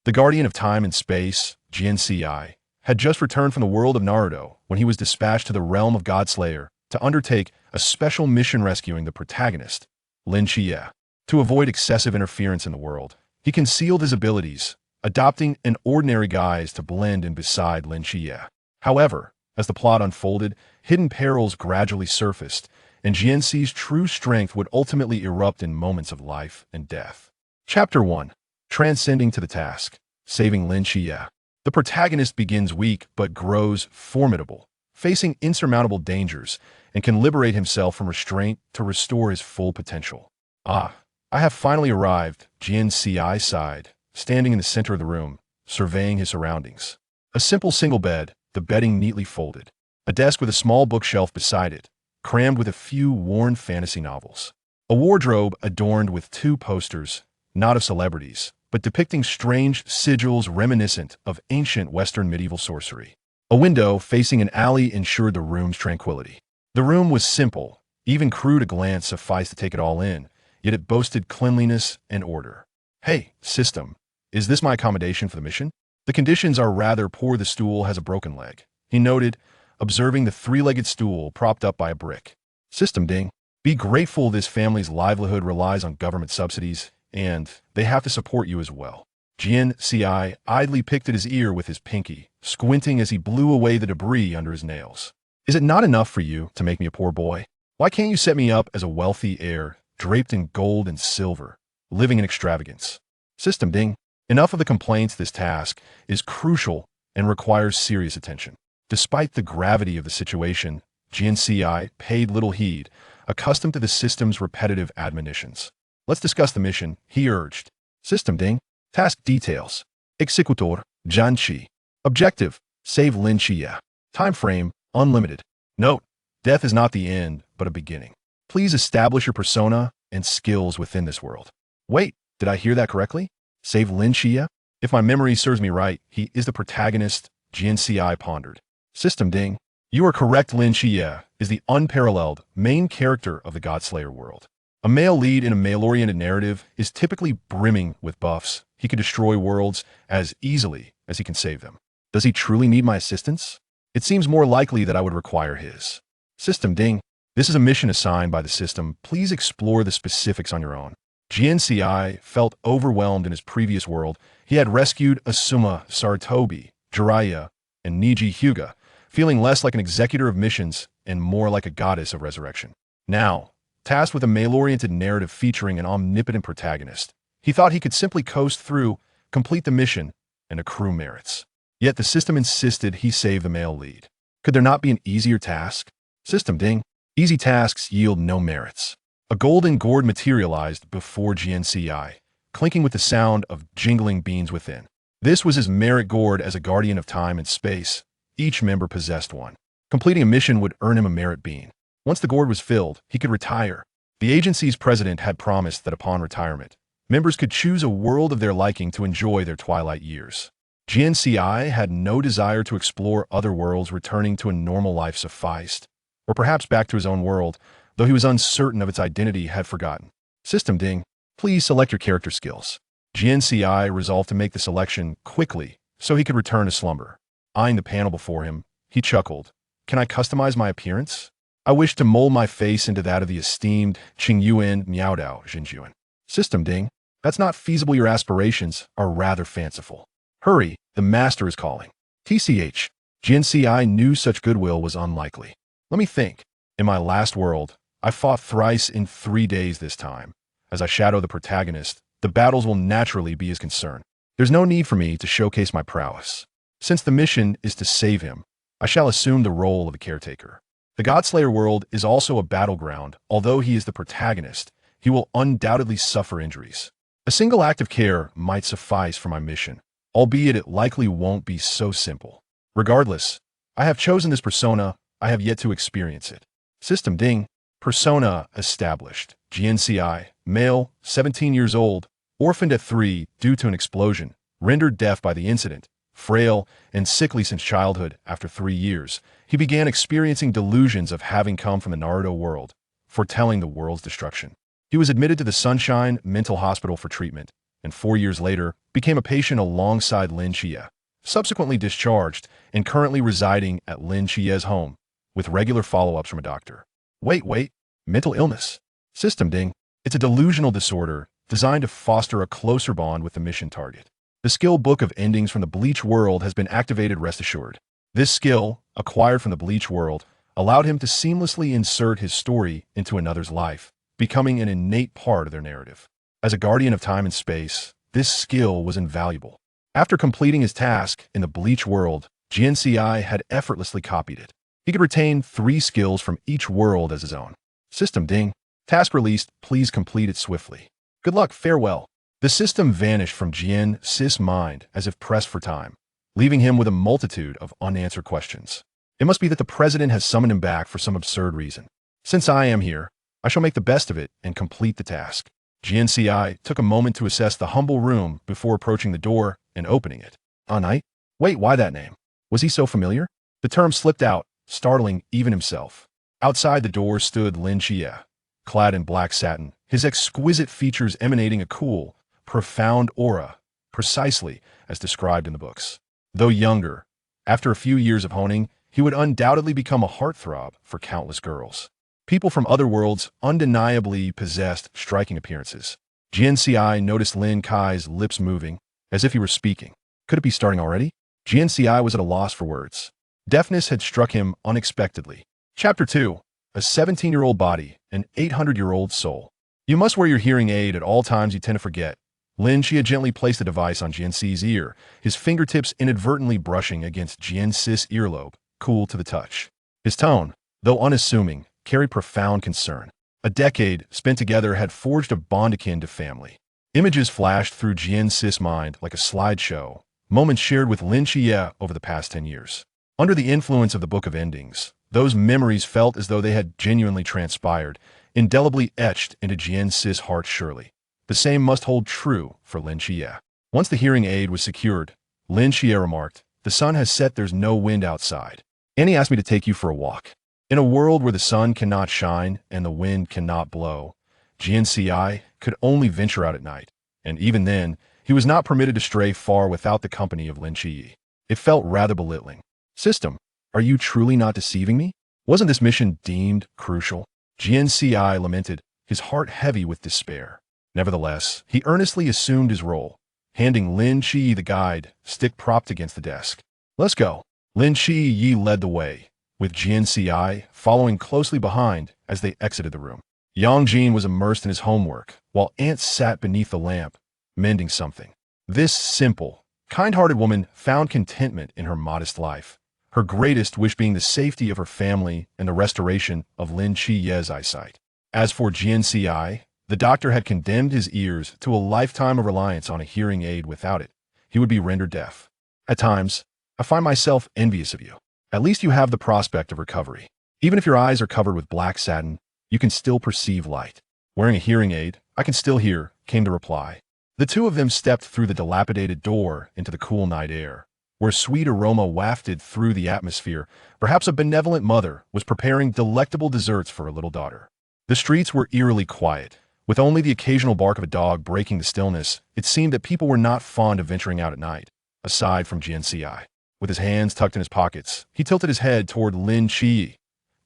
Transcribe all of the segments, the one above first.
The guardian of time and space, Jian Ci, had just returned from the world of Naruto when he was dispatched to the realm of Godslayer to undertake a special mission rescuing the protagonist, Lin Qiye. To avoid excessive interference in the world, he concealed his abilities, adopting an ordinary guise to blend in beside Lin Qiye. However, as the plot unfolded, hidden perils gradually surfaced, and Jian Ci's true strength would ultimately erupt in moments of life and death. Chapter 1. Transcending to the task, saving Lin Qiye. The protagonist begins weak but grows formidable, facing insurmountable dangers, and can liberate himself from restraint to restore his full potential. I have finally arrived, Jian Ci sighed, standing in the center of the room, surveying his surroundings. A simple single bed, the bedding neatly folded. A desk with a small bookshelf beside it, crammed with a few worn fantasy novels. A wardrobe adorned with 2 posters, not of celebrities, but depicting strange sigils reminiscent of ancient Western medieval sorcery. A window facing an alley ensured the room's tranquility. The room was simple, even crude a glance sufficed to take it all in, yet it boasted cleanliness and order. Hey, system, is this my accommodation for the mission? The conditions are rather poor. The stool has a broken leg, he noted, observing the 3-legged stool propped up by a brick. System ding. Be grateful this family's livelihood relies on government subsidies, and they have to support you as well. Jian Ci idly picked at his ear with his pinky, squinting as he blew away the debris under his nails. Is it not enough for you to make me a poor boy? Why can't you set me up as a wealthy heir, draped in gold and silver, living in extravagance? System ding. Enough of the complaints. This task is crucial and requires serious attention. Despite the gravity of the situation, Jian Ci paid little heed, accustomed to the system's repetitive admonitions. Let's discuss the mission, he urged. System ding. Task details. Executor, Jian Ci. Objective, save Lin Qiye. Time frame, unlimited. Note, death is not the end, but a beginning. Please establish your persona and skills within this world. Wait, did I hear that correctly? Save Lin Qiye? If my memory serves me right, he is the protagonist, Jian Ci pondered. System ding. You are correct. Lin Qiye is the unparalleled main character of the Godslayer world. A male lead in a male-oriented narrative is typically brimming with buffs. He can destroy worlds as easily as he can save them. Does he truly need my assistance? It seems more likely that I would require his. System ding. This is a mission assigned by the system. Please explore the specifics on your own. Jian Ci felt overwhelmed in his previous world. He had rescued Asuma, Saratobi, Jiraiya, and Niji Hyuga, feeling less like an executor of missions and more like a goddess of resurrection. Now, tasked with a male-oriented narrative featuring an omnipotent protagonist, he thought he could simply coast through, complete the mission, and accrue merits. Yet the system insisted he save the male lead. Could there not be an easier task? System ding. Easy tasks yield no merits. A golden gourd materialized before Jian Ci, clinking with the sound of jingling beans within. This was his merit gourd as a guardian of time and space. Each member possessed one. Completing a mission would earn him a merit bean. Once the gourd was filled, he could retire. The agency's president had promised that upon retirement, members could choose a world of their liking to enjoy their twilight years. Jian Ci had no desire to explore other worlds. Returning to a normal life sufficed, or perhaps back to his own world, though he was uncertain of its identity, had forgotten. System ding. Please select your character skills. Jian Ci resolved to make the selection quickly so he could return to slumber. Eyeing the panel before him, he chuckled. Can I customize my appearance? I wish to mold my face into that of the esteemed Qingyuan Miaodao Xinjuan. System ding. That's not feasible. Your aspirations are rather fanciful. Hurry, the master is calling. TCH. Jian Ci knew such goodwill was unlikely. Let me think. In my last world, I fought thrice in 3 days. This time, as I shadow the protagonist, the battles will naturally be his concern. There's no need for me to showcase my prowess. Since the mission is to save him, I shall assume the role of a caretaker. The Godslayer world is also a battleground. Although he is the protagonist, he will undoubtedly suffer injuries. A single act of care might suffice for my mission, albeit it likely won't be so simple. Regardless, I have chosen this persona. I have yet to experience it. System ding. Persona established. Jian Ci, male, 17 years old, orphaned at 3 due to an explosion, rendered deaf by the incident, frail and sickly since childhood. After 3 years, he began experiencing delusions of having come from the Naruto world, foretelling the world's destruction. He was admitted to the Sunshine Mental Hospital for treatment, and 4 years later became a patient alongside Lin Qiye, subsequently discharged and currently residing at Lin Qiye's home with regular follow-ups from a doctor. Wait, mental illness. System ding. It's a delusional disorder designed to foster a closer bond with the mission target. The skill book of endings from the Bleach world has been activated, rest assured. This skill, acquired from the Bleach world, allowed him to seamlessly insert his story into another's life, becoming an innate part of their narrative. As a guardian of time and space, this skill was invaluable. After completing his task in the Bleach world, Jian Ci had effortlessly copied it. He could retain 3 skills from each world as his own. System ding. Task released, please complete it swiftly. Good luck, farewell. The system vanished from Jian Ci's mind as if pressed for time, leaving him with a multitude of unanswered questions. It must be that the president has summoned him back for some absurd reason. Since I am here, I shall make the best of it and complete the task. Jian Ci took a moment to assess the humble room before approaching the door and opening it. Knight? Wait, why that name? Was he so familiar? The term slipped out, startling even himself. Outside the door stood Lin Qiye, clad in black satin, his exquisite features emanating a cool, profound aura, precisely as described in the books. Though younger, after a few years of honing, he would undoubtedly become a heartthrob for countless girls. People from other worlds undeniably possessed striking appearances. Jian Ci noticed Lin Qiye's lips moving, as if he were speaking. Could it be starting already? Jian Ci was at a loss for words. Deafness had struck him unexpectedly. Chapter 2. A 17-year-old body, an 800-year-old soul. You must wear your hearing aid at all times, you tend to forget. Lin Qiye gently placed the device on Jian Ci's ear, his fingertips inadvertently brushing against Jian Ci's earlobe, cool to the touch. His tone, though unassuming, carried profound concern. A decade spent together had forged a bond akin to family. Images flashed through Jian Ci's mind like a slideshow, moments shared with Lin Qiye over the past 10 years. Under the influence of the Book of Endings, those memories felt as though they had genuinely transpired, indelibly etched into Jian Ci's heart surely. The same must hold true for Lin Qiye. Once the hearing aid was secured, Lin Qiye remarked, "The sun has set, there's no wind outside. Annie asked me to take you for a walk." In a world where the sun cannot shine and the wind cannot blow, Jian Ci could only venture out at night, and even then, he was not permitted to stray far without the company of Lin Qiye. It felt rather belittling. System, are you truly not deceiving me? Wasn't this mission deemed crucial? Jian Ci lamented, his heart heavy with despair. Nevertheless, he earnestly assumed his role, handing Lin Qiye the guide, stick propped against the desk. Let's go. Lin Qiye led the way, with Jian Ci following closely behind as they exited the room. Yang Jin was immersed in his homework, while Aunt sat beneath the lamp, mending something. This simple, kind-hearted woman found contentment in her modest life, her greatest wish being the safety of her family and the restoration of Lin Qiye's eyesight. As for Jian Ci, the doctor had condemned his ears to a lifetime of reliance on a hearing aid. Without it, he would be rendered deaf. At times, I find myself envious of you. At least you have the prospect of recovery. Even if your eyes are covered with black satin, you can still perceive light. Wearing a hearing aid, I can still hear, came the reply. The two of them stepped through the dilapidated door into the cool night air, where sweet aroma wafted through the atmosphere. Perhaps a benevolent mother was preparing delectable desserts for her little daughter. The streets were eerily quiet, with only the occasional bark of a dog breaking the stillness. It seemed that people were not fond of venturing out at night, aside from Jian Ci. With his hands tucked in his pockets, he tilted his head toward Lin Qiye,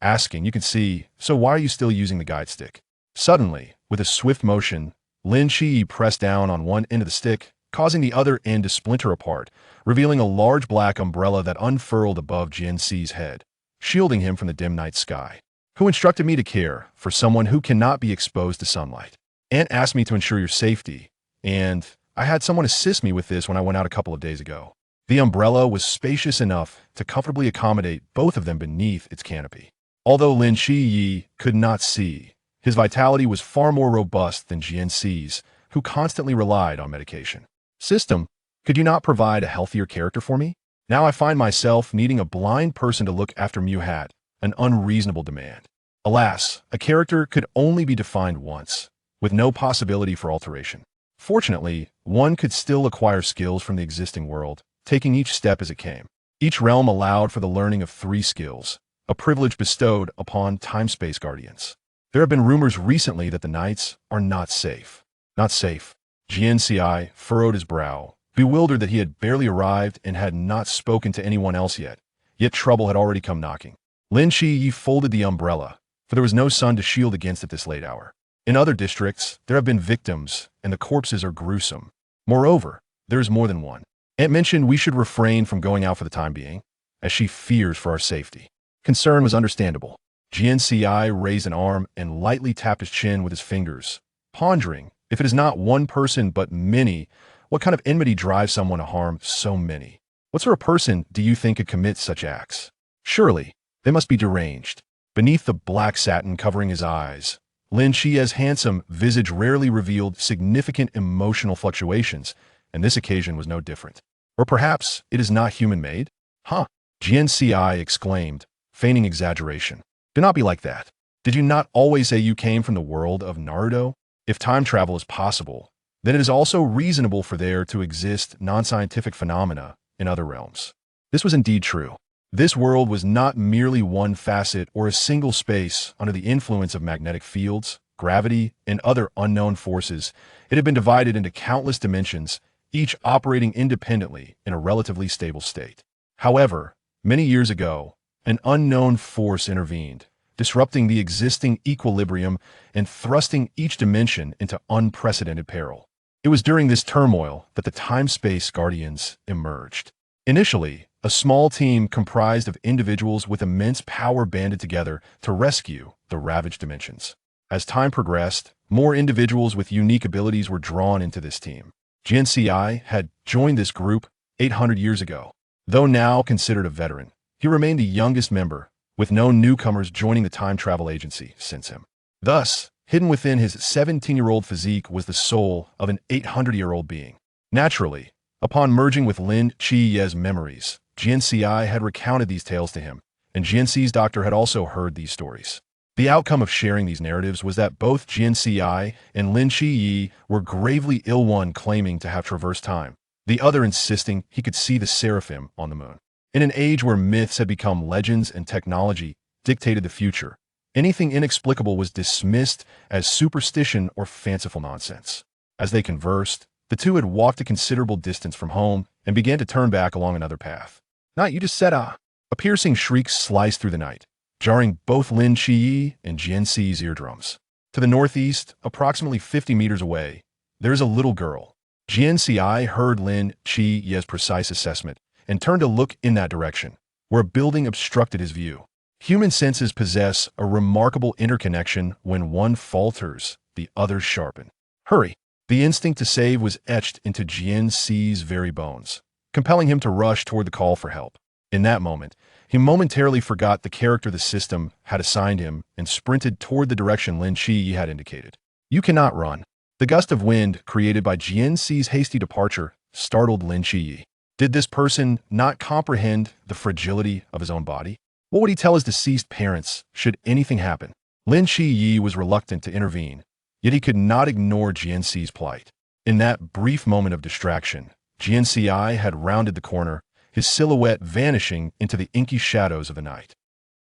asking, "You can see, so why are you still using the guide stick?" Suddenly, with a swift motion, Lin Qiye pressed down on one end of the stick, causing the other end to splinter apart, revealing a large black umbrella that unfurled above Jian Ci's head, shielding him from the dim night sky. "Who instructed me to care for someone who cannot be exposed to sunlight? Aunt asked me to ensure your safety, and I had someone assist me with this when I went out a couple of days ago." The umbrella was spacious enough to comfortably accommodate both of them beneath its canopy. Although Lin Qiye could not see, his vitality was far more robust than Jian Ci's, who constantly relied on medication. "System, could you not provide a healthier character for me? Now I find myself needing a blind person to look after Muhat, an unreasonable demand. Alas, a character could only be defined once, with no possibility for alteration. Fortunately, one could still acquire skills from the existing world, taking each step as it came. Each realm allowed for the learning of 3 skills, a privilege bestowed upon time-space guardians. There have been rumors recently that the nights are not safe. Not safe. Jian Ci furrowed his brow, bewildered that he had barely arrived and had not spoken to anyone else yet. Yet trouble had already come knocking. Lin Qiye folded the umbrella, for there was no sun to shield against at this late hour. In other districts, there have been victims, and the corpses are gruesome. Moreover, there is more than one. Aunt mentioned we should refrain from going out for the time being, as she fears for our safety. Concern was understandable. Jian Ci raised an arm and lightly tapped his chin with his fingers, pondering, if it is not one person but many, what kind of enmity drives someone to harm so many? What sort of person do you think could commit such acts? Surely, they must be deranged. Beneath the black satin covering his eyes, Lin Qiye's handsome visage rarely revealed significant emotional fluctuations, and this occasion was no different. Or perhaps it is not human-made? Huh? Jian Ci exclaimed, feigning exaggeration. Do not be like that. Did you not always say you came from the world of Naruto? If time travel is possible, then it is also reasonable for there to exist non-scientific phenomena in other realms. This was indeed true. This world was not merely one facet or a single space under the influence of magnetic fields, gravity, and other unknown forces. It had been divided into countless dimensions, each operating independently in a relatively stable state. However, many years ago, an unknown force intervened, disrupting the existing equilibrium and thrusting each dimension into unprecedented peril. It was during this turmoil that the time-space guardians emerged. Initially, a small team comprised of individuals with immense power banded together to rescue the ravaged dimensions. As time progressed, more individuals with unique abilities were drawn into this team. Jian Ci had joined this group 800 years ago. Though now considered a veteran, he remained the youngest member, with no newcomers joining the time travel agency since him. Thus, hidden within his 17-year-old physique was the soul of an 800-year-old being. Naturally, upon merging with Lin Qiye's memories, Jian Ci had recounted these tales to him, and Jian Ci's doctor had also heard these stories. The outcome of sharing these narratives was that both Jian Ci and Lin Qiye were gravely ill, one claiming to have traversed time, the other insisting he could see the seraphim on the moon. In an age where myths had become legends and technology dictated the future, anything inexplicable was dismissed as superstition or fanciful nonsense. As they conversed, the two had walked a considerable distance from home and began to turn back along another path. "Not you just said, ah." A piercing shriek sliced through the night, jarring both Lin Qiye and Jian Ci's eardrums. To the northeast, approximately 50 meters away, there is a little girl. Jian Ci heard Lin Qiye's precise assessment and turned to look in that direction, where a building obstructed his view. Human senses possess a remarkable interconnection. When one falters, the others sharpen. Hurry! The instinct to save was etched into Jian Ci's very bones, compelling him to rush toward the call for help. In that moment, he momentarily forgot the character the system had assigned him and sprinted toward the direction Lin Qiye had indicated. You cannot run. The gust of wind created by Jian Ci's hasty departure startled Lin Qiye. Did this person not comprehend the fragility of his own body? What would he tell his deceased parents should anything happen? Lin Qiye was reluctant to intervene, yet he could not ignore Jian Ci's plight. In that brief moment of distraction, Jian Ci had rounded the corner, his silhouette vanishing into the inky shadows of the night.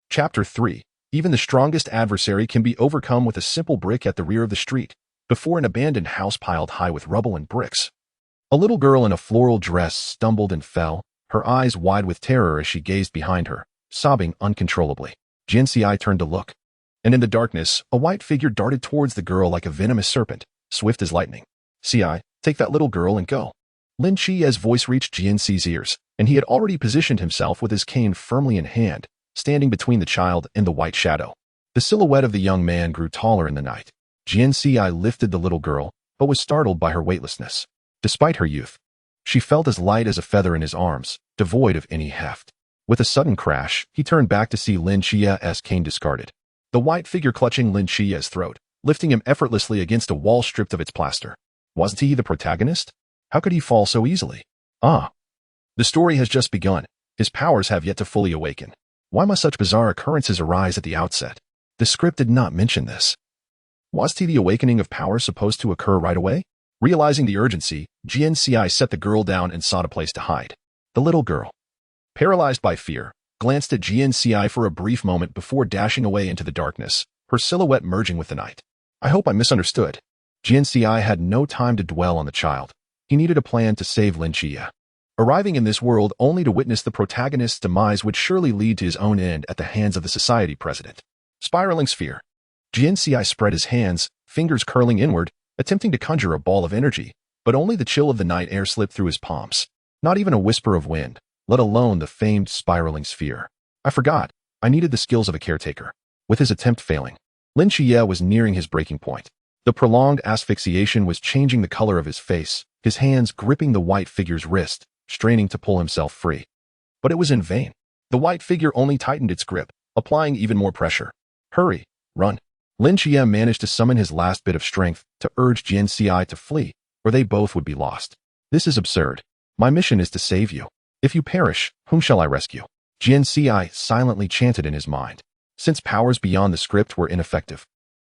Chapter 3. Even the strongest adversary can be overcome with a simple brick at the rear of the street, before an abandoned house piled high with rubble and bricks. A little girl in a floral dress stumbled and fell, her eyes wide with terror as she gazed behind her, sobbing uncontrollably. Jian Ci turned to look, and in the darkness, a white figure darted towards the girl like a venomous serpent, swift as lightning. "Ci, take that little girl and go." Lin Qiye's voice reached Jian Ci's ears, and he had already positioned himself with his cane firmly in hand, standing between the child and the white shadow. The silhouette of the young man grew taller in the night. Jian Ci lifted the little girl, but was startled by her weightlessness. Despite her youth, she felt as light as a feather in his arms, devoid of any heft. With a sudden crash, he turned back to see Lin Qiye's cane discarded, the white figure clutching Lin Qiye's throat, lifting him effortlessly against a wall stripped of its plaster. Wasn't he the protagonist? How could he fall so easily? Ah. The story has just begun. His powers have yet to fully awaken. Why must such bizarre occurrences arise at the outset? The script did not mention this. Was the awakening of power supposed to occur right away? Realizing the urgency, Jian Ci set the girl down and sought a place to hide. The little girl, paralyzed by fear, glanced at Jian Ci for a brief moment before dashing away into the darkness, her silhouette merging with the night. "I hope I misunderstood. Jian Ci had no time to dwell on the child. He needed a plan to save Lin Qiye. Arriving in this world only to witness the protagonist's demise would surely lead to his own end at the hands of the society president. Spiraling sphere. Jian Ci spread his hands, fingers curling inward, attempting to conjure a ball of energy, but only the chill of the night air slipped through his palms. Not even a whisper of wind, let alone the famed spiraling sphere. I forgot. I needed the skills of a caretaker. With his attempt failing, Lin Qiye was nearing his breaking point. The prolonged asphyxiation was changing the color of his face, his hands gripping the white figure's wrist, straining to pull himself free. But it was in vain. The white figure only tightened its grip, applying even more pressure. Hurry, run. Lin Qiye managed to summon his last bit of strength to urge Jian Ci to flee, or they both would be lost. This is absurd. My mission is to save you. If you perish, whom shall I rescue? Jian Ci silently chanted in his mind. Since powers beyond the script were ineffective,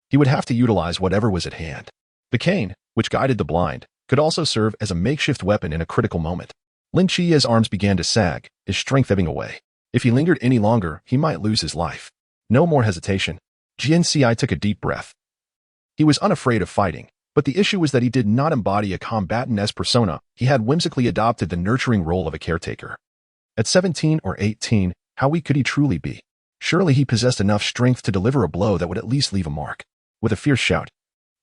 he would have to utilize whatever was at hand. The cane, which guided the blind, could also serve as a makeshift weapon in a critical moment. Lin Qiye's arms began to sag, his strength ebbing away. If he lingered any longer, he might lose his life. No more hesitation. Jian Ci took a deep breath. He was unafraid of fighting, but the issue was that he did not embody a combatant-esque persona. He had whimsically adopted the nurturing role of a caretaker. At 17 or 18, how weak could he truly be? Surely he possessed enough strength to deliver a blow that would at least leave a mark. With a fierce shout,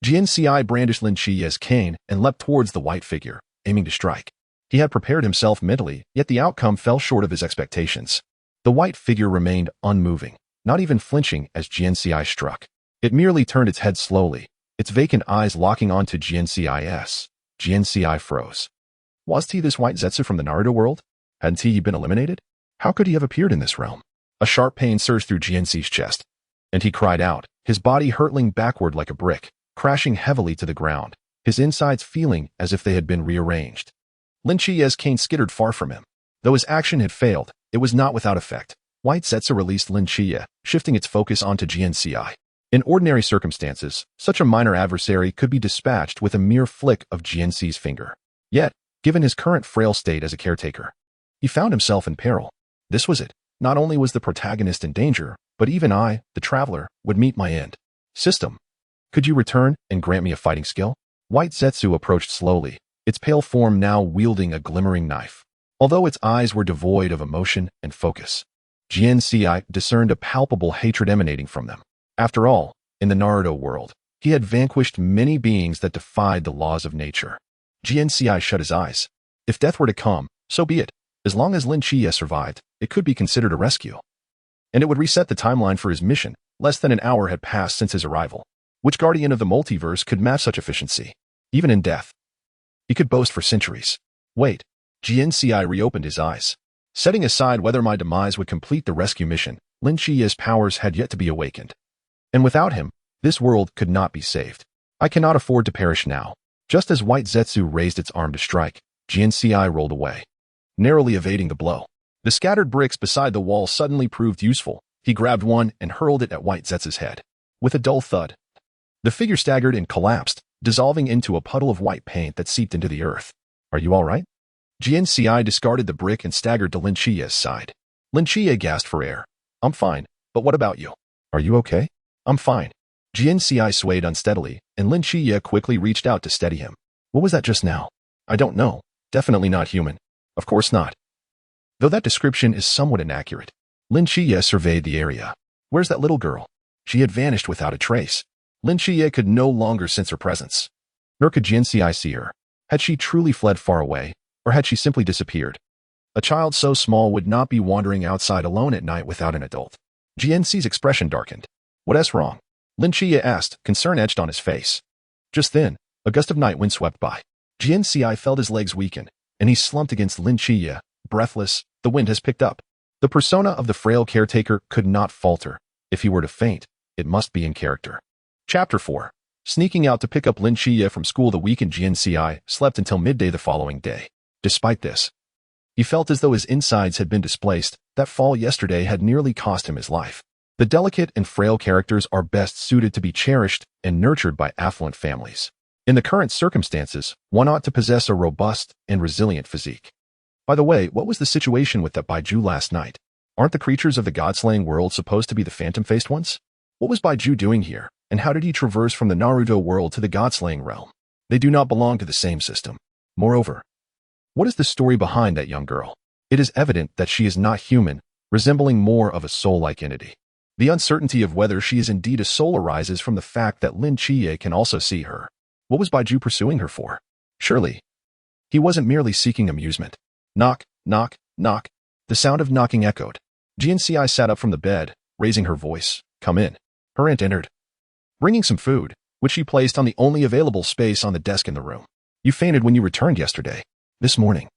Jian Ci brandished Lin Qiye's cane and leapt towards the white figure, aiming to strike. He had prepared himself mentally, yet the outcome fell short of his expectations. The white figure remained unmoving, not even flinching as Jian Ci struck. It merely turned its head slowly, its vacant eyes locking onto Jian Ci's. Jian Ci froze. Was he this white Zetsu from the Naruto world? Hadn't he been eliminated? How could he have appeared in this realm? A sharp pain surged through Jian Ci's chest, and he cried out, his body hurtling backward like a brick, crashing heavily to the ground, his insides feeling as if they had been rearranged. Lin Qiye's cane skittered far from him. Though his action had failed, it was not without effect. White Zetsu released Lin Qiye, shifting its focus onto Jian Ci. In ordinary circumstances, such a minor adversary could be dispatched with a mere flick of Jian Ci's finger. Yet, given his current frail state as a caretaker, he found himself in peril. This was it. Not only was the protagonist in danger, but even I, the traveler, would meet my end. System. Could you return and grant me a fighting skill? White Zetsu approached slowly, its pale form now wielding a glimmering knife. Although its eyes were devoid of emotion and focus, Jian Ci discerned a palpable hatred emanating from them. After all, in the Naruto world, he had vanquished many beings that defied the laws of nature. Jian Ci shut his eyes. If death were to come, so be it. As long as Lin Qiye survived, it could be considered a rescue. And it would reset the timeline for his mission. Less than an hour had passed since his arrival. Which guardian of the multiverse could match such efficiency? Even in death, he could boast for centuries. Wait, Jian Ci reopened his eyes. Setting aside whether my demise would complete the rescue mission, Lin Qiye's powers had yet to be awakened. And without him, this world could not be saved. I cannot afford to perish now. Just as White Zetsu raised its arm to strike, Jian Ci rolled away, narrowly evading the blow. The scattered bricks beside the wall suddenly proved useful. He grabbed one and hurled it at White Zetsu's head. With a dull thud, the figure staggered and collapsed, dissolving into a puddle of white paint that seeped into the earth. Are you all right? Jian Ci discarded the brick and staggered to Lin Qiye's side. Lin Qiye gasped for air. I'm fine, but what about you? Are you okay? I'm fine. Jian Ci swayed unsteadily, and Lin Qiye quickly reached out to steady him. What was that just now? I don't know. Definitely not human. Of course not. Though that description is somewhat inaccurate. Lin Qiye surveyed the area. Where's that little girl? She had vanished without a trace. Lin Qiye could no longer sense her presence. Nor could Jian Ci see her. Had she truly fled far away, or had she simply disappeared? A child so small would not be wandering outside alone at night without an adult. Jian Ci's expression darkened. What's wrong? Lin Qiye asked, concern etched on his face. Just then, a gust of night wind swept by. Jian Ci felt his legs weaken, and he slumped against Lin Qiye, breathless. The wind has picked up. The persona of the frail caretaker could not falter. If he were to faint, it must be in character. Chapter 4. Sneaking out to pick up Lin Qiye from school, the weakened Jian Ci slept until midday the following day. Despite this, he felt as though his insides had been displaced. That fall yesterday had nearly cost him his life. The delicate and frail characters are best suited to be cherished and nurtured by affluent families. In the current circumstances, one ought to possess a robust and resilient physique. By the way, what was the situation with that Baiju last night? Aren't the creatures of the god-slaying world supposed to be the phantom-faced ones? What was Baiju doing here, And how did he traverse from the Naruto world to the God-slaying realm? They do not belong to the same system. Moreover, what is the story behind that young girl? It is evident that she is not human, resembling more of a soul-like entity. The uncertainty of whether she is indeed a soul arises from the fact that Lin Qiye can also see her. What was Baiju pursuing her for? Surely, he wasn't merely seeking amusement. Knock, knock, knock. The sound of knocking echoed. Jian Ci sat up from the bed, raising her voice. Come in. Her aunt entered, bringing some food, which she placed on the only available space on the desk in the room. You fainted when you returned yesterday. This morning,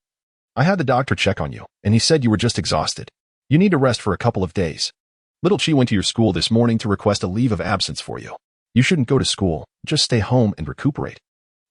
I had the doctor check on you, and he said you were just exhausted. You need to rest for a couple of days. Little Chi went to your school this morning to request a leave of absence for you. You shouldn't go to school, just stay home and recuperate.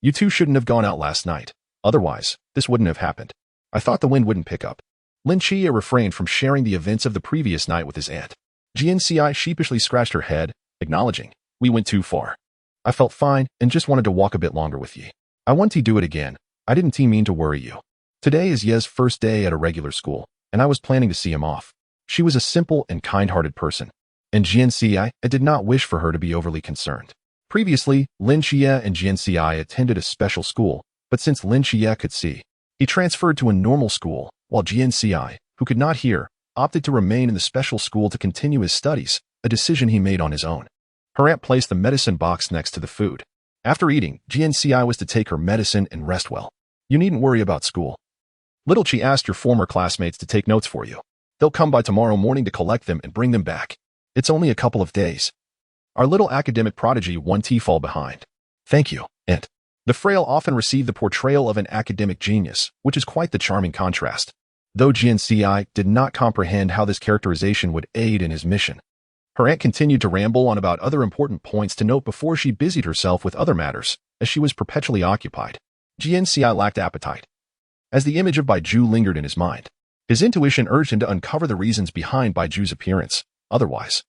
You two shouldn't have gone out last night. Otherwise, this wouldn't have happened. I thought the wind wouldn't pick up. Lin Qiye refrained from sharing the events of the previous night with his aunt. Jian Ci sheepishly scratched her head, acknowledging, we went too far. I felt fine and just wanted to walk a bit longer with ye. I want to do it again. I didn't mean to worry you. Today is Ye's first day at a regular school, and I was planning to see him off. She was a simple and kind-hearted person, and Jian Ci, I did not wish for her to be overly concerned. Previously, Lin Qiye and Jian Ci attended a special school, but since Lin Qiye could see, he transferred to a normal school, while Jian Ci, who could not hear, opted to remain in the special school to continue his studies, a decision he made on his own. Her aunt placed the medicine box next to the food. After eating, Jian Ci was to take her medicine and rest well. You needn't worry about school. Little Chi asked your former classmates to take notes for you. They'll come by tomorrow morning to collect them and bring them back. It's only a couple of days. Our little academic prodigy won't fall behind. Thank you, Aunt. The frail often receive the portrayal of an academic genius, which is quite the charming contrast. Though Jian Ci did not comprehend how this characterization would aid in his mission. Her aunt continued to ramble on about other important points to note before she busied herself with other matters, as she was perpetually occupied. Jian Ci lacked appetite. As the image of Baiju lingered in his mind, his intuition urged him to uncover the reasons behind Baiju's appearance. Otherwise,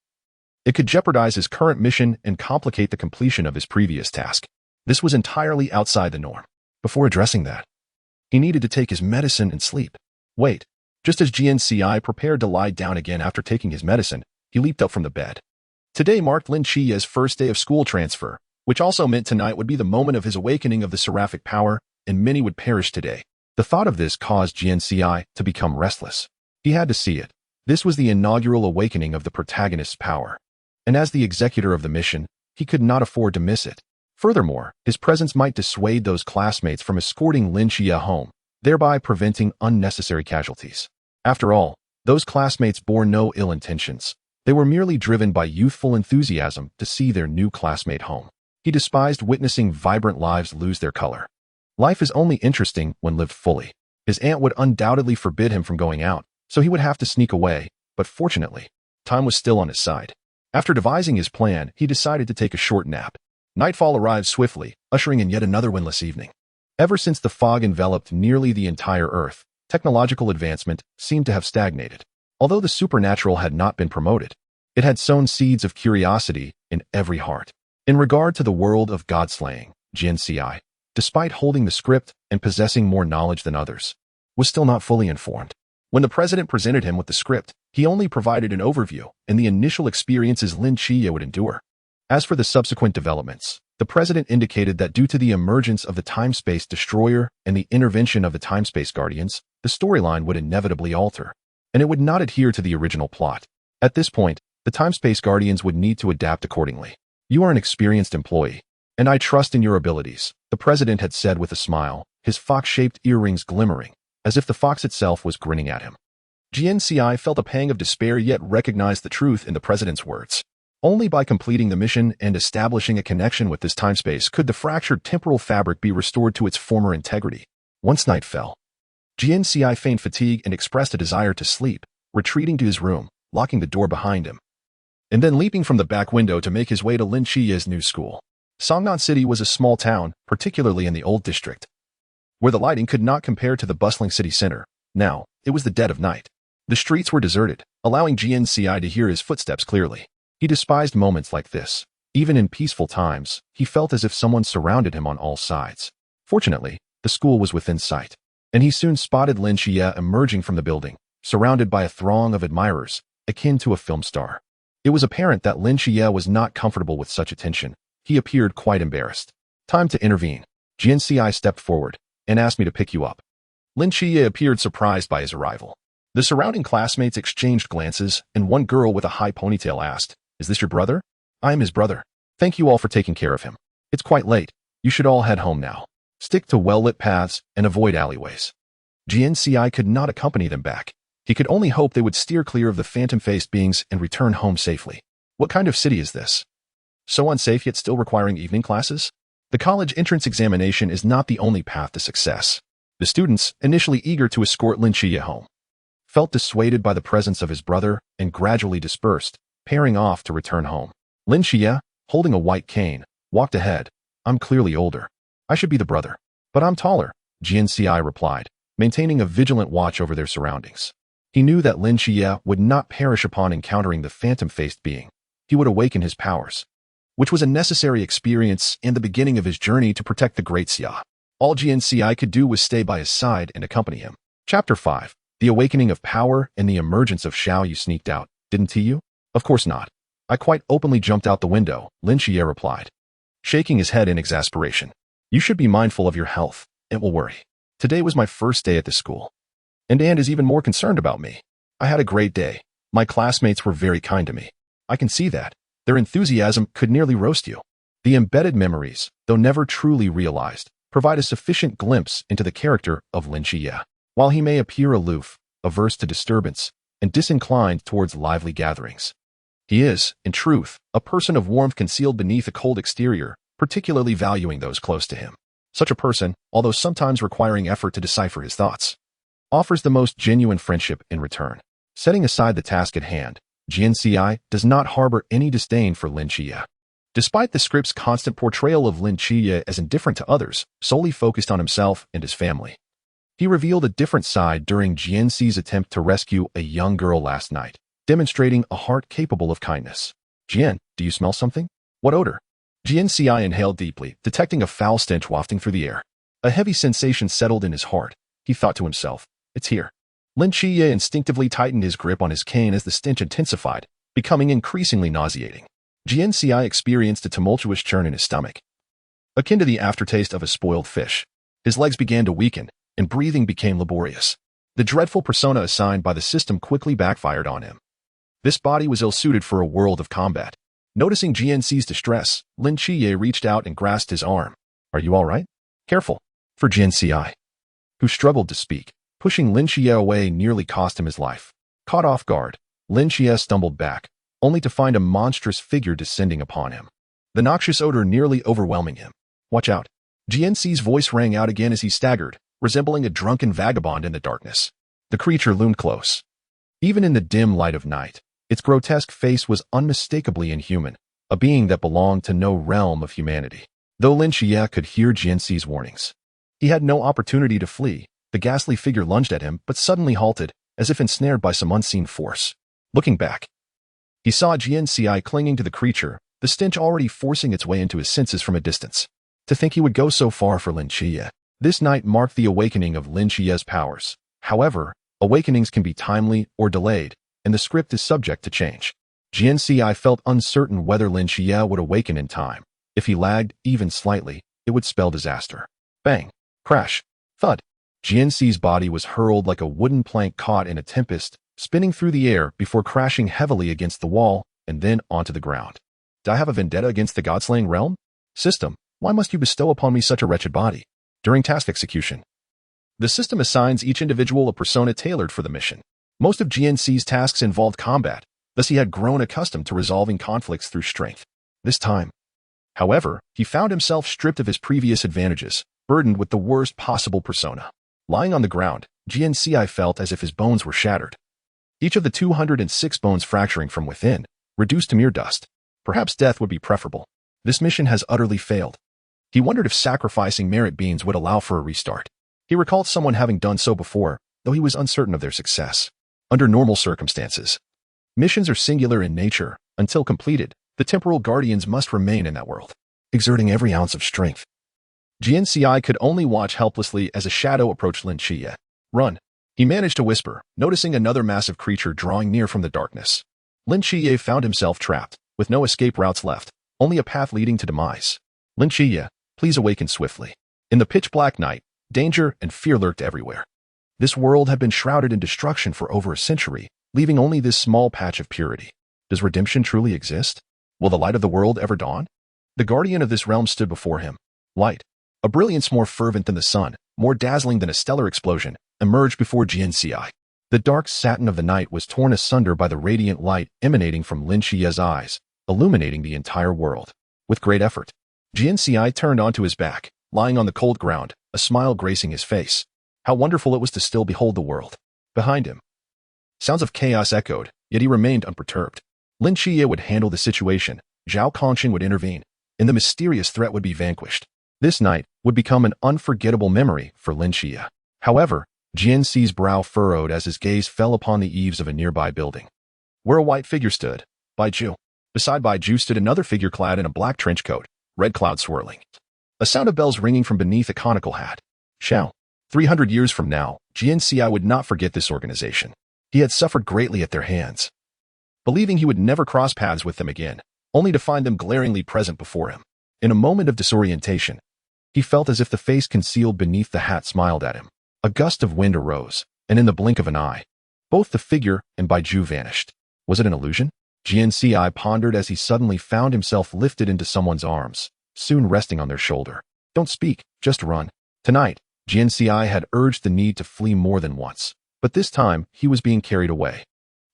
it could jeopardize his current mission and complicate the completion of his previous task. This was entirely outside the norm. Before addressing that, he needed to take his medicine and sleep. Wait, just as Jian Ci prepared to lie down again after taking his medicine, he leaped up from the bed. Today marked Lin Qiye's first day of school transfer, which also meant tonight would be the moment of his awakening of the seraphic power, and many would perish today. The thought of this caused Jian Ci to become restless. He had to see it. This was the inaugural awakening of the protagonist's power. And as the executor of the mission, he could not afford to miss it. Furthermore, his presence might dissuade those classmates from escorting Lin Qiye home, thereby preventing unnecessary casualties. After all, those classmates bore no ill intentions. They were merely driven by youthful enthusiasm to see their new classmate home. He despised witnessing vibrant lives lose their color. Life is only interesting when lived fully. His aunt would undoubtedly forbid him from going out, so he would have to sneak away, but fortunately, time was still on his side. After devising his plan, he decided to take a short nap. Nightfall arrived swiftly, ushering in yet another windless evening. Ever since the fog enveloped nearly the entire Earth, technological advancement seemed to have stagnated. Although the supernatural had not been promoted, it had sown seeds of curiosity in every heart. In regard to the world of God-slaying, Jian Ci, despite holding the script and possessing more knowledge than others, was still not fully informed. When the president presented him with the script, he only provided an overview and the initial experiences Lin Qiye would endure. As for the subsequent developments, the president indicated that due to the emergence of the time-space destroyer and the intervention of the time-space guardians, the storyline would inevitably alter, and it would not adhere to the original plot. At this point, the time-space guardians would need to adapt accordingly. You are an experienced employee, and I trust in your abilities, the president had said with a smile, his fox-shaped earrings glimmering, as if the fox itself was grinning at him. Jian Ci felt a pang of despair yet recognized the truth in the president's words. Only by completing the mission and establishing a connection with this time-space could the fractured temporal fabric be restored to its former integrity. Once night fell, Jian Ci feigned fatigue and expressed a desire to sleep, retreating to his room, locking the door behind him, and then leaping from the back window to make his way to Lin Qiye's new school. Songnan City was a small town, particularly in the old district, where the lighting could not compare to the bustling city center. Now, it was the dead of night. The streets were deserted, allowing Jian Ci to hear his footsteps clearly. He despised moments like this. Even in peaceful times, he felt as if someone surrounded him on all sides. Fortunately, the school was within sight, and he soon spotted Lin Qiye emerging from the building, surrounded by a throng of admirers, akin to a film star. It was apparent that Lin Qiye was not comfortable with such attention. He appeared quite embarrassed. Time to intervene. Jian Ci stepped forward and asked me to pick you up. Lin Qiye appeared surprised by his arrival. The surrounding classmates exchanged glances, and one girl with a high ponytail asked, "Is this your brother?" "I am his brother. Thank you all for taking care of him. It's quite late. You should all head home now. Stick to well-lit paths and avoid alleyways." Jian Ci could not accompany them back. He could only hope they would steer clear of the phantom-faced beings and return home safely. What kind of city is this? So unsafe yet still requiring evening classes? The college entrance examination is not the only path to success. The students, initially eager to escort Lin Qiye home, felt dissuaded by the presence of his brother and gradually dispersed, pairing off to return home. Lin Qiye, holding a white cane, walked ahead. "I'm clearly older. I should be the brother. But I'm taller," Jian Ci replied, maintaining a vigilant watch over their surroundings. He knew that Lin Qiye would not perish upon encountering the phantom-faced being. He would awaken his powers, which was a necessary experience and the beginning of his journey to protect the Great Xia. All Jian Ci could do was stay by his side and accompany him. Chapter 5. The Awakening of Power and the Emergence of Xiao. You sneaked out, didn't you? Of course not. I quite openly jumped out the window, Lin Qiye replied, shaking his head in exasperation. You should be mindful of your health. It will worry. Today was my first day at the school. And Anne is even more concerned about me. I had a great day. My classmates were very kind to me. I can see that. Their enthusiasm could nearly roast you. The embedded memories, though never truly realized, provide a sufficient glimpse into the character of Lin Qiye. While he may appear aloof, averse to disturbance, and disinclined towards lively gatherings, he is, in truth, a person of warmth concealed beneath a cold exterior, particularly valuing those close to him. Such a person, although sometimes requiring effort to decipher his thoughts, offers the most genuine friendship in return. Setting aside the task at hand, Jian Ci does not harbor any disdain for Lin Qiye. Despite the script's constant portrayal of Lin Qiye as indifferent to others, solely focused on himself and his family, he revealed a different side during Jian Ci's attempt to rescue a young girl last night, demonstrating a heart capable of kindness. "Jian, do you smell something? What odor?" Jian Ci inhaled deeply, detecting a foul stench wafting through the air. A heavy sensation settled in his heart. He thought to himself, "It's here." Lin Qiye instinctively tightened his grip on his cane as the stench intensified, becoming increasingly nauseating. Jian Ci experienced a tumultuous churn in his stomach, akin to the aftertaste of a spoiled fish. His legs began to weaken, and breathing became laborious. The dreadful persona assigned by the system quickly backfired on him. This body was ill-suited for a world of combat. Noticing Jian Ci's distress, Lin Qiye reached out and grasped his arm. "Are you all right?" "Careful." For Jian Ci, who struggled to speak, pushing Lin Qiye away nearly cost him his life. Caught off guard, Lin Qiye stumbled back, only to find a monstrous figure descending upon him, the noxious odor nearly overwhelming him. "Watch out." Jian Ci's voice rang out again as he staggered, resembling a drunken vagabond in the darkness. The creature loomed close. Even in the dim light of night, its grotesque face was unmistakably inhuman, a being that belonged to no realm of humanity. Though Lin Qiye could hear Jian Ci's warnings, he had no opportunity to flee. The ghastly figure lunged at him, but suddenly halted, as if ensnared by some unseen force. Looking back, he saw Jian Ci clinging to the creature, the stench already forcing its way into his senses from a distance. To think he would go so far for Lin Qiye. This night marked the awakening of Lin Qiye's powers. However, awakenings can be timely or delayed, and the script is subject to change. Jian Ci felt uncertain whether Lin Qiye would awaken in time. If he lagged, even slightly, it would spell disaster. Bang! Crash! Thud! Jian Ci's body was hurled like a wooden plank caught in a tempest, spinning through the air before crashing heavily against the wall and then onto the ground. "Did I have a vendetta against the God-slaying realm? System, why must you bestow upon me such a wretched body?" During task execution, the system assigns each individual a persona tailored for the mission. Most of Jian Ci's tasks involved combat, thus he had grown accustomed to resolving conflicts through strength. This time, however, he found himself stripped of his previous advantages, burdened with the worst possible persona. Lying on the ground, Jian Ci felt as if his bones were shattered. Each of the 206 bones fracturing from within, reduced to mere dust. Perhaps death would be preferable. This mission has utterly failed. He wondered if sacrificing merit beans would allow for a restart. He recalled someone having done so before, though he was uncertain of their success. Under normal circumstances, missions are singular in nature. Until completed, the temporal guardians must remain in that world, exerting every ounce of strength. Jian Ci could only watch helplessly as a shadow approached Lin Qiye. "Run," he managed to whisper, noticing another massive creature drawing near from the darkness. Lin Qiye found himself trapped, with no escape routes left, only a path leading to demise. Lin Qiye, please awaken swiftly. In the pitch-black night, danger and fear lurked everywhere. This world had been shrouded in destruction for over a century, leaving only this small patch of purity. Does redemption truly exist? Will the light of the world ever dawn? The guardian of this realm stood before him. Light, a brilliance more fervent than the sun, more dazzling than a stellar explosion, emerged before Jian Ci. The dark satin of the night was torn asunder by the radiant light emanating from Lin Qiye's eyes, illuminating the entire world. With great effort, Jian Ci turned onto his back, lying on the cold ground, a smile gracing his face. How wonderful it was to still behold the world. Behind him, sounds of chaos echoed, yet he remained unperturbed. Lin Qiye would handle the situation, Zhao Kongqing would intervene, and the mysterious threat would be vanquished. This night would become an unforgettable memory for Lin Qiye. However, Jian Ci's brow furrowed as his gaze fell upon the eaves of a nearby building, where a white figure stood, Baiju. Beside Baiju stood another figure clad in a black trench coat, red cloud swirling. A sound of bells ringing from beneath a conical hat. Xiao. 300 years from now, Jian Ci would not forget this organization. He had suffered greatly at their hands, believing he would never cross paths with them again, only to find them glaringly present before him. In a moment of disorientation, he felt as if the face concealed beneath the hat smiled at him. A gust of wind arose, and in the blink of an eye, both the figure and Baiju vanished. Was it an illusion? Jian Ci pondered as he suddenly found himself lifted into someone's arms, soon resting on their shoulder. Don't speak, just run. Tonight, Jian Ci had urged the need to flee more than once, but this time he was being carried away.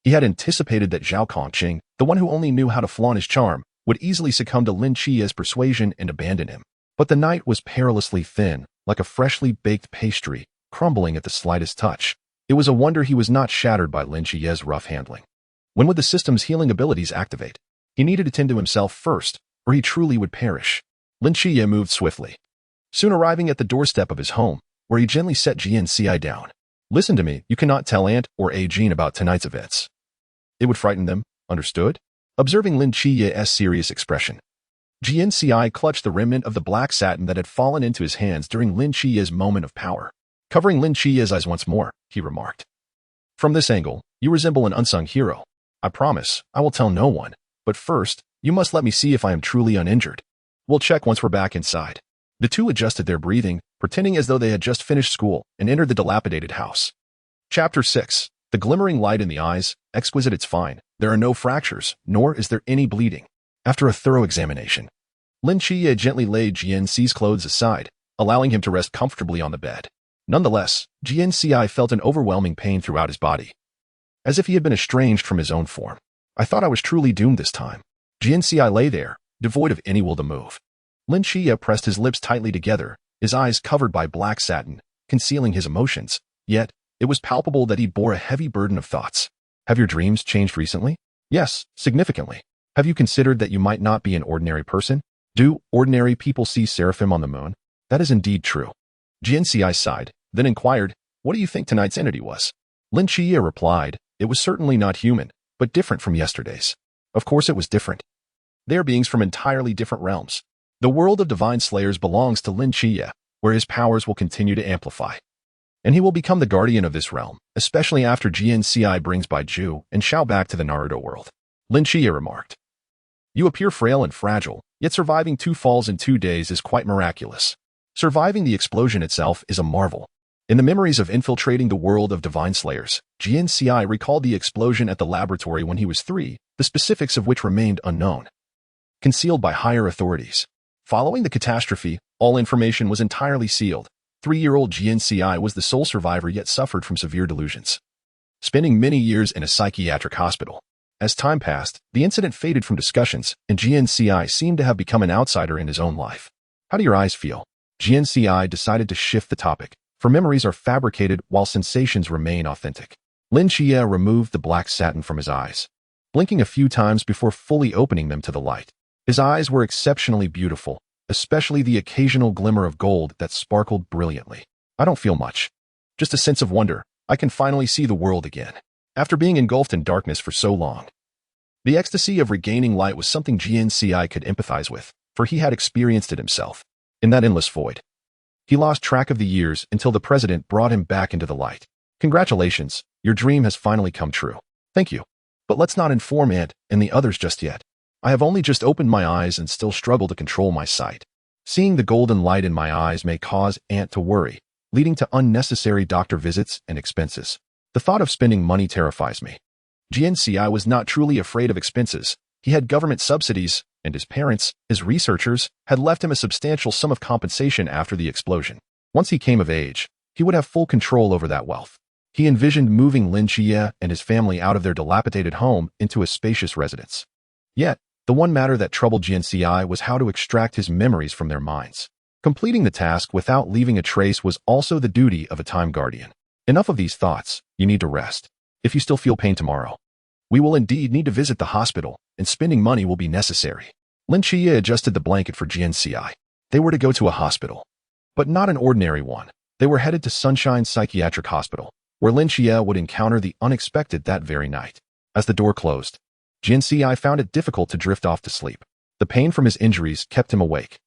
He had anticipated that Zhao Kongqing, the one who only knew how to flaunt his charm, would easily succumb to Lin Qiye's persuasion and abandon him. But the night was perilously thin, like a freshly baked pastry, crumbling at the slightest touch. It was a wonder he was not shattered by Lin Qiye's rough handling. When would the system's healing abilities activate? He needed to tend to himself first, or he truly would perish. Lin Qiye moved swiftly, soon arriving at the doorstep of his home, where he gently set Jian Ci down. Listen to me, you cannot tell Aunt or Jean about tonight's events. It would frighten them, understood? Observing Lin Qiye's serious expression, Jian Ci clutched the remnant of the black satin that had fallen into his hands during Lin Qiye's moment of power. Covering Lin Qiye's eyes once more, he remarked. From this angle, you resemble an unsung hero. I promise, I will tell no one. But first, you must let me see if I am truly uninjured. We'll check once we're back inside. The two adjusted their breathing, pretending as though they had just finished school and entered the dilapidated house. Chapter 6. The glimmering light in the eyes, exquisite it's fine. There are no fractures, nor is there any bleeding. After a thorough examination, Lin Qiye gently laid Jian Ci's clothes aside, allowing him to rest comfortably on the bed. Nonetheless, Jian Ci felt an overwhelming pain throughout his body, as if he had been estranged from his own form. I thought I was truly doomed this time. Jian Ci lay there, devoid of any will to move. Lin Qiye pressed his lips tightly together, his eyes covered by black satin, concealing his emotions. Yet, it was palpable that he bore a heavy burden of thoughts. Have your dreams changed recently? Yes, significantly. Have you considered that you might not be an ordinary person? Do ordinary people see seraphim on the moon? That is indeed true. Jian Ci sighed, then inquired, what do you think tonight's entity was? Lin Qiye replied, it was certainly not human, but different from yesterday's. Of course it was different. They are beings from entirely different realms. The world of divine slayers belongs to Lin Qiye, where his powers will continue to amplify. And he will become the guardian of this realm, especially after Jian Ci brings Baiju and Xiao back to the Naruto world. Lin Qiye remarked, you appear frail and fragile, yet surviving 2 falls in 2 days is quite miraculous. Surviving the explosion itself is a marvel. In the memories of infiltrating the world of divine slayers, Jian Ci recalled the explosion at the laboratory when he was 3, the specifics of which remained unknown, concealed by higher authorities. Following the catastrophe, all information was entirely sealed. 3-year-old Jian Ci was the sole survivor yet suffered from severe delusions, spending many years in a psychiatric hospital. As time passed, the incident faded from discussions, and Jian Ci seemed to have become an outsider in his own life. How do your eyes feel? Jian Ci decided to shift the topic, for memories are fabricated while sensations remain authentic. Lin Qiye removed the black satin from his eyes, blinking a few times before fully opening them to the light. His eyes were exceptionally beautiful, especially the occasional glimmer of gold that sparkled brilliantly. I don't feel much. Just a sense of wonder. I can finally see the world again. After being engulfed in darkness for so long, the ecstasy of regaining light was something Jian Ci could empathize with, for he had experienced it himself. In that endless void, he lost track of the years until the president brought him back into the light. Congratulations, your dream has finally come true. Thank you. But let's not inform Aunt and the others just yet. I have only just opened my eyes and still struggle to control my sight. Seeing the golden light in my eyes may cause Aunt to worry, leading to unnecessary doctor visits and expenses. The thought of spending money terrifies me. Jian Ci was not truly afraid of expenses. He had government subsidies, and his parents, as researchers, had left him a substantial sum of compensation after the explosion. Once he came of age, he would have full control over that wealth. He envisioned moving Lin Qiye and his family out of their dilapidated home into a spacious residence. Yet, the one matter that troubled Jian Ci was how to extract his memories from their minds. Completing the task without leaving a trace was also the duty of a time guardian. Enough of these thoughts, you need to rest. If you still feel pain tomorrow, we will indeed need to visit the hospital, and spending money will be necessary. Lin Qiye adjusted the blanket for Jian Ci. They were to go to a hospital, but not an ordinary one. They were headed to Sunshine Psychiatric Hospital, where Lin Qiye would encounter the unexpected that very night. As the door closed, Jian Ci found it difficult to drift off to sleep. The pain from his injuries kept him awake.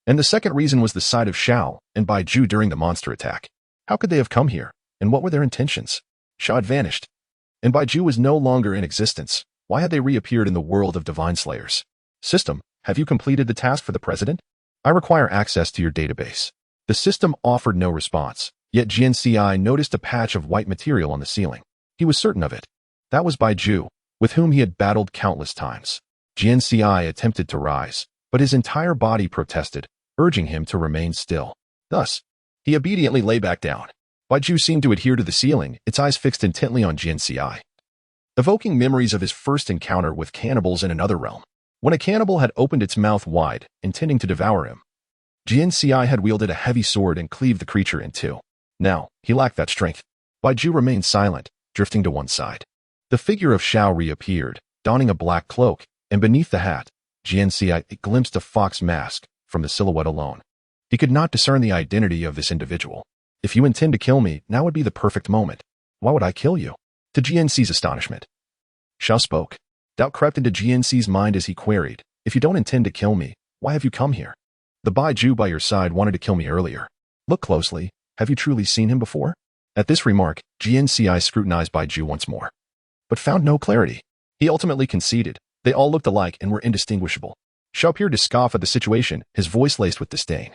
And the second reason was the sight of Xiao and Bai Ju during the monster attack. How could they have come here, and what were their intentions? Xiao had vanished, and Bai Ju was no longer in existence. Why had they reappeared in the world of Divine Slayers? System, have you completed the task for the president? I require access to your database. The system offered no response, yet Jian Ci noticed a patch of white material on the ceiling. He was certain of it. That was Bai Ju, with whom he had battled countless times. Jian Ci attempted to rise, but his entire body protested, urging him to remain still. Thus, he obediently lay back down. Bai Ju seemed to adhere to the ceiling, its eyes fixed intently on Jian Ci, evoking memories of his first encounter with cannibals in another realm. When a cannibal had opened its mouth wide, intending to devour him, Jian Ci had wielded a heavy sword and cleaved the creature in two. Now, he lacked that strength. Bai Ju remained silent, drifting to one side. The figure of Xiao reappeared, donning a black cloak, and beneath the hat, Jian Ci glimpsed a fox mask from the silhouette alone. He could not discern the identity of this individual. If you intend to kill me, now would be the perfect moment. Why would I kill you? To Jian Ci's astonishment, Xiao spoke. Doubt crept into Jian Ci's mind as he queried, if you don't intend to kill me, why have you come here? The Bai Ju by your side wanted to kill me earlier. Look closely. Have you truly seen him before? At this remark, Jian Ci scrutinized Bai Ju once more, but found no clarity. He ultimately conceded. They all looked alike and were indistinguishable. Xiao appeared to scoff at the situation, his voice laced with disdain.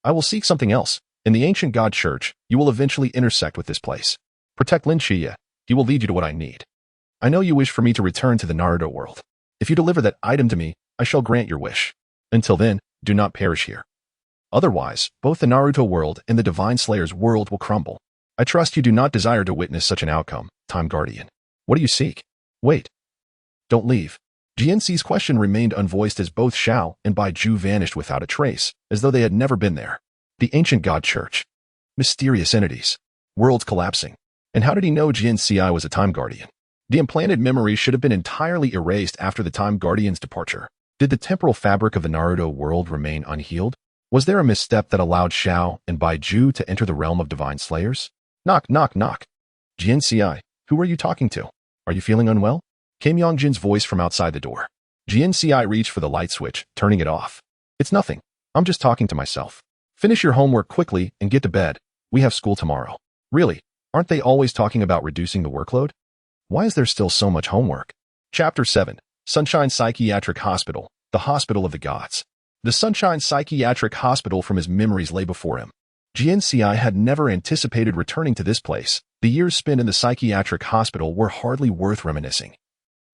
I will seek something else. In the ancient God Church, you will eventually intersect with this place. Protect Lin Qiye. He will lead you to what I need. I know you wish for me to return to the Naruto world. If you deliver that item to me, I shall grant your wish. Until then, do not perish here. Otherwise, both the Naruto world and the Divine Slayer's world will crumble. I trust you do not desire to witness such an outcome, Time Guardian. What do you seek? Wait. Don't leave. Jian Ci's question remained unvoiced as both Xiao and Bai Ju vanished without a trace, as though they had never been there. The ancient God Church. Mysterious entities. Worlds collapsing. And how did he know Jian Ci was a Time Guardian? The implanted memory should have been entirely erased after the Time Guardian's departure. Did the temporal fabric of the Naruto world remain unhealed? Was there a misstep that allowed Xiao and Bai Ju to enter the realm of Divine Slayers? Knock, knock, knock. Jian Ci, who are you talking to? Are you feeling unwell? Came Yongjin's voice from outside the door. Jian Ci reached for the light switch, turning it off. It's nothing. I'm just talking to myself. Finish your homework quickly and get to bed. We have school tomorrow. Really, aren't they always talking about reducing the workload? Why is there still so much homework? Chapter 7. Sunshine Psychiatric Hospital, the Hospital of the Gods. The Sunshine Psychiatric Hospital from his memories lay before him. Jian Ci had never anticipated returning to this place. The years spent in the psychiatric hospital were hardly worth reminiscing.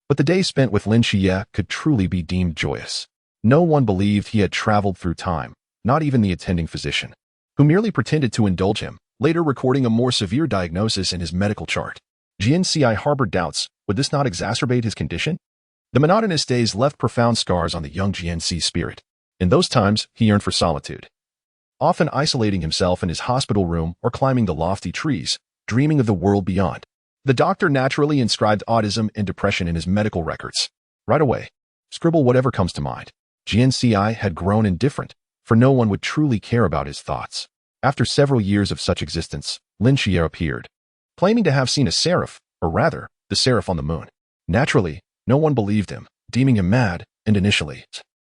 But the days spent with Lin Qiye could truly be deemed joyous. No one believed he had traveled through time, not even the attending physician, who merely pretended to indulge him, later recording a more severe diagnosis in his medical chart. Jian Ci harbored doubts. Would this not exacerbate his condition? The monotonous days left profound scars on the young Jian Ci's spirit. In those times, he yearned for solitude, often isolating himself in his hospital room or climbing the lofty trees, dreaming of the world beyond. The doctor naturally inscribed autism and depression in his medical records. Right away, scribble whatever comes to mind. Jian Ci had grown indifferent, for no one would truly care about his thoughts. After several years of such existence, Lin Qiye appeared, claiming to have seen a seraph, or rather, the seraph on the moon. Naturally, no one believed him, deeming him mad, and initially,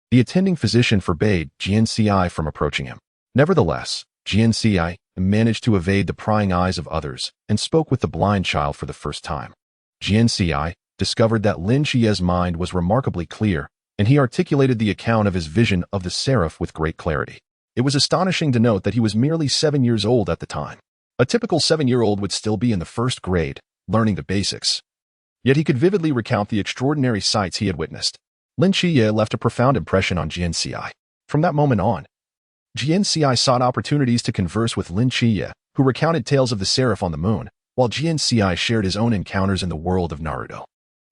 the attending physician forbade Jian Ci from approaching him. Nevertheless, Jian Ci managed to evade the prying eyes of others and spoke with the blind child for the first time. Jian Ci, discovered that Lin Qiye's mind was remarkably clear, and he articulated the account of his vision of the seraph with great clarity. It was astonishing to note that he was merely 7 years old at the time. A typical 7-year-old would still be in the first grade, learning the basics. Yet he could vividly recount the extraordinary sights he had witnessed. Lin Qiye left a profound impression on Jian Ci. From that moment on, Jian Ci sought opportunities to converse with Lin Qiye, who recounted tales of the seraph on the moon, while Jian Ci shared his own encounters in the world of Naruto.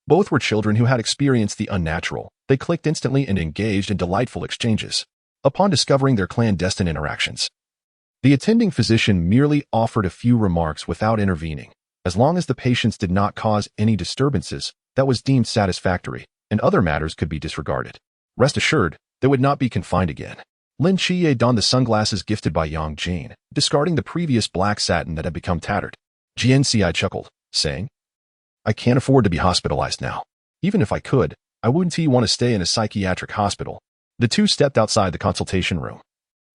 Both were children who had experienced the unnatural. They clicked instantly and engaged in delightful exchanges. Upon discovering their clandestine interactions, the attending physician merely offered a few remarks without intervening. As long as the patients did not cause any disturbances, that was deemed satisfactory, and other matters could be disregarded. Rest assured, they would not be confined again. Lin Qiye donned the sunglasses gifted by Yang Jin, discarding the previous black satin that had become tattered. Jian Ci chuckled, saying, "I can't afford to be hospitalized now. Even if I could, I wouldn't want to stay in a psychiatric hospital." The two stepped outside the consultation room,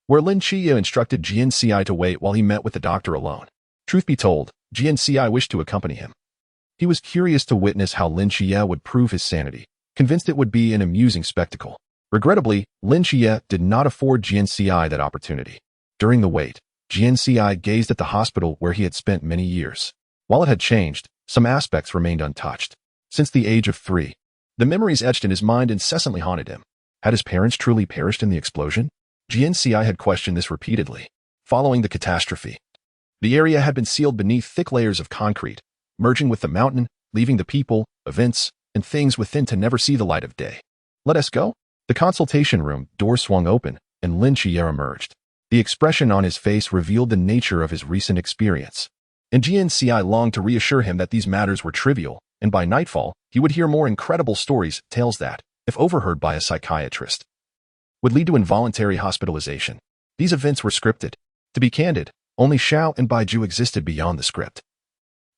where Lin Qiye instructed Jian Ci to wait while he met with the doctor alone. Truth be told, Jian Ci wished to accompany him. He was curious to witness how Lin Qiye would prove his sanity, convinced it would be an amusing spectacle. Regrettably, Lin Qiye did not afford Jian Ci that opportunity. During the wait, Jian Ci gazed at the hospital where he had spent many years. While it had changed, some aspects remained untouched. Since the age of 3, the memories etched in his mind incessantly haunted him. Had his parents truly perished in the explosion? Jian Ci had questioned this repeatedly. Following the catastrophe, the area had been sealed beneath thick layers of concrete, merging with the mountain, leaving the people, events, and things within to never see the light of day. "Let us go." The consultation room door swung open, and Lin Qiye emerged. The expression on his face revealed the nature of his recent experience. And Jian Ci longed to reassure him that these matters were trivial, and by nightfall, he would hear more incredible stories, tales that, if overheard by a psychiatrist, would lead to involuntary hospitalization. These events were scripted. To be candid, only Xiao and Baiju existed beyond the script.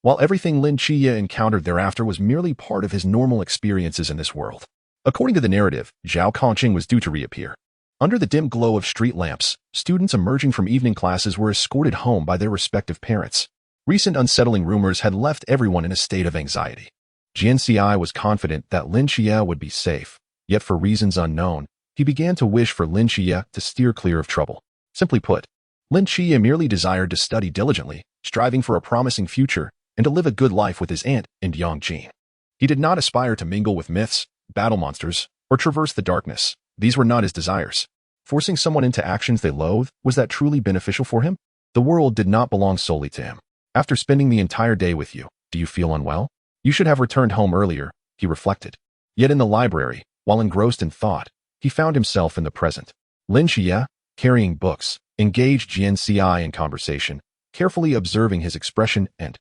While everything Lin Qiye encountered thereafter was merely part of his normal experiences in this world. According to the narrative, Zhao Kongqing was due to reappear. Under the dim glow of street lamps, students emerging from evening classes were escorted home by their respective parents. Recent unsettling rumors had left everyone in a state of anxiety. Jian Ci was confident that Lin Qiye would be safe, yet for reasons unknown, he began to wish for Lin Qiye to steer clear of trouble. Simply put, Lin Qiye merely desired to study diligently, striving for a promising future, and to live a good life with his aunt and Yang Jin. He did not aspire to mingle with myths, battle monsters, or traverse the darkness. These were not his desires. Forcing someone into actions they loathed, was that truly beneficial for him? The world did not belong solely to him. After spending the entire day with you, do you feel unwell? You should have returned home earlier, he reflected. Yet in the library, while engrossed in thought, he found himself in the present. Lin Qiye, carrying books, engaged Jian Ci in conversation, carefully observing his expression and,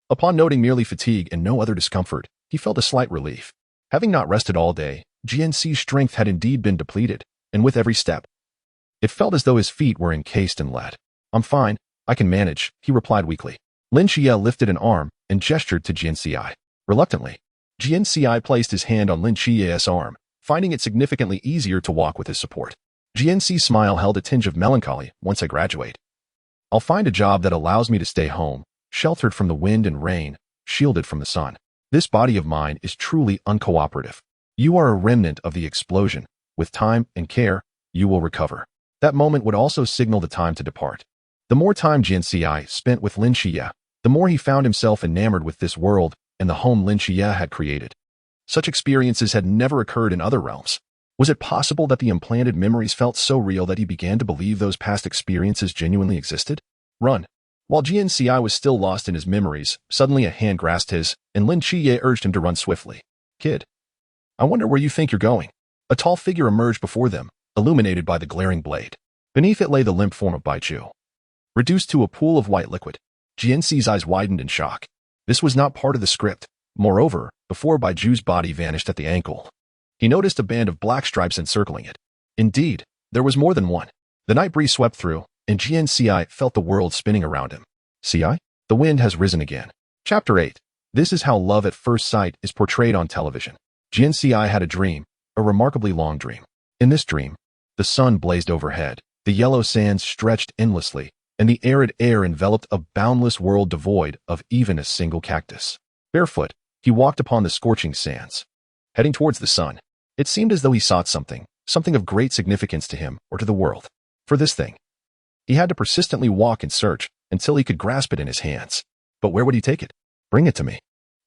upon noting merely fatigue and no other discomfort, he felt a slight relief. Having not rested all day, Jian Ci's strength had indeed been depleted, and with every step, it felt as though his feet were encased in lead. "I'm fine, I can manage," he replied weakly. Lin Qiye lifted an arm and gestured to Jian Ci. Reluctantly, Jian Ci placed his hand on Lin Qiye's arm, finding it significantly easier to walk with his support. Jian Ci's smile held a tinge of melancholy. "Once I graduate, I'll find a job that allows me to stay home, sheltered from the wind and rain, shielded from the sun. This body of mine is truly uncooperative. You are a remnant of the explosion. With time and care, you will recover." That moment would also signal the time to depart. The more time Jian Ci spent with Lin Qiye, the more he found himself enamored with this world and the home Lin Qiye had created. Such experiences had never occurred in other realms. Was it possible that the implanted memories felt so real that he began to believe those past experiences genuinely existed? Run. While Jian Ci was still lost in his memories, suddenly a hand grasped his, and Lin Qiye urged him to run swiftly. "Kid, I wonder where you think you're going." A tall figure emerged before them, illuminated by the glaring blade. Beneath it lay the limp form of Baiju, reduced to a pool of white liquid. Jian Ci's eyes widened in shock. This was not part of the script. Moreover, before Baiju's body vanished at the ankle, he noticed a band of black stripes encircling it. Indeed, there was more than one. The night breeze swept through, and Jian Ci felt the world spinning around him. "Ci? The wind has risen again." Chapter 8. This is how love at first sight is portrayed on television. Jian Ci had a dream, a remarkably long dream. In this dream, the sun blazed overhead, the yellow sands stretched endlessly, and the arid air enveloped a boundless world devoid of even a single cactus. Barefoot, He walked upon the scorching sands, heading towards the sun. It seemed as though he sought something of great significance to him or to the world. For this thing, he had to persistently walk in search until he could grasp it in his hands. But where would he take it? Bring it to me.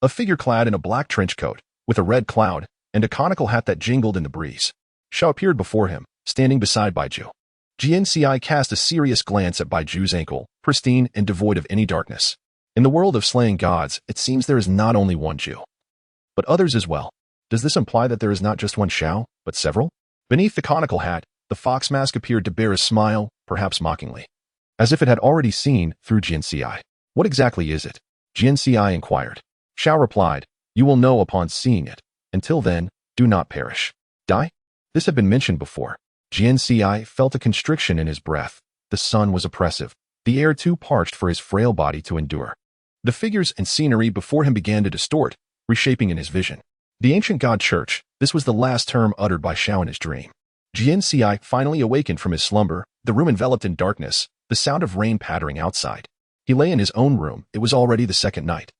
A figure clad in a black trench coat, with a red cloud, and a conical hat that jingled in the breeze, Xiao appeared before him, standing beside Baiju. Jian Ci cast a serious glance at Baiju's ankle, pristine and devoid of any darkness. In the world of slaying gods, it seems there is not only one Jiu, but others as well. Does this imply that there is not just one Xiao, but several? Beneath the conical hat, the fox mask appeared to bear a smile, perhaps mockingly, as if it had already seen through Jian Ci. What exactly is it? Jian Ci inquired. Xiao replied, you will know upon seeing it. Until then, do not perish. Die? This had been mentioned before. Jian Ci felt a constriction in his breath. The sun was oppressive, the air too parched for his frail body to endure. The figures and scenery before him began to distort, reshaping in his vision. The ancient god church, this was the last term uttered by Xiao in his dream. Jian Ci finally awakened from his slumber, the room enveloped in darkness, the sound of rain pattering outside. He lay in his own room, it was already the second night.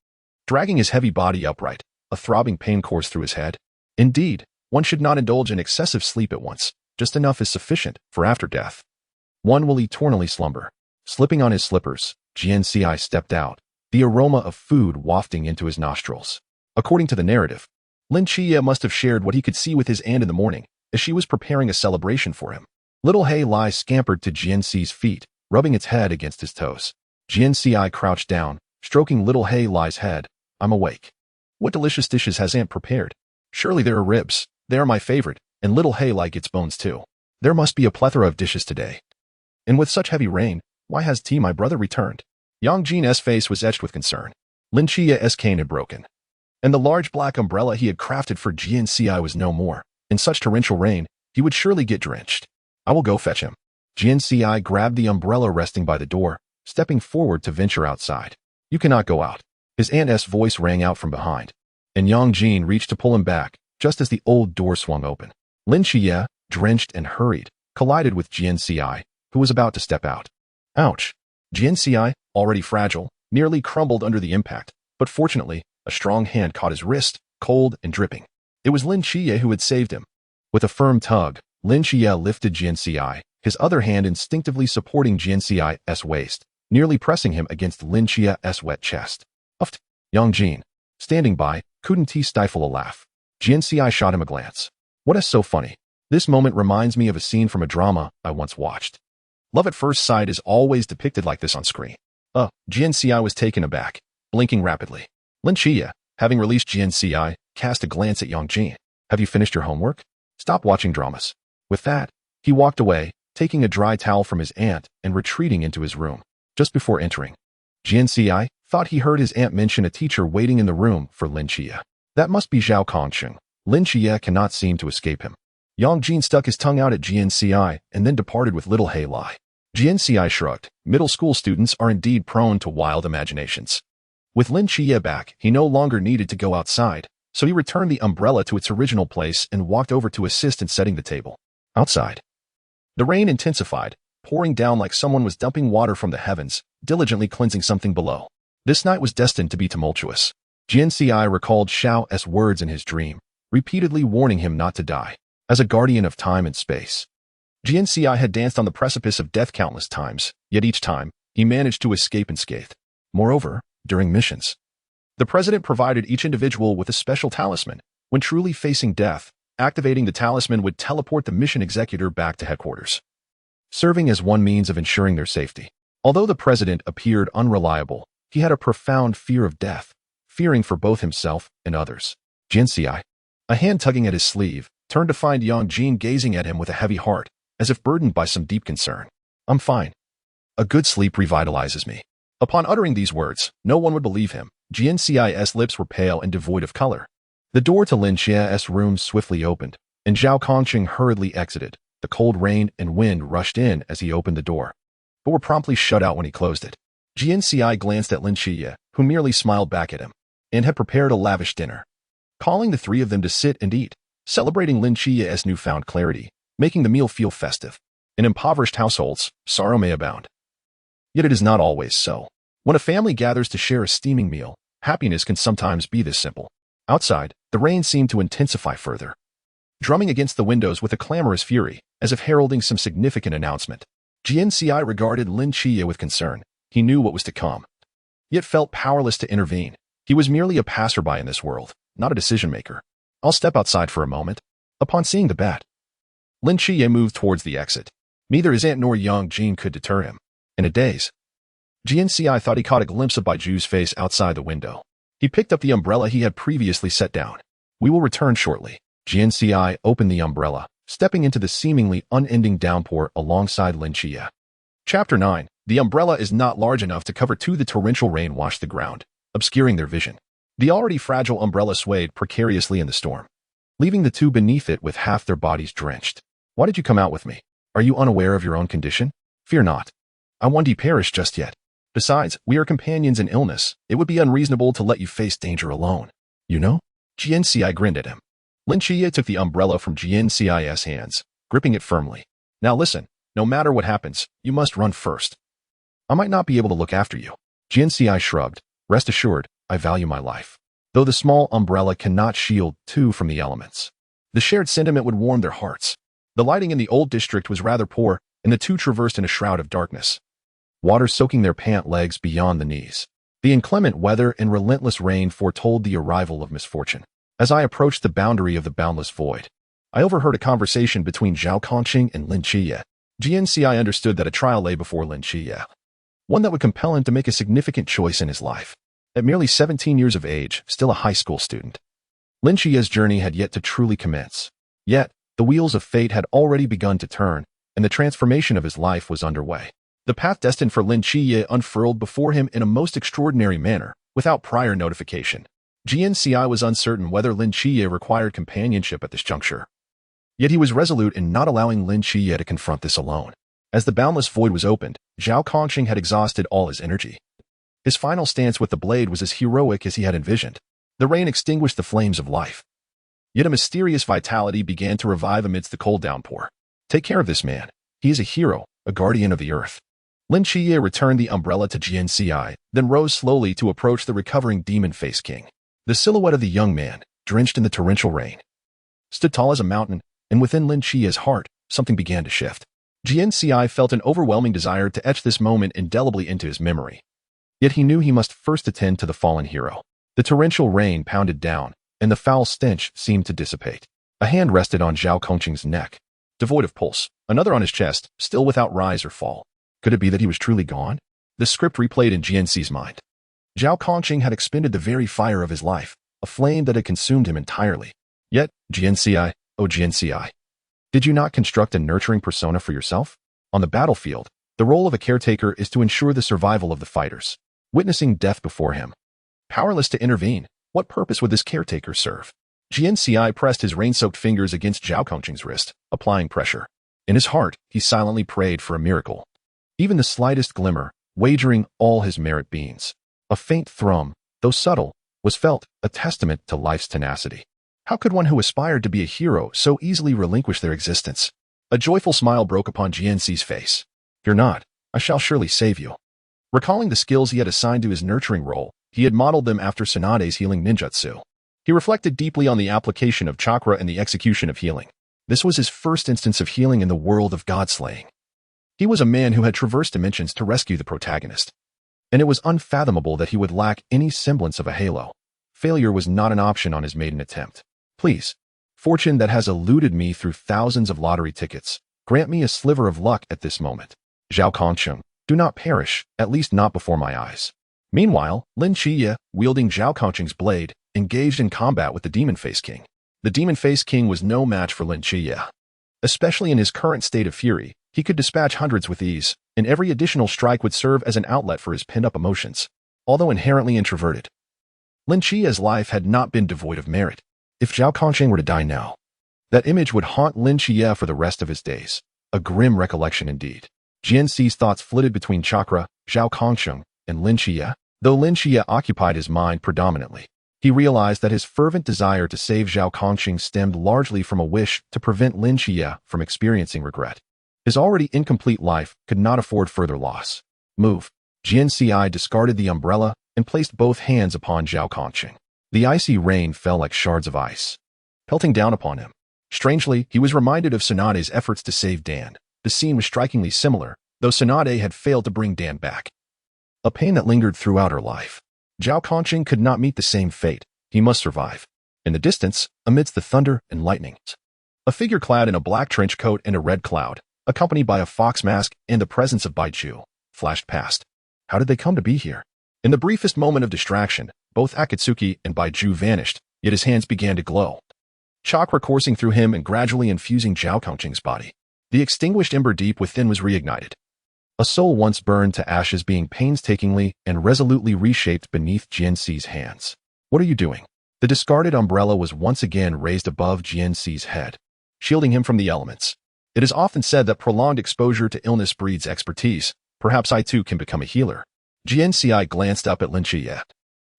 Dragging his heavy body upright, a throbbing pain coursed through his head. Indeed, one should not indulge in excessive sleep at once, just enough is sufficient, for after death, one will eternally slumber. Slipping on his slippers, Jian Ci stepped out, the aroma of food wafting into his nostrils. According to the narrative, Lin Qiye must have shared what he could see with his aunt in the morning, as she was preparing a celebration for him. Little Hei Lai scampered to Jian Ci's feet, rubbing its head against his toes. Jian Ci crouched down, stroking little Hei Lai's head. I'm awake. What delicious dishes has aunt prepared? Surely there are ribs. They are my favorite, and little Hei Lai gets bones too. There must be a plethora of dishes today. And with such heavy rain, why has T my brother returned? Yang Jin's face was etched with concern. Lin Qiye's cane had broken, and the large black umbrella he had crafted for Jian Ci was no more. In such torrential rain, he would surely get drenched. I will go fetch him. Jian Ci grabbed the umbrella resting by the door, stepping forward to venture outside. You cannot go out. His aunt's voice rang out from behind, and Yang Jin reached to pull him back, just as the old door swung open. Lin Qiye, drenched and hurried, collided with Jian Ci, who was about to step out. Ouch! Jian Ci, already fragile, nearly crumbled under the impact, but fortunately, a strong hand caught his wrist, cold and dripping. It was Lin Qiye who had saved him. With a firm tug, Lin Qiye lifted Jian Ci, his other hand instinctively supporting Jian Ci's waist, nearly pressing him against Lin Qiye's wet chest. Uffed. Yang Jin, standing by, couldn't he stifle a laugh. Jian Ci shot him a glance. What is so funny? This moment reminds me of a scene from a drama I once watched. Love at first sight is always depicted like this on screen. Jian Ci was taken aback, blinking rapidly. Lin Qiye, having released Jian Ci, cast a glance at Yang Jin. Have you finished your homework? Stop watching dramas. With that, he walked away, taking a dry towel from his aunt and retreating into his room. Just before entering, Jian Ci thought he heard his aunt mention a teacher waiting in the room for Lin Qiye. That must be Zhao Kongsheng. Lin Qiye cannot seem to escape him. Yang Jin stuck his tongue out at Jian Ci and then departed with little Hei Lai. Jian Ci shrugged. Middle school students are indeed prone to wild imaginations. With Lin Qiye back, he no longer needed to go outside, so he returned the umbrella to its original place and walked over to assist in setting the table. Outside, the rain intensified, pouring down like someone was dumping water from the heavens, diligently cleansing something below. This night was destined to be tumultuous. Jian Ci recalled Xiao's words in his dream, repeatedly warning him not to die. As a guardian of time and space, Jian Ci had danced on the precipice of death countless times, yet each time, he managed to escape unscathed. Moreover, during missions, the president provided each individual with a special talisman. When truly facing death, activating the talisman would teleport the mission executor back to headquarters, serving as one means of ensuring their safety. Although the president appeared unreliable, he had a profound fear of death, fearing for both himself and others. Jian Ci, a hand tugging at his sleeve, turned to find Yang Jin gazing at him with a heavy heart, as if burdened by some deep concern. I'm fine. A good sleep revitalizes me. Upon uttering these words, no one would believe him. Jian Ci's lips were pale and devoid of color. The door to Lin Qiye's room swiftly opened, and Zhao Kongsheng hurriedly exited. The cold rain and wind rushed in as he opened the door, but were promptly shut out when he closed it. Jian Ci glanced at Lin Qiye, who merely smiled back at him, and had prepared a lavish dinner, calling the three of them to sit and eat, celebrating Lin Qiye's newfound clarity, making the meal feel festive. In impoverished households, sorrow may abound. Yet it is not always so. When a family gathers to share a steaming meal, happiness can sometimes be this simple. Outside, the rain seemed to intensify further, drumming against the windows with a clamorous fury, as if heralding some significant announcement. Jian Ci regarded Lin Qiye with concern. He knew what was to come, yet felt powerless to intervene. He was merely a passerby in this world, not a decision-maker. I'll step outside for a moment. Upon seeing the bat, Lin Qiye moved towards the exit. Neither his aunt nor young Jean could deter him. In a daze, Jian Ci thought he caught a glimpse of Baiju's face outside the window. He picked up the umbrella he had previously set down. We will return shortly. Jian Ci opened the umbrella, stepping into the seemingly unending downpour alongside Lin Qiye. Chapter 9. The umbrella is not large enough to cover two. The torrential rain washed the ground, obscuring their vision. The already fragile umbrella swayed precariously in the storm, leaving the two beneath it with half their bodies drenched. Why did you come out with me? Are you unaware of your own condition? Fear not. I won't perish just yet. Besides, we are companions in illness. It would be unreasonable to let you face danger alone. You know? Jian Ci grinned at him. Lin Qiye took the umbrella from Jian Ci's hands, gripping it firmly. Now listen, no matter what happens, you must run first. I might not be able to look after you. Jian Ci shrugged. Rest assured, I value my life. Though the small umbrella cannot shield two from the elements, the shared sentiment would warm their hearts. The lighting in the old district was rather poor, and the two traversed in a shroud of darkness, water soaking their pant legs beyond the knees. The inclement weather and relentless rain foretold the arrival of misfortune. As I approached the boundary of the boundless void, I overheard a conversation between Zhao Kongqing and Lin Qiye. Jian Ci understood that a trial lay before Lin Qiye, one that would compel him to make a significant choice in his life. At merely 17 years of age, still a high school student, Lin Qiye's journey had yet to truly commence. Yet, the wheels of fate had already begun to turn, and the transformation of his life was underway. The path destined for Lin Qiye unfurled before him in a most extraordinary manner, without prior notification. Jian Ci was uncertain whether Lin Qiye required companionship at this juncture. Yet he was resolute in not allowing Lin Qiye to confront this alone. As the boundless void was opened, Zhao Kongqing had exhausted all his energy. His final stance with the blade was as heroic as he had envisioned. The rain extinguished the flames of life, yet a mysterious vitality began to revive amidst the cold downpour. Take care of this man. He is a hero, a guardian of the earth. Lin Qiye returned the umbrella to Jian Ci, then rose slowly to approach the recovering demon-faced king. The silhouette of the young man, drenched in the torrential rain, stood tall as a mountain, and within Lin Qiye's heart, something began to shift. Jian Ci felt an overwhelming desire to etch this moment indelibly into his memory. Yet he knew he must first attend to the fallen hero. The torrential rain pounded down, and the foul stench seemed to dissipate. A hand rested on Zhao Kongqing's neck, devoid of pulse, another on his chest, still without rise or fall. Could it be that he was truly gone? The script replayed in Jian Ci's mind. Zhao Kongqing had expended the very fire of his life, a flame that had consumed him entirely. Yet, Jian Ci, oh Jian Ci, did you not construct a nurturing persona for yourself? On the battlefield, the role of a caretaker is to ensure the survival of the fighters, witnessing death before him. Powerless to intervene, what purpose would this caretaker serve? Jian Ci pressed his rain-soaked fingers against Zhao Kongqing's wrist, applying pressure. In his heart, he silently prayed for a miracle. Even the slightest glimmer, wagering all his merit beans. A faint thrum, though subtle, was felt, a testament to life's tenacity. How could one who aspired to be a hero so easily relinquish their existence? A joyful smile broke upon Jian Ci's face. Fear not, I shall surely save you. Recalling the skills he had assigned to his nurturing role, he had modeled them after Tsunade's healing ninjutsu. He reflected deeply on the application of chakra and the execution of healing. This was his first instance of healing in the world of god-slaying. He was a man who had traversed dimensions to rescue the protagonist, and it was unfathomable that he would lack any semblance of a halo. Failure was not an option on his maiden attempt. Please, fortune that has eluded me through thousands of lottery tickets, grant me a sliver of luck at this moment. Zhao Kongqing, do not perish, at least not before my eyes. Meanwhile, Lin Qiye, wielding Zhao Kongqing's blade, engaged in combat with the Demon-Faced King. The Demon-Faced King was no match for Lin Qiye. Especially in his current state of fury, he could dispatch hundreds with ease, and every additional strike would serve as an outlet for his pent-up emotions. Although inherently introverted, Lin Qiye's life had not been devoid of merit. If Zhao Kongqing were to die now, that image would haunt Lin Qiye for the rest of his days. A grim recollection indeed. Jian Ci's thoughts flitted between chakra, Zhao Kongqing, and Lin Qiye. Though Lin Qiye occupied his mind predominantly, he realized that his fervent desire to save Zhao Kongqing stemmed largely from a wish to prevent Lin Qiye from experiencing regret. His already incomplete life could not afford further loss. Move. Jian Ci discarded the umbrella and placed both hands upon Zhao Kongqing. The icy rain fell like shards of ice, pelting down upon him. Strangely, he was reminded of Tsunade's efforts to save Dan. The scene was strikingly similar, though Tsunade had failed to bring Dan back. A pain that lingered throughout her life. Zhao Kongqing could not meet the same fate. He must survive. In the distance, amidst the thunder and lightning, a figure clad in a black trench coat and a red cloud, accompanied by a fox mask and the presence of Baiju, flashed past. How did they come to be here? In the briefest moment of distraction, both Akatsuki and Baiju vanished, yet his hands began to glow. Chakra coursing through him and gradually infusing Zhao Kongqing's body. The extinguished ember deep within was reignited. A soul once burned to ashes being painstakingly and resolutely reshaped beneath Jian Ci's hands. What are you doing? The discarded umbrella was once again raised above Jian Ci's head, shielding him from the elements. It is often said that prolonged exposure to illness breeds expertise. Perhaps I too can become a healer. Jian Ci glanced up at Lin Qiye.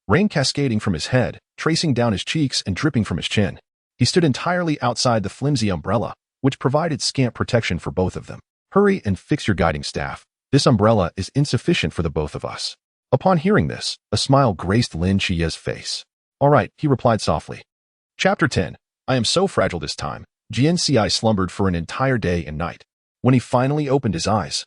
Rain cascading from his head, tracing down his cheeks and dripping from his chin. He stood entirely outside the flimsy umbrella, which provided scant protection for both of them. Hurry and fix your guiding staff. This umbrella is insufficient for the both of us. Upon hearing this, a smile graced Lin Qiye's face. All right, he replied softly. Chapter 10. I am so fragile this time. Jian Ci slumbered for an entire day and night. When he finally opened his eyes,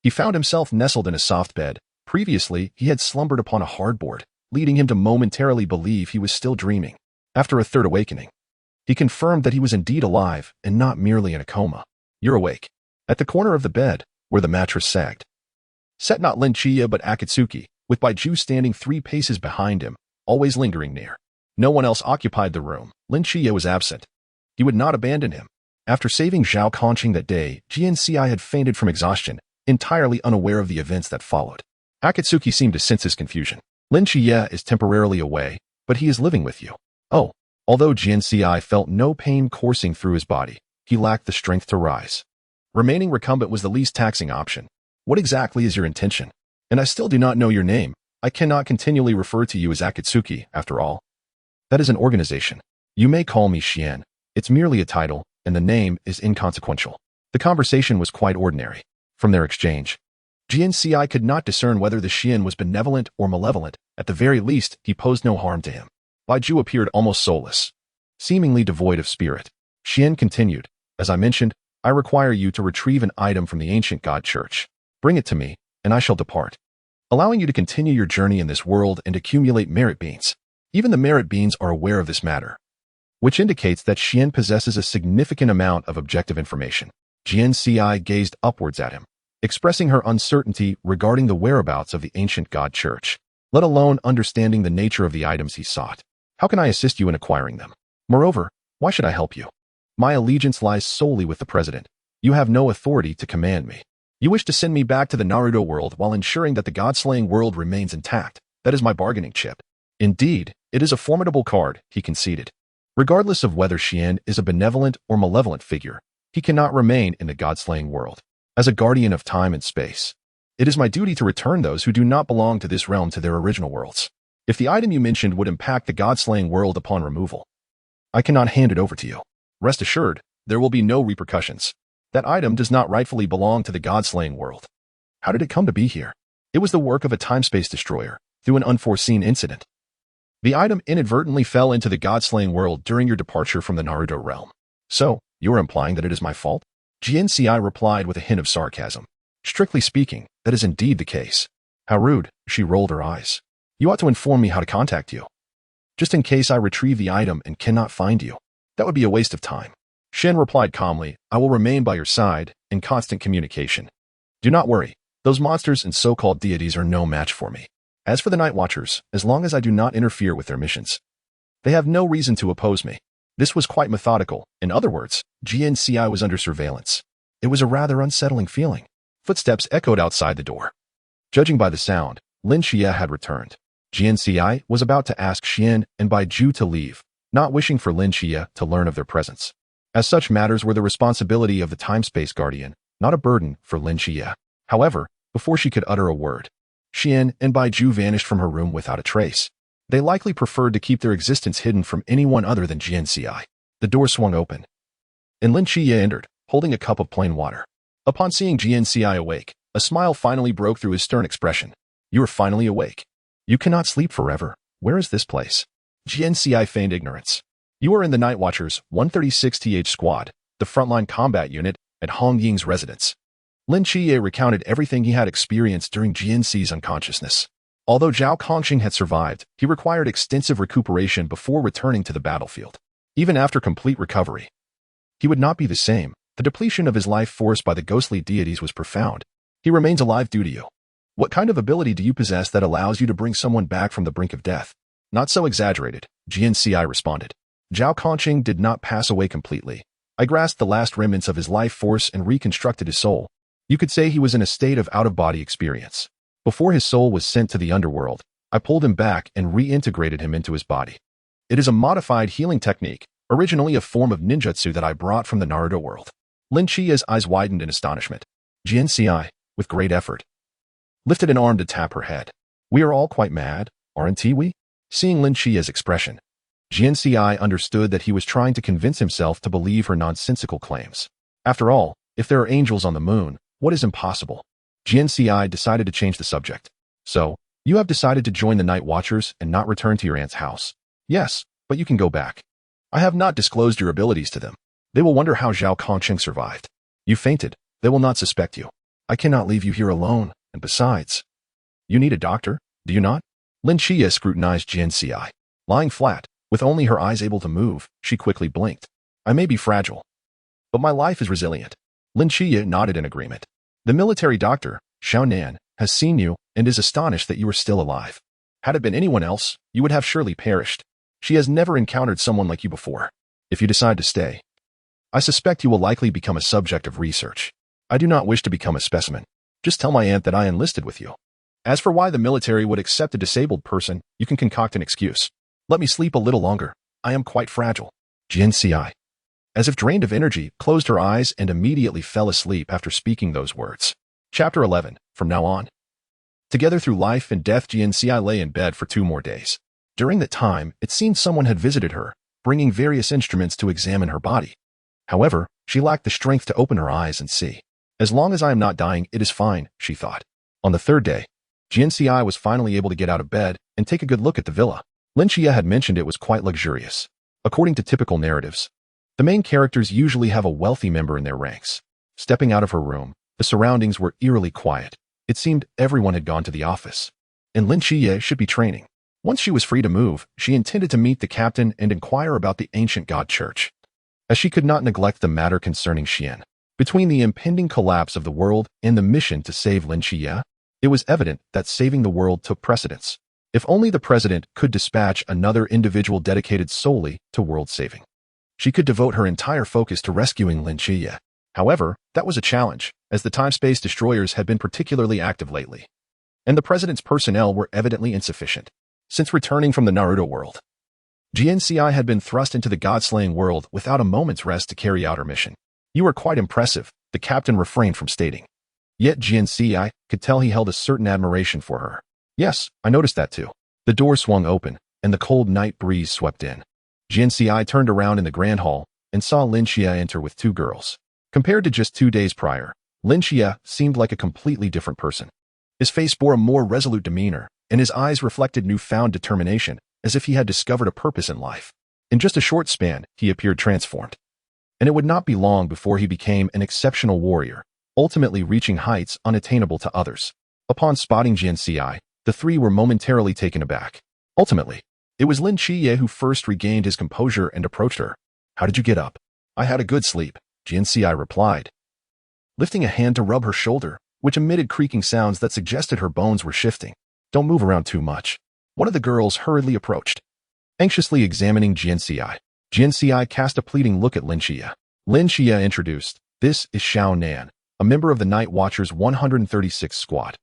he found himself nestled in a soft bed. Previously, he had slumbered upon a hardboard, leading him to momentarily believe he was still dreaming. After a third awakening, he confirmed that he was indeed alive and not merely in a coma. You're awake. At the corner of the bed, where the mattress sagged, sat not Lin Qiye but Akatsuki, with Baiju standing 3 paces behind him, always lingering near. No one else occupied the room. Lin Qiye was absent. He would not abandon him. After saving Zhao Kongqing that day, Jian Ci had fainted from exhaustion, entirely unaware of the events that followed. Akatsuki seemed to sense his confusion. Lin Qiye is temporarily away, but he is living with you. Oh. Although Jian Ci felt no pain coursing through his body, he lacked the strength to rise. Remaining recumbent was the least taxing option. What exactly is your intention? And I still do not know your name. I cannot continually refer to you as Akatsuki, after all. That is an organization. You may call me Xian. It's merely a title, and the name is inconsequential. The conversation was quite ordinary. From their exchange, Jian Ci could not discern whether the Xian was benevolent or malevolent. At the very least, he posed no harm to him. Baiju appeared almost soulless, seemingly devoid of spirit. Xian continued, as I mentioned, I require you to retrieve an item from the ancient god church. Bring it to me, and I shall depart, allowing you to continue your journey in this world and accumulate merit beans. Even the merit beans are aware of this matter, which indicates that Xian possesses a significant amount of objective information. Jian Ci gazed upwards at him, expressing her uncertainty regarding the whereabouts of the ancient god church, let alone understanding the nature of the items he sought. How can I assist you in acquiring them? Moreover, why should I help you? My allegiance lies solely with the president. You have no authority to command me. You wish to send me back to the Naruto world while ensuring that the god-slaying world remains intact. That is my bargaining chip. Indeed, it is a formidable card, he conceded. Regardless of whether Xian is a benevolent or malevolent figure, he cannot remain in the god-slaying world. As a guardian of time and space, it is my duty to return those who do not belong to this realm to their original worlds. If the item you mentioned would impact the god-slaying world upon removal, I cannot hand it over to you. Rest assured, there will be no repercussions. That item does not rightfully belong to the god-slaying world. How did it come to be here? It was the work of a time-space destroyer, through an unforeseen incident. The item inadvertently fell into the god-slaying world during your departure from the Naruto realm. So, you are implying that it is my fault? Jian Ci replied with a hint of sarcasm. Strictly speaking, that is indeed the case. How rude, she rolled her eyes. You ought to inform me how to contact you. Just in case I retrieve the item and cannot find you. That would be a waste of time. Shen replied calmly, I will remain by your side, in constant communication. Do not worry, those monsters and so-called deities are no match for me. As for the Night Watchers, as long as I do not interfere with their missions, they have no reason to oppose me. This was quite methodical. In other words, Jian Ci was under surveillance. It was a rather unsettling feeling. Footsteps echoed outside the door. Judging by the sound, Lin Qiye had returned. Jian Ci was about to ask Xian and Baiju to leave, not wishing for Lin Qiye to learn of their presence, as such matters were the responsibility of the time-space guardian, not a burden for Lin Qiye. However, before she could utter a word, Xian and Baiju vanished from her room without a trace. They likely preferred to keep their existence hidden from anyone other than Jian Ci. The door swung open, and Lin Qiye entered, holding a cup of plain water. Upon seeing Jian Ci awake, a smile finally broke through his stern expression. You are finally awake. You cannot sleep forever. Where is this place? Jian Ci feigned ignorance. You are in the Night Watchers 136th Squad, the frontline combat unit at Hong Ying's residence. Lin Qiye recounted everything he had experienced during Jian Ci's unconsciousness. Although Zhao Kongxing had survived, he required extensive recuperation before returning to the battlefield. Even after complete recovery, he would not be the same. The depletion of his life force by the ghostly deities was profound. He remains alive due to you. What kind of ability do you possess that allows you to bring someone back from the brink of death? Not so exaggerated, Jian Ci responded. Zhao Kongxing did not pass away completely. I grasped the last remnants of his life force and reconstructed his soul. You could say he was in a state of out-of-body experience. Before his soul was sent to the underworld, I pulled him back and reintegrated him into his body. It is a modified healing technique, originally a form of ninjutsu that I brought from the Naruto world. Lin Qiye's eyes widened in astonishment. Jian Ci, with great effort, lifted an arm to tap her head. We are all quite mad, aren't we? Seeing Lin Qiye's expression, Jian Ci understood that he was trying to convince himself to believe her nonsensical claims. After all, if there are angels on the moon, what is impossible? Jian Ci decided to change the subject. So, you have decided to join the Night Watchers and not return to your aunt's house. Yes, but you can go back. I have not disclosed your abilities to them. They will wonder how Zhao Kongxing survived. You fainted. They will not suspect you. I cannot leave you here alone, and besides, you need a doctor, do you not? Lin Qiye scrutinized Jian Ci. Lying flat, with only her eyes able to move, she quickly blinked. I may be fragile, but my life is resilient. Lin Qiye nodded in agreement. The military doctor, Xiao Nan, has seen you and is astonished that you are still alive. Had it been anyone else, you would have surely perished. She has never encountered someone like you before. If you decide to stay, I suspect you will likely become a subject of research. I do not wish to become a specimen. Just tell my aunt that I enlisted with you. As for why the military would accept a disabled person, you can concoct an excuse. Let me sleep a little longer. I am quite fragile. Jian Ci, as if drained of energy, closed her eyes and immediately fell asleep after speaking those words. Chapter 11. From now on. Together through life and death, Jian Ci lay in bed for 2 more days. During that time, it seemed someone had visited her, bringing various instruments to examine her body. However, she lacked the strength to open her eyes and see. As long as I am not dying, it is fine, she thought. On the 3rd day, Jian Ci was finally able to get out of bed and take a good look at the villa. Lin Qiye had mentioned it was quite luxurious. According to typical narratives, the main characters usually have a wealthy member in their ranks. Stepping out of her room, the surroundings were eerily quiet. It seemed everyone had gone to the office, and Lin Qiye should be training. Once she was free to move, she intended to meet the captain and inquire about the ancient god church, as she could not neglect the matter concerning Xian. Between the impending collapse of the world and the mission to save Lin Qiye, it was evident that saving the world took precedence. If only the president could dispatch another individual dedicated solely to world saving, she could devote her entire focus to rescuing Lin Qiye. However, that was a challenge, as the time-space destroyers had been particularly active lately, and the president's personnel were evidently insufficient. Since returning from the Naruto world, Jian Ci had been thrust into the god-slaying world without a moment's rest to carry out her mission. You are quite impressive, the captain refrained from stating. Yet Jian Ci could tell he held a certain admiration for her. Yes, I noticed that too. The door swung open, and the cold night breeze swept in. Jian Ci turned around in the grand hall and saw Lin Qiye enter with 2 girls. Compared to just 2 days prior, Lin Qiye seemed like a completely different person. His face bore a more resolute demeanor, and his eyes reflected newfound determination, as if he had discovered a purpose in life. In just a short span, he appeared transformed. And it would not be long before he became an exceptional warrior, ultimately reaching heights unattainable to others. Upon spotting Jian Ci, the 3 were momentarily taken aback. Ultimately, it was Lin Qiye who first regained his composure and approached her. How did you get up? I had a good sleep, Jian Ci replied, lifting a hand to rub her shoulder, which emitted creaking sounds that suggested her bones were shifting. Don't move around too much. One of the girls hurriedly approached, anxiously examining Jian Ci. Jian Ci cast a pleading look at Lin Qiye. Lin Qiye introduced, this is Xiao Nan, a member of the Night Watchers 136th Squad,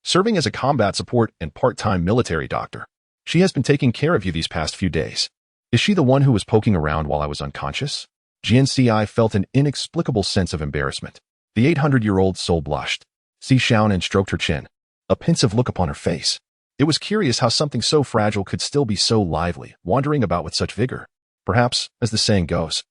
serving as a combat support and part-time military doctor. She has been taking care of you these past few days. Is she the one who was poking around while I was unconscious? Jian Ci felt an inexplicable sense of embarrassment. The 800-year-old soul blushed. Si Xiaonan stroked her chin, a pensive look upon her face. It was curious how something so fragile could still be so lively, wandering about with such vigor. Perhaps, as the saying goes,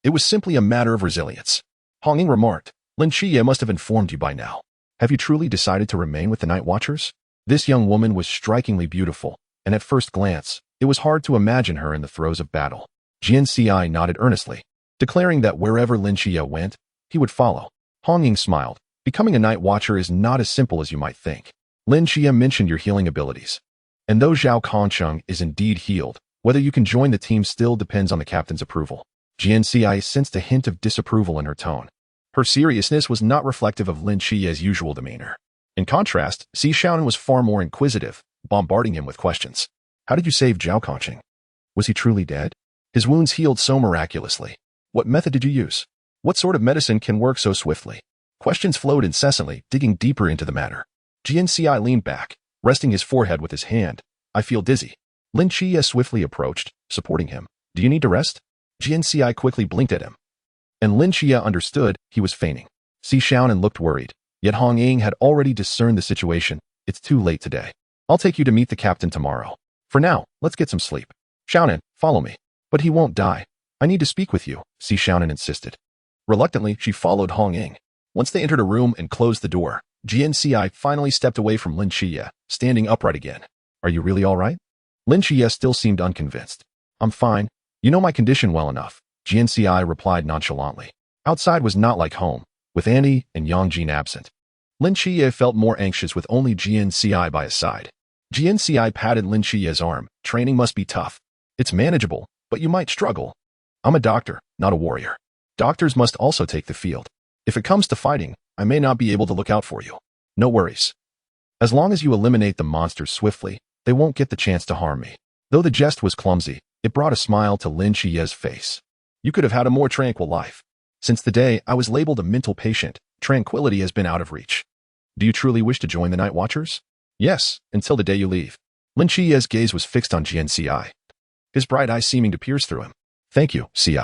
it was simply a matter of resilience. Hong Ying remarked, Lin Qiye must have informed you by now. Have you truly decided to remain with the Night Watchers? This young woman was strikingly beautiful, and at first glance, It was hard to imagine her in the throes of battle. Jian Ci nodded earnestly, declaring that wherever Lin Qiye went, he would follow. Hong Ying smiled. Becoming a night watcher is not as simple as you might think. Lin Qiye mentioned your healing abilities. And though Zhao Kongcheng is indeed healed, whether you can join the team still depends on the captain's approval. Jian Ci sensed a hint of disapproval in her tone. Her seriousness was not reflective of Lin Qiye's usual demeanor. In contrast, Si Xiaonan was far more inquisitive, bombarding him with questions. How did you save Zhao Kongcheng? Was he truly dead? His wounds healed so miraculously. What method did you use? What sort of medicine can work so swiftly? Questions flowed incessantly, digging deeper into the matter. Jian Ci leaned back, resting his forehead with his hand. I feel dizzy. Lin Qiye swiftly approached, supporting him. Do you need to rest? Jian Ci quickly blinked at him. And Lin Qiye understood he was feigning. Si Xiaonan looked worried, yet Hong Ying had already discerned the situation. It's too late today. I'll take you to meet the captain tomorrow. For now, let's get some sleep. Xiaonan, follow me. But he won't die. I need to speak with you, Si Xiaonan insisted. Reluctantly, she followed Hong Ying. Once they entered a room and closed the door, Jian Ci finally stepped away from Lin Qiye, standing upright again. Are you really all right? Lin Qiye still seemed unconvinced. I'm fine. You know my condition well enough, Jian Ci replied nonchalantly. Outside was not like home, with Annie and Yang Jin absent. Lin Qiye felt more anxious with only Jian Ci by his side. Jian Ci patted Lin Qiye's arm. Training must be tough. It's manageable, but you might struggle. I'm a doctor, not a warrior. Doctors must also take the field. If it comes to fighting, I may not be able to look out for you. No worries. As long as you eliminate the monsters swiftly, they won't get the chance to harm me. Though the jest was clumsy, it brought a smile to Lin Qiye's face. You could have had a more tranquil life. Since the day I was labeled a mental patient, tranquility has been out of reach. Do you truly wish to join the Night Watchers? Yes, until the day you leave. Lin Qiye's gaze was fixed on Jian Ci, his bright eyes seeming to pierce through him. Thank you, Ci.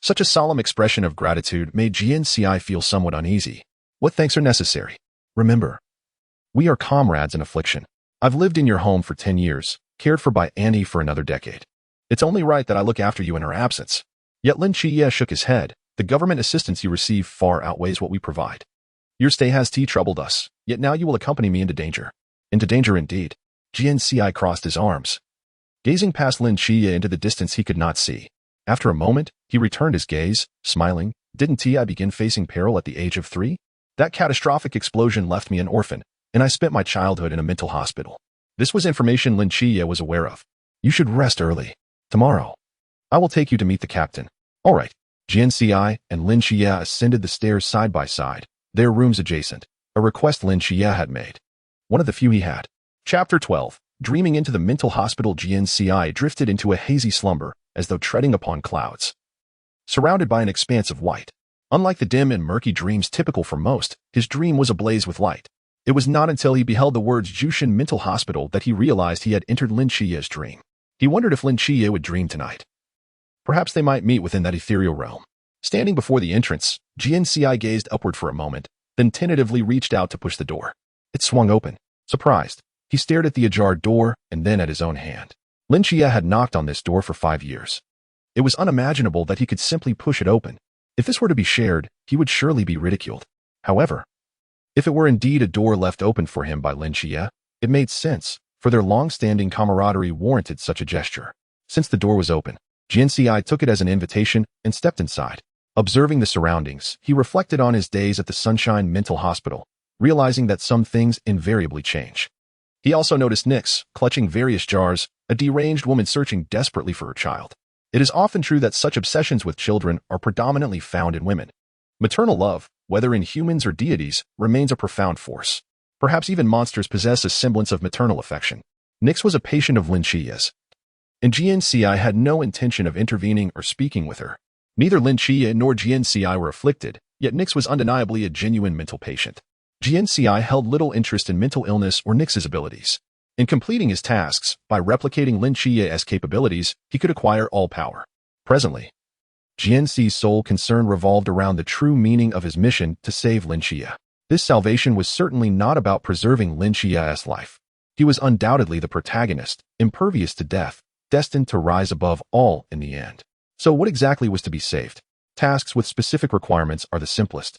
Such a solemn expression of gratitude made Jian Ci feel somewhat uneasy. What thanks are necessary? Remember, we are comrades in affliction. I've lived in your home for 10 years, cared for by Annie for another decade. It's only right that I look after you in her absence. Yet Lin Qiye shook his head. The government assistance you receive far outweighs what we provide. Your stay has troubled us, yet now you will accompany me into danger. Into danger indeed. Jian Ci crossed his arms. Gazing past Lin Qiye into the distance he could not see. After a moment, he returned his gaze, smiling. Didn't Ti begin facing peril at the age of 3? That catastrophic explosion left me an orphan, and I spent my childhood in a mental hospital. This was information Lin Qiye was aware of. You should rest early. Tomorrow, I will take you to meet the captain. All right. Jian Ci and Lin Qiye ascended the stairs side by side, their rooms adjacent, a request Lin Qiye had made. One of the few he had. Chapter 12. Dreaming into the mental hospital, Jian Ci drifted into a hazy slumber, as though treading upon clouds. Surrounded by an expanse of white. Unlike the dim and murky dreams typical for most, his dream was ablaze with light. It was not until he beheld the words Jushin Mental Hospital that he realized he had entered Lin Qiye's dream. He wondered if Lin Qiye would dream tonight. Perhaps they might meet within that ethereal realm. Standing before the entrance, Jian Ci gazed upward for a moment, then tentatively reached out to push the door. It swung open. Surprised, he stared at the ajar door and then at his own hand. Lin Qiye had knocked on this door for 5 years. It was unimaginable that he could simply push it open. If this were to be shared, he would surely be ridiculed. However, if it were indeed a door left open for him by Lin Qiye, it made sense, for their long-standing camaraderie warranted such a gesture. Since the door was open, Jian Ci took it as an invitation and stepped inside. Observing the surroundings, he reflected on his days at the Sunshine Mental Hospital, realizing that some things invariably change. He also noticed Nix, clutching various jars, a deranged woman searching desperately for her child. It is often true that such obsessions with children are predominantly found in women. Maternal love, whether in humans or deities, remains a profound force. Perhaps even monsters possess a semblance of maternal affection. Nix was a patient of Lin Qiye's, and Jian Ci had no intention of intervening or speaking with her. Neither Lin Qiye nor Jian Ci were afflicted, yet Nix was undeniably a genuine mental patient. Jian Ci held little interest in mental illness or Nix's abilities. In completing his tasks, by replicating Lin Qiye's capabilities, he could acquire all power. Presently, Jian Ci's sole concern revolved around the true meaning of his mission to save Lin Qiye. This salvation was certainly not about preserving Lin Qiye's life. He was undoubtedly the protagonist, impervious to death, destined to rise above all in the end. So what exactly was to be saved? Tasks with specific requirements are the simplest,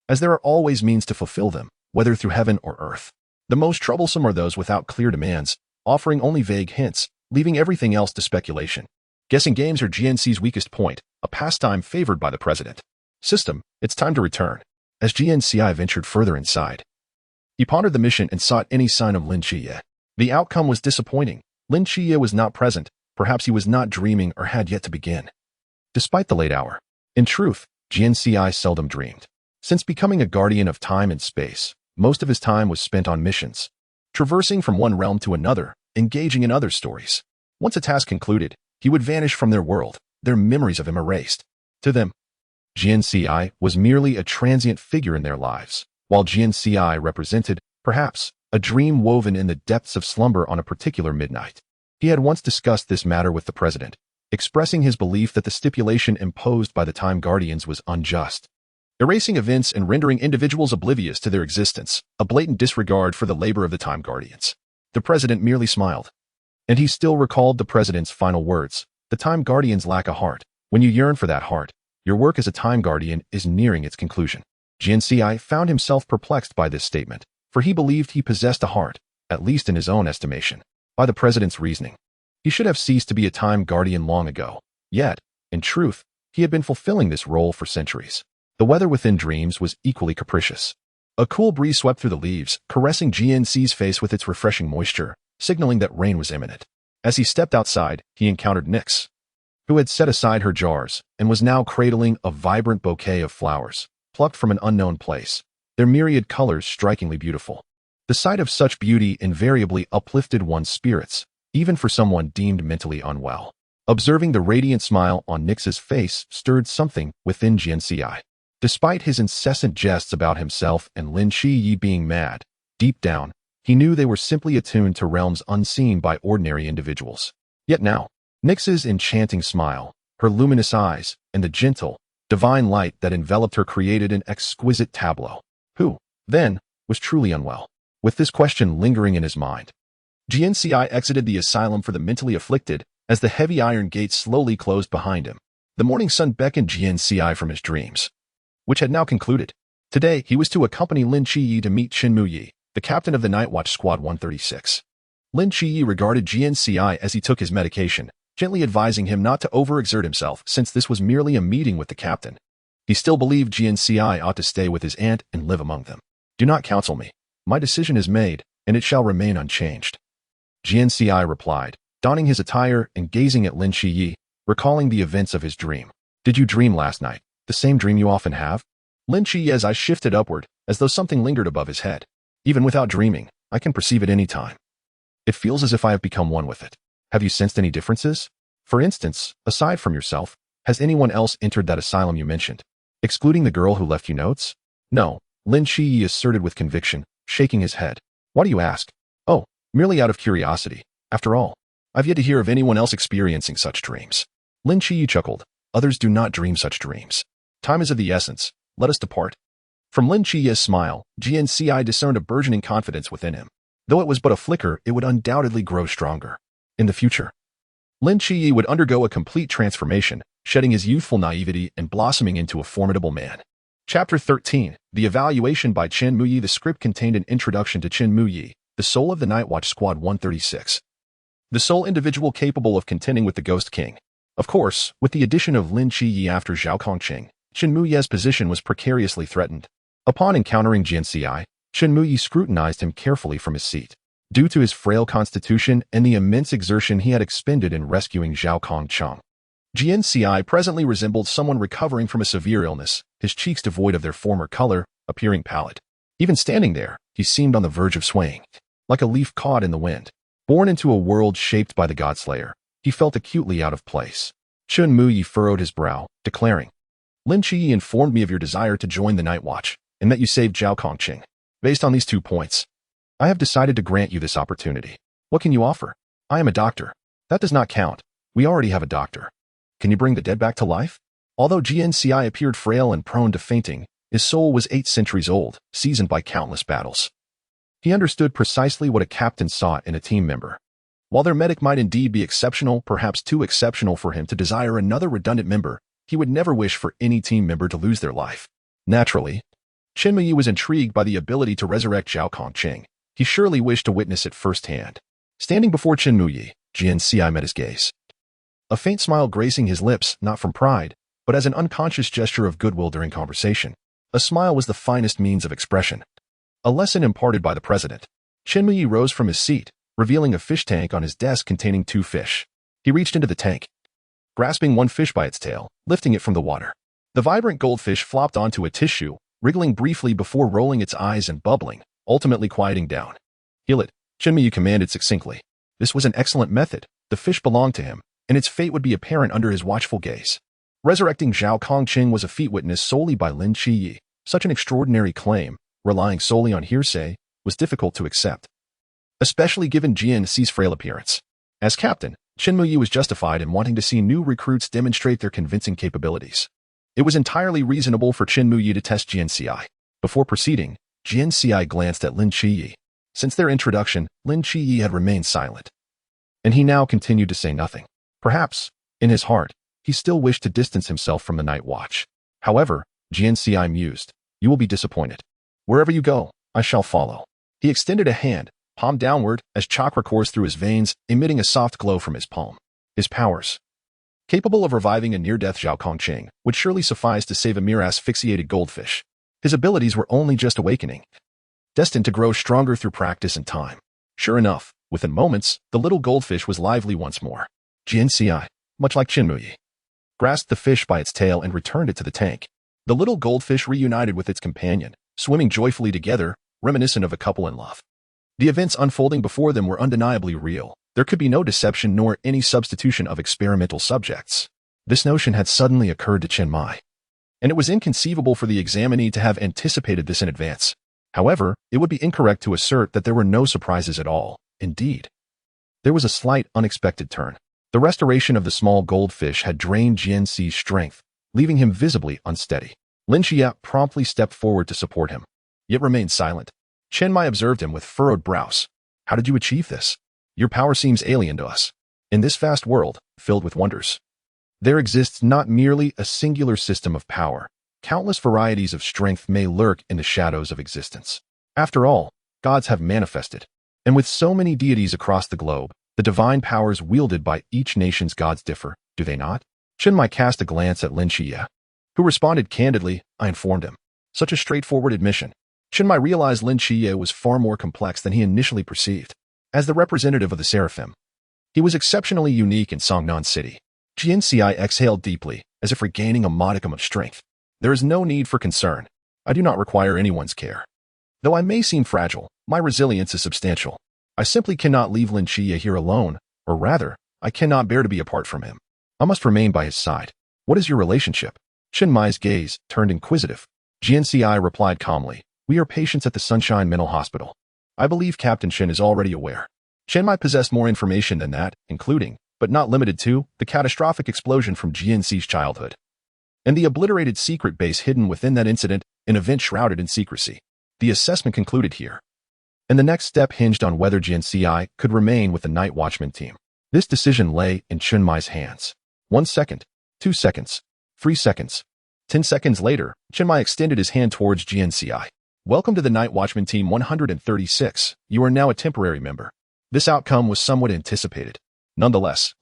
as there are always means to fulfill them, whether through heaven or earth. The most troublesome are those without clear demands, offering only vague hints, leaving everything else to speculation. Guessing games are Jian Ci's weakest point, a pastime favored by the president. System, it's time to return. As Jian Ci ventured further inside, he pondered the mission and sought any sign of Lin Qiye. The outcome was disappointing. Lin Qiye was not present. Perhaps he was not dreaming or had yet to begin. Despite the late hour, in truth, Jian Ci seldom dreamed. Since becoming a guardian of time and space, most of his time was spent on missions, traversing from one realm to another, engaging in other stories. Once a task concluded, he would vanish from their world, their memories of him erased. To them, Jian Ci was merely a transient figure in their lives, while Jian Ci represented, perhaps, a dream woven in the depths of slumber on a particular midnight. He had once discussed this matter with the president, expressing his belief that the stipulation imposed by the Time Guardians was unjust, erasing events and rendering individuals oblivious to their existence, a blatant disregard for the labor of the Time Guardians. The president merely smiled. And he still recalled the president's final words, "The Time Guardians lack a heart. When you yearn for that heart, your work as a Time Guardian is nearing its conclusion." Jian Ci found himself perplexed by this statement, for he believed he possessed a heart, at least in his own estimation. By the president's reasoning, he should have ceased to be a Time Guardian long ago. Yet, in truth, he had been fulfilling this role for centuries. The weather within dreams was equally capricious. A cool breeze swept through the leaves, caressing Jian Ci's face with its refreshing moisture, signaling that rain was imminent. As he stepped outside, he encountered Nix, who had set aside her jars and was now cradling a vibrant bouquet of flowers, plucked from an unknown place, their myriad colors strikingly beautiful. The sight of such beauty invariably uplifted one's spirits, even for someone deemed mentally unwell. Observing the radiant smile on Nix's face stirred something within Jian Ci. Despite his incessant jests about himself and Lin Qiye being mad, deep down, he knew they were simply attuned to realms unseen by ordinary individuals. Yet now, Nix's enchanting smile, her luminous eyes, and the gentle, divine light that enveloped her created an exquisite tableau. Who, then, was truly unwell? With this question lingering in his mind, Jian Ci exited the asylum for the mentally afflicted as the heavy iron gates slowly closed behind him. The morning sun beckoned Jian Ci from his dreams, which had now concluded. Today, he was to accompany Lin Qiye to meet Chen Muyi, the captain of the Night Watch Squad 136. Lin Qiye regarded Jian Ci as he took his medication, gently advising him not to overexert himself since this was merely a meeting with the captain. He still believed Jian Ci ought to stay with his aunt and live among them. "Do not counsel me. My decision is made, and it shall remain unchanged," Jian Ci replied, donning his attire and gazing at Lin Qiye, recalling the events of his dream. "Did you dream last night? The same dream you often have?" Lin Qiye's eyes shifted upward, as though something lingered above his head. "Even without dreaming, I can perceive it any time. It feels as if I have become one with it. Have you sensed any differences? For instance, aside from yourself, has anyone else entered that asylum you mentioned? Excluding the girl who left you notes?" "No," Lin Qiye asserted with conviction, shaking his head. "Why do you ask?" "Oh, merely out of curiosity. After all, I've yet to hear of anyone else experiencing such dreams." Lin Qiye chuckled. "Others do not dream such dreams. Time is of the essence. Let us depart." From Lin Qiye's smile, Jian Ci discerned a burgeoning confidence within him. Though it was but a flicker, it would undoubtedly grow stronger. In the future, Lin Qiye would undergo a complete transformation, shedding his youthful naivety and blossoming into a formidable man. Chapter 13, The Evaluation by Chen Muyi. The script contained an introduction to Chen Muyi, the soul of the Night Watch Squad 136. The sole individual capable of contending with the Ghost King. Of course, with the addition of Lin Qiye after Zhao Kongqing, Chen Muyi's position was precariously threatened. Upon encountering Jian Ci, Chen Muyi scrutinized him carefully from his seat. Due to his frail constitution and the immense exertion he had expended in rescuing Zhao Kongqing, Jian Ci presently resembled someone recovering from a severe illness, his cheeks devoid of their former color, appearing pallid. Even standing there, he seemed on the verge of swaying, like a leaf caught in the wind. Born into a world shaped by the Godslayer, he felt acutely out of place. Chen Muyi furrowed his brow, declaring, "Lin Qiye informed me of your desire to join the Night Watch, and that you saved Zhao Kongqing. Based on these 2 points, I have decided to grant you this opportunity. What can you offer?" "I am a doctor." "That does not count. We already have a doctor." "Can you bring the dead back to life?" Although Jian Ci appeared frail and prone to fainting, his soul was 8 centuries old, seasoned by countless battles. He understood precisely what a captain sought in a team member. While their medic might indeed be exceptional, perhaps too exceptional for him to desire another redundant member, he would never wish for any team member to lose their life. Naturally, Chen Muyi was intrigued by the ability to resurrect Zhao Kongqing. He surely wished to witness it firsthand. Standing before Chen Muyi, Jian Ci met his gaze. A faint smile gracing his lips, not from pride, but as an unconscious gesture of goodwill during conversation. A smile was the finest means of expression. A lesson imparted by the president. Qin rose from his seat, revealing a fish tank on his desk containing 2 fish. He reached into the tank, grasping one fish by its tail, lifting it from the water. The vibrant goldfish flopped onto a tissue, wriggling briefly before rolling its eyes and bubbling, ultimately quieting down. Heal it, Qin commanded succinctly. This was an excellent method. The fish belonged to him, and its fate would be apparent under his watchful gaze. Resurrecting Zhao Kongqing was a feat witnessed solely by Lin Qiye. Such an extraordinary claim, relying solely on hearsay, was difficult to accept, especially given Jian Ci's frail appearance. As captain, Qin was justified in wanting to see new recruits demonstrate their convincing capabilities. It was entirely reasonable for Qin to test Jian Ci. Before proceeding, Jian Ci glanced at Lin Qiye. Since their introduction, Lin Qiye had remained silent, and he now continued to say nothing. Perhaps, in his heart, he still wished to distance himself from the night watch. However, Jian Ci mused, "You will be disappointed. Wherever you go, I shall follow." He extended a hand, palm downward, as chakra coursed through his veins, emitting a soft glow from his palm. His powers, capable of reviving a near-death Zhao Kongqing, would surely suffice to save a mere asphyxiated goldfish. His abilities were only just awakening, destined to grow stronger through practice and time. Sure enough, within moments, the little goldfish was lively once more. Jian Ci, much like Qin, grasped the fish by its tail and returned it to the tank. The little goldfish reunited with its companion, swimming joyfully together, reminiscent of a couple in love. The events unfolding before them were undeniably real. There could be no deception nor any substitution of experimental subjects. This notion had suddenly occurred to Qin, and it was inconceivable for the examinee to have anticipated this in advance. However, it would be incorrect to assert that there were no surprises at all. Indeed, there was a slight, unexpected turn. The restoration of the small goldfish had drained Jian Ci's strength, leaving him visibly unsteady. Lin Qiye promptly stepped forward to support him, yet remained silent. Qin observed him with furrowed brows. "How did you achieve this? Your power seems alien to us. In this vast world, filled with wonders, there exists not merely a singular system of power. Countless varieties of strength may lurk in the shadows of existence. After all, gods have manifested, and with so many deities across the globe, the divine powers wielded by each nation's gods differ, do they not?" Qin cast a glance at Lin Qiye, who responded candidly, "I informed him." Such a straightforward admission. Qin realized Lin Qiye was far more complex than he initially perceived. As the representative of the Seraphim, he was exceptionally unique in Songnan City. Jian Ci exhaled deeply, as if regaining a modicum of strength. "There is no need for concern. I do not require anyone's care. Though I may seem fragile, my resilience is substantial. I simply cannot leave Lin Qiye here alone, or rather, I cannot bear to be apart from him. I must remain by his side. What is your relationship?" Qin's gaze turned inquisitive. Jian Ci replied calmly, "We are patients at the Sunshine Mental Hospital. I believe Captain Qin is already aware." Qin possessed more information than that, including, but not limited to, the catastrophic explosion from Jian Ci's childhood, and the obliterated secret base hidden within that incident, an event shrouded in secrecy. The assessment concluded here, and the next step hinged on whether Jian Ci could remain with the Night Watchman team. This decision lay in Qin's hands. 1 second, 2 seconds, 3 seconds. 10 seconds later, Qin extended his hand towards Jian Ci. "Welcome to the Night Watchman Team 136. You are now a temporary member." This outcome was somewhat anticipated. Nonetheless,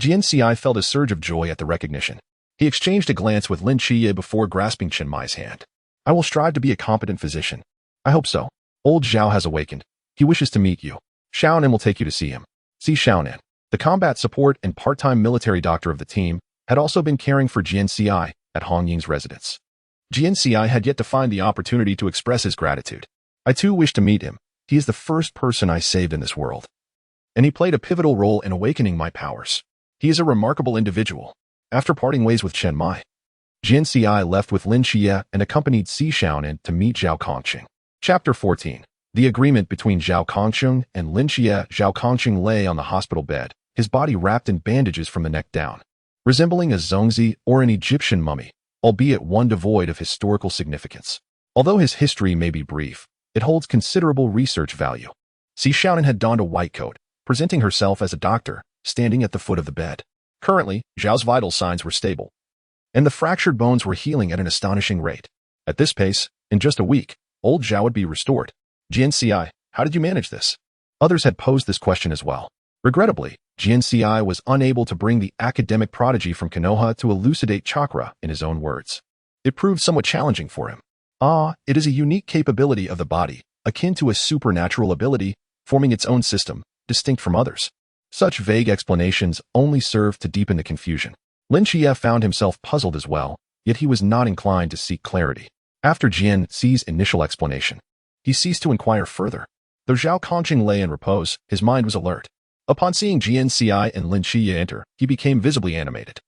Jian Ci felt a surge of joy at the recognition. He exchanged a glance with Lin Qiye before grasping Qin's hand. "I will strive to be a competent physician." "I hope so. Old Zhao has awakened. He wishes to meet you. Xiaonan will take you to see him." See Xiaonan, the combat support and part-time military doctor of the team, had also been caring for Jian Ci at Hong Ying's residence. Jian Ci had yet to find the opportunity to express his gratitude. "I too wish to meet him. He is the first person I saved in this world, and he played a pivotal role in awakening my powers. He is a remarkable individual." After parting ways with Qin, Jian Ci left with Lin Qiye and accompanied Si Xiaonan to meet Zhao Kongqing. Chapter 14. The agreement between Zhao Kongqing and Lin Qiye. Zhao Kongqing lay on the hospital bed, his body wrapped in bandages from the neck down, resembling a zongzi or an Egyptian mummy, albeit one devoid of historical significance. Although his history may be brief, it holds considerable research value. Si Xiaonan had donned a white coat, presenting herself as a doctor, standing at the foot of the bed. Currently, Zhao's vital signs were stable, and the fractured bones were healing at an astonishing rate. At this pace, in just a week, old Zhao would be restored. "Jian Ci, how did you manage this?" Others had posed this question as well. Regrettably, Jian Ci was unable to bring the academic prodigy from Konoha to elucidate chakra in his own words. It proved somewhat challenging for him. It is a unique capability of the body, akin to a supernatural ability, forming its own system, distinct from others. Such vague explanations only served to deepen the confusion. Lin Qiye found himself puzzled as well, yet he was not inclined to seek clarity. After Jian Ci's initial explanation, he ceased to inquire further. Though Zhao Kongqing lay in repose, his mind was alert. Upon seeing Jian Ci and Lin Qiye enter, he became visibly animated,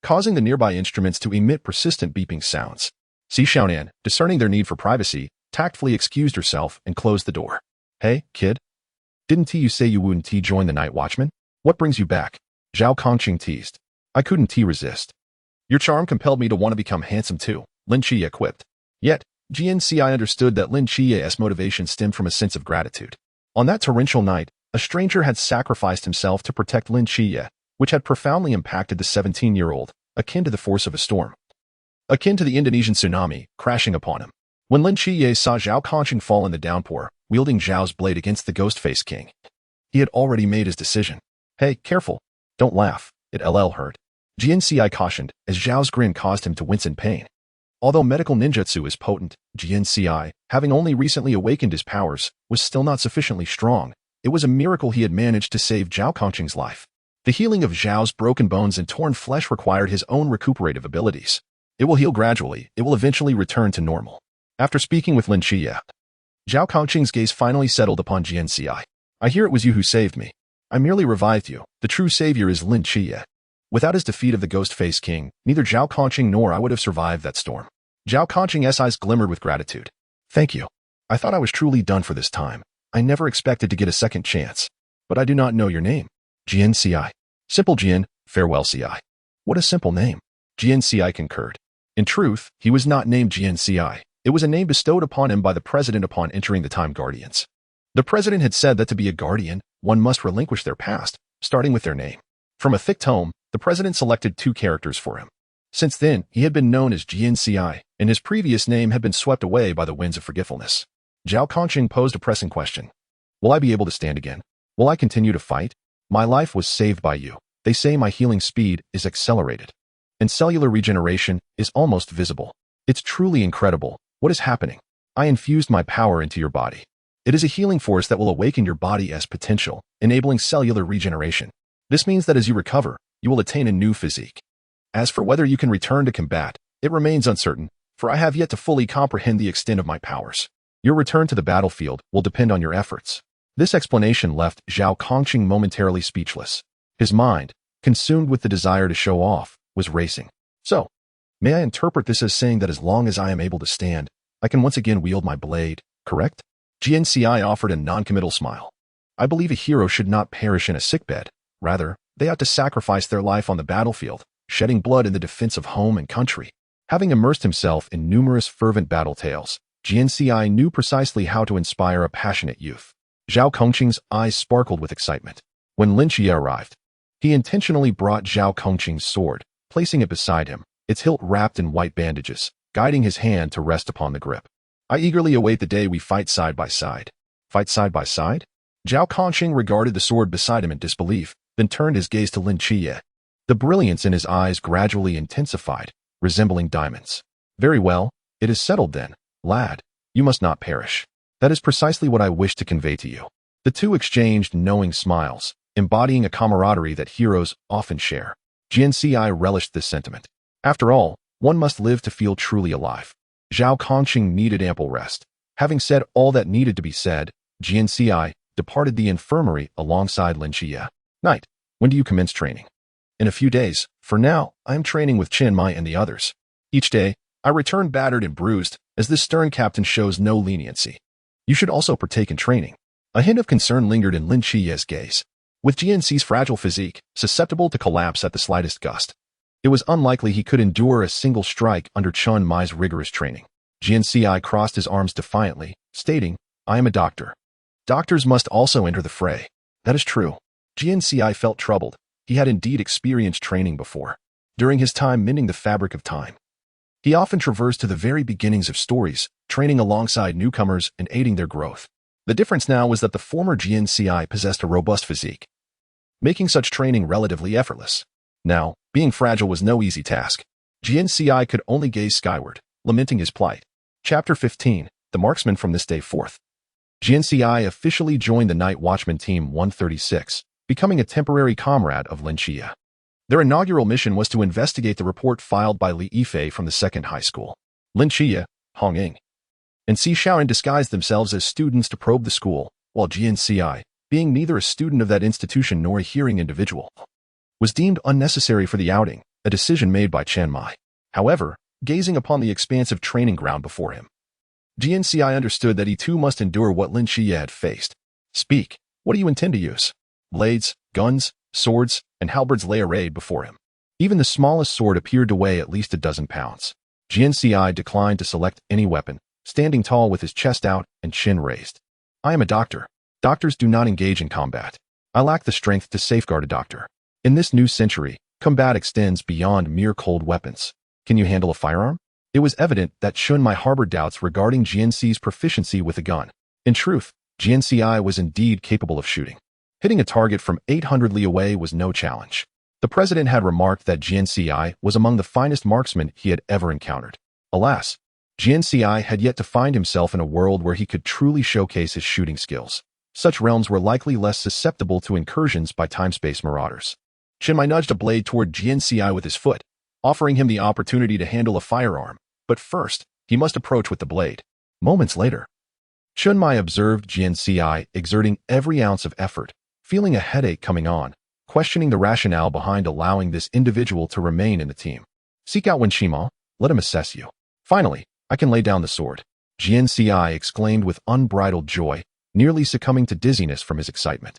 causing the nearby instruments to emit persistent beeping sounds. Si Xiaonan, discerning their need for privacy, tactfully excused herself and closed the door. Hey, kid? Didn't you say you wouldn't join the night watchman? What brings you back? Zhao Kongqing teased. I couldn't resist. Your charm compelled me to want to become handsome too, Lin Qiye quipped. Yet, Jian Ci understood that Lin Qiye's motivation stemmed from a sense of gratitude. On that torrential night, a stranger had sacrificed himself to protect Lin Qiye, which had profoundly impacted the 17-year-old, akin to the force of a storm. Akin to the Indonesian tsunami, crashing upon him. When Lin Qiye saw Zhao Kongqing fall in the downpour, wielding Zhao's blade against the Ghost-Face King, he had already made his decision. Hey, careful. Don't laugh. It hurt. Jian Ci cautioned, as Zhao's grin caused him to wince in pain. Although medical ninjutsu is potent, Jian Ci, having only recently awakened his powers, was still not sufficiently strong. It was a miracle he had managed to save Zhao Kongqing's life. The healing of Zhao's broken bones and torn flesh required his own recuperative abilities. It will heal gradually. It will eventually return to normal. After speaking with Lin Qiye, Zhao Kongqing's gaze finally settled upon Jian Ci. I hear it was you who saved me. I merely revived you. The true savior is Lin Qiye. Without his defeat of the Ghost-Face King, neither Zhao Kongqing nor I would have survived that storm. Zhao Kongqing's eyes glimmered with gratitude. Thank you. I thought I was truly done for this time. I never expected to get a second chance. But I do not know your name. Jian Ci. Simple Jian, farewell Ci. What a simple name. Jian Ci concurred. In truth, he was not named Jian Ci. It was a name bestowed upon him by the president upon entering the Time Guardians. The president had said that to be a guardian, one must relinquish their past, starting with their name. From a thick tome, the president selected 2 characters for him. Since then, he had been known as Jian Ci, and his previous name had been swept away by the winds of forgetfulness. Zhao Kongqing posed a pressing question. Will I be able to stand again? Will I continue to fight? My life was saved by you. They say my healing speed is accelerated, and cellular regeneration is almost visible. It's truly incredible. What is happening? I infused my power into your body. It is a healing force that will awaken your body as potential, enabling cellular regeneration. This means that as you recover, you will attain a new physique. As for whether you can return to combat, it remains uncertain, for I have yet to fully comprehend the extent of my powers. Your return to the battlefield will depend on your efforts. This explanation left Zhao Kongqing momentarily speechless. His mind, consumed with the desire to show off, was racing. So, may I interpret this as saying that as long as I am able to stand, I can once again wield my blade, correct? Jian Ci offered a non-committal smile. I believe a hero should not perish in a sickbed. Rather, they ought to sacrifice their life on the battlefield, shedding blood in the defense of home and country. Having immersed himself in numerous fervent battle tales, Jian Ci knew precisely how to inspire a passionate youth. Zhao Kongqing's eyes sparkled with excitement. When Lin Qiye arrived, he intentionally brought Zhao Kongqing's sword, placing it beside him, its hilt wrapped in white bandages, guiding his hand to rest upon the grip. I eagerly await the day we fight side by side. Fight side by side? Zhao Kongqing regarded the sword beside him in disbelief, then turned his gaze to Lin Qiye. The brilliance in his eyes gradually intensified, resembling diamonds. Very well, it is settled then, lad. You must not perish. That is precisely what I wish to convey to you. The two exchanged knowing smiles, embodying a camaraderie that heroes often share. Jian Ci relished this sentiment. After all, one must live to feel truly alive. Zhao Kongqing needed ample rest. Having said all that needed to be said, Jian Ci departed the infirmary alongside Lin Qiye. Night. When do you commence training? In a few days. For now, I am training with Chen Mai and the others. Each day, I return battered and bruised, as this stern captain shows no leniency. You should also partake in training. A hint of concern lingered in Lin Qiye's gaze. With Jian Ci's fragile physique, susceptible to collapse at the slightest gust, it was unlikely he could endure a single strike under Chen Mai's rigorous training. Jian Ci crossed his arms defiantly, stating, I am a doctor. Doctors must also enter the fray. That is true. Jian Ci felt troubled. He had indeed experienced training before. During his time mending the fabric of time, he often traversed to the very beginnings of stories, training alongside newcomers and aiding their growth. The difference now was that the former Jian Ci possessed a robust physique, making such training relatively effortless. Now, being fragile was no easy task. Jian Ci could only gaze skyward, lamenting his plight. Chapter 15, The Marksman from this day forth. Jian Ci officially joined the Night Watchman Team 136, becoming a temporary comrade of Lin Qiye. Their inaugural mission was to investigate the report filed by Lin Qiye from the second high school. Lin Qiye, Hong Ying, and Si Shaoan disguised themselves as students to probe the school, while Jian Ci, being neither a student of that institution nor a hearing individual, was deemed unnecessary for the outing, a decision made by Chen Mai. However, gazing upon the expansive training ground before him, Jian Ci understood that he too must endure what Lin Qiye had faced. Speak, what do you intend to use? Blades, guns, swords, and halberds lay arrayed before him. Even the smallest sword appeared to weigh at least a dozen pounds. Jian Ci declined to select any weapon, standing tall with his chest out and chin raised. I am a doctor. Doctors do not engage in combat. I lack the strength to safeguard a doctor. In this new century, combat extends beyond mere cold weapons. Can you handle a firearm? It was evident that Chun Mai harbored doubts regarding Jian Ci's proficiency with a gun. In truth, Jian Ci was indeed capable of shooting. Hitting a target from 800 li away was no challenge. The president had remarked that Jian Ci was among the finest marksmen he had ever encountered. Alas, Jian Ci had yet to find himself in a world where he could truly showcase his shooting skills. Such realms were likely less susceptible to incursions by time-space marauders. Chen Mai nudged a blade toward Jian Ci with his foot, offering him the opportunity to handle a firearm, but first, he must approach with the blade. Moments later, Chen Mai observed Jian Ci exerting every ounce of effort, feeling a headache coming on, questioning the rationale behind allowing this individual to remain in the team. Seek out Wen Shima, let him assess you. Finally, I can lay down the sword. Jian Ci exclaimed with unbridled joy, nearly succumbing to dizziness from his excitement.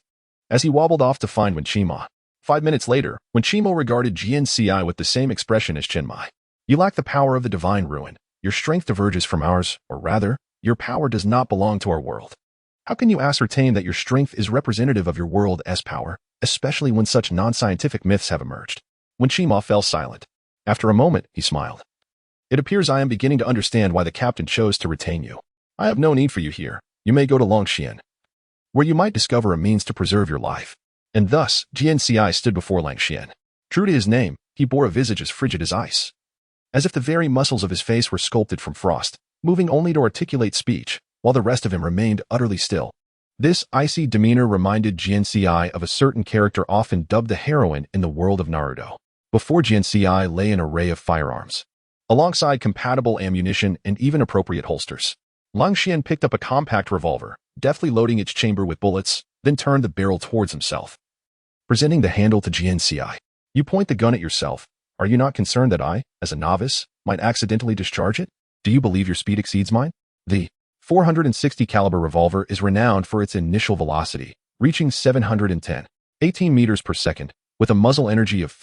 As he wobbled off to find Wen Shima. 5 minutes later, Wen Shima regarded Jian Ci with the same expression as Chen Mai. You lack the power of the divine ruin. Your strength diverges from ours, or rather, your power does not belong to our world. How can you ascertain that your strength is representative of your world as power, especially when such non-scientific myths have emerged? Wen Shima fell silent. After a moment, he smiled. It appears I am beginning to understand why the captain chose to retain you. I have no need for you here. You may go to Longxian, where you might discover a means to preserve your life. And thus, Jian Ci stood before Longxian. True to his name, he bore a visage as frigid as ice, as if the very muscles of his face were sculpted from frost, moving only to articulate speech, while the rest of him remained utterly still. This icy demeanor reminded Jian Ci of a certain character often dubbed the heroine in the world of Naruto. Before Jian Ci lay an array of firearms, alongside compatible ammunition and even appropriate holsters. Longxian picked up a compact revolver, deftly loading its chamber with bullets, then turned the barrel towards himself, presenting the handle to Jian Ci. You point the gun at yourself. Are you not concerned that I, as a novice, might accidentally discharge it? Do you believe your speed exceeds mine? The 460 caliber revolver is renowned for its initial velocity, reaching 18 meters per second, with a muzzle energy of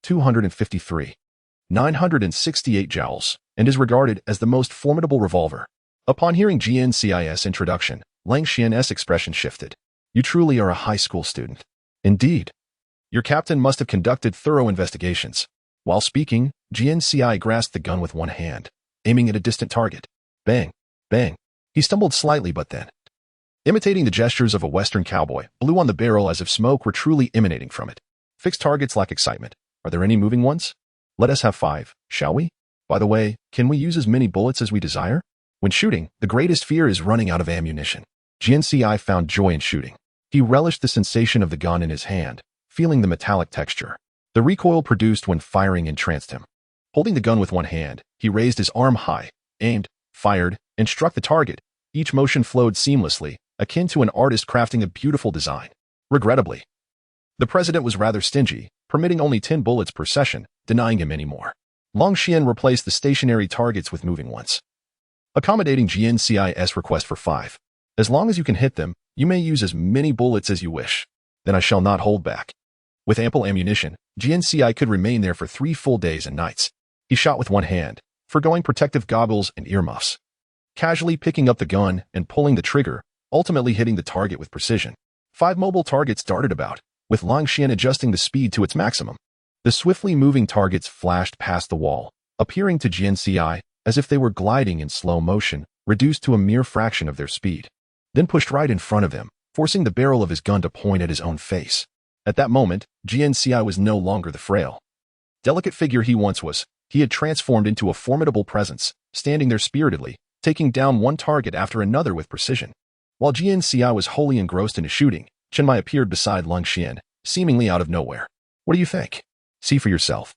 253, 968 joules, and is regarded as the most formidable revolver. Upon hearing Jian Ci's introduction, Longxian's expression shifted. You truly are a high school student. Indeed. Your captain must have conducted thorough investigations. While speaking, Jian Ci grasped the gun with one hand, aiming at a distant target. Bang, bang. He stumbled slightly but then, imitating the gestures of a Western cowboy, blew on the barrel as if smoke were truly emanating from it. Fixed targets lack excitement. Are there any moving ones? Let us have 5, shall we? By the way, can we use as many bullets as we desire? When shooting, the greatest fear is running out of ammunition. Jian Ci found joy in shooting. He relished the sensation of the gun in his hand, feeling the metallic texture. The recoil produced when firing entranced him. Holding the gun with one hand, he raised his arm high, aimed, fired, and struck the target. Each motion flowed seamlessly, akin to an artist crafting a beautiful design. Regrettably, the president was rather stingy, permitting only 10 bullets per session, denying him any more. Longxian replaced the stationary targets with moving ones, accommodating Jian Ci's request for 5. As long as you can hit them, you may use as many bullets as you wish. Then I shall not hold back. With ample ammunition, Jian Ci could remain there for 3 full days and nights. He shot with one hand, forgoing protective goggles and earmuffs, casually picking up the gun and pulling the trigger, ultimately hitting the target with precision. 5 mobile targets darted about, with Longxian adjusting the speed to its maximum. The swiftly moving targets flashed past the wall, appearing to Jian Ci as if they were gliding in slow motion, reduced to a mere fraction of their speed, then pushed right in front of him, forcing the barrel of his gun to point at his own face. At that moment, Jian Ci was no longer the frail, delicate figure he once was. He had transformed into a formidable presence, standing there spiritedly, taking down one target after another with precision. While Jian Ci was wholly engrossed in his shooting, Chen Mai appeared beside Lin Qiye, seemingly out of nowhere. What do you think? See for yourself.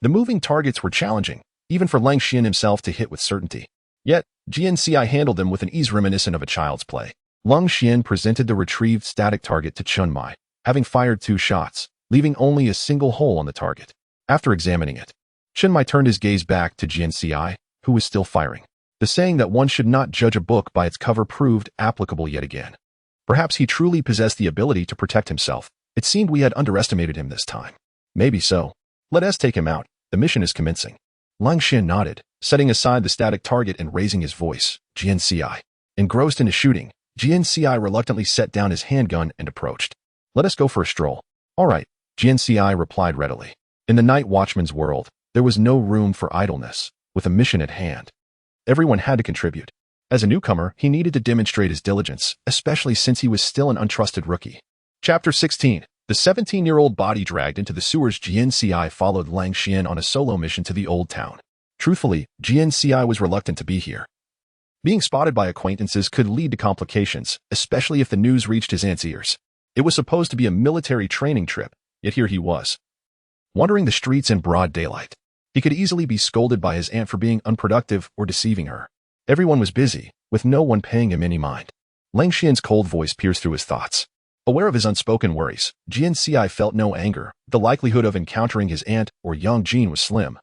The moving targets were challenging, even for Lin Qiye himself to hit with certainty. Yet, Jian Ci handled them with an ease reminiscent of a child's play. Lin Qiye presented the retrieved static target to Chen Mai, having fired 2 shots, leaving only a single hole on the target. After examining it, Chen Mai turned his gaze back to Jian Ci, who was still firing. The saying that one should not judge a book by its cover proved applicable yet again. Perhaps he truly possessed the ability to protect himself. It seemed we had underestimated him this time. Maybe so. Let us take him out. The mission is commencing. Lin Qiye nodded, setting aside the static target and raising his voice. Jian Ci. Engrossed in his shooting, Jian Ci reluctantly set down his handgun and approached. Let us go for a stroll. All right, Jian Ci replied readily. In the night watchman's world, there was no room for idleness. With a mission at hand, everyone had to contribute. As a newcomer, he needed to demonstrate his diligence, especially since he was still an untrusted rookie. Chapter 16. The 17-year-old body dragged into the sewers. Jian Ci followed Lin Qiye on a solo mission to the old town. Truthfully, Jian Ci was reluctant to be here. Being spotted by acquaintances could lead to complications, especially if the news reached his aunt's ears. It was supposed to be a military training trip, yet here he was, wandering the streets in broad daylight. He could easily be scolded by his aunt for being unproductive or deceiving her. Everyone was busy, with no one paying him any mind. Lin Qiye's cold voice pierced through his thoughts. Aware of his unspoken worries, Jian Ci felt no anger. The likelihood of encountering his aunt or young Jean was slim,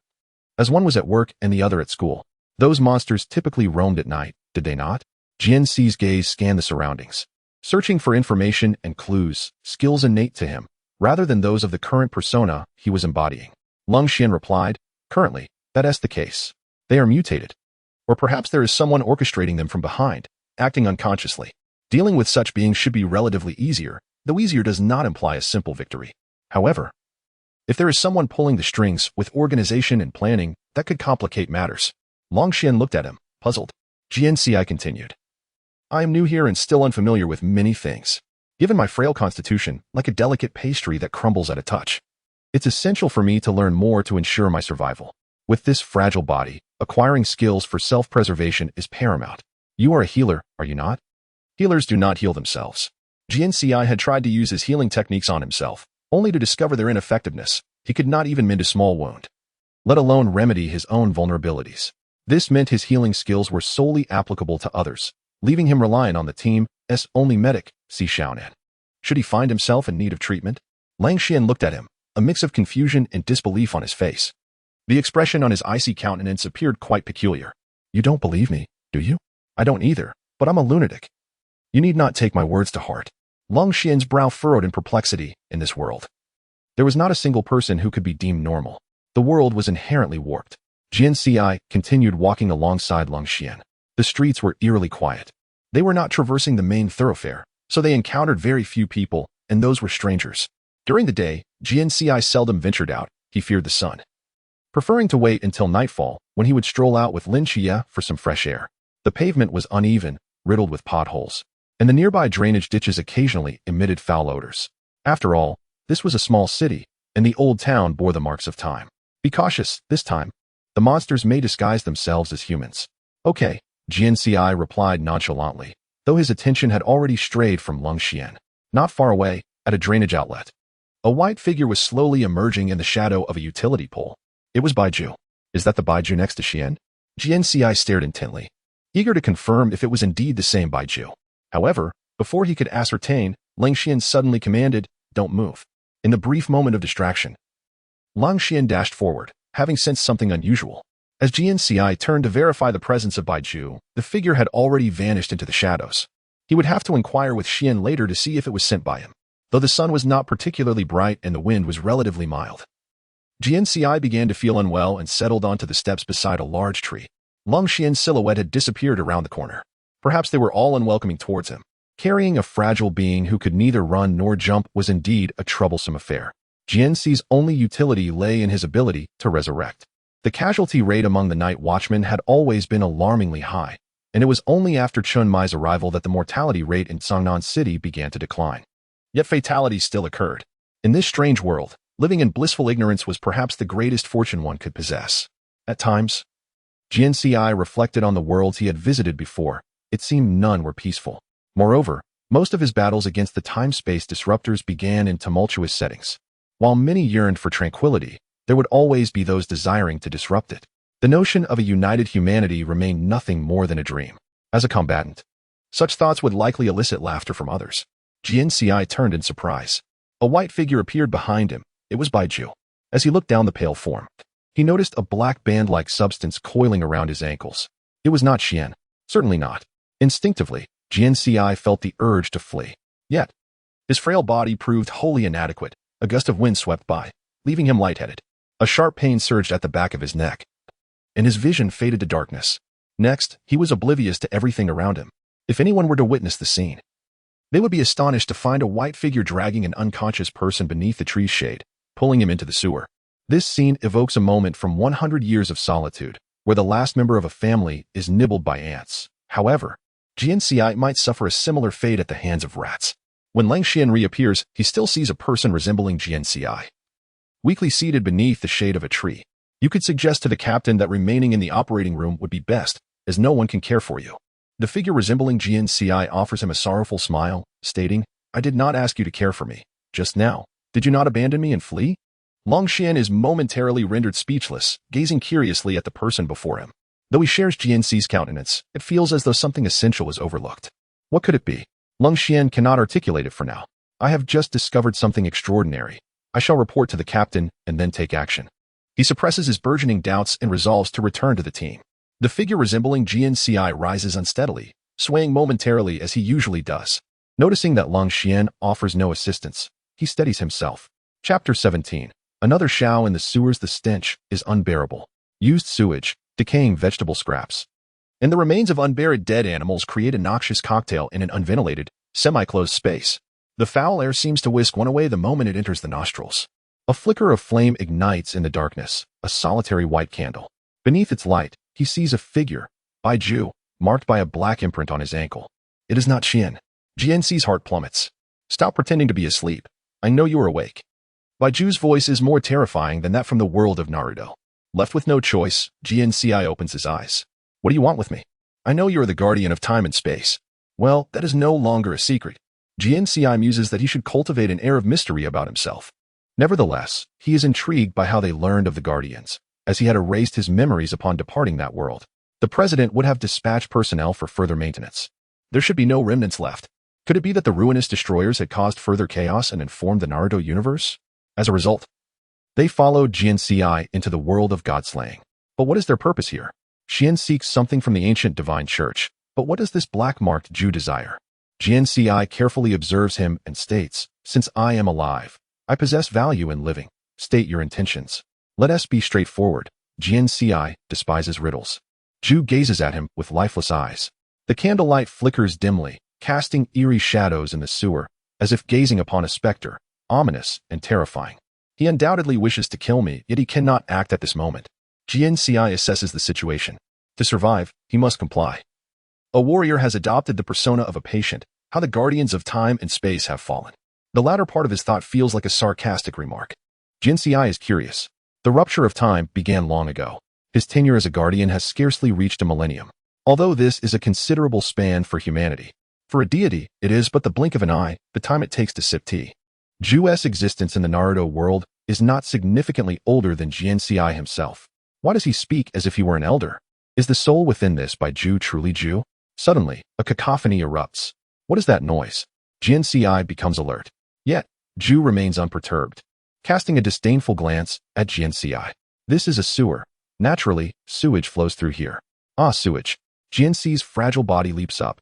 as one was at work and the other at school. Those monsters typically roamed at night, did they not? Jian Ci's gaze scanned the surroundings, searching for information and clues, skills innate to him, rather than those of the current persona he was embodying. Lin Qiye replied, currently, that is the case. They are mutated. Or perhaps there is someone orchestrating them from behind, acting unconsciously. Dealing with such beings should be relatively easier, though easier does not imply a simple victory. However, if there is someone pulling the strings with organization and planning, that could complicate matters. Lin Qiye looked at him, puzzled. Jian Ci continued. I am new here and still unfamiliar with many things. Given my frail constitution, like a delicate pastry that crumbles at a touch, it's essential for me to learn more to ensure my survival. With this fragile body, acquiring skills for self-preservation is paramount. You are a healer, are you not? Healers do not heal themselves. Jian Ci had tried to use his healing techniques on himself, only to discover their ineffectiveness. He could not even mend a small wound, let alone remedy his own vulnerabilities. This meant his healing skills were solely applicable to others, leaving him reliant on the team's only medic, Si Xiaonan. Should he find himself in need of treatment? Lin Qiye looked at him, a mix of confusion and disbelief on his face. The expression on his icy countenance appeared quite peculiar. You don't believe me, do you? I don't either, but I'm a lunatic. You need not take my words to heart. Lin Qiye's brow furrowed in perplexity. In this world, there was not a single person who could be deemed normal. The world was inherently warped. Jian Ci continued walking alongside Lin Qiye. The streets were eerily quiet. They were not traversing the main thoroughfare, so they encountered very few people, and those were strangers. During the day, Jian Ci seldom ventured out. He feared the sun, preferring to wait until nightfall, when he would stroll out with Lin Qiye for some fresh air. The pavement was uneven, riddled with potholes, and the nearby drainage ditches occasionally emitted foul odors. After all, this was a small city, and the old town bore the marks of time. Be cautious, this time. The monsters may disguise themselves as humans. Okay, Jian Ci replied nonchalantly, though his attention had already strayed from Lin Qiye. Not far away, at a drainage outlet, a white figure was slowly emerging in the shadow of a utility pole. It was Baiju. Is that the Baiju next to Qiye? Jian Ci stared intently, eager to confirm if it was indeed the same Baiju. However, before he could ascertain, Lin Qiye suddenly commanded, don't move. In the brief moment of distraction, Lin Qiye dashed forward, having sensed something unusual. As Jian Ci turned to verify the presence of Baiju, the figure had already vanished into the shadows. He would have to inquire with Qiye later to see if it was sent by him, though the sun was not particularly bright and the wind was relatively mild. Jian Ci began to feel unwell and settled onto the steps beside a large tree. Lin Qiye's silhouette had disappeared around the corner. Perhaps they were all unwelcoming towards him. Carrying a fragile being who could neither run nor jump was indeed a troublesome affair. Jian Ci's only utility lay in his ability to resurrect. The casualty rate among the night watchmen had always been alarmingly high, and it was only after Chen Mai's arrival that the mortality rate in Sangnan City began to decline. Yet fatalities still occurred. In this strange world, living in blissful ignorance was perhaps the greatest fortune one could possess. At times, Jian Ci reflected on the worlds he had visited before. It seemed none were peaceful. Moreover, most of his battles against the time-space disruptors began in tumultuous settings. While many yearned for tranquility, there would always be those desiring to disrupt it. The notion of a united humanity remained nothing more than a dream. As a combatant, such thoughts would likely elicit laughter from others. Jian Ci turned in surprise. A white figure appeared behind him. It was Baiju. As he looked down the pale form, he noticed a black band-like substance coiling around his ankles. It was not Qian. Certainly not. Instinctively, Jian Ci felt the urge to flee. Yet, his frail body proved wholly inadequate. A gust of wind swept by, leaving him lightheaded. A sharp pain surged at the back of his neck, and his vision faded to darkness. Next, he was oblivious to everything around him. If anyone were to witness the scene, they would be astonished to find a white figure dragging an unconscious person beneath the tree's shade, pulling him into the sewer. This scene evokes a moment from 100 years of solitude, where the last member of a family is nibbled by ants. However, Jian Ci might suffer a similar fate at the hands of rats. When Lin Qiye reappears, he still sees a person resembling Jian Ci, weakly seated beneath the shade of a tree. You could suggest to the captain that remaining in the operating room would be best, as no one can care for you. The figure resembling Jian Ci offers him a sorrowful smile, stating, "I did not ask you to care for me. Just now, did you not abandon me and flee?" Lin Qiye is momentarily rendered speechless, gazing curiously at the person before him. Though he shares Jian Ci's countenance, it feels as though something essential is overlooked. What could it be? Lin Qiye cannot articulate it for now. I have just discovered something extraordinary. I shall report to the captain and then take action. He suppresses his burgeoning doubts and resolves to return to the team. The figure resembling Jian Ci rises unsteadily, swaying momentarily as he usually does. Noticing that Lin Qiye offers no assistance, he steadies himself. Chapter 17. Another Shao in the sewers. The stench is unbearable. Used sewage, decaying vegetable scraps, and the remains of unburied dead animals create a noxious cocktail in an unventilated, semi-closed space. The foul air seems to whisk one away the moment it enters the nostrils. A flicker of flame ignites in the darkness, a solitary white candle. Beneath its light, he sees a figure, Baiju, marked by a black imprint on his ankle. It is not Qian. Jian Ci's heart plummets. Stop pretending to be asleep. I know you are awake. Baiju's voice is more terrifying than that from the world of Naruto. Left with no choice, Jian Ci opens his eyes. What do you want with me? I know you are the guardian of time and space. Well, that is no longer a secret. Jian Ci muses that he should cultivate an air of mystery about himself. Nevertheless, he is intrigued by how they learned of the Guardians, as he had erased his memories upon departing that world. The president would have dispatched personnel for further maintenance. There should be no remnants left. Could it be that the ruinous destroyers had caused further chaos and informed the Naruto universe? As a result, they followed Jian Ci into the world of godslaying. But what is their purpose here? Qian seeks something from the ancient divine church, but what does this black-marked Jew desire? Jian Ci carefully observes him and states, "Since I am alive, I possess value in living. State your intentions. Let us be straightforward." Jian Ci despises riddles. Ju gazes at him with lifeless eyes. The candlelight flickers dimly, casting eerie shadows in the sewer, as if gazing upon a specter, ominous and terrifying. He undoubtedly wishes to kill me, yet he cannot act at this moment. Jian Ci assesses the situation. To survive, he must comply. A warrior has adopted the persona of a patient. How the guardians of time and space have fallen. The latter part of his thought feels like a sarcastic remark. Jian Ci is curious. The rupture of time began long ago. His tenure as a guardian has scarcely reached a millennium. Although this is a considerable span for humanity. For a deity, it is but the blink of an eye, the time it takes to sip tea. Ju's existence in the Naruto world is not significantly older than Jian Ci himself. Why does he speak as if he were an elder? Is the soul within this Baiju truly Ju? Suddenly, a cacophony erupts. What is that noise? Jian Ci becomes alert. Yet, Ju remains unperturbed, casting a disdainful glance at Jian Ci. This is a sewer. Naturally, sewage flows through here. Ah, sewage. Jian Ci's fragile body leaps up.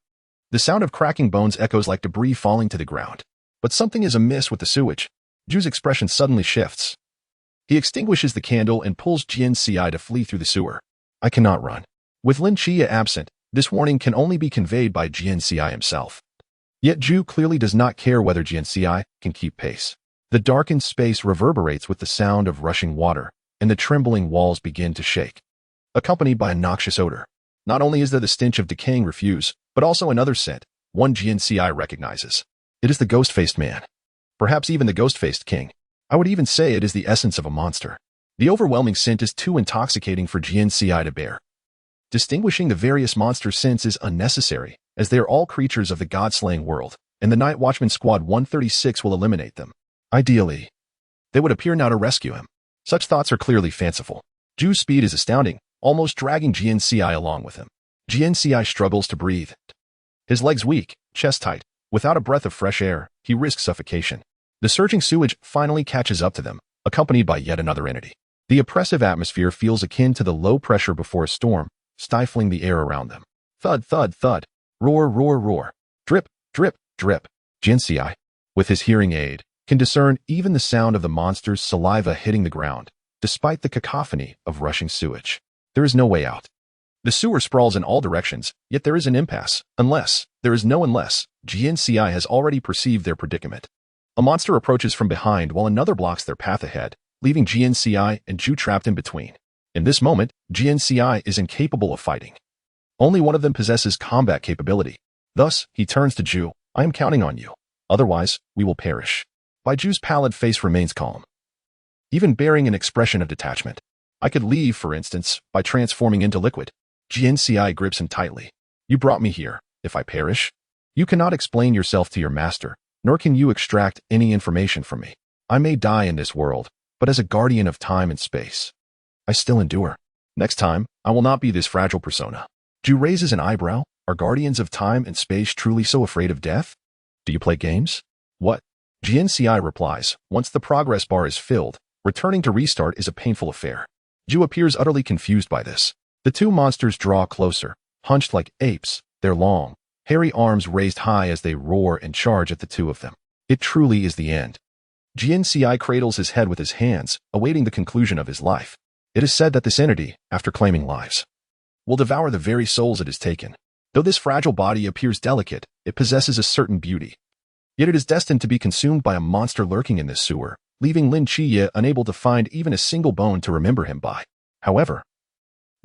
The sound of cracking bones echoes like debris falling to the ground. But something is amiss with the sewage. Ju's expression suddenly shifts. He extinguishes the candle and pulls Jian Ci to flee through the sewer. I cannot run. With Lin Qiye absent, this warning can only be conveyed by Jian Ci himself. Yet Ju clearly does not care whether Jian Ci can keep pace. The darkened space reverberates with the sound of rushing water, and the trembling walls begin to shake, accompanied by a noxious odor. Not only is there the stench of decaying refuse, but also another scent, one Jian Ci recognizes. It is the ghost-faced man. perhaps even the ghost-faced king. I would even say it is the essence of a monster. The overwhelming scent is too intoxicating for Jian Ci to bear. Distinguishing the various monster scents is unnecessary, as they are all creatures of the god-slaying world, and the Night Watchman Squad 136 will eliminate them. Ideally, they would appear now to rescue him. Such thoughts are clearly fanciful. Ju's speed is astounding, almost dragging Jian Ci along with him. Jian Ci struggles to breathe. His legs weak, chest tight. Without a breath of fresh air, he risks suffocation. The surging sewage finally catches up to them, accompanied by yet another entity. The oppressive atmosphere feels akin to the low pressure before a storm, stifling the air around them. Thud, thud, thud. Roar, roar, roar. Drip, drip, drip. Jian Ci, with his hearing aid, can discern even the sound of the monster's saliva hitting the ground, despite the cacophony of rushing sewage. There is no way out. The sewer sprawls in all directions, yet there is an impasse, unless Jian Ci has already perceived their predicament. A monster approaches from behind while another blocks their path ahead, leaving Jian Ci and Ju trapped in between. In this moment, Jian Ci is incapable of fighting. Only one of them possesses combat capability. Thus, he turns to Ju. I am counting on you. Otherwise, we will perish. Bai Ju's pallid face remains calm, even bearing an expression of detachment. I could leave, for instance, by transforming into liquid. Jian Ci grips him tightly. You brought me here. If I perish, you cannot explain yourself to your master, nor can you extract any information from me. I may die in this world, but as a guardian of time and space, I still endure. Next time, I will not be this fragile persona. Ju raises an eyebrow. Are guardians of time and space truly so afraid of death? Do you play games? What? Jian Ci replies, once the progress bar is filled, returning to restart is a painful affair. Ju appears utterly confused by this. The two monsters draw closer, hunched like apes, their long, hairy arms raised high as they roar and charge at the two of them. It truly is the end. Jian Ci cradles his head with his hands, awaiting the conclusion of his life. It is said that this entity, after claiming lives, will devour the very souls it has taken. Though this fragile body appears delicate, it possesses a certain beauty. Yet it is destined to be consumed by a monster lurking in this sewer, leaving Lin Qiye unable to find even a single bone to remember him by. However,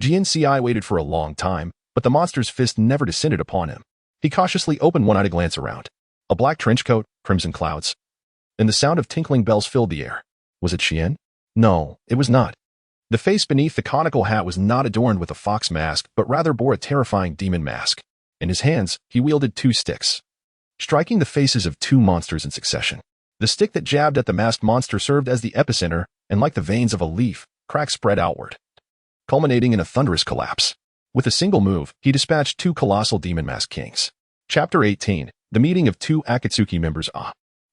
Jian Ci waited for a long time, but the monster's fist never descended upon him. He cautiously opened one eye to glance around. A black trench coat, crimson clouds, and the sound of tinkling bells filled the air. Was it Qian? No, it was not. The face beneath the conical hat was not adorned with a fox mask, but rather bore a terrifying demon mask. In his hands, he wielded two sticks, striking the faces of two monsters in succession. The stick that jabbed at the masked monster served as the epicenter, and like the veins of a leaf, cracks spread outward, culminating in a thunderous collapse. With a single move, he dispatched two colossal demon mask kings. Chapter 18. The meeting of two Akatsuki members.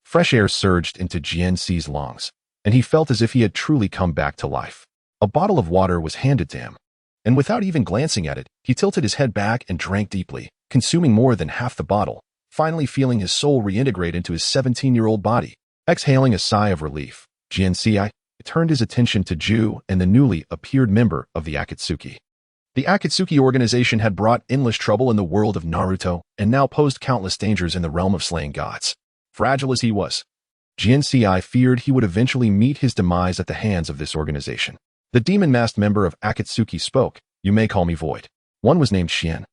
Fresh air surged into Jian Ci's lungs, and he felt as if he had truly come back to life. A bottle of water was handed to him, and without even glancing at it, he tilted his head back and drank deeply, consuming more than half the bottle, finally feeling his soul reintegrate into his 17-year-old body. Exhaling a sigh of relief, Jian Ci turned his attention to Ju and the newly appeared member of the Akatsuki. The Akatsuki organization had brought endless trouble in the world of Naruto and now posed countless dangers in the realm of slaying gods. Fragile as he was, Jian Ci feared he would eventually meet his demise at the hands of this organization. The demon-masked member of Akatsuki spoke. You may call me Void. One was named Qian,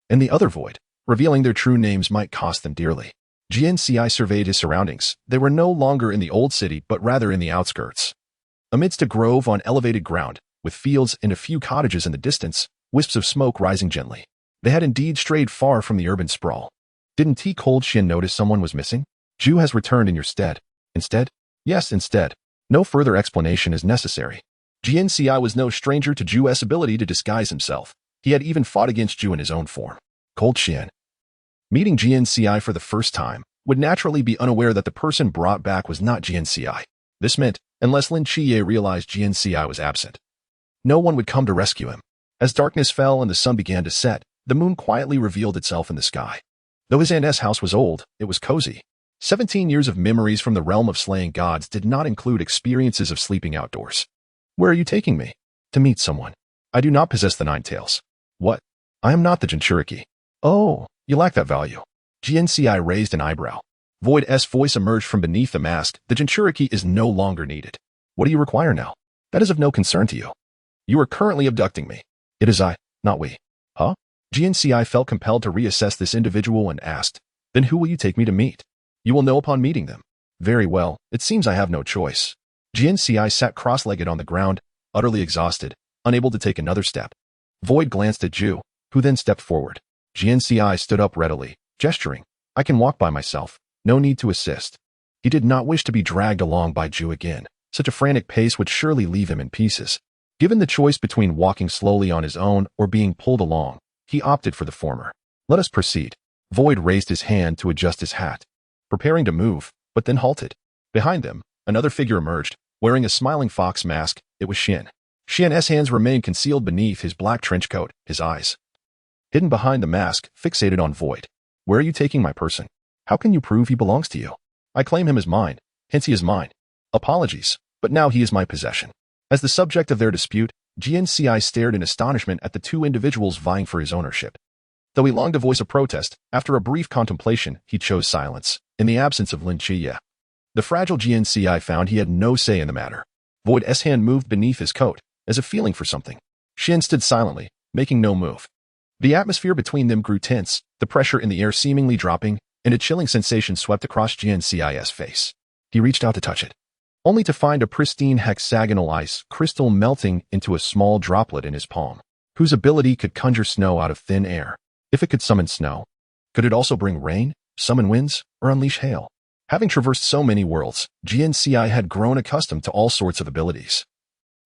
and the other Void. Revealing their true names might cost them dearly. Jian Ci surveyed his surroundings. They were no longer in the old city, but rather in the outskirts. Amidst a grove on elevated ground, with fields and a few cottages in the distance, wisps of smoke rising gently. They had indeed strayed far from the urban sprawl. Didn't T. Cold Qian notice someone was missing? Ju has returned in your stead. Instead? Yes, instead. No further explanation is necessary. Jian Ci was no stranger to Ju's ability to disguise himself. He had even fought against Ju in his own form. Cold Qian, meeting Jian Ci for the first time, would naturally be unaware that the person brought back was not Jian Ci. This meant, unless Lin Qiye realized Jian Ci was absent, no one would come to rescue him. As darkness fell and the sun began to set, the moon quietly revealed itself in the sky. Though his aunt's house was old, it was cozy. 17 years of memories from the realm of slaying gods did not include experiences of sleeping outdoors. Where are you taking me? To meet someone. I do not possess the nine tails. What? I am not the Jinchuriki. Oh, you lack that value. Jian Ci raised an eyebrow. Void's voice emerged from beneath the mask. The Jinchuriki is no longer needed. What do you require now? That is of no concern to you. You are currently abducting me. It is I, not we. Huh? Jian Ci felt compelled to reassess this individual and asked, then who will you take me to meet? You will know upon meeting them. Very well, it seems I have no choice. Jian Ci sat cross-legged on the ground, utterly exhausted, unable to take another step. Void glanced at Ju, who then stepped forward. Jian Ci stood up readily, gesturing. I can walk by myself. No need to assist. He did not wish to be dragged along by Ju again. Such a frantic pace would surely leave him in pieces. Given the choice between walking slowly on his own or being pulled along, he opted for the former. Let us proceed. Void raised his hand to adjust his hat, preparing to move, but then halted. Behind them, another figure emerged, wearing a smiling fox mask. It was Qian. Qian's hands remained concealed beneath his black trench coat, his eyes hidden behind the mask, fixated on Void. Where are you taking my person? How can you prove he belongs to you? I claim him as mine, hence he is mine. Apologies, but now he is my possession. As the subject of their dispute, Jian Ci stared in astonishment at the two individuals vying for his ownership. Though he longed to voice a protest, after a brief contemplation, he chose silence, in the absence of Lin Qiye. The fragile Jian Ci found he had no say in the matter. Void's hand moved beneath his coat, as if feeling for something. Qian stood silently, making no move. The atmosphere between them grew tense, the pressure in the air seemingly dropping, and a chilling sensation swept across Jian Ci's face. He reached out to touch it, only to find a pristine hexagonal ice crystal melting into a small droplet in his palm, whose ability could conjure snow out of thin air. If it could summon snow, could it also bring rain, summon winds, or unleash hail? Having traversed so many worlds, Jian Ci had grown accustomed to all sorts of abilities.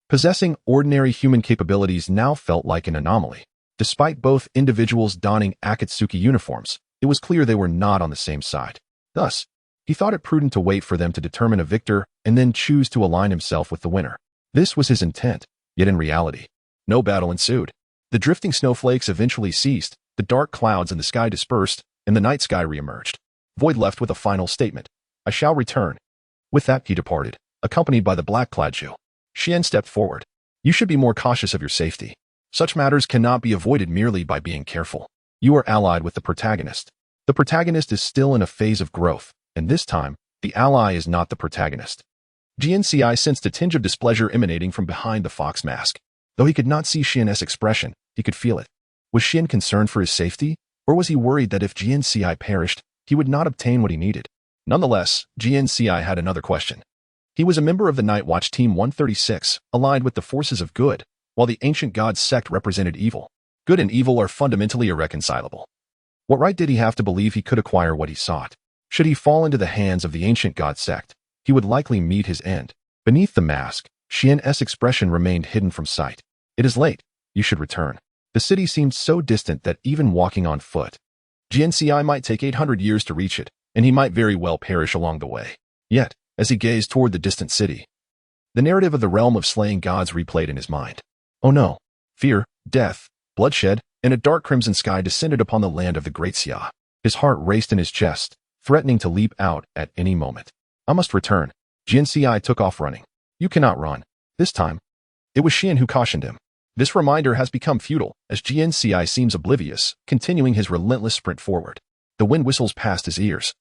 Possessing ordinary human capabilities now felt like an anomaly. Despite both individuals donning Akatsuki uniforms, it was clear they were not on the same side. Thus, he thought it prudent to wait for them to determine a victor and then choose to align himself with the winner. This was his intent, yet in reality, no battle ensued. The drifting snowflakes eventually ceased, the dark clouds in the sky dispersed, and the night sky reemerged. Void left with a final statement. I shall return. With that, he departed, accompanied by the black-clad Ju. Qian stepped forward. You should be more cautious of your safety. Such matters cannot be avoided merely by being careful. You are allied with the protagonist. The protagonist is still in a phase of growth, and this time, the ally is not the protagonist. Jian Ci sensed a tinge of displeasure emanating from behind the fox mask. Though he could not see Qian's expression, he could feel it. Was Qian concerned for his safety, or was he worried that if Jian Ci perished, he would not obtain what he needed? Nonetheless, Jian Ci had another question. He was a member of the Night Watch Team 136, allied with the forces of good, while the ancient god sect represented evil. Good and evil are fundamentally irreconcilable. What right did he have to believe he could acquire what he sought? Should he fall into the hands of the ancient god sect, he would likely meet his end. Beneath the mask, Qian's expression remained hidden from sight. It is late. You should return. The city seemed so distant that even walking on foot, Jian Ci might take 800 years to reach it, and he might very well perish along the way. Yet, as he gazed toward the distant city, the narrative of the realm of slaying gods replayed in his mind. Oh no! Fear, death, bloodshed, and a dark crimson sky descended upon the land of the great Xia. His heart raced in his chest, threatening to leap out at any moment. I must return. Jian Ci took off running. You cannot run. This time, it was Qian who cautioned him. This reminder has become futile, as Jian Ci seems oblivious, continuing his relentless sprint forward. The wind whistles past his ears,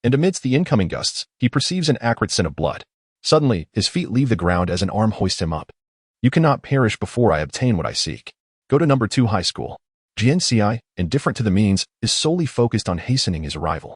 and amidst the incoming gusts, he perceives an acrid scent of blood. Suddenly, his feet leave the ground as an arm hoists him up. You cannot perish before I obtain what I seek. Go to number 2 high school. Jian Ci, indifferent to the means, is solely focused on hastening his arrival.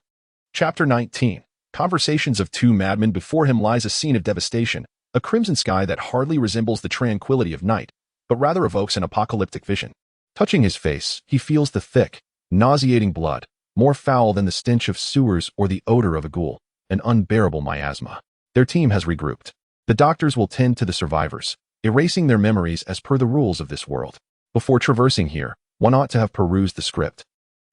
Chapter 19. Conversations of two madmen. Before him lies a scene of devastation, a crimson sky that hardly resembles the tranquility of night, but rather evokes an apocalyptic vision. Touching his face, he feels the thick, nauseating blood, more foul than the stench of sewers or the odor of a ghoul, an unbearable miasma. Their team has regrouped. The doctors will tend to the survivors, erasing their memories as per the rules of this world. Before traversing here, one ought to have perused the script.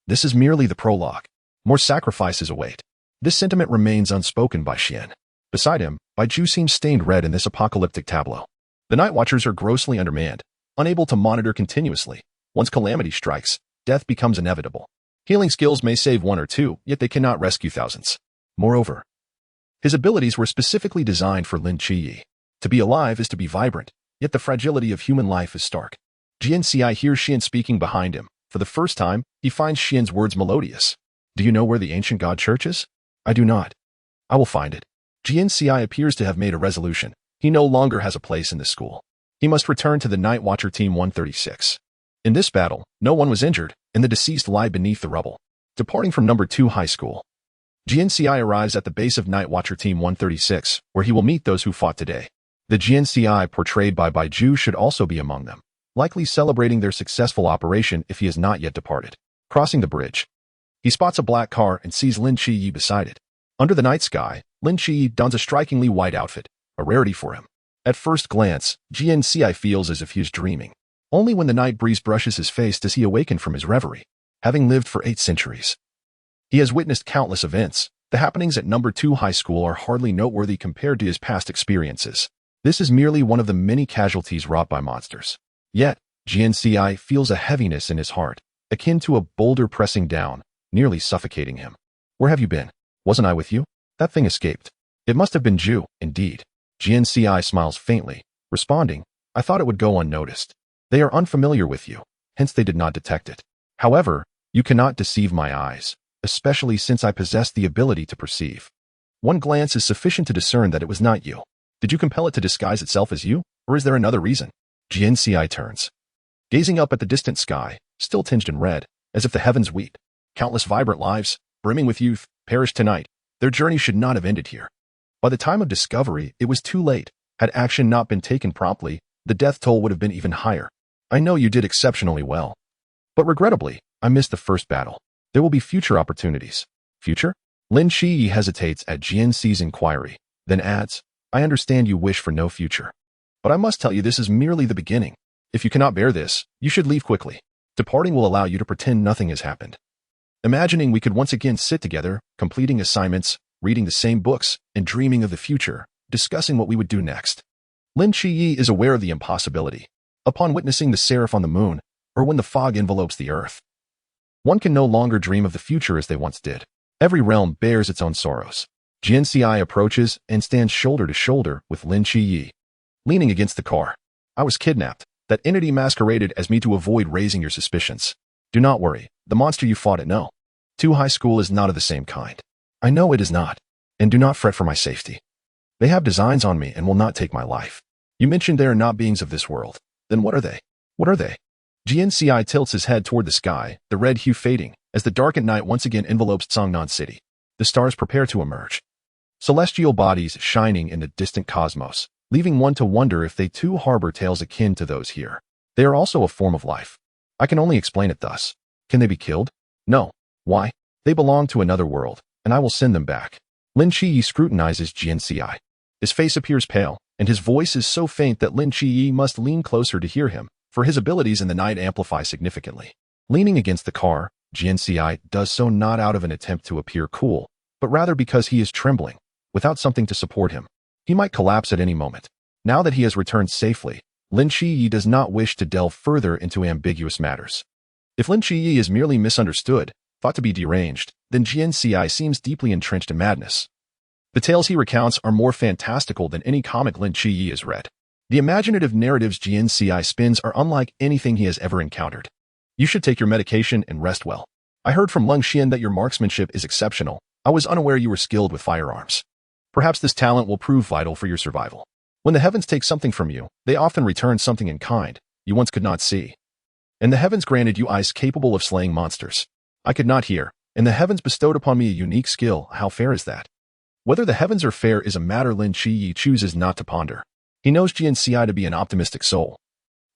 This is merely the prologue. More sacrifices await. This sentiment remains unspoken by Qian. Beside him, Ju seems stained red in this apocalyptic tableau. The Night Watchers are grossly undermanned, unable to monitor continuously. Once calamity strikes, death becomes inevitable. Healing skills may save one or two, yet they cannot rescue thousands. Moreover, his abilities were specifically designed for Lin Qiye. To be alive is to be vibrant, yet the fragility of human life is stark. Jian Ci hears Qian speaking behind him. For the first time, he finds Qian's words melodious. Do you know where the ancient god church is? I do not. I will find it. Jian Ci appears to have made a resolution. He no longer has a place in this school. He must return to the Night Watcher Team 136. In this battle, no one was injured, and the deceased lie beneath the rubble. Departing from number 2 high school, Jian Ci arrives at the base of Night Watcher Team 136, where he will meet those who fought today. The Jian Ci portrayed by Baiju should also be among them, likely celebrating their successful operation if he has not yet departed. Crossing the bridge, he spots a black car and sees Lin Qiye beside it. Under the night sky, Lin Qiye dons a strikingly white outfit, a rarity for him. At first glance, Jian Ci feels as if he is dreaming. Only when the night breeze brushes his face does he awaken from his reverie. Having lived for 8 centuries, he has witnessed countless events. The happenings at number 2 high school are hardly noteworthy compared to his past experiences. This is merely one of the many casualties wrought by monsters. Yet, Jian Ci feels a heaviness in his heart, akin to a boulder pressing down, nearly suffocating him. Where have you been? Wasn't I with you? That thing escaped. It must have been Ju, indeed. Jian Ci smiles faintly, responding, I thought it would go unnoticed. They are unfamiliar with you, hence they did not detect it. However, you cannot deceive my eyes, especially since I possess the ability to perceive. One glance is sufficient to discern that it was not you. Did you compel it to disguise itself as you, or is there another reason? Jian Ci turns, gazing up at the distant sky, still tinged in red, as if the heavens weep. Countless vibrant lives, brimming with youth, perished tonight. Their journey should not have ended here. By the time of discovery, it was too late. Had action not been taken promptly, the death toll would have been even higher. I know you did exceptionally well. But regrettably, I missed the first battle. There will be future opportunities. Future? Lin Qiye hesitates at Jian Ci's inquiry, then adds, I understand you wish for no future. But I must tell you this is merely the beginning. If you cannot bear this, you should leave quickly. Departing will allow you to pretend nothing has happened. Imagining we could once again sit together, completing assignments, reading the same books, and dreaming of the future, discussing what we would do next. Lin Qiye is aware of the impossibility. Upon witnessing the seraph on the moon, or when the fog envelopes the earth, one can no longer dream of the future as they once did. Every realm bears its own sorrows. Jian Ci approaches and stands shoulder to shoulder with Lin Qiye, leaning against the car. I was kidnapped. That entity masqueraded as me to avoid raising your suspicions. Do not worry. The monster you fought at No. 2 high school is not of the same kind. I know it is not. And do not fret for my safety. They have designs on me and will not take my life. You mentioned they are not beings of this world. Then what are they? What are they? Jian Ci tilts his head toward the sky, the red hue fading, as the darkened night once again envelopes Cangnan City. The stars prepare to emerge. Celestial bodies shining in the distant cosmos, leaving one to wonder if they too harbor tales akin to those here. They are also a form of life. I can only explain it thus. Can they be killed? No. Why? They belong to another world, and I will send them back. Lin Qiye scrutinizes Jian Ci. His face appears pale, and his voice is so faint that Lin Qiye must lean closer to hear him, for his abilities in the night amplify significantly. Leaning against the car, Jian Ci does so not out of an attempt to appear cool, but rather because he is trembling, without something to support him. He might collapse at any moment. Now that he has returned safely, Lin Qiye does not wish to delve further into ambiguous matters. If Lin Qiye is merely misunderstood, thought to be deranged, then Jian Ci seems deeply entrenched in madness. The tales he recounts are more fantastical than any comic Lin Qiye has read. The imaginative narratives Jian Ci spins are unlike anything he has ever encountered. You should take your medication and rest well. I heard from Lin Qiye that your marksmanship is exceptional. I was unaware you were skilled with firearms. Perhaps this talent will prove vital for your survival. When the heavens take something from you, they often return something in kind you once could not see. And the heavens granted you eyes capable of slaying monsters. I could not hear, and the heavens bestowed upon me a unique skill. How fair is that? Whether the heavens are fair is a matter Lin Qiye chooses not to ponder. He knows Jian Ci to be an optimistic soul.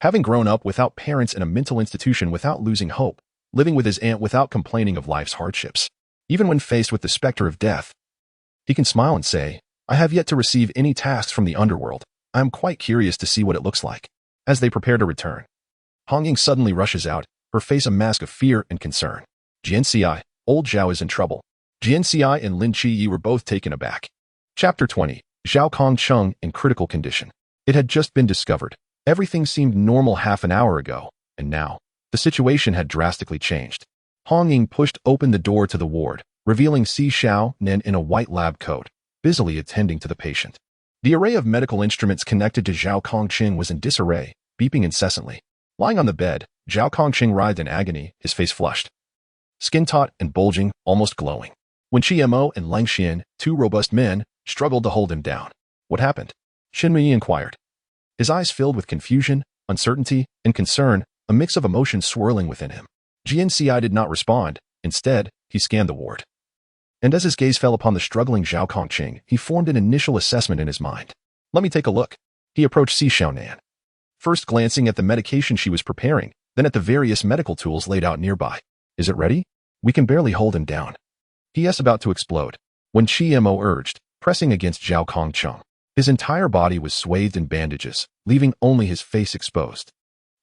Having grown up without parents in a mental institution without losing hope, living with his aunt without complaining of life's hardships, even when faced with the specter of death, he can smile and say, I have yet to receive any tasks from the underworld. I am quite curious to see what it looks like. As they prepare to return, Hong Ying suddenly rushes out, her face a mask of fear and concern. Jian Ci, old Zhao is in trouble. Jian Ci and Lin Qiye were both taken aback. Chapter 20. Zhao Kongcheng in critical condition. It had just been discovered. Everything seemed normal half an hour ago, and now, the situation had drastically changed. Hong Ying pushed open the door to the ward, revealing Si Xiao Nen in a white lab coat, busily attending to the patient. The array of medical instruments connected to Zhao Kongcheng was in disarray, beeping incessantly. Lying on the bed, Zhao Kongcheng writhed in agony, his face flushed, skin taut and bulging, almost glowing. When Mo and Lang Xian, 2 robust men, struggled to hold him down. What happened? Shen Mei inquired. His eyes filled with confusion, uncertainty, and concern, a mix of emotions swirling within him. Jian Ci did not respond. Instead, he scanned the ward. And as his gaze fell upon the struggling Zhao Kongqing, he formed an initial assessment in his mind. Let me take a look. He approached Si Xiaonan, first glancing at the medication she was preparing, then at the various medical tools laid out nearby. Is it ready? We can barely hold him down. He.S. about to explode, when Mo urged, pressing against Zhao Kongqing. His entire body was swathed in bandages, leaving only his face exposed.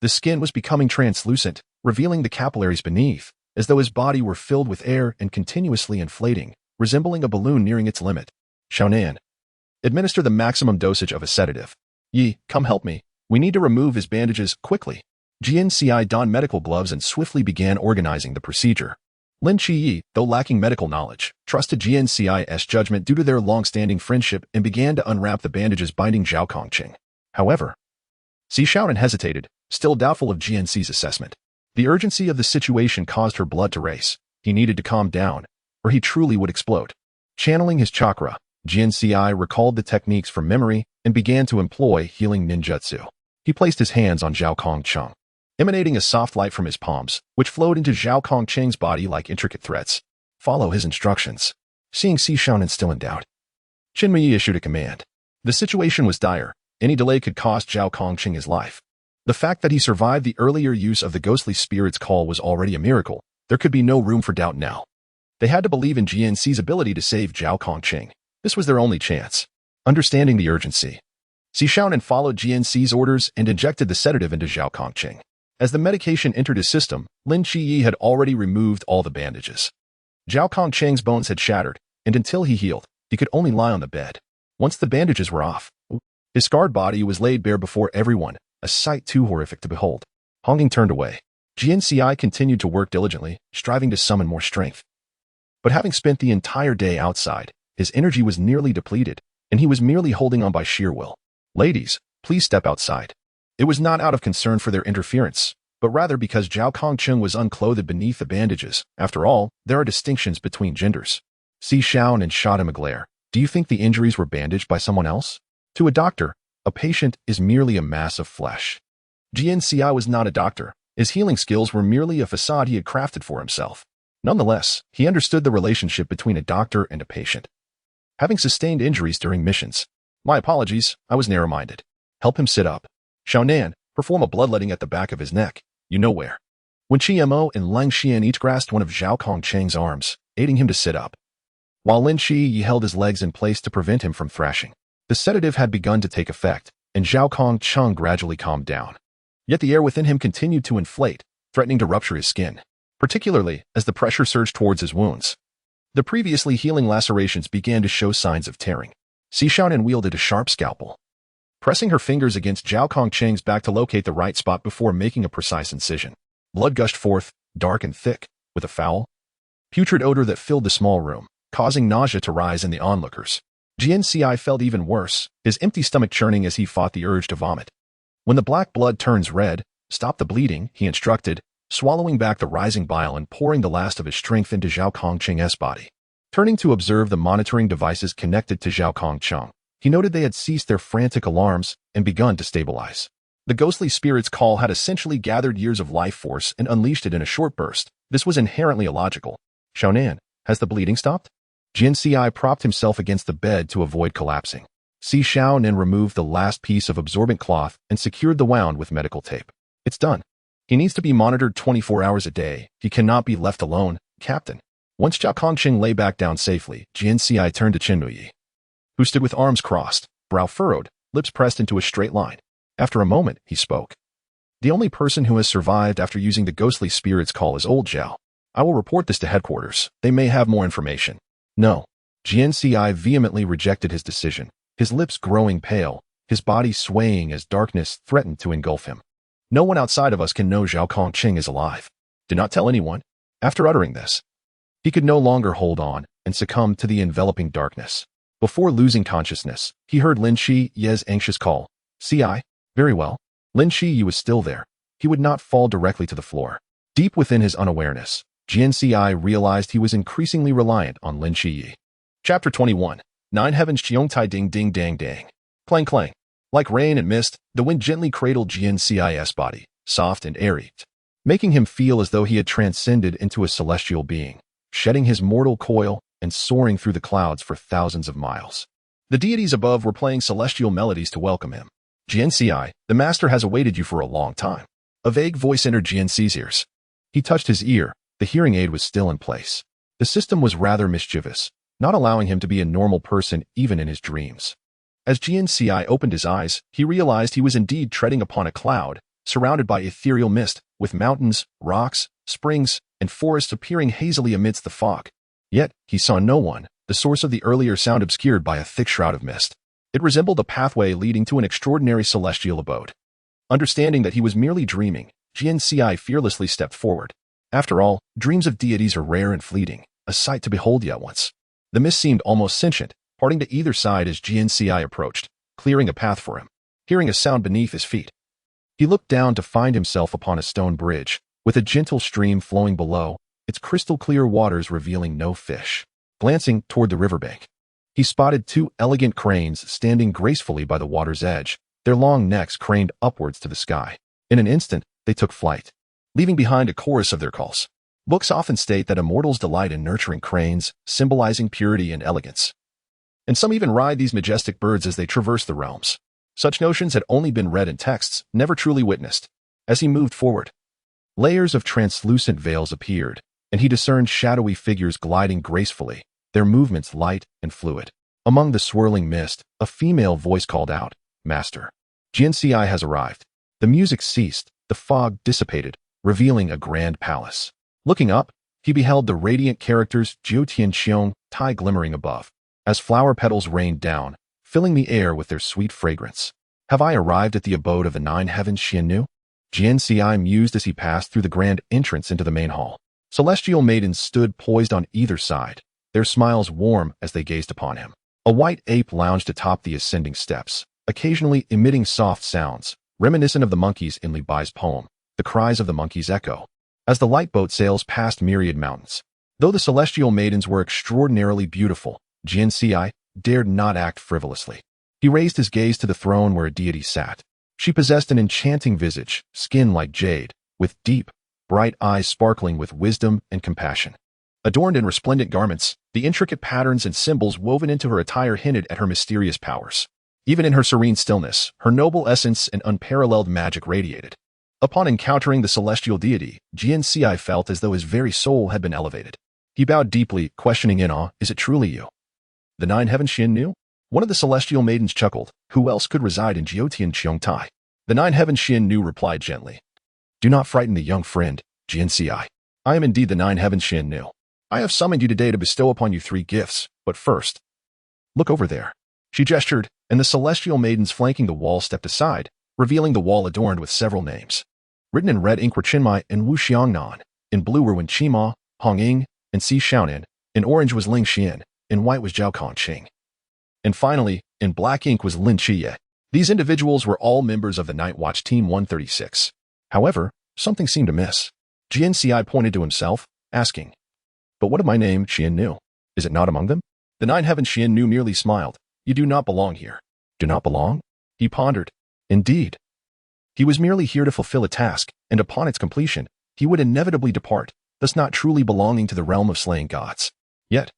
The skin was becoming translucent, revealing the capillaries beneath, as though his body were filled with air and continuously inflating, resembling a balloon nearing its limit. Xiaonan, administer the maximum dosage of a sedative. Yi, come help me. We need to remove his bandages quickly. Jian Ci donned medical gloves and swiftly began organizing the procedure. Lin Qiye, though lacking medical knowledge, trusted Jian Ci's judgment due to their long-standing friendship and began to unwrap the bandages binding Zhao Kongqing. However, Si Xiaonan hesitated, still doubtful of Jian Ci's assessment. The urgency of the situation caused her blood to race. He needed to calm down, or he truly would explode. Channeling his chakra, Jian Ci recalled the techniques from memory and began to employ healing ninjutsu. He placed his hands on Zhao Kongqing, emanating a soft light from his palms, which flowed into Zhao Kongqing's body like intricate threads. Follow his instructions. Seeing Si Xiaonan still in doubt, Qinmei issued a command. The situation was dire. Any delay could cost Zhao Kongqing his life. The fact that he survived the earlier use of the ghostly spirit's call was already a miracle. There could be no room for doubt now. They had to believe in Jian Ci's ability to save Zhao Kongqing. This was their only chance. Understanding the urgency, Si Xiaonan followed Jian Ci's orders and injected the sedative into Zhao Kongqing. As the medication entered his system, Lin Qiye had already removed all the bandages. Zhao Kongqing's bones had shattered, and until he healed, he could only lie on the bed. Once the bandages were off, his scarred body was laid bare before everyone, a sight too horrific to behold. Honging turned away. Jian Ci continued to work diligently, striving to summon more strength. But having spent the entire day outside, his energy was nearly depleted, and he was merely holding on by sheer will. Ladies, please step outside. It was not out of concern for their interference, but rather because Zhao Kongqing was unclothed beneath the bandages. After all, there are distinctions between genders. Si Xiaonan shot him a glare. Do you think the injuries were bandaged by someone else? To a doctor, a patient is merely a mass of flesh. Jian Ci was not a doctor. His healing skills were merely a facade he had crafted for himself. Nonetheless, he understood the relationship between a doctor and a patient. Having sustained injuries during missions, my apologies, I was narrow-minded. Help him sit up. Xiaonan, perform a bloodletting at the back of his neck. You know where. When Mo and Lang Xian each grasped one of Zhao Kongqing's arms, aiding him to sit up, while Lin Qiye held his legs in place to prevent him from thrashing. The sedative had begun to take effect, and Zhao Kongqing gradually calmed down. Yet the air within him continued to inflate, threatening to rupture his skin, particularly as the pressure surged towards his wounds. The previously healing lacerations began to show signs of tearing. Si Xiaonan wielded a sharp scalpel, pressing her fingers against Zhao Kongqing's back to locate the right spot before making a precise incision. Blood gushed forth, dark and thick, with a foul, putrid odor that filled the small room, causing nausea to rise in the onlookers. Jian Ci felt even worse, his empty stomach churning as he fought the urge to vomit. When the black blood turns red, stop the bleeding, he instructed, swallowing back the rising bile and pouring the last of his strength into Zhao Kongqing's body. Turning to observe the monitoring devices connected to Zhao Kongqing, he noted they had ceased their frantic alarms and begun to stabilize. The ghostly spirit's call had essentially gathered years of life force and unleashed it in a short burst. This was inherently illogical. Xiaonan, has the bleeding stopped? Jian Ci propped himself against the bed to avoid collapsing. Si Xiaonan removed the last piece of absorbent cloth and secured the wound with medical tape. It's done. He needs to be monitored 24 hours a day. He cannot be left alone, Captain. Once Zhao Kongqing lay back down safely, Jian Ci turned to Qinmei, who stood with arms crossed, brow furrowed, lips pressed into a straight line. After a moment, he spoke. The only person who has survived after using the ghostly spirit's call is old Zhao. I will report this to headquarters. They may have more information. No. Jian Ci vehemently rejected his decision, his lips growing pale, his body swaying as darkness threatened to engulf him. No one outside of us can know Zhao Kongqing is alive. Do not tell anyone. After uttering this, he could no longer hold on and succumb to the enveloping darkness. Before losing consciousness, he heard Lin Qiye's anxious call. Ci? Very well. Lin Qiye was still there. He would not fall directly to the floor. Deep within his unawareness, Jian Ci realized he was increasingly reliant on Lin Qiye. Chapter 21. Nine Heavens Qiong Tai Ding Ding Dang Dang. Clang clang. Like rain and mist, the wind gently cradled Jian Ci's body, soft and airy, making him feel as though he had transcended into a celestial being. Shedding his mortal coil and soaring through the clouds for thousands of miles. The deities above were playing celestial melodies to welcome him. Jian Ci, the master has awaited you for a long time. A vague voice entered Jian Ci's ears. He touched his ear. The hearing aid was still in place. The system was rather mischievous, not allowing him to be a normal person even in his dreams. As Jian Ci opened his eyes, he realized he was indeed treading upon a cloud, surrounded by ethereal mist, with mountains, rocks, springs, and forests appearing hazily amidst the fog. Yet, he saw no one, the source of the earlier sound obscured by a thick shroud of mist. It resembled a pathway leading to an extraordinary celestial abode. Understanding that he was merely dreaming, Jian Ci fearlessly stepped forward. After all, dreams of deities are rare and fleeting, a sight to behold yet once. The mist seemed almost sentient, parting to either side as Jian Ci approached, clearing a path for him. Hearing a sound beneath his feet, he looked down to find himself upon a stone bridge, with a gentle stream flowing below, its crystal-clear waters revealing no fish. Glancing toward the riverbank, he spotted two elegant cranes standing gracefully by the water's edge, their long necks craned upwards to the sky. In an instant, they took flight, leaving behind a chorus of their calls. Books often state that immortals delight in nurturing cranes, symbolizing purity and elegance. And some even ride these majestic birds as they traverse the realms. Such notions had only been read in texts, never truly witnessed. As he moved forward, layers of translucent veils appeared, and he discerned shadowy figures gliding gracefully, their movements light and fluid. Among the swirling mist, a female voice called out, "Master, Jian Ci has arrived." The music ceased, the fog dissipated, revealing a grand palace. Looking up, he beheld the radiant characters Jiu Tianqiong Tai glimmering above, as flower petals rained down, filling the air with their sweet fragrance. "Have I arrived at the abode of the nine heavens, Qiannu?" Jian Ci mused as he passed through the grand entrance into the main hall. Celestial maidens stood poised on either side, their smiles warm as they gazed upon him. A white ape lounged atop the ascending steps, occasionally emitting soft sounds, reminiscent of the monkeys in Li Bai's poem. The cries of the monkeys echo as the light boat sails past myriad mountains. Though the celestial maidens were extraordinarily beautiful, Jian Ci dared not act frivolously. He raised his gaze to the throne where a deity sat. She possessed an enchanting visage, skin like jade, with deep, bright eyes sparkling with wisdom and compassion. Adorned in resplendent garments, the intricate patterns and symbols woven into her attire hinted at her mysterious powers. Even in her serene stillness, her noble essence and unparalleled magic radiated. Upon encountering the celestial deity, Jian Ci felt as though his very soul had been elevated. He bowed deeply, questioning in awe, "Is it truly you? The nine heavens Qiannu?" One of the celestial maidens chuckled. "Who else could reside in Jiu Tianqiong Tai?" The nine heavens Qiannu replied gently, "Do not frighten the young friend, Jian Ci. I am indeed the nine heavens Qiannu. I have summoned you today to bestow upon you 3 gifts, but first, look over there." She gestured, and the celestial maidens flanking the wall stepped aside, revealing the wall adorned with several names. Written in red ink were Chinmai and Wu Xiangnan, in blue were Wen Qima, Hong Ying, and Si Xiaonan, in orange was Ling Qiye, in white was Zhao Kongqing. And finally, in black ink was Lin Qiye. These individuals were all members of the Night Watch Team 136. However, something seemed amiss. Jian Ci pointed to himself, asking, "But what of my name, Qiannu? Is it not among them?" The nine heavens Qiannu merely smiled. "You do not belong here." "Do not belong?" He pondered. Indeed. He was merely here to fulfill a task, and upon its completion, he would inevitably depart, thus not truly belonging to the realm of slaying gods. Yet,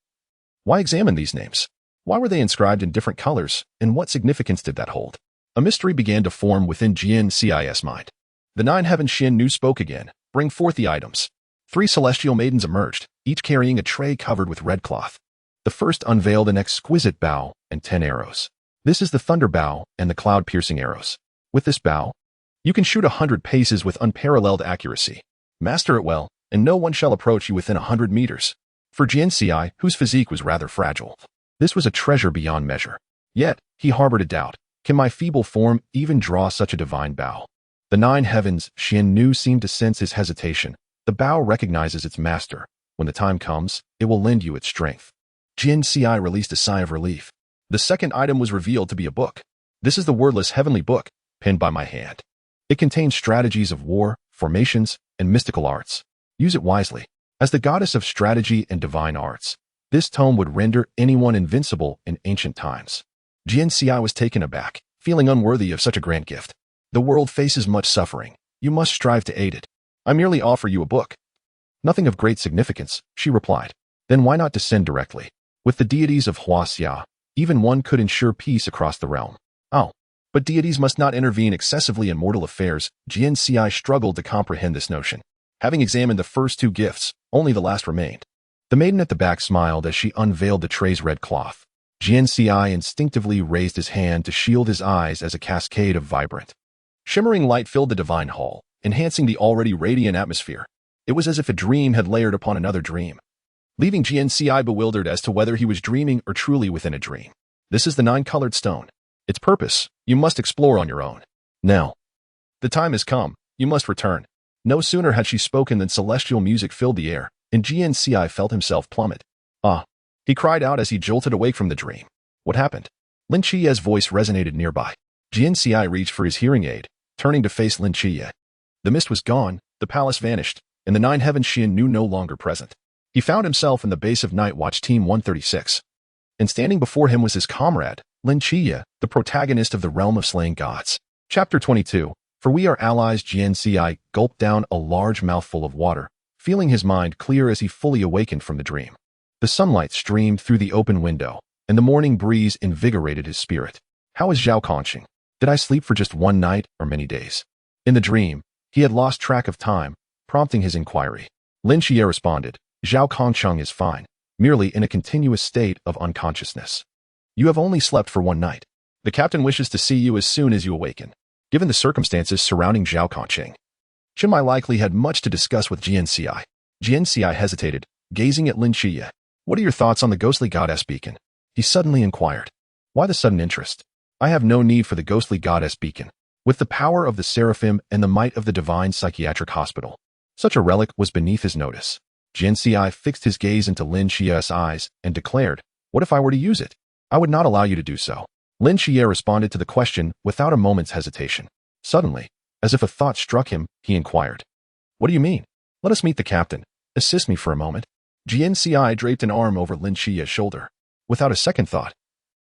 why examine these names? Why were they inscribed in different colors, and what significance did that hold? A mystery began to form within Jian Ci's mind. The nine heavens Qiannu spoke again. "Bring forth the items." 3 celestial maidens emerged, each carrying a tray covered with red cloth. The first unveiled an exquisite bow and 10 arrows. "This is the thunder bow and the cloud-piercing arrows. With this bow, you can shoot 100 paces with unparalleled accuracy. Master it well, and no one shall approach you within 100 meters." For Jian Ci, whose physique was rather fragile, this was a treasure beyond measure. Yet, he harbored a doubt. Can my feeble form even draw such a divine bow? The nine heavens Qiannu seemed to sense his hesitation. The bow recognizes its master. When the time comes, it will lend you its strength. Jian Ci released a sigh of relief. The second item was revealed to be a book. "This is the wordless heavenly book, penned by my hand. It contains strategies of war, formations, and mystical arts. Use it wisely. As the goddess of strategy and divine arts, this tome would render anyone invincible in ancient times." Jian Ci was taken aback, feeling unworthy of such a grand gift. "The world faces much suffering. You must strive to aid it. I merely offer you a book." "Nothing of great significance," she replied. "Then why not descend directly? With the deities of Huaxia, even one could ensure peace across the realm. Oh, but deities must not intervene excessively in mortal affairs. Jian Ci struggled to comprehend this notion. Having examined the first two gifts, only the last remained. The maiden at the back smiled as she unveiled the tray's red cloth. Jian Ci instinctively raised his hand to shield his eyes as a cascade of vibrant, shimmering light filled the divine hall, enhancing the already radiant atmosphere. It was as if a dream had layered upon another dream, leaving Jian Ci bewildered as to whether he was dreaming or truly within a dream. This is the nine-colored stone. Its purpose, you must explore on your own. Now, the time has come. You must return. No sooner had she spoken than celestial music filled the air, and Jian Ci felt himself plummet. Ah! He cried out as he jolted awake from the dream. What happened? Lin Qiye's voice resonated nearby. Jian Ci reached for his hearing aid, turning to face Lin Qiye. The mist was gone, the palace vanished, and the nine heavens Xian knew no longer present. He found himself in the base of Night Watch Team 136. And standing before him was his comrade, Lin Qiye, the protagonist of the Realm of Slaying Gods. Chapter 22. For we are allies. Jian Ci gulped down a large mouthful of water, feeling his mind clear as he fully awakened from the dream. The sunlight streamed through the open window, and the morning breeze invigorated his spirit. How is Zhao Kongqing? Did I sleep for just one night or many days? In the dream, he had lost track of time, prompting his inquiry. Lin Qiye responded, Zhao Kongqing is fine, merely in a continuous state of unconsciousness. You have only slept for one night. The captain wishes to see you as soon as you awaken. Given the circumstances surrounding Zhao Kongqing, Chen Mai likely had much to discuss with Jian Ci. Jian Ci hesitated, gazing at Lin Qiye. What are your thoughts on the ghostly goddess beacon? He suddenly inquired. Why the sudden interest? I have no need for the ghostly goddess beacon. With the power of the seraphim and the might of the divine psychiatric hospital, such a relic was beneath his notice. Jian Ci fixed his gaze into Lin Qiye's eyes and declared, what if I were to use it? I would not allow you to do so. Lin Qiye responded to the question without a moment's hesitation. Suddenly, as if a thought struck him, he inquired, what do you mean? Let us meet the captain. Assist me for a moment. Jian Ci draped an arm over Lin Qiye's shoulder. Without a second thought,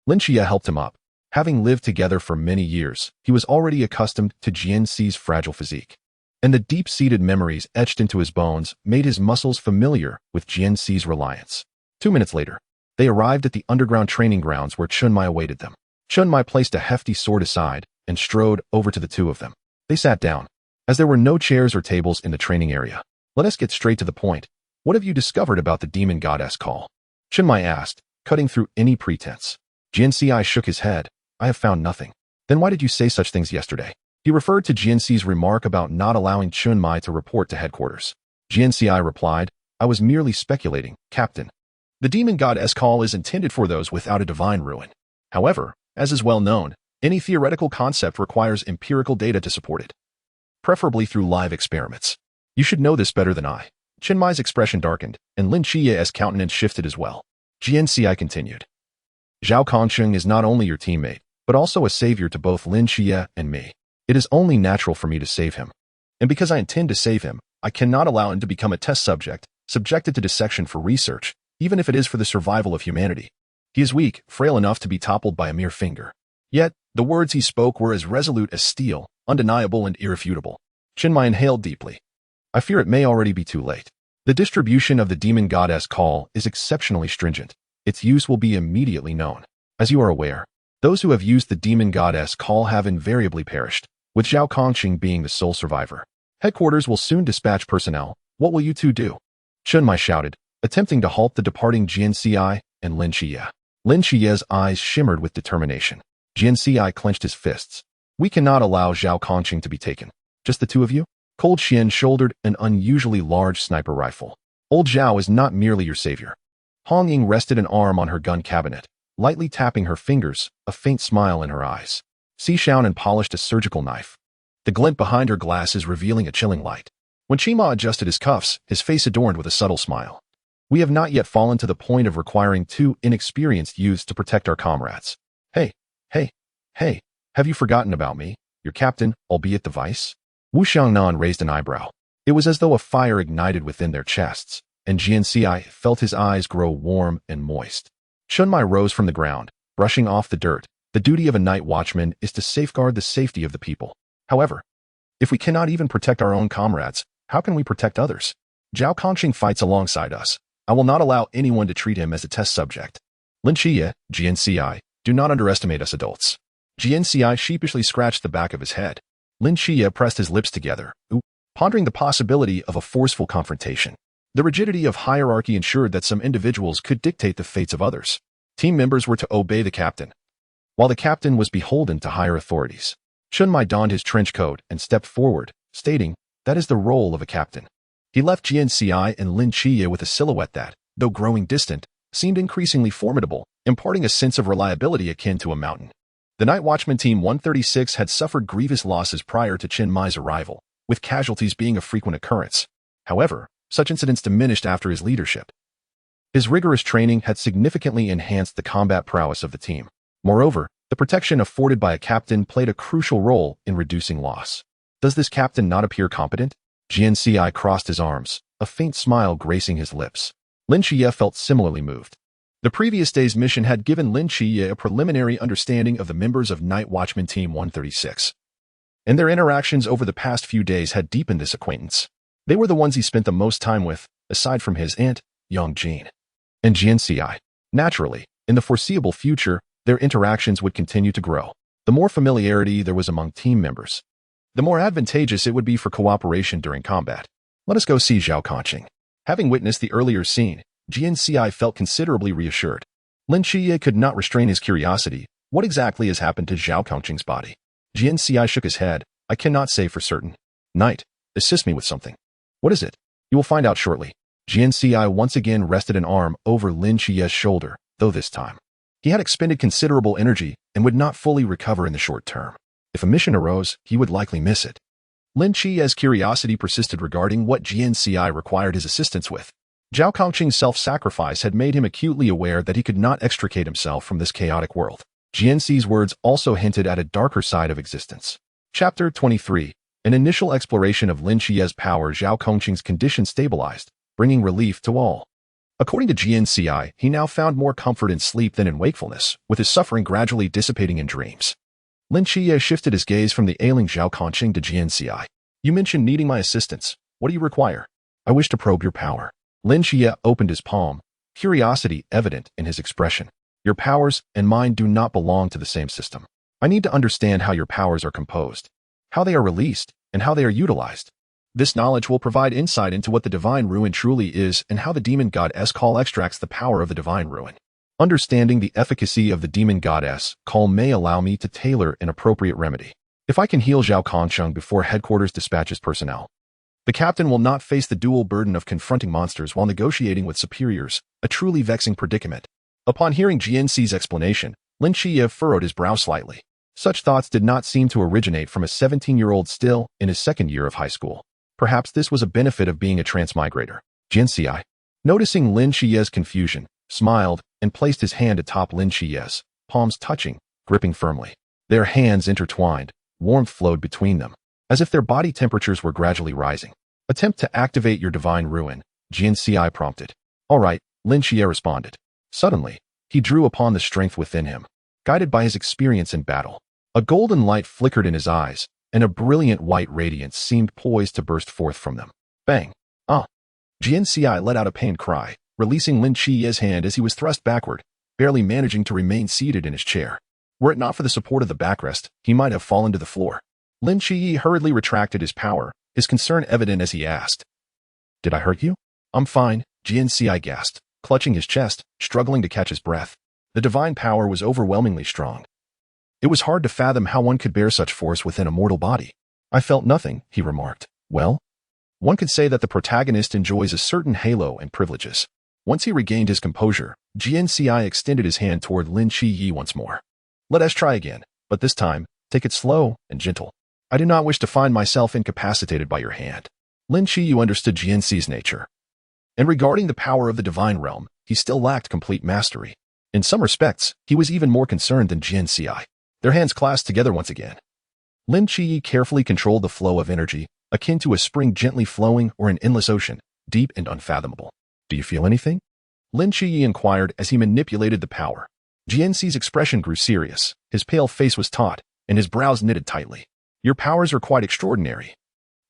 Lin Qiye helped him up. Having lived together for many years, he was already accustomed to Jian Ci's fragile physique, and the deep-seated memories etched into his bones made his muscles familiar with Jian Ci's reliance. 2 minutes later, they arrived at the underground training grounds where Chen Mai awaited them. Chen Mai placed a hefty sword aside and strode over to the two of them. They sat down. As there were no chairs or tables in the training area, let us get straight to the point. What have you discovered about the demon goddess call? Chen Mai asked, cutting through any pretense. Jian Ci shook his head. I have found nothing. Then why did you say such things yesterday? He referred to Jian Ci's remark about not allowing Chen Mai to report to headquarters. Jian Ci replied, I was merely speculating, Captain. The demon goddess call is intended for those without a divine ruin. However, as is well known, any theoretical concept requires empirical data to support it, preferably through live experiments. You should know this better than I. Chen Mai's expression darkened, and Lin Qiye's countenance shifted as well. Jian Ci continued. Zhao Kongqing is not only your teammate, but also a savior to both Lin Qiye and me. It is only natural for me to save him. And because I intend to save him, I cannot allow him to become a test subject, subjected to dissection for research, even if it is for the survival of humanity. He is weak, frail enough to be toppled by a mere finger. Yet, the words he spoke were as resolute as steel, undeniable and irrefutable. Chen Mai inhaled deeply. I fear it may already be too late. The distribution of the demon goddess call is exceptionally stringent. Its use will be immediately known. As you are aware, those who have used the demon goddess call have invariably perished, with Zhao Kongqing being the sole survivor. Headquarters will soon dispatch personnel. What will you two do? Chen Mai shouted, attempting to halt the departing Jian Ci and Lin Qiye. Lin Qiye's eyes shimmered with determination. Jian Ci clenched his fists. We cannot allow Zhao Kongqing to be taken. Just the two of you? Cold Xian shouldered an unusually large sniper rifle. Old Zhao is not merely your savior. Hong Ying rested an arm on her gun cabinet, lightly tapping her fingers, a faint smile in her eyes. Si Xiaonan polished a surgical knife. The glint behind her glasses revealing a chilling light. When Qima adjusted his cuffs, his face adorned with a subtle smile. We have not yet fallen to the point of requiring two inexperienced youths to protect our comrades. Hey, have you forgotten about me, your captain, albeit the vice? Wu Xiangnan raised an eyebrow. It was as though a fire ignited within their chests, and Jian Ci felt his eyes grow warm and moist. Chen Mai rose from the ground, brushing off the dirt. The duty of a night watchman is to safeguard the safety of the people. However, if we cannot even protect our own comrades, how can we protect others? Zhao Kongqing fights alongside us. I will not allow anyone to treat him as a test subject. Lin Qiye, Jian Ci, do not underestimate us adults. Jian Ci sheepishly scratched the back of his head. Lin Qiye pressed his lips together, pondering the possibility of a forceful confrontation. The rigidity of hierarchy ensured that some individuals could dictate the fates of others. Team members were to obey the captain, while the captain was beholden to higher authorities. Chun Mai donned his trench coat and stepped forward, stating, "That is the role of a captain." He left Jian Ci and Lin Qiye with a silhouette that, though growing distant, seemed increasingly formidable, imparting a sense of reliability akin to a mountain. The Night Watchman Team 136 had suffered grievous losses prior to Chun Mai's arrival, with casualties being a frequent occurrence. However, such incidents diminished after his leadership. His rigorous training had significantly enhanced the combat prowess of the team. Moreover, the protection afforded by a captain played a crucial role in reducing loss. Does this captain not appear competent? Jian Ci crossed his arms, a faint smile gracing his lips. Lin Qiye felt similarly moved. The previous day's mission had given Lin Qiye a preliminary understanding of the members of Night Watchman Team 136. And their interactions over the past few days had deepened this acquaintance. They were the ones he spent the most time with, aside from his aunt, young Jean, and Jian Ci. Naturally, in the foreseeable future, their interactions would continue to grow. The more familiarity there was among team members, the more advantageous it would be for cooperation during combat. Let us go see Zhao Kongqing. Having witnessed the earlier scene, Jian Ci felt considerably reassured. Lin Qiye could not restrain his curiosity. What exactly has happened to Zhao Kongqing's body? Jian Ci shook his head. I cannot say for certain. Knight, assist me with something. What is it? You will find out shortly. Jian Ci once again rested an arm over Lin Qiye's shoulder, though this time he had expended considerable energy and would not fully recover in the short term. If a mission arose, he would likely miss it. Lin Qiye's curiosity persisted regarding what Jian Ci required his assistance with. Zhao Kongqing's self-sacrifice had made him acutely aware that he could not extricate himself from this chaotic world. Jian Ci's words also hinted at a darker side of existence. Chapter 23. An initial exploration of Lin Qiye's power. Zhao Kongqing's condition stabilized, bringing relief to all. According to Jian Ci, he now found more comfort in sleep than in wakefulness, with his suffering gradually dissipating in dreams. Lin Qiye shifted his gaze from the ailing Zhao Kongqing to Jian Ci. You mentioned needing my assistance. What do you require? I wish to probe your power. Lin Qiye opened his palm, curiosity evident in his expression. Your powers and mine do not belong to the same system. I need to understand how your powers are composed, how they are released, and how they are utilized. This knowledge will provide insight into what the divine ruin truly is and how the demon goddess Call extracts the power of the divine ruin. Understanding the efficacy of the demon goddess Call may allow me to tailor an appropriate remedy. If I can heal Zhao Kongqing before headquarters dispatches personnel, the captain will not face the dual burden of confronting monsters while negotiating with superiors, a truly vexing predicament. Upon hearing Jian Ci's explanation, Lin Qiye furrowed his brow slightly. Such thoughts did not seem to originate from a 17-year-old still in his second year of high school. Perhaps this was a benefit of being a transmigrator. Jian Ci, noticing Lin Qiye's confusion, smiled and placed his hand atop Lin Qiye's, palms touching, gripping firmly. Their hands intertwined, warmth flowed between them, as if their body temperatures were gradually rising. Attempt to activate your divine ruin, Jian Ci prompted. All right, Lin Qiye responded. Suddenly, he drew upon the strength within him, guided by his experience in battle. A golden light flickered in his eyes, and a brilliant white radiance seemed poised to burst forth from them. Bang! Ah! Jian Ci let out a pained cry, releasing Lin Qiye's hand as he was thrust backward, barely managing to remain seated in his chair. Were it not for the support of the backrest, he might have fallen to the floor. Lin Qiye hurriedly retracted his power, his concern evident as he asked, Did I hurt you? I'm fine, Jian Ci gasped, clutching his chest, struggling to catch his breath. The divine power was overwhelmingly strong. It was hard to fathom how one could bear such force within a mortal body. I felt nothing, he remarked. Well, one could say that the protagonist enjoys a certain halo and privileges. Once he regained his composure, Jian Ci extended his hand toward Lin Qiye once more. Let us try again, but this time, take it slow and gentle. I do not wish to find myself incapacitated by your hand. Lin Qiye understood Jian Ci's nature. And regarding the power of the divine realm, he still lacked complete mastery. In some respects, he was even more concerned than Jian Ci. Their hands clasped together once again. Lin Qiye carefully controlled the flow of energy, akin to a spring gently flowing or an endless ocean, deep and unfathomable. Do you feel anything? Lin Qiye inquired as he manipulated the power. Jian Ci's expression grew serious, his pale face was taut, and his brows knitted tightly. Your powers are quite extraordinary,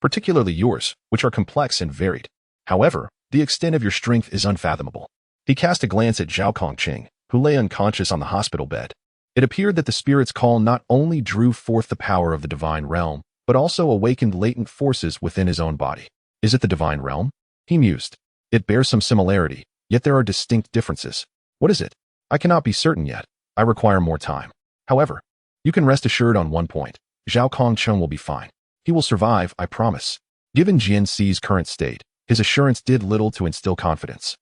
particularly yours, which are complex and varied. However, the The extent of your strength is unfathomable. He cast a glance at Zhao Kongqing, who lay unconscious on the hospital bed. It appeared that the spirit's call not only drew forth the power of the divine realm, but also awakened latent forces within his own body. Is it the divine realm? He mused. It bears some similarity, yet there are distinct differences. What is it? I cannot be certain yet. I require more time. However, you can rest assured on one point. Zhao Kongqing will be fine. He will survive, I promise. Given Jian Ci's current state, his assurance did little to instill confidence,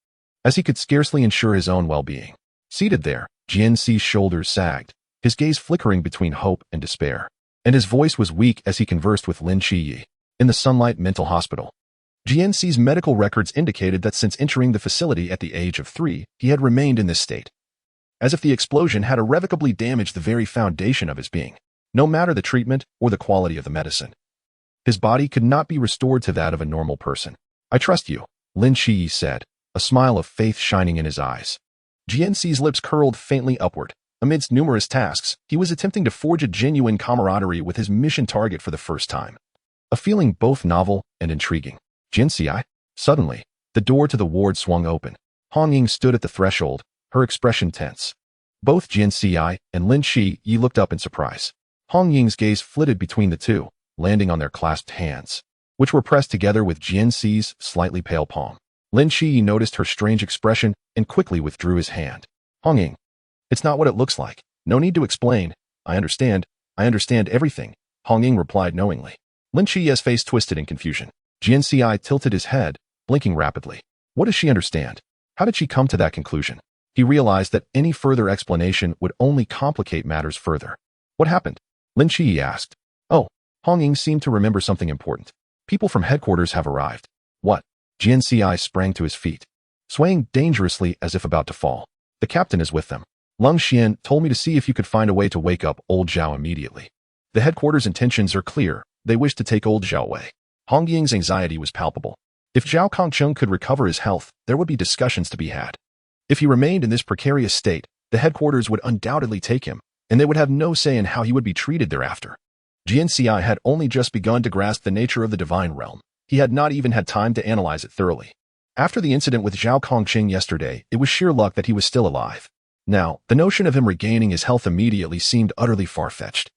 as he could scarcely ensure his own well-being. Seated there, Jian Ci's shoulders sagged, his gaze flickering between hope and despair, and his voice was weak as he conversed with Lin Qiye in the Sunlight Mental Hospital. Jian Ci's medical records indicated that since entering the facility at the age of 3, he had remained in this state, as if the explosion had irrevocably damaged the very foundation of his being, no matter the treatment or the quality of the medicine. His body could not be restored to that of a normal person. I trust you, Lin Qiye said, a smile of faith shining in his eyes. Jian Ci's lips curled faintly upward. Amidst numerous tasks, he was attempting to forge a genuine camaraderie with his mission target for the first time. A feeling both novel and intriguing. Jian Ci? Suddenly, the door to the ward swung open. Hong Ying stood at the threshold, her expression tense. Both Jian Ci and Lin Qiye looked up in surprise. Hong Ying's gaze flitted between the two, landing on their clasped hands, which were pressed together with Jian Ci's slightly pale palm. Lin Qiye noticed her strange expression and quickly withdrew his hand. Hong Ying, it's not what it looks like. No need to explain. I understand everything, Hong Ying replied knowingly. Lin Qiye's face twisted in confusion. Jian Ci tilted his head, blinking rapidly. What does she understand? How did she come to that conclusion? He realized that any further explanation would only complicate matters further. What happened? Lin Qiye asked. Oh, Hong Ying seemed to remember something important. People from headquarters have arrived. What? Jian Ci sprang to his feet, swaying dangerously as if about to fall. The captain is with them. Lung Xian told me to see if you could find a way to wake up old Zhao immediately. The headquarters' intentions are clear. They wish to take old Zhao away. Hong Ying's anxiety was palpable. If Zhao Kongqing could recover his health, there would be discussions to be had. If he remained in this precarious state, the headquarters would undoubtedly take him, and they would have no say in how he would be treated thereafter. Jian Ci had only just begun to grasp the nature of the divine realm. He had not even had time to analyze it thoroughly. After the incident with Zhao Kongqing yesterday, it was sheer luck that he was still alive. Now, the notion of him regaining his health immediately seemed utterly far-fetched.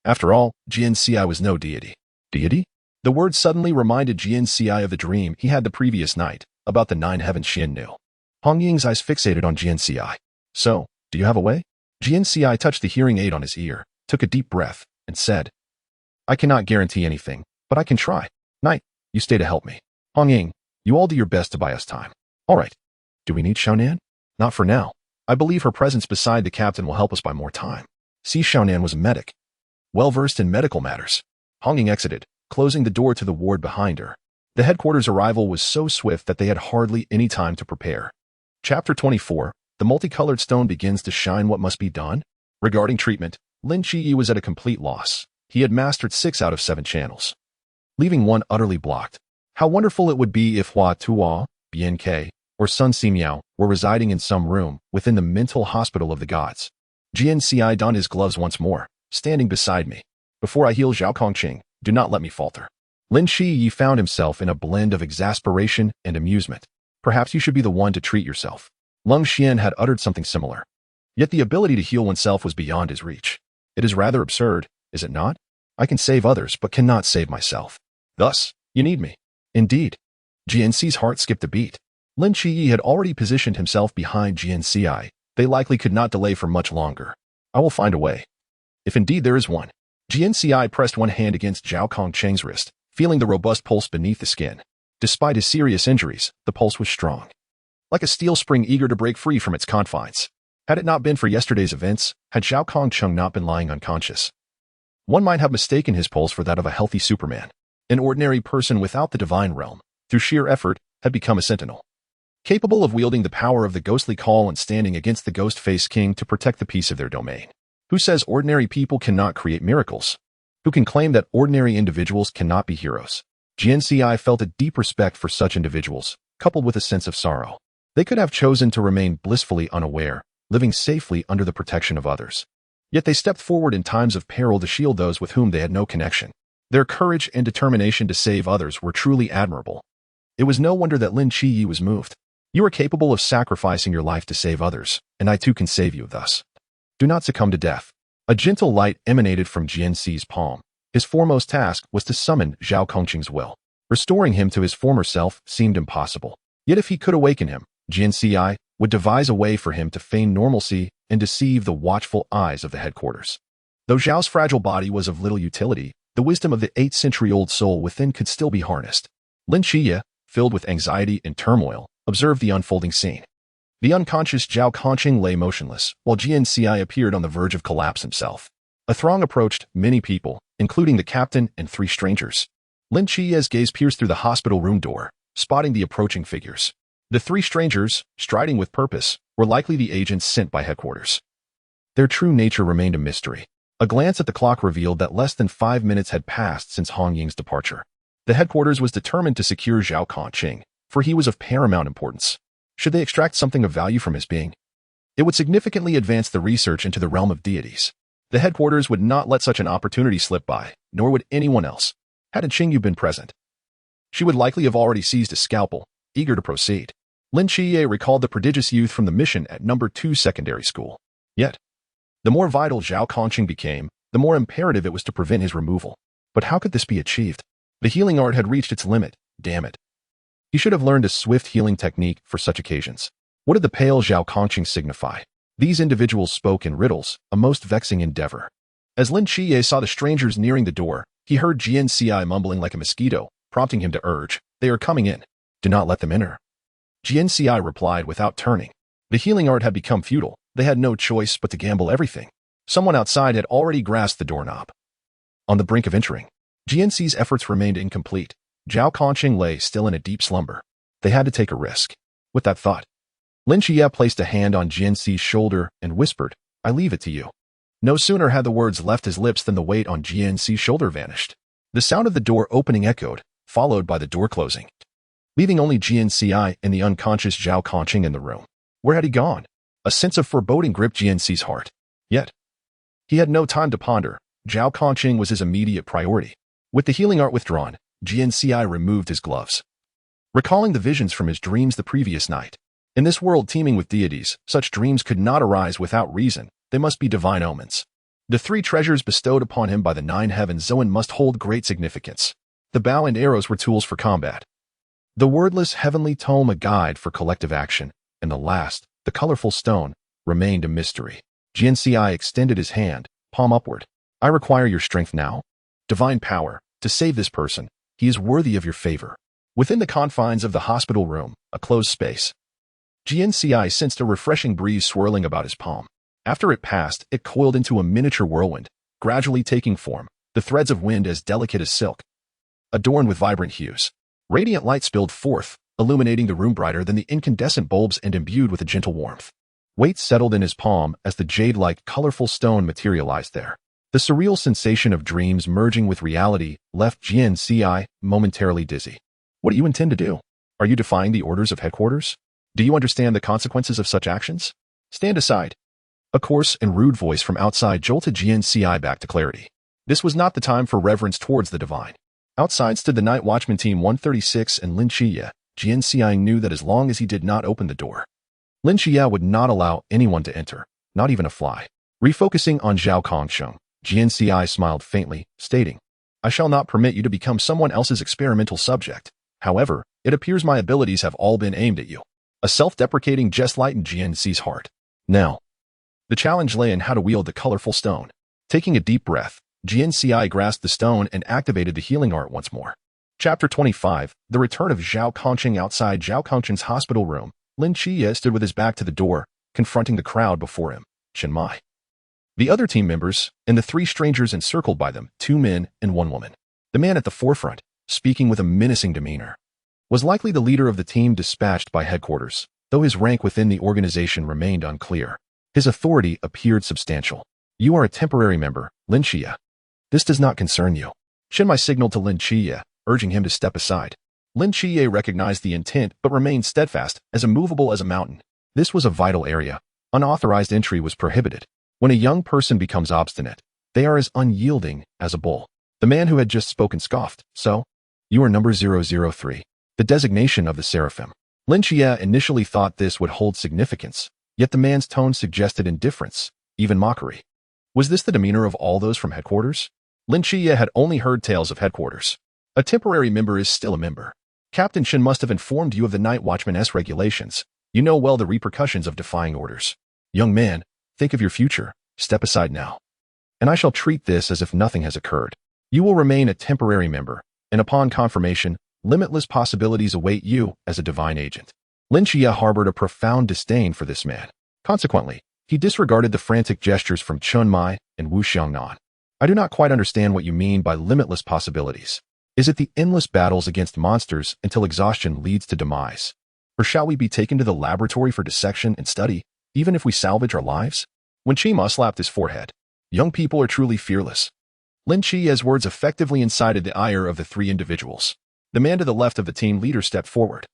After all, Jian Ci was no deity. Deity? The word suddenly reminded Jian Ci of the dream he had the previous night, about the 9 heavens Xian knew. Hong Ying's eyes fixated on Jian Ci. So, do you have a way? Jian Ci touched the hearing aid on his ear, took a deep breath, and said, I cannot guarantee anything, but I can try. Night. You stay to help me. Hong Ying, you all do your best to buy us time. All right. Do we need Xiaonan? Not for now. I believe her presence beside the captain will help us buy more time. See, Xiaonan was a medic, well-versed in medical matters. Hong Ying exited, closing the door to the ward behind her. The headquarters' arrival was so swift that they had hardly any time to prepare. Chapter 24, The Multicolored Stone Begins to Shine. What must be done? Regarding treatment, Lin Qiye was at a complete loss. He had mastered 6 out of 7 channels, leaving one utterly blocked. How wonderful it would be if Hua Tuo, BNK, or Sun Simiao were residing in some room within the mental hospital of the gods. Jian Ci donned his gloves once more, standing beside me. Before I heal Zhao Kongqing, do not let me falter. Lin Qiye found himself in a blend of exasperation and amusement. Perhaps you should be the one to treat yourself. Lung Xian had uttered something similar. Yet the ability to heal oneself was beyond his reach. It is rather absurd, is it not? I can save others but cannot save myself. Thus, you need me. Indeed. Jian Ci's heart skipped a beat. Lin Qiye had already positioned himself behind Jian Ci. They likely could not delay for much longer. I will find a way. If indeed there is one. Jian Ci pressed one hand against Zhao Kongqing's wrist, feeling the robust pulse beneath the skin. Despite his serious injuries, the pulse was strong, like a steel spring eager to break free from its confines. Had it not been for yesterday's events, had Zhao Kongqing not been lying unconscious, one might have mistaken his pulse for that of a healthy Superman. An ordinary person without the divine realm, through sheer effort, had become a sentinel, capable of wielding the power of the ghostly call and standing against the ghost-faced king to protect the peace of their domain. Who says ordinary people cannot create miracles? Who can claim that ordinary individuals cannot be heroes? Jian Ci felt a deep respect for such individuals, coupled with a sense of sorrow. They could have chosen to remain blissfully unaware, living safely under the protection of others. Yet they stepped forward in times of peril to shield those with whom they had no connection. Their courage and determination to save others were truly admirable. It was no wonder that Lin Qiye was moved. You are capable of sacrificing your life to save others, and I too can save you thus. Do not succumb to death. A gentle light emanated from Jian Ci's palm. His foremost task was to summon Zhao Kongqing's will. Restoring him to his former self seemed impossible. Yet if he could awaken him, Jian Ci would devise a way for him to feign normalcy and deceive the watchful eyes of the headquarters. Though Zhao's fragile body was of little utility, the wisdom of the 8th-century-old soul within could still be harnessed. Lin Qiye, filled with anxiety and turmoil, observed the unfolding scene. The unconscious Zhao Kongqing lay motionless, while Jian Ci appeared on the verge of collapse himself. A throng approached, many people, including the captain and 3 strangers. Lin Qiye's gaze pierced through the hospital room door, spotting the approaching figures. The 3 strangers, striding with purpose, were likely the agents sent by headquarters. Their true nature remained a mystery. A glance at the clock revealed that less than 5 minutes had passed since Hong Ying's departure. The headquarters was determined to secure Zhao Kongqing, for he was of paramount importance. Should they extract something of value from his being, it would significantly advance the research into the realm of deities. The headquarters would not let such an opportunity slip by, nor would anyone else. Had Qingyu been present, she would likely have already seized a scalpel, eager to proceed. Lin Qiye recalled the prodigious youth from the mission at No. 2 secondary school. Yet, the more vital Zhao Kongqing became, the more imperative it was to prevent his removal. But how could this be achieved? The healing art had reached its limit, damn it. He should have learned a swift healing technique for such occasions. What did the pale Zhao Kongqing signify? These individuals spoke in riddles, a most vexing endeavor. As Lin Qiye saw the strangers nearing the door, he heard Jian Ci mumbling like a mosquito, prompting him to urge, "They are coming in. Do not let them enter." Jian Ci replied without turning. The healing art had become futile. They had no choice but to gamble everything. Someone outside had already grasped the doorknob. On the brink of entering, Jian Ci's efforts remained incomplete. Zhao Kongqing lay still in a deep slumber. They had to take a risk. With that thought, Lin Qiye placed a hand on Jian Ci's shoulder and whispered, "I leave it to you." No sooner had the words left his lips than the weight on Jian Ci's shoulder vanished. The sound of the door opening echoed, followed by the door closing, leaving only Jian Ci and the unconscious Zhao Kongqing in the room. Where had he gone? A sense of foreboding gripped Jian Ci's heart. Yet, he had no time to ponder. Zhao Kongqing was his immediate priority. With the healing art withdrawn, Jian Ci removed his gloves, recalling the visions from his dreams the previous night. In this world teeming with deities, such dreams could not arise without reason. They must be divine omens. The 3 treasures bestowed upon him by the 9 heavens Zoan must hold great significance. The bow and arrows were tools for combat, the wordless heavenly tome a guide for collective action, and the last, the colorful stone, remained a mystery. Jian Ci extended his hand, palm upward. "I require your strength now. Divine power, to save this person. He is worthy of your favor." Within the confines of the hospital room, a closed space, Jian Ci sensed a refreshing breeze swirling about his palm. After it passed, it coiled into a miniature whirlwind, gradually taking form, the threads of wind as delicate as silk, adorned with vibrant hues. Radiant light spilled forth, illuminating the room brighter than the incandescent bulbs and imbued with a gentle warmth. Weight settled in his palm as the jade-like, colorful stone materialized there. The surreal sensation of dreams merging with reality left Jian Ci momentarily dizzy. "What do you intend to do? Are you defying the orders of headquarters? Do you understand the consequences of such actions? Stand aside." A coarse and rude voice from outside jolted Jian Ci back to clarity. This was not the time for reverence towards the divine. Outside stood the Night Watchman Team 136 and Lin Qiye. Jian Ci knew that as long as he did not open the door, Lin Qiye would not allow anyone to enter, not even a fly. Refocusing on Zhao Kongqing, Jian Ci smiled faintly, stating, "I shall not permit you to become someone else's experimental subject. However, it appears my abilities have all been aimed at you." A self-deprecating jest lightened Jian Ci's heart. Now, the challenge lay in how to wield the colorful stone. Taking a deep breath, Jian Ci grasped the stone and activated the healing art once more. Chapter 25, The Return of Zhao Kongqing. Outside Zhao Kongqing's hospital room, Lin Qiye stood with his back to the door, confronting the crowd before him. Chen Mai, the other team members, and the 3 strangers encircled by them, 2 men and 1 woman. The man at the forefront, speaking with a menacing demeanor, was likely the leader of the team dispatched by headquarters, though his rank within the organization remained unclear. His authority appeared substantial. "You are a temporary member, Lin Qiye. This does not concern you." Chen Mai signaled to Lin Qiye, urging him to step aside. Lin Qiye recognized the intent but remained steadfast, as immovable as a mountain. This was a vital area. Unauthorized entry was prohibited. When a young person becomes obstinate, they are as unyielding as a bull. The man who had just spoken scoffed. "So, you are number 003. The designation of the seraphim. Lin Qiye initially thought this would hold significance, yet the man's tone suggested indifference, even mockery. Was this the demeanor of all those from headquarters? Lin Qiye had only heard tales of headquarters. A temporary member is still a member. Captain Chen must have informed you of the Night Watchman's regulations. You know well the repercussions of defying orders. Young man, think of your future. Step aside now. And I shall treat this as if nothing has occurred. You will remain a temporary member, and upon confirmation, limitless possibilities await you as a divine agent. Lin Qiye harbored a profound disdain for this man. Consequently, he disregarded the frantic gestures from Chun Mai and Wu Xiangnan. I do not quite understand what you mean by limitless possibilities. Is it the endless battles against monsters until exhaustion leads to demise? Or shall we be taken to the laboratory for dissection and study, even if we salvage our lives? When Chima slapped his forehead, young people are truly fearless. Lin Qiye's words effectively incited the ire of the three individuals. The man to the left of the team leader stepped forward,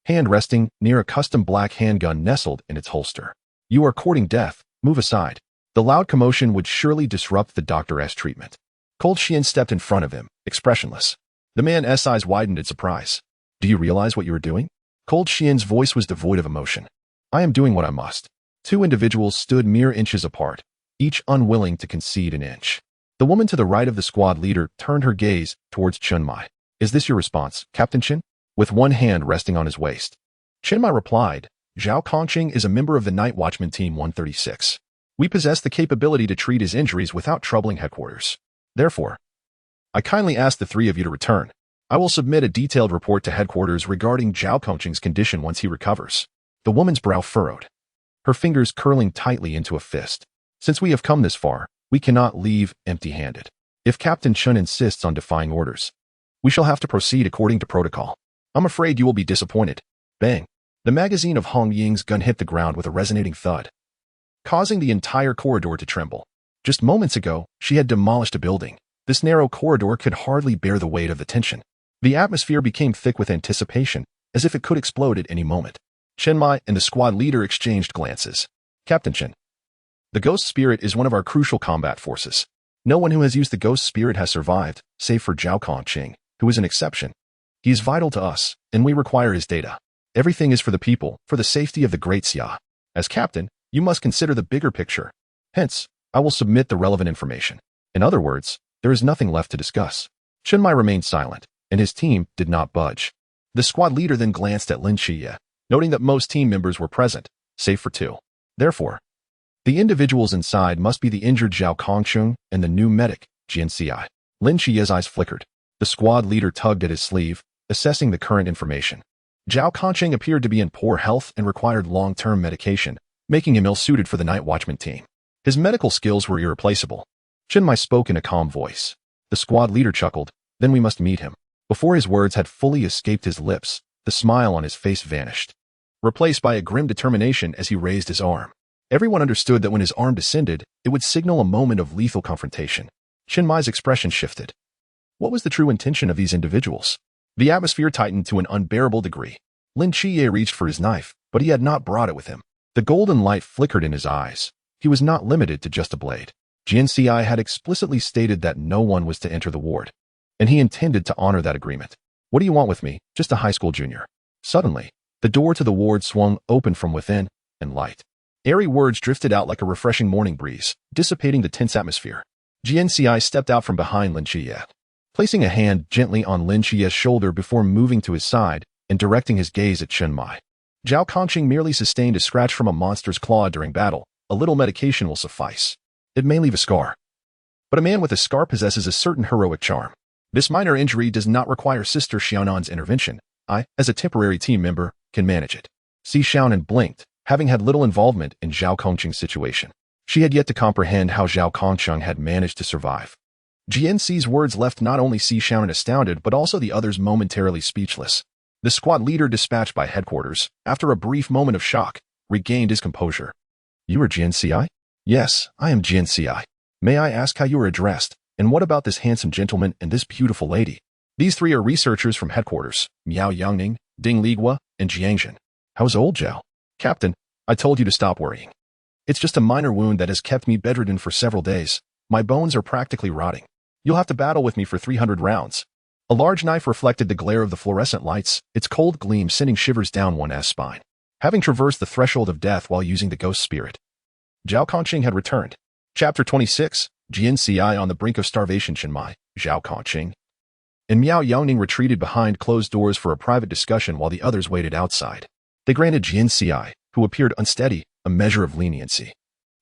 hand resting near a custom black handgun nestled in its holster. You are courting death, move aside. The loud commotion would surely disrupt the doctor's treatment. Cold Xian stepped in front of him, expressionless. The man's eyes widened in surprise. Do you realize what you are doing? Cold Xian's voice was devoid of emotion. I am doing what I must. Two individuals stood mere inches apart, each unwilling to concede an inch. The woman to the right of the squad leader turned her gaze towards Chun Mai. Is this your response, Captain Chen? With one hand resting on his waist. Chen Mai replied, Zhao Kongqing is a member of the Night Watchman Team 136. We possess the capability to treat his injuries without troubling headquarters. Therefore, I kindly ask the three of you to return. I will submit a detailed report to headquarters regarding Zhao Kongqing's condition once he recovers. The woman's brow furrowed, her fingers curling tightly into a fist. Since we have come this far, we cannot leave empty-handed. If Captain Chen insists on defying orders, we shall have to proceed according to protocol. I'm afraid you will be disappointed. Bang! The magazine of Hong Ying's gun hit the ground with a resonating thud, causing the entire corridor to tremble. Just moments ago, she had demolished a building. This narrow corridor could hardly bear the weight of the tension. The atmosphere became thick with anticipation, as if it could explode at any moment. Chen Mai and the squad leader exchanged glances. Captain Chen, the ghost spirit is one of our crucial combat forces. No one who has used the ghost spirit has survived, save for Zhao Kongqing, who is an exception. He is vital to us, and we require his data. Everything is for the people, for the safety of the Great Xia. As captain, you must consider the bigger picture. Hence, I will submit the relevant information. In other words, there is nothing left to discuss. Chen Mai remained silent, and his team did not budge. The squad leader then glanced at Lin Qiye, noting that most team members were present, save for two. Therefore, the individuals inside must be the injured Zhao Kongqing and the new medic, Jian Ci. Lin Qiye's eyes flickered. The squad leader tugged at his sleeve, assessing the current information. Zhao Kongqing appeared to be in poor health and required long-term medication, making him ill-suited for the Night Watchman team. His medical skills were irreplaceable. Chen Mai spoke in a calm voice. The squad leader chuckled, then we must meet him. Before his words had fully escaped his lips, the smile on his face vanished, replaced by a grim determination as he raised his arm. Everyone understood that when his arm descended, it would signal a moment of lethal confrontation. Chen Mai's expression shifted. What was the true intention of these individuals? The atmosphere tightened to an unbearable degree. Lin Qiye reached for his knife, but he had not brought it with him. The golden light flickered in his eyes. He was not limited to just a blade. Jian Ci had explicitly stated that no one was to enter the ward, and he intended to honor that agreement. What do you want with me? Just a high school junior. Suddenly, the door to the ward swung open from within, and light. Airy words drifted out like a refreshing morning breeze, dissipating the tense atmosphere. Jian Ci stepped out from behind Lin Qiye, placing a hand gently on Lin Qiye's shoulder before moving to his side and directing his gaze at Chen Mai. Zhao Kongqing merely sustained a scratch from a monster's claw during battle. A little medication will suffice. It may leave a scar. But a man with a scar possesses a certain heroic charm. This minor injury does not require Sister Xiaonan's intervention. I, as a temporary team member, can manage it. Si Xiaonan blinked, having had little involvement in Zhao Kongqing's situation. She had yet to comprehend how Zhao Kongqing had managed to survive. Jian Ci's words left not only Si Xiaonan astounded but also the others momentarily speechless. The squad leader dispatched by headquarters, after a brief moment of shock, regained his composure. You are Jian Ci? Yes, I am Jian Ci. May I ask how you are addressed, and what about this handsome gentleman and this beautiful lady? These three are researchers from headquarters, Miao Yangning, Ding Ligua, and Jiangzhen. How's old Zhao? Captain, I told you to stop worrying. It's just a minor wound that has kept me bedridden for several days. My bones are practically rotting. You'll have to battle with me for 300 rounds. A large knife reflected the glare of the fluorescent lights, its cold gleam sending shivers down one's spine. Having traversed the threshold of death while using the ghost spirit, Zhao Kongqing had returned. Chapter 26, Jian Ci on the brink of starvation. Chenmai, Zhao Kongqing, and Miao Yangning retreated behind closed doors for a private discussion while the others waited outside. They granted Jian Ci, who appeared unsteady, a measure of leniency,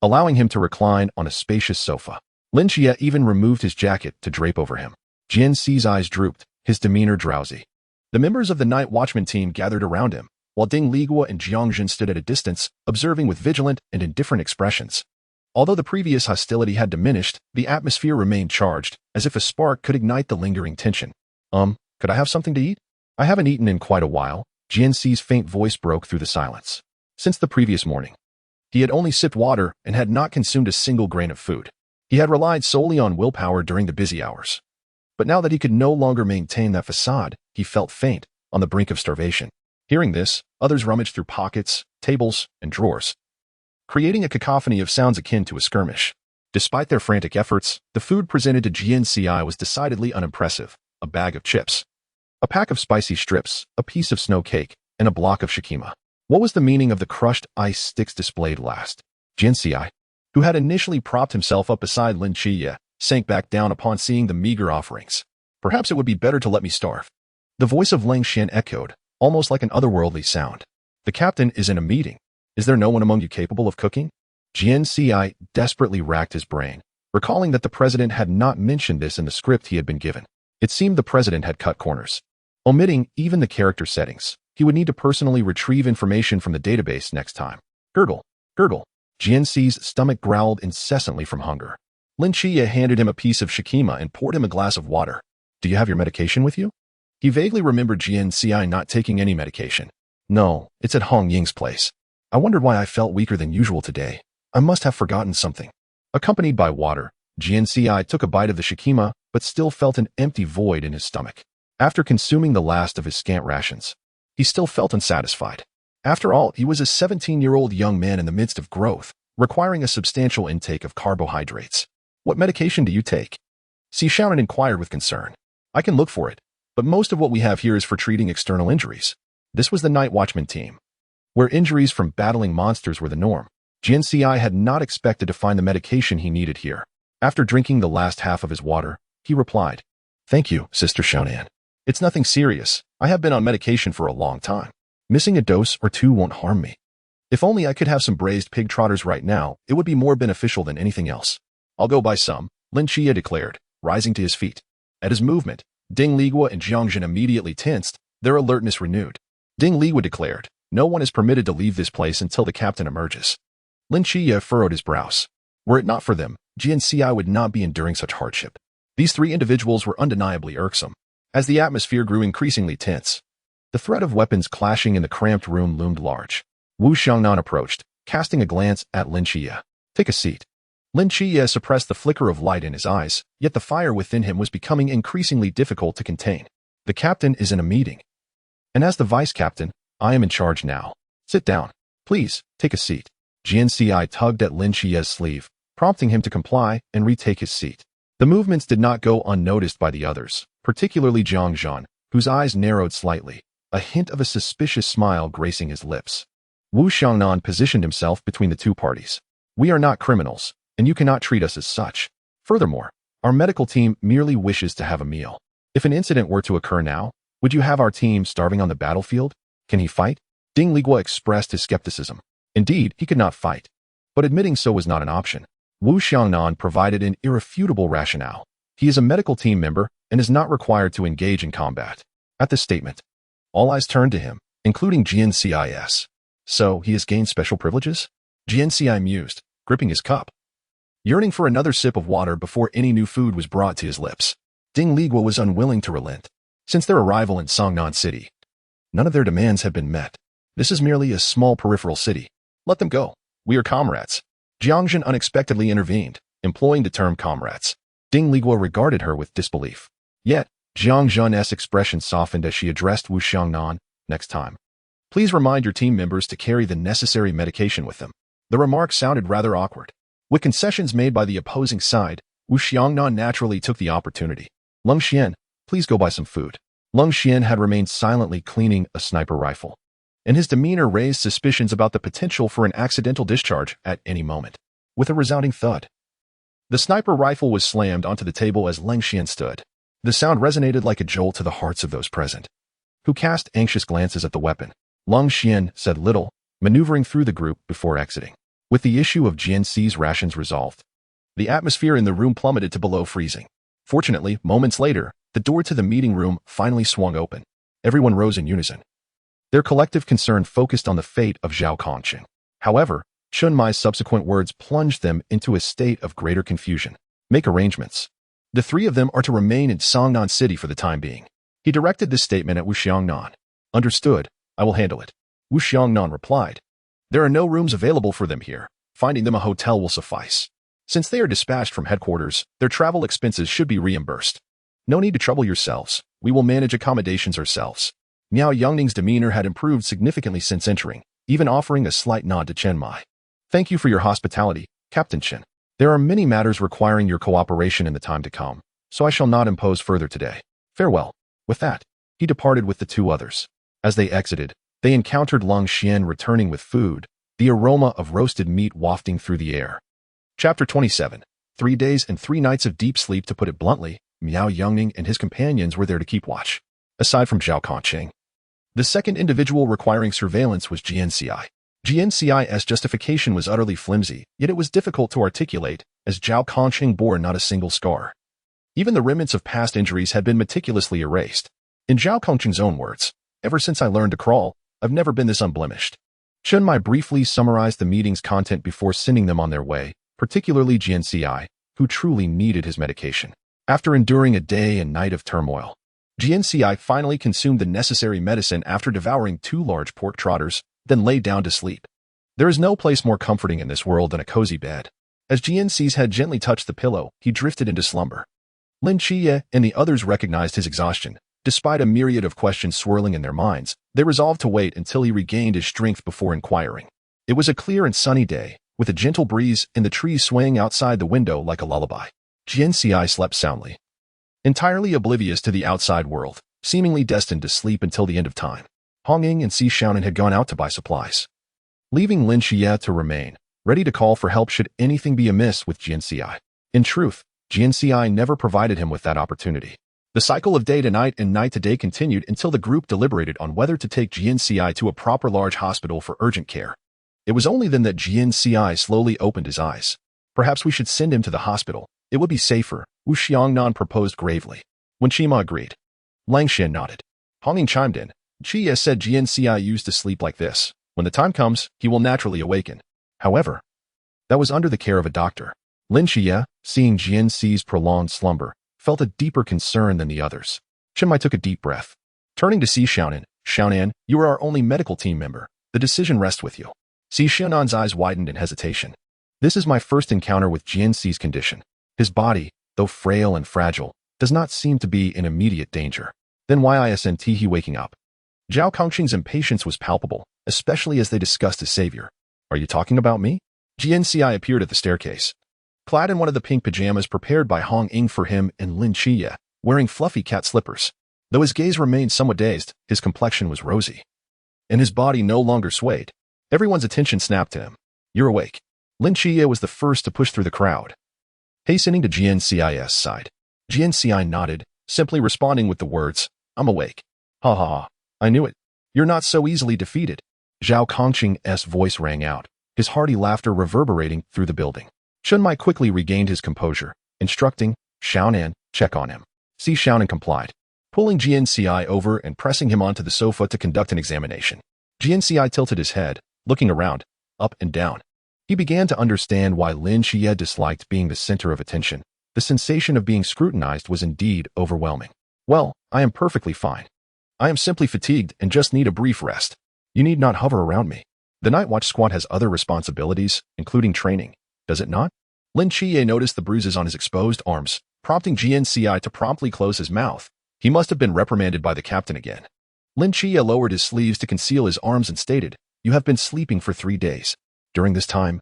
allowing him to recline on a spacious sofa. Lin Qiye even removed his jacket to drape over him. Jian Ci's eyes drooped, his demeanor drowsy. The members of the night watchman team gathered around him, while Ding Liguo and Jiang Jin stood at a distance, observing with vigilant and indifferent expressions. Although the previous hostility had diminished, the atmosphere remained charged, as if a spark could ignite the lingering tension. Could I have something to eat? I haven't eaten in quite a while. Jian Ci's faint voice broke through the silence. Since the previous morning, he had only sipped water and had not consumed a single grain of food. He had relied solely on willpower during the busy hours. But now that he could no longer maintain that facade, he felt faint, on the brink of starvation. Hearing this, others rummaged through pockets, tables, and drawers, creating a cacophony of sounds akin to a skirmish. Despite their frantic efforts, the food presented to Jian Ci was decidedly unimpressive. A bag of chips, a pack of spicy strips, a piece of snow cake, and a block of shikima. What was the meaning of the crushed ice sticks displayed last? Jian Ci, who had initially propped himself up beside Lin Qiye, sank back down upon seeing the meager offerings. Perhaps it would be better to let me starve. The voice of Lang Xian echoed, almost like an otherworldly sound. The captain is in a meeting. Is there no one among you capable of cooking? Jian Ci desperately racked his brain, recalling that the president had not mentioned this in the script he had been given. It seemed the president had cut corners. Omitting even the character settings, he would need to personally retrieve information from the database next time. Gurgle, gurgle. Jian Ci's stomach growled incessantly from hunger. Lin Qiye handed him a piece of shikima and poured him a glass of water. Do you have your medication with you? He vaguely remembered Jian Ci not taking any medication. No, it's at Hong Ying's place. I wondered why I felt weaker than usual today. I must have forgotten something. Accompanied by water, Jian Ci took a bite of the shikima, but still felt an empty void in his stomach. After consuming the last of his scant rations, he still felt unsatisfied. After all, he was a 17-year-old young man in the midst of growth, requiring a substantial intake of carbohydrates. What medication do you take? Si Shaonan inquired with concern. I can look for it, but most of what we have here is for treating external injuries. This was the night watchman team, where injuries from battling monsters were the norm. Jian Ci had not expected to find the medication he needed here. After drinking the last half of his water, he replied, Thank you, Sister Shaonan. It's nothing serious. I have been on medication for a long time. Missing a dose or two won't harm me. If only I could have some braised pig trotters right now, it would be more beneficial than anything else. I'll go buy some, Lin Qiye declared, rising to his feet. At his movement, Ding Liguo and Jiang Jin immediately tensed, their alertness renewed. Ding Liguo declared, No one is permitted to leave this place until the captain emerges. Lin Qiye furrowed his brows. Were it not for them, Jian Ci would not be enduring such hardship. These three individuals were undeniably irksome. As the atmosphere grew increasingly tense, the threat of weapons clashing in the cramped room loomed large. Wu Xiangnan approached, casting a glance at Lin Qiye. Take a seat. Lin Qiye suppressed the flicker of light in his eyes, yet the fire within him was becoming increasingly difficult to contain. The captain is in a meeting. And as the vice captain, I am in charge now. Sit down. Please, take a seat. Jian Ci tugged at Lin Qiye's sleeve, prompting him to comply and retake his seat. The movements did not go unnoticed by the others, particularly Jiang Jin, whose eyes narrowed slightly, a hint of a suspicious smile gracing his lips. Wu Xiangnan positioned himself between the two parties. We are not criminals, and you cannot treat us as such. Furthermore, our medical team merely wishes to have a meal. If an incident were to occur now, would you have our team starving on the battlefield? Can he fight? Ding Liguo expressed his skepticism. Indeed, he could not fight. But admitting so was not an option. Wu Xiangnan provided an irrefutable rationale. He is a medical team member and is not required to engage in combat. At this statement, all eyes turned to him, including Jian Ci's. So, he has gained special privileges? Jian Ci mused, gripping his cup, yearning for another sip of water before any new food was brought to his lips. Ding Liguo was unwilling to relent. Since their arrival in Songnan City, none of their demands have been met. This is merely a small peripheral city. Let them go. We are comrades. Jiang Jin unexpectedly intervened, employing the term comrades. Ding Liguo regarded her with disbelief. Yet, Jiang Jin's expression softened as she addressed Wu Xiangnan. Next time, please remind your team members to carry the necessary medication with them. The remark sounded rather awkward. With concessions made by the opposing side, Wu Xiangnan naturally took the opportunity. Lung Xian, Please go buy some food. Lin Qiye had remained silently cleaning a sniper rifle, and his demeanor raised suspicions about the potential for an accidental discharge at any moment. With a resounding thud, the sniper rifle was slammed onto the table as Lin Qiye stood. The sound resonated like a jolt to the hearts of those present, who cast anxious glances at the weapon. Lin Qiye said little, maneuvering through the group before exiting. With the issue of Jian Ci's rations resolved, the atmosphere in the room plummeted to below freezing. Fortunately, moments later, the door to the meeting room finally swung open. Everyone rose in unison. Their collective concern focused on the fate of Zhao Kongqing. However, Chun Mai's subsequent words plunged them into a state of greater confusion. Make arrangements. The three of them are to remain in Songnan City for the time being. He directed this statement at Wu Xiangnan. Understood, I will handle it. Wu Xiangnan replied. There are no rooms available for them here. Finding them a hotel will suffice. Since they are dispatched from headquarters, their travel expenses should be reimbursed. No need to trouble yourselves. We will manage accommodations ourselves. Miao Yongning's demeanor had improved significantly since entering, even offering a slight nod to Chen Mai. Thank you for your hospitality, Captain Chen. There are many matters requiring your cooperation in the time to come, so I shall not impose further today. Farewell. With that, he departed with the two others. As they exited, they encountered Lin Qiye returning with food, the aroma of roasted meat wafting through the air. Chapter 27. 3 days and 3 nights of deep sleep. To put it bluntly, Miao Yongning and his companions were there to keep watch. Aside from Zhao Kongqing, the second individual requiring surveillance was Jian Ci. Jian Ci's justification was utterly flimsy, yet it was difficult to articulate, as Zhao Kongqing bore not a single scar. Even the remnants of past injuries had been meticulously erased. In Zhao Kongqing's own words, ever since I learned to crawl, I've never been this unblemished. Chun Mai briefly summarized the meeting's content before sending them on their way, particularly Jian Ci, who truly needed his medication. After enduring a day and night of turmoil, Jian Ci finally consumed the necessary medicine after devouring 2 large pork trotters, then lay down to sleep. There is no place more comforting in this world than a cozy bed. As Jian Ci's head gently touched the pillow, he drifted into slumber. Lin Qiye and the others recognized his exhaustion. Despite a myriad of questions swirling in their minds, they resolved to wait until he regained his strength before inquiring. It was a clear and sunny day, with a gentle breeze and the trees swaying outside the window like a lullaby. Jian Ci slept soundly, entirely oblivious to the outside world, seemingly destined to sleep until the end of time. Hong Ying and Si Xiaonan had gone out to buy supplies, leaving Lin Qiye to remain, ready to call for help should anything be amiss with Jian Ci. In truth, Jian Ci never provided him with that opportunity. The cycle of day to night and night to day continued until the group deliberated on whether to take Jian Ci to a proper large hospital for urgent care. It was only then that Jian Ci slowly opened his eyes. Perhaps we should send him to the hospital. It would be safer, Wu Xiangnan proposed gravely. When Qima agreed, Lin Qiye nodded. Hong Ying chimed in. Qiye said Jian Ci used to sleep like this. When the time comes, he will naturally awaken. However, that was under the care of a doctor. Lin Qiye, seeing Jian Ci's prolonged slumber, felt a deeper concern than the others. Chen Mai took a deep breath. Turning to Si Xiaonan, Xiaonan, you are our only medical team member. The decision rests with you. Si Xiaonan's eyes widened in hesitation. This is my first encounter with Jian Ci's condition. His body, though frail and fragile, does not seem to be in immediate danger. Then why isn't he waking up? Zhao Kongqing's impatience was palpable, especially as they discussed his savior. Are you talking about me? Jian Ci appeared at the staircase, clad in one of the pink pajamas prepared by Hong Ying for him and Lin Qiye, wearing fluffy cat slippers. Though his gaze remained somewhat dazed, his complexion was rosy, and his body no longer swayed. Everyone's attention snapped to him. You're awake. Lin Qiye was the first to push through the crowd, hastening to Jian Ci's side. Jian Ci nodded, simply responding with the words, I'm awake. Ha ha ha. I knew it. You're not so easily defeated. Zhao Kongqing's voice rang out, his hearty laughter reverberating through the building. Chun Mai quickly regained his composure, instructing, Xiaonan, check on him. Si Xiaonan complied, pulling Jian Ci over and pressing him onto the sofa to conduct an examination. Jian Ci tilted his head, looking around, up and down. He began to understand why Lin Qiye disliked being the center of attention. The sensation of being scrutinized was indeed overwhelming. Well, I am perfectly fine. I am simply fatigued and just need a brief rest. You need not hover around me. The Night Watch Squad has other responsibilities, including training, does it not? Lin Qiye noticed the bruises on his exposed arms, prompting Jian Ci to promptly close his mouth. He must have been reprimanded by the captain again. Lin Qiye lowered his sleeves to conceal his arms and stated, You have been sleeping for 3 days. During this time,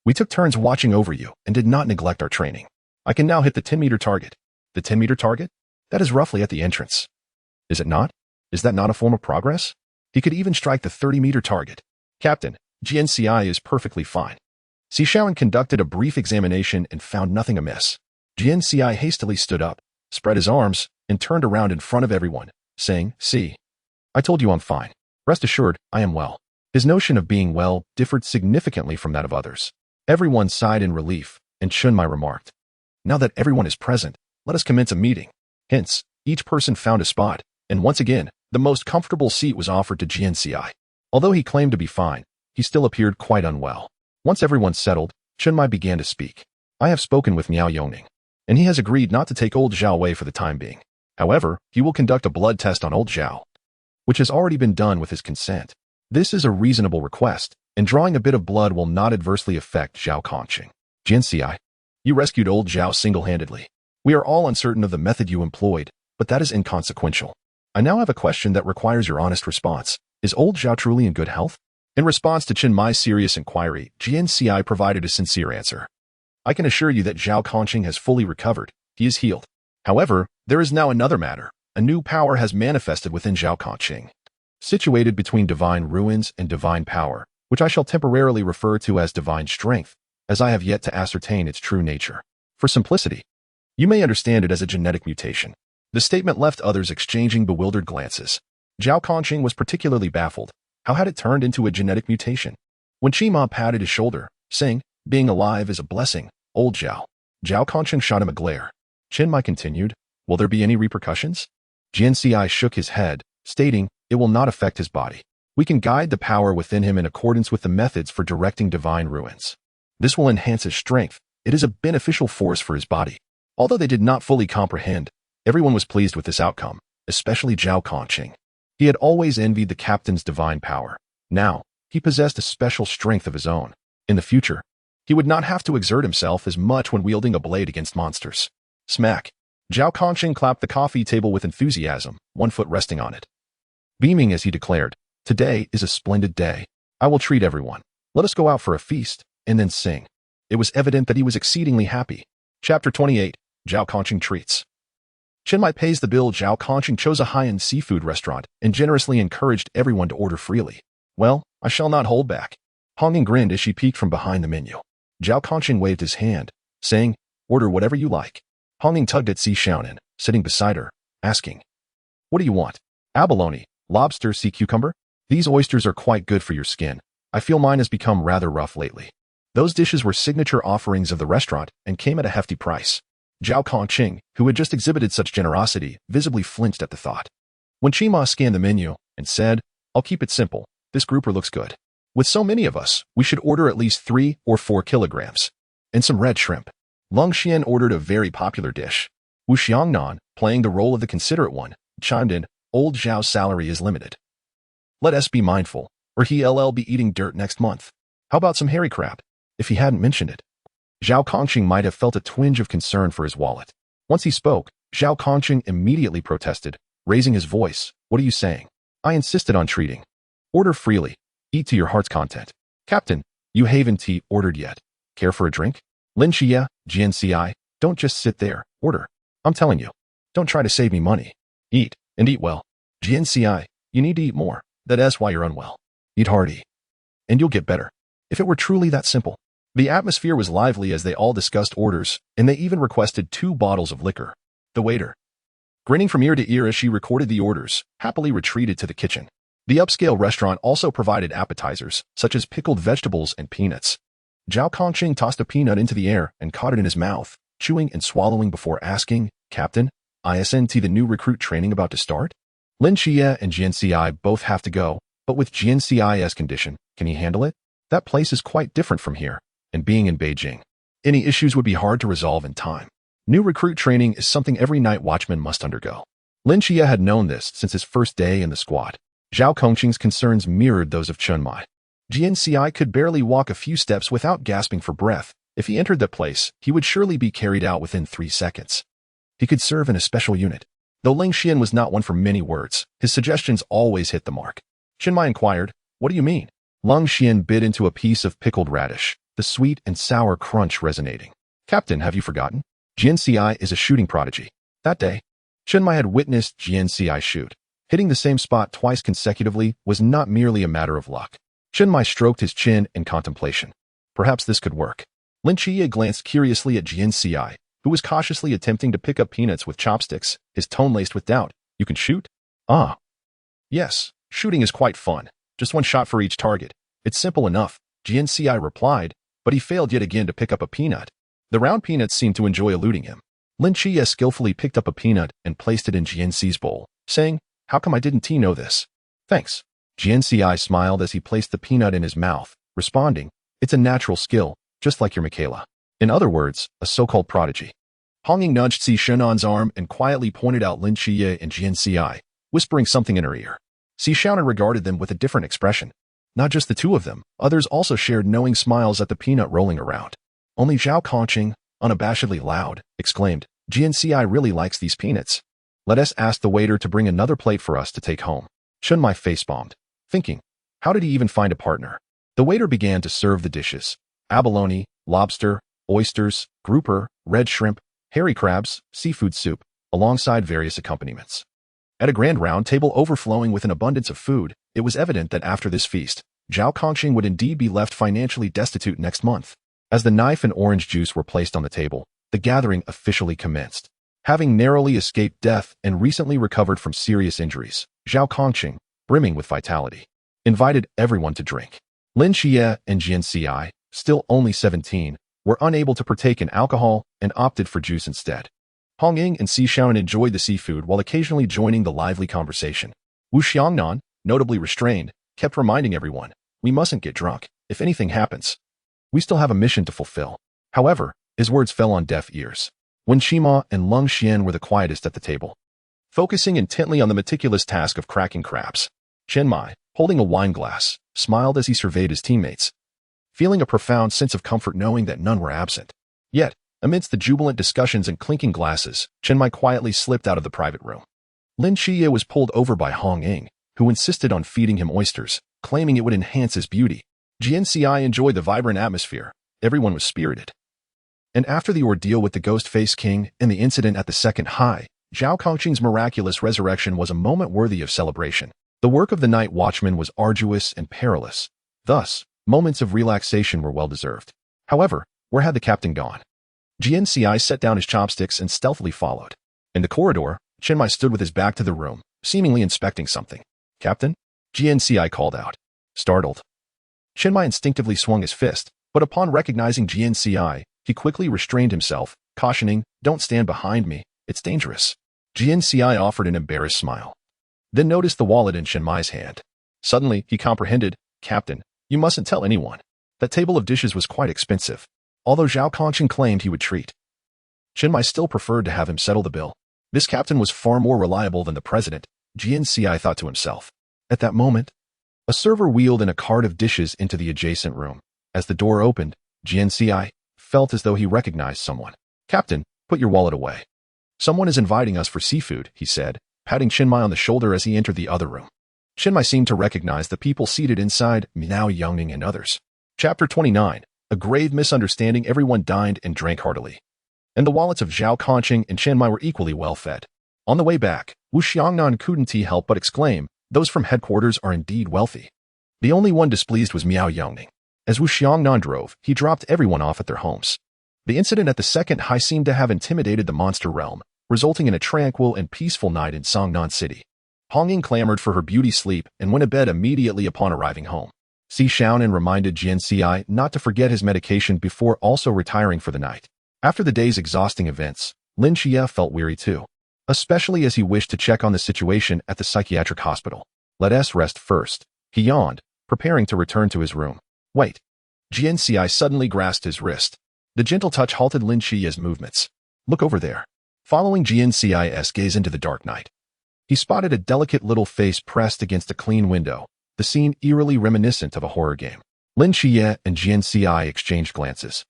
we took turns watching over you and did not neglect our training. I can now hit the 10-meter target. The 10-meter target? That is roughly at the entrance. Is it not? Is that not a form of progress? He could even strike the 30-meter target. Captain, Jian Ci is perfectly fine. Sishaoan conducted a brief examination and found nothing amiss. Jian Ci hastily stood up, spread his arms, and turned around in front of everyone, saying, "See, I told you I'm fine. Rest assured, I am well." His notion of being well differed significantly from that of others. Everyone sighed in relief, and Chunmai remarked, "Now that everyone is present, let us commence a meeting." Hence, each person found a spot, and once again, the most comfortable seat was offered to Jian Ci. Although he claimed to be fine, he still appeared quite unwell. Once everyone settled, Chunmai began to speak. "I have spoken with Miao Yongning, and he has agreed not to take old Zhao away for the time being. However, he will conduct a blood test on old Zhao, which has already been done with his consent. This is a reasonable request, and drawing a bit of blood will not adversely affect Zhao Kongqing. Jian Ci, you rescued old Zhao single-handedly. We are all uncertain of the method you employed, but that is inconsequential. I now have a question that requires your honest response. Is old Zhao truly in good health?" In response to Chunmai's serious inquiry, Jian Ci provided a sincere answer. "I can assure you that Zhao Kongqing has fully recovered. He is healed. However, there is now another matter. A new power has manifested within Zhao Kongqing, situated between divine ruins and divine power, which I shall temporarily refer to as divine strength, as I have yet to ascertain its true nature. For simplicity, you may understand it as a genetic mutation." The statement left others exchanging bewildered glances. Zhao Kongqing was particularly baffled. How had it turned into a genetic mutation? When Qima patted his shoulder, saying, "Being alive is a blessing, old Zhao," Zhao Kongqing shot him a glare. Chunmai continued, "Will there be any repercussions?" Jian Ci shook his head, stating, "It will not affect his body. We can guide the power within him in accordance with the methods for directing divine ruins. This will enhance his strength. It is a beneficial force for his body." Although they did not fully comprehend, everyone was pleased with this outcome, especially Zhao Kongqing. He had always envied the captain's divine power. Now, he possessed a special strength of his own. In the future, he would not have to exert himself as much when wielding a blade against monsters. Smack! Zhao Kongqing clapped the coffee table with enthusiasm, one foot resting on it. Beaming as he declared, "Today is a splendid day. I will treat everyone. Let us go out for a feast, and then sing." It was evident that he was exceedingly happy. Chapter 28, Zhao Kongqing Treats. Chunmai pays the bill. Zhao Kongqing chose a high-end seafood restaurant and generously encouraged everyone to order freely. "Well, I shall not hold back." Honging grinned as she peeked from behind the menu. Zhao Kongqing waved his hand, saying, "Order whatever you like." Honging tugged at Sishaoan, sitting beside her, asking, "What do you want? Abalone, lobster, sea cucumber? These oysters are quite good for your skin. I feel mine has become rather rough lately." Those dishes were signature offerings of the restaurant and came at a hefty price. Zhao Kongqing, who had just exhibited such generosity, visibly flinched at the thought. When Qima scanned the menu and said, "I'll keep it simple. This grouper looks good. With so many of us, we should order at least 3 or 4 kilograms. And some red shrimp." Lin Qiye ordered a very popular dish. Wu Xiangnan, playing the role of the considerate one, chimed in, "Old Zhao's salary is limited. Let us be mindful, or he'll be eating dirt next month. How about some hairy crab?" If he hadn't mentioned it, Zhao Kongqing might have felt a twinge of concern for his wallet. Once he spoke, Zhao Kongqing immediately protested, raising his voice, "What are you saying? I insisted on treating. Order freely. Eat to your heart's content." "Captain, you haven't tea ordered yet. Care for a drink?" Lin Qiye, Jian Ci, don't just sit there. Order. I'm telling you. Don't try to save me money. Eat, and eat well. Jian Ci, you need to eat more. That's why you're unwell. Eat hearty, and you'll get better. If it were truly that simple. The atmosphere was lively as they all discussed orders, and they even requested 2 bottles of liquor. The waiter, grinning from ear to ear as she recorded the orders, happily retreated to the kitchen. The upscale restaurant also provided appetizers, such as pickled vegetables and peanuts. Zhao Kongqing tossed a peanut into the air and caught it in his mouth, chewing and swallowing before asking, "Captain, isn't the new recruit training about to start?" Lin Qiye and Jian Ci both have to go, but with Jian Ci's condition, can he handle it? That place is quite different from here, and being in Beijing, any issues would be hard to resolve in time. New recruit training is something every night watchman must undergo. Lin Qiye had known this since his first day in the squad. Zhao Kongqing's concerns mirrored those of Chunmai. Jian Ci could barely walk a few steps without gasping for breath. If he entered that place, he would surely be carried out within 3 seconds. He could serve in a special unit. Though Lin Qiye was not one for many words, his suggestions always hit the mark. Chunmai inquired, "What do you mean?" Lin Qiye bit into a piece of pickled radish, the sweet and sour crunch resonating. "Captain, have you forgotten? Jian Ci is a shooting prodigy. That day, Mai had witnessed Jian Ci shoot. Hitting the same spot twice consecutively was not merely a matter of luck. Mai stroked his chin in contemplation. Perhaps this could work. Lin Qiye glanced curiously at Jian Ci, who was cautiously attempting to pick up peanuts with chopsticks, his tone laced with doubt. You can shoot? Ah. Yes, shooting is quite fun. Just one shot for each target. It's simple enough, Jian Ci replied, but he failed yet again to pick up a peanut. The round peanuts seemed to enjoy eluding him. Lin Qiye skillfully picked up a peanut and placed it in Jian Ci's bowl, saying, How come I didn't know this? Thanks. Jian Ci smiled as he placed the peanut in his mouth, responding, It's a natural skill, just like your Michaela. In other words, a so-called prodigy. Hong Ying nudged Si Shenan's arm and quietly pointed out Lin Qiye and Jian Ci, whispering something in her ear. Si Shennan regarded them with a different expression. Not just the two of them, others also shared knowing smiles at the peanut rolling around. Only Zhao Kongqing, unabashedly loud, exclaimed, Jian Ci really likes these peanuts. Let us ask the waiter to bring another plate for us to take home. Mai face-bombed, thinking, how did he even find a partner? The waiter began to serve the dishes. Abalone, lobster, oysters, grouper, red shrimp, hairy crabs, seafood soup, alongside various accompaniments. At a grand round table overflowing with an abundance of food, it was evident that after this feast, Zhao Kongqing would indeed be left financially destitute next month. As the knife and orange juice were placed on the table, the gathering officially commenced. Having narrowly escaped death and recently recovered from serious injuries, Zhao Kongqing, brimming with vitality, invited everyone to drink. Lin Qiye and Jian Ci, still only 17, were unable to partake in alcohol and opted for juice instead. Hong Ying and Si Shennan enjoyed the seafood while occasionally joining the lively conversation. Wu Xiangnan, notably restrained, kept reminding everyone, we mustn't get drunk, if anything happens. We still have a mission to fulfill. However, his words fell on deaf ears. Wen Qima and Leng Xian were the quietest at the table, focusing intently on the meticulous task of cracking crabs. Mai, holding a wine glass, smiled as he surveyed his teammates, feeling a profound sense of comfort knowing that none were absent. Yet, amidst the jubilant discussions and clinking glasses, Mai quietly slipped out of the private room. Lin Qiye was pulled over by Hong Ying, who insisted on feeding him oysters, claiming it would enhance his beauty. Jian Ci enjoyed the vibrant atmosphere. Everyone was spirited. And after the ordeal with the Ghost-Face King and the incident at the second high, Zhao Kongqing's miraculous resurrection was a moment worthy of celebration. The work of the night watchman was arduous and perilous. Thus, moments of relaxation were well-deserved. However, where had the captain gone? Jian Ci set down his chopsticks and stealthily followed. In the corridor, Mai stood with his back to the room, seemingly inspecting something. Captain? Jian Ci called out. Startled. Mai instinctively swung his fist, but upon recognizing Jian Ci, he quickly restrained himself, cautioning, Don't stand behind me, it's dangerous. Jian Ci offered an embarrassed smile. Then noticed the wallet in Mai's hand. Suddenly, he comprehended, Captain, you mustn't tell anyone. That table of dishes was quite expensive, although Zhao Kongqing claimed he would treat. Mai still preferred to have him settle the bill. This captain was far more reliable than the president, Jian Ci thought to himself. At that moment, a server wheeled in a cart of dishes into the adjacent room. As the door opened, Jian Ci felt as though he recognized someone. Captain, put your wallet away. Someone is inviting us for seafood, he said, patting Mai on the shoulder as he entered the other room. Mai seemed to recognize the people seated inside, Miao Yangning and others. Chapter 29. A grave misunderstanding. Everyone dined and drank heartily. And the wallets of Zhao Kongqing and Mai were equally well fed. On the way back, Wu Xiangnan couldn't help but exclaim, those from headquarters are indeed wealthy. The only one displeased was Miao Yangning. As Wu Xiangnan drove, he dropped everyone off at their homes. The incident at the second high seemed to have intimidated the monster realm, resulting in a tranquil and peaceful night in Songnan City. Hong Ying clamored for her beauty sleep and went to bed immediately upon arriving home. Si Shennan reminded Jian Ci not to forget his medication before also retiring for the night. After the day's exhausting events, Lin Qiye felt weary too, especially as he wished to check on the situation at the psychiatric hospital. Let us rest first, he yawned, preparing to return to his room. Wait. Jian Ci suddenly grasped his wrist. The gentle touch halted Lin Qiye's movements. Look over there. Following Jian Ci's gaze into the dark night, he spotted a delicate little face pressed against a clean window, the scene eerily reminiscent of a horror game. Lin Qiye and Jian Ci exchanged glances,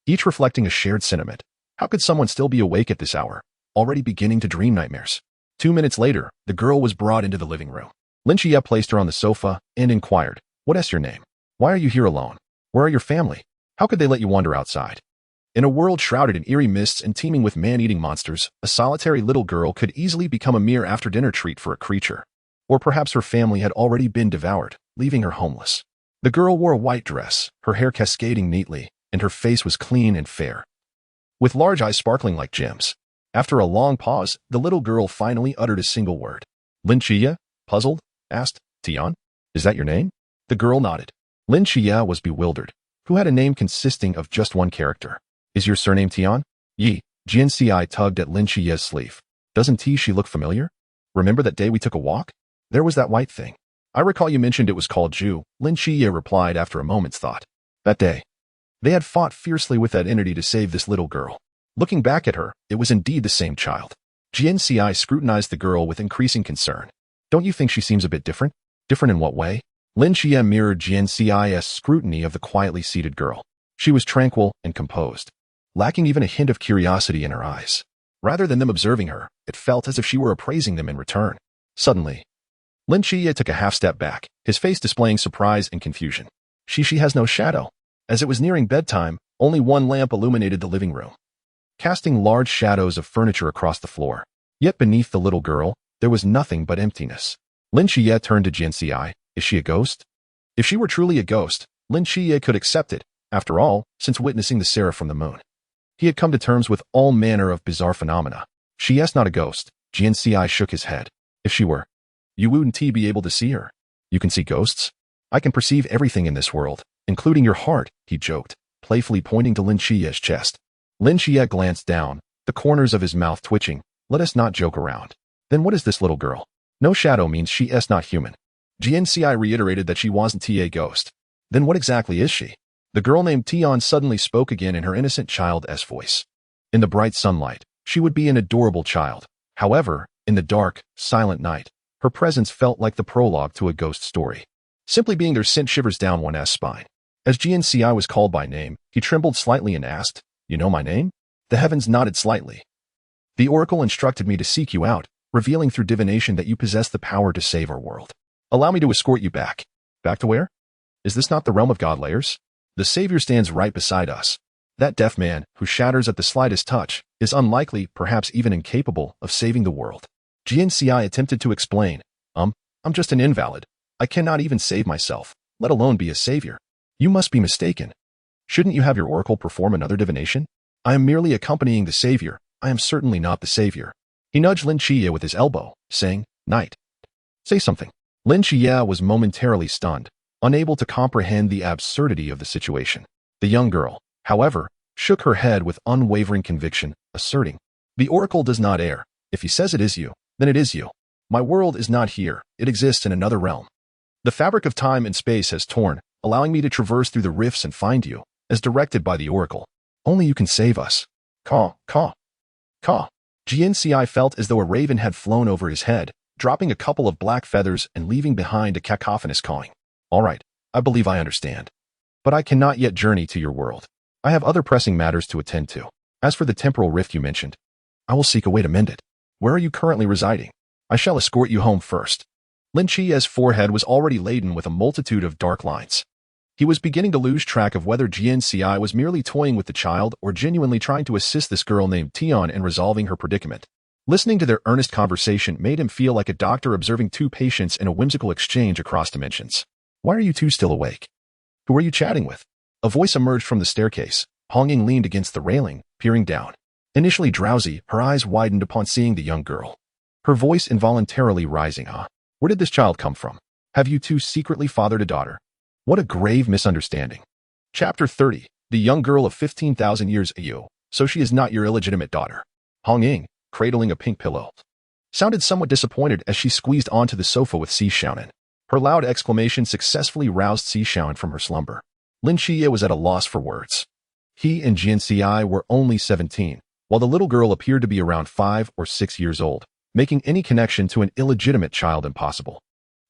each reflecting a shared sentiment. How could someone still be awake at this hour, already beginning to dream nightmares? 2 minutes later, the girl was brought into the living room. Lin Qiye placed her on the sofa and inquired, What is your name? Why are you here alone? Where are your family? How could they let you wander outside? In a world shrouded in eerie mists and teeming with man-eating monsters, a solitary little girl could easily become a mere after-dinner treat for a creature. Or perhaps her family had already been devoured, leaving her homeless. The girl wore a white dress, her hair cascading neatly, and her face was clean and fair, with large eyes sparkling like gems. After a long pause, the little girl finally uttered a single word. Lin Qiye? Puzzled, asked, Tian? Is that your name? The girl nodded. Lin Qiye was bewildered. Who had a name consisting of just one character? Is your surname Tian? Yi. Jian Ci tugged at Lin Qiye's sleeve. Doesn't she look familiar? Remember that day we took a walk? There was that white thing. I recall you mentioned it was called Ju, Lin Qiye replied after a moment's thought. That day, they had fought fiercely with that entity to save this little girl. Looking back at her, it was indeed the same child. Jian Ci scrutinized the girl with increasing concern. Don't you think she seems a bit different? Different in what way? Lin Qiye mirrored Jian Ci's scrutiny of the quietly seated girl. She was tranquil and composed, lacking even a hint of curiosity in her eyes. Rather than them observing her, it felt as if she were appraising them in return. Suddenly, Lin Qiye took a half-step back, his face displaying surprise and confusion. She has no shadow. As it was nearing bedtime, only one lamp illuminated the living room, casting large shadows of furniture across the floor. Yet beneath the little girl, there was nothing but emptiness. Lin Qiye turned to Jian Ci. Is she a ghost? If she were truly a ghost, Lin Qiye could accept it. After all, since witnessing the seraph from the moon, he had come to terms with all manner of bizarre phenomena. She's not a ghost. Jian Ci shook his head. If she were, you wouldn't be able to see her. You can see ghosts? I can perceive everything in this world, including your heart, he joked, playfully pointing to Lin Qiye's chest. Lin Qiye glanced down, the corners of his mouth twitching. Let us not joke around. Then what is this little girl? No shadow means she's not human. Jian Ci reiterated that she wasn't a ghost. Then what exactly is she? The girl named Tian suddenly spoke again in her innocent child's voice. In the bright sunlight, she would be an adorable child. However, in the dark, silent night, her presence felt like the prologue to a ghost story. Simply being there sent shivers down one's spine. As Jian Ci was called by name, he trembled slightly and asked, You know my name? The heavens nodded slightly. The oracle instructed me to seek you out, revealing through divination that you possess the power to save our world. Allow me to escort you back. Back to where? Is this not the realm of Godlayers? The Savior stands right beside us. That deaf man, who shatters at the slightest touch, is unlikely, perhaps even incapable, of saving the world. Jian Ci attempted to explain. I'm just an invalid. I cannot even save myself, let alone be a savior. You must be mistaken. Shouldn't you have your oracle perform another divination? I am merely accompanying the savior. I am certainly not the savior. He nudged Lin Qiye with his elbow, saying, Knight, say something. Lin Qiye was momentarily stunned, unable to comprehend the absurdity of the situation. The young girl, however, shook her head with unwavering conviction, asserting, The oracle does not err. If he says it is you, then it is you. My world is not here, it exists in another realm. The fabric of time and space has torn, allowing me to traverse through the rifts and find you, as directed by the oracle. Only you can save us. Caw, caw, caw. Jian Ci felt as though a raven had flown over his head, dropping a couple of black feathers and leaving behind a cacophonous cawing. All right, I believe I understand. But I cannot yet journey to your world. I have other pressing matters to attend to. As for the temporal rift you mentioned, I will seek a way to mend it. Where are you currently residing? I shall escort you home first. Lin Qiye's forehead was already laden with a multitude of dark lines. He was beginning to lose track of whether Jian Ci was merely toying with the child or genuinely trying to assist this girl named Tian in resolving her predicament. Listening to their earnest conversation made him feel like a doctor observing two patients in a whimsical exchange across dimensions. Why are you two still awake? Who are you chatting with? A voice emerged from the staircase. Hong Ying leaned against the railing, peering down. Initially drowsy, her eyes widened upon seeing the young girl. Her voice involuntarily rising. Where did this child come from? Have you two secretly fathered a daughter? What a grave misunderstanding. Chapter 30. The young girl of 15,000 years ago. So she is not your illegitimate daughter. Hong Ying, cradling a pink pillow, sounded somewhat disappointed as she squeezed onto the sofa with Si Xiaonan. Her loud exclamation successfully roused Si Xiaonan from her slumber. Lin Qiye was at a loss for words. He and Jian Ci were only 17, while the little girl appeared to be around 5 or 6 years old, making any connection to an illegitimate child impossible.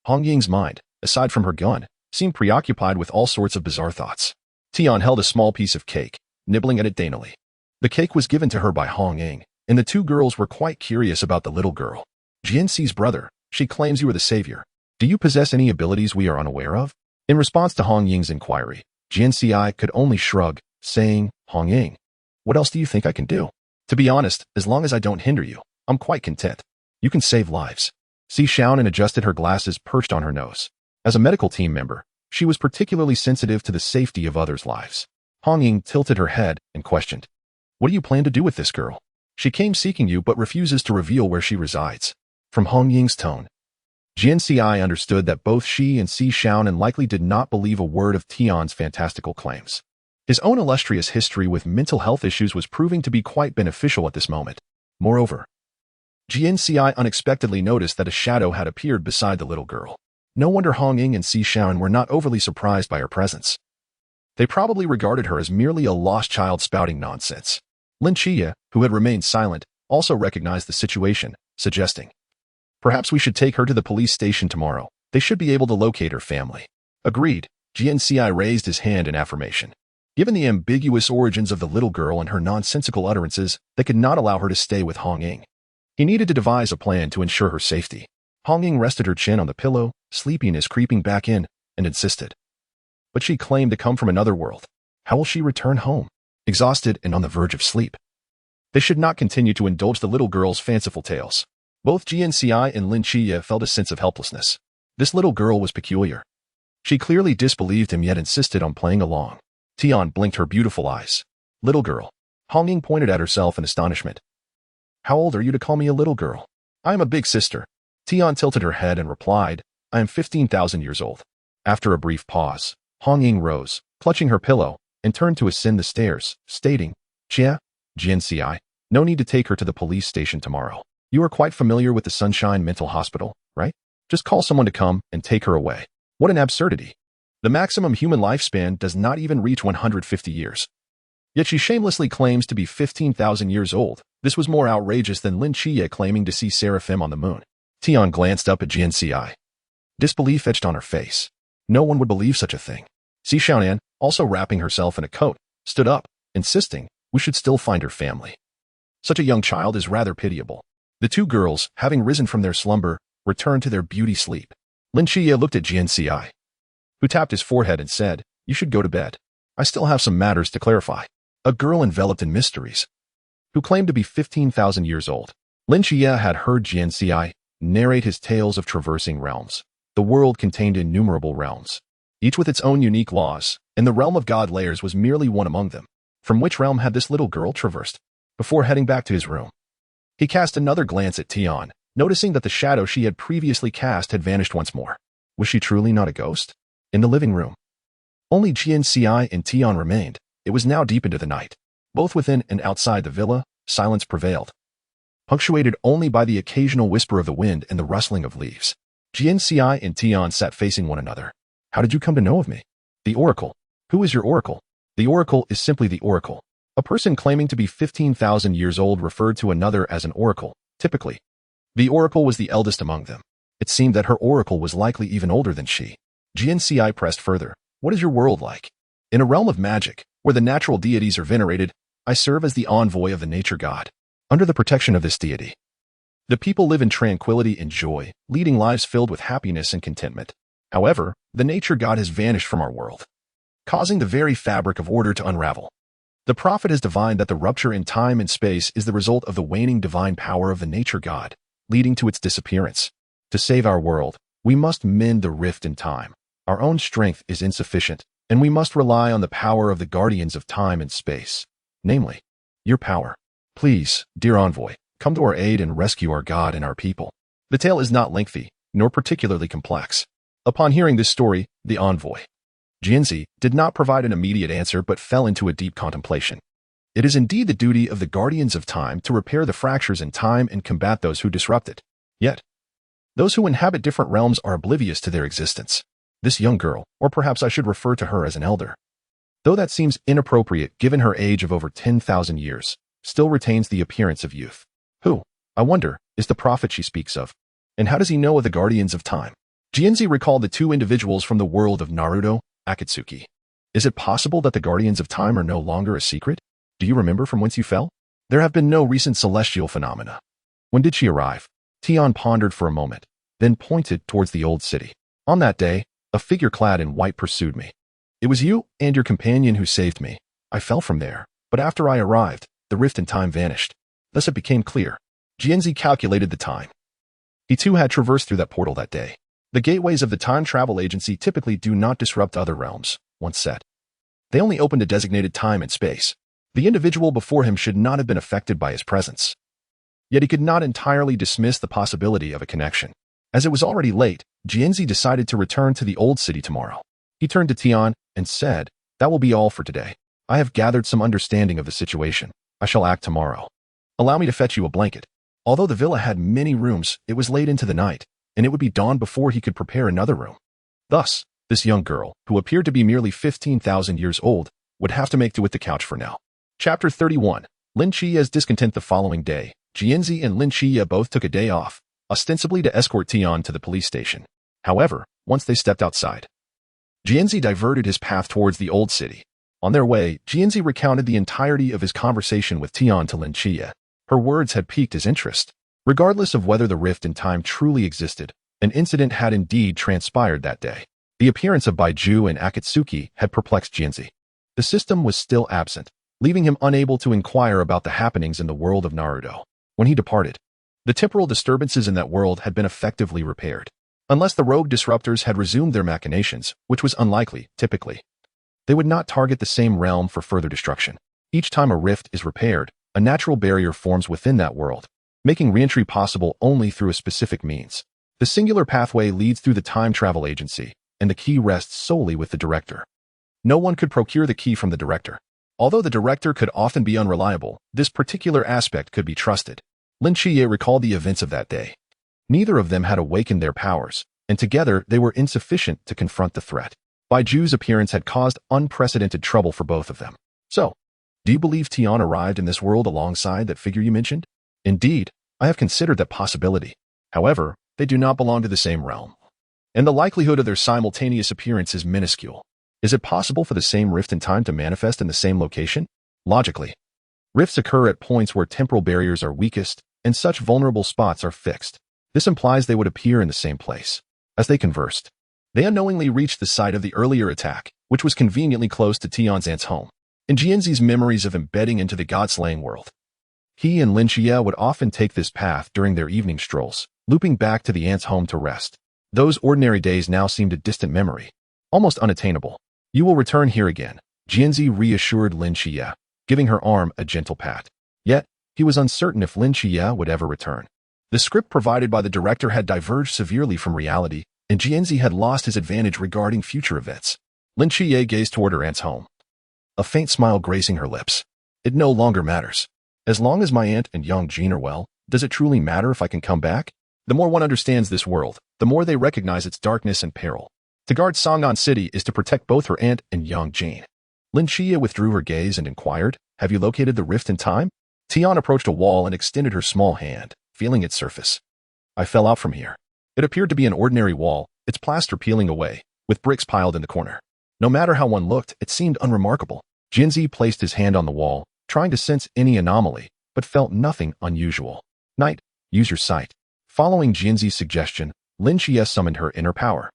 Hong Ying's mind, aside from her gun, seemed preoccupied with all sorts of bizarre thoughts. Tian held a small piece of cake, nibbling at it daintily. The cake was given to her by Hong Ying, and the two girls were quite curious about the little girl. Jian Ci's brother, she claims you are the savior. Do you possess any abilities we are unaware of? In response to Hong Ying's inquiry, Jian Ci could only shrug, saying, Hong Ying, What else do you think I can do? To be honest, as long as I don't hinder you, I'm quite content. You can save lives. Xiaonan adjusted her glasses perched on her nose. As a medical team member, she was particularly sensitive to the safety of others' lives. Hong Ying tilted her head and questioned, "What do you plan to do with this girl? She came seeking you but refuses to reveal where she resides." From Hong Ying's tone, Jian Ci understood that both she and Xiaonan likely did not believe a word of Tian's fantastical claims. His own illustrious history with mental health issues was proving to be quite beneficial at this moment. Moreover, Jian Ci unexpectedly noticed that a shadow had appeared beside the little girl. No wonder Hong Ying and Xiaonan were not overly surprised by her presence. They probably regarded her as merely a lost child spouting nonsense. Lin Qiye, who had remained silent, also recognized the situation, suggesting, "Perhaps we should take her to the police station tomorrow. They should be able to locate her family." Agreed. Jian Ci raised his hand in affirmation. Given the ambiguous origins of the little girl and her nonsensical utterances, they could not allow her to stay with Hong Ying. He needed to devise a plan to ensure her safety. Hong Ying rested her chin on the pillow, sleepiness creeping back in, and insisted. But she claimed to come from another world. How will she return home? Exhausted and on the verge of sleep. They should not continue to indulge the little girl's fanciful tales. Both Jian Ci and Lin Qiye felt a sense of helplessness. This little girl was peculiar. She clearly disbelieved him yet insisted on playing along. Tian blinked her beautiful eyes. "Little girl." Hong Ying pointed at herself in astonishment. "How old are you to call me a little girl?" "I am a big sister." Tian tilted her head and replied, "I am 15,000 years old." After a brief pause, Hong Ying rose, clutching her pillow, and turned to ascend the stairs, stating, "Jian Ci, no need to take her to the police station tomorrow. You are quite familiar with the Sunshine Mental Hospital, right? Just call someone to come and take her away." What an absurdity. The maximum human lifespan does not even reach 150 years. Yet she shamelessly claims to be 15,000 years old. This was more outrageous than Lin Qiye claiming to see seraphim on the moon. Tian glanced up at Jian Ci. Disbelief etched on her face. No one would believe such a thing. Xiaonan, also wrapping herself in a coat, stood up, insisting, "We should still find her family. Such a young child is rather pitiable." The two girls, having risen from their slumber, returned to their beauty sleep. Lin Qiye looked at Jian Ci, who tapped his forehead and said, "You should go to bed. I still have some matters to clarify." A girl enveloped in mysteries, who claimed to be 15,000 years old. Lin Qiye had heard Jian Ci narrate his tales of traversing realms. The world contained innumerable realms, each with its own unique laws, and the realm of Godlayers was merely one among them. From which realm had this little girl traversed? Before heading back to his room, he cast another glance at Tian, noticing that the shadow she had previously cast had vanished once more. Was she truly not a ghost? In the living room, only Jian Ci and Tian remained. It was now deep into the night. Both within and outside the villa, silence prevailed, punctuated only by the occasional whisper of the wind and the rustling of leaves. Jian Ci and Tian sat facing one another. "How did you come to know of me?" "The Oracle." "Who is your Oracle?" "The Oracle is simply the Oracle." A person claiming to be 15,000 years old referred to another as an Oracle, typically. The Oracle was the eldest among them. It seemed that her Oracle was likely even older than she. Jian Ci pressed further. "What is your world like?" "In a realm of magic, where the natural deities are venerated, I serve as the envoy of the nature god. Under the protection of this deity, the people live in tranquility and joy, leading lives filled with happiness and contentment. However, the nature god has vanished from our world, causing the very fabric of order to unravel. The prophet has divined that the rupture in time and space is the result of the waning divine power of the nature god, leading to its disappearance. To save our world, we must mend the rift in time. Our own strength is insufficient, and we must rely on the power of the guardians of time and space, namely, your power. Please, dear envoy, come to our aid and rescue our god and our people." The tale is not lengthy, nor particularly complex. Upon hearing this story, the envoy, Jian Ci, did not provide an immediate answer but fell into a deep contemplation. It is indeed the duty of the guardians of time to repair the fractures in time and combat those who disrupt it. Yet, those who inhabit different realms are oblivious to their existence. This young girl, or perhaps I should refer to her as an elder, though that seems inappropriate given her age of over 10,000 years, still retains the appearance of youth. Who, I wonder, is the prophet she speaks of? And how does he know of the guardians of time? Jian Ci recalled the two individuals from the world of Naruto, Akatsuki. Is it possible that the guardians of time are no longer a secret? Do you remember from whence you fell? There have been no recent celestial phenomena. When did she arrive? Tian pondered for a moment, then pointed towards the old city. On that day, a figure clad in white pursued me. It was you and your companion who saved me. I fell from there, But after I arrived, the rift in time vanished. Thus it became clear. Jian Ci calculated the time. He too had traversed through that portal that day. The gateways of the time travel agency typically do not disrupt other realms, once set. They only open to designated time and space. The individual before him should not have been affected by his presence. Yet he could not entirely dismiss the possibility of a connection. As it was already late, Jian Ci decided to return to the old city tomorrow. He turned to Tian and said, "That will be all for today. I have gathered some understanding of the situation. I shall act tomorrow. Allow me to fetch you a blanket." Although the villa had many rooms, it was late into the night, and it would be dawn before he could prepare another room. Thus, this young girl, who appeared to be merely 15,000 years old, would have to make do with the couch for now. Chapter 31. Lin Qiye's discontent. The following day, Jian Ci and Lin Qiye both took a day off, ostensibly to escort Tian to the police station. However, once they stepped outside, Jian Ci diverted his path towards the old city. On their way, Jian Ci recounted the entirety of his conversation with Tian to Lin Qiye. Her words had piqued his interest. Regardless of whether the rift in time truly existed, an incident had indeed transpired that day. The appearance of Baiju and Akatsuki had perplexed Jian Ci. The system was still absent, leaving him unable to inquire about the happenings in the world of Naruto. When he departed, the temporal disturbances in that world had been effectively repaired. Unless the rogue disruptors had resumed their machinations, which was unlikely, typically, they would not target the same realm for further destruction. Each time a rift is repaired, a natural barrier forms within that world, making re-entry possible only through a specific means. The singular pathway leads through the time travel agency, and the key rests solely with the director. No one could procure the key from the director. Although the director could often be unreliable, this particular aspect could be trusted. Lin Qiye recalled the events of that day. Neither of them had awakened their powers, and together they were insufficient to confront the threat. Baiju's appearance had caused unprecedented trouble for both of them. So, do you believe Tian arrived in this world alongside that figure you mentioned? Indeed, I have considered that possibility. However, they do not belong to the same realm, and the likelihood of their simultaneous appearance is minuscule. Is it possible for the same rift in time to manifest in the same location? Logically, rifts occur at points where temporal barriers are weakest, and such vulnerable spots are fixed. This implies they would appear in the same place. As they conversed, they unknowingly reached the site of the earlier attack, which was conveniently close to Tian's aunt's home. In Jian Ci's memories of embedding into the god-slaying world, he and Lin Qiye would often take this path during their evening strolls, looping back to the aunt's home to rest. Those ordinary days now seemed a distant memory, almost unattainable. "You will return here again," Jian Ci reassured Lin Qiye, giving her arm a gentle pat. Yet, he was uncertain if Lin Qiye would ever return. The script provided by the director had diverged severely from reality, and Jian Ci had lost his advantage regarding future events. Lin Qiye gazed toward her aunt's home, a faint smile gracing her lips. "It no longer matters. As long as my aunt and young Jean are well, does it truly matter if I can come back?" The more one understands this world, the more they recognize its darkness and peril. To guard Songnan City is to protect both her aunt and young Jean. Lin Qiye withdrew her gaze and inquired, "Have you located the rift in time?" Tian approached a wall and extended her small hand, feeling its surface. "I fell out from here." It appeared to be an ordinary wall, its plaster peeling away, with bricks piled in the corner. No matter how one looked, it seemed unremarkable. Jian Ci placed his hand on the wall, trying to sense any anomaly, but felt nothing unusual. "Knight, use your sight." Following Jian Ci's suggestion, Lin Qiye summoned her inner power.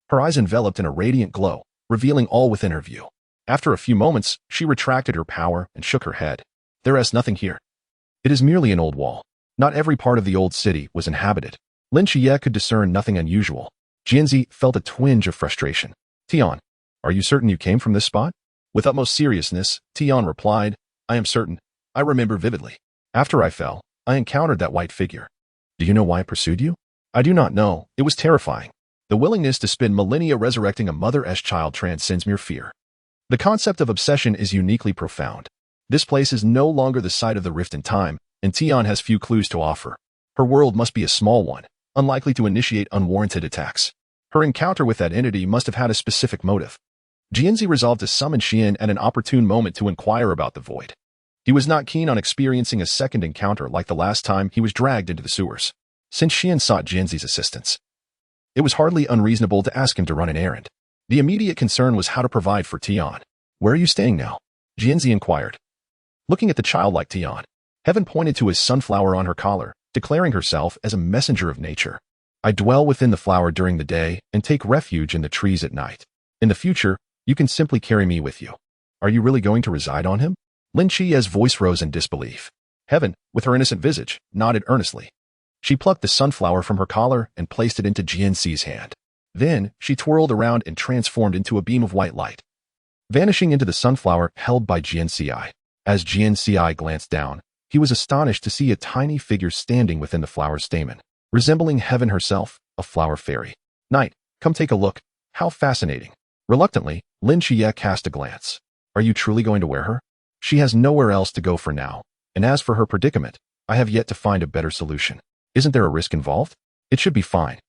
Her eyes enveloped in a radiant glow, revealing all within her view. After a few moments, she retracted her power and shook her head. "There is nothing here. It is merely an old wall. Not every part of the old city was inhabited." Lin Qiye could discern nothing unusual. Jian Ci felt a twinge of frustration. "Tian, are you certain you came from this spot?" With utmost seriousness, Tian replied, "I am certain. I remember vividly. After I fell, I encountered that white figure. Do you know why it pursued you?" "I do not know. It was terrifying. The willingness to spend millennia resurrecting a mother-esque child transcends mere fear. The concept of obsession is uniquely profound. This place is no longer the site of the rift in time, and Tian has few clues to offer. Her world must be a small one, unlikely to initiate unwarranted attacks. Her encounter with that entity must have had a specific motive." Jian Ci resolved to summon Xian at an opportune moment to inquire about the void. He was not keen on experiencing a second encounter like the last time he was dragged into the sewers. Since Xian sought Jian Ci's assistance, it was hardly unreasonable to ask him to run an errand. The immediate concern was how to provide for Tian. "Where are you staying now?" Jian Ci inquired. Looking at the childlike Tian, Heaven pointed to his sunflower on her collar, declaring herself as a messenger of nature. "I dwell within the flower during the day and take refuge in the trees at night. In the future, you can simply carry me with you." "Are you really going to reside on him?" Lin Qiye's voice rose in disbelief. Heaven, with her innocent visage, nodded earnestly. She plucked the sunflower from her collar and placed it into Jian Ci's hand. Then, she twirled around and transformed into a beam of white light, vanishing into the sunflower held by Jian Ci. As Jian Ci glanced down, he was astonished to see a tiny figure standing within the flower's stamen, resembling Heaven herself, a flower fairy. Knight, come take a look. How fascinating. Reluctantly, Lin Qiye cast a glance. Are you truly going to wear her? She has nowhere else to go for now, and as for her predicament, I have yet to find a better solution. Isn't there a risk involved? It should be fine.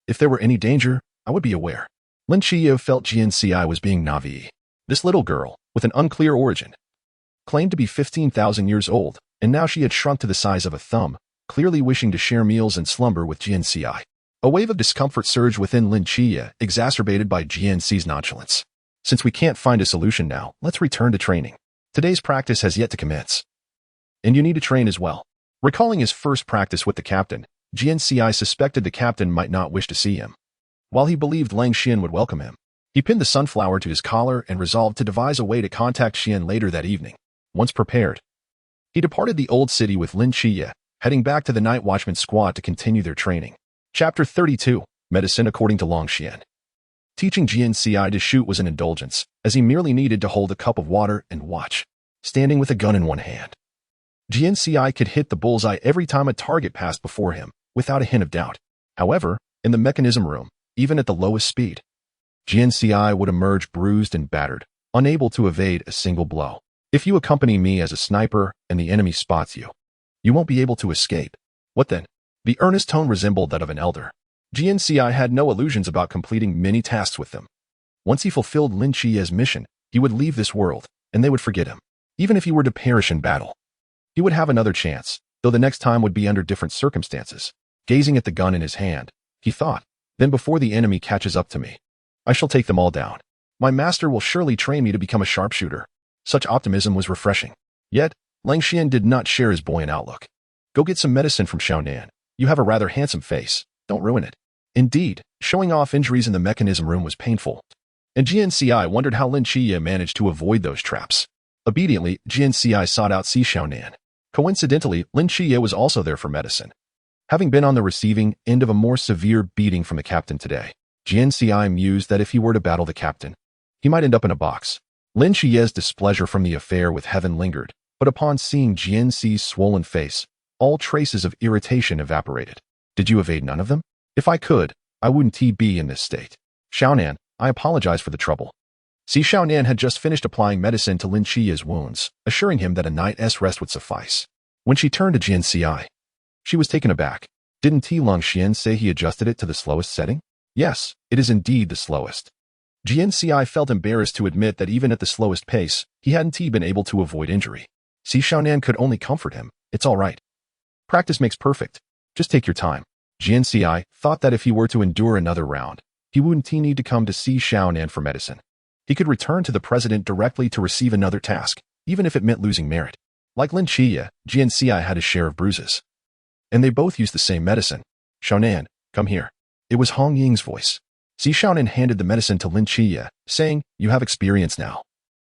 If there were any danger, I would be aware. Lin Qiye felt Jian Ci was being naive. This little girl, with an unclear origin, claimed to be 15,000 years old, and now she had shrunk to the size of a thumb, clearly wishing to share meals and slumber with Jian Ci. A wave of discomfort surged within Lin Qiye, exacerbated by Jian Ci's nonchalance. Since we can't find a solution now, let's return to training. Today's practice has yet to commence. And you need to train as well. Recalling his first practice with the captain, Jian Ci suspected the captain might not wish to see him. While he believed Lang Xian would welcome him, he pinned the sunflower to his collar and resolved to devise a way to contact Xian later that evening. Once prepared, he departed the old city with Lin Qiye, heading back to the night watchman squad to continue their training. Chapter 32, Medicine according to Lang Xian. Teaching Jian Ci to shoot was an indulgence, as he merely needed to hold a cup of water and watch, standing with a gun in one hand. Jian Ci could hit the bullseye every time a target passed before him, without a hint of doubt. However, in the mechanism room, even at the lowest speed, Jian Ci would emerge bruised and battered, unable to evade a single blow. If you accompany me as a sniper and the enemy spots you, you won't be able to escape. What then? The earnest tone resembled that of an elder. Jian Ci had no illusions about completing many tasks with them. Once he fulfilled Lin Qiye's mission, he would leave this world, and they would forget him. Even if he were to perish in battle, he would have another chance, though the next time would be under different circumstances. Gazing at the gun in his hand, he thought, then before the enemy catches up to me, I shall take them all down. My master will surely train me to become a sharpshooter. Such optimism was refreshing. Yet, Lang Xian did not share his buoyant outlook. Go get some medicine from Xiaonan. You have a rather handsome face. Don't ruin it. Indeed, showing off injuries in the mechanism room was painful, and Jian Ci wondered how Lin Qiye managed to avoid those traps. Obediently, Jian Ci sought out Si Xiaonan. Coincidentally, Lin Qiye was also there for medicine. Having been on the receiving end of a more severe beating from the captain today, Jian Ci mused that if he were to battle the captain, he might end up in a box. Lin Qiye's displeasure from the affair with Heaven lingered, but upon seeing Jian Ci's swollen face, all traces of irritation evaporated. Did you evade none of them? If I could, I wouldn't be in this state. Xiaonan, I apologize for the trouble. Si Xiaonan had just finished applying medicine to Lin Qiye's wounds, assuring him that a night's rest would suffice. When she turned to Jian Ci, she was taken aback. Didn't Lang Xian say he adjusted it to the slowest setting? Yes, it is indeed the slowest. Jian Ci felt embarrassed to admit that even at the slowest pace, he hadn't been able to avoid injury. Si Xiaonan could only comfort him. It's all right. Practice makes perfect. Just take your time. Jian Ci thought that if he were to endure another round, he wouldn't need to come to Si Xiaonan for medicine. He could return to the president directly to receive another task, even if it meant losing merit. Like Lin Qiye, Jian Ci had his share of bruises. And they both used the same medicine. Xiaonan, come here. It was Hong Ying's voice. Si Xiaonan handed the medicine to Lin Qiye, saying, you have experience now.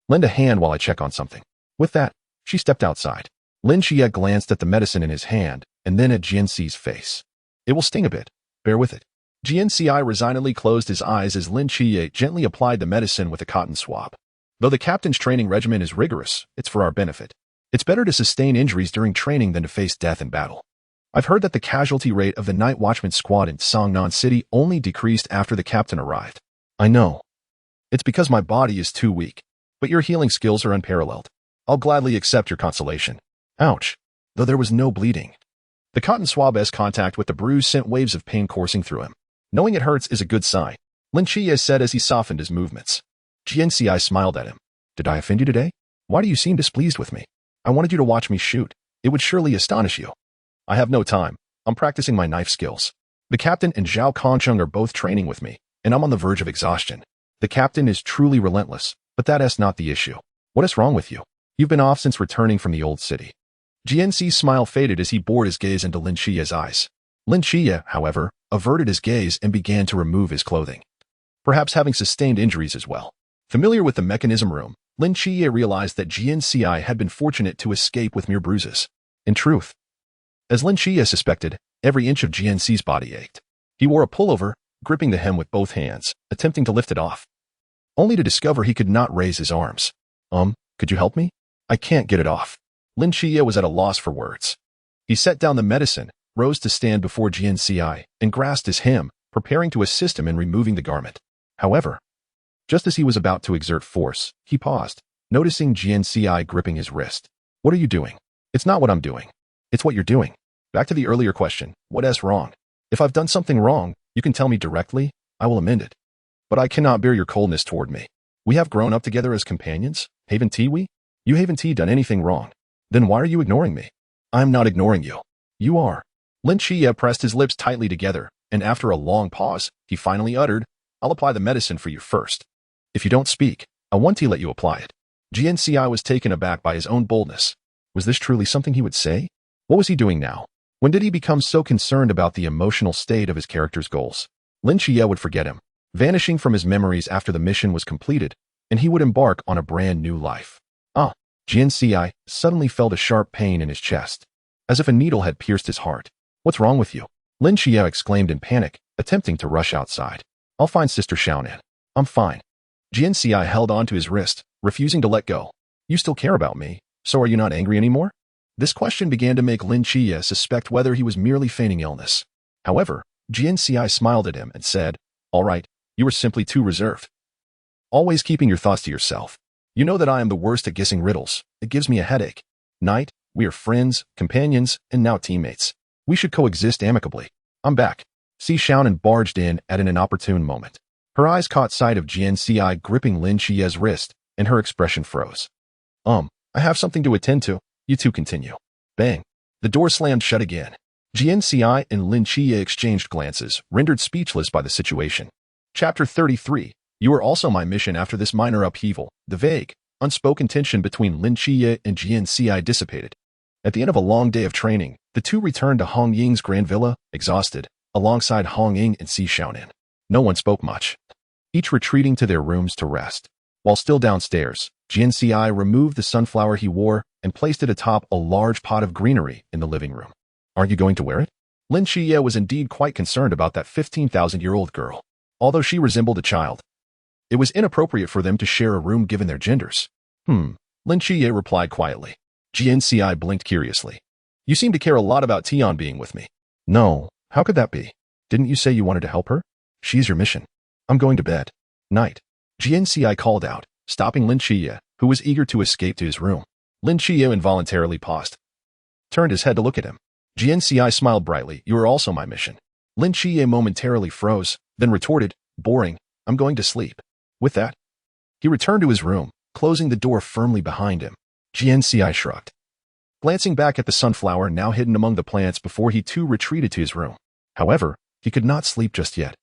Lend a hand while I check on something. With that, she stepped outside. Lin Qiye glanced at the medicine in his hand, and then at Jian Ci's face. It will sting a bit. Bear with it. Jian Ci resignedly closed his eyes as Lin Qiye gently applied the medicine with a cotton swab. Though the captain's training regimen is rigorous, it's for our benefit. It's better to sustain injuries during training than to face death in battle. I've heard that the casualty rate of the night watchman squad in Songnan City only decreased after the captain arrived. I know. It's because my body is too weak, but your healing skills are unparalleled. I'll gladly accept your consolation. Ouch. Though there was no bleeding. The cotton swab's contact with the bruise sent waves of pain coursing through him. Knowing it hurts is a good sign, Lin Qiye said as he softened his movements. Jian Ci smiled at him. Did I offend you today? Why do you seem displeased with me? I wanted you to watch me shoot. It would surely astonish you. I have no time. I'm practicing my knife skills. The captain and Zhao Kongcheng are both training with me, and I'm on the verge of exhaustion. The captain is truly relentless, but that's not the issue. What is wrong with you? You've been off since returning from the old city. Jian Ci's smile faded as he bored his gaze into Lin Qiye's eyes. Lin Qiye, however, averted his gaze and began to remove his clothing. Perhaps having sustained injuries as well. Familiar with the mechanism room, Lin Qiye realized that Jian Ci had been fortunate to escape with mere bruises. In truth, as Lin Qiye suspected, every inch of Jian Ci's body ached. He wore a pullover, gripping the hem with both hands, attempting to lift it off, only to discover he could not raise his arms. Could you help me? I can't get it off. Lin Qiye was at a loss for words. He set down the medicine, rose to stand before Jian Ci, and grasped his hem, preparing to assist him in removing the garment. However, just as he was about to exert force, he paused, noticing Jian Ci gripping his wrist. What are you doing? It's not what I'm doing. It's what you're doing. Back to the earlier question, what's wrong? If I've done something wrong, you can tell me directly, I will amend it. But I cannot bear your coldness toward me. We have grown up together as companions, haven't we? You haven't done anything wrong. Then why are you ignoring me? I'm not ignoring you. You are. Lin Qiye pressed his lips tightly together, and after a long pause, he finally uttered, I'll apply the medicine for you first. If you don't speak, I want to let you apply it. Jian Ci was taken aback by his own boldness. Was this truly something he would say? What was he doing now? When did he become so concerned about the emotional state of his character's goals? Lin Qiye would forget him, vanishing from his memories after the mission was completed, and he would embark on a brand new life. Jian Ci suddenly felt a sharp pain in his chest, as if a needle had pierced his heart. What's wrong with you? Lin Qiye exclaimed in panic, attempting to rush outside. I'll find Sister Xiaonan. I'm fine. Jian Ci held on to his wrist, refusing to let go. You still care about me, so are you not angry anymore? This question began to make Lin Qiye suspect whether he was merely feigning illness. However, Jian Ci smiled at him and said, All right, you were simply too reserved. Always keeping your thoughts to yourself. You know that I am the worst at guessing riddles. It gives me a headache. Knight, we are friends, companions, and now teammates. We should coexist amicably. I'm back. Si Xiaonan barged in at an inopportune moment. Her eyes caught sight of Jian Ci gripping Lin Qiye's wrist, and her expression froze. I have something to attend to. You two continue. Bang. The door slammed shut again. Jian Ci and Lin Qiye exchanged glances, rendered speechless by the situation. Chapter 33. You are also my mission after this minor upheaval. The vague, unspoken tension between Lin Qiye and Jian Ci dissipated. At the end of a long day of training, the two returned to Hong Ying's grand villa, exhausted, alongside Hong Ying and Si Xiaonan. No one spoke much, each retreating to their rooms to rest. While still downstairs, Jian Ci removed the sunflower he wore and placed it atop a large pot of greenery in the living room. Aren't you going to wear it? Lin Qiye was indeed quite concerned about that 15,000-year-old girl. Although she resembled a child, it was inappropriate for them to share a room given their genders. Lin Qiye replied quietly. Jian Ci blinked curiously. You seem to care a lot about Tian being with me. No, how could that be? Didn't you say you wanted to help her? She's your mission. I'm going to bed. Night. Jian Ci called out, stopping Lin Qiye, who was eager to escape to his room. Lin Qiye involuntarily paused, turned his head to look at him. Jian Ci smiled brightly. You are also my mission. Lin Qiye momentarily froze, then retorted, boring, I'm going to sleep. With that, he returned to his room, closing the door firmly behind him. Jian Ci shrugged, glancing back at the sunflower now hidden among the plants before he too retreated to his room. However, he could not sleep just yet.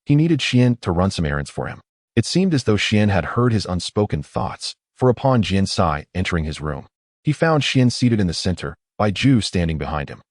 He needed Xian to run some errands for him. It seemed as though Xian had heard his unspoken thoughts, for upon Jian Ci entering his room, he found Xian seated in the center, Bai Ju standing behind him.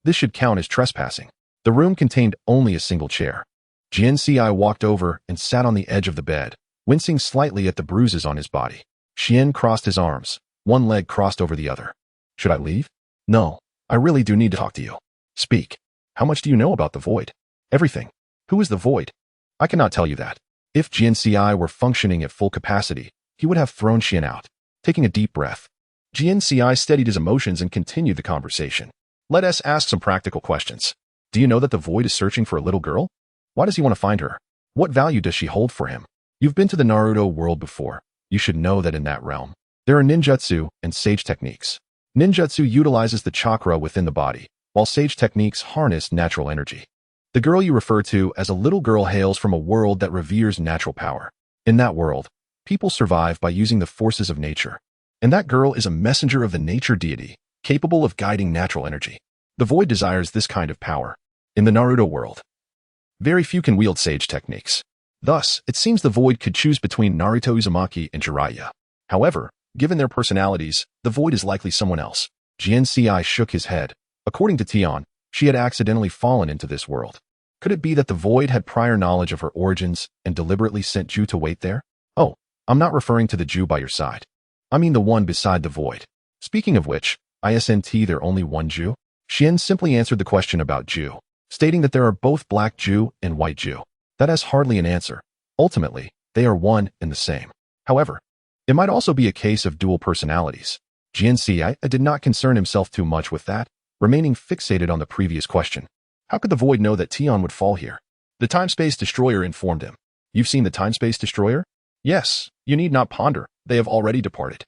This should count as trespassing. The room contained only a single chair. Jian Ci walked over and sat on the edge of the bed, wincing slightly at the bruises on his body. Xian crossed his arms, one leg crossed over the other. Should I leave? No, I really do need to talk to you. Speak. How much do you know about the void? Everything. Who is the void? I cannot tell you that. If Jian Ci were functioning at full capacity, he would have thrown Xian out. Taking a deep breath, Jian Ci steadied his emotions and continued the conversation. Let us ask some practical questions. Do you know that the void is searching for a little girl? Why does he want to find her? What value does she hold for him? You've been to the Naruto world before. You should know that in that realm, there are ninjutsu and sage techniques. Ninjutsu utilizes the chakra within the body, while sage techniques harness natural energy. The girl you refer to as a little girl hails from a world that reveres natural power. In that world, people survive by using the forces of nature. And that girl is a messenger of the nature deity, capable of guiding natural energy. The void desires this kind of power. In the Naruto world, very few can wield sage techniques. Thus, it seems the void could choose between Naruto Uzumaki and Jiraiya. However, given their personalities, the void is likely someone else. Jian Ci shook his head. According to Tian, she had accidentally fallen into this world. Could it be that the void had prior knowledge of her origins and deliberately sent Ju to wait there? Oh, I'm not referring to the Jew by your side. I mean the one beside the void. Speaking of which, isn't there only one Jew? Qian simply answered the question about Jew, stating that there are both black Jew and white Jew. That has hardly an answer. Ultimately, they are one and the same. However, it might also be a case of dual personalities. Jian Ci did not concern himself too much with that, remaining fixated on the previous question. How could the void know that Tian would fall here? The time-space destroyer informed him. You've seen the time-space destroyer? Yes, you need not ponder, they have already departed.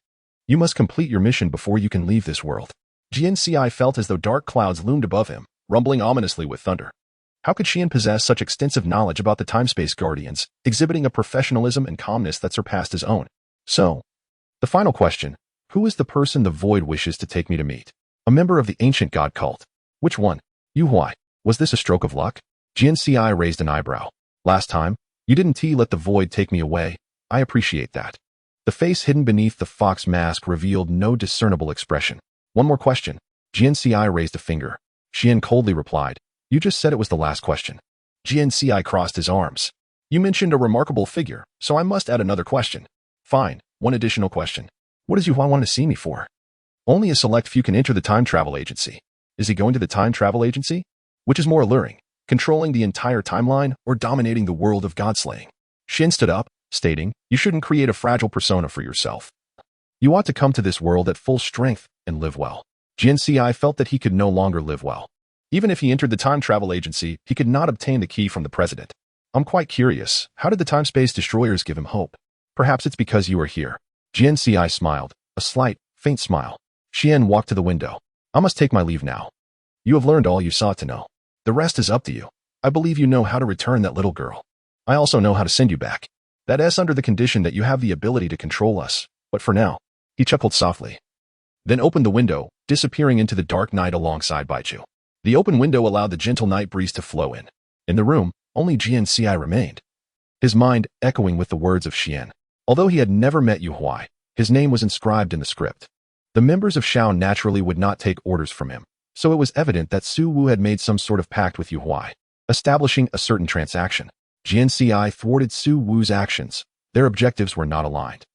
You must complete your mission before you can leave this world. Jian Ci felt as though dark clouds loomed above him, rumbling ominously with thunder. How could Qian possess such extensive knowledge about the time-space guardians, exhibiting a professionalism and calmness that surpassed his own? So, the final question, who is the person the void wishes to take me to meet? A member of the ancient god cult. Which one? Yu Huai. Was this a stroke of luck? Jian Ci raised an eyebrow. Last time, you didn't let the void take me away. I appreciate that. The face hidden beneath the fox mask revealed no discernible expression. One more question. Jian Ci raised a finger. Qian coldly replied, you just said it was the last question. Jian Ci crossed his arms. You mentioned a remarkable figure, so I must add another question. Fine, one additional question. What does Yu Huai want to see me for? Only a select few can enter the time travel agency. Is he going to the time travel agency? Which is more alluring, controlling the entire timeline or dominating the world of godslaying? Qian stood up, stating, you shouldn't create a fragile persona for yourself. You ought to come to this world at full strength and live well. Jian Ci felt that he could no longer live well. Even if he entered the time travel agency, he could not obtain the key from the president. I'm quite curious, how did the time-space destroyers give him hope? Perhaps it's because you are here. Jian Ci smiled, a slight, faint smile. Qian walked to the window. I must take my leave now. You have learned all you sought to know. The rest is up to you. I believe you know how to return that little girl. I also know how to send you back. That's under the condition that you have the ability to control us. But for now, he chuckled softly. Then opened the window, disappearing into the dark night alongside Baichu. The open window allowed the gentle night breeze to flow in. In the room, only Jian Ci remained. His mind echoing with the words of Qian. Although he had never met Yu Huai, his name was inscribed in the script. The members of Shao naturally would not take orders from him, so it was evident that Su Wu had made some sort of pact with Yu Huai, establishing a certain transaction. Jian Ci thwarted Su Wu's actions. Their objectives were not aligned.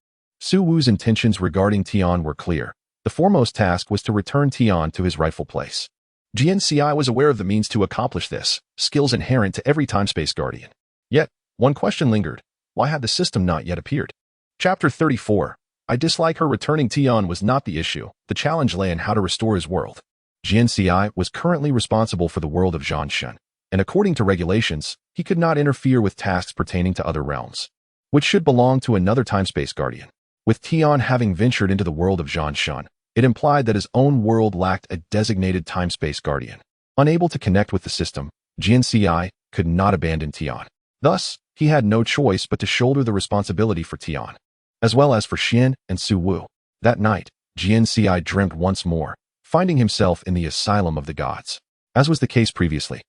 Su Wu's intentions regarding Tian were clear. The foremost task was to return Tian to his rightful place. Jian Ci was aware of the means to accomplish this, skills inherent to every time-space guardian. Yet, one question lingered. Why had the system not yet appeared? Chapter 34. I dislike her. Returning Tian was not the issue. The challenge lay in how to restore his world. Jian Ci was currently responsible for the world of Zhanshan, and according to regulations, he could not interfere with tasks pertaining to other realms, which should belong to another time-space guardian. With Tian having ventured into the world of Zhanshan, it implied that his own world lacked a designated time-space guardian. Unable to connect with the system, Jian Ci could not abandon Tian. Thus, he had no choice but to shoulder the responsibility for Tian, as well as for Qian and Su Wu. That night, Jian Ci dreamt once more, finding himself in the asylum of the gods. As was the case previously,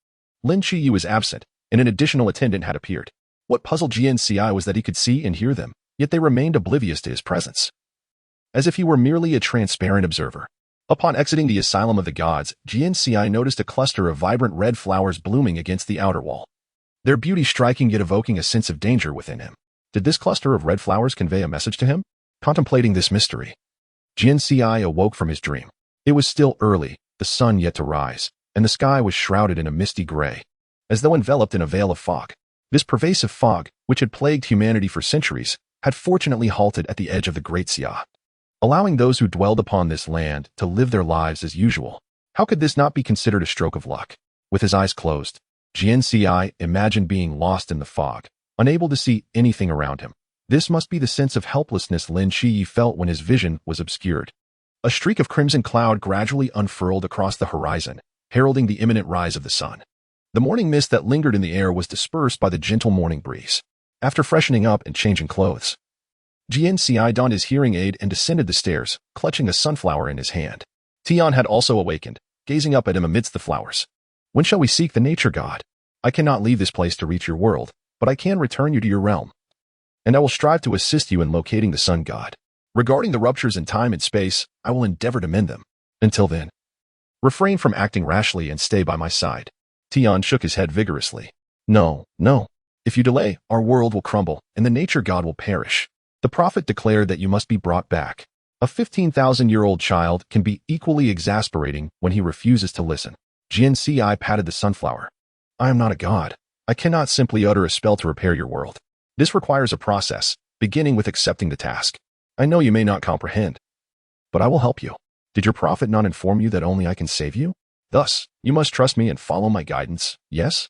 Lin Qiye was absent, and an additional attendant had appeared. What puzzled Jian Ci was that he could see and hear them, yet they remained oblivious to his presence, as if he were merely a transparent observer. Upon exiting the asylum of the gods, Jian Ci noticed a cluster of vibrant red flowers blooming against the outer wall, their beauty striking yet evoking a sense of danger within him. Did this cluster of red flowers convey a message to him? Contemplating this mystery, Jian Ci awoke from his dream. It was still early, the sun yet to rise, and the sky was shrouded in a misty gray, as though enveloped in a veil of fog. This pervasive fog, which had plagued humanity for centuries, had fortunately halted at the edge of the Great Xia, allowing those who dwelled upon this land to live their lives as usual. How could this not be considered a stroke of luck? With his eyes closed, Jian Ci imagined being lost in the fog, unable to see anything around him. This must be the sense of helplessness Lin Qiye felt when his vision was obscured. A streak of crimson cloud gradually unfurled across the horizon, heralding the imminent rise of the sun. The morning mist that lingered in the air was dispersed by the gentle morning breeze. After freshening up and changing clothes, Jian Ci donned his hearing aid and descended the stairs, clutching a sunflower in his hand. Tian had also awakened, gazing up at him amidst the flowers. When shall we seek the nature god? I cannot leave this place to reach your world, but I can return you to your realm, and I will strive to assist you in locating the sun god. Regarding the ruptures in time and space, I will endeavor to mend them. Until then, refrain from acting rashly and stay by my side. Tian shook his head vigorously. No, no. If you delay, our world will crumble, and the nature god will perish. The prophet declared that you must be brought back. A 15,000-year-old child can be equally exasperating when he refuses to listen. Jian Ci patted the sunflower. I am not a god. I cannot simply utter a spell to repair your world. This requires a process, beginning with accepting the task. I know you may not comprehend, but I will help you. Did your prophet not inform you that only I can save you? Thus, you must trust me and follow my guidance, yes?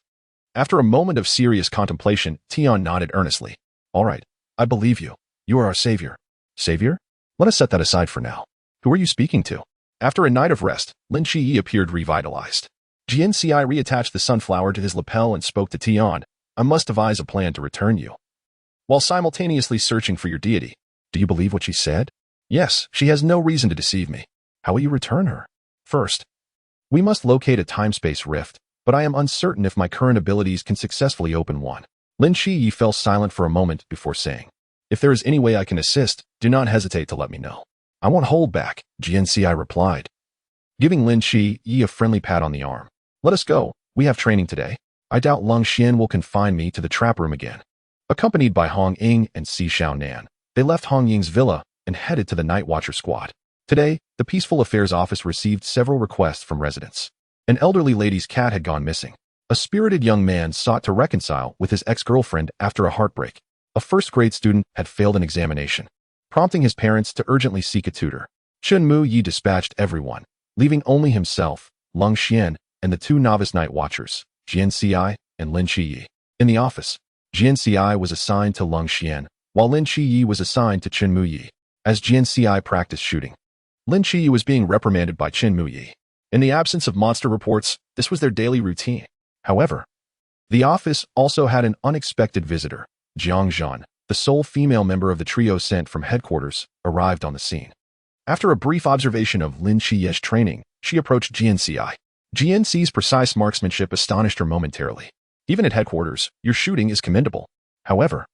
After a moment of serious contemplation, Tian nodded earnestly. All right, I believe you. You are our savior. Savior? Let us set that aside for now. Who are you speaking to? After a night of rest, Lin Qiye appeared revitalized. Jian Ci reattached the sunflower to his lapel and spoke to Tian. I must devise a plan to return you, while simultaneously searching for your deity. Do you believe what she said? Yes, she has no reason to deceive me. How will you return her? First, we must locate a time-space rift, but I am uncertain if my current abilities can successfully open one. Lin Qiye fell silent for a moment before saying, If there is any way I can assist, do not hesitate to let me know. I won't hold back, Jian Ci replied, giving Lin Qiye a friendly pat on the arm. Let us go. We have training today. I doubt Lin Qiye will confine me to the trap room again. Accompanied by Hong Ying and Si Xiaonan, they left Hong Ying's villa and headed to the Night Watcher squad. Today, the Peaceful Affairs Office received several requests from residents. An elderly lady's cat had gone missing. A spirited young man sought to reconcile with his ex-girlfriend after a heartbreak. A first-grade student had failed an examination, prompting his parents to urgently seek a tutor. Chen Mu-yi dispatched everyone, leaving only himself, Lin Qiye, and the two novice night watchers, Jian Ci and Lin Qiye. In the office, Jian Ci was assigned to Lin Qiye, while Lin Qiye was assigned to Chen Mu-yi. As Jian Ci practiced shooting, Lin Qiye was being reprimanded by Chen Mu-yi. In the absence of monster reports, this was their daily routine. However, the office also had an unexpected visitor. Jiang Zhan, the sole female member of the trio sent from headquarters, arrived on the scene. After a brief observation of Lin Qiye's training, she approached Jian Ci. Jian Ci's precise marksmanship astonished her momentarily. Even at headquarters, your shooting is commendable. However,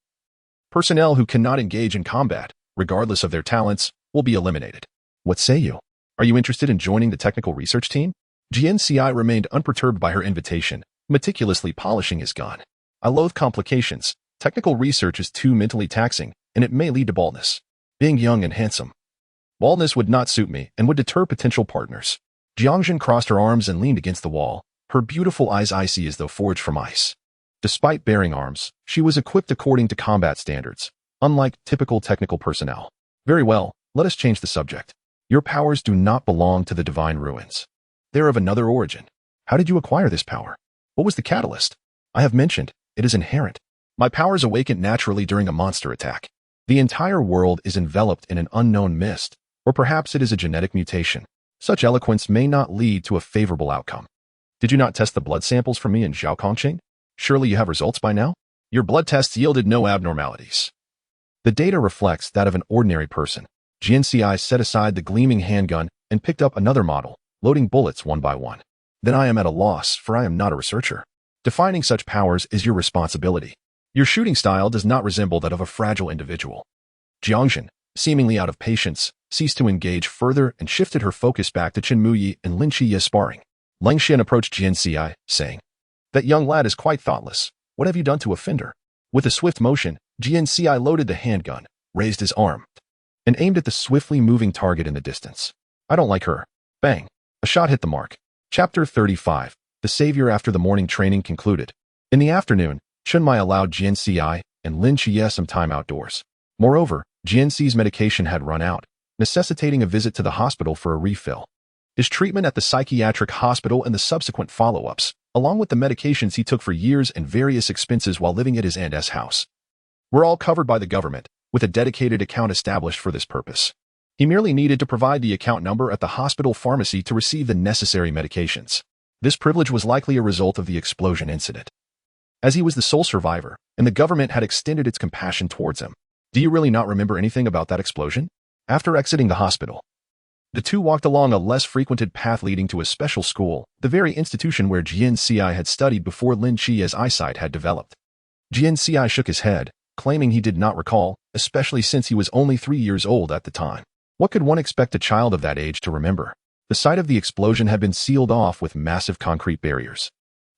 personnel who cannot engage in combat, regardless of their talents, will be eliminated. What say you? Are you interested in joining the technical research team? Jian Ci remained unperturbed by her invitation, meticulously polishing his gun. I loathe complications. Technical research is too mentally taxing, and it may lead to baldness. Being young and handsome, baldness would not suit me and would deter potential partners. Jiangzhen crossed her arms and leaned against the wall, her beautiful eyes icy as though forged from ice. Despite bearing arms, she was equipped according to combat standards, unlike typical technical personnel. Very well, let us change the subject. Your powers do not belong to the divine ruins. They are of another origin. How did you acquire this power? What was the catalyst? I have mentioned, it is inherent. My powers awakened naturally during a monster attack. The entire world is enveloped in an unknown mist, or perhaps it is a genetic mutation. Such eloquence may not lead to a favorable outcome. Did you not test the blood samples from me in Zhaokongqing? Surely you have results by now? Your blood tests yielded no abnormalities. The data reflects that of an ordinary person. Jian Ci set aside the gleaming handgun and picked up another model, loading bullets one by one. Then I am at a loss, for I am not a researcher. Defining such powers is your responsibility. Your shooting style does not resemble that of a fragile individual. Jiangzhen, seemingly out of patience, ceased to engage further and shifted her focus back to Chen Mu-yi and Lin Qiye sparring. Lin Qiye approached Jian Ci, saying, That young lad is quite thoughtless. What have you done to offend her? With a swift motion, Jian Ci loaded the handgun, raised his arm, and aimed at the swiftly moving target in the distance. I don't like her. Bang. A shot hit the mark. Chapter 35. The Savior after the morning training concluded. In the afternoon, Chen Mai allowed Jian Ci and Lin Qiye some time outdoors. Moreover, Jian Ci's medication had run out, necessitating a visit to the hospital for a refill. His treatment at the psychiatric hospital and the subsequent follow-ups, along with the medications he took for years and various expenses while living at his aunt's house, were all covered by the government, with a dedicated account established for this purpose. He merely needed to provide the account number at the hospital pharmacy to receive the necessary medications. This privilege was likely a result of the explosion incident, as he was the sole survivor, and the government had extended its compassion towards him. Do you really not remember anything about that explosion? After exiting the hospital, the two walked along a less frequented path leading to a special school, the very institution where Jian Ci had studied before Lin Qiye's eyesight had developed. Jian Ci shook his head, claiming he did not recall, especially since he was only 3 years old at the time. What could one expect a child of that age to remember? The site of the explosion had been sealed off with massive concrete barriers,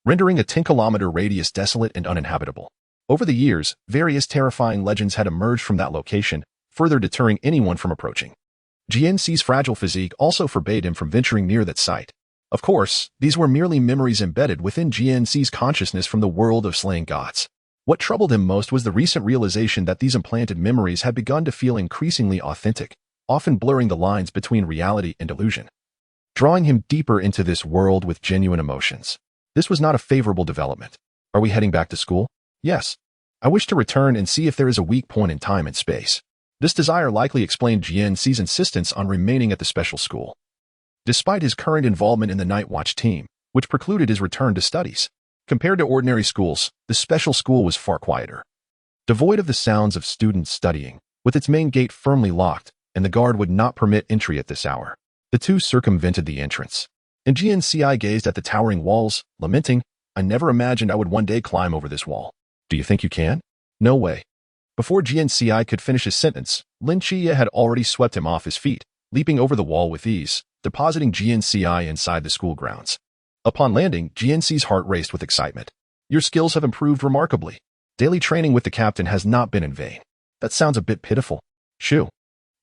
rendering a 10-kilometer radius desolate and uninhabitable. Over the years, various terrifying legends had emerged from that location, further deterring anyone from approaching. Jian Ci's fragile physique also forbade him from venturing near that site. Of course, these were merely memories embedded within Jian Ci's consciousness from the world of slaying gods. What troubled him most was the recent realization that these implanted memories had begun to feel increasingly authentic, often blurring the lines between reality and illusion, drawing him deeper into this world with genuine emotions. This was not a favorable development. Are we heading back to school? Yes. I wish to return and see if there is a weak point in time and space. This desire likely explained Jian Ci's insistence on remaining at the special school. Despite his current involvement in the Night Watch team, which precluded his return to studies, compared to ordinary schools, the special school was far quieter. Devoid of the sounds of students studying, with its main gate firmly locked, and the guard would not permit entry at this hour, the two circumvented the entrance. And Jian Ci gazed at the towering walls, lamenting, I never imagined I would one day climb over this wall. Do you think you can? No way. Before Jian Ci could finish his sentence, Lin Qiye had already swept him off his feet, leaping over the wall with ease, depositing Jian Ci inside the school grounds. Upon landing, Jian Ci's heart raced with excitement. Your skills have improved remarkably. Daily training with the captain has not been in vain. That sounds a bit pitiful. Shoo.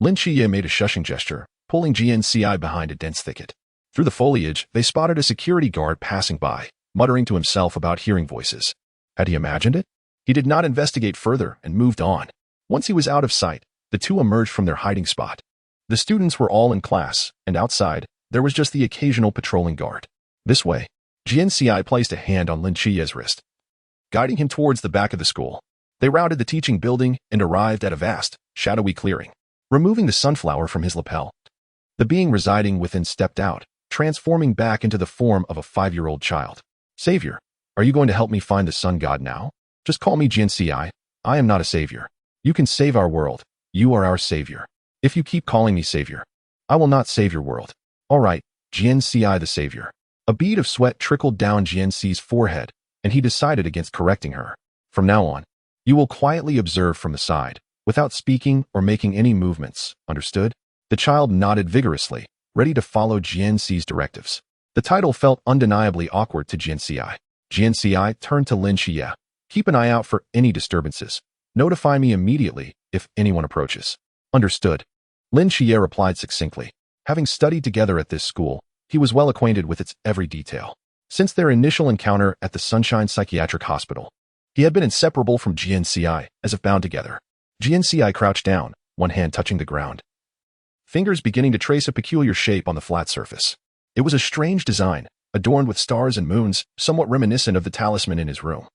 Lin Qiye made a shushing gesture, pulling Jian Ci behind a dense thicket. Through the foliage, they spotted a security guard passing by, muttering to himself about hearing voices. Had he imagined it? He did not investigate further and moved on. Once he was out of sight, the two emerged from their hiding spot. The students were all in class, and outside, there was just the occasional patrolling guard. This way. Jian Ci placed a hand on Lin Qiye's wrist, guiding him towards the back of the school. They routed the teaching building and arrived at a vast, shadowy clearing, removing the sunflower from his lapel. The being residing within stepped out, transforming back into the form of a 5-year-old child. Savior, are you going to help me find the sun god now? Just call me Jian Ci. I am not a savior. You can save our world. You are our savior. If you keep calling me savior, I will not save your world. All right, Jian Ci the savior. A bead of sweat trickled down Jian Ci's forehead, and he decided against correcting her. From now on, you will quietly observe from the side, without speaking or making any movements, understood? The child nodded vigorously, ready to follow Jian Ci's directives. The title felt undeniably awkward to Jian Ci. Jian Ci turned to Lin Qiye. Keep an eye out for any disturbances. Notify me immediately if anyone approaches. Understood. Lin Qiye replied succinctly. Having studied together at this school, he was well acquainted with its every detail. Since their initial encounter at the Sunshine Psychiatric Hospital, he had been inseparable from Jian Ci, as if bound together. Jian Ci crouched down, one hand touching the ground, fingers beginning to trace a peculiar shape on the flat surface. It was a strange design, adorned with stars and moons, somewhat reminiscent of the talisman in his room,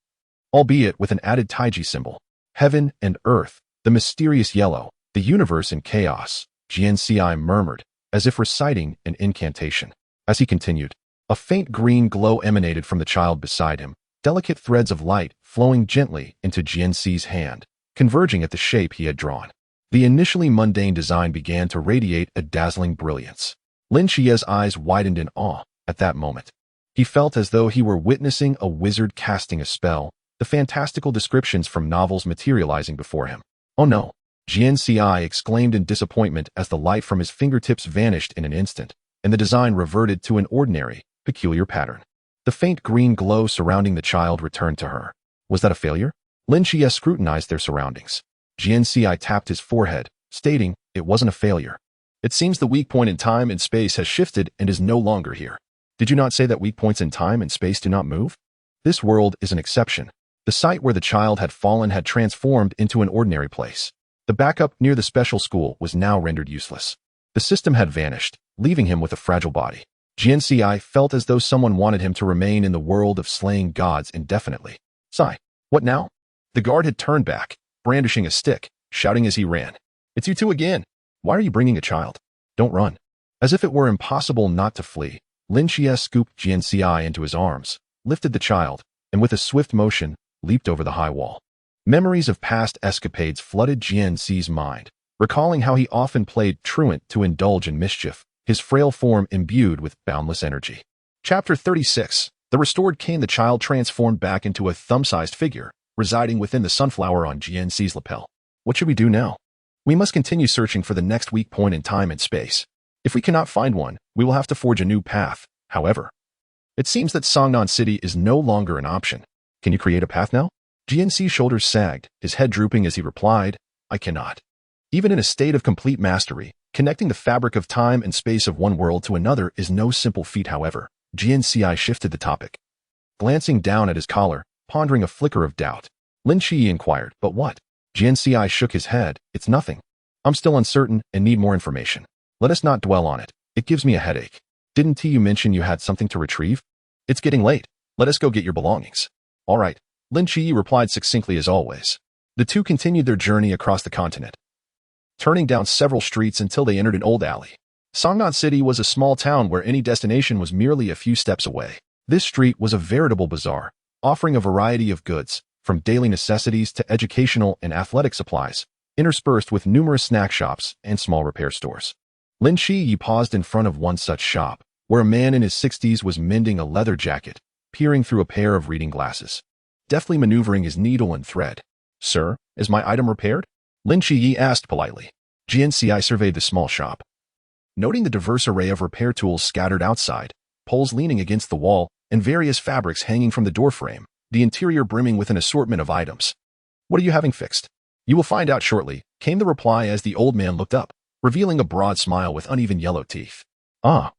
albeit with an added taiji symbol. Heaven and earth, the mysterious yellow, the universe in chaos, Jian Ci murmured, as if reciting an incantation. As he continued, a faint green glow emanated from the child beside him, delicate threads of light flowing gently into Jian Ci's hand, converging at the shape he had drawn. The initially mundane design began to radiate a dazzling brilliance. Lin Qiye's eyes widened in awe at that moment. He felt as though he were witnessing a wizard casting a spell, the fantastical descriptions from novels materializing before him. Oh no! Jian Ci exclaimed in disappointment as the light from his fingertips vanished in an instant, and the design reverted to an ordinary, peculiar pattern. The faint green glow surrounding the child returned to her. Was that a failure? Lin Qiye scrutinized their surroundings. Jian Ci tapped his forehead, stating, it wasn't a failure. It seems the weak point in time and space has shifted and is no longer here. Did you not say that weak points in time and space do not move? This world is an exception. The site where the child had fallen had transformed into an ordinary place. The backup near the special school was now rendered useless. The system had vanished, leaving him with a fragile body. Jian Ci felt as though someone wanted him to remain in the world of slaying gods indefinitely. Sigh. What now? The guard had turned back, brandishing a stick, shouting as he ran. It's you two again. Why are you bringing a child? Don't run. As if it were impossible not to flee, Lin Qiye scooped Jian Ci into his arms, lifted the child, and with a swift motion, leaped over the high wall. Memories of past escapades flooded Jian Ci's mind, recalling how he often played truant to indulge in mischief, his frail form imbued with boundless energy. Chapter 36. The restored king. The child transformed back into a thumb-sized figure, residing within the sunflower on Jian Ci's lapel. What should we do now? We must continue searching for the next weak point in time and space. If we cannot find one, we will have to forge a new path. However, it seems that Songnan City is no longer an option. Can you create a path now? Jian Ci's shoulders sagged, his head drooping as he replied, I cannot. Even in a state of complete mastery, connecting the fabric of time and space of one world to another is no simple feat. However, Jian Ci shifted the topic. Glancing down at his collar, pondering a flicker of doubt, Lin Qiye inquired, but what? Jian Ci shook his head, it's nothing. I'm still uncertain and need more information. Let us not dwell on it. It gives me a headache. Didn't you mention you had something to retrieve? It's getting late. Let us go get your belongings. All right, Lin Qiye replied succinctly as always. The two continued their journey across the continent, turning down several streets until they entered an old alley. Songnan City was a small town where any destination was merely a few steps away. This street was a veritable bazaar, offering a variety of goods, from daily necessities to educational and athletic supplies, interspersed with numerous snack shops and small repair stores. Lin Qiye paused in front of one such shop, where a man in his 60s was mending a leather jacket, peering through a pair of reading glasses, deftly maneuvering his needle and thread. Sir, is my item repaired? Lin Qiye asked politely. Jian Ci surveyed the small shop, noting the diverse array of repair tools scattered outside, poles leaning against the wall, and various fabrics hanging from the doorframe, the interior brimming with an assortment of items. What are you having fixed? You will find out shortly, came the reply as the old man looked up, revealing a broad smile with uneven yellow teeth. Ah,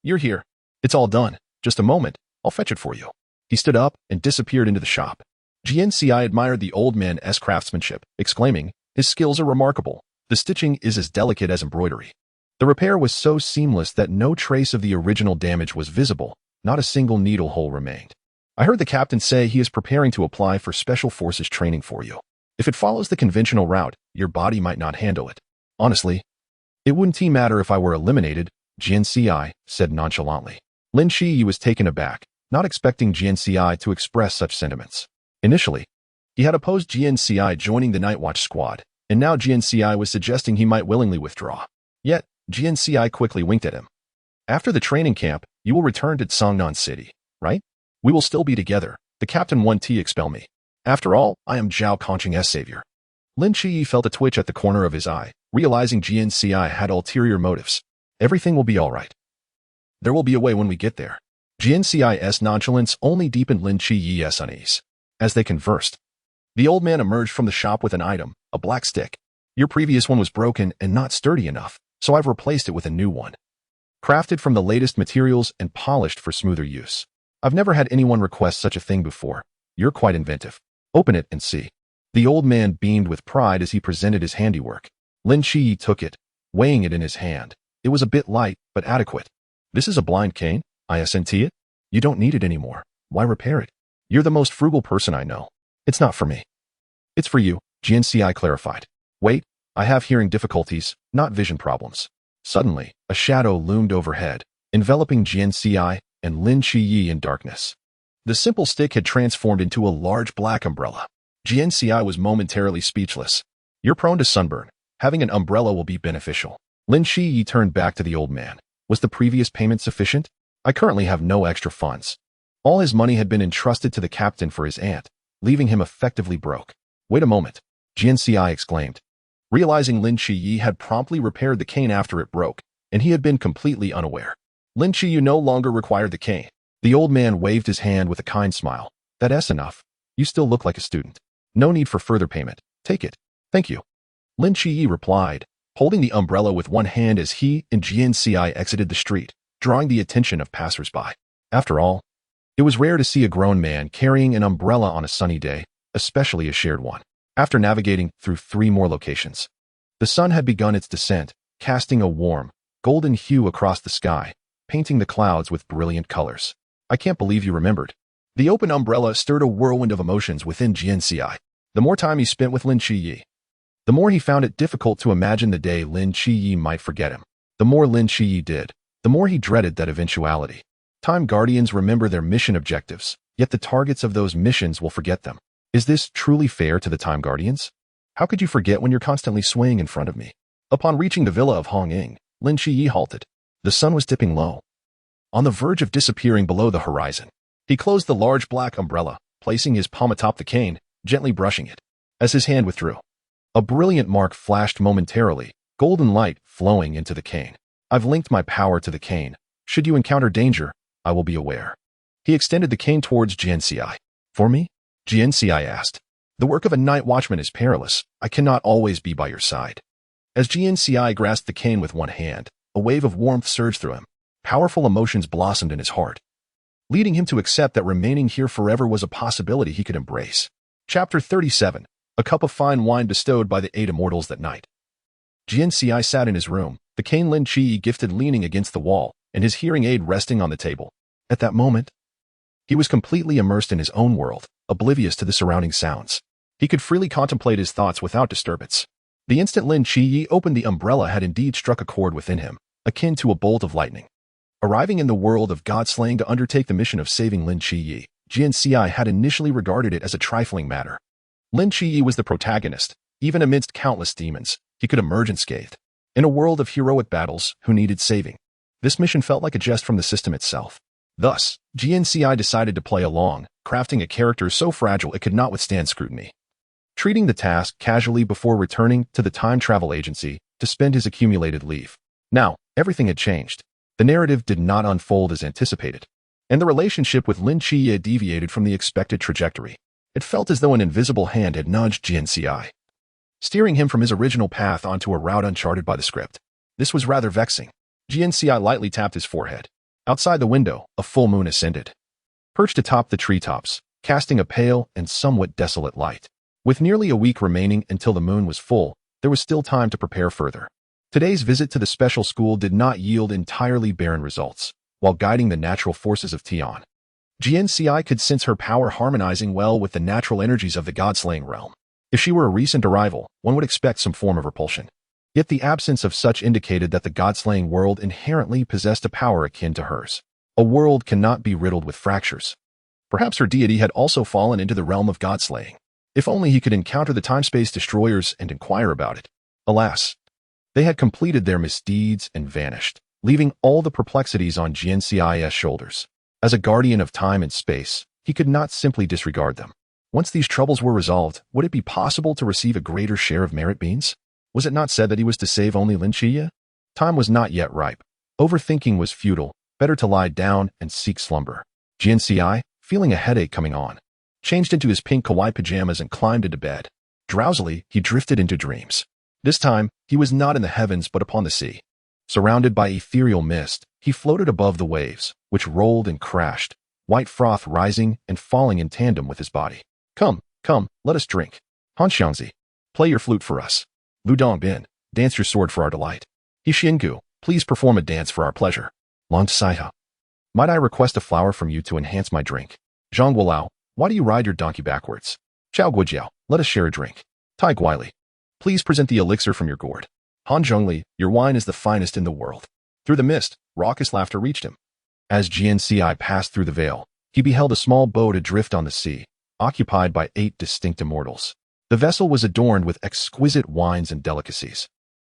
you're here. It's all done. Just a moment, I'll fetch it for you. He stood up and disappeared into the shop. Jian Ci admired the old man's craftsmanship, exclaiming, his skills are remarkable. The stitching is as delicate as embroidery. The repair was so seamless that no trace of the original damage was visible, not a single needle hole remained. I heard the captain say he is preparing to apply for Special Forces training for you. If it follows the conventional route, your body might not handle it. Honestly, it wouldn't matter if I were eliminated, Jian Ci said nonchalantly. Lin Qiye was taken aback, not expecting Jian Ci to express such sentiments. Initially, he had opposed Jian Ci joining the Night Watch squad, and now Jian Ci was suggesting he might willingly withdraw. Yet, Jian Ci quickly winked at him. After the training camp, you will return to Songnan City, right? We will still be together. The captain won't expel me. After all, I am Zhao Kongqing's savior. Lin Qiye felt a twitch at the corner of his eye, realizing Jian Ci had ulterior motives. Everything will be all right. There will be a way when we get there. Jian Ci's nonchalance only deepened Lin Qiye's unease. As they conversed, the old man emerged from the shop with an item, a black stick. Your previous one was broken and not sturdy enough, so I've replaced it with a new one. Crafted from the latest materials and polished for smoother use. I've never had anyone request such a thing before. You're quite inventive. Open it and see. The old man beamed with pride as he presented his handiwork. Lin Qiye took it, weighing it in his hand. It was a bit light, but adequate. This is a blind cane, isn't it? You don't need it anymore. Why repair it? You're the most frugal person I know. It's not for me. It's for you, Jian Ci clarified. Wait, I have hearing difficulties, not vision problems. Suddenly, a shadow loomed overhead, enveloping Jian Ci and Lin Qiye in darkness. The simple stick had transformed into a large black umbrella. Jian Ci was momentarily speechless. You're prone to sunburn. Having an umbrella will be beneficial. Lin Qiye turned back to the old man. Was the previous payment sufficient? I currently have no extra funds. All his money had been entrusted to the captain for his aunt, leaving him effectively broke. Wait a moment, Jian Ci exclaimed, realizing Lin Qiye had promptly repaired the cane after it broke, and he had been completely unaware. Lin Qiye no longer required the cane. The old man waved his hand with a kind smile. That's enough. You still look like a student. No need for further payment. Take it. Thank you. Lin Qiye replied, holding the umbrella with one hand as he and Jian Ci exited the street, drawing the attention of passers-by. After all, it was rare to see a grown man carrying an umbrella on a sunny day, especially a shared one. After navigating through 3 more locations, the sun had begun its descent, casting a warm, golden hue across the sky, painting the clouds with brilliant colors. I can't believe you remembered. The open umbrella stirred a whirlwind of emotions within Jian Ci. The more time he spent with Lin Qiye, the more he found it difficult to imagine the day Lin Qiye might forget him. The more Lin Qiye did, the more he dreaded that eventuality. Time Guardians remember their mission objectives, yet the targets of those missions will forget them. Is this truly fair to the Time Guardians? How could you forget when you're constantly swaying in front of me? Upon reaching the villa of Hong Ying, Lin Qiye halted. The sun was dipping low, on the verge of disappearing below the horizon. He closed the large black umbrella, placing his palm atop the cane, gently brushing it. As his hand withdrew, a brilliant mark flashed momentarily, golden light flowing into the cane. I've linked my power to the cane. Should you encounter danger, I will be aware. He extended the cane towards Jian Ci. For me? Jian Ci asked. The work of a night watchman is perilous. I cannot always be by your side. As Jian Ci grasped the cane with one hand, a wave of warmth surged through him. Powerful emotions blossomed in his heart, leading him to accept that remaining here forever was a possibility he could embrace. Chapter 37. A cup of fine wine bestowed by the 8 immortals that night. Jian Ci sat in his room, the cane Lin Qiye gifted leaning against the wall, and his hearing aid resting on the table. At that moment, he was completely immersed in his own world, oblivious to the surrounding sounds. He could freely contemplate his thoughts without disturbance. The instant Lin Qiye opened the umbrella had indeed struck a chord within him, akin to a bolt of lightning. Arriving in the world of god-slaying to undertake the mission of saving Lin Qiye, Jian Ci had initially regarded it as a trifling matter. Lin Qiye was the protagonist. Even amidst countless demons, he could emerge unscathed. In a world of heroic battles who needed saving, this mission felt like a jest from the system itself. Thus, Jian Ci decided to play along, crafting a character so fragile it could not withstand scrutiny. Treating the task casually before returning to the time travel agency to spend his accumulated leave. Now, everything had changed. The narrative did not unfold as anticipated, and the relationship with Lin Qiye deviated from the expected trajectory. It felt as though an invisible hand had nudged Jian Ci, steering him from his original path onto a route uncharted by the script. This was rather vexing. Jian Ci lightly tapped his forehead. Outside the window, a full moon ascended, perched atop the treetops, casting a pale and somewhat desolate light. With nearly a week remaining until the moon was full, there was still time to prepare further. Today's visit to the special school did not yield entirely barren results. While guiding the natural forces of Tian, Jian Ci could sense her power harmonizing well with the natural energies of the god-slaying realm. If she were a recent arrival, one would expect some form of repulsion. Yet the absence of such indicated that the god-slaying world inherently possessed a power akin to hers. A world cannot be riddled with fractures. Perhaps her deity had also fallen into the realm of god-slaying. If only he could encounter the time-space destroyers and inquire about it. Alas, they had completed their misdeeds and vanished, leaving all the perplexities on Jian Ci's shoulders. As a guardian of time and space, he could not simply disregard them. Once these troubles were resolved, would it be possible to receive a greater share of merit beans? Was it not said that he was to save only Lin Qiye? Time was not yet ripe. Overthinking was futile. Better to lie down and seek slumber. Jian Ci, feeling a headache coming on, changed into his pink kawaii pajamas and climbed into bed. Drowsily, he drifted into dreams. This time, he was not in the heavens but upon the sea. Surrounded by ethereal mist, he floated above the waves, which rolled and crashed, white froth rising and falling in tandem with his body. Come, let us drink. Han Xiangzi, play your flute for us. Lu Dongbin, dance your sword for our delight. He Xingu, please perform a dance for our pleasure. Long Saiha, might I request a flower from you to enhance my drink? Zhang Guolao, why do you ride your donkey backwards? Chao Guojiao, let us share a drink. Tai Guili, please present the elixir from your gourd. Han Zhongli, your wine is the finest in the world. Through the mist, raucous laughter reached him. As Jian Ci passed through the veil, he beheld a small boat adrift on the sea, occupied by 8 distinct immortals. The vessel was adorned with exquisite wines and delicacies.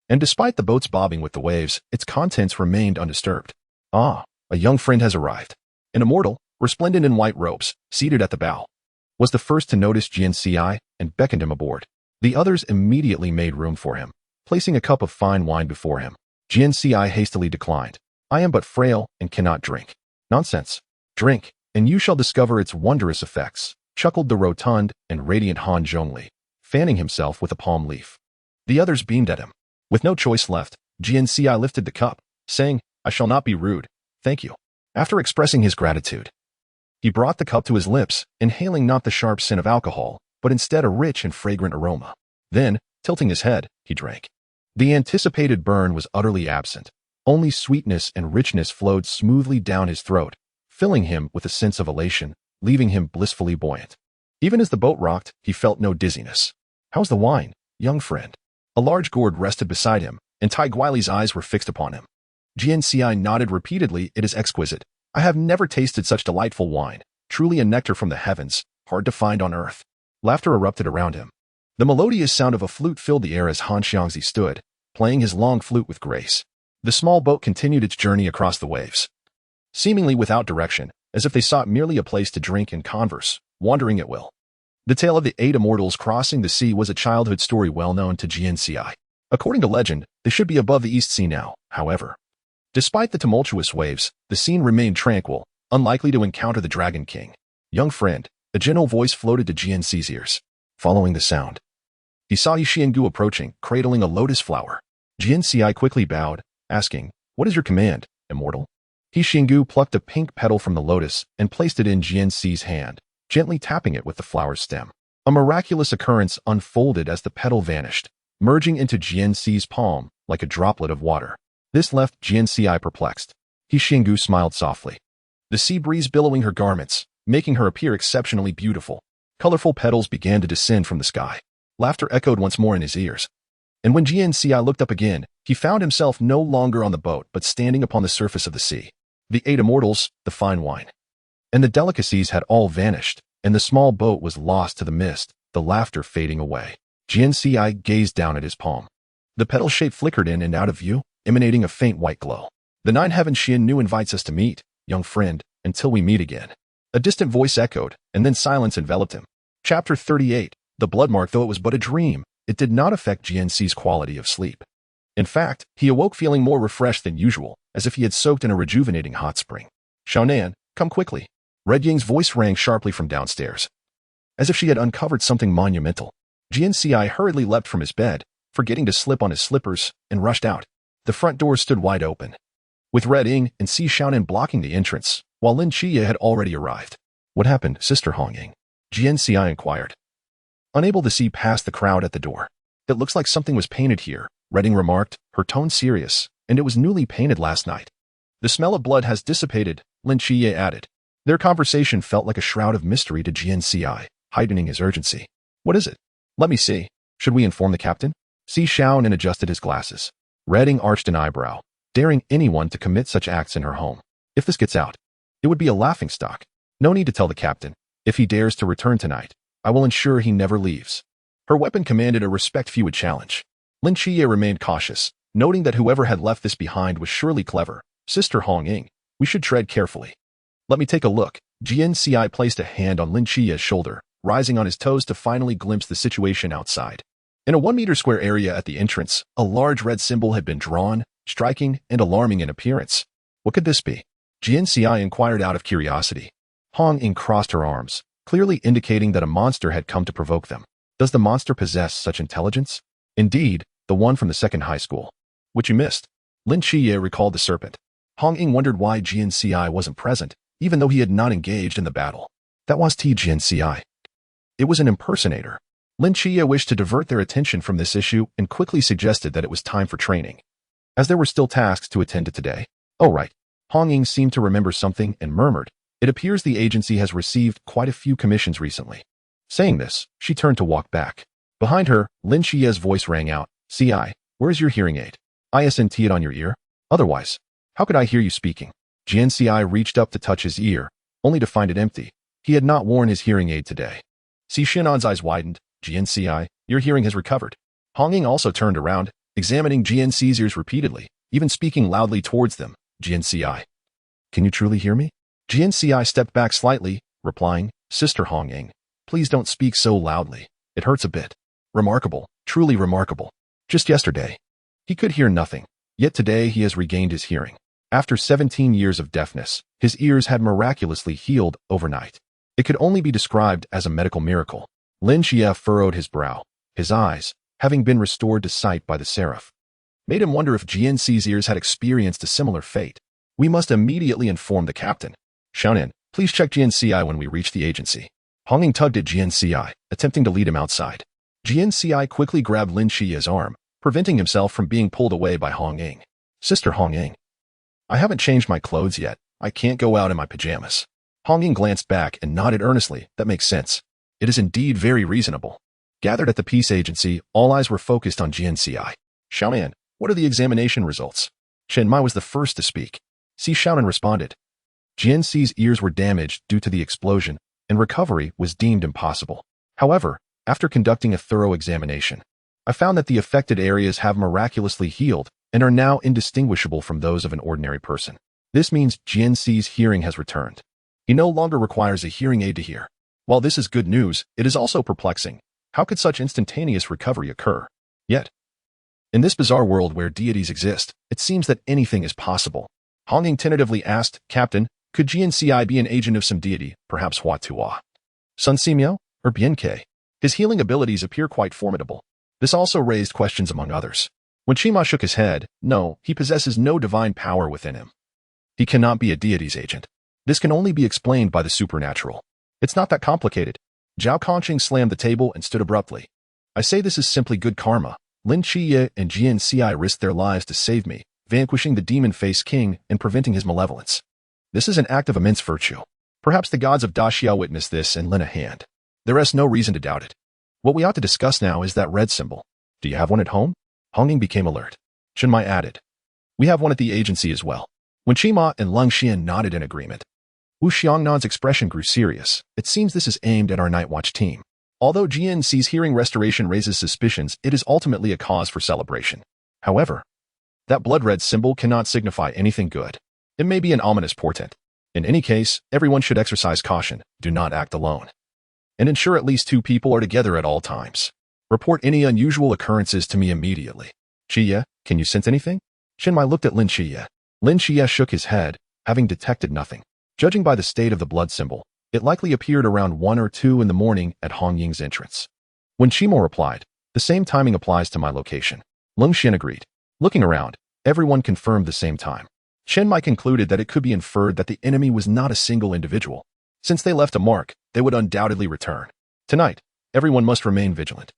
And despite the boat's bobbing with the waves, its contents remained undisturbed. Ah, a young friend has arrived. An immortal, resplendent in white robes, seated at the bow, was the first to notice Jian Ci and beckoned him aboard. The others immediately made room for him, placing a cup of fine wine before him. Jian Ci hastily declined. I am but frail and cannot drink. Nonsense. Drink, and you shall discover its wondrous effects, chuckled the rotund and radiant Han Zhongli, fanning himself with a palm leaf. The others beamed at him. With no choice left, Jian Ci lifted the cup, saying, I shall not be rude, thank you. After expressing his gratitude, he brought the cup to his lips, inhaling not the sharp scent of alcohol, but instead a rich and fragrant aroma. Then, tilting his head, he drank. The anticipated burn was utterly absent. Only sweetness and richness flowed smoothly down his throat, filling him with a sense of elation, leaving him blissfully buoyant. Even as the boat rocked, he felt no dizziness. How's the wine, young friend? A large gourd rested beside him, and Tai Guili's eyes were fixed upon him. Jian Ci nodded repeatedly. It is exquisite. I have never tasted such delightful wine, truly a nectar from the heavens, hard to find on earth. Laughter erupted around him. The melodious sound of a flute filled the air as Han Xiangzi stood, playing his long flute with grace. The small boat continued its journey across the waves, seemingly without direction, as if they sought merely a place to drink and converse, wandering at will. The tale of the 8 immortals crossing the sea was a childhood story well known to Jian Ci. According to legend, they should be above the East Sea now, however. Despite the tumultuous waves, the scene remained tranquil, unlikely to encounter the Dragon King. Young friend, A gentle voice floated to Jian Ci's ears. Following the sound, he saw Yi Xiangu approaching, cradling a lotus flower. Jian Ci quickly bowed, asking, "What is your command, immortal?" Yi Xiangu plucked a pink petal from the lotus and placed it in Jian Ci's hand, gently tapping it with the flower's stem. A miraculous occurrence unfolded as the petal vanished, merging into Jian Ci's palm like a droplet of water. This left Jian Ci perplexed. Yi Xiangu smiled softly, the sea breeze billowing her garments, making her appear exceptionally beautiful. Colorful petals began to descend from the sky. Laughter echoed once more in his ears. And when Jian Ci looked up again, he found himself no longer on the boat but standing upon the surface of the sea. The 8 immortals, the fine wine, and the delicacies had all vanished, and the small boat was lost to the mist, the laughter fading away. Jian Ci gazed down at his palm. The petal shape flickered in and out of view, emanating a faint white glow. "The 9 heaven Xian invites us to meet, young friend, until we meet again." A distant voice echoed, and then silence enveloped him. Chapter 38. The bloodmark. Though it was but a dream, it did not affect Jian Ci's quality of sleep. In fact, he awoke feeling more refreshed than usual, as if he had soaked in a rejuvenating hot spring. "Xiaonan, come quickly." Red Ying's voice rang sharply from downstairs. As if she had uncovered something monumental, Jian Ci hurriedly leapt from his bed, forgetting to slip on his slippers, and rushed out. The front door stood wide open, with Red Ying and Si Xiaonan blocking the entrance, while Lin Qiye had already arrived. "What happened, Sister Hong Ying?" Jian Ci inquired, unable to see past the crowd at the door. "It looks like something was painted here," Red Ying remarked, her tone serious, "and it was newly painted last night." "The smell of blood has dissipated," Lin Qiye added. Their conversation felt like a shroud of mystery to Jian Ci, heightening his urgency. "What is it? Let me see. Should we inform the captain?" Si Xiaonan adjusted his glasses. Red Ying arched an eyebrow, daring anyone to commit such acts in her home. "If this gets out, it would be a laughingstock. No need to tell the captain. If he dares to return tonight, I will ensure he never leaves." Her weapon commanded a respect-few challenge. Lin Qiye remained cautious, noting that whoever had left this behind was surely clever. "Sister Hong Ying, we should tread carefully." "Let me take a look." Jian Ci placed a hand on Lin Qiye's shoulder, rising on his toes to finally glimpse the situation outside. In a 1-meter square area at the entrance, a large red symbol had been drawn, striking and alarming in appearance. What could this be? Jian Ci inquired out of curiosity. Hong Ying crossed her arms, clearly indicating that a monster had come to provoke them. Does the monster possess such intelligence? Indeed, the one from the second high school. Which you missed. Lin Qiye recalled the serpent. Hong Ying wondered why Jian Ci wasn't present, even though he had not engaged in the battle. That was Jian Ci. It was an impersonator. Lin Qiye wished to divert their attention from this issue and quickly suggested that it was time for training, as there were still tasks to attend to today. "Oh right." Hong Ying seemed to remember something and murmured, "It appears the agency has received quite a few commissions recently." Saying this, she turned to walk back. Behind her, Lin Qiye's voice rang out, "Ci, where's your hearing aid? Isn't it on your ear? Otherwise, how could I hear you speaking?" Jian Ci reached up to touch his ear, only to find it empty. He had not worn his hearing aid today. Si Xianan's eyes widened. "Jian Ci, your hearing has recovered." Hong Ying also turned around, examining Jian Ci's ears repeatedly, even speaking loudly towards them. "Jian Ci, can you truly hear me?" Jian Ci stepped back slightly, replying, "Sister Hong Ying, please don't speak so loudly. It hurts a bit." Remarkable, truly remarkable. Just yesterday, he could hear nothing, yet today he has regained his hearing. After 17 years of deafness, his ears had miraculously healed overnight. It could only be described as a medical miracle. Lin Qiye furrowed his brow. His eyes, having been restored to sight by the seraph, made him wonder if Jian Ci's ears had experienced a similar fate. "We must immediately inform the captain. Xiaonan, please check Jian Ci when we reach the agency." Hong Ying tugged at Jian Ci, attempting to lead him outside. Jian Ci quickly grabbed Lin Qiye's arm, preventing himself from being pulled away by Hong Ying. "Sister Hong Ying, I haven't changed my clothes yet. I can't go out in my pajamas." Hong Ying glanced back and nodded earnestly. "That makes sense. It is indeed very reasonable." Gathered at the peace agency, all eyes were focused on Jian Ci. "Xiaonan, what are the examination results?" Chen Mai was the first to speak. Si Xiaonan responded. Jian Ci's ears were damaged due to the explosion, and recovery was deemed impossible. However, after conducting a thorough examination, I found that the affected areas have miraculously healed and are now indistinguishable from those of an ordinary person. This means Jian Ci's hearing has returned. He no longer requires a hearing aid to hear. While this is good news, it is also perplexing. How could such instantaneous recovery occur? Yet, in this bizarre world where deities exist, it seems that anything is possible. Hong Ying tentatively asked, "Captain, could Jian Ci be an agent of some deity, perhaps Hua Tua?" Sun Simyo or Jian Ci? His healing abilities appear quite formidable. This also raised questions among others. When Qima shook his head, no, he possesses no divine power within him. He cannot be a deity's agent. This can only be explained by the supernatural. It's not that complicated. Zhao Kongqing slammed the table and stood abruptly. I say this is simply good karma. Lin Qiye and Jian Ci risked their lives to save me, vanquishing the demon-faced king and preventing his malevolence. This is an act of immense virtue. Perhaps the gods of Daxia witnessed this and lent a hand. There is no reason to doubt it. What we ought to discuss now is that red symbol. Do you have one at home? Honging became alert. Shenmai added. We have one at the agency as well. When Qima and Lung Xian nodded in agreement, Wu Xiangnan's expression grew serious. It seems this is aimed at our Night Watch team. Although Jian Ci's hearing restoration raises suspicions, it is ultimately a cause for celebration. However, that blood-red symbol cannot signify anything good. It may be an ominous portent. In any case, everyone should exercise caution, do not act alone, and ensure at least 2 people are together at all times. Report any unusual occurrences to me immediately. Qiye, can you sense anything? Shenmai looked at Lin Qiye. Lin Qiye shook his head, having detected nothing. Judging by the state of the blood symbol, it likely appeared around 1 or 2 in the morning at Hong Ying's entrance. When Qimo replied, the same timing applies to my location. Lung Xian agreed. Looking around, everyone confirmed the same time. Shenmai concluded that it could be inferred that the enemy was not a single individual. Since they left a mark, they would undoubtedly return. Tonight, everyone must remain vigilant.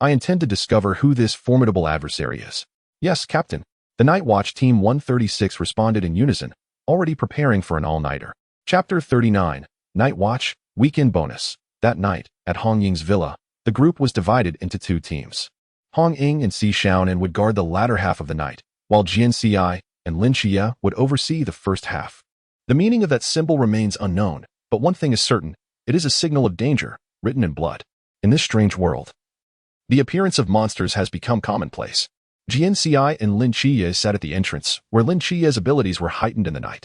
I intend to discover who this formidable adversary is. Yes, Captain. The Night Watch Team 136 responded in unison, already preparing for an all-nighter. Chapter 39, Night Watch, Weekend Bonus. That night, at Hong Ying's villa, the group was divided into 2 teams. Hong Ying and Si Xiaonan would guard the latter half of the night, while Jian Ci and Lin Qiye would oversee the first half. The meaning of that symbol remains unknown, but one thing is certain, it is a signal of danger, written in blood. In this strange world, the appearance of monsters has become commonplace. Jian Ci and Lin Qiye sat at the entrance, where Lin Qiye's abilities were heightened in the night.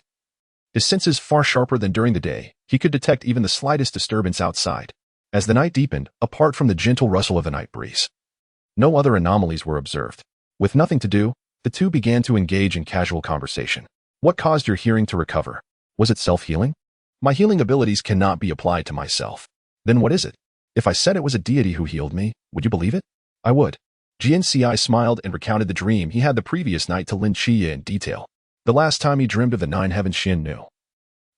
His senses far sharper than during the day, he could detect even the slightest disturbance outside. As the night deepened, apart from the gentle rustle of the night breeze, no other anomalies were observed. With nothing to do, the 2 began to engage in casual conversation. What caused your hearing to recover? Was it self-healing? My healing abilities cannot be applied to myself. Then what is it? If I said it was a deity who healed me, would you believe it? I would. Jian Ci smiled and recounted the dream he had the previous night to Lin Qiye in detail. The last time he dreamed of the 9 heaven Xian Nu,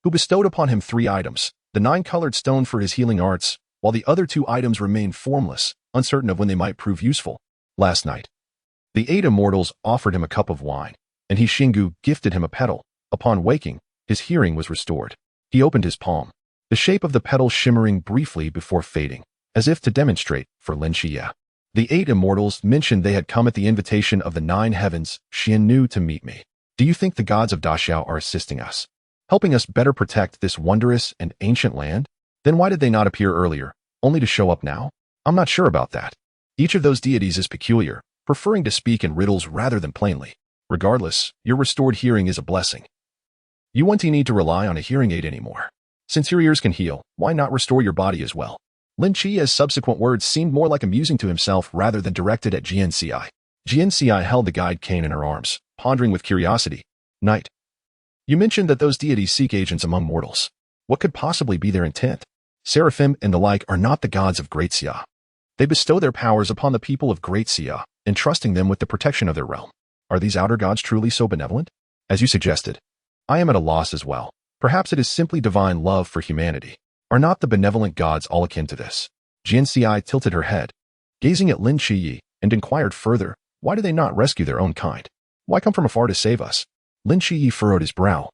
who bestowed upon him 3 items, the 9-colored stone for his healing arts, while the other 2 items remained formless, uncertain of when they might prove useful. Last night, the 8 immortals offered him a cup of wine, and he Xingu gifted him a petal. Upon waking, his hearing was restored. He opened his palm, the shape of the petal shimmering briefly before fading, as if to demonstrate for Lin Qiye. The 8 immortals mentioned they had come at the invitation of the 9 heavens Xian Nu to meet me. Do you think the gods of Daxiao are assisting us, helping us better protect this wondrous and ancient land? Then why did they not appear earlier, only to show up now? I'm not sure about that. Each of those deities is peculiar, preferring to speak in riddles rather than plainly. Regardless, your restored hearing is a blessing. You won't need to rely on a hearing aid anymore. Since your ears can heal, why not restore your body as well? Lin Qiye's subsequent words seemed more like amusing to himself rather than directed at Jian Ci. Jian Ci held the guide cane in her arms, pondering with curiosity. Knight, you mentioned that those deities seek agents among mortals. What could possibly be their intent? Seraphim and the like are not the gods of Great Xia. They bestow their powers upon the people of Great Xia, entrusting them with the protection of their realm. Are these outer gods truly so benevolent? As you suggested, I am at a loss as well. Perhaps it is simply divine love for humanity. Are not the benevolent gods all akin to this? Jian Ci tilted her head, gazing at Lin Qiye, and inquired further, why do they not rescue their own kind? Why come from afar to save us? Lin Qiye furrowed his brow,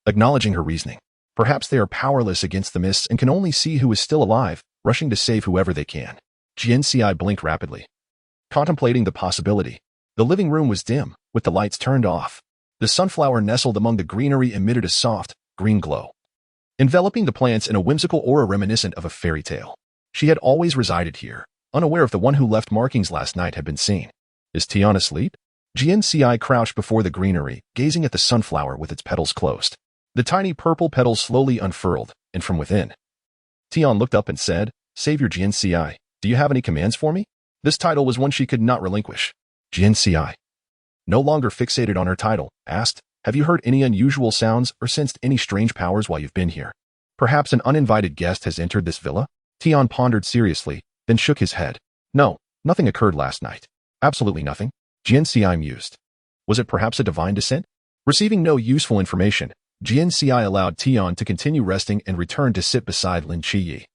acknowledging her reasoning. Perhaps they are powerless against the mists and can only see who is still alive, rushing to save whoever they can. Jian Ci blinked rapidly, contemplating the possibility. The living room was dim, with the lights turned off. The sunflower nestled among the greenery emitted a soft, green glow, enveloping the plants in a whimsical aura reminiscent of a fairy tale. She had always resided here, unaware if the one who left markings last night had been seen. Is Tian asleep? Jian Ci crouched before the greenery, gazing at the sunflower with its petals closed. The tiny purple petals slowly unfurled, and from within, Tian looked up and said, Savior Jian Ci, do you have any commands for me? This title was one she could not relinquish. Jian Ci, no longer fixated on her title, asked, have you heard any unusual sounds or sensed any strange powers while you've been here? Perhaps an uninvited guest has entered this villa? Tian pondered seriously, then shook his head. No, nothing occurred last night. Absolutely nothing. Jian Ci mused. Was it perhaps a divine descent? Receiving no useful information, Jian Ci allowed Tian to continue resting and returned to sit beside Lin Qiye,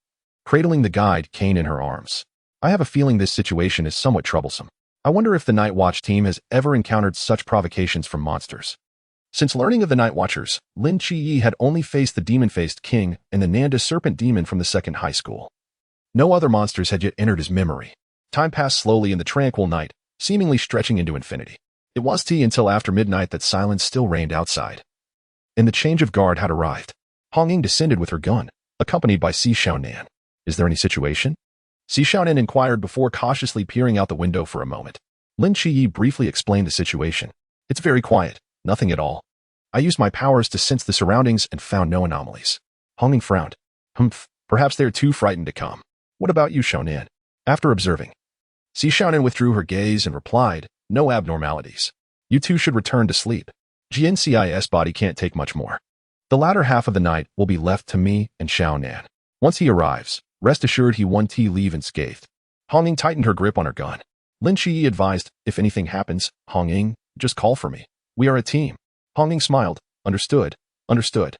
cradling the guide cane in her arms. I have a feeling this situation is somewhat troublesome. I wonder if the Night Watch team has ever encountered such provocations from monsters. Since learning of the Night Watchers, Lin Qiye had only faced the demon-faced king and the Nanda serpent demon from the second high school. No other monsters had yet entered his memory. Time passed slowly in the tranquil night, seemingly stretching into infinity. It was until after midnight that silence still reigned outside. And the change of guard had arrived. Hong Ying descended with her gun, accompanied by Si Xiaonan. Is there any situation? Si Xiaonan inquired before cautiously peering out the window for a moment. Lin Qiye briefly explained the situation. It's very quiet, nothing at all. I used my powers to sense the surroundings and found no anomalies. Hong Ying frowned. Humph, perhaps they're too frightened to come. What about you, Xiaonan? After observing, Si Xiaonan withdrew her gaze and replied, no abnormalities. You two should return to sleep. Jian Ci's body can't take much more. The latter half of the night will be left to me and Xiaonan. Once he arrives, rest assured he won't leave unscathed. Hong Ying tightened her grip on her gun. Lin Qiye advised, if anything happens, Hong Ying, just call for me. We are a team. Hong Ying smiled. Understood. Understood.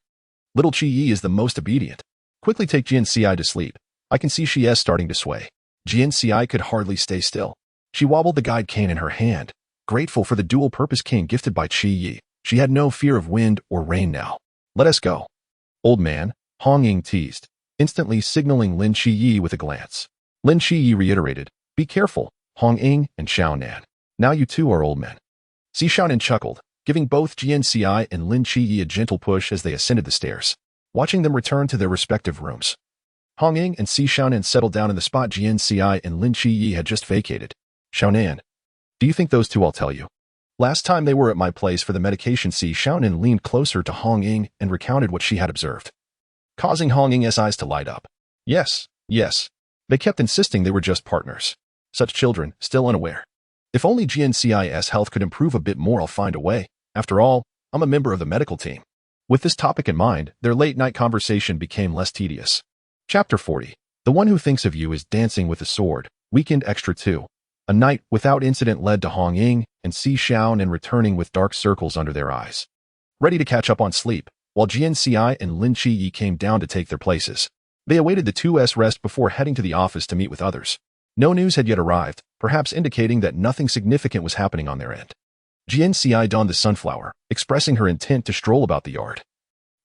Little Qiye is the most obedient. Quickly take Jian Ci to sleep. I can see she is starting to sway. Jian Ci could hardly stay still. She wobbled the guide cane in her hand. Grateful for the dual-purpose cane gifted by Qiye, she had no fear of wind or rain now. Let us go. Old man, Hong Ying teased, instantly signaling Lin Qiye with a glance. Lin Qiye reiterated, be careful, Hong Ying and Xiaonan. Now you two are old men. Si Xiaonan chuckled, giving both Jian Ci and Lin Qiye a gentle push as they ascended the stairs, watching them return to their respective rooms. Hong Ying and Si Xiaonan settled down in the spot Jian Ci and Lin Qiye had just vacated. Xiaonan, do you think those two I'll tell you? Last time they were at my place for the medication, Si Xiaonan leaned closer to Hong Ying and recounted what she had observed, causing Hong Ying's eyes to light up. Yes, yes. They kept insisting they were just partners. Such children, still unaware. If only Jian Ci's health could improve a bit more, I'll find a way. After all, I'm a member of the medical team. With this topic in mind, their late-night conversation became less tedious. Chapter 40. The one who thinks of you is dancing with a sword. Weekend Extra 2. A night without incident led to Hong Ying and Si Xiaonan returning with dark circles under their eyes, ready to catch up on sleep, while Jian Ci and Lin Qiye came down to take their places. They awaited the 2's rest before heading to the office to meet with others. No news had yet arrived, perhaps indicating that nothing significant was happening on their end. Jian Ci donned the sunflower, expressing her intent to stroll about the yard,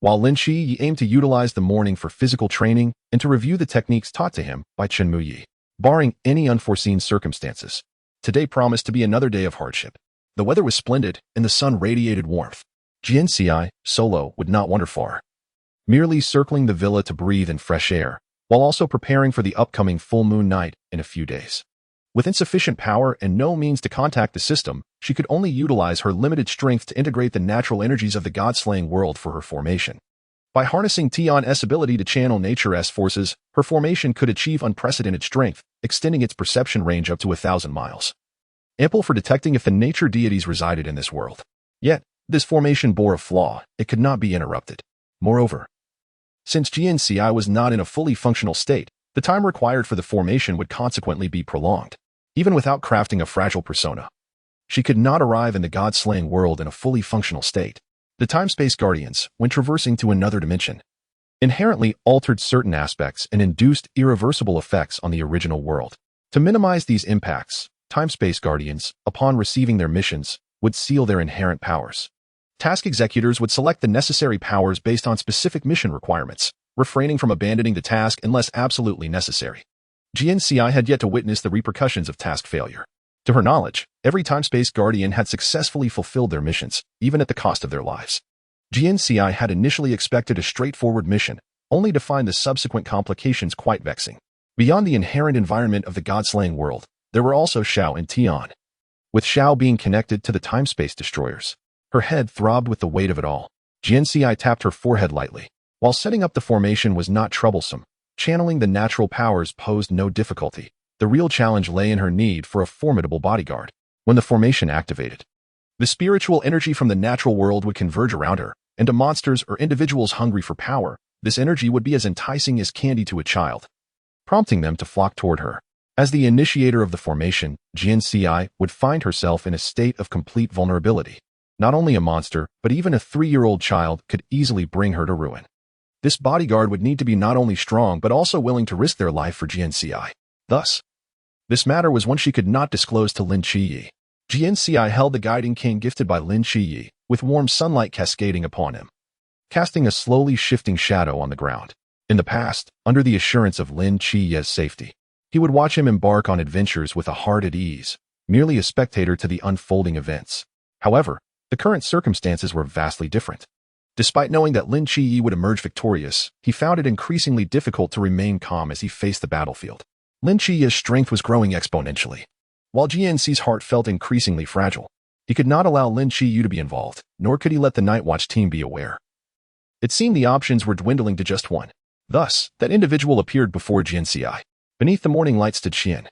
while Lin Qiye aimed to utilize the morning for physical training and to review the techniques taught to him by Chen Muyi. Barring any unforeseen circumstances, today promised to be another day of hardship. The weather was splendid, and the sun radiated warmth. Jian Ci, solo, would not wander far, merely circling the villa to breathe in fresh air, while also preparing for the upcoming full moon night in a few days. With insufficient power and no means to contact the system, she could only utilize her limited strength to integrate the natural energies of the god-slaying world for her formation. By harnessing Tian's ability to channel nature's forces, her formation could achieve unprecedented strength, extending its perception range up to 1,000 miles. Ample for detecting if the nature deities resided in this world. Yet, this formation bore a flaw. It could not be interrupted. Moreover, since Jian Ci was not in a fully functional state, the time required for the formation would consequently be prolonged. Even without crafting a fragile persona, she could not arrive in the god-slaying world in a fully functional state. The time-space guardians, when traversing to another dimension, inherently altered certain aspects and induced irreversible effects on the original world. To minimize these impacts, time-space guardians, upon receiving their missions, would seal their inherent powers. Task executors would select the necessary powers based on specific mission requirements, refraining from abandoning the task unless absolutely necessary. Jian Ci had yet to witness the repercussions of task failure. To her knowledge, every time-space guardian had successfully fulfilled their missions, even at the cost of their lives. Jian Ci had initially expected a straightforward mission, only to find the subsequent complications quite vexing. Beyond the inherent environment of the god-slaying world, there were also Xiao and Tian. With Xiao being connected to the time-space destroyers, her head throbbed with the weight of it all. Jian Ci tapped her forehead lightly. While setting up the formation was not troublesome, channeling the natural powers posed no difficulty. The real challenge lay in her need for a formidable bodyguard. When the formation activated, the spiritual energy from the natural world would converge around her, and to monsters or individuals hungry for power, This energy would be as enticing as candy to a child, prompting them to flock toward her. As the initiator of the formation, Jian Ci would find herself in a state of complete vulnerability. Not only a monster, but even a 3-year-old child could easily bring her to ruin. This bodyguard would need to be not only strong but also willing to risk their life for Jian Ci. Thus, this matter was one she could not disclose to Lin Qiye. Jian Ci held the guiding cane gifted by Lin Qiye, with warm sunlight cascading upon him, casting a slowly shifting shadow on the ground. In the past, under the assurance of Lin Qiye's safety, he would watch him embark on adventures with a heart at ease, merely a spectator to the unfolding events. However, the current circumstances were vastly different. Despite knowing that Lin Qiye would emerge victorious, he found it increasingly difficult to remain calm as he faced the battlefield. Lin Qiye's strength was growing exponentially, while Jian Ci's heart felt increasingly fragile. He could not allow Lin Qiye to be involved, nor could he let the Night Watch team be aware. It seemed the options were dwindling to just one. Thus, that individual appeared before Jian Ci. Beneath the morning light stood Qian,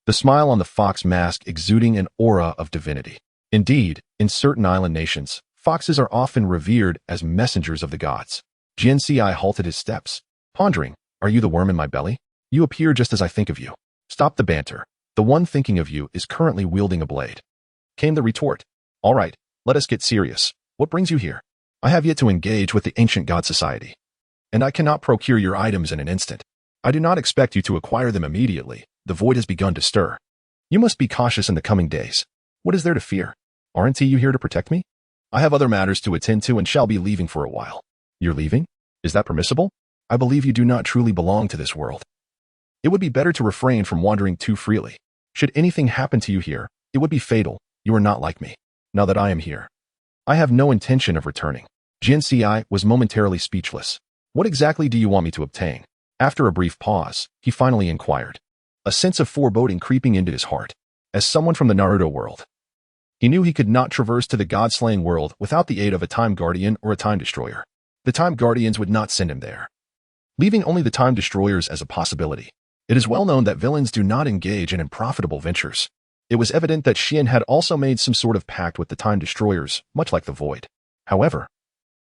the smile on the fox mask exuding an aura of divinity. Indeed, in certain island nations, foxes are often revered as messengers of the gods. Jian Ci halted his steps, pondering, "Are you the worm in my belly? You appear just as I think of you. Stop the banter. The one thinking of you is currently wielding a blade." Came the retort. "All right, let us get serious. What brings you here?" "I have yet to engage with the ancient god society, and I cannot procure your items in an instant. I do not expect you to acquire them immediately. The void has begun to stir. You must be cautious in the coming days. What is there to fear? Aren't you here to protect me? I have other matters to attend to and shall be leaving for a while." "You're leaving? Is that permissible? I believe you do not truly belong to this world. It would be better to refrain from wandering too freely. Should anything happen to you here, it would be fatal. You are not like me. Now that I am here, I have no intention of returning." Jian Ci was momentarily speechless. "What exactly do you want me to obtain?" After a brief pause, he finally inquired, a sense of foreboding creeping into his heart. As someone from the Naruto world, he knew he could not traverse to the god-slaying world without the aid of a time guardian or a time destroyer. The time guardians would not send him there, leaving only the time destroyers as a possibility. It is well known that villains do not engage in unprofitable ventures. It was evident that Qian had also made some sort of pact with the time destroyers, much like the Void. However,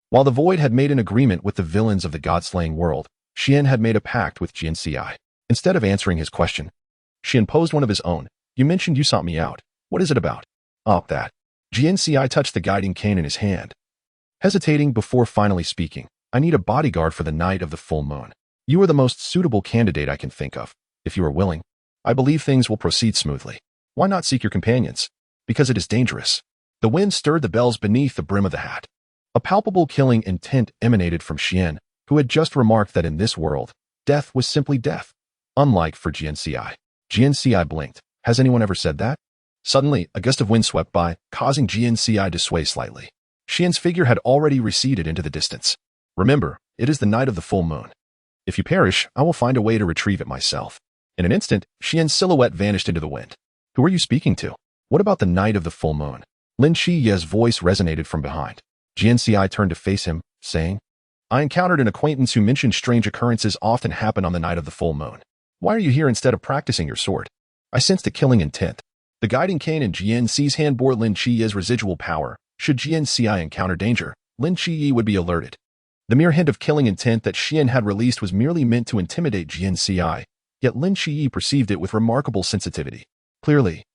while the Void had made an agreement with the villains of the god-slaying world, Qian had made a pact with Jian Ci. Instead of answering his question, Qian posed one of his own. "You mentioned you sought me out. What is it about?" "Oh, that." Jian Ci touched the guiding cane in his hand, hesitating before finally speaking. "I need a bodyguard for the night of the full moon. You are the most suitable candidate I can think of. If you are willing, I believe things will proceed smoothly. Why not seek your companions? Because it is dangerous." The wind stirred the bells beneath the brim of the hat. A palpable killing intent emanated from Qian, who had just remarked that in this world, death was simply death. Unlike for Jian Ci. Jian Ci blinked. "Has anyone ever said that?" Suddenly, a gust of wind swept by, causing Jian Ci to sway slightly. Qian's figure had already receded into the distance. "Remember, it is the night of the full moon. If you perish, I will find a way to retrieve it myself." In an instant, Qian's silhouette vanished into the wind. "Who are you speaking to? What about the night of the full moon?" Lin Qiye's voice resonated from behind. Jian Ci turned to face him, saying, "I encountered an acquaintance who mentioned strange occurrences often happen on the night of the full moon. Why are you here instead of practicing your sword?" I sensed a killing intent. The guiding cane in Jian Ci's hand bore Lin Qiye's residual power. Should Jian Ci encounter danger, Lin Qiye would be alerted. The mere hint of killing intent that Qian had released was merely meant to intimidate Jian Ci, yet Lin Qiye perceived it with remarkable sensitivity. Clearly,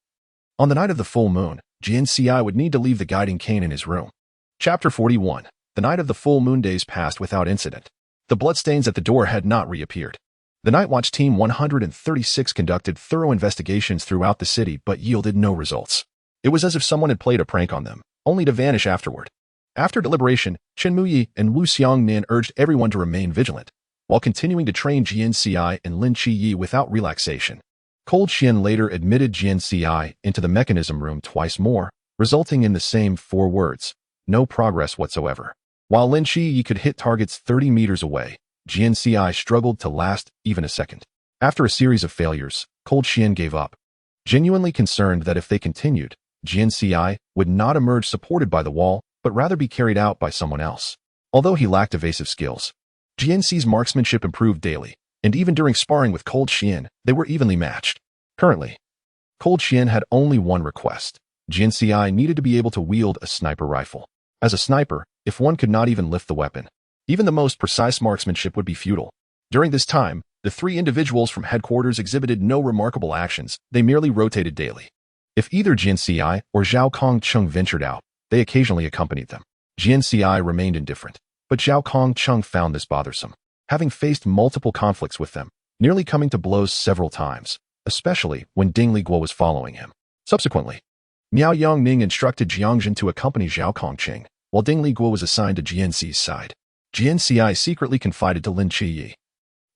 on the night of the full moon, Jian Ci would need to leave the guiding cane in his room. Chapter 41. The night of the full moon days passed without incident. The bloodstains at the door had not reappeared. The Night Watch Team 136 conducted thorough investigations throughout the city but yielded no results. It was as if someone had played a prank on them, only to vanish afterward. After deliberation, Chen Muyi and Wu Xiangnan urged everyone to remain vigilant, while continuing to train Jian Ci and Lin Qiye without relaxation. Cold Qian later admitted Jian Ci into the mechanism room twice more, resulting in the same 4 words, "No progress whatsoever." While Lin Qiye could hit targets 30 meters away, Jian Ci struggled to last even a second. After a series of failures, Cold Qian gave up, genuinely concerned that if they continued, Jian Ci would not emerge supported by the wall, but rather be carried out by someone else. Although he lacked evasive skills, Jian Ci's marksmanship improved daily, and even during sparring with Cold Qian, they were evenly matched. Currently, Cold Qian had only one request. Jian Ci needed to be able to wield a sniper rifle. As a sniper, if one could not even lift the weapon, Even the most precise marksmanship would be futile. During this time, the three individuals from headquarters exhibited no remarkable actions, they merely rotated daily. If either Jian Ci or Zhao Kongcheng ventured out, they occasionally accompanied them. Jian Ci remained indifferent, but Zhao Kongcheng found this bothersome, having faced multiple conflicts with them, nearly coming to blows several times, especially when Ding Liguo was following him. Subsequently, Miao Yongning instructed Jiangjin to accompany Zhao Kongqing, while Ding Liguo was assigned to Jian Ci's side. Jian Ci secretly confided to Lin Qiye.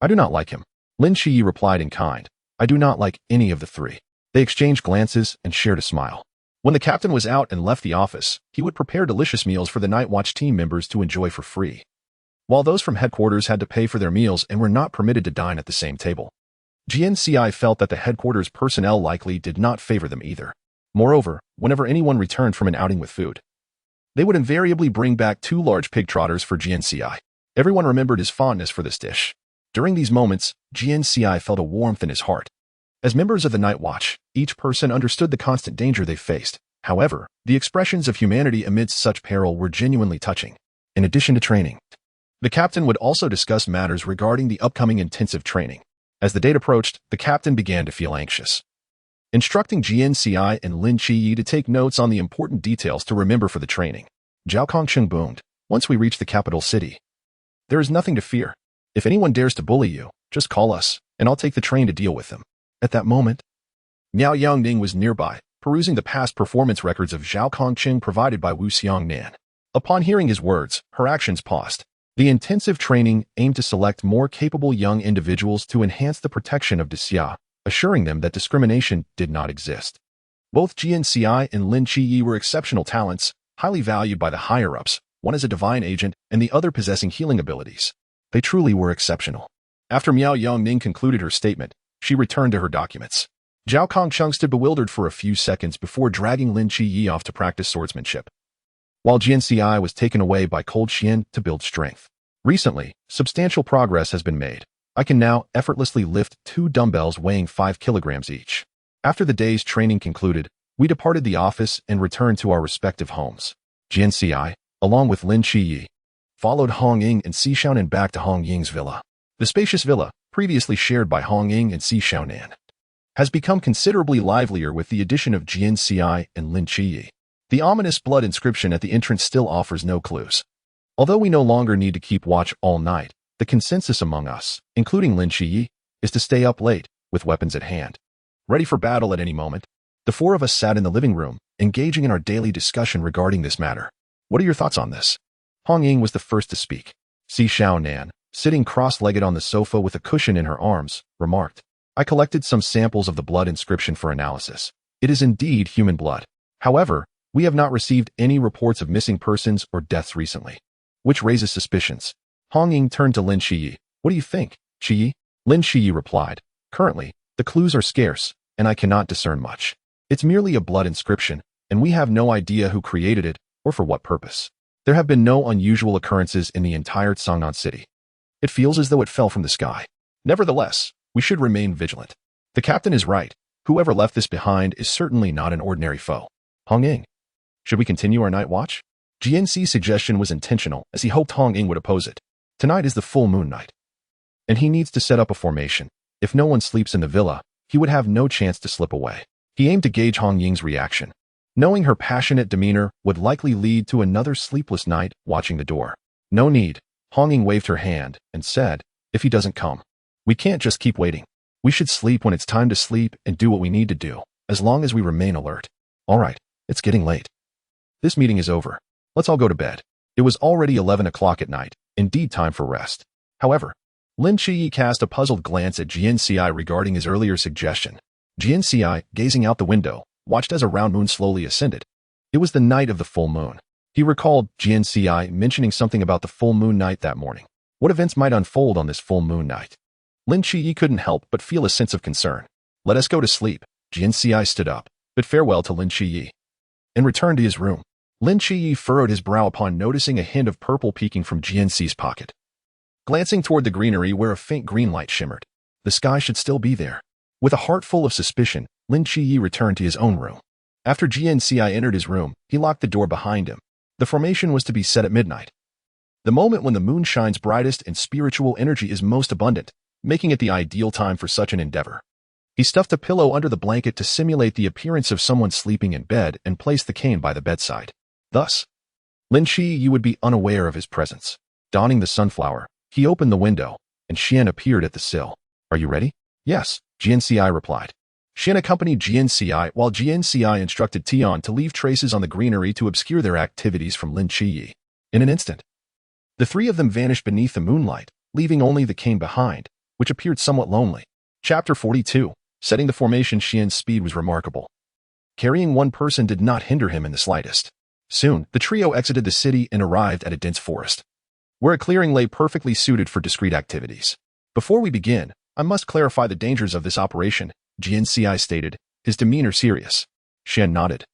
"I do not like him." Lin Qiye replied in kind, "I do not like any of the three." They exchanged glances and shared a smile. When the captain was out and left the office, he would prepare delicious meals for the Night Watch team members to enjoy for free, while those from headquarters had to pay for their meals and were not permitted to dine at the same table. Jian Ci felt that the headquarters personnel likely did not favor them either. Moreover, whenever anyone returned from an outing with food, they would invariably bring back 2 large pig trotters for Jian Ci. Everyone remembered his fondness for this dish. During these moments, Jian Ci felt a warmth in his heart. As members of the Night Watch, each person understood the constant danger they faced. However, the expressions of humanity amidst such peril were genuinely touching. In addition to training, the captain would also discuss matters regarding the upcoming intensive training. As the date approached, the captain began to feel anxious, instructing Jian Ci and Lin Qiye to take notes on the important details to remember for the training. Zhao Kongcheng boomed, "Once we reach the capital city, there is nothing to fear. If anyone dares to bully you, just call us, and I'll take the train to deal with them." At that moment, Miao Yongning was nearby, perusing the past performance records of Zhao Kongqing provided by Wu Xiongnan. Upon hearing his words, her actions paused. The intensive training aimed to select more capable young individuals to enhance the protection of Xia, assuring them that discrimination did not exist. Both Jian Ci and Lin Qiye were exceptional talents, highly valued by the higher-ups, one as a divine agent and the other possessing healing abilities. They truly were exceptional. After Miao Yongning concluded her statement, she returned to her documents. Zhao Kongcheng stood bewildered for a few seconds before dragging Lin Qiye off to practice swordsmanship, while Jian Ci was taken away by Cold Xian to build strength. Recently, substantial progress has been made. I can now effortlessly lift 2 dumbbells weighing 5 kilograms each. After the day's training concluded, we departed the office and returned to our respective homes. Jian Ci, along with Lin Qiye, followed Hong Ying and Si Xiaonan back to Hong Ying's villa. The spacious villa, previously shared by Hong Ying and Si Xiaonan, has become considerably livelier with the addition of Jian Ci and Lin Qiye. The ominous blood inscription at the entrance still offers no clues. Although we no longer need to keep watch all night, the consensus among us, including Lin Qiye, is to stay up late, with weapons at hand, ready for battle at any moment. The 4 of us sat in the living room, engaging in our daily discussion regarding this matter. What are your thoughts on this? Hong Ying was the first to speak. Si Xiaonan, sitting cross-legged on the sofa with a cushion in her arms, remarked, "I collected some samples of the blood inscription for analysis. It is indeed human blood. However, we have not received any reports of missing persons or deaths recently, which raises suspicions." Hong Ying turned to Lin Qiye. "What do you think, Qiye?" Lin Qiye replied, "Currently, the clues are scarce, and I cannot discern much. It's merely a blood inscription, and we have no idea who created it or for what purpose. There have been no unusual occurrences in the entire Cangnan city. It feels as though it fell from the sky. Nevertheless, we should remain vigilant. The captain is right. Whoever left this behind is certainly not an ordinary foe." Hong Ying, "Should we continue our night watch?" Jian Ci's suggestion was intentional, as he hoped Hong Ying would oppose it. Tonight is the full moon night, and he needs to set up a formation. If no one sleeps in the villa, he would have no chance to slip away. He aimed to gauge Hong Ying's reaction, knowing her passionate demeanor would likely lead to another sleepless night watching the door. "No need." Hong Ying waved her hand and said, "If he doesn't come, we can't just keep waiting. We should sleep when it's time to sleep and do what we need to do, as long as we remain alert. All right, it's getting late. This meeting is over. Let's all go to bed." It was already 11 o'clock at night, indeed time for rest. However, Lin Qiye cast a puzzled glance at Jian Ci regarding his earlier suggestion. Jian Ci, gazing out the window, watched as a round moon slowly ascended. It was the night of the full moon. He recalled Jian Ci mentioning something about the full moon night that morning. What events might unfold on this full moon night? Lin Qiye couldn't help but feel a sense of concern. "Let us go to sleep." Jian Ci stood up, bid farewell to Lin Qiye, and returned to his room. Lin Qiye furrowed his brow upon noticing a hint of purple peeking from Jian Ci's pocket. Glancing toward the greenery where a faint green light shimmered, the sky should still be there. With a heart full of suspicion, Lin Qiye returned to his own room. After Jian Ci entered his room, he locked the door behind him. The formation was to be set at midnight. the moment when the moon shines brightest and spiritual energy is most abundant, making it the ideal time for such an endeavor. He stuffed a pillow under the blanket to simulate the appearance of someone sleeping in bed and placed the cane by the bedside. Thus, Lin Qiye would be unaware of his presence. Donning the sunflower, he opened the window, and Qian appeared at the sill. "Are you ready?" "Yes," Jian Ci replied. Qian accompanied Jian Ci while Jian Ci instructed Tian to leave traces on the greenery to obscure their activities from Lin Qiye. In an instant, the three of them vanished beneath the moonlight, leaving only the cane behind, which appeared somewhat lonely. Chapter 42. Setting the formation. Qian's speed was remarkable. Carrying one person did not hinder him in the slightest. Soon, the trio exited the city and arrived at a dense forest, where a clearing lay perfectly suited for discrete activities. "Before we begin, I must clarify the dangers of this operation," Jian Ci stated, his demeanor serious. Qian nodded.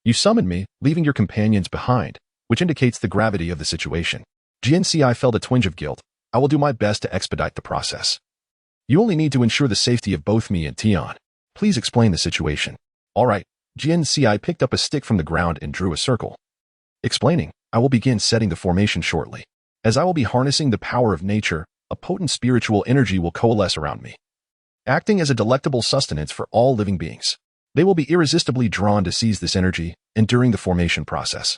"You summoned me, leaving your companions behind, which indicates the gravity of the situation." Jian Ci felt a twinge of guilt. "I will do my best to expedite the process. You only need to ensure the safety of both me and Tian. Please explain the situation." "All right." Jian Ci picked up a stick from the ground and drew a circle. Explaining, "I will begin setting the formation shortly. As I will be harnessing the power of nature, a potent spiritual energy will coalesce around me, acting as a delectable sustenance for all living beings. They will be irresistibly drawn to seize this energy, and during the formation process,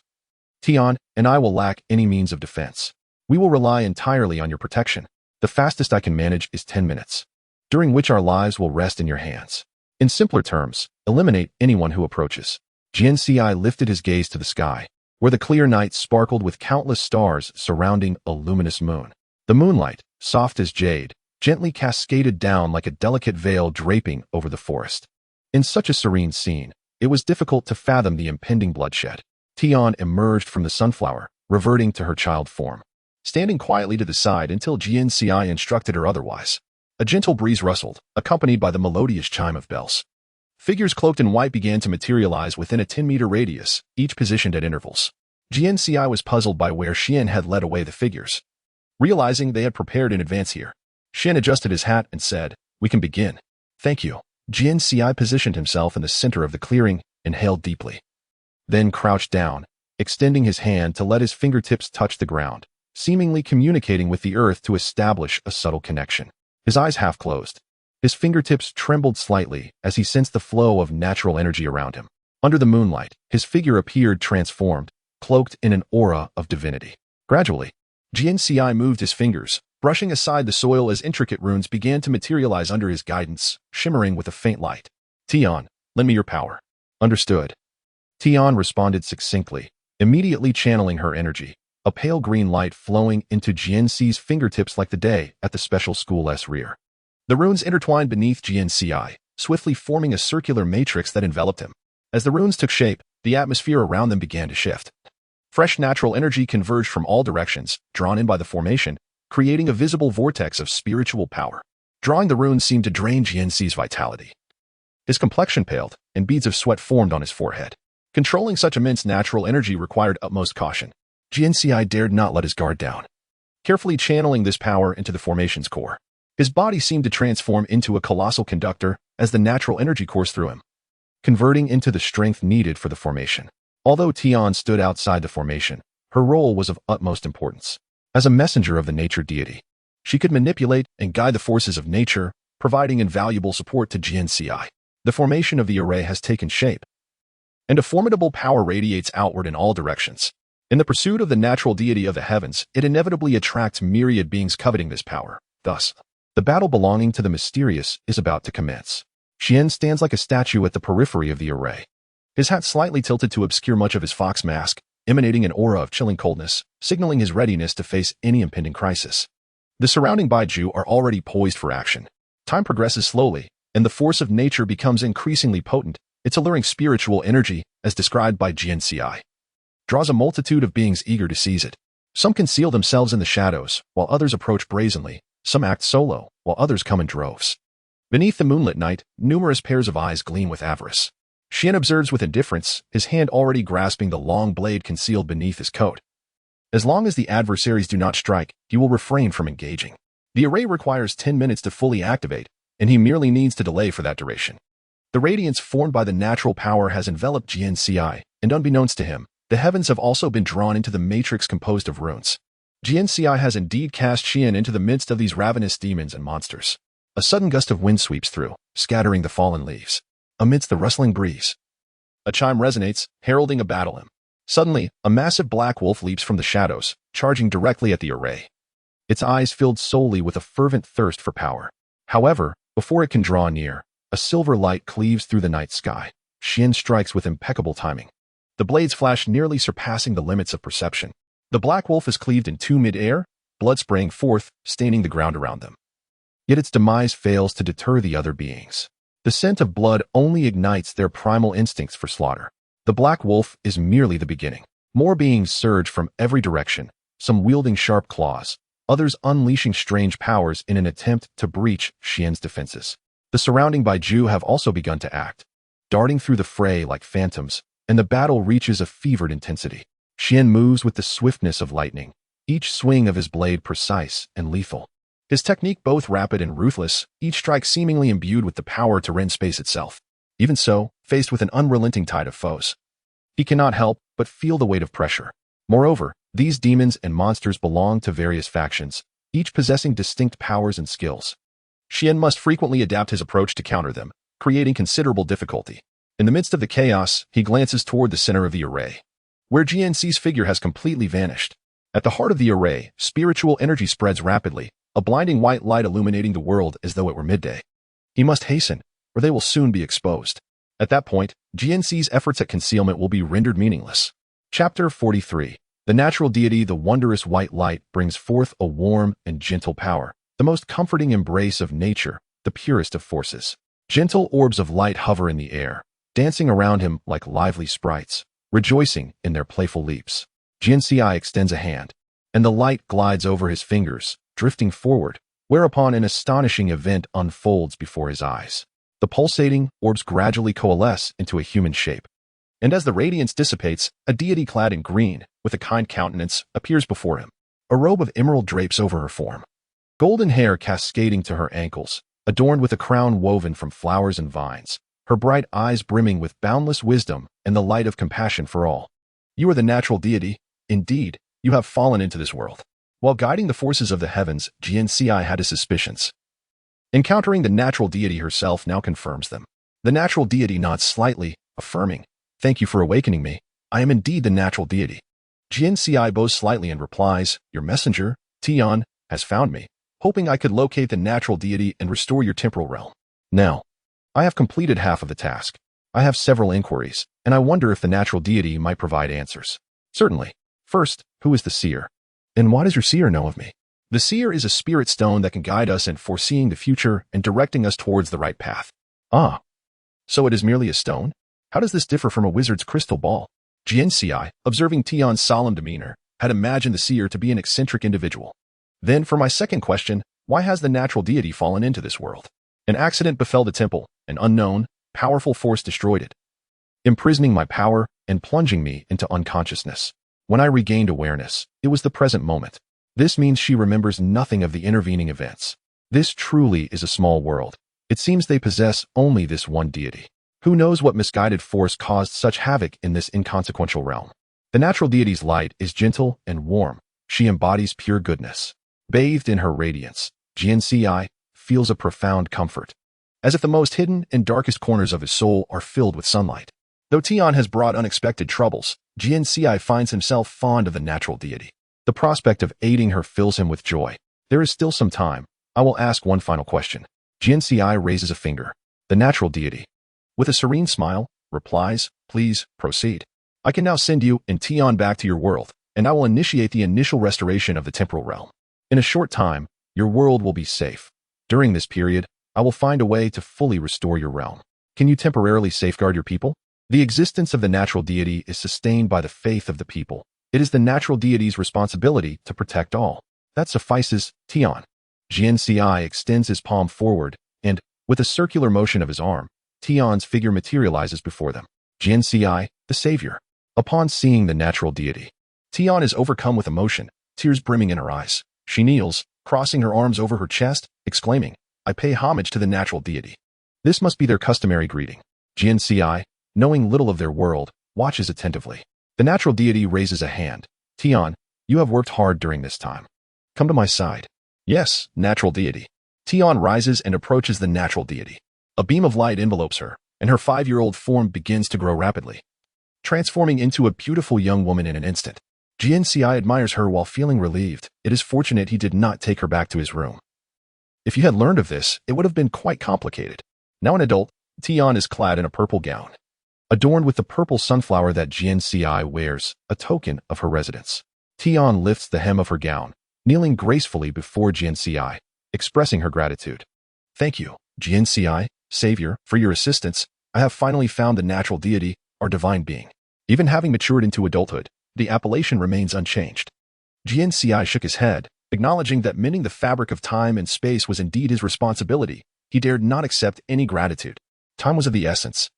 Tian and I will lack any means of defense. We will rely entirely on your protection. The fastest I can manage is 10 minutes, during which our lives will rest in your hands. In simpler terms, eliminate anyone who approaches." Jian Ci lifted his gaze to the sky, where the clear night sparkled with countless stars surrounding a luminous moon. The moonlight, soft as jade, gently cascaded down like a delicate veil draping over the forest. In such a serene scene, it was difficult to fathom the impending bloodshed. Tian emerged from the sunflower, reverting to her child form, standing quietly to the side until Jian Ci instructed her otherwise. A gentle breeze rustled, accompanied by the melodious chime of bells. Figures cloaked in white began to materialize within a 10-meter radius, each positioned at intervals. Jian Ci was puzzled by where Qian had led away the figures. Realizing they had prepared in advance here, Qian adjusted his hat and said, "We can begin." "Thank you." Jian Ci positioned himself in the center of the clearing, inhaled deeply, then crouched down, extending his hand to let his fingertips touch the ground, seemingly communicating with the earth to establish a subtle connection. His eyes half closed. His fingertips trembled slightly as he sensed the flow of natural energy around him. Under the moonlight, his figure appeared transformed, cloaked in an aura of divinity. Gradually, Jian Ci moved his fingers, brushing aside the soil as intricate runes began to materialize under his guidance, shimmering with a faint light. "Tian, lend me your power." "Understood." Tian responded succinctly, immediately channeling her energy, a pale green light flowing into Jian Ci's fingertips like the day at the special school's rear. The runes intertwined beneath Jian Ci, swiftly forming a circular matrix that enveloped him. As the runes took shape, the atmosphere around them began to shift. Fresh natural energy converged from all directions, drawn in by the formation, creating a visible vortex of spiritual power. Drawing the runes seemed to drain Jian Ci's vitality. His complexion paled, and beads of sweat formed on his forehead. Controlling such immense natural energy required utmost caution. Jian Ci dared not let his guard down. Carefully channeling this power into the formation's core, his body seemed to transform into a colossal conductor as the natural energy coursed through him, converting into the strength needed for the formation. Although Tian stood outside the formation, her role was of utmost importance. As a messenger of the nature deity, she could manipulate and guide the forces of nature, providing invaluable support to Jian Ci. The formation of the array has taken shape, and a formidable power radiates outward in all directions. In the pursuit of the natural deity of the heavens, it inevitably attracts myriad beings coveting this power. Thus, the battle belonging to the mysterious is about to commence. Qian stands like a statue at the periphery of the array, his hat slightly tilted to obscure much of his fox mask, emanating an aura of chilling coldness, signaling his readiness to face any impending crisis. The surrounding Baiju are already poised for action. Time progresses slowly, and the force of nature becomes increasingly potent. Its alluring spiritual energy, as described by Jian Ci, draws a multitude of beings eager to seize it. Some conceal themselves in the shadows, while others approach brazenly. Some act solo, while others come in droves. Beneath the moonlit night, numerous pairs of eyes gleam with avarice. Qian observes with indifference, his hand already grasping the long blade concealed beneath his coat. As long as the adversaries do not strike, he will refrain from engaging. The array requires 10 minutes to fully activate, and he merely needs to delay for that duration. The radiance formed by the natural power has enveloped Jian Ci, and unbeknownst to him, the heavens have also been drawn into the matrix composed of runes. Jian Ci has indeed cast Qian into the midst of these ravenous demons and monsters. A sudden gust of wind sweeps through, scattering the fallen leaves. Amidst the rustling breeze, a chime resonates, heralding a battle hymn. Suddenly, a massive black wolf leaps from the shadows, charging directly at the array. Its eyes filled solely with a fervent thirst for power. However, before it can draw near, a silver light cleaves through the night sky. Qian strikes with impeccable timing. The blades flash, nearly surpassing the limits of perception. The black wolf is cleaved in two mid-air, blood spraying forth, staining the ground around them. Yet its demise fails to deter the other beings. The scent of blood only ignites their primal instincts for slaughter. The black wolf is merely the beginning. More beings surge from every direction, some wielding sharp claws, others unleashing strange powers in an attempt to breach Qian's defenses. The surrounding Baiju have also begun to act, darting through the fray like phantoms, and the battle reaches a fevered intensity. Qian moves with the swiftness of lightning, each swing of his blade precise and lethal. His technique both rapid and ruthless, each strike seemingly imbued with the power to rend space itself. Even so, faced with an unrelenting tide of foes, he cannot help but feel the weight of pressure. Moreover, these demons and monsters belong to various factions, each possessing distinct powers and skills. Qian must frequently adapt his approach to counter them, creating considerable difficulty. In the midst of the chaos, he glances toward the center of the array, where Jian Ci's figure has completely vanished. At the heart of the array, spiritual energy spreads rapidly, a blinding white light illuminating the world as though it were midday. He must hasten, or they will soon be exposed. At that point, Jian Ci's efforts at concealment will be rendered meaningless. Chapter 43. The natural deity, the wondrous white light, brings forth a warm and gentle power, the most comforting embrace of nature, the purest of forces. Gentle orbs of light hover in the air, dancing around him like lively sprites, rejoicing in their playful leaps. Jian Ci extends a hand, and the light glides over his fingers, drifting forward, whereupon an astonishing event unfolds before his eyes. The pulsating orbs gradually coalesce into a human shape, and as the radiance dissipates, a deity clad in green, with a kind countenance, appears before him. A robe of emerald drapes over her form, golden hair cascading to her ankles, adorned with a crown woven from flowers and vines, her bright eyes brimming with boundless wisdom and the light of compassion for all. You are the natural deity. Indeed, you have fallen into this world. While guiding the forces of the heavens, Jian Ci had his suspicions. Encountering the natural deity herself now confirms them. The natural deity nods slightly, affirming, "Thank you for awakening me. I am indeed the natural deity." Jian Ci bows slightly and replies, "Your messenger, Tian, has found me, hoping I could locate the natural deity and restore your temporal realm. Now, I have completed half of the task. I have several inquiries, and I wonder if the natural deity might provide answers." "Certainly. First, who is the seer? And what does your seer know of me?" "The seer is a spirit stone that can guide us in foreseeing the future and directing us towards the right path." "Ah, so it is merely a stone? How does this differ from a wizard's crystal ball?" Jian Ci, observing Tian's solemn demeanor, had imagined the seer to be an eccentric individual. "Then for my second question, why has the natural deity fallen into this world?" "An accident befell the temple. An unknown, powerful force destroyed it, imprisoning my power and plunging me into unconsciousness. When I regained awareness, it was the present moment. This means she remembers nothing of the intervening events. This truly is a small world. It seems they possess only this one deity. Who knows what misguided force caused such havoc in this inconsequential realm? The natural deity's light is gentle and warm. She embodies pure goodness. Bathed in her radiance, Jian Ci feels a profound comfort, as if the most hidden and darkest corners of his soul are filled with sunlight. Though Tian has brought unexpected troubles, Jian Ci finds himself fond of the natural deity. The prospect of aiding her fills him with joy. "There is still some time. I will ask one final question." Jian Ci raises a finger. The natural deity, with a serene smile, replies, "Please, proceed. I can now send you and Tian back to your world, and I will initiate the initial restoration of the temporal realm. In a short time, your world will be safe. During this period, I will find a way to fully restore your realm. Can you temporarily safeguard your people?" The existence of the natural deity is sustained by the faith of the people. It is the natural deity's responsibility to protect all. That suffices, Tian. Jian Ci extends his palm forward, and, with a circular motion of his arm, Tian's figure materializes before them. Jian Ci, the savior. Upon seeing the natural deity, Tian is overcome with emotion, tears brimming in her eyes. She kneels, crossing her arms over her chest, exclaiming, "I pay homage to the natural deity." This must be their customary greeting. Jian Ci, knowing little of their world, watches attentively. The natural deity raises a hand. "Tian, You have worked hard during this time. Come to my side. Yes, natural deity. Tian rises and approaches the natural deity. A beam of light envelopes her, and her 5-year-old form begins to grow rapidly, transforming into a beautiful young woman in an instant. Jian Ci admires her while feeling relieved. It is fortunate he did not take her back to his room. If you had learned of this, it would have been quite complicated. Now an adult, Tian is clad in a purple gown, adorned with the purple sunflower that Jian Ci wears, a token of her residence. Tian lifts the hem of her gown, kneeling gracefully before Jian Ci, expressing her gratitude. Thank you, Jian Ci, Savior, for your assistance. I have finally found the natural deity, our divine being. Even having matured into adulthood, the appellation remains unchanged. Jian Ci shook his head, acknowledging that mending the fabric of time and space was indeed his responsibility. He dared not accept any gratitude. Time was of the essence.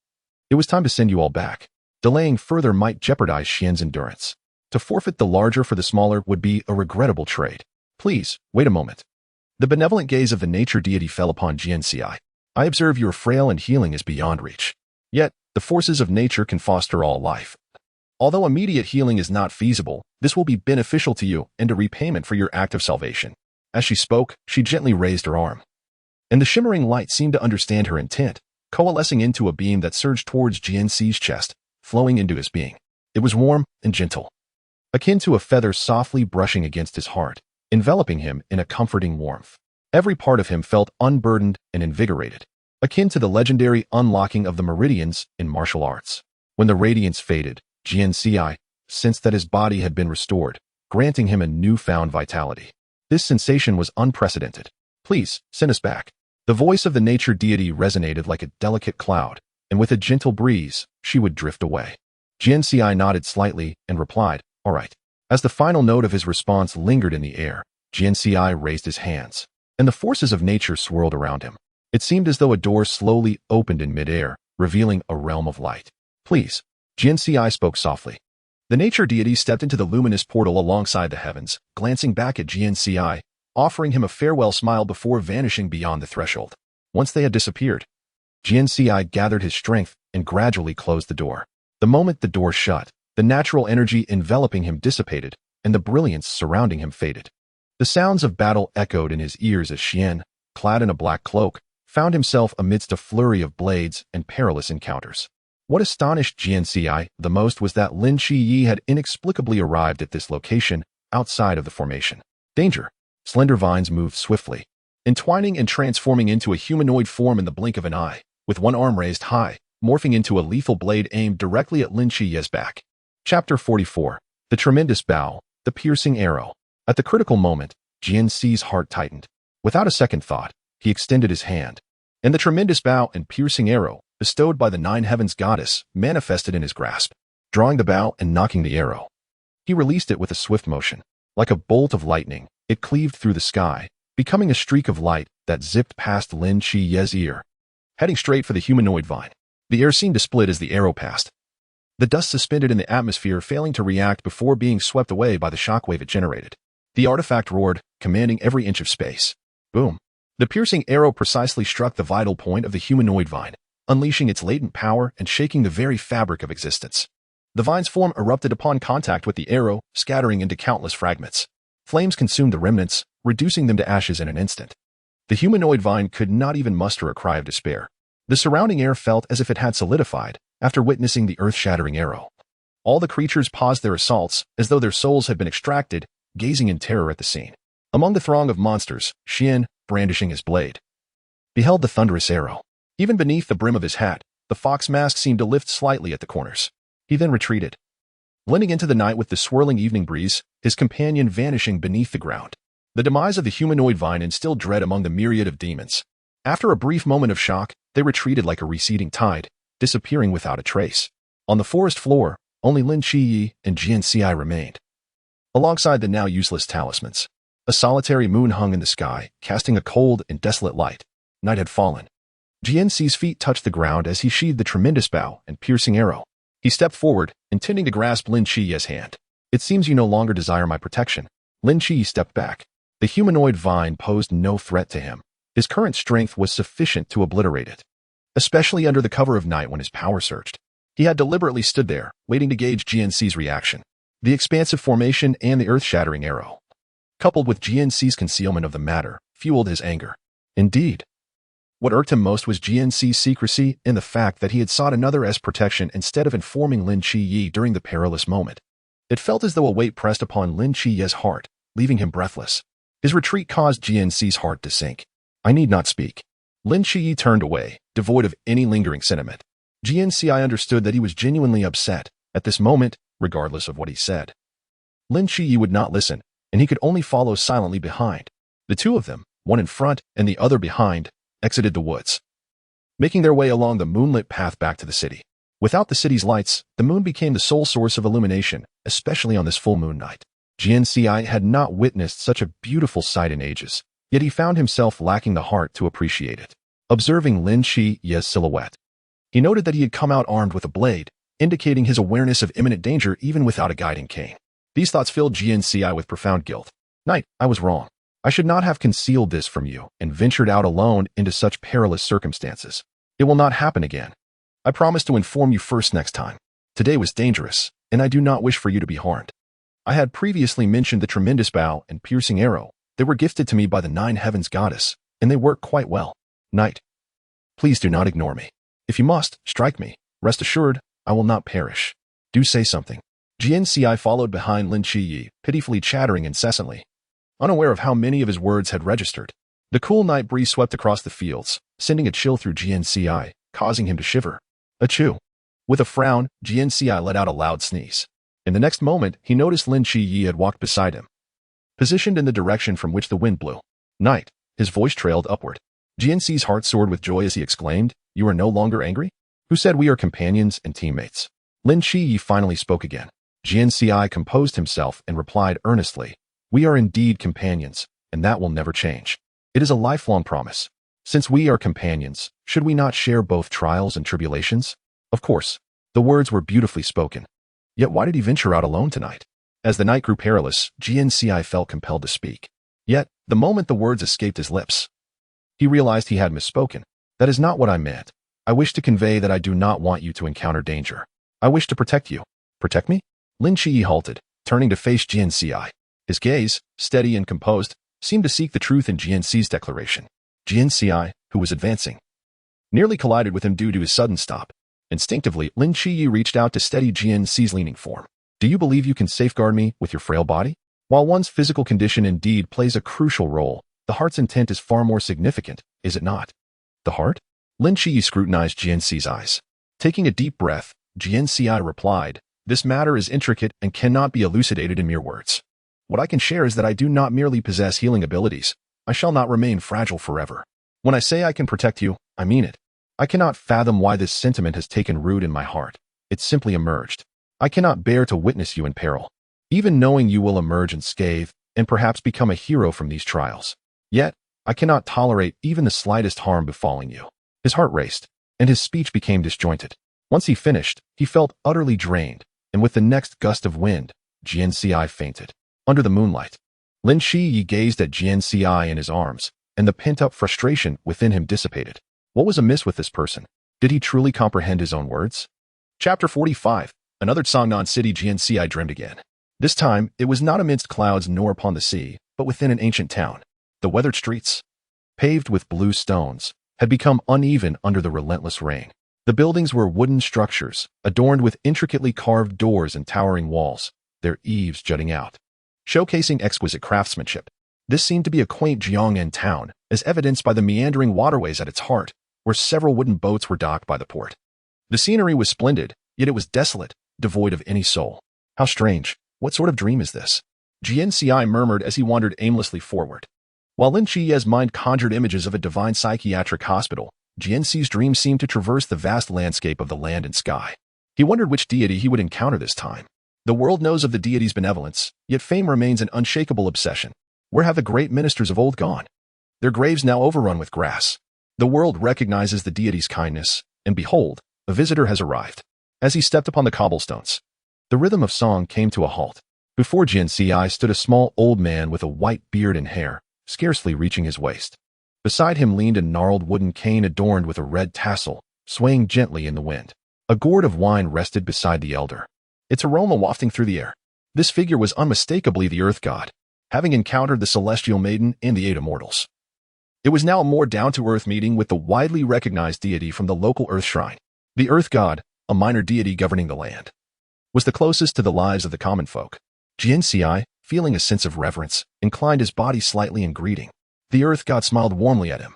It was time to send you all back. Delaying further might jeopardize Xian's endurance. To forfeit the larger for the smaller would be a regrettable trade. Please, wait a moment. The benevolent gaze of the nature deity fell upon Jian Ci. I observe you are frail and healing is beyond reach. Yet, the forces of nature can foster all life. Although immediate healing is not feasible, this will be beneficial to you and a repayment for your act of salvation. As she spoke, she gently raised her arm, and the shimmering light seemed to understand her intent, coalescing into a beam that surged towards Jian Ci's chest, flowing into his being. It was warm and gentle, akin to a feather softly brushing against his heart, enveloping him in a comforting warmth. Every part of him felt unburdened and invigorated, akin to the legendary unlocking of the meridians in martial arts. When the radiance faded, Jian Ci sensed that his body had been restored, granting him a newfound vitality. This sensation was unprecedented. Please, send us back. The voice of the nature deity resonated like a delicate cloud, and with a gentle breeze, she would drift away. Jian Ci nodded slightly and replied, all right. As the final note of his response lingered in the air, Jian Ci raised his hands, and the forces of nature swirled around him. It seemed as though a door slowly opened in midair, revealing a realm of light. Please, Jian Ci spoke softly. The nature deity stepped into the luminous portal alongside the heavens, glancing back at Jian Ci, offering him a farewell smile before vanishing beyond the threshold. Once they had disappeared, Jian Ci gathered his strength and gradually closed the door. The moment the door shut, the natural energy enveloping him dissipated, and the brilliance surrounding him faded. The sounds of battle echoed in his ears as Xian, clad in a black cloak, found himself amidst a flurry of blades and perilous encounters. What astonished Jian Ci the most was that Lin Qiye had inexplicably arrived at this location outside of the formation. Danger! Slender vines moved swiftly, entwining and transforming into a humanoid form in the blink of an eye, with one arm raised high, morphing into a lethal blade aimed directly at Lin Qiye's back. Chapter 44. The Tremendous Bow, the Piercing Arrow. At the critical moment, Jian Ci's heart tightened. Without a second thought, he extended his hand, and the tremendous bow and piercing arrow, bestowed by the Nine Heavens goddess, manifested in his grasp. Drawing the bow and knocking the arrow, he released it with a swift motion. Like a bolt of lightning, it cleaved through the sky, becoming a streak of light that zipped past Lin Qiye's ear, heading straight for the humanoid vine. The air seemed to split as the arrow passed, the dust suspended in the atmosphere failing to react before being swept away by the shockwave it generated. The artifact roared, commanding every inch of space. Boom! The piercing arrow precisely struck the vital point of the humanoid vine, unleashing its latent power and shaking the very fabric of existence. The vine's form erupted upon contact with the arrow, scattering into countless fragments. Flames consumed the remnants, reducing them to ashes in an instant. The humanoid vine could not even muster a cry of despair. The surrounding air felt as if it had solidified after witnessing the earth-shattering arrow. All the creatures paused their assaults as though their souls had been extracted, gazing in terror at the scene. Among the throng of monsters, Xian, brandishing his blade, beheld the thunderous arrow. Even beneath the brim of his hat, the fox mask seemed to lift slightly at the corners. He then retreated, blending into the night with the swirling evening breeze, his companion vanishing beneath the ground. The demise of the humanoid vine instilled dread among the myriad of demons. After a brief moment of shock, they retreated like a receding tide, disappearing without a trace. On the forest floor, only Lin Qiye and Jian Ci remained, alongside the now useless talismans. A solitary moon hung in the sky, casting a cold and desolate light. Night had fallen. Jian Ci's feet touched the ground as he sheathed the tremendous bow and piercing arrow. He stepped forward, intending to grasp Lin Qiye's hand. It seems you no longer desire my protection. Lin Qiye stepped back. The humanoid vine posed no threat to him. His current strength was sufficient to obliterate it, especially under the cover of night when his power surged. He had deliberately stood there, waiting to gauge Jian Ci's reaction. The expansive formation and the earth-shattering arrow, coupled with Jian Ci's concealment of the matter, fueled his anger. Indeed, what irked him most was Jian Ci's secrecy and the fact that he had sought another as protection instead of informing Lin Qiye during the perilous moment. It felt as though a weight pressed upon Lin Qiye's heart, leaving him breathless. His retreat caused Jian Ci's heart to sink. I need not speak. Lin Qiye turned away, devoid of any lingering sentiment. Jian Ci understood that he was genuinely upset at this moment, regardless of what he said. Lin Qiye would not listen, and he could only follow silently behind. The two of them, one in front and the other behind, exited the woods, making their way along the moonlit path back to the city. Without the city's lights, the moon became the sole source of illumination, especially on this full moon night. Jian Ci had not witnessed such a beautiful sight in ages, yet he found himself lacking the heart to appreciate it. Observing Lin Qiye's silhouette, he noted that he had come out armed with a blade, indicating his awareness of imminent danger even without a guiding cane. These thoughts filled Jian Ci with profound guilt. Knight, I was wrong. I should not have concealed this from you and ventured out alone into such perilous circumstances. It will not happen again. I promise to inform you first next time. Today was dangerous, and I do not wish for you to be harmed. I had previously mentioned the tremendous bow and piercing arrow that were gifted to me by the Nine Heavens goddess, and they work quite well. Knight, please do not ignore me. If you must, strike me. Rest assured, I will not perish. Do say something. Jian Ci followed behind Lin Qiye, pitifully chattering incessantly, unaware of how many of his words had registered. The cool night breeze swept across the fields, sending a chill through Jian Ci, causing him to shiver. Achoo! With a frown, Jian Ci let out a loud sneeze. In the next moment, he noticed Lin Qiye had walked beside him, positioned in the direction from which the wind blew. Knight, his voice trailed upward. Jian Ci's heart soared with joy as he exclaimed, You are no longer angry? Who said we are companions and teammates? Lin Qiye finally spoke again. Jian Ci composed himself and replied earnestly, We are indeed companions, and that will never change. It is a lifelong promise. Since we are companions, should we not share both trials and tribulations? Of course. The words were beautifully spoken. Yet why did he venture out alone tonight? As the night grew perilous, Jian Ci felt compelled to speak. Yet, the moment the words escaped his lips, he realized he had misspoken. That is not what I meant. I wish to convey that I do not want you to encounter danger. I wish to protect you. Protect me? Lin Qiye halted, turning to face Jian Ci. His gaze, steady and composed, seemed to seek the truth in Jian Ci's declaration. Jian Ci, who was advancing, nearly collided with him due to his sudden stop. Instinctively, Lin Qiye reached out to steady Jian Ci's leaning form. Do you believe you can safeguard me with your frail body? While one's physical condition indeed plays a crucial role, the heart's intent is far more significant, is it not? The heart? Lin Qiye scrutinized Jian Ci's eyes. Taking a deep breath, Jian Ci replied, This matter is intricate and cannot be elucidated in mere words. What I can share is that I do not merely possess healing abilities. I shall not remain fragile forever. When I say I can protect you, I mean it. I cannot fathom why this sentiment has taken root in my heart. It simply emerged. I cannot bear to witness you in peril, even knowing you will emerge unscathed and perhaps become a hero from these trials. Yet, I cannot tolerate even the slightest harm befalling you. His heart raced, and his speech became disjointed. Once he finished, he felt utterly drained, and with the next gust of wind, Jian Ci fainted. Under the moonlight, Lin Qiye gazed at Jian Ci in his arms, and the pent-up frustration within him dissipated. What was amiss with this person? Did he truly comprehend his own words? Chapter 45. Another Songnan city. Jian Ci dreamed again. This time, it was not amidst clouds nor upon the sea, but within an ancient town. The weathered streets, paved with blue stones, had become uneven under the relentless rain. The buildings were wooden structures, adorned with intricately carved doors and towering walls, their eaves jutting out, showcasing exquisite craftsmanship. This seemed to be a quaint Jiangnan town, as evidenced by the meandering waterways at its heart, where several wooden boats were docked by the port. The scenery was splendid, yet it was desolate, devoid of any soul. How strange. What sort of dream is this? Jian Ci murmured as he wandered aimlessly forward. While Lin Qiye's mind conjured images of a divine psychiatric hospital, Jian Ci's dream seemed to traverse the vast landscape of the land and sky. He wondered which deity he would encounter this time. The world knows of the deity's benevolence, yet fame remains an unshakable obsession. Where have the great ministers of old gone? Their graves now overrun with grass. The world recognizes the deity's kindness, and behold, a visitor has arrived. As he stepped upon the cobblestones, the rhythm of song came to a halt. Before Jian Ci stood a small old man with a white beard and hair, scarcely reaching his waist. Beside him leaned a gnarled wooden cane adorned with a red tassel, swaying gently in the wind. A gourd of wine rested beside the elder, its aroma wafting through the air. This figure was unmistakably the Earth God, having encountered the Celestial Maiden and the Eight Immortals. It was now a more down-to-earth meeting with the widely recognized deity from the local Earth Shrine. The Earth God, a minor deity governing the land, was the closest to the lives of the common folk. Jian Ci, feeling a sense of reverence, inclined his body slightly in greeting. The Earth God smiled warmly at him.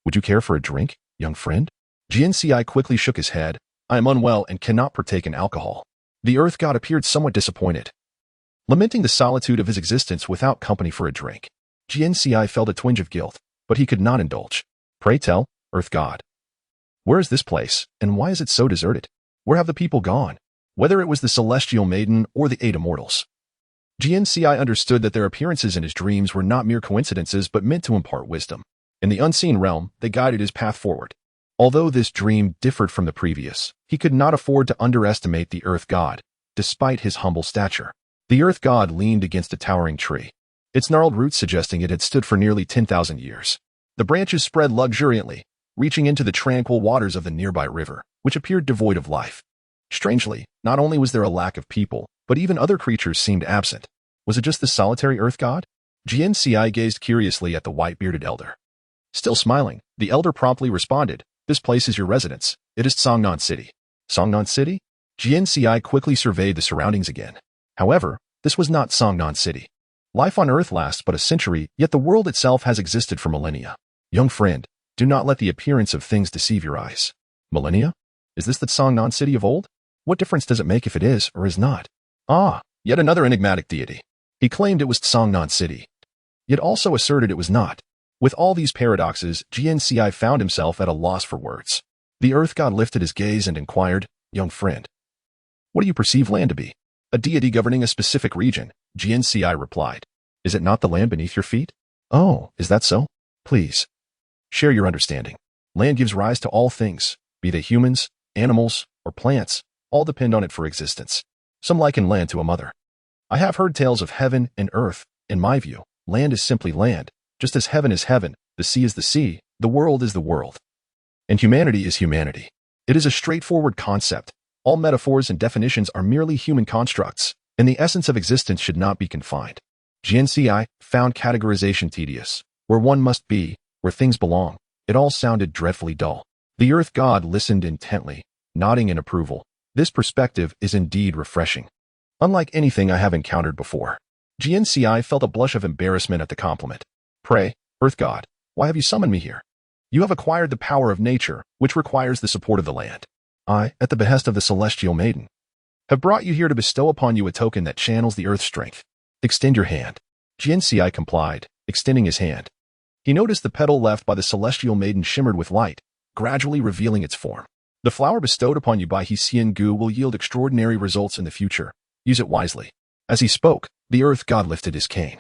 "Would you care for a drink, young friend?" Jian Ci quickly shook his head. "I am unwell and cannot partake in alcohol." The Earth God appeared somewhat disappointed, lamenting the solitude of his existence without company for a drink. Jian Ci felt a twinge of guilt, but he could not indulge. "Pray tell, Earth God, where is this place, and why is it so deserted? Where have the people gone?" Whether it was the Celestial Maiden or the Eight Immortals, Jian Ci understood that their appearances in his dreams were not mere coincidences but meant to impart wisdom. In the unseen realm, they guided his path forward. Although this dream differed from the previous, he could not afford to underestimate the Earth God, despite his humble stature. The Earth God leaned against a towering tree, its gnarled roots suggesting it had stood for nearly 10,000 years. The branches spread luxuriantly, reaching into the tranquil waters of the nearby river, which appeared devoid of life. Strangely, not only was there a lack of people, but even other creatures seemed absent. Was it just the solitary Earth God? Jian Ci gazed curiously at the white-bearded elder. Still smiling, the elder promptly responded, "This place is your residence. It is Songnan City." Songnan City? Jian Ci quickly surveyed the surroundings again. However, this was not Songnan City. Life on Earth lasts but a century, yet the world itself has existed for millennia. Young friend, do not let the appearance of things deceive your eyes. Millennia? Is this the Songnan City of old? What difference does it make if it is or is not? Ah, yet another enigmatic deity. He claimed it was Songnan City, yet also asserted it was not. With all these paradoxes, Jian Ci found himself at a loss for words. The Earth God lifted his gaze and inquired, "Young friend, what do you perceive land to be?" "A deity governing a specific region," Jian Ci replied. "Is it not the land beneath your feet?" "Oh, is that so? Please, share your understanding." "Land gives rise to all things, be they humans, animals, or plants. All depend on it for existence. Some liken land to a mother. I have heard tales of heaven and earth. In my view, land is simply land, just as heaven is heaven, the sea is the sea, the world is the world, and humanity is humanity. It is a straightforward concept. All metaphors and definitions are merely human constructs, and the essence of existence should not be confined. Jian Ci found categorization tedious. Where one must be, where things belong. It all sounded dreadfully dull. The Earth God listened intently, nodding in approval. This perspective is indeed refreshing, unlike anything I have encountered before. Jian Ci felt a blush of embarrassment at the compliment. "Pray, Earth God, why have you summoned me here?" "You have acquired the power of nature, which requires the support of the land. I, at the behest of the Celestial Maiden, have brought you here to bestow upon you a token that channels the Earth's strength. Extend your hand." Jian Ci complied, extending his hand. He noticed the petal left by the Celestial Maiden shimmered with light, gradually revealing its form. "The flower bestowed upon you by Hsien Gu will yield extraordinary results in the future. Use it wisely." As he spoke, the Earth God lifted his cane,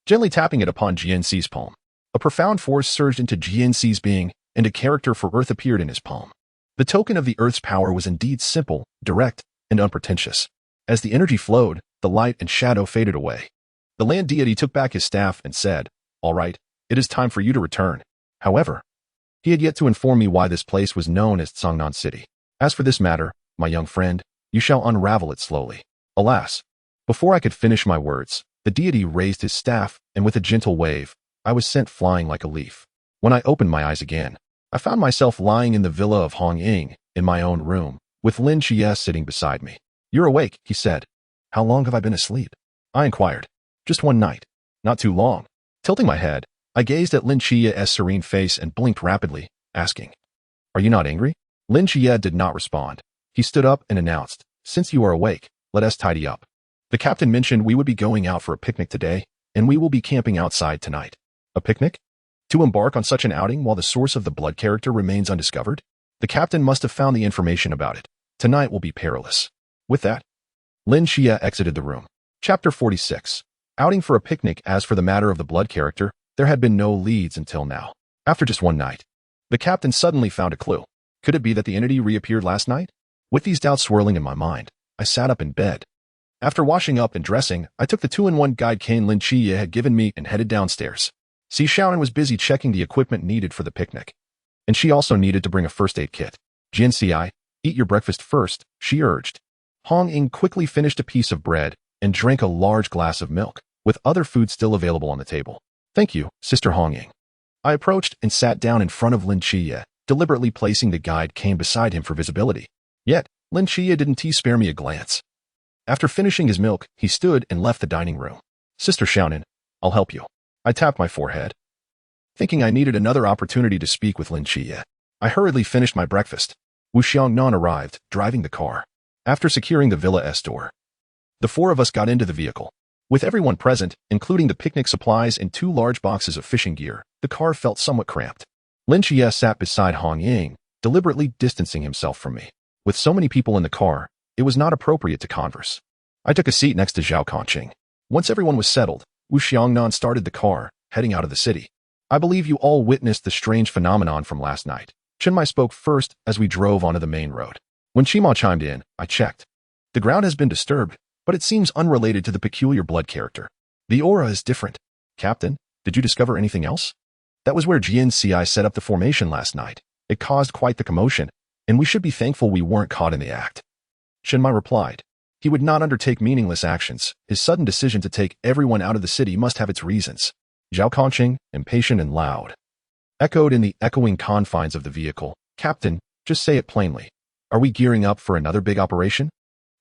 gently tapping it upon Jian Ci's palm. A profound force surged into Jian Ci's being, and a character for Earth appeared in his palm. The token of the Earth's power was indeed simple, direct, and unpretentious. As the energy flowed, the light and shadow faded away. The land deity took back his staff and said, "All right, it is time for you to return." However, he had yet to inform me why this place was known as Songnan City. "As for this matter, my young friend, you shall unravel it slowly." Alas, before I could finish my words, the deity raised his staff, and with a gentle wave, I was sent flying like a leaf. When I opened my eyes again, I found myself lying in the villa of Hong Ying, in my own room, with Lin Qiye sitting beside me. "You're awake," he said. "How long have I been asleep?" I inquired. "Just one night." "Not too long." Tilting my head, I gazed at Lin Qiye's serene face and blinked rapidly, asking, "Are you not angry?" Lin Qiye did not respond. He stood up and announced, "Since you are awake, let us tidy up. The captain mentioned we would be going out for a picnic today, and we will be camping outside tonight." "A picnic? To embark on such an outing while the source of the blood character remains undiscovered? The captain must have found the information about it. Tonight will be perilous." With that, Lin Qiye exited the room. Chapter 46. Outing for a picnic. As for the matter of the blood character, there had been no leads until now. After just one night, the captain suddenly found a clue. Could it be that the entity reappeared last night? With these doubts swirling in my mind, I sat up in bed. After washing up and dressing, I took the 2-in-1 guide cane Lin Qiye had given me and headed downstairs. Si Xiaonan was busy checking the equipment needed for the picnic, and she also needed to bring a first aid kit. "Jian Ci, eat your breakfast first," she urged. Hong Ying quickly finished a piece of bread, and drank a large glass of milk, with other food still available on the table. Thank you, Sister Hong Ying. I approached and sat down in front of Lin Qiye, deliberately placing the guide cane beside him for visibility. Yet, Lin Qiye didn't spare me a glance. After finishing his milk, he stood and left the dining room. Sister Xiaonan, I'll help you. I tapped my forehead. Thinking I needed another opportunity to speak with Lin Qiye, I hurriedly finished my breakfast. Wu Xiangnan arrived, driving the car. After securing the Villa S door, the four of us got into the vehicle. With everyone present, including the picnic supplies and 2 large boxes of fishing gear, the car felt somewhat cramped. Lin Qiye sat beside Hong Ying, deliberately distancing himself from me. With so many people in the car, it was not appropriate to converse. I took a seat next to Zhao Conqing. Once everyone was settled, Wu Xiangnan started the car, heading out of the city. I believe you all witnessed the strange phenomenon from last night. Chen Mai spoke first as we drove onto the main road. When Qima chimed in, I checked. The ground has been disturbed, but it seems unrelated to the peculiar blood character. The aura is different. Captain, did you discover anything else? That was where Jian Ci set up the formation last night. It caused quite the commotion, and we should be thankful we weren't caught in the act. Chen Mai replied. He would not undertake meaningless actions. His sudden decision to take everyone out of the city must have its reasons. Zhao Conqing, impatient and loud, echoed in the echoing confines of the vehicle. Captain, just say it plainly. Are we gearing up for another big operation?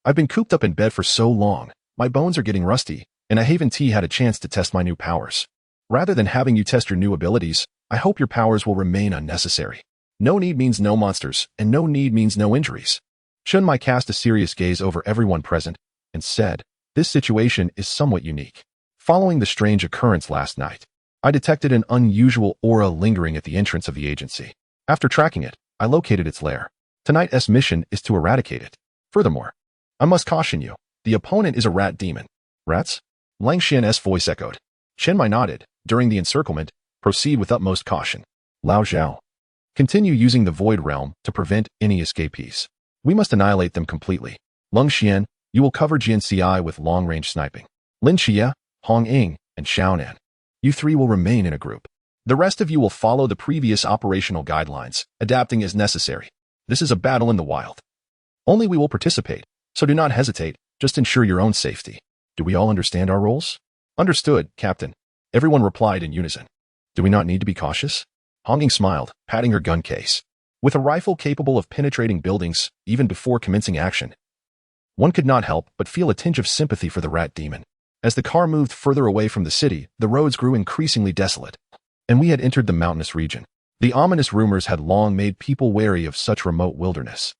I've been cooped up in bed for so long, my bones are getting rusty, and I haven't had a chance to test my new powers. Rather than having you test your new abilities, I hope your powers will remain unnecessary. No need means no monsters, and no need means no injuries. Chen Mai cast a serious gaze over everyone present and said, this situation is somewhat unique. Following the strange occurrence last night, I detected an unusual aura lingering at the entrance of the agency. After tracking it, I located its lair. Tonight's mission is to eradicate it. Furthermore, I must caution you, the opponent is a rat demon. Rats? Lang Xian's voice echoed. Chen Mai nodded. During the encirclement, proceed with utmost caution. Lao Zhao. Continue using the Void Realm to prevent any escapees. We must annihilate them completely. Lung Xian, you will cover Jian Ci with long-range sniping. Lin Qiye, Hong Ying, and Xiaonan. You 3 will remain in a group. The rest of you will follow the previous operational guidelines, adapting as necessary. This is a battle in the wild. Only we will participate, so do not hesitate, just ensure your own safety. Do we all understand our roles? Understood, Captain. Everyone replied in unison. Do we not need to be cautious? Hong Ying smiled, patting her gun case. With a rifle capable of penetrating buildings, even before commencing action, one could not help but feel a tinge of sympathy for the rat demon. As the car moved further away from the city, the roads grew increasingly desolate, and we had entered the mountainous region. The ominous rumors had long made people wary of such remote wilderness.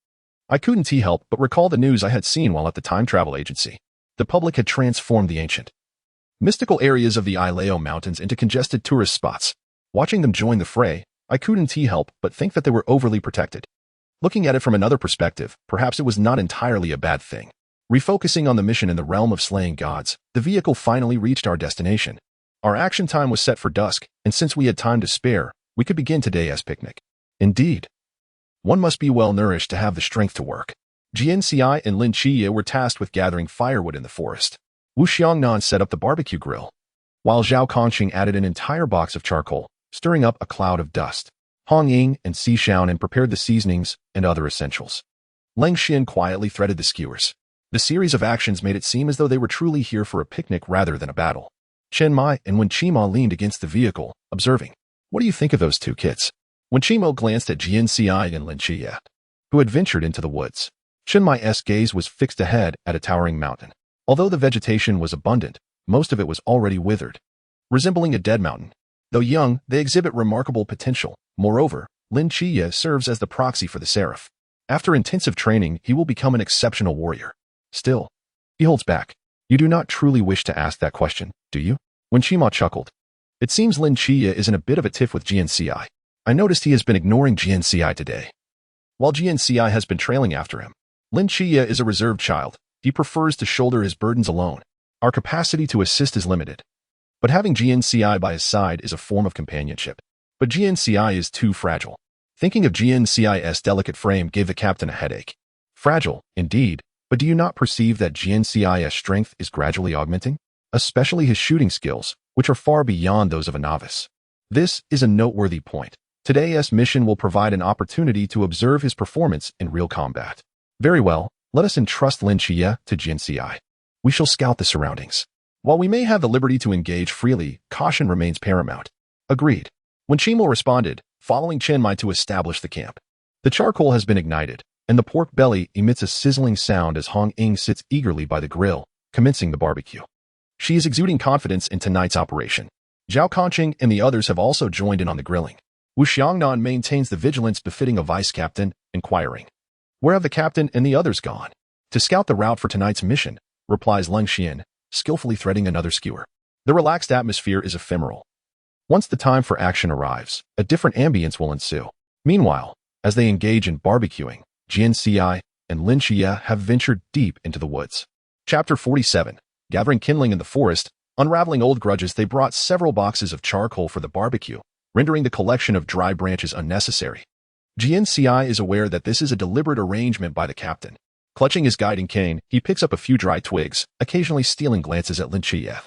I couldn't help but recall the news I had seen while at the time travel agency. The public had transformed the ancient, mystical areas of the Ileo Mountains into congested tourist spots. Watching them join the fray, I couldn't help but think that they were overly protected. Looking at it from another perspective, perhaps it was not entirely a bad thing. Refocusing on the mission in the realm of slaying gods, the vehicle finally reached our destination. Our action time was set for dusk, and since we had time to spare, we could begin today's picnic. Indeed, one must be well-nourished to have the strength to work. Jian Ci and Lin Qiye were tasked with gathering firewood in the forest. Wu Xiangnan set up the barbecue grill, while Zhao Conqing added an entire box of charcoal, stirring up a cloud of dust. Hong Ying and Si Xiaonan prepared the seasonings and other essentials. Lang Xian quietly threaded the skewers. The series of actions made it seem as though they were truly here for a picnic rather than a battle. Chen Mai and Wen Qimo leaned against the vehicle, observing, "What do you think of those 2 kids?" Wen Qimo glanced at Jian Ci and Lin Qiye, who had ventured into the woods. Chen Mai's gaze was fixed ahead at a towering mountain. Although the vegetation was abundant, most of it was already withered, resembling a dead mountain. Though young, they exhibit remarkable potential. Moreover, Lin Qiye serves as the proxy for the Seraph. After intensive training, he will become an exceptional warrior. Still, he holds back. You do not truly wish to ask that question, do you? When Qima chuckled. It seems Lin Qiye is in a bit of a tiff with Jian Ci. I noticed he has been ignoring Jian Ci today, while Jian Ci has been trailing after him. Lin Qiye is a reserved child. He prefers to shoulder his burdens alone. Our capacity to assist is limited, but having Jian Ci by his side is a form of companionship. But Jian Ci is too fragile. Thinking of Jian Ci's delicate frame gave the captain a headache. Fragile, indeed, but do you not perceive that Jian Ci's strength is gradually augmenting? Especially his shooting skills, which are far beyond those of a novice. This is a noteworthy point. Today's mission will provide an opportunity to observe his performance in real combat. Very well, let us entrust Lin Qiye to Jian Ci. We shall scout the surroundings. While we may have the liberty to engage freely, caution remains paramount. Agreed. When Chimel responded, following Chen Mai to establish the camp. The charcoal has been ignited, and the pork belly emits a sizzling sound as Hong Ying sits eagerly by the grill, commencing the barbecue. She is exuding confidence in tonight's operation. Zhao Conqing and the others have also joined in on the grilling. Wu Xiangnan maintains the vigilance befitting a vice-captain, inquiring, "Where have the captain and the others gone?" "To scout the route for tonight's mission," replies Lin Qiye, skillfully threading another skewer. The relaxed atmosphere is ephemeral. Once the time for action arrives, a different ambience will ensue. Meanwhile, as they engage in barbecuing, Jian Ci and Lin Qiye have ventured deep into the woods. Chapter 47. Gathering kindling in the forest, unraveling old grudges, they brought several boxes of charcoal for the barbecue, rendering the collection of dry branches unnecessary. Jian Ci is aware that this is a deliberate arrangement by the captain. Clutching his guiding cane, he picks up a few dry twigs, occasionally stealing glances at Lin Qiye,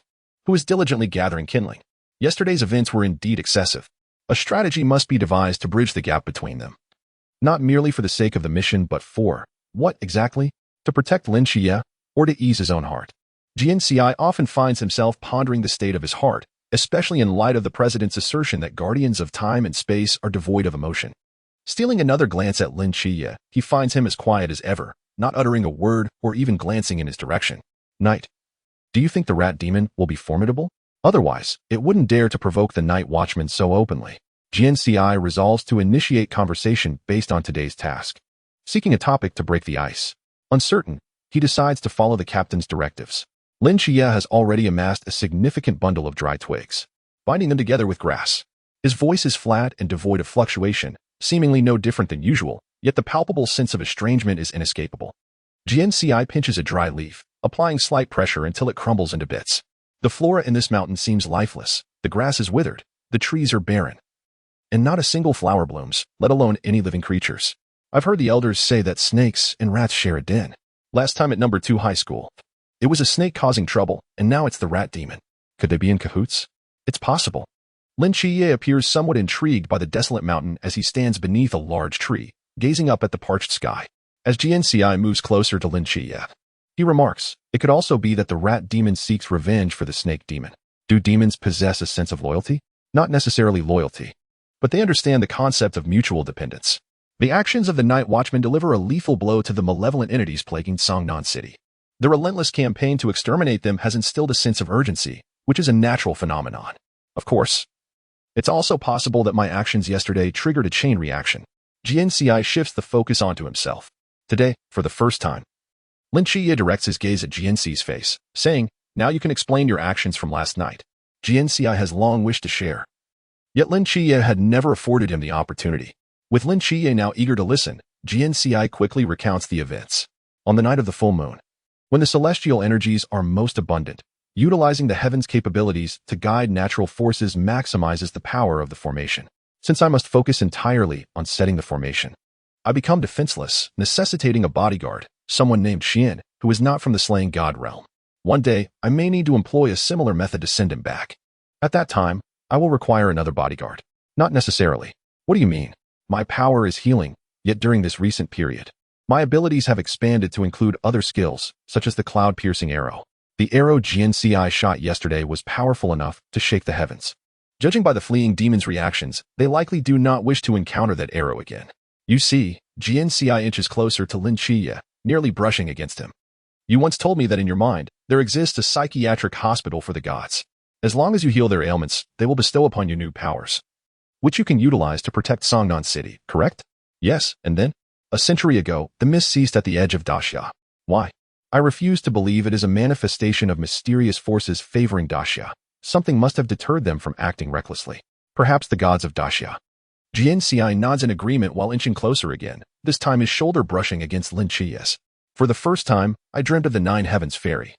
who is diligently gathering kindling. Yesterday's events were indeed excessive. A strategy must be devised to bridge the gap between them. Not merely for the sake of the mission, but for, what exactly? To protect Lin Qiye, or to ease his own heart. Jian Ci often finds himself pondering the state of his heart, especially in light of the president's assertion that guardians of time and space are devoid of emotion. Stealing another glance at Lin Qiye, he finds him as quiet as ever, not uttering a word or even glancing in his direction. Night. Do you think the rat demon will be formidable? Otherwise, it wouldn't dare to provoke the night watchman so openly. Jian Ci resolves to initiate conversation based on today's task, seeking a topic to break the ice. Uncertain, he decides to follow the captain's directives. Lin Qiye has already amassed a significant bundle of dry twigs, binding them together with grass. His voice is flat and devoid of fluctuation, seemingly no different than usual, yet the palpable sense of estrangement is inescapable. Jian Ci pinches a dry leaf, applying slight pressure until it crumbles into bits. The flora in this mountain seems lifeless, the grass is withered, the trees are barren, and not a single flower blooms, let alone any living creatures. I've heard the elders say that snakes and rats share a den. Last time at number 2 high school, it was a snake causing trouble, and now it's the rat demon. Could they be in cahoots? It's possible. Lin Qiye appears somewhat intrigued by the desolate mountain as he stands beneath a large tree, gazing up at the parched sky. As Jian Ci moves closer to Lin Qiye, he remarks, it could also be that the rat demon seeks revenge for the snake demon. Do demons possess a sense of loyalty? Not necessarily loyalty, but they understand the concept of mutual dependence. The actions of the night watchman deliver a lethal blow to the malevolent entities plaguing Songnan City. The relentless campaign to exterminate them has instilled a sense of urgency, which is a natural phenomenon. Of course, it's also possible that my actions yesterday triggered a chain reaction. Jian Ci shifts the focus onto himself. Today, for the first time, Lin Qiye directs his gaze at Jian Ci's face, saying, "Now you can explain your actions from last night." Jian Ci has long wished to share. Yet Lin Qiye had never afforded him the opportunity. With Lin Qiye now eager to listen, Jian Ci quickly recounts the events. On the night of the full moon, when the celestial energies are most abundant, utilizing the heaven's capabilities to guide natural forces maximizes the power of the formation. Since I must focus entirely on setting the formation, I become defenseless, necessitating a bodyguard, someone named Xian, who is not from the slaying god realm. One day, I may need to employ a similar method to send him back. At that time, I will require another bodyguard. Not necessarily. What do you mean? My power is healing, yet during this recent period, my abilities have expanded to include other skills, such as the cloud-piercing arrow. The arrow Jian Ci shot yesterday was powerful enough to shake the heavens. Judging by the fleeing demon's reactions, they likely do not wish to encounter that arrow again. You see, Jian Ci inches closer to Lin Qiye, nearly brushing against him. You once told me that in your mind, there exists a psychiatric hospital for the gods. As long as you heal their ailments, they will bestow upon you new powers, which you can utilize to protect Songnan City, correct? Yes, and then? A century ago, the mist ceased at the edge of Daxia. Why? I refuse to believe it is a manifestation of mysterious forces favoring Daxia. Something must have deterred them from acting recklessly. Perhaps the gods of Daxia. Jian Ci nods in agreement while inching closer again, this time his shoulder brushing against Lin Qiye's. For the first time, I dreamt of the 9 heavens fairy,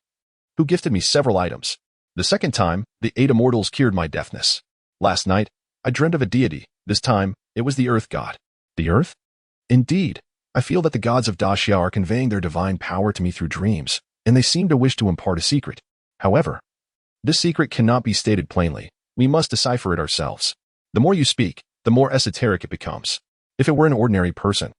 who gifted me several items. The second time, the 8 immortals cured my deafness. Last night, I dreamt of a deity. This time, it was the earth god. The earth? Indeed, I feel that the gods of Daxia are conveying their divine power to me through dreams, and they seem to wish to impart a secret. However, this secret cannot be stated plainly. We must decipher it ourselves. The more you speak, the more esoteric it becomes. If it were an ordinary person,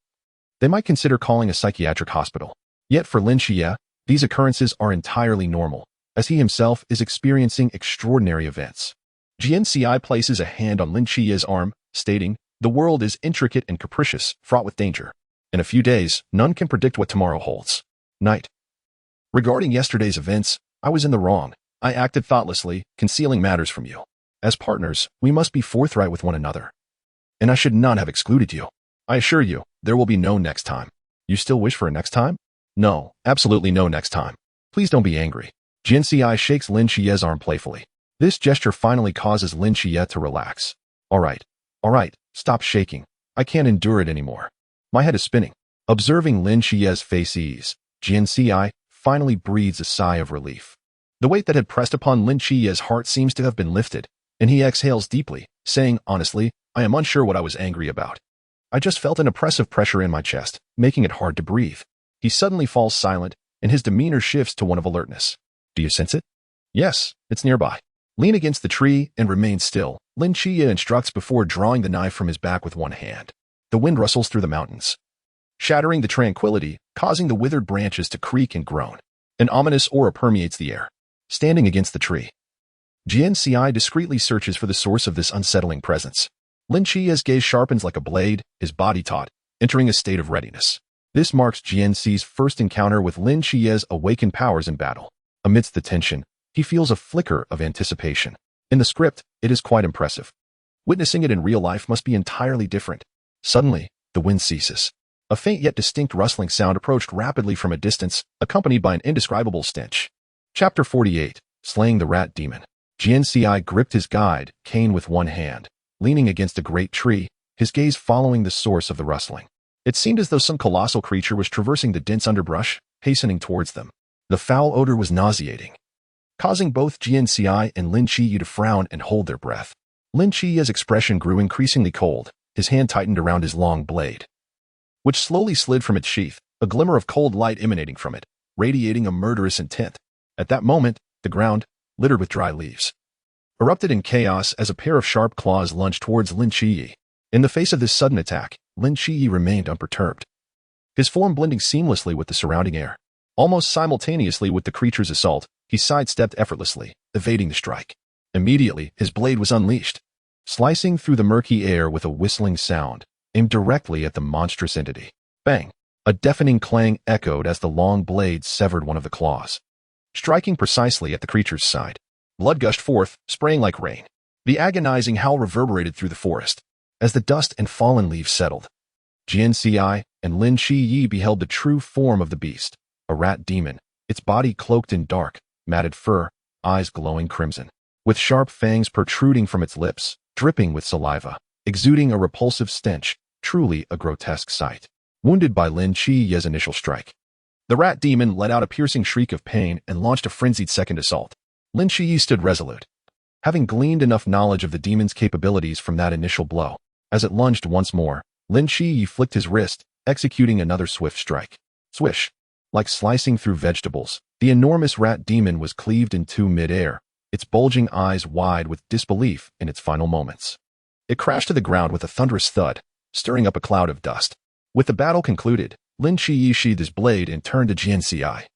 they might consider calling a psychiatric hospital. Yet for Lin Qiye, These occurrences are entirely normal, as he himself is experiencing extraordinary events. Jian Ci places a hand on Lin Qiye's arm, stating, "The world is intricate and capricious, fraught with danger. In a few days, none can predict what tomorrow holds." Night. Regarding yesterday's events, I was in the wrong. I acted thoughtlessly, concealing matters from you. As partners, we must be forthright with one another. And I should not have excluded you. I assure you, there will be no next time. You still wish for a next time? No, absolutely no next time. Please don't be angry. Jian Ci shakes Lin Qiye's arm playfully. This gesture finally causes Lin Qiye to relax. All right, stop shaking. I can't endure it anymore. My head is spinning. Observing Lin Qiye's face ease, Jian Ci finally breathes a sigh of relief. The weight that had pressed upon Lin Qiye's heart seems to have been lifted, and he exhales deeply, saying, "Honestly, I am unsure what I was angry about. I just felt an oppressive pressure in my chest, making it hard to breathe." He suddenly falls silent, and his demeanor shifts to one of alertness. "Do you sense it?" "Yes, it's nearby." Lean against the tree and remain still, Lin Qiye instructs before drawing the knife from his back with one hand. The wind rustles through the mountains, shattering the tranquility, causing the withered branches to creak and groan. An ominous aura permeates the air. Standing against the tree, Jian Ci discreetly searches for the source of this unsettling presence. Lin Qiye's gaze sharpens like a blade, his body taut, entering a state of readiness. This marks Jian Ci's first encounter with Lin Qiye's awakened powers in battle. Amidst the tension, he feels a flicker of anticipation. In the script, it is quite impressive. Witnessing it in real life must be entirely different. Suddenly, the wind ceases. A faint yet distinct rustling sound approached rapidly from a distance, accompanied by an indescribable stench. Chapter 48, Slaying the Rat Demon. Jian Ci gripped his guide, cane with one hand, leaning against a great tree, his gaze following the source of the rustling. It seemed as though some colossal creature was traversing the dense underbrush, hastening towards them. The foul odor was nauseating, causing both Jian Ci and Lin Qiye to frown and hold their breath. Lin Qiye's expression grew increasingly cold, his hand tightened around his long blade, which slowly slid from its sheath, a glimmer of cold light emanating from it, radiating a murderous intent. At that moment, the ground, littered with dry leaves, erupted in chaos as a pair of sharp claws lunged towards Lin Qiye. In the face of this sudden attack, Lin Qiye remained unperturbed, his form blending seamlessly with the surrounding air. Almost simultaneously with the creature's assault, he sidestepped effortlessly, evading the strike. Immediately, his blade was unleashed, slicing through the murky air with a whistling sound, aimed directly at the monstrous entity. Bang! A deafening clang echoed as the long blade severed one of the claws, striking precisely at the creature's side. Blood gushed forth, spraying like rain. The agonizing howl reverberated through the forest. As the dust and fallen leaves settled, Jian Ci and Lin Qiye beheld the true form of the beast, a rat demon, its body cloaked in dark, matted fur, eyes glowing crimson, with sharp fangs protruding from its lips, dripping with saliva, exuding a repulsive stench, truly a grotesque sight. Wounded by Lin Qiye's initial strike, the rat demon let out a piercing shriek of pain and launched a frenzied second assault. Lin Qiye stood resolute, having gleaned enough knowledge of the demon's capabilities from that initial blow. As it lunged once more, Lin Qiye flicked his wrist, executing another swift strike. Swish! Like slicing through vegetables, the enormous rat demon was cleaved in two mid-air, its bulging eyes wide with disbelief in its final moments. It crashed to the ground with a thunderous thud, stirring up a cloud of dust. With the battle concluded, Lin Qiye sheathed his blade and turned to Jian Ci,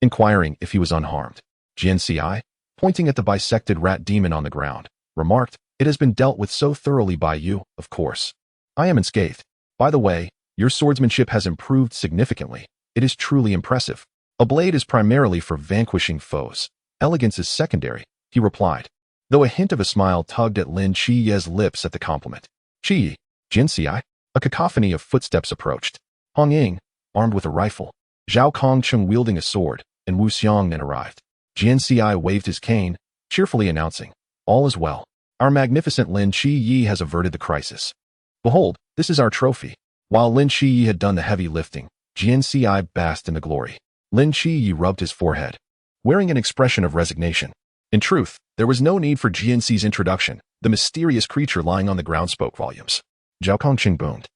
inquiring if he was unharmed. Jian Ci, pointing at the bisected rat demon on the ground, remarked, "It has been dealt with so thoroughly by you, of course. I am unscathed. By the way, your swordsmanship has improved significantly. It is truly impressive. A blade is primarily for vanquishing foes. Elegance is secondary," he replied, though a hint of a smile tugged at Lin Qiye's lips at the compliment. "Qiye, Jian Ci." A cacophony of footsteps approached. Hong Ying, armed with a rifle, Zhao Kongcheng wielding a sword, and Wu Xiongnan arrived. Jian Ci waved his cane, cheerfully announcing, "All is well. Our magnificent Lin Qiye has averted the crisis. Behold, this is our trophy." While Lin Qiye had done the heavy lifting, Jian Ci basked in the glory. Lin Qiye rubbed his forehead, wearing an expression of resignation. In truth, there was no need for Jian Ci's introduction. The mysterious creature lying on the ground spoke volumes. Zhao Kongqing boomed.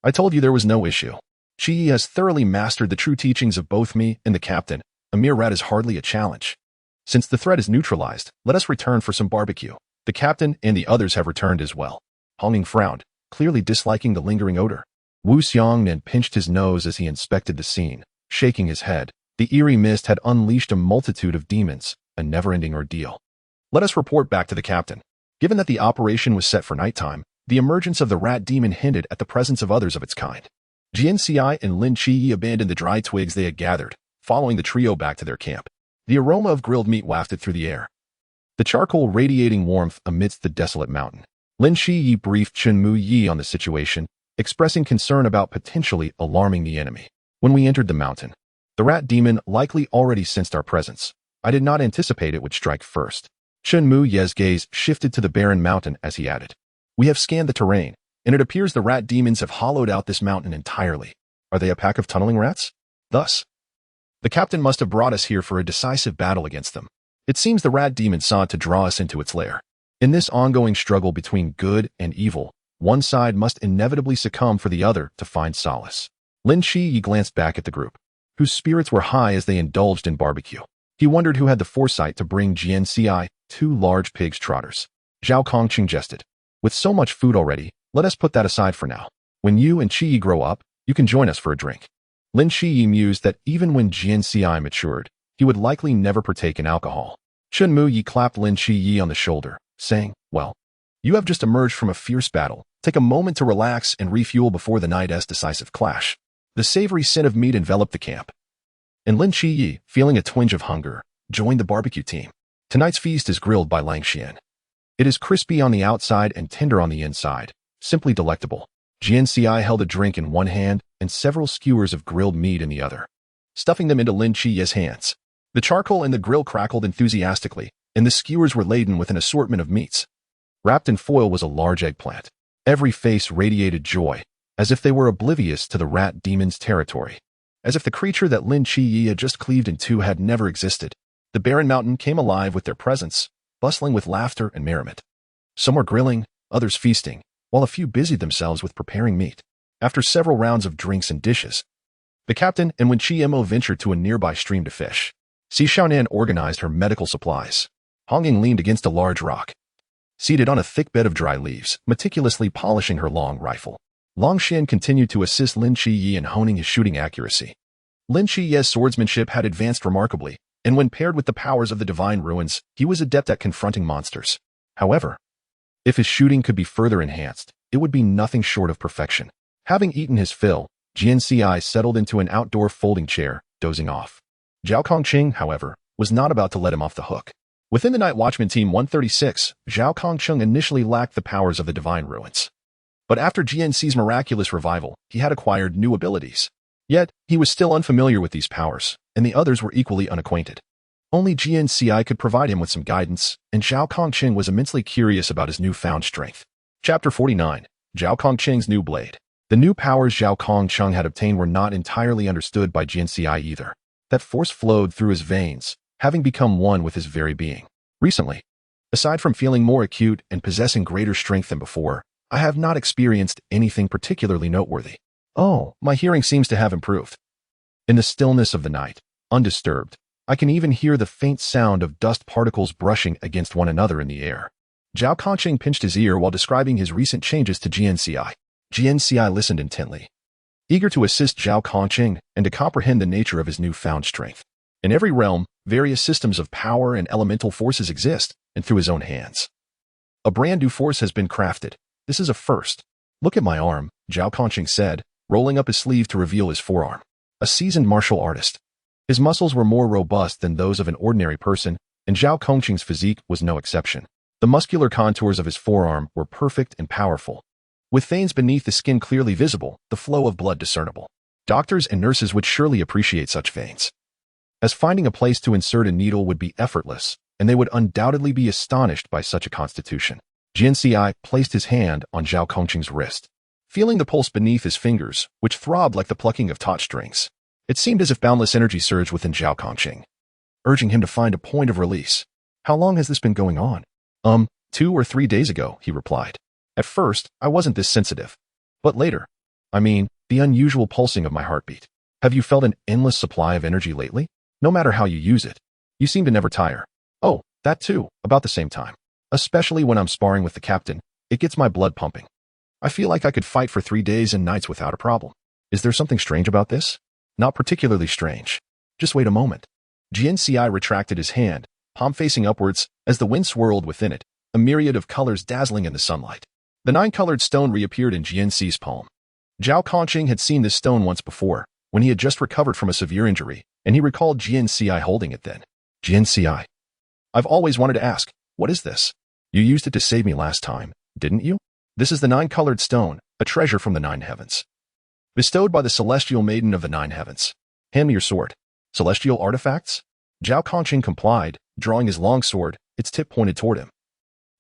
"I told you there was no issue. Qiye has thoroughly mastered the true teachings of both me and the captain. A mere rat is hardly a challenge. Since the threat is neutralized, let us return for some barbecue." The captain and the others have returned as well. Hong Ying frowned, clearly disliking the lingering odor. Wu Xiongnan pinched his nose as he inspected the scene, shaking his head, The eerie mist had unleashed a multitude of demons, a never-ending ordeal. Let us report back to the captain. Given that the operation was set for nighttime, the emergence of the rat demon hinted at the presence of others of its kind. Jian Ci and Lin Qiye abandoned the dry twigs they had gathered, following the trio back to their camp. The aroma of grilled meat wafted through the air, the charcoal radiating warmth amidst the desolate mountain. Lin Qiye briefed Chunmu Yi on the situation, expressing concern about potentially alarming the enemy. When we entered the mountain, the rat demon likely already sensed our presence. I did not anticipate it would strike first. Chunmu Yi's gaze shifted to the barren mountain as he added, "We have scanned the terrain, and it appears the rat demons have hollowed out this mountain entirely. Are they a pack of tunneling rats? Thus, the captain must have brought us here for a decisive battle against them. It seems the rat demon sought to draw us into its lair. In this ongoing struggle between good and evil, one side must inevitably succumb for the other to find solace." Lin Qiye glanced back at the group, whose spirits were high as they indulged in barbecue. He wondered who had the foresight to bring Jian Ci 2 large pig's trotters. Zhao Kongqing jested, "With so much food already, let us put that aside for now. When you and Qiye grow up, you can join us for a drink." Lin Qiye mused that even when Jian Ci matured, he would likely never partake in alcohol. Chunmu Yi clapped Lin Qiye on the shoulder, saying, "Well, you have just emerged from a fierce battle. Take a moment to relax and refuel before the night's decisive clash." The savory scent of meat enveloped the camp, and Lin Qiye, feeling a twinge of hunger, joined the barbecue team. Tonight's feast is grilled by Lang Xian. It is crispy on the outside and tender on the inside, simply delectable. Jian Ci held a drink in one hand and several skewers of grilled meat in the other, stuffing them into Lin Qiye's hands. The charcoal in the grill crackled enthusiastically, and the skewers were laden with an assortment of meats. Wrapped in foil was a large eggplant. Every face radiated joy, as if they were oblivious to the rat demon's territory. As if the creature that Lin Qiye had just cleaved in two had never existed. The barren mountain came alive with their presence, bustling with laughter and merriment. Some were grilling, others feasting, while a few busied themselves with preparing meat. After several rounds of drinks and dishes, the captain and Wen Qiemo ventured to a nearby stream to fish. Si Xiaonan organized her medical supplies. Hong Ying leaned against a large rock, seated on a thick bed of dry leaves, meticulously polishing her long rifle. Long Xian continued to assist Lin Qiye in honing his shooting accuracy. Lin Qiye's swordsmanship had advanced remarkably, and when paired with the powers of the divine ruins, he was adept at confronting monsters. However, if his shooting could be further enhanced, it would be nothing short of perfection. Having eaten his fill, Jian Ci settled into an outdoor folding chair, dozing off. Zhao Kongqing, however, was not about to let him off the hook. Within the Night Watchman Team 136, Zhao Kongqing initially lacked the powers of the divine ruins. But after Jian Ci's miraculous revival, he had acquired new abilities. Yet, he was still unfamiliar with these powers, and the others were equally unacquainted. Only Jian Ci could provide him with some guidance, and Zhao Kongqing was immensely curious about his newfound strength. Chapter 49. Zhao Kongqing's New Blade. The new powers Zhao Kongqing had obtained were not entirely understood by Jian Ci either. That force flowed through his veins, having become one with his very being. Recently, aside from feeling more acute and possessing greater strength than before, I have not experienced anything particularly noteworthy. Oh, my hearing seems to have improved. In the stillness of the night, undisturbed, I can even hear the faint sound of dust particles brushing against one another in the air. Zhao Kongqing pinched his ear while describing his recent changes to Jian Ci. Jian Ci listened intently, eager to assist Zhao Kongqing and to comprehend the nature of his newfound strength. In every realm, various systems of power and elemental forces exist, and through his own hands, a brand new force has been crafted. This is a first. Look at my arm, Zhao Kongqing said, rolling up his sleeve to reveal his forearm. A seasoned martial artist. His muscles were more robust than those of an ordinary person, and Zhao Kongqing's physique was no exception. The muscular contours of his forearm were perfect and powerful. With veins beneath the skin clearly visible, the flow of blood discernible. Doctors and nurses would surely appreciate such veins, as finding a place to insert a needle would be effortless, and they would undoubtedly be astonished by such a constitution. Jian Ci placed his hand on Zhao Kongqing's wrist, feeling the pulse beneath his fingers, which throbbed like the plucking of taut strings. It seemed as if boundless energy surged within Zhao Kongqing, urging him to find a point of release. How long has this been going on? 2 or 3 days ago, he replied. At first, I wasn't this sensitive. But later, the unusual pulsing of my heartbeat. Have you felt an endless supply of energy lately? No matter how you use it, you seem to never tire. Oh, that too, about the same time. Especially when I'm sparring with the captain, it gets my blood pumping. I feel like I could fight for 3 days and nights without a problem. Is there something strange about this? Not particularly strange. Just wait a moment. Jian Ci retracted his hand, palm facing upwards, as the wind swirled within it, a myriad of colors dazzling in the sunlight. The nine-colored stone reappeared in Jian Ci's palm. Zhao Kongqing had seen this stone once before, when he had just recovered from a severe injury, and he recalled Jian Ci holding it then. Jian Ci. I've always wanted to ask, what is this? You used it to save me last time, didn't you? This is the nine-colored stone, a treasure from the nine heavens. Bestowed by the celestial maiden of the nine heavens. Hand me your sword. Celestial artifacts? Zhao Kongqing complied, drawing his long sword, its tip pointed toward him.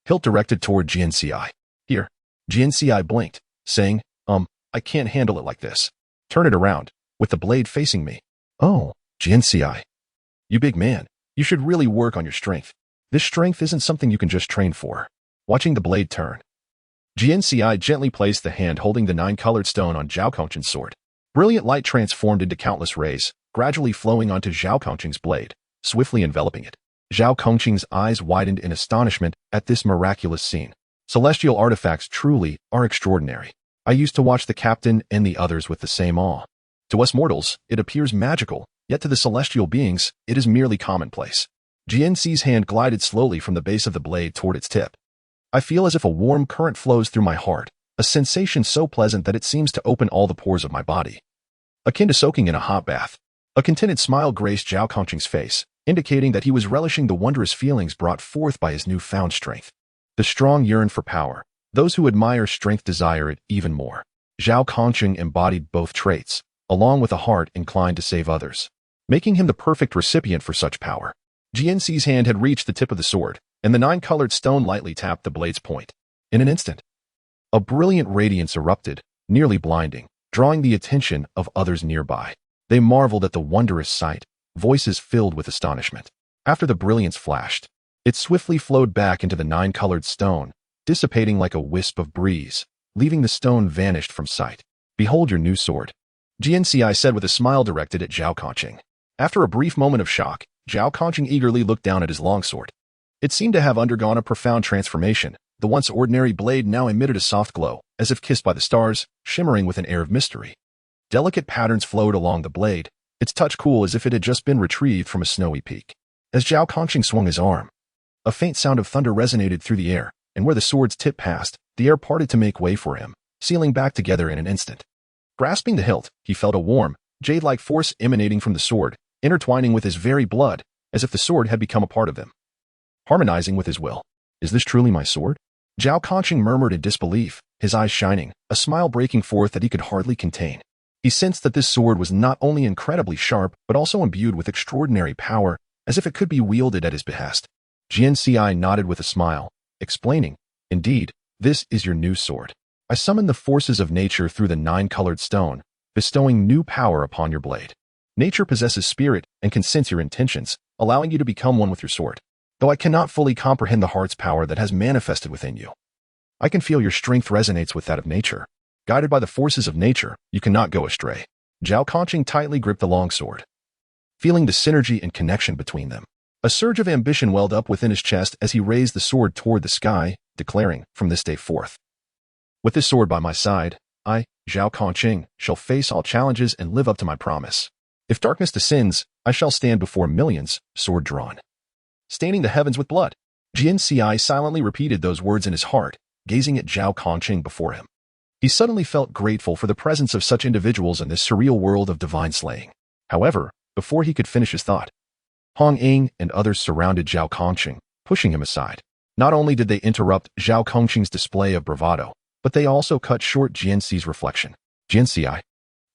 Hilt directed toward Jian Ci. Here. Jian Ci blinked, saying, I can't handle it like this. Turn it around, with the blade facing me. Oh, Jian Ci. You big man, you should really work on your strength. This strength isn't something you can just train for. Watching the blade turn. Jian Ci gently placed the hand holding the nine-colored stone on Zhao Kongqing's sword. Brilliant light transformed into countless rays, gradually flowing onto Zhao Kongqing's blade, swiftly enveloping it. Zhao Kongqing's eyes widened in astonishment at this miraculous scene. Celestial artifacts truly are extraordinary. I used to watch the captain and the others with the same awe. To us mortals, it appears magical, yet to the celestial beings, it is merely commonplace. Jian Ci's hand glided slowly from the base of the blade toward its tip. I feel as if a warm current flows through my heart, a sensation so pleasant that it seems to open all the pores of my body. Akin to soaking in a hot bath. A contented smile graced Zhao Kongqing's face, indicating that he was relishing the wondrous feelings brought forth by his newfound strength. The strong yearn for power. Those who admire strength desire it even more. Zhao Kongqing embodied both traits, along with a heart inclined to save others, making him the perfect recipient for such power. Jian Ci's hand had reached the tip of the sword, and the nine-colored stone lightly tapped the blade's point. In an instant, a brilliant radiance erupted, nearly blinding, drawing the attention of others nearby. They marveled at the wondrous sight, voices filled with astonishment. After the brilliance flashed, it swiftly flowed back into the nine-colored stone, dissipating like a wisp of breeze, leaving the stone vanished from sight. Behold your new sword. Jian Ci said with a smile directed at Zhao Kongqing. After a brief moment of shock, Zhao Kongqing eagerly looked down at his longsword. It seemed to have undergone a profound transformation. The once ordinary blade now emitted a soft glow, as if kissed by the stars, shimmering with an air of mystery. Delicate patterns flowed along the blade, its touch cool as if it had just been retrieved from a snowy peak. As Zhao Kongqing swung his arm, a faint sound of thunder resonated through the air, and where the sword's tip passed, the air parted to make way for him, sealing back together in an instant. Grasping the hilt, he felt a warm, jade-like force emanating from the sword, intertwining with his very blood, as if the sword had become a part of him. Harmonizing with his will. Is this truly my sword? Zhao Kongqing murmured in disbelief, his eyes shining, a smile breaking forth that he could hardly contain. He sensed that this sword was not only incredibly sharp, but also imbued with extraordinary power, as if it could be wielded at his behest. Jian Ci nodded with a smile, explaining, Indeed, this is your new sword. I summon the forces of nature through the nine-colored stone, bestowing new power upon your blade. Nature possesses spirit and can sense your intentions, allowing you to become one with your sword. Though I cannot fully comprehend the heart's power that has manifested within you, I can feel your strength resonates with that of nature. Guided by the forces of nature, you cannot go astray. Zhao Kongqing tightly gripped the longsword, feeling the synergy and connection between them. A surge of ambition welled up within his chest as he raised the sword toward the sky, declaring, from this day forth, with this sword by my side, I, Zhao Kongqing, shall face all challenges and live up to my promise. If darkness descends, I shall stand before millions, sword drawn, staining the heavens with blood. Jian Ci silently repeated those words in his heart, gazing at Zhao Kongqing before him. He suddenly felt grateful for the presence of such individuals in this surreal world of divine slaying. However, before he could finish his thought, Hong Ying and others surrounded Zhao Kongqing, pushing him aside. Not only did they interrupt Zhao Kongqing's display of bravado, but they also cut short Jian Ci's reflection. Jian Ci,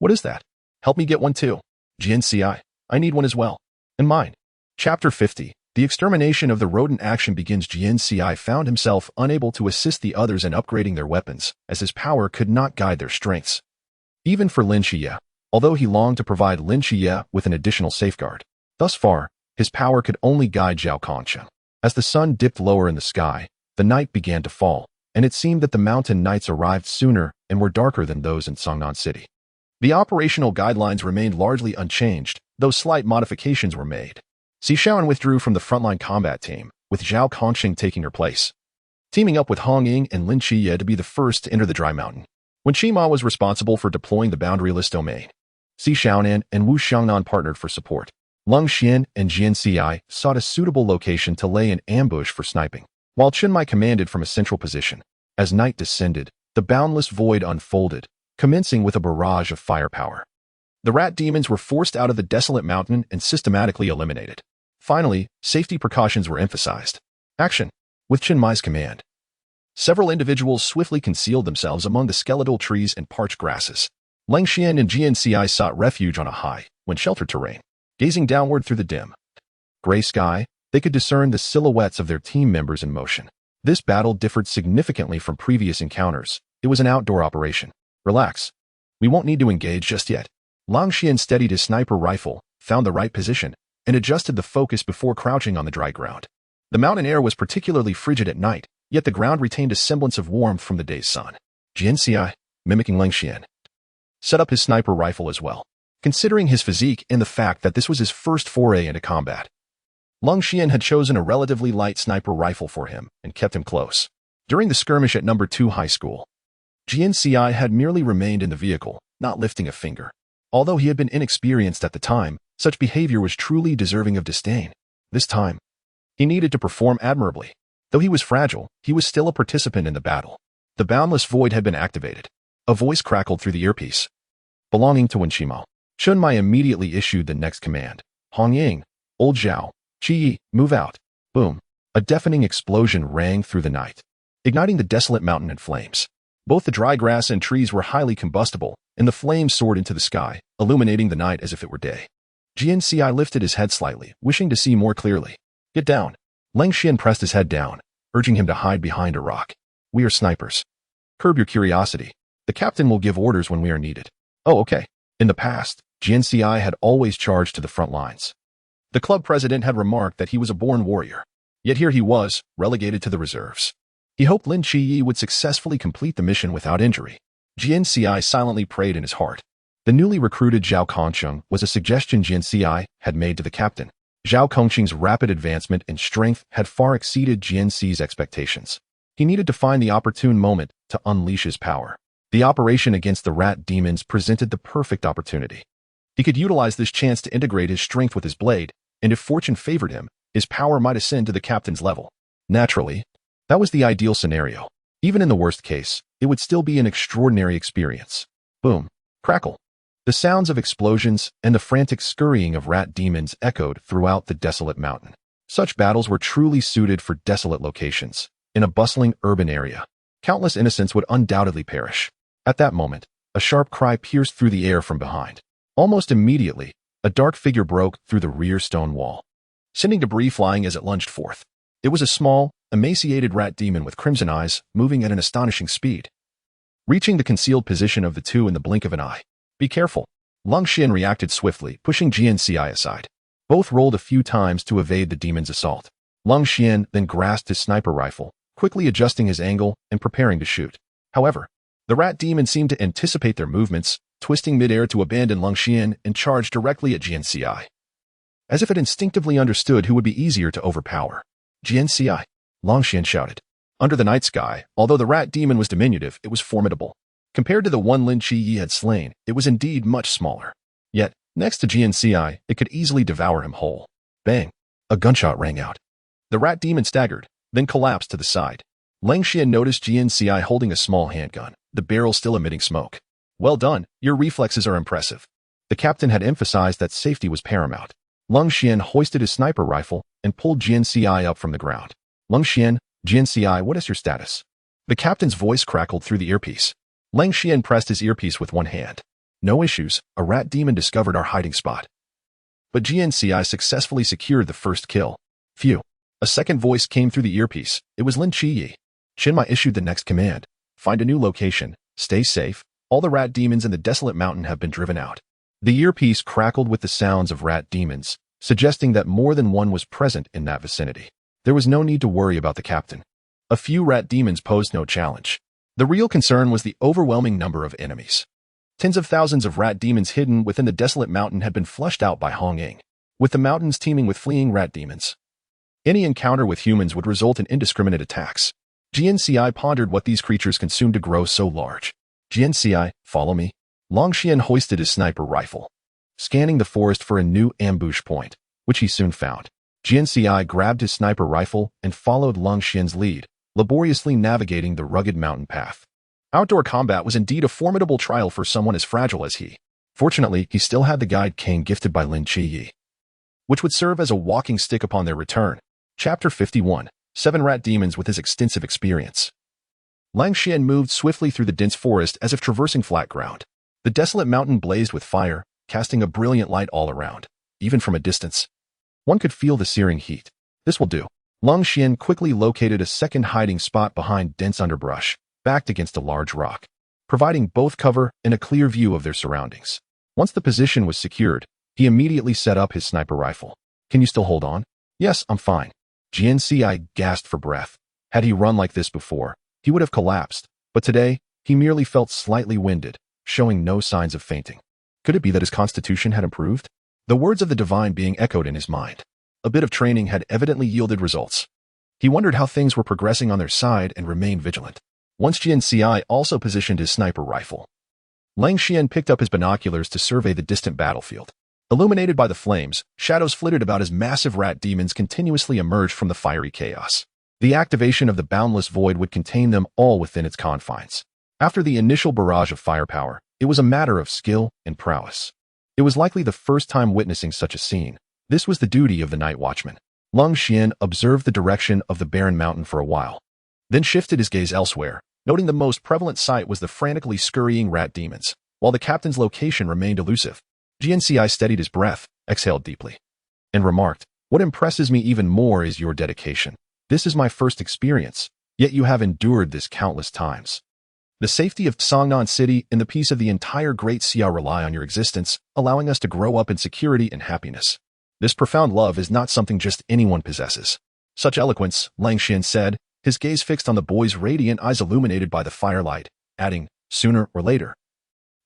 what is that? Help me get one too. Jian Ci, I need one as well. And mine. Chapter 50. The extermination of the rodent action begins. Jian Ci found himself unable to assist the others in upgrading their weapons, as his power could not guide their strengths. Even for Lin Qiye, although he longed to provide Lin Qiye with an additional safeguard. Thus far, his power could only guide Zhao Kongqing. As the sun dipped lower in the sky, the night began to fall, and it seemed that the mountain nights arrived sooner and were darker than those in Songnan City. The operational guidelines remained largely unchanged, though slight modifications were made. Sishaoan withdrew from the frontline combat team, with Zhao Kongqing taking her place, teaming up with Hong Ying and Lin Qiye to be the first to enter the Dry Mountain. When Qima was responsible for deploying the boundaryless domain, Sishaoan and Wu Xiangnan partnered for support. Lin Qiye and Jian Ci sought a suitable location to lay an ambush for sniping, while Chenmai commanded from a central position. As night descended, the boundless void unfolded, commencing with a barrage of firepower. The rat demons were forced out of the desolate mountain and systematically eliminated. Finally, safety precautions were emphasized. Action! With Chenmai's command. Several individuals swiftly concealed themselves among the skeletal trees and parched grasses. Lin Qiye and Jian Ci sought refuge on a high, when sheltered terrain. Gazing downward through the dim gray sky, they could discern the silhouettes of their team members in motion. This battle differed significantly from previous encounters. It was an outdoor operation. Relax. We won't need to engage just yet. Lin Qiye steadied his sniper rifle, found the right position, and adjusted the focus before crouching on the dry ground. The mountain air was particularly frigid at night, yet the ground retained a semblance of warmth from the day's sun. Jian Ci, mimicking Lin Qiye, set up his sniper rifle as well, considering his physique and the fact that this was his first foray into combat. Lin Qiye had chosen a relatively light sniper rifle for him and kept him close. During the skirmish at number 2 high school, Jian Ci had merely remained in the vehicle, not lifting a finger. Although he had been inexperienced at the time, such behavior was truly deserving of disdain. This time, he needed to perform admirably. Though he was fragile, he was still a participant in the battle. The boundless void had been activated. A voice crackled through the earpiece, belonging to Wen Qimo. Chenmai immediately issued the next command. Hong Ying, Old Zhao, Qi, move out. Boom. A deafening explosion rang through the night, igniting the desolate mountain in flames. Both the dry grass and trees were highly combustible, and the flames soared into the sky, illuminating the night as if it were day. Jian Ci lifted his head slightly, wishing to see more clearly. Get down. Lin Qiye pressed his head down, urging him to hide behind a rock. We are snipers. Curb your curiosity. The captain will give orders when we are needed. Oh, okay. In the past, Jian Ci had always charged to the front lines. The club president had remarked that he was a born warrior. Yet here he was, relegated to the reserves. He hoped Lin Qiye would successfully complete the mission without injury. Jian Ci silently prayed in his heart. The newly recruited Zhao Kongqing was a suggestion Jian Ci had made to the captain. Zhao Kongqing's rapid advancement in strength had far exceeded Jian Ci's expectations. He needed to find the opportune moment to unleash his power. The operation against the rat demons presented the perfect opportunity. He could utilize this chance to integrate his strength with his blade, and if fortune favored him, his power might ascend to the captain's level. Naturally, that was the ideal scenario. Even in the worst case, it would still be an extraordinary experience. Boom. Crackle. The sounds of explosions and the frantic scurrying of rat demons echoed throughout the desolate mountain. Such battles were truly suited for desolate locations. In a bustling urban area, countless innocents would undoubtedly perish. At that moment, a sharp cry pierced through the air from behind. Almost immediately, a dark figure broke through the rear stone wall, sending debris flying as it lunged forth. It was a small, emaciated rat demon with crimson eyes, moving at an astonishing speed, reaching the concealed position of the two in the blink of an eye. Be careful. Lin Qiye reacted swiftly, pushing Jian Ci aside. Both rolled a few times to evade the demon's assault. Lin Qiye then grasped his sniper rifle, quickly adjusting his angle and preparing to shoot. However, the rat demon seemed to anticipate their movements, twisting midair to abandon Lin Qiye and charge directly at Jian Ci, as if it instinctively understood who would be easier to overpower. Jian Ci, Lin Qiye shouted. Under the night sky, although the rat demon was diminutive, it was formidable. Compared to the one Lin Qiye had slain, it was indeed much smaller. Yet, next to Jian Ci, it could easily devour him whole. Bang! A gunshot rang out. The rat demon staggered, then collapsed to the side. Lin Qiye noticed Jian Ci holding a small handgun, the barrel still emitting smoke. Well done, your reflexes are impressive. The captain had emphasized that safety was paramount. Lin Qiye hoisted his sniper rifle and pulled Jian Ci up from the ground. Lin Qiye, Jian Ci, what is your status? The captain's voice crackled through the earpiece. Lin Qiye pressed his earpiece with one hand. No issues, a rat demon discovered our hiding spot. But Jian Ci successfully secured the first kill. Phew. A second voice came through the earpiece. It was Lin Qiye. Chenmai issued the next command. Find a new location. Stay safe. All the rat demons in the desolate mountain have been driven out. The earpiece crackled with the sounds of rat demons, suggesting that more than one was present in that vicinity. There was no need to worry about the captain. A few rat demons posed no challenge. The real concern was the overwhelming number of enemies. Tens of thousands of rat demons hidden within the desolate mountain had been flushed out by Hong Ying, with the mountains teeming with fleeing rat demons. Any encounter with humans would result in indiscriminate attacks. Jian Ci pondered what these creatures consumed to grow so large. Jian Ci, follow me. Lin Qiye hoisted his sniper rifle, scanning the forest for a new ambush point, which he soon found. Jian Ci grabbed his sniper rifle and followed Lin Qiye's lead, laboriously navigating the rugged mountain path. Outdoor combat was indeed a formidable trial for someone as fragile as he. Fortunately, he still had the guide cane gifted by Lin Qiye, which would serve as a walking stick upon their return. Chapter 51. 7 Rat Demons with his extensive experience. Lin Qiye moved swiftly through the dense forest as if traversing flat ground. The desolate mountain blazed with fire, casting a brilliant light all around. Even from a distance, one could feel the searing heat. This will do. Lin Qiye quickly located a second hiding spot behind dense underbrush, backed against a large rock, providing both cover and a clear view of their surroundings. Once the position was secured, he immediately set up his sniper rifle. Can you still hold on? Yes, I'm fine. Jian Ci gasped for breath. Had he run like this before, he would have collapsed, but today, he merely felt slightly winded, showing no signs of fainting. Could it be that his constitution had improved? The words of the divine being echoed in his mind. A bit of training had evidently yielded results. He wondered how things were progressing on their side and remained vigilant. Once Jian Ci also positioned his sniper rifle, Lin Qiye picked up his binoculars to survey the distant battlefield. Illuminated by the flames, shadows flitted about as massive rat demons continuously emerged from the fiery chaos. The activation of the boundless void would contain them all within its confines. After the initial barrage of firepower, it was a matter of skill and prowess. It was likely the first time witnessing such a scene. This was the duty of the night watchman. Lin Qiye observed the direction of the barren mountain for a while, then shifted his gaze elsewhere, noting the most prevalent sight was the frantically scurrying rat demons, while the captain's location remained elusive. Jian Ci steadied his breath, exhaled deeply, and remarked, "What impresses me even more is your dedication. This is my first experience, yet you have endured this countless times. The safety of Songnan City and the peace of the entire Great Xia rely on your existence, allowing us to grow up in security and happiness. This profound love is not something just anyone possesses." Such eloquence, Lin Qiye said, his gaze fixed on the boy's radiant eyes illuminated by the firelight, adding, "Sooner or later,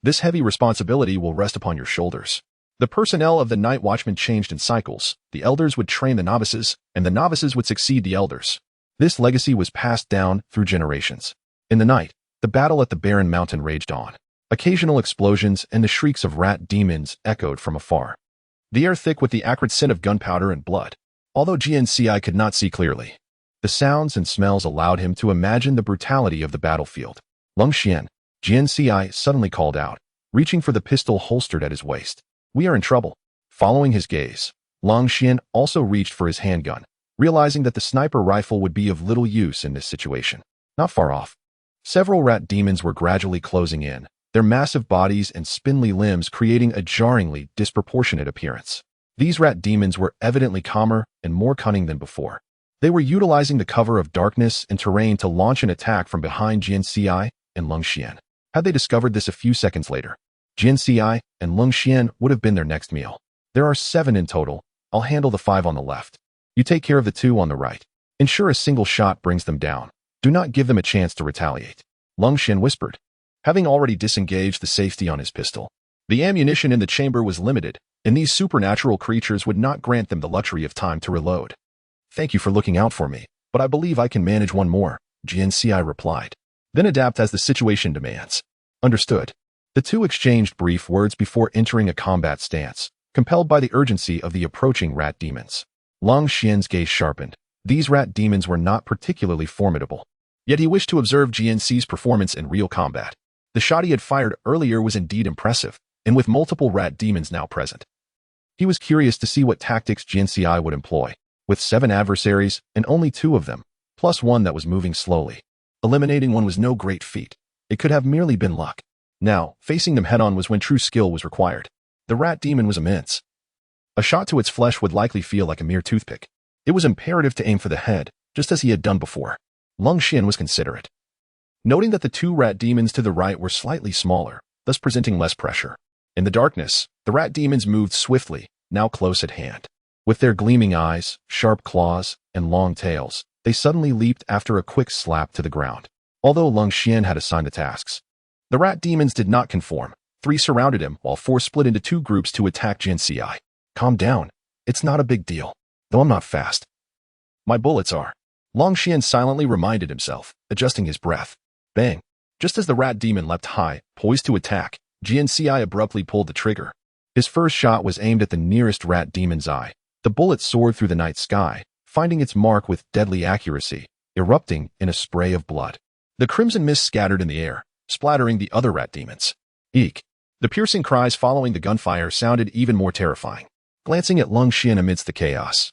this heavy responsibility will rest upon your shoulders." The personnel of the night watchman changed in cycles. The elders would train the novices, and the novices would succeed the elders. This legacy was passed down through generations. In the night, the battle at the barren mountain raged on. Occasional explosions and the shrieks of rat demons echoed from afar. The air thick with the acrid scent of gunpowder and blood. Although Jian Ci could not see clearly, the sounds and smells allowed him to imagine the brutality of the battlefield. Lin Qiye, Jian Ci suddenly called out, reaching for the pistol holstered at his waist. "We are in trouble." Following his gaze, Lin Qiye also reached for his handgun, realizing that the sniper rifle would be of little use in this situation. Not far off, several rat demons were gradually closing in, their massive bodies and spindly limbs creating a jarringly disproportionate appearance. These rat demons were evidently calmer and more cunning than before. They were utilizing the cover of darkness and terrain to launch an attack from behind Jian Ci and Lin Qiye. Had they discovered this a few seconds later, Jian Ci and Lin Qiye would have been their next meal. "There are 7 in total. I'll handle the 5 on the left. You take care of the 2 on the right. Ensure a single shot brings them down. Do not give them a chance to retaliate," Lin Qiye whispered, having already disengaged the safety on his pistol. The ammunition in the chamber was limited, and these supernatural creatures would not grant them the luxury of time to reload. "Thank you for looking out for me, but I believe I can manage one more," Jian Ci replied. "Then adapt as the situation demands." "Understood." The two exchanged brief words before entering a combat stance, compelled by the urgency of the approaching rat demons. Lin Qiye's gaze sharpened. These rat demons were not particularly formidable, yet he wished to observe Jian Ci's performance in real combat. The shot he had fired earlier was indeed impressive, and with multiple rat demons now present, he was curious to see what tactics Jian Ci would employ. With 7 adversaries, and only 2 of them, plus one that was moving slowly, eliminating one was no great feat. It could have merely been luck. Now, facing them head-on was when true skill was required. The rat demon was immense. A shot to its flesh would likely feel like a mere toothpick. It was imperative to aim for the head, just as he had done before. Lin Qiye was considerate, noting that the 2 rat demons to the right were slightly smaller, thus presenting less pressure. In the darkness, the rat demons moved swiftly, now close at hand. With their gleaming eyes, sharp claws, and long tails, they suddenly leaped after a quick slap to the ground. Although Lin Qiye had assigned the tasks, the rat demons did not conform. 3 surrounded him, while 4 split into 2 groups to attack Jian Ci. "Calm down. It's not a big deal, though I'm not fast. My bullets are." Lin Qiye silently reminded himself, adjusting his breath. Bang! Just as the rat demon leapt high, poised to attack, Jian Ci abruptly pulled the trigger. His first shot was aimed at the nearest rat demon's eye. The bullet soared through the night sky, finding its mark with deadly accuracy, erupting in a spray of blood. The crimson mist scattered in the air, splattering the other rat demons. Eek! The piercing cries following the gunfire sounded even more terrifying. Glancing at Lin Qiye amidst the chaos,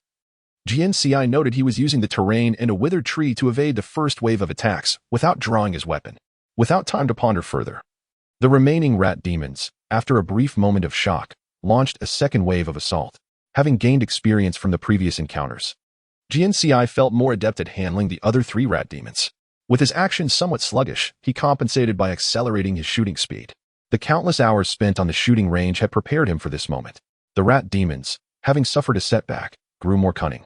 Jian Ci noted he was using the terrain and a withered tree to evade the first wave of attacks without drawing his weapon. Without time to ponder further, the remaining rat demons, after a brief moment of shock, launched a second wave of assault, having gained experience from the previous encounters. Jian Ci felt more adept at handling the other 3 rat demons. With his actions somewhat sluggish, he compensated by accelerating his shooting speed. The countless hours spent on the shooting range had prepared him for this moment. The rat demons, having suffered a setback, grew more cunning,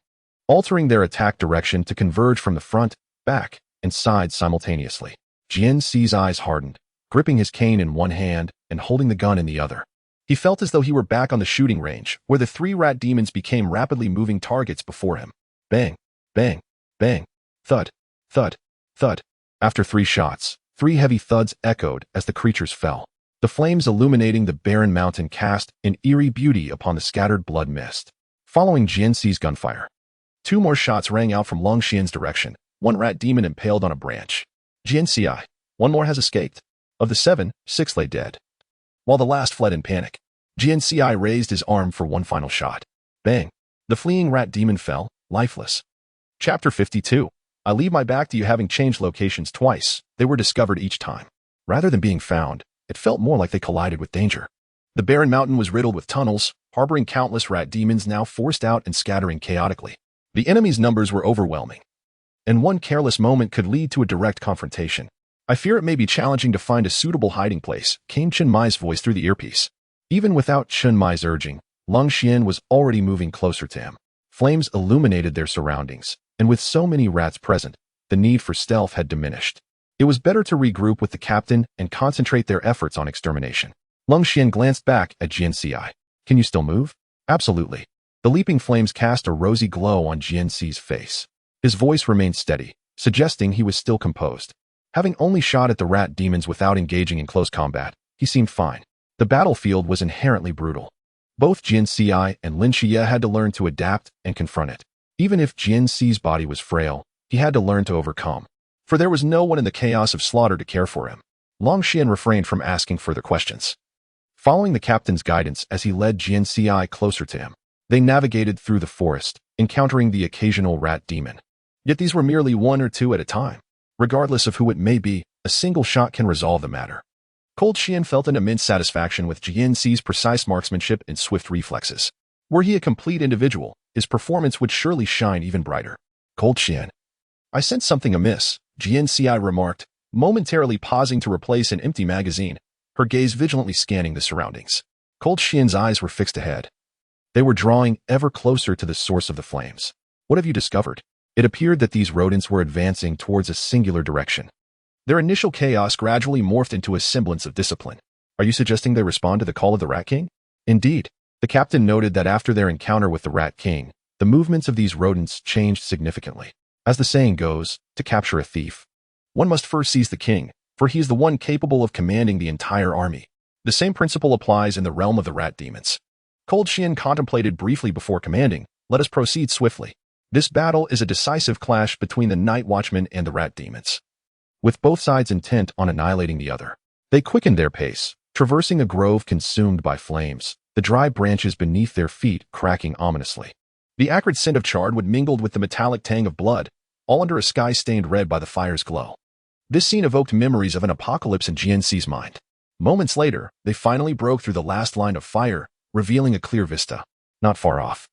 altering their attack direction to converge from the front, back, and sides simultaneously. Jian Ci's eyes hardened, gripping his cane in one hand and holding the gun in the other. He felt as though he were back on the shooting range, where the 3 rat demons became rapidly moving targets before him. Bang, bang, bang, thud, thud, thud. After 3 shots, 3 heavy thuds echoed as the creatures fell. The flames illuminating the barren mountain cast an eerie beauty upon the scattered blood mist. Following Jian Ci's gunfire, 2 more shots rang out from Lin Qiye's direction, 1 rat demon impaled on a branch. Jian Ci, 1 more has escaped. Of the 7, 6 lay dead, while the last fled in panic. Jian Ci raised his arm for 1 final shot. Bang! The fleeing rat demon fell, lifeless. Chapter 52. I leave my back to you. Having changed locations twice, they were discovered each time. Rather than being found, it felt more like they collided with danger. The barren mountain was riddled with tunnels, harboring countless rat demons now forced out and scattering chaotically. The enemy's numbers were overwhelming, and 1 careless moment could lead to a direct confrontation. I fear it may be challenging to find a suitable hiding place, came Chen Mai's voice through the earpiece. Even without Chen Mai's urging, Lin Qiye was already moving closer to him. Flames illuminated their surroundings, and with so many rats present, the need for stealth had diminished. It was better to regroup with the captain and concentrate their efforts on extermination. Lin Qiye glanced back at Jian Ci. Can you still move? Absolutely. The leaping flames cast a rosy glow on Jian Ci's face. His voice remained steady, suggesting he was still composed. Having only shot at the rat demons without engaging in close combat, he seemed fine. The battlefield was inherently brutal. Both Jian Ci and Lin Qiye had to learn to adapt and confront it. Even if Jian Ci's body was frail, he had to learn to overcome. For there was no one in the chaos of slaughter to care for him. Lin Qiye refrained from asking further questions. Following the captain's guidance as he led Jian Ci closer to him, they navigated through the forest, encountering the occasional rat demon. Yet these were merely 1 or 2 at a time. Regardless of who it may be, a single shot can resolve the matter. Cold Qian felt an immense satisfaction with Jian Ci's precise marksmanship and swift reflexes. Were he a complete individual, his performance would surely shine even brighter. Cold Qian. I sense something amiss, Jian Ci remarked, momentarily pausing to replace an empty magazine, her gaze vigilantly scanning the surroundings. Cold Qian's eyes were fixed ahead. They were drawing ever closer to the source of the flames. What have you discovered? It appeared that these rodents were advancing towards a singular direction. Their initial chaos gradually morphed into a semblance of discipline. Are you suggesting they respond to the call of the Rat King? Indeed. The captain noted that after their encounter with the Rat King, the movements of these rodents changed significantly. As the saying goes, to capture a thief, one must first seize the king, for he is the one capable of commanding the entire army. The same principle applies in the realm of the rat demons. Cold Qian contemplated briefly before commanding, let us proceed swiftly. This battle is a decisive clash between the night watchmen and the rat demons, with both sides intent on annihilating the other. They quickened their pace, traversing a grove consumed by flames, the dry branches beneath their feet cracking ominously. The acrid scent of charred wood mingled with the metallic tang of blood, all under a sky stained red by the fire's glow. This scene evoked memories of an apocalypse in Jian Ci's mind. Moments later, they finally broke through the last line of fire, revealing a clear vista. Not far off,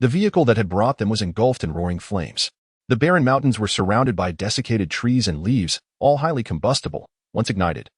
the vehicle that had brought them was engulfed in roaring flames. The barren mountains were surrounded by desiccated trees and leaves, all highly combustible. Once ignited,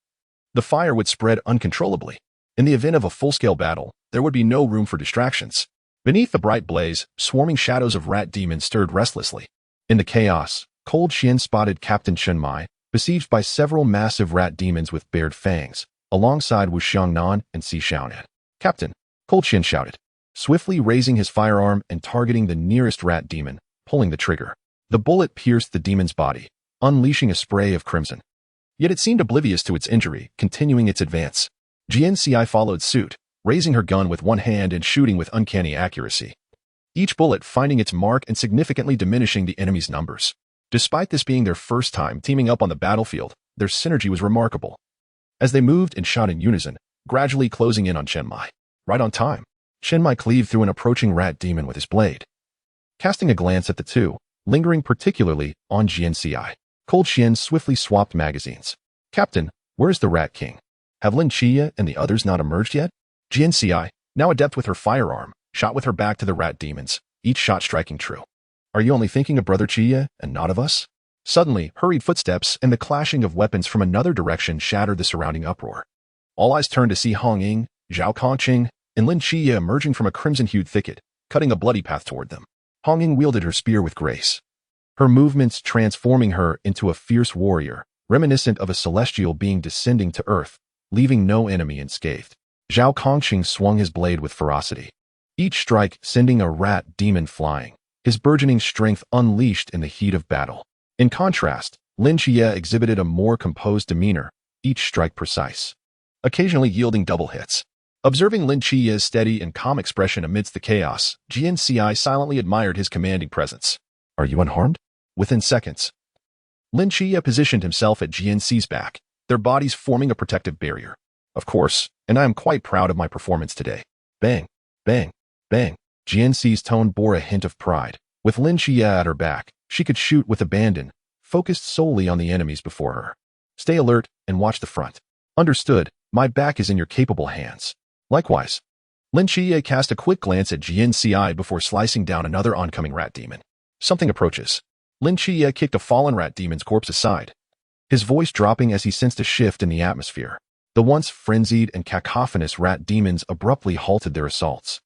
the fire would spread uncontrollably. In the event of a full-scale battle, there would be no room for distractions. Beneath the bright blaze, swarming shadows of rat demons stirred restlessly. In the chaos, Cold Qian spotted Captain Chen Mai, besieged by several massive rat demons with bared fangs, alongside Wu Xiangnan and Si Xiaonan. Captain, Cold Qian shouted, swiftly raising his firearm and targeting the nearest rat demon, pulling the trigger. The bullet pierced the demon's body, unleashing a spray of crimson. Yet it seemed oblivious to its injury, continuing its advance. Jian Ci followed suit, raising her gun with one hand and shooting with uncanny accuracy. Each bullet finding its mark and significantly diminishing the enemy's numbers. Despite this being their first time teaming up on the battlefield, their synergy was remarkable. As they moved and shot in unison, gradually closing in on Qiye. Right on time, Qiye cleaved through an approaching rat demon with his blade. Casting a glance at the two, lingering particularly on Jian Ci, Cold Qiye swiftly swapped magazines. "Captain, where's the Rat King? Have Lin Qiye and the others not emerged yet?" Jian Ci, now adept with her firearm, shot with her back to the rat demons, each shot striking true. "Are you only thinking of Brother Qiye and not of us?" Suddenly, hurried footsteps and the clashing of weapons from another direction shattered the surrounding uproar. All eyes turned to see Hong Ying, Zhao Kongqing, and Lin Qiye emerging from a crimson-hued thicket, cutting a bloody path toward them. Hong Ying wielded her spear with grace, her movements transforming her into a fierce warrior, reminiscent of a celestial being descending to earth, leaving no enemy unscathed. Zhao Kongqing swung his blade with ferocity, each strike sending a rat demon flying, his burgeoning strength unleashed in the heat of battle. In contrast, Lin Qiye exhibited a more composed demeanor, each strike precise, occasionally yielding double hits. Observing Lin Qiye's steady and calm expression amidst the chaos, Jian Ci silently admired his commanding presence. "Are you unharmed?" Within seconds, Lin Qiye positioned himself at Jian Ci's back, their bodies forming a protective barrier. "Of course, and I am quite proud of my performance today." Bang, bang, bang. Jian Ci's tone bore a hint of pride. With Lin Qiye at her back, she could shoot with abandon, focused solely on the enemies before her. "Stay alert and watch the front." "Understood, my back is in your capable hands." Likewise, Lin Qiye cast a quick glance at Jian Ci before slicing down another oncoming rat demon. Something approaches. Lin Qiye kicked a fallen rat demon's corpse aside, his voice dropping as he sensed a shift in the atmosphere. The once frenzied and cacophonous rat demons abruptly halted their assaults.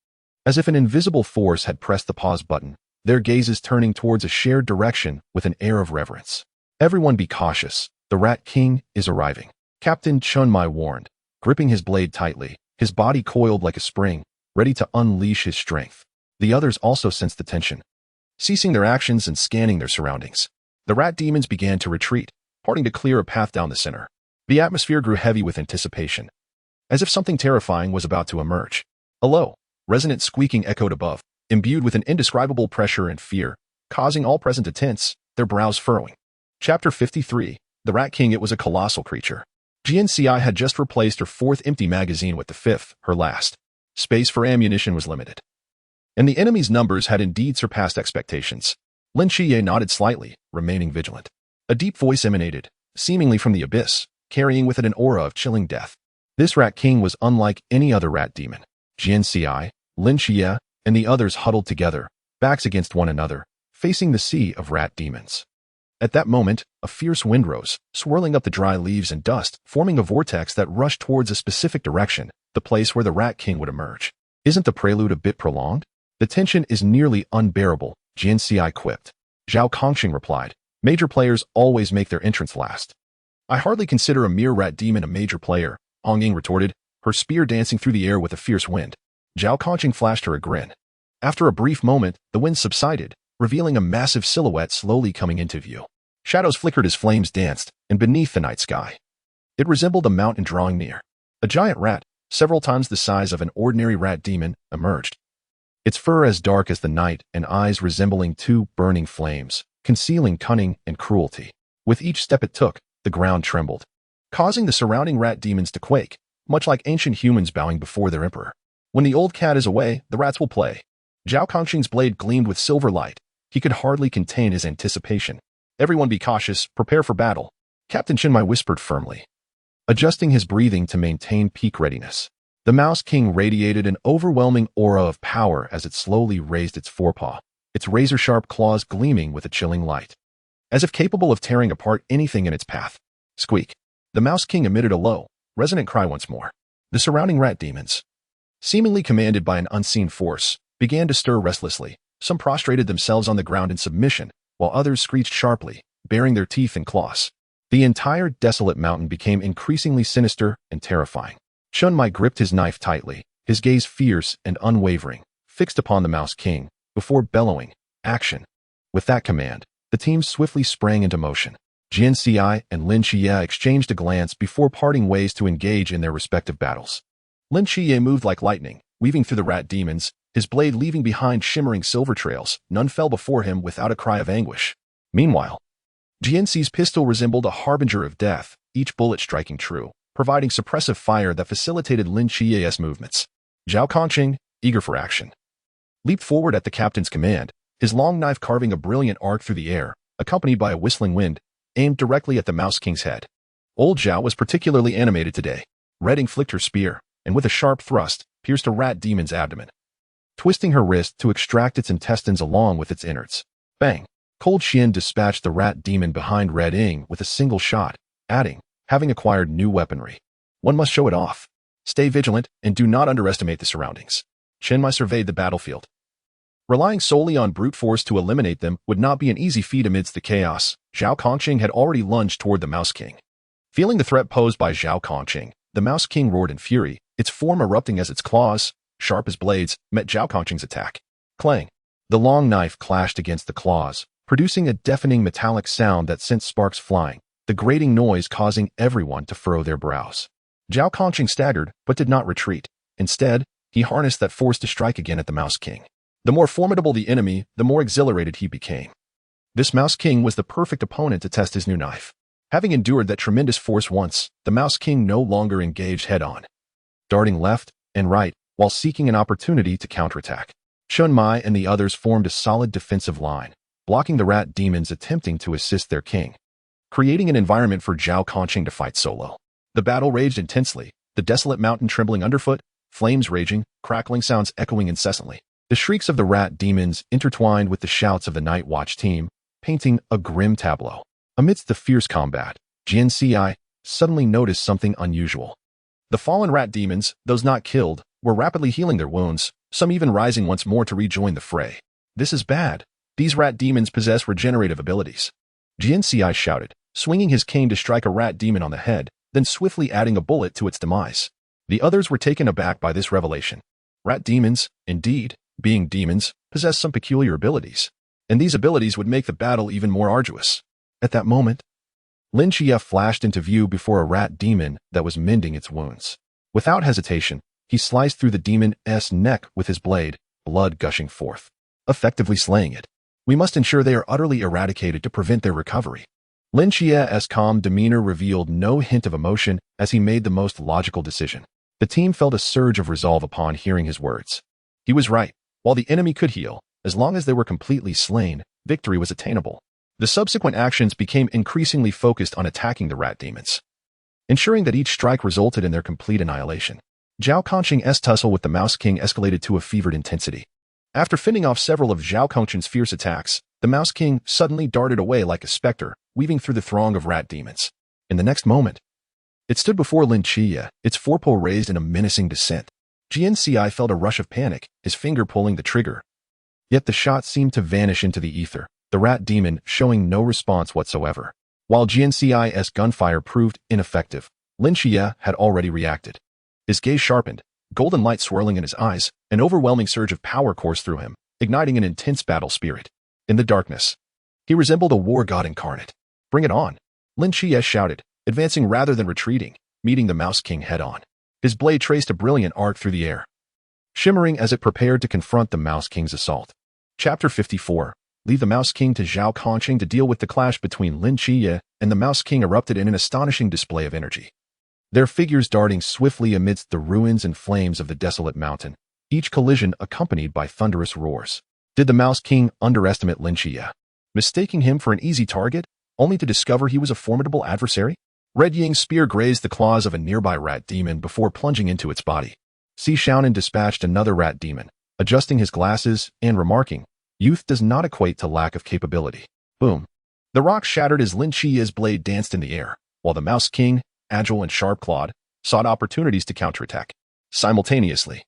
As if an invisible force had pressed the pause button, their gazes turning towards a shared direction with an air of reverence. "Everyone be cautious, the Rat King is arriving," Captain Chunmai warned, gripping his blade tightly, his body coiled like a spring, ready to unleash his strength. The others also sensed the tension, ceasing their actions and scanning their surroundings. The rat demons began to retreat, parting to clear a path down the center. The atmosphere grew heavy with anticipation, as if something terrifying was about to emerge. A low, resonant squeaking echoed above, imbued with an indescribable pressure and fear, causing all present to tense, their brows furrowing. Chapter 53. The Rat King. It was a colossal creature. Jian Ci had just replaced her fourth empty magazine with the fifth, her last. Space for ammunition was limited, and the enemy's numbers had indeed surpassed expectations. Lin Qiye nodded slightly, remaining vigilant. A deep voice emanated, seemingly from the abyss, carrying with it an aura of chilling death. This Rat King was unlike any other rat demon. Jian Ci, Lin Qiye, and the others huddled together, backs against one another, facing the sea of rat demons. At that moment, a fierce wind rose, swirling up the dry leaves and dust, forming a vortex that rushed towards a specific direction, the place where the Rat King would emerge. "Isn't the prelude a bit prolonged? The tension is nearly unbearable," Jian Ci quipped. Zhao Kongqing replied, "Major players always make their entrance last." "I hardly consider a mere rat demon a major player," Hong Ying retorted, her spear dancing through the air with a fierce wind. Zhao Kongqing flashed her a grin. After a brief moment, the wind subsided, revealing a massive silhouette slowly coming into view. Shadows flickered as flames danced, and beneath the night sky, it resembled a mountain drawing near. A giant rat, several times the size of an ordinary rat demon, emerged. Its fur as dark as the night and eyes resembling two burning flames, concealing cunning and cruelty. With each step it took, the ground trembled, causing the surrounding rat demons to quake, much like ancient humans bowing before their emperor. "When the old cat is away, the rats will play." Zhao Kongqing's blade gleamed with silver light. He could hardly contain his anticipation. "Everyone be cautious, prepare for battle," Captain Chunmai whispered firmly, adjusting his breathing to maintain peak readiness. The Mouse King radiated an overwhelming aura of power as it slowly raised its forepaw, its razor-sharp claws gleaming with a chilling light, as if capable of tearing apart anything in its path. Squeak. The Mouse King emitted a low, resonant cry once more. The surrounding rat demons, seemingly commanded by an unseen force, began to stir restlessly. Some prostrated themselves on the ground in submission, while others screeched sharply, baring their teeth and claws. The entire desolate mountain became increasingly sinister and terrifying. Chunmai gripped his knife tightly, his gaze fierce and unwavering, fixed upon the Mouse King, before bellowing, "Action!" With that command, the teams swiftly sprang into motion. Jian Ci and Lin Qiye exchanged a glance before parting ways to engage in their respective battles. Lin Qiye moved like lightning, weaving through the rat demons, his blade leaving behind shimmering silver trails. None fell before him without a cry of anguish. Meanwhile, Jian Ci's pistol resembled a harbinger of death, each bullet striking true, providing suppressive fire that facilitated Lin Qiye's movements. Zhao Kongqing, eager for action, leaped forward at the captain's command, his long knife carving a brilliant arc through the air, accompanied by a whistling wind, aimed directly at the Mouse King's head. Old Zhao was particularly animated today. Red Ink flicked her spear, and with a sharp thrust, pierced a rat demon's abdomen, twisting her wrist to extract its intestines along with its innards. Bang! Cold Xian dispatched the rat demon behind Red Ink with a single shot, adding, having acquired new weaponry, one must show it off. Stay vigilant and do not underestimate the surroundings. Chen Mai surveyed the battlefield. Relying solely on brute force to eliminate them would not be an easy feat amidst the chaos. Zhao Kongqing had already lunged toward the Mouse King. Feeling the threat posed by Zhao Kongqing, the Mouse King roared in fury, its form erupting as its claws, sharp as blades, met Zhao Kongqing's attack. Clang! The long knife clashed against the claws, producing a deafening metallic sound that sent sparks flying, the grating noise causing everyone to furrow their brows. Zhao Kongqing staggered, but did not retreat. Instead, he harnessed that force to strike again at the Mouse King. The more formidable the enemy, the more exhilarated he became. This Mouse King was the perfect opponent to test his new knife. Having endured that tremendous force once, the Mouse King no longer engaged head-on, darting left and right while seeking an opportunity to counterattack. Chen Mai and the others formed a solid defensive line, blocking the rat demons attempting to assist their king, creating an environment for Zhao Kongqing to fight solo. The battle raged intensely, the desolate mountain trembling underfoot, flames raging, crackling sounds echoing incessantly. The shrieks of the rat demons intertwined with the shouts of the Night Watch team, painting a grim tableau. Amidst the fierce combat, Jian Ci suddenly noticed something unusual. The fallen rat demons, those not killed, were rapidly healing their wounds, some even rising once more to rejoin the fray. This is bad. These rat demons possess regenerative abilities. Jian Ci shouted, swinging his cane to strike a rat demon on the head, then swiftly adding a bullet to its demise. The others were taken aback by this revelation. Rat demons, indeed, being demons, possess some peculiar abilities, and these abilities would make the battle even more arduous. At that moment, Lin Qiye flashed into view before a rat demon that was mending its wounds. Without hesitation, he sliced through the demon's neck with his blade, blood gushing forth, effectively slaying it. We must ensure they are utterly eradicated to prevent their recovery. Lin Qiye's calm demeanor revealed no hint of emotion as he made the most logical decision. The team felt a surge of resolve upon hearing his words. He was right. While the enemy could heal, as long as they were completely slain, victory was attainable. The subsequent actions became increasingly focused on attacking the rat demons, ensuring that each strike resulted in their complete annihilation. Zhao Kongqing's tussle with the Mouse King escalated to a fevered intensity. After fending off several of Zhao Kongqing's fierce attacks, the Mouse King suddenly darted away like a specter, weaving through the throng of rat demons. In the next moment, it stood before Lin Qiye, its forepaw raised in a menacing descent. Jian Ci felt a rush of panic, his finger pulling the trigger. Yet the shot seemed to vanish into the ether, the rat demon showing no response whatsoever. While Jian Ci's gunfire proved ineffective, Lin Qiye had already reacted. His gaze sharpened, golden light swirling in his eyes, an overwhelming surge of power coursed through him, igniting an intense battle spirit. In the darkness, he resembled a war god incarnate. Bring it on! Lin Qiye shouted, advancing rather than retreating, meeting the Mouse King head-on. His blade traced a brilliant arc through the air, shimmering as it prepared to confront the Mouse King's assault. Chapter 54. Leave the Mouse King to Zhao Kongqing to deal with the clash between Lin Qiye and the Mouse King erupted in an astonishing display of energy. Their figures darting swiftly amidst the ruins and flames of the desolate mountain, each collision accompanied by thunderous roars. Did the Mouse King underestimate Lin Qiye, mistaking him for an easy target, only to discover he was a formidable adversary? Red Ying's spear grazed the claws of a nearby rat demon before plunging into its body. Si Xiaonan dispatched another rat demon, adjusting his glasses and remarking, "Youth does not equate to lack of capability." Boom. The rock shattered as Lin Qiye's blade danced in the air, while the Mouse King, agile and sharp-clawed, sought opportunities to counterattack. Simultaneously,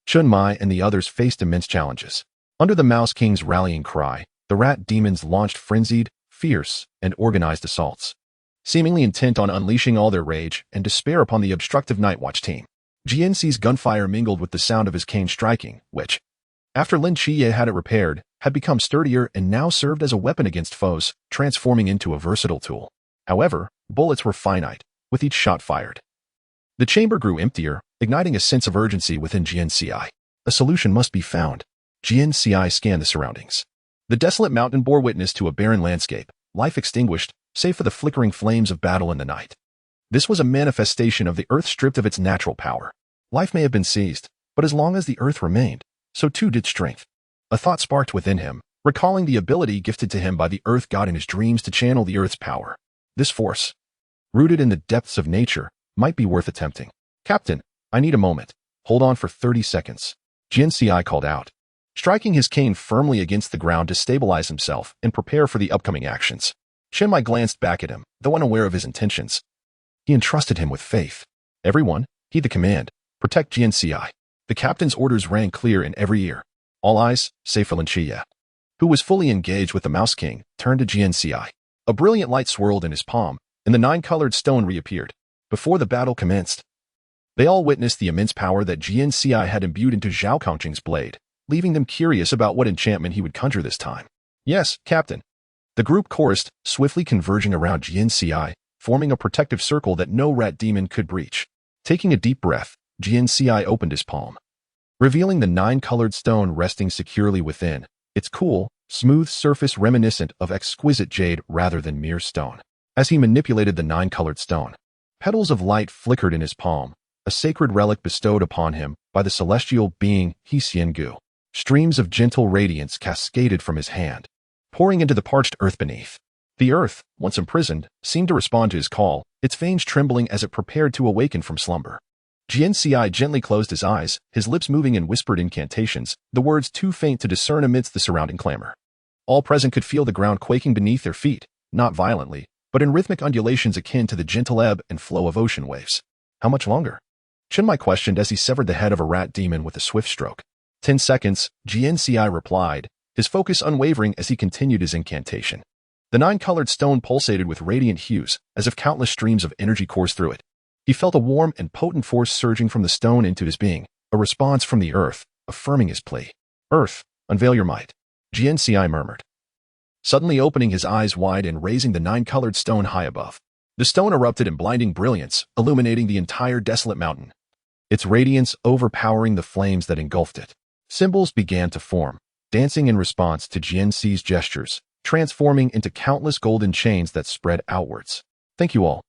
Chen Mai and the others faced immense challenges. Under the Mouse King's rallying cry, the rat demons launched frenzied, fierce, and organized assaults, seemingly intent on unleashing all their rage and despair upon the obstructive Night Watch team. Jian Ci's gunfire mingled with the sound of his cane striking, which, after Lin Qiye had it repaired, had become sturdier and now served as a weapon against foes, transforming into a versatile tool. However, bullets were finite, with each shot fired, The chamber grew emptier, igniting a sense of urgency within Jian Ci. A solution must be found. Jian Ci scanned the surroundings. The desolate mountain bore witness to a barren landscape, life extinguished, save for the flickering flames of battle in the night. This was a manifestation of the earth stripped of its natural power. Life may have been seized, but as long as the earth remained, so too did strength. A thought sparked within him, recalling the ability gifted to him by the earth god in his dreams to channel the earth's power. This force, rooted in the depths of nature, might be worth attempting. Captain, I need a moment. Hold on for 30 seconds. Jian Ci called out, striking his cane firmly against the ground to stabilize himself and prepare for the upcoming actions. Qiye glanced back at him, though unaware of his intentions. He entrusted him with faith. Everyone, heed the command. Protect Jian Ci. The captain's orders rang clear in every ear. All eyes, save for Lin Qiye, who was fully engaged with the Mouse King, turned to Jian Ci. A brilliant light swirled in his palm, and the 9-colored stone reappeared. Before the battle commenced, they all witnessed the immense power that Jian Ci had imbued into Zhao Kongqing's blade, leaving them curious about what enchantment he would conjure this time. Yes, Captain. The group chorused, swiftly converging around Jian Ci, forming a protective circle that no rat demon could breach. Taking a deep breath, Jian Ci opened his palm, revealing the 9-colored stone resting securely within, its cool, smooth surface reminiscent of exquisite jade rather than mere stone. As he manipulated the 9-colored stone, petals of light flickered in his palm, a sacred relic bestowed upon him by the celestial being He Xiangu. Streams of gentle radiance cascaded from his hand, pouring into the parched earth beneath. The earth, once imprisoned, seemed to respond to his call, its veins trembling as it prepared to awaken from slumber. Jian Ci gently closed his eyes, his lips moving in whispered incantations, the words too faint to discern amidst the surrounding clamor. All present could feel the ground quaking beneath their feet, not violently, but in rhythmic undulations akin to the gentle ebb and flow of ocean waves. How much longer? Qiye questioned as he severed the head of a rat demon with a swift stroke. 10 seconds, Jian Ci replied, his focus unwavering as he continued his incantation. The 9-colored stone pulsated with radiant hues, as if countless streams of energy coursed through it. He felt a warm and potent force surging from the stone into his being, a response from the earth, affirming his plea. Earth, unveil your might, Jian Ci murmured, suddenly opening his eyes wide and raising the 9-colored stone high above. The stone erupted in blinding brilliance, illuminating the entire desolate mountain, its radiance overpowering the flames that engulfed it. Symbols began to form, dancing in response to Jian Ci's gestures, transforming into countless golden chains that spread outwards. Thank you all,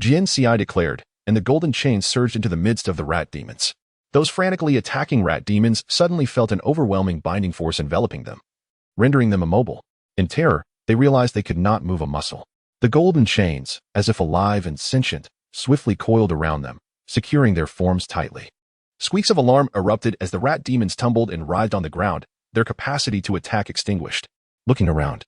Jian Ci declared, and the golden chains surged into the midst of the rat demons. Those frantically attacking rat demons suddenly felt an overwhelming binding force enveloping them, rendering them immobile. In terror, they realized they could not move a muscle. The golden chains, as if alive and sentient, swiftly coiled around them, securing their forms tightly. Squeaks of alarm erupted as the rat demons tumbled and writhed on the ground, their capacity to attack extinguished. Looking around,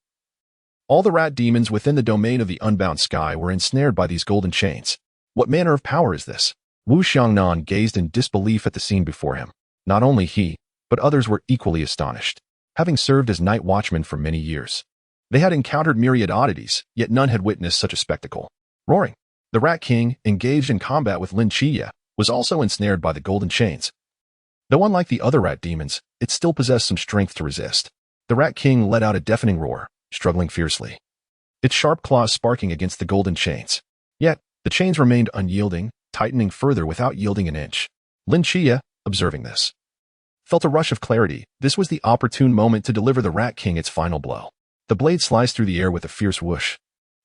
all the rat demons within the domain of the unbound sky were ensnared by these golden chains. What manner of power is this? Wu Xiangnan gazed in disbelief at the scene before him. Not only he, but others were equally astonished. Having served as night watchmen for many years, they had encountered myriad oddities, yet none had witnessed such a spectacle. Roaring, the Rat King, engaged in combat with Lin Qiye, was also ensnared by the golden chains. Though unlike the other rat demons, it still possessed some strength to resist. The Rat King let out a deafening roar, struggling fiercely, its sharp claws sparking against the golden chains. Yet, the chains remained unyielding, tightening further without yielding an inch. Lin Qiye, observing this, felt a rush of clarity. This was the opportune moment to deliver the Rat King its final blow. The blade sliced through the air with a fierce whoosh,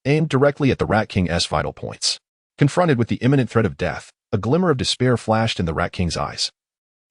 aimed directly at the Rat King's vital points. Confronted with the imminent threat of death, a glimmer of despair flashed in the Rat King's eyes,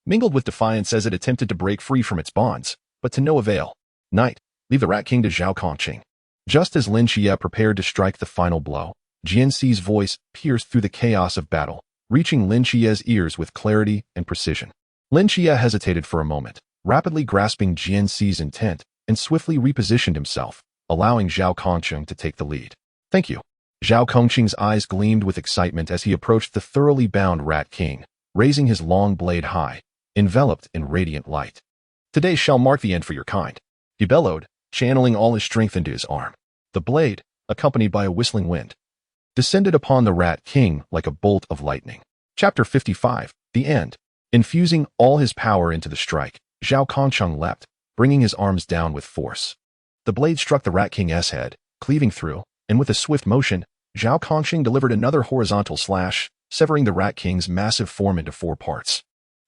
mingled with defiance as it attempted to break free from its bonds, but to no avail. Knight, leave the Rat King to Zhao Kongqing. Just as Lin Qiye prepared to strike the final blow, Jian Ci's voice pierced through the chaos of battle, reaching Lin Qiye's ears with clarity and precision. Lin Qiye hesitated for a moment, rapidly grasping Jian Ci's intent, and swiftly repositioned himself, allowing Zhao Kongqing to take the lead. Thank you. Zhao Kongqing's eyes gleamed with excitement as he approached the thoroughly bound Rat King, raising his long blade high, enveloped in radiant light. Today shall mark the end for your kind, he bellowed, channeling all his strength into his arm. The blade, accompanied by a whistling wind, descended upon the Rat King like a bolt of lightning. Chapter 55, The End. Infusing all his power into the strike, Zhao Kongqing leapt, bringing his arms down with force. The blade struck the Rat King's head, cleaving through, and with a swift motion, Zhao Kongqing delivered another horizontal slash, severing the Rat King's massive form into 4 parts.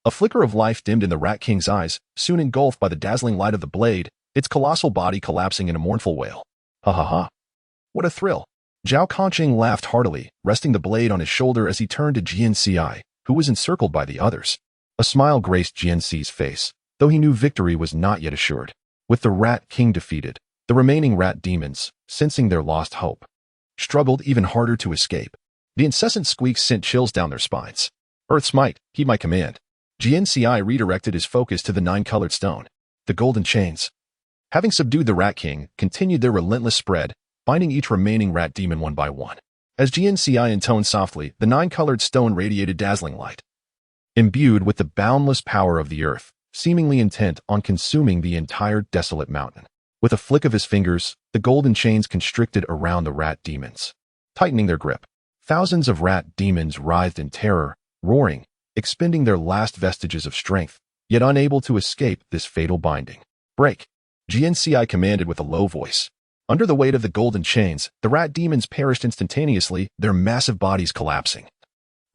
A flicker of life dimmed in the Rat King's eyes, soon engulfed by the dazzling light of the blade, its colossal body collapsing in a mournful wail. Ha ha ha. What a thrill. Zhao Kongqing laughed heartily, resting the blade on his shoulder as he turned to Jian Ci, who was encircled by the others. A smile graced Jian Ci's face, though he knew victory was not yet assured. With the Rat King defeated, the remaining rat demons, sensing their lost hope, struggled even harder to escape. The incessant squeaks sent chills down their spines. Earth's might, heed my command. Jian Ci redirected his focus to the 9-colored stone. The golden chains, having subdued the Rat King, continued their relentless spread, binding each remaining rat demon one by one. As Jian Ci intoned softly, the 9-colored stone radiated dazzling light. Imbued with the boundless power of the earth, seemingly intent on consuming the entire desolate mountain. With a flick of his fingers, the golden chains constricted around the rat demons, tightening their grip. Thousands of rat demons writhed in terror, roaring, expending their last vestiges of strength, yet unable to escape this fatal binding. Break! Jian Ci commanded with a low voice. Under the weight of the golden chains, the rat demons perished instantaneously, their massive bodies collapsing,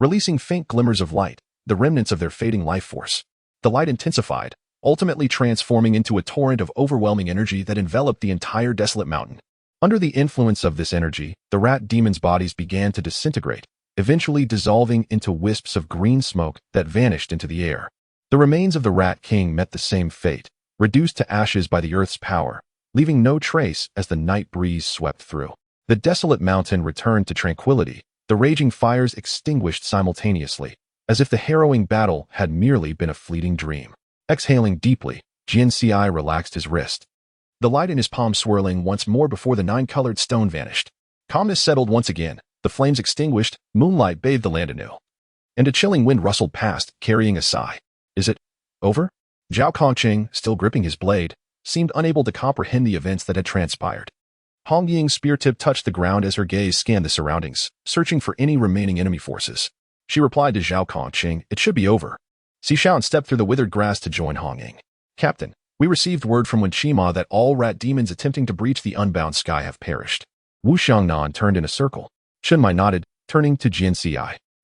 releasing faint glimmers of light, the remnants of their fading life force. The light intensified, ultimately transforming into a torrent of overwhelming energy that enveloped the entire desolate mountain. Under the influence of this energy, the rat demons' bodies began to disintegrate, eventually dissolving into wisps of green smoke that vanished into the air. The remains of the Rat King met the same fate, reduced to ashes by the earth's power, leaving no trace as the night breeze swept through. The desolate mountain returned to tranquility, the raging fires extinguished simultaneously, as if the harrowing battle had merely been a fleeting dream. Exhaling deeply, Jian Ci relaxed his wrist, the light in his palm swirling once more before the 9-colored stone vanished. Calmness settled once again, the flames extinguished, moonlight bathed the land anew. And a chilling wind rustled past, carrying a sigh. Is it over? Zhao Kongqing, still gripping his blade, seemed unable to comprehend the events that had transpired. Hong Ying's spear tip touched the ground as her gaze scanned the surroundings, searching for any remaining enemy forces. She replied to Zhao Kongqing, it should be over. Sishan stepped through the withered grass to join Hong Ying. Captain, we received word from Lin Qiye that all rat demons attempting to breach the unbound sky have perished. Wu Xiangnan turned in a circle. Chunmai nodded, turning to Jian Ci.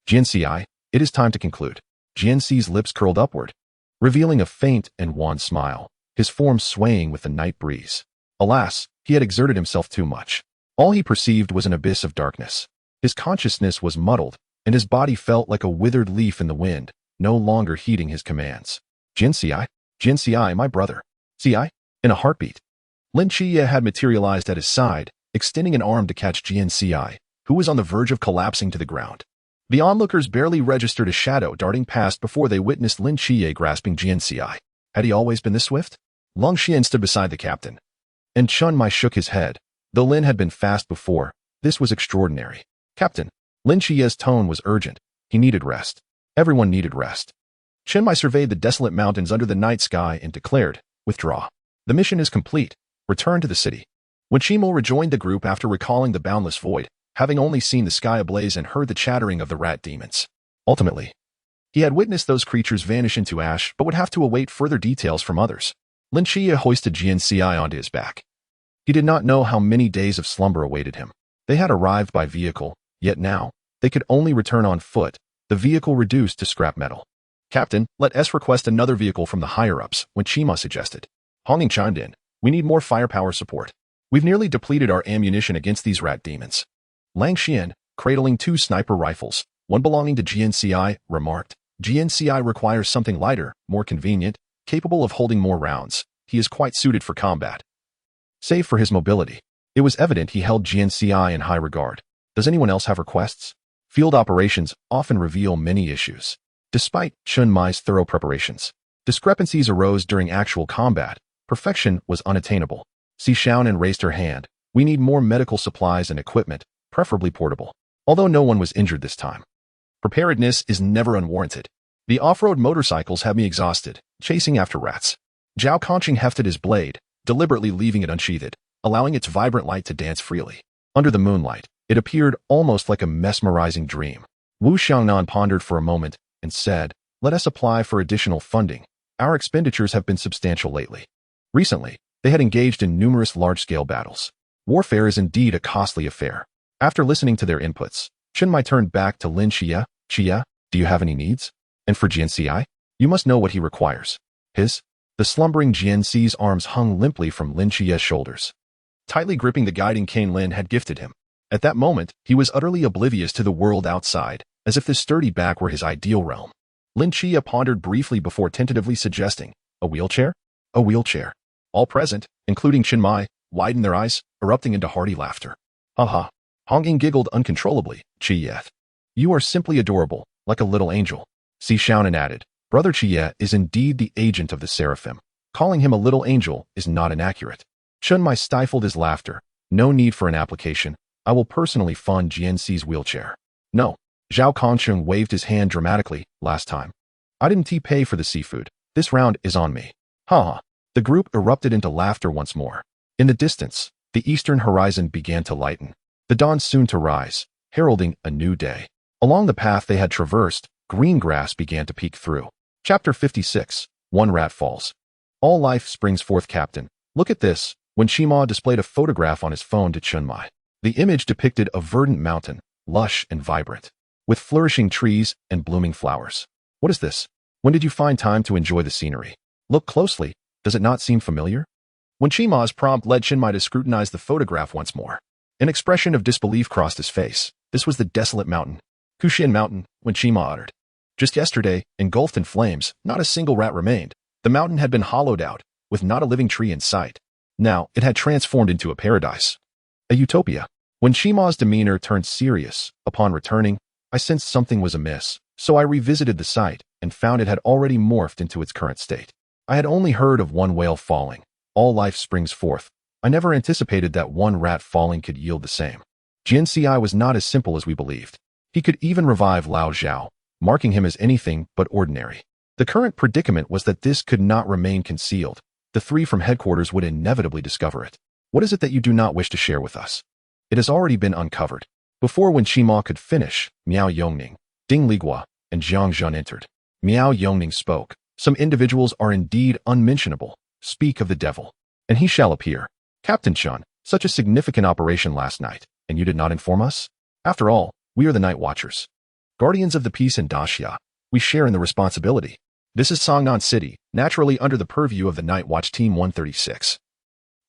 Jian Ci, it is time to conclude. Jian Ci's lips curled upward, revealing a faint and wan smile, his form swaying with the night breeze. Alas, he had exerted himself too much. All he perceived was an abyss of darkness. His consciousness was muddled, and his body felt like a withered leaf in the wind, no longer heeding his commands. Jian Ci, my brother. Ci? In a heartbeat. Lin Qiye had materialized at his side, extending an arm to catch Jian Ci, who was on the verge of collapsing to the ground. The onlookers barely registered a shadow darting past before they witnessed Lin Qiye grasping Jian Ci. Had he always been this swift? Long Xian stood beside the captain, and Chunmai shook his head. Though Lin had been fast before, this was extraordinary. Captain, Lin Qiye's tone was urgent. He needed rest. Everyone needed rest. Chunmai surveyed the desolate mountains under the night sky and declared, withdraw. The mission is complete. Return to the city. When Chimo rejoined the group after recalling the boundless void, having only seen the sky ablaze and heard the chattering of the rat demons. Ultimately, he had witnessed those creatures vanish into ash but would have to await further details from others. Lin Qiye hoisted Jian Ci onto his back. He did not know how many days of slumber awaited him. They had arrived by vehicle, yet now, they could only return on foot, the vehicle reduced to scrap metal. Captain, let us request another vehicle from the higher-ups, when Chima suggested. Hong Ying chimed in. We need more firepower support. We've nearly depleted our ammunition against these rat demons. Lang Xian, cradling 2 sniper rifles, one belonging to Jian Ci, remarked, Jian Ci requires something lighter, more convenient, capable of holding more rounds. He is quite suited for combat. Save for his mobility, it was evident he held Jian Ci in high regard. Does anyone else have requests? Field operations often reveal many issues. Despite Chunmai's thorough preparations, discrepancies arose during actual combat. Perfection was unattainable. Sishan raised her hand. We need more medical supplies and equipment, preferably portable. Although no one was injured this time. Preparedness is never unwarranted. The off-road motorcycles have me exhausted, chasing after rats. Zhao Kongqing hefted his blade, deliberately leaving it unsheathed, allowing its vibrant light to dance freely. Under the moonlight, it appeared almost like a mesmerizing dream. Wu Xiangnan pondered for a moment and said, let us apply for additional funding. Our expenditures have been substantial lately. Recently, they had engaged in numerous large-scale battles. Warfare is indeed a costly affair. After listening to their inputs, Chunmai turned back to Lin Qiye. Qiye, do you have any needs? And for Jian Ci? You must know what he requires. The slumbering Jian Ci's arms hung limply from Lin Qiye's shoulders, tightly gripping the guiding cane Lin had gifted him. At that moment, he was utterly oblivious to the world outside, as if this sturdy back were his ideal realm. Lin Qiye pondered briefly before tentatively suggesting, a wheelchair? A wheelchair. All present, including Chen Mai, widened their eyes, erupting into hearty laughter. Ha ha. Honging giggled uncontrollably. Qiye, you are simply adorable, like a little angel. Si Xiaonan added, Brother Qiye is indeed the agent of the seraphim. Calling him a little angel is not inaccurate. Chen Mai stifled his laughter. No need for an application. I will personally fund Jian Ci's wheelchair. No. Zhao Kongsheng waved his hand dramatically. Last time, I didn't pay for the seafood. This round is on me. Ha ha. The group erupted into laughter once more. In the distance, the eastern horizon began to lighten. The dawn soon to rise, heralding a new day. Along the path they had traversed, green grass began to peek through. Chapter 56. One rat falls. All life springs forth, Captain. Look at this. When Shima displayed a photograph on his phone to Chen Mai. The image depicted a verdant mountain, lush and vibrant, with flourishing trees and blooming flowers. What is this? When did you find time to enjoy the scenery? Look closely. Does it not seem familiar? When Shima's prompt led Chen Mai to scrutinize the photograph once more, an expression of disbelief crossed his face. This was the desolate mountain, Kushin Mountain, when Shima uttered. Just yesterday, engulfed in flames, not a single rat remained. The mountain had been hollowed out, with not a living tree in sight. Now, it had transformed into a paradise. A utopia. When Shima's demeanor turned serious, upon returning, I sensed something was amiss, so I revisited the site and found it had already morphed into its current state. I had only heard of one whale falling. All life springs forth. I never anticipated that one rat falling could yield the same. Jian Ci was not as simple as we believed. He could even revive Lao Zhao, marking him as anything but ordinary. The current predicament was that this could not remain concealed. The three from headquarters would inevitably discover it. What is it that you do not wish to share with us? It has already been uncovered. Before when Shima could finish, Miao Yongning, Ding Ligua, and Jiang Zhun entered. Miao Yongning spoke. Some individuals are indeed unmentionable. Speak of the devil, and he shall appear. Captain Chun, such a significant operation last night, and you did not inform us? After all, we are the Night Watchers. Guardians of the peace in Daxia. We share in the responsibility. This is Songnan City, naturally under the purview of the Night Watch Team 136.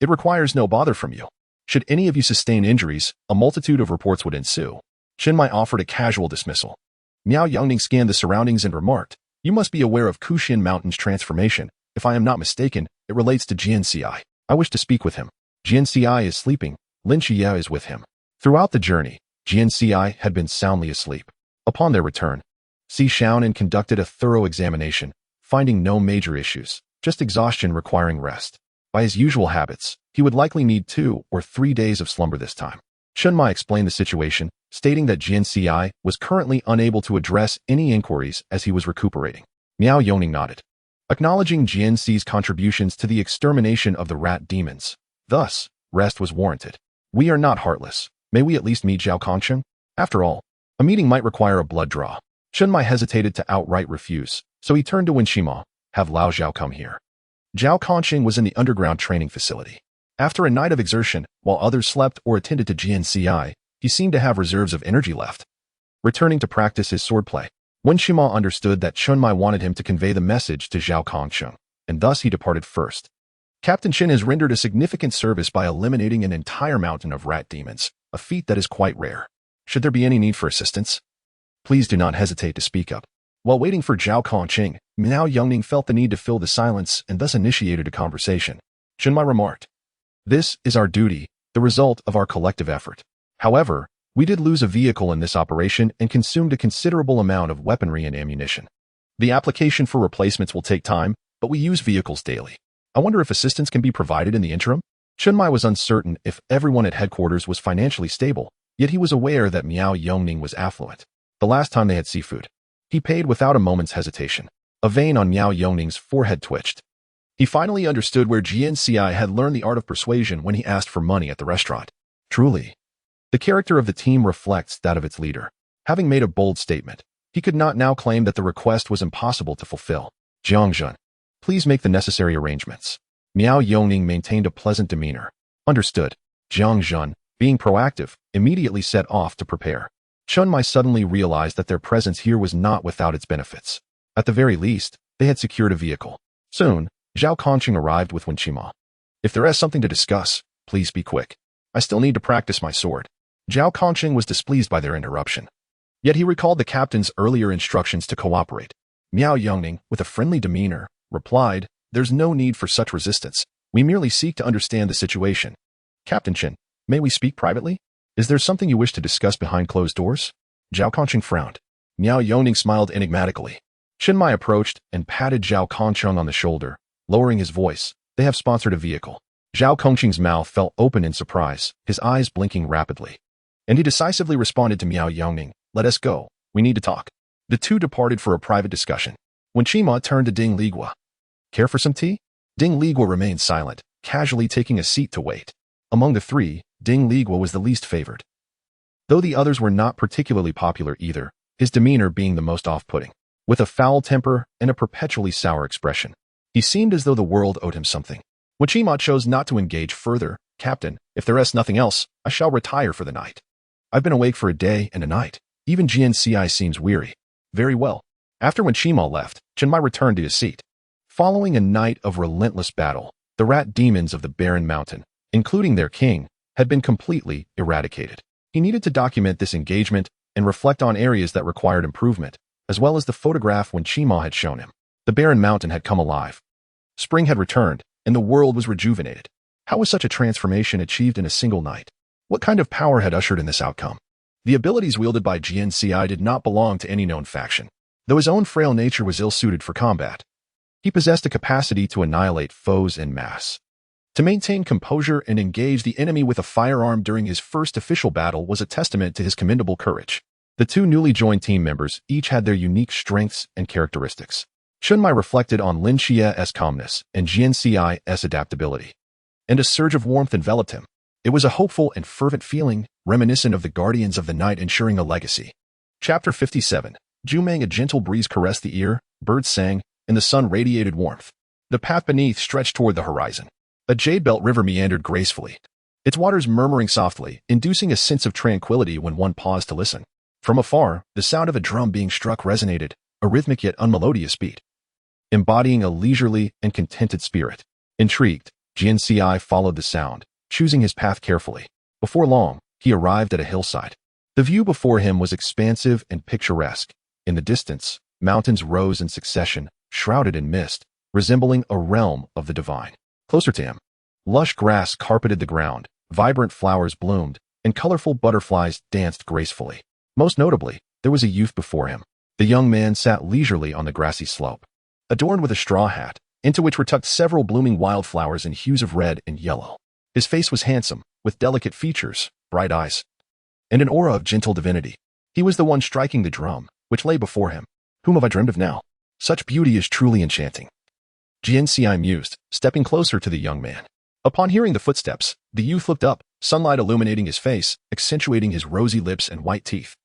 It requires no bother from you. Should any of you sustain injuries, a multitude of reports would ensue. Chen Mai offered a casual dismissal. Miao Yongning scanned the surroundings and remarked, You must be aware of Kushin Mountain's transformation. If I am not mistaken, it relates to Jian Ci. I wish to speak with him. Jian Ci is sleeping. Lin Qiye is with him. Throughout the journey, Jian Ci had been soundly asleep. Upon their return, Si Xiaonan conducted a thorough examination, finding no major issues, just exhaustion requiring rest. By his usual habits, he would likely need 2 or 3 days of slumber this time. Chen Mai explained the situation, stating that Jian Ci was currently unable to address any inquiries as he was recuperating. Miao Yongning nodded, acknowledging Jian Ci's contributions to the extermination of the rat demons. Thus, rest was warranted. We are not heartless. May we at least meet Zhao Kongsheng? After all, a meeting might require a blood draw. Chen Mai hesitated to outright refuse, so he turned to Wen Shima. Have Lao Zhao come here. Zhao Kongsheng was in the underground training facility. After a night of exertion, while others slept or attended to Jian Ci, he seemed to have reserves of energy left. Returning to practice his swordplay, Wen Shima understood that Chen Mai wanted him to convey the message to Zhao Kongsheng, and thus he departed first. Captain Chen has rendered a significant service by eliminating an entire mountain of rat demons, a feat that is quite rare. Should there be any need for assistance, please do not hesitate to speak up. While waiting for Zhao Kongsheng, Miao Yongning felt the need to fill the silence and thus initiated a conversation. Chen Mai remarked, This is our duty, the result of our collective effort. However, we did lose a vehicle in this operation and consumed a considerable amount of weaponry and ammunition. The application for replacements will take time, but we use vehicles daily. I wonder if assistance can be provided in the interim? Chen Mai was uncertain if everyone at headquarters was financially stable, yet he was aware that Miao Yongning was affluent. The last time they had seafood, he paid without a moment's hesitation. A vein on Miao Yongning's forehead twitched. He finally understood where Jian Ci had learned the art of persuasion when he asked for money at the restaurant. Truly, the character of the team reflects that of its leader. Having made a bold statement, he could not now claim that the request was impossible to fulfill. Jiang Zhun, please make the necessary arrangements. Miao Yongning maintained a pleasant demeanor. Understood. Jiang Zhun, being proactive, immediately set off to prepare. Chun Mai suddenly realized that their presence here was not without its benefits. At the very least, they had secured a vehicle. Soon, Zhao Kongqing arrived with Wen Qima. If there is something to discuss, please be quick. I still need to practice my sword. Zhao Kongqing was displeased by their interruption. Yet he recalled the captain's earlier instructions to cooperate. Miao Yongning, with a friendly demeanor, replied, "There's no need for such resistance. We merely seek to understand the situation. Captain Chen, may we speak privately? Is there something you wish to discuss behind closed doors?" Zhao Kongqing frowned. Miao Yongning smiled enigmatically. Chen Mai approached and patted Zhao Kongqing on the shoulder, lowering his voice. "They have sponsored a vehicle." Zhao Kongqing's mouth fell open in surprise, his eyes blinking rapidly. And he decisively responded to Miao Yongning, "Let us go. We need to talk." The two departed for a private discussion. Wen Qima turned to Ding Ligua. "Care for some tea?" Ding Ligua remained silent, casually taking a seat to wait. Among the three, Ding Ligua was the least favored. Though the others were not particularly popular either, his demeanor being the most off-putting. With a foul temper and a perpetually sour expression, he seemed as though the world owed him something. Wen Qima chose not to engage further. "Captain, if there is nothing else, I shall retire for the night. I've been awake for a day and a night. Even Jian Ci seems weary." "Very well." After Wen Qima left, Chen Mai returned to his seat. Following a night of relentless battle, the rat demons of the barren mountain, including their king, had been completely eradicated. He needed to document this engagement and reflect on areas that required improvement, as well as the photograph Wen Qima had shown him. The barren mountain had come alive. Spring had returned, and the world was rejuvenated. How was such a transformation achieved in a single night? What kind of power had ushered in this outcome? The abilities wielded by Jian Ci did not belong to any known faction, though his own frail nature was ill-suited for combat. He possessed a capacity to annihilate foes en masse. To maintain composure and engage the enemy with a firearm during his first official battle was a testament to his commendable courage. The two newly joined team members each had their unique strengths and characteristics. Chen Mai reflected on Lin Qiye's calmness and Jian Ci's adaptability, and a surge of warmth enveloped him. It was a hopeful and fervent feeling, reminiscent of the Guardians of the Night ensuring a legacy. Chapter 57. Jumang. A gentle breeze caressed the ear, birds sang, and the sun radiated warmth. The path beneath stretched toward the horizon. A jade-belt river meandered gracefully, its waters murmuring softly, inducing a sense of tranquility when one paused to listen. From afar, the sound of a drum being struck resonated, a rhythmic yet unmelodious beat, embodying a leisurely and contented spirit. Intrigued, Jian Ci followed the sound, choosing his path carefully. Before long, he arrived at a hillside. The view before him was expansive and picturesque. In the distance, mountains rose in succession, shrouded in mist, resembling a realm of the divine. Closer to him, lush grass carpeted the ground, vibrant flowers bloomed, and colorful butterflies danced gracefully. Most notably, there was a youth before him. The young man sat leisurely on the grassy slope, adorned with a straw hat, into which were tucked several blooming wildflowers in hues of red and yellow. His face was handsome, with delicate features, bright eyes, and an aura of gentle divinity. He was the one striking the drum, which lay before him. Whom have I dreamed of now? Such beauty is truly enchanting. Jian Ci mused, stepping closer to the young man. Upon hearing the footsteps, the youth looked up, sunlight illuminating his face, accentuating his rosy lips and white teeth.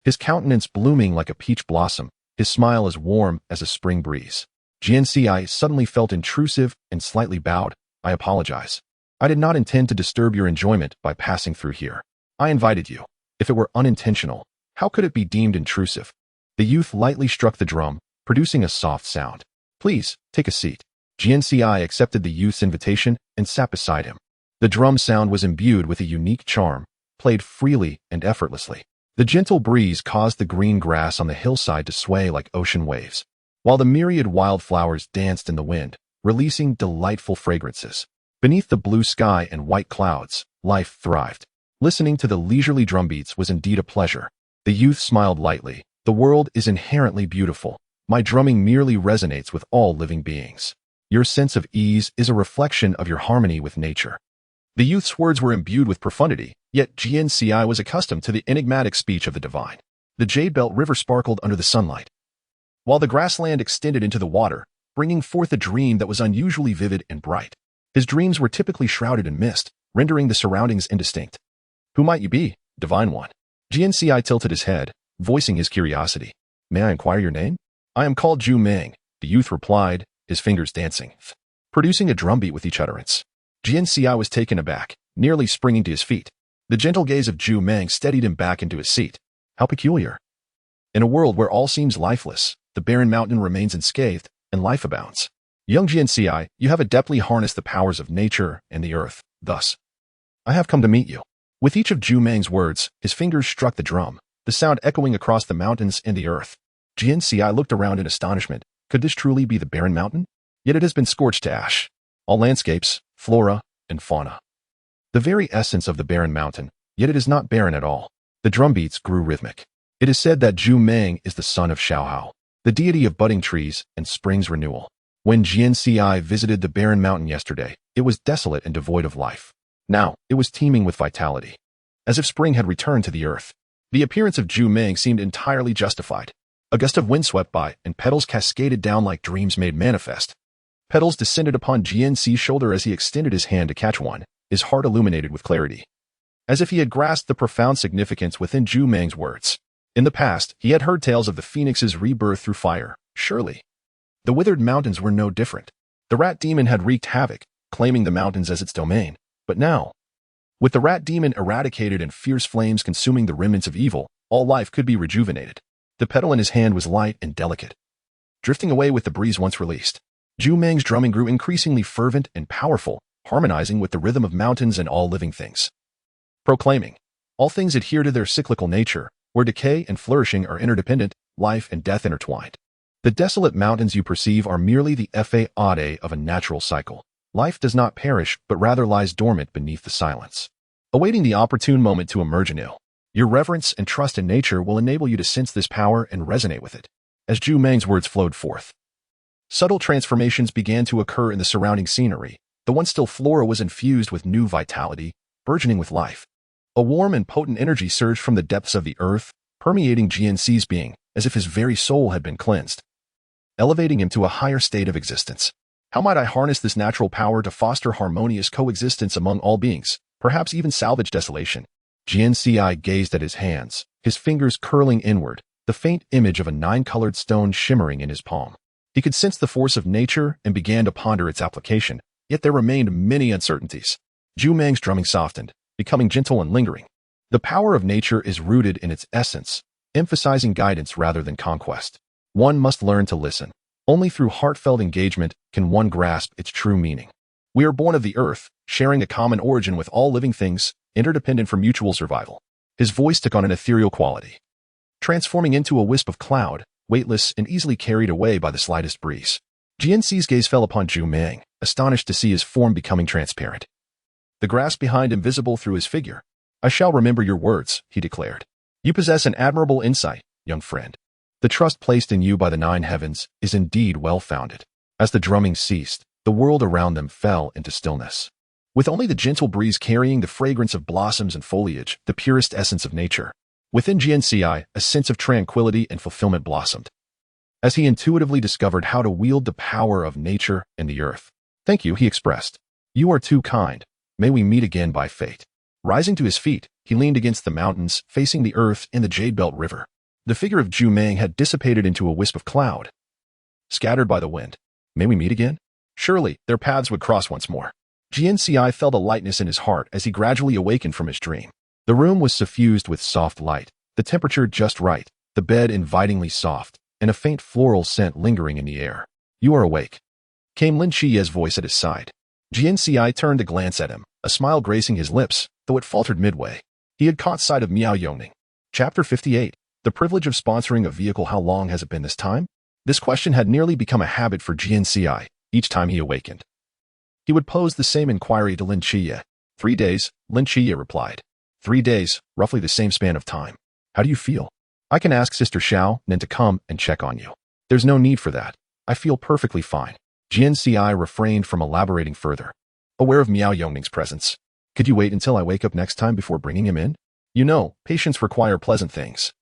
His countenance blooming like a peach blossom, his smile as warm as a spring breeze. Jian Ci suddenly felt intrusive and slightly bowed. "I apologize. I did not intend to disturb your enjoyment by passing through here. I invited you. If it were unintentional, how could it be deemed intrusive?" The youth lightly struck the drum, producing a soft sound. "Please, take a seat." Jian Ci accepted the youth's invitation and sat beside him. The drum sound was imbued with a unique charm, played freely and effortlessly. The gentle breeze caused the green grass on the hillside to sway like ocean waves, while the myriad wildflowers danced in the wind, releasing delightful fragrances. Beneath the blue sky and white clouds, life thrived. Listening to the leisurely drumbeats was indeed a pleasure. The youth smiled lightly. "The world is inherently beautiful. My drumming merely resonates with all living beings. Your sense of ease is a reflection of your harmony with nature." The youth's words were imbued with profundity, yet Jian Ci was accustomed to the enigmatic speech of the divine. The jade-belt river sparkled under the sunlight, while the grassland extended into the water, bringing forth a dream that was unusually vivid and bright. His dreams were typically shrouded in mist, rendering the surroundings indistinct. "Who might you be, divine one?" Jian Ci tilted his head, voicing his curiosity. "May I inquire your name?" "I am called Zhu Meng," the youth replied, his fingers dancing, producing a drumbeat with each utterance. Jian Ci was taken aback, nearly springing to his feet. The gentle gaze of Zhu Meng steadied him back into his seat. How peculiar. In a world where all seems lifeless, the barren mountain remains unscathed, and life abounds. Young Jian Ci, you have adeptly harnessed the powers of nature and the earth. Thus, I have come to meet you. With each of Zhu Meng's words, his fingers struck the drum, the sound echoing across the mountains and the earth. Jian Ci looked around in astonishment. Could this truly be the barren mountain? Yet it has been scorched to ash. All landscapes, flora, and fauna. The very essence of the barren mountain, yet it is not barren at all. The drumbeats grew rhythmic. It is said that Zhu Meng is the son of Xiaohao, the deity of budding trees and spring's renewal. When Jian Ci visited the barren mountain yesterday, it was desolate and devoid of life. Now, it was teeming with vitality, as if spring had returned to the earth. The appearance of Zhu Meng seemed entirely justified. A gust of wind swept by, and petals cascaded down like dreams made manifest. Petals descended upon Jian Ci's shoulder as he extended his hand to catch one, his heart illuminated with clarity, as if he had grasped the profound significance within Zhu Meng's words. In the past, he had heard tales of the phoenix's rebirth through fire. Surely, the withered mountains were no different. The rat demon had wreaked havoc, claiming the mountains as its domain. But now, with the rat demon eradicated and fierce flames consuming the remnants of evil, all life could be rejuvenated. The petal in his hand was light and delicate, drifting away with the breeze once released. Zhu Meng's drumming grew increasingly fervent and powerful, harmonizing with the rhythm of mountains and all living things. Proclaiming, all things adhere to their cyclical nature, where decay and flourishing are interdependent, life and death intertwined. The desolate mountains you perceive are merely the fade of a natural cycle. Life does not perish, but rather lies dormant beneath the silence, awaiting the opportune moment to emerge anew. Your reverence and trust in nature will enable you to sense this power and resonate with it. As Zhu Meng's words flowed forth, subtle transformations began to occur in the surrounding scenery. The once still flora was infused with new vitality, burgeoning with life. A warm and potent energy surged from the depths of the earth, permeating Jian Ci's being, as if his very soul had been cleansed, elevating him to a higher state of existence. How might I harness this natural power to foster harmonious coexistence among all beings, perhaps even salvage desolation? Jian Ci gazed at his hands, his fingers curling inward, the faint image of a nine-colored stone shimmering in his palm. He could sense the force of nature and began to ponder its application, yet there remained many uncertainties. Zhu Meng's drumming softened, becoming gentle and lingering. The power of nature is rooted in its essence, emphasizing guidance rather than conquest. One must learn to listen. Only through heartfelt engagement can one grasp its true meaning. We are born of the earth, sharing a common origin with all living things, interdependent for mutual survival. His voice took on an ethereal quality, transforming into a wisp of cloud, weightless and easily carried away by the slightest breeze. Jian Ci's gaze fell upon Zhu Meng, astonished to see his form becoming transparent, the grass behind him visible through his figure. I shall remember your words, he declared. You possess an admirable insight, young friend. The trust placed in you by the nine heavens is indeed well-founded. As the drumming ceased, the world around them fell into stillness, with only the gentle breeze carrying the fragrance of blossoms and foliage, the purest essence of nature. Within Jian Ci, a sense of tranquility and fulfillment blossomed, as he intuitively discovered how to wield the power of nature and the earth. Thank you, he expressed. You are too kind. May we meet again by fate. Rising to his feet, he leaned against the mountains, facing the earth and the Jade Belt River. The figure of Zhu Meng had dissipated into a wisp of cloud, scattered by the wind. May we meet again? Surely, their paths would cross once more. Jian Ci felt a lightness in his heart as he gradually awakened from his dream. The room was suffused with soft light, the temperature just right, the bed invitingly soft, and a faint floral scent lingering in the air. You are awake, came Lin Qiye's voice at his side. Jian Ci turned to glance at him, a smile gracing his lips, though it faltered midway. He had caught sight of Miao Yongning. Chapter 58. The privilege of sponsoring a vehicle. How long has it been this time? This question had nearly become a habit for Jian Ci. Each time he awakened, he would pose the same inquiry to Lin Qiye. 3 days, Lin Qiye replied. 3 days, roughly the same span of time. How do you feel? I can ask Sister Xiao Nen to come and check on you. There's no need for that. I feel perfectly fine. Jian Ci refrained from elaborating further, aware of Miao Yongning's presence. Could you wait until I wake up next time before bringing him in? You know, patients require pleasant things.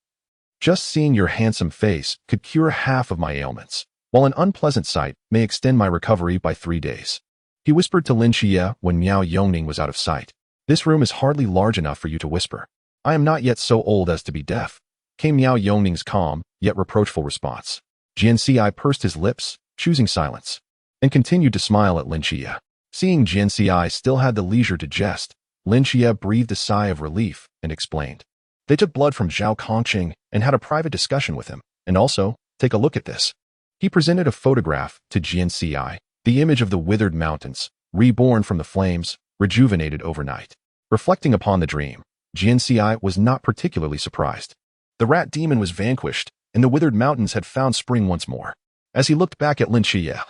Just seeing your handsome face could cure half of my ailments, while an unpleasant sight may extend my recovery by 3 days. He whispered to Lin Qiye when Miao Yongning was out of sight. This room is hardly large enough for you to whisper. I am not yet so old as to be deaf, came Miao Yongning's calm, yet reproachful response. Jian Ci pursed his lips, choosing silence, and continued to smile at Lin Qiye. Seeing Jian Ci still had the leisure to jest, Lin Qiye breathed a sigh of relief and explained. They took blood from Zhao Kongqing and had a private discussion with him. And also, take a look at this. He presented a photograph to Jian Ci, the image of the withered mountains, reborn from the flames, rejuvenated overnight. Reflecting upon the dream, Jian Ci was not particularly surprised. The rat demon was vanquished, and the withered mountains had found spring once more. As he looked back at Lin Qiye,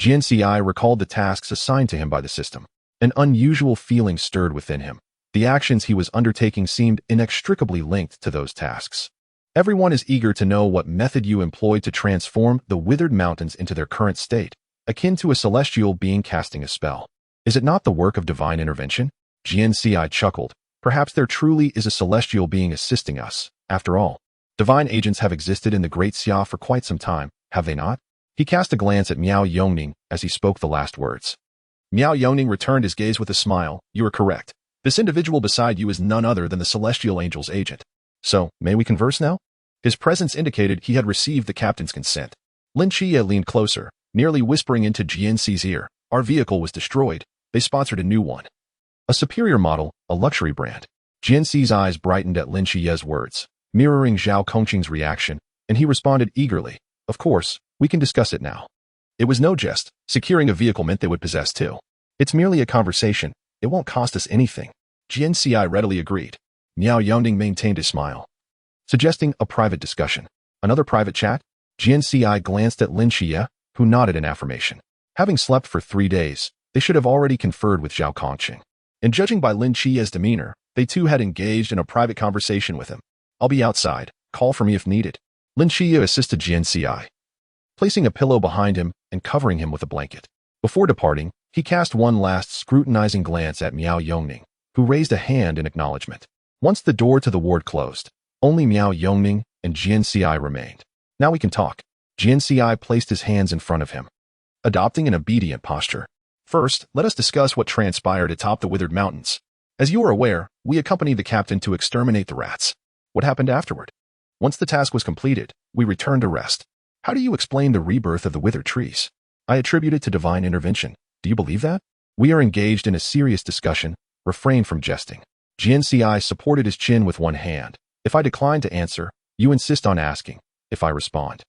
Jian Ci recalled the tasks assigned to him by the system. An unusual feeling stirred within him. The actions he was undertaking seemed inextricably linked to those tasks. Everyone is eager to know what method you employed to transform the withered mountains into their current state, akin to a celestial being casting a spell. Is it not the work of divine intervention? Jian Ci chuckled. Perhaps there truly is a celestial being assisting us. After all, divine agents have existed in the Great Xia for quite some time, have they not? He cast a glance at Miao Yongning as he spoke the last words. Miao Yongning returned his gaze with a smile. You are correct. This individual beside you is none other than the celestial angel's agent. So, may we converse now? His presence indicated he had received the captain's consent. Lin Qiye leaned closer, nearly whispering into Jian Ci's ear. Our vehicle was destroyed. They sponsored a new one. A superior model, a luxury brand. Jian Ci's eyes brightened at Lin Qiye's words, mirroring Zhao Kongqing's reaction, and he responded eagerly. Of course, we can discuss it now. It was no jest. Securing a vehicle meant they would possess two. It's merely a conversation. It won't cost us anything. Jian Ci readily agreed. Miao Yongning maintained his smile, suggesting a private discussion. Another private chat? Jian Ci glanced at Lin Qiye, who nodded in affirmation. Having slept for 3 days, they should have already conferred with Zhao Kongqing. And judging by Lin Qiye's demeanor, they too had engaged in a private conversation with him. I'll be outside. Call for me if needed. Lin Qiye assisted Jian Ci, placing a pillow behind him and covering him with a blanket. Before departing, he cast one last scrutinizing glance at Miao Yongning, who raised a hand in acknowledgement. Once the door to the ward closed, only Miao Yongning and Jian Ci remained. Now we can talk. Jian Ci placed his hands in front of him, adopting an obedient posture. First, let us discuss what transpired atop the withered mountains. As you are aware, we accompanied the captain to exterminate the rats. What happened afterward? Once the task was completed, we returned to rest. How do you explain the rebirth of the withered trees? I attribute it to divine intervention. Do you believe that? We are engaged in a serious discussion. Refrain from jesting. Jian Ci supported his chin with one hand. If I decline to answer, you insist on asking. If I respond,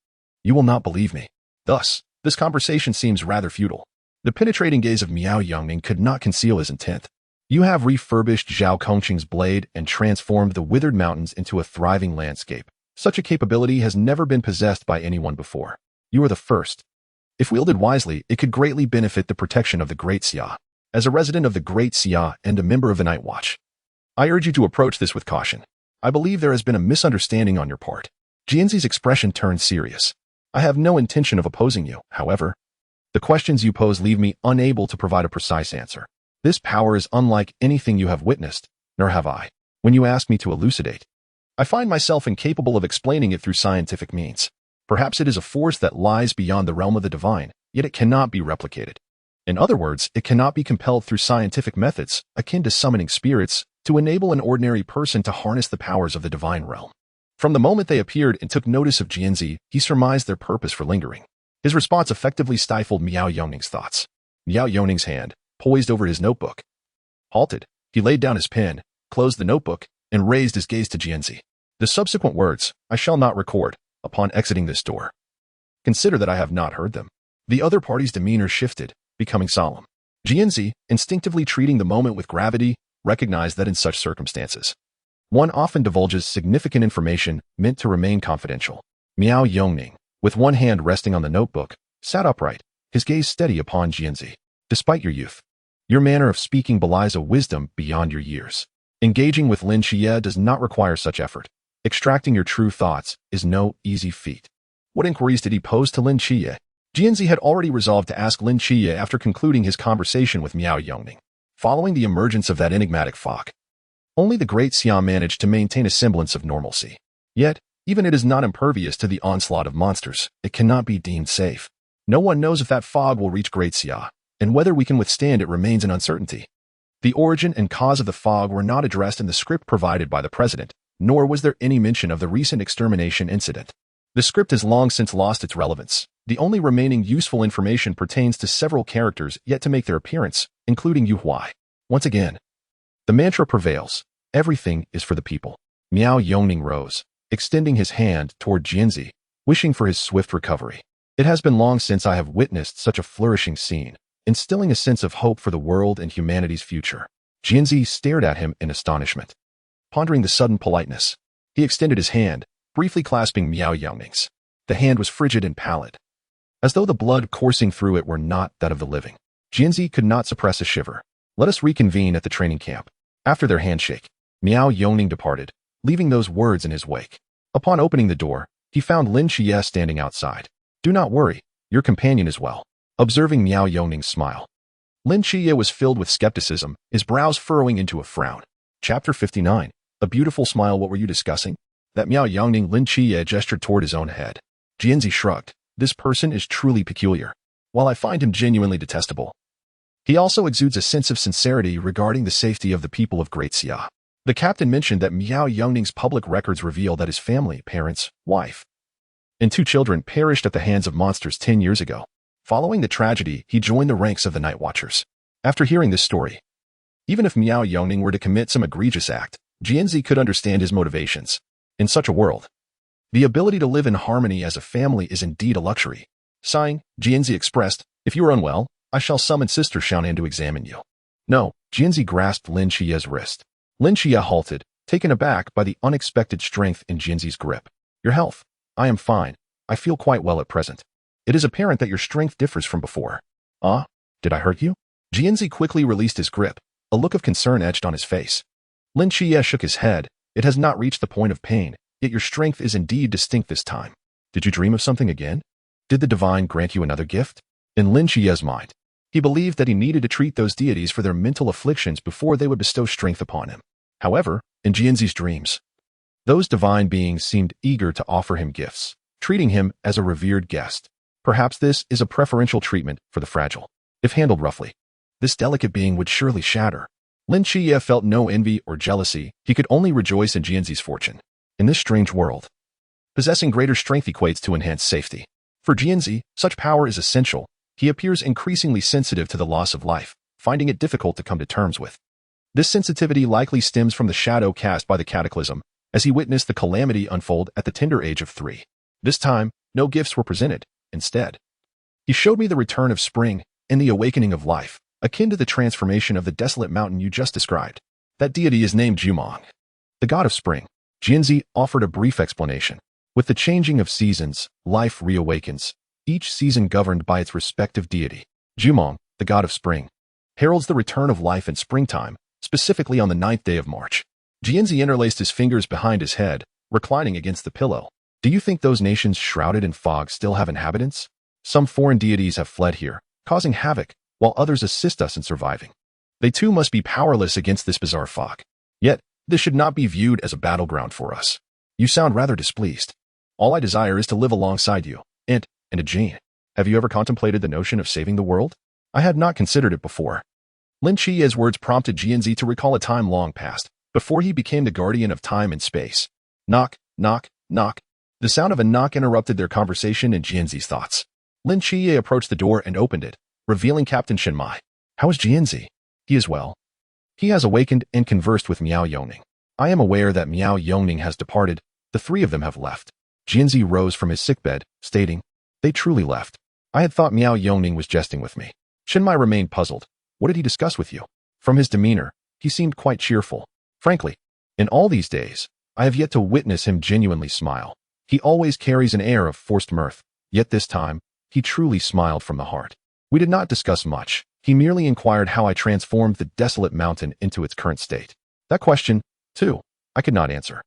you will not believe me. Thus, this conversation seems rather futile. The penetrating gaze of Miao Yongning could not conceal his intent. You have refurbished Zhao Kongqing's blade and transformed the withered mountains into a thriving landscape. Such a capability has never been possessed by anyone before. You are the first. If wielded wisely, it could greatly benefit the protection of the Great Xia. As a resident of the Great Xia and a member of the Night Watch, I urge you to approach this with caution. I believe there has been a misunderstanding on your part. Jian Ci's expression turned serious. I have no intention of opposing you, however. The questions you pose leave me unable to provide a precise answer. This power is unlike anything you have witnessed, nor have I. When you ask me to elucidate, I find myself incapable of explaining it through scientific means. Perhaps it is a force that lies beyond the realm of the divine, yet it cannot be replicated. In other words, it cannot be compelled through scientific methods, akin to summoning spirits, to enable an ordinary person to harness the powers of the divine realm. From the moment they appeared and took notice of Jian Ci, he surmised their purpose for lingering. His response effectively stifled Miao Yongning's thoughts. Miao Yongning's hand, poised over his notebook, halted. He laid down his pen, closed the notebook, and raised his gaze to Jian Ci. The subsequent words, I shall not record, upon exiting this door. Consider that I have not heard them. The other party's demeanor shifted, becoming solemn. Jian Ci, instinctively treating the moment with gravity, recognized that in such circumstances, one often divulges significant information meant to remain confidential. Miao Yongning, with one hand resting on the notebook, sat upright, his gaze steady upon Jian Ci. Despite your youth, your manner of speaking belies a wisdom beyond your years. Engaging with Lin Qiye does not require such effort. Extracting your true thoughts is no easy feat. What inquiries did he pose to Lin Qiye? Jian Ci had already resolved to ask Lin Qiye after concluding his conversation with Miao Yongning. Following the emergence of that enigmatic fog, only the Great Xia managed to maintain a semblance of normalcy. Yet, even it is not impervious to the onslaught of monsters, it cannot be deemed safe. No one knows if that fog will reach Great Xia, and whether we can withstand it remains an uncertainty. The origin and cause of the fog were not addressed in the script provided by the president, nor was there any mention of the recent extermination incident. The script has long since lost its relevance. The only remaining useful information pertains to several characters yet to make their appearance, including Yu Huai. Once again, the mantra prevails. Everything is for the people. Miao Yongning rose, extending his hand toward Jian Ci, wishing for his swift recovery. It has been long since I have witnessed such a flourishing scene, instilling a sense of hope for the world and humanity's future. Jian Ci stared at him in astonishment. Pondering the sudden politeness, he extended his hand, briefly clasping Miao Yongning's. The hand was frigid and pallid, as though the blood coursing through it were not that of the living. Jian Ci could not suppress a shiver. Let us reconvene at the training camp. After their handshake, Miao Yongning departed, leaving those words in his wake. Upon opening the door, he found Lin Qiye standing outside. Do not worry, your companion is well. Observing Miao Yongning's smile, Lin Qiye was filled with skepticism, his brows furrowing into a frown. Chapter 59. A beautiful smile. What were you discussing? That Miao Yongning. Lin Qiye gestured toward his own head. Jian Ci shrugged. This person is truly peculiar. While I find him genuinely detestable, he also exudes a sense of sincerity regarding the safety of the people of Great Xia. The captain mentioned that Miao Yongning's public records reveal that his family, parents, wife, and 2 children perished at the hands of monsters 10 years ago. Following the tragedy, he joined the ranks of the Night Watchers. After hearing this story, even if Miao Yongning were to commit some egregious act, Jian Ci could understand his motivations. In such a world, the ability to live in harmony as a family is indeed a luxury. Sighing, Jian Ci expressed, if you are unwell, I shall summon Sister Xiaonan to examine you. No, Jian Ci grasped Lin Qiye's wrist. Lin Qiye halted, taken aback by the unexpected strength in Jian Ci's grip. Your health? I am fine. I feel quite well at present. It is apparent that your strength differs from before. Ah, did I hurt you? Jian Ci quickly released his grip, a look of concern etched on his face. Lin Qiye shook his head. It has not reached the point of pain, yet your strength is indeed distinct this time. Did you dream of something again? Did the divine grant you another gift? In Lin Qiye's mind, he believed that he needed to treat those deities for their mental afflictions before they would bestow strength upon him. However, in Jian Ci's dreams, those divine beings seemed eager to offer him gifts, treating him as a revered guest. Perhaps this is a preferential treatment for the fragile. If handled roughly, this delicate being would surely shatter. Lin Qiye felt no envy or jealousy. He could only rejoice in Jian Ci's fortune. In this strange world, possessing greater strength equates to enhanced safety. For Jian Ci, such power is essential. He appears increasingly sensitive to the loss of life, finding it difficult to come to terms with. This sensitivity likely stems from the shadow cast by the cataclysm, as he witnessed the calamity unfold at the tender age of 3. This time, no gifts were presented. Instead, he showed me the return of spring and the awakening of life, akin to the transformation of the desolate mountain you just described. That deity is named Jumong, the god of spring. Jian Ci offered a brief explanation. With the changing of seasons, life reawakens, each season governed by its respective deity. Jumong, the god of spring, heralds the return of life in springtime, specifically on the 9th day of March. Jian Ci interlaced his fingers behind his head, reclining against the pillow. Do you think those nations shrouded in fog still have inhabitants? Some foreign deities have fled here, causing havoc, while others assist us in surviving. They too must be powerless against this bizarre fog. Yet, this should not be viewed as a battleground for us. You sound rather displeased. All I desire is to live alongside you, and a Jian. Have you ever contemplated the notion of saving the world? I had not considered it before. Lin Qiye's words prompted Jian Ci to recall a time long past, before he became the guardian of time and space. Knock, knock, knock. The sound of a knock interrupted their conversation and Jian Ci's thoughts. Lin Qiye approached the door and opened it, revealing Captain Shen Mai. How is Jian Ci? He is well. He has awakened and conversed with Miao Yongning. I am aware that Miao Yongning has departed. The 3 of them have left. Jian Ci rose from his sickbed, stating, they truly left. I had thought Miao Yongning was jesting with me. Shen Mai remained puzzled. What did he discuss with you? From his demeanor, he seemed quite cheerful. Frankly, in all these days, I have yet to witness him genuinely smile. He always carries an air of forced mirth, yet this time, he truly smiled from the heart. We did not discuss much. He merely inquired how I transformed the desolate mountain into its current state. That question, too, I could not answer.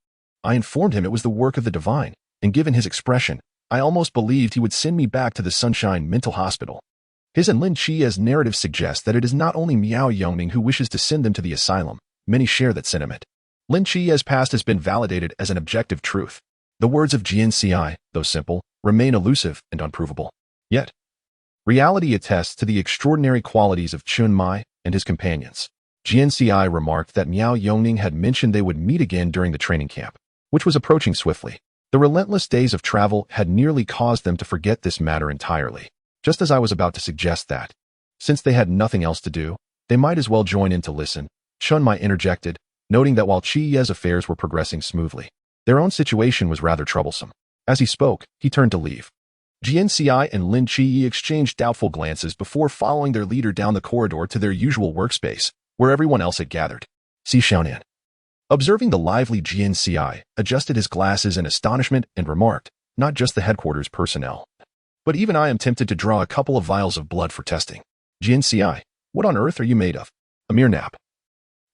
I informed him it was the work of the divine, and given his expression, I almost believed he would send me back to the Sunshine Mental Hospital. His and Lin Qiye's narrative suggests that it is not only Miao Yongning who wishes to send them to the asylum. Many share that sentiment. Lin Qiye's past has been validated as an objective truth. The words of Jian Ci, though simple, remain elusive and unprovable. Yet, reality attests to the extraordinary qualities of Shen Mai and his companions. Jian Ci remarked that Miao Yongning had mentioned they would meet again during the training camp, which was approaching swiftly. The relentless days of travel had nearly caused them to forget this matter entirely. Just as I was about to suggest that, since they had nothing else to do, they might as well join in to listen, Shen Mai interjected, noting that while Qiye's affairs were progressing smoothly, their own situation was rather troublesome. As he spoke, he turned to leave. Jian Ci and Lin Qiye exchanged doubtful glances before following their leader down the corridor to their usual workspace, where everyone else had gathered. Si Xiaonan, observing the lively Jian Ci, adjusted his glasses in astonishment and remarked, "Not just the headquarters personnel, but even I am tempted to draw a couple of vials of blood for testing." Jian Ci, what on earth are you made of? A mere nap.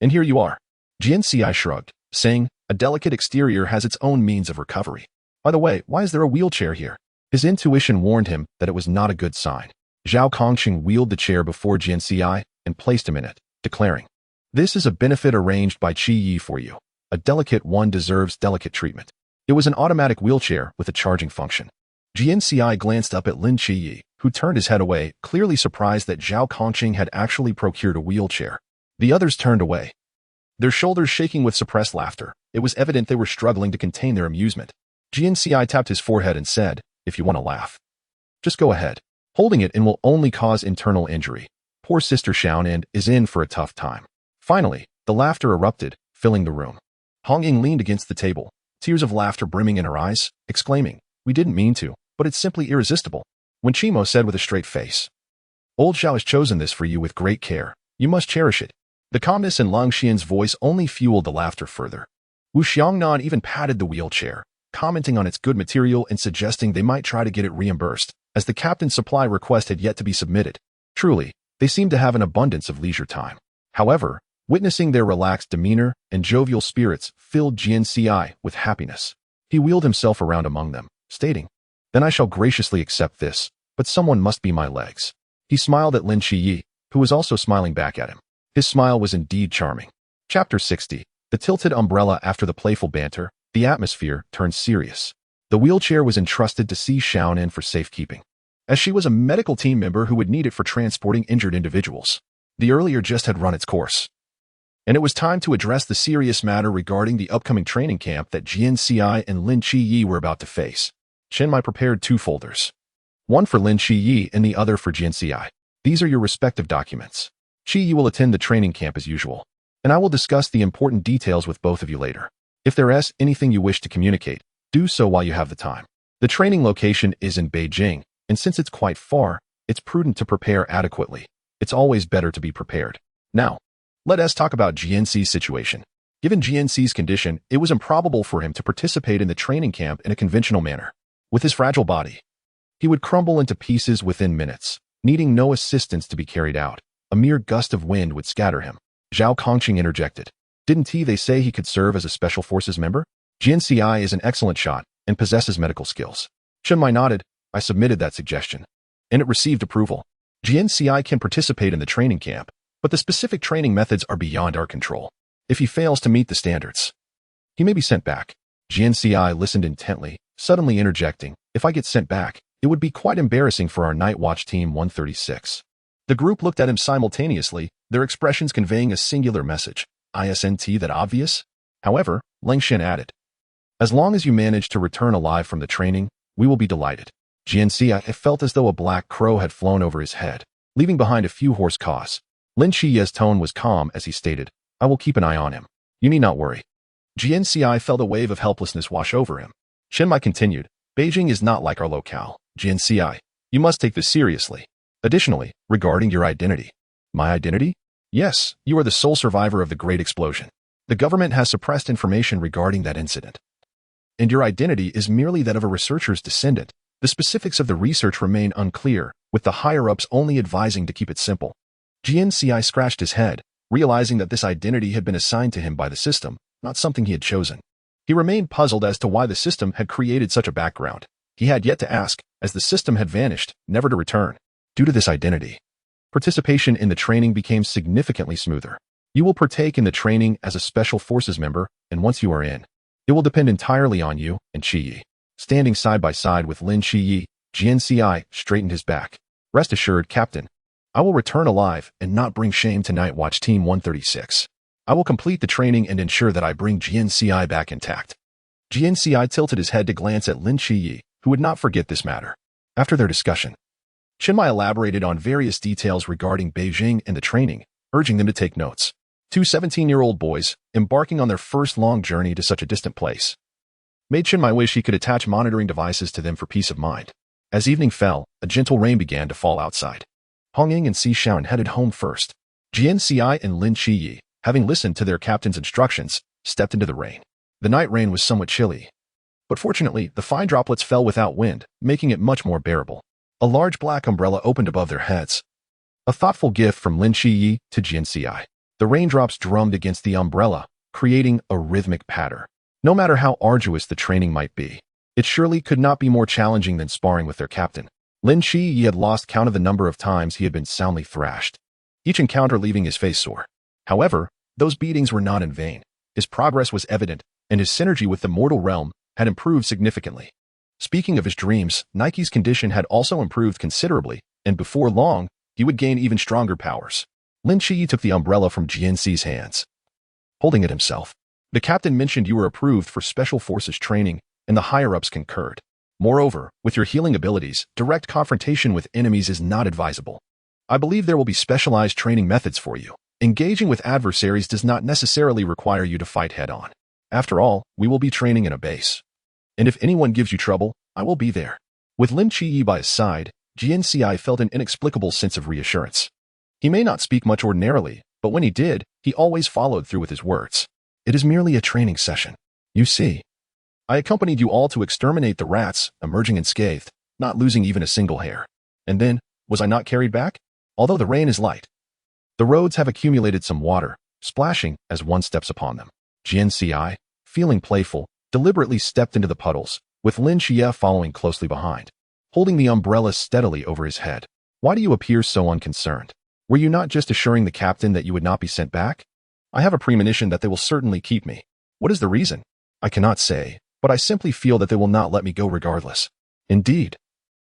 And here you are. Jian Ci shrugged, saying, "A delicate exterior has its own means of recovery. By the way, why is there a wheelchair here?" His intuition warned him that it was not a good sign. Zhao Kongqing wheeled the chair before Jian Ci and placed him in it, declaring, "This is a benefit arranged by Qiye for you. A delicate one deserves delicate treatment." It was an automatic wheelchair with a charging function. Jian Ci glanced up at Lin Qiye, who turned his head away, clearly surprised that Zhao Kongqing had actually procured a wheelchair. The others turned away, their shoulders shaking with suppressed laughter. It was evident they were struggling to contain their amusement. Jian Ci tapped his forehead and said, "If you want to laugh, just go ahead. Holding it in will only cause internal injury. Poor Sister Xiaonan is in for a tough time." Finally, the laughter erupted, filling the room. Hong Ying leaned against the table, tears of laughter brimming in her eyes, exclaiming, "We didn't mean to, but it's simply irresistible." When Qimo said with a straight face, "Old Zhao has chosen this for you with great care. You must cherish it." The calmness in Lang Xian's voice only fueled the laughter further. Wu Xiangnan even patted the wheelchair, commenting on its good material and suggesting they might try to get it reimbursed, as the captain's supply request had yet to be submitted. Truly, they seemed to have an abundance of leisure time. However, witnessing their relaxed demeanor and jovial spirits filled Jian Ci with happiness. He wheeled himself around among them, stating, "Then I shall graciously accept this, but someone must be my legs." He smiled at Lin Qiye, who was also smiling back at him. His smile was indeed charming. Chapter 60. The tilted umbrella. After the playful banter, the atmosphere turned serious. The wheelchair was entrusted to Si Xiaonan for safekeeping, as she was a medical team member who would need it for transporting injured individuals. The earlier just had run its course, and it was time to address the serious matter regarding the upcoming training camp that Jian Ci and Lin Qiye were about to face. Chenmai prepared 2 folders, one for Lin Qiye and the other for Jian Ci. These are your respective documents. Qiye will attend the training camp as usual, and I will discuss the important details with both of you later. If there is anything you wish to communicate, do so while you have the time. The training location is in Beijing, and since it's quite far, it's prudent to prepare adequately. It's always better to be prepared. Now, let us talk about Jian Ci's situation. Given Jian Ci's condition, it was improbable for him to participate in the training camp in a conventional manner. With his fragile body, he would crumble into pieces within minutes, needing no assistance to be carried out. A mere gust of wind would scatter him. Zhao Kongqing interjected, "Didn't they say he could serve as a special forces member? Jian Ci is an excellent shot and possesses medical skills." Chenmai nodded. "I submitted that suggestion, and it received approval. Jian Ci can participate in the training camp, but the specific training methods are beyond our control. If he fails to meet the standards, he may be sent back." Jian Ci listened intently, suddenly interjecting, "If I get sent back, it would be quite embarrassing for our Night Watch Team 136. The group looked at him simultaneously, their expressions conveying a singular message. Isn't that obvious? However, Lang Xian added, "As long as you manage to return alive from the training, we will be delighted." Jian Ci felt as though a black crow had flown over his head, leaving behind a few hoarse caws. Lin Qiye's tone was calm as he stated, "I will keep an eye on him. You need not worry." Jian Ci felt a wave of helplessness wash over him. Chenmai continued, "Beijing is not like our locale. Jian Ci, you must take this seriously. Additionally, regarding your identity." "My identity?" "Yes, you are the sole survivor of the Great Explosion. The government has suppressed information regarding that incident, and your identity is merely that of a researcher's descendant. The specifics of the research remain unclear, with the higher-ups only advising to keep it simple." Jian Ci scratched his head, realizing that this identity had been assigned to him by the system, not something he had chosen. He remained puzzled as to why the system had created such a background. He had yet to ask, as the system had vanished, never to return. Due to this identity, participation in the training became significantly smoother. You will partake in the training as a special forces member, and once you are in, it will depend entirely on you and Qiye. Standing side by side with Lin Qiye, Jian Ci straightened his back. "Rest assured, Captain, I will return alive and not bring shame to Night Watch Team 136. I will complete the training and ensure that I bring Jian Ci back intact." Jian Ci tilted his head to glance at Lin Qiye, who would not forget this matter. After their discussion, Chenmai elaborated on various details regarding Beijing and the training, urging them to take notes. Two 17-year-old boys, embarking on their first long journey to such a distant place, made Chinmai wish he could attach monitoring devices to them for peace of mind. As evening fell, a gentle rain began to fall outside. Hong Ying and Si Xiaoan headed home first. Jian Ci and Lin Qiye, having listened to their captain's instructions, stepped into the rain. The night rain was somewhat chilly, but fortunately, the fine droplets fell without wind, making it much more bearable. A large black umbrella opened above their heads. A thoughtful gift from Lin Qiye to Jian Ci. The raindrops drummed against the umbrella, creating a rhythmic patter. No matter how arduous the training might be, it surely could not be more challenging than sparring with their captain. Lin Qiye had lost count of the number of times he had been soundly thrashed, each encounter leaving his face sore. However, those beatings were not in vain. His progress was evident, and his synergy with the mortal realm had improved significantly. Speaking of his dreams, Nike's condition had also improved considerably, and before long, he would gain even stronger powers. Lin Qiye took the umbrella from Jian Ci's hands, holding it himself. The captain mentioned you were approved for special forces training, and the higher-ups concurred. Moreover, with your healing abilities, direct confrontation with enemies is not advisable. I believe there will be specialized training methods for you. Engaging with adversaries does not necessarily require you to fight head-on. After all, we will be training in a base. And if anyone gives you trouble, I will be there. With Lin Qiye by his side, Jian Ci felt an inexplicable sense of reassurance. He may not speak much ordinarily, but when he did, he always followed through with his words. It is merely a training session. You see, I accompanied you all to exterminate the rats, emerging unscathed, not losing even a single hair. And then, was I not carried back? Although the rain is light, the roads have accumulated some water, splashing as one steps upon them. Jian Ci, feeling playful, deliberately stepped into the puddles, with Lin Qiye following closely behind, holding the umbrella steadily over his head. Why do you appear so unconcerned? Were you not just assuring the captain that you would not be sent back? I have a premonition that they will certainly keep me. What is the reason? I cannot say, but I simply feel that they will not let me go regardless. Indeed.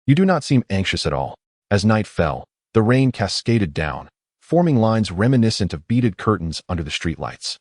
You do not seem anxious at all. As night fell, the rain cascaded down, forming lines reminiscent of beaded curtains under the streetlights.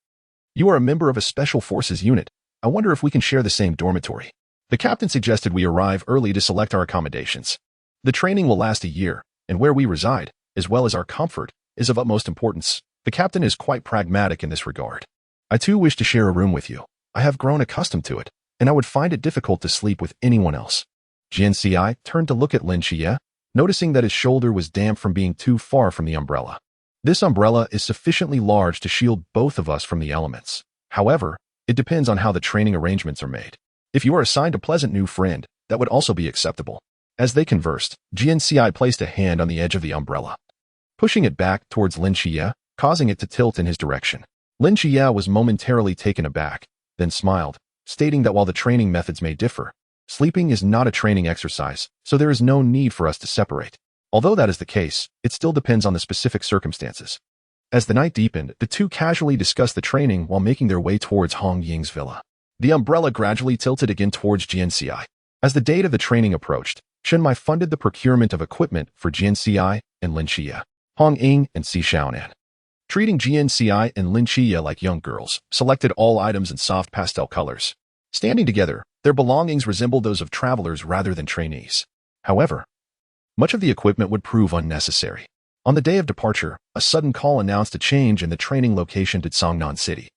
You are a member of a special forces unit. I wonder if we can share the same dormitory. The captain suggested we arrive early to select our accommodations. The training will last a year, and where we reside, as well as our comfort, is of utmost importance. The captain is quite pragmatic in this regard. I too wish to share a room with you. I have grown accustomed to it, and I would find it difficult to sleep with anyone else. Jian Ci turned to look at Lin Qiye, noticing that his shoulder was damp from being too far from the umbrella. This umbrella is sufficiently large to shield both of us from the elements. However, it depends on how the training arrangements are made. If you are assigned a pleasant new friend, that would also be acceptable. As they conversed, Jian Ci placed a hand on the edge of the umbrella, pushing it back towards Lin Qiye, causing it to tilt in his direction. Lin Qiye was momentarily taken aback, then smiled, stating that while the training methods may differ, sleeping is not a training exercise, so there is no need for us to separate. Although that is the case, it still depends on the specific circumstances. As the night deepened, the two casually discussed the training while making their way towards Hong Ying's villa. The umbrella gradually tilted again towards Jian Ci. As the date of the training approached, Chinmai funded the procurement of equipment for Jian Ci and Lin Qiye, Hong Ying and Si Xiaonan. Treating Jian Ci and Lin Qiye like young girls, selected all items in soft pastel colors. Standing together, their belongings resembled those of travelers rather than trainees. However, much of the equipment would prove unnecessary. On the day of departure, a sudden call announced a change in the training location to Cangnan City.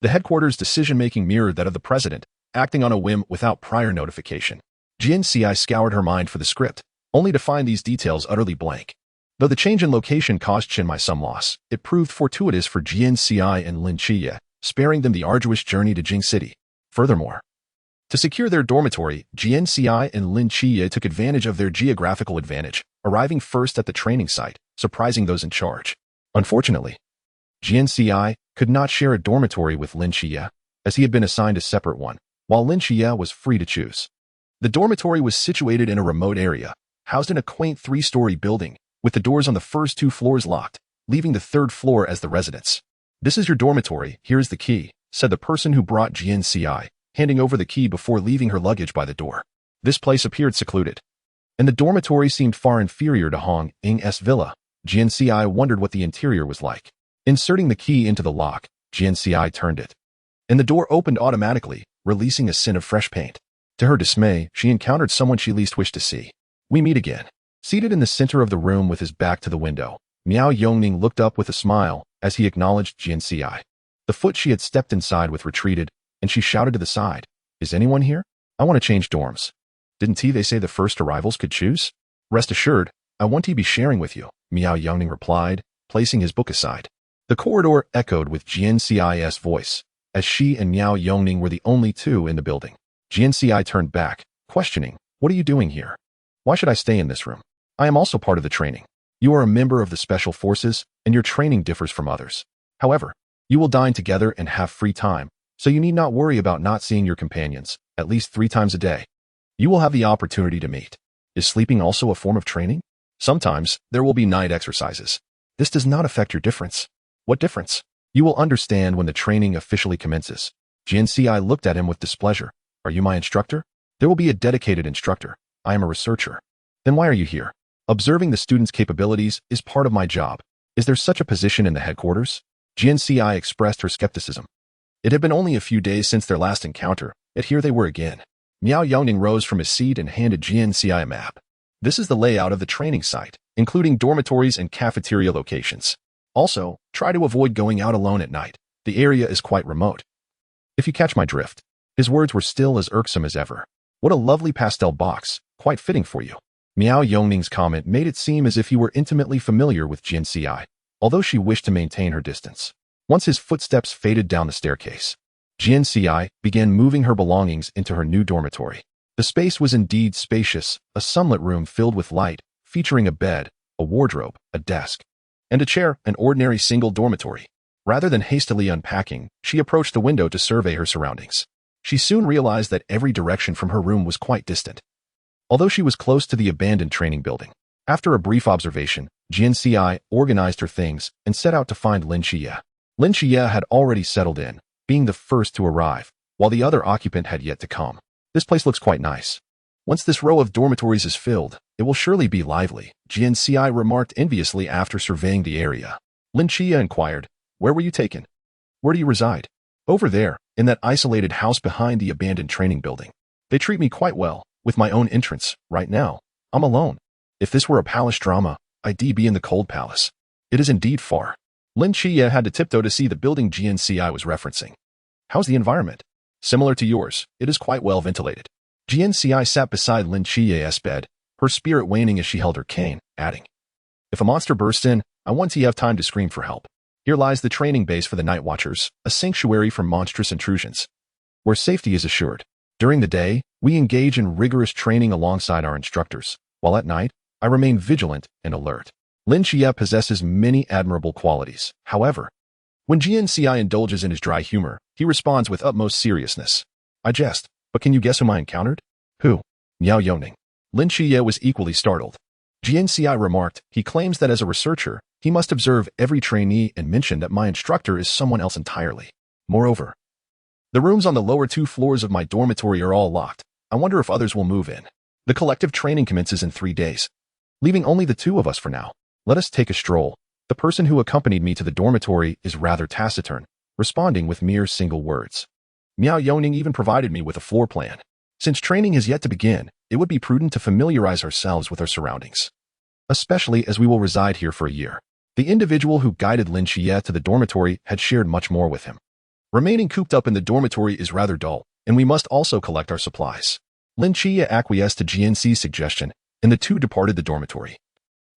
The headquarters' decision-making mirrored that of the president, acting on a whim without prior notification. Jian Ci scoured her mind for the script, only to find these details utterly blank. Though the change in location caused Chinmai some loss, it proved fortuitous for Jian Ci and Lin Qiye, sparing them the arduous journey to Jing City. Furthermore, to secure their dormitory, Jian Ci and Lin Qiye took advantage of their geographical advantage, arriving first at the training site, surprising those in charge. Unfortunately, Jian Ci could not share a dormitory with Lin Qiye, as he had been assigned a separate one, while Lin Qiye was free to choose. The dormitory was situated in a remote area, housed in a quaint three-story building, with the doors on the first two floors locked, leaving the third floor as the residence. "This is your dormitory, here is the key," said the person who brought Jian Ci, handing over the key before leaving her luggage by the door. This place appeared secluded, and the dormitory seemed far inferior to Hong Ying's villa. Jian Ci wondered what the interior was like. Inserting the key into the lock, Jian Ci turned it, and the door opened automatically, releasing a scent of fresh paint. To her dismay, she encountered someone she least wished to see. "We meet again." Seated in the center of the room with his back to the window, Miao Yongning looked up with a smile, as he acknowledged Jian Ci. The foot she had stepped inside with retreated, and she shouted to the side, "Is anyone here? I want to change dorms." "Didn't they say the first arrivals could choose?" "Rest assured, I want to be sharing with you," Miao Yongning replied, placing his book aside. The corridor echoed with Jian Ci's voice, as she and Miao Yongning were the only two in the building. Jian Ci turned back, questioning, "What are you doing here? Why should I stay in this room? I am also part of the training. You are a member of the Special Forces, and your training differs from others. However, you will dine together and have free time, so you need not worry about not seeing your companions, at least 3 times a day. You will have the opportunity to meet. Is sleeping also a form of training? Sometimes, there will be night exercises. This does not affect your difference." "What difference?" "You will understand when the training officially commences." Jian Ci looked at him with displeasure. "Are you my instructor?" "There will be a dedicated instructor. I am a researcher." "Then why are you here?" "Observing the students' capabilities is part of my job. Is there such a position in the headquarters?" Jian Ci expressed her skepticism. It had been only a few days since their last encounter, yet here they were again. Miao Yongning rose from his seat and handed Jian Ci a map. "This is the layout of the training site, including dormitories and cafeteria locations. Also, try to avoid going out alone at night. The area is quite remote." "If you catch my drift." His words were still as irksome as ever. "What a lovely pastel box, quite fitting for you." Miao Yongning's comment made it seem as if he were intimately familiar with Jian Ci, although she wished to maintain her distance. Once his footsteps faded down the staircase, Jian Ci began moving her belongings into her new dormitory. The space was indeed spacious, a sunlit room filled with light, featuring a bed, a wardrobe, a desk, and a chair, an ordinary single dormitory. Rather than hastily unpacking, she approached the window to survey her surroundings. She soon realized that every direction from her room was quite distant, although she was close to the abandoned training building. After a brief observation, Jian Ci organized her things and set out to find Lin Qiye. Lin Qiye had already settled in, being the first to arrive, while the other occupant had yet to come. "This place looks quite nice. Once this row of dormitories is filled, it will surely be lively," Jian Ci remarked enviously after surveying the area. Lin Qiye inquired, "Where were you taken?" "Where do you reside?" "Over there, in that isolated house behind the abandoned training building. They treat me quite well, with my own entrance. Right now, I'm alone. If this were a palace drama, I'd be in the cold palace. It is indeed far." Lin Qiye had to tiptoe to see the building Jian Ci was referencing. "How's the environment?" "Similar to yours. It is quite well ventilated." Jian Ci sat beside Lin Qiye's bed, her spirit waning as she held her cane, adding, "If a monster bursts in, I want to have time to scream for help. Here lies the training base for the Night Watchers, a sanctuary from monstrous intrusions, where safety is assured. During the day, we engage in rigorous training alongside our instructors, while at night, I remain vigilant and alert." Lin Qiye possesses many admirable qualities. However, when Jian Ci indulges in his dry humor, he responds with utmost seriousness. "I jest, but can you guess whom I encountered?" "Who?" "Miao Yongning." Lin Qiye was equally startled. Jian Ci remarked, "He claims that as a researcher, he must observe every trainee and mention that my instructor is someone else entirely. Moreover, the rooms on the lower 2 floors of my dormitory are all locked. I wonder if others will move in. The collective training commences in 3 days, leaving only the 2 of us for now. Let us take a stroll." The person who accompanied me to the dormitory is rather taciturn, responding with mere single words. Miao Yongning even provided me with a floor plan. Since training is yet to begin, it would be prudent to familiarize ourselves with our surroundings, especially as we will reside here for a year. The individual who guided Lin Qiye to the dormitory had shared much more with him. "Remaining cooped up in the dormitory is rather dull, and we must also collect our supplies." Lin Qiye acquiesced to Jian Ci's suggestion, and the 2 departed the dormitory,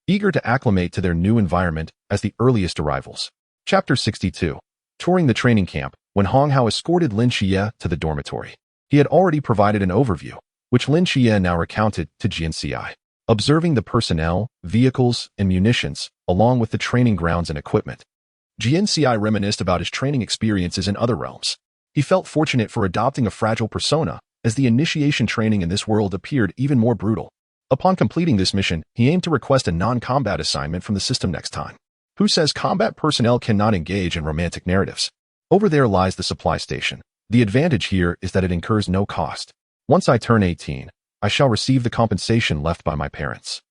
eager to acclimate to their new environment as the earliest arrivals. Chapter 62. Touring the training camp. When Hong Hao escorted Lin Qiye to the dormitory, he had already provided an overview, which Lin Qiye now recounted to Jian Ci. Observing the personnel, vehicles, and munitions, along with the training grounds and equipment, Jian Ci reminisced about his training experiences in other realms. He felt fortunate for adopting a fragile persona, as the initiation training in this world appeared even more brutal. Upon completing this mission, he aimed to request a non-combat assignment from the system next time. Who says combat personnel cannot engage in romantic narratives? Over there lies the supply station. The advantage here is that it incurs no cost. Once I turn 18, I shall receive the compensation left by my parents.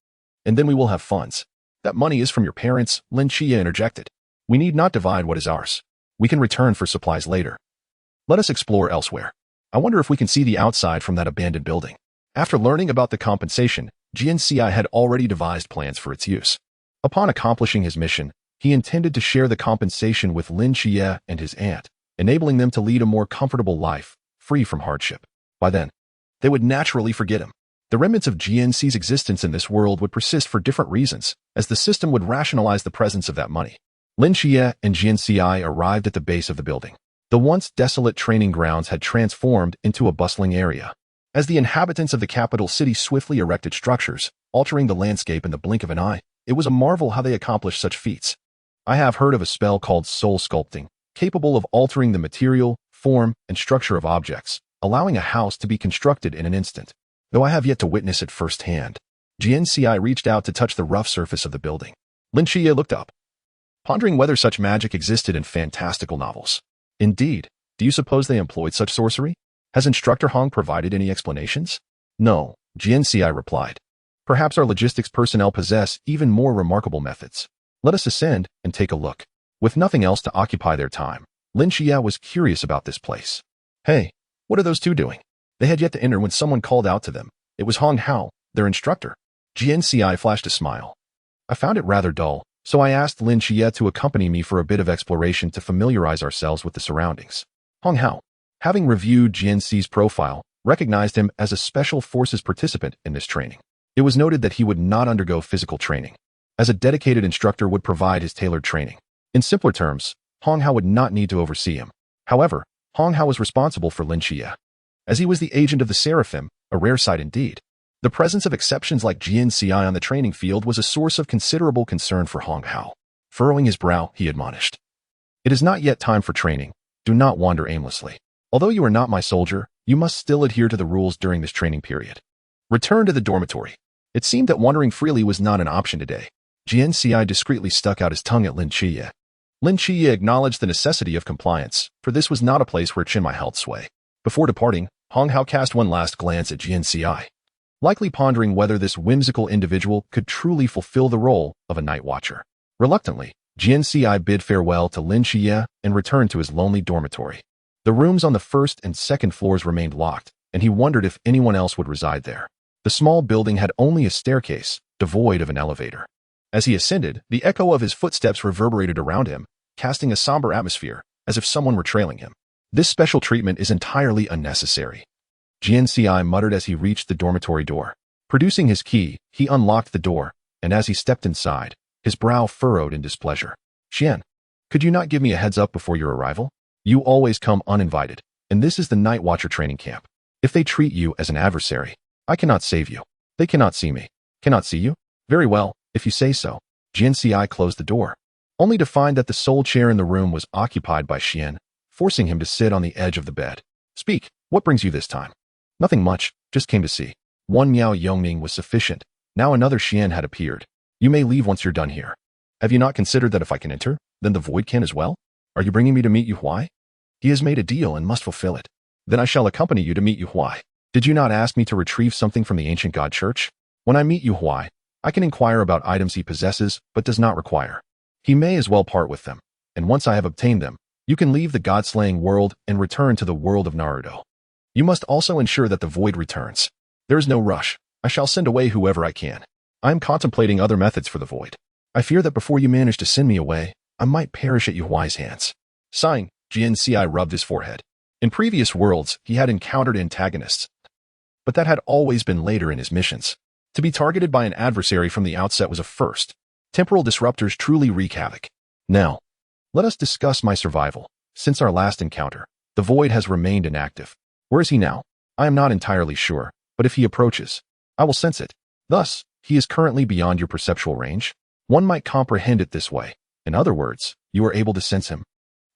And then we will have funds. That money is from your parents, Lin Qiye interjected. We need not divide what is ours. We can return for supplies later. Let us explore elsewhere. I wonder if we can see the outside from that abandoned building. After learning about the compensation, Jian Ci had already devised plans for its use. Upon accomplishing his mission, He intended to share the compensation with Lin Qiye and his aunt, enabling them to lead a more comfortable life, free from hardship. By then, they would naturally forget him. The remnants of Jian Ci's existence in this world would persist for different reasons, as the system would rationalize the presence of that money. Lin Qiye and Jian Ci arrived at the base of the building. The once desolate training grounds had transformed into a bustling area. As the inhabitants of the capital city swiftly erected structures, altering the landscape in the blink of an eye, it was a marvel how they accomplished such feats. I have heard of a spell called soul sculpting, capable of altering the material, form, and structure of objects, allowing a house to be constructed in an instant. Though I have yet to witness it firsthand, Jian Ci reached out to touch the rough surface of the building. Lin Qiye looked up, pondering whether such magic existed in fantastical novels. Indeed, do you suppose they employed such sorcery? Has Instructor Hong provided any explanations? No, Jian Ci replied. Perhaps our logistics personnel possess even more remarkable methods. Let us ascend and take a look. With nothing else to occupy their time, Lin Qiye was curious about this place. Hey, what are those two doing? They had yet to enter when someone called out to them. It was Hong Hao, their instructor. Jian Ci flashed a smile. I found it rather dull, so I asked Lin Qiye to accompany me for a bit of exploration to familiarize ourselves with the surroundings. Hong Hao, having reviewed Jian Ci's profile, recognized him as a special forces participant in this training. It was noted that he would not undergo physical training, as a dedicated instructor would provide his tailored training. In simpler terms, Hong Hao would not need to oversee him. However, Hong Hao was responsible for Lin Qiye, as he was the agent of the Seraphim, a rare sight indeed. The presence of exceptions like Jian Ci on the training field was a source of considerable concern for Hong Hao. Furrowing his brow, he admonished. It is not yet time for training. Do not wander aimlessly. Although you are not my soldier, you must still adhere to the rules during this training period. Return to the dormitory. It seemed that wandering freely was not an option today. Jian Ci discreetly stuck out his tongue at Lin Qiye. Lin Qiye acknowledged the necessity of compliance, for this was not a place where Chinmai held sway. Before departing, Hong Hao cast one last glance at Jian Ci, likely pondering whether this whimsical individual could truly fulfill the role of a night watcher. Reluctantly, Jian Ci bid farewell to Lin Qiye and returned to his lonely dormitory. The rooms on the first and second floors remained locked, and he wondered if anyone else would reside there. The small building had only a staircase, devoid of an elevator. As he ascended, the echo of his footsteps reverberated around him, casting a somber atmosphere, as if someone were trailing him. This special treatment is entirely unnecessary, Jian Ci muttered as he reached the dormitory door. Producing his key, he unlocked the door, and as he stepped inside, his brow furrowed in displeasure. Xian, could you not give me a heads up before your arrival? You always come uninvited, and this is the Night Watcher training camp. If they treat you as an adversary, I cannot save you. They cannot see me. Cannot see you? Very well, if you say so. Jian Ci closed the door, only to find that the sole chair in the room was occupied by Xian, forcing him to sit on the edge of the bed. Speak, what brings you this time? Nothing much, just came to see. One Miao Yongming was sufficient. Now another Xian had appeared. You may leave once you're done here. Have you not considered that if I can enter, then the void can as well? Are you bringing me to meet Yu Huai? He has made a deal and must fulfill it. Then I shall accompany you to meet Yu Huai. Did you not ask me to retrieve something from the ancient god church? When I meet Yu Huai, I can inquire about items he possesses, but does not require. He may as well part with them, and once I have obtained them, you can leave the god-slaying world and return to the world of Naruto. You must also ensure that the void returns. There is no rush. I shall send away whoever I can. I am contemplating other methods for the void. I fear that before you manage to send me away, I might perish at Yu Huai's hands. Sighing, Jian Ci rubbed his forehead. In previous worlds, he had encountered antagonists, but that had always been later in his missions. To be targeted by an adversary from the outset was a first. Temporal disruptors truly wreak havoc. Now, let us discuss my survival. Since our last encounter, the void has remained inactive. Where is he now? I am not entirely sure, but if he approaches, I will sense it. Thus, he is currently beyond your perceptual range. One might comprehend it this way. In other words, you are able to sense him.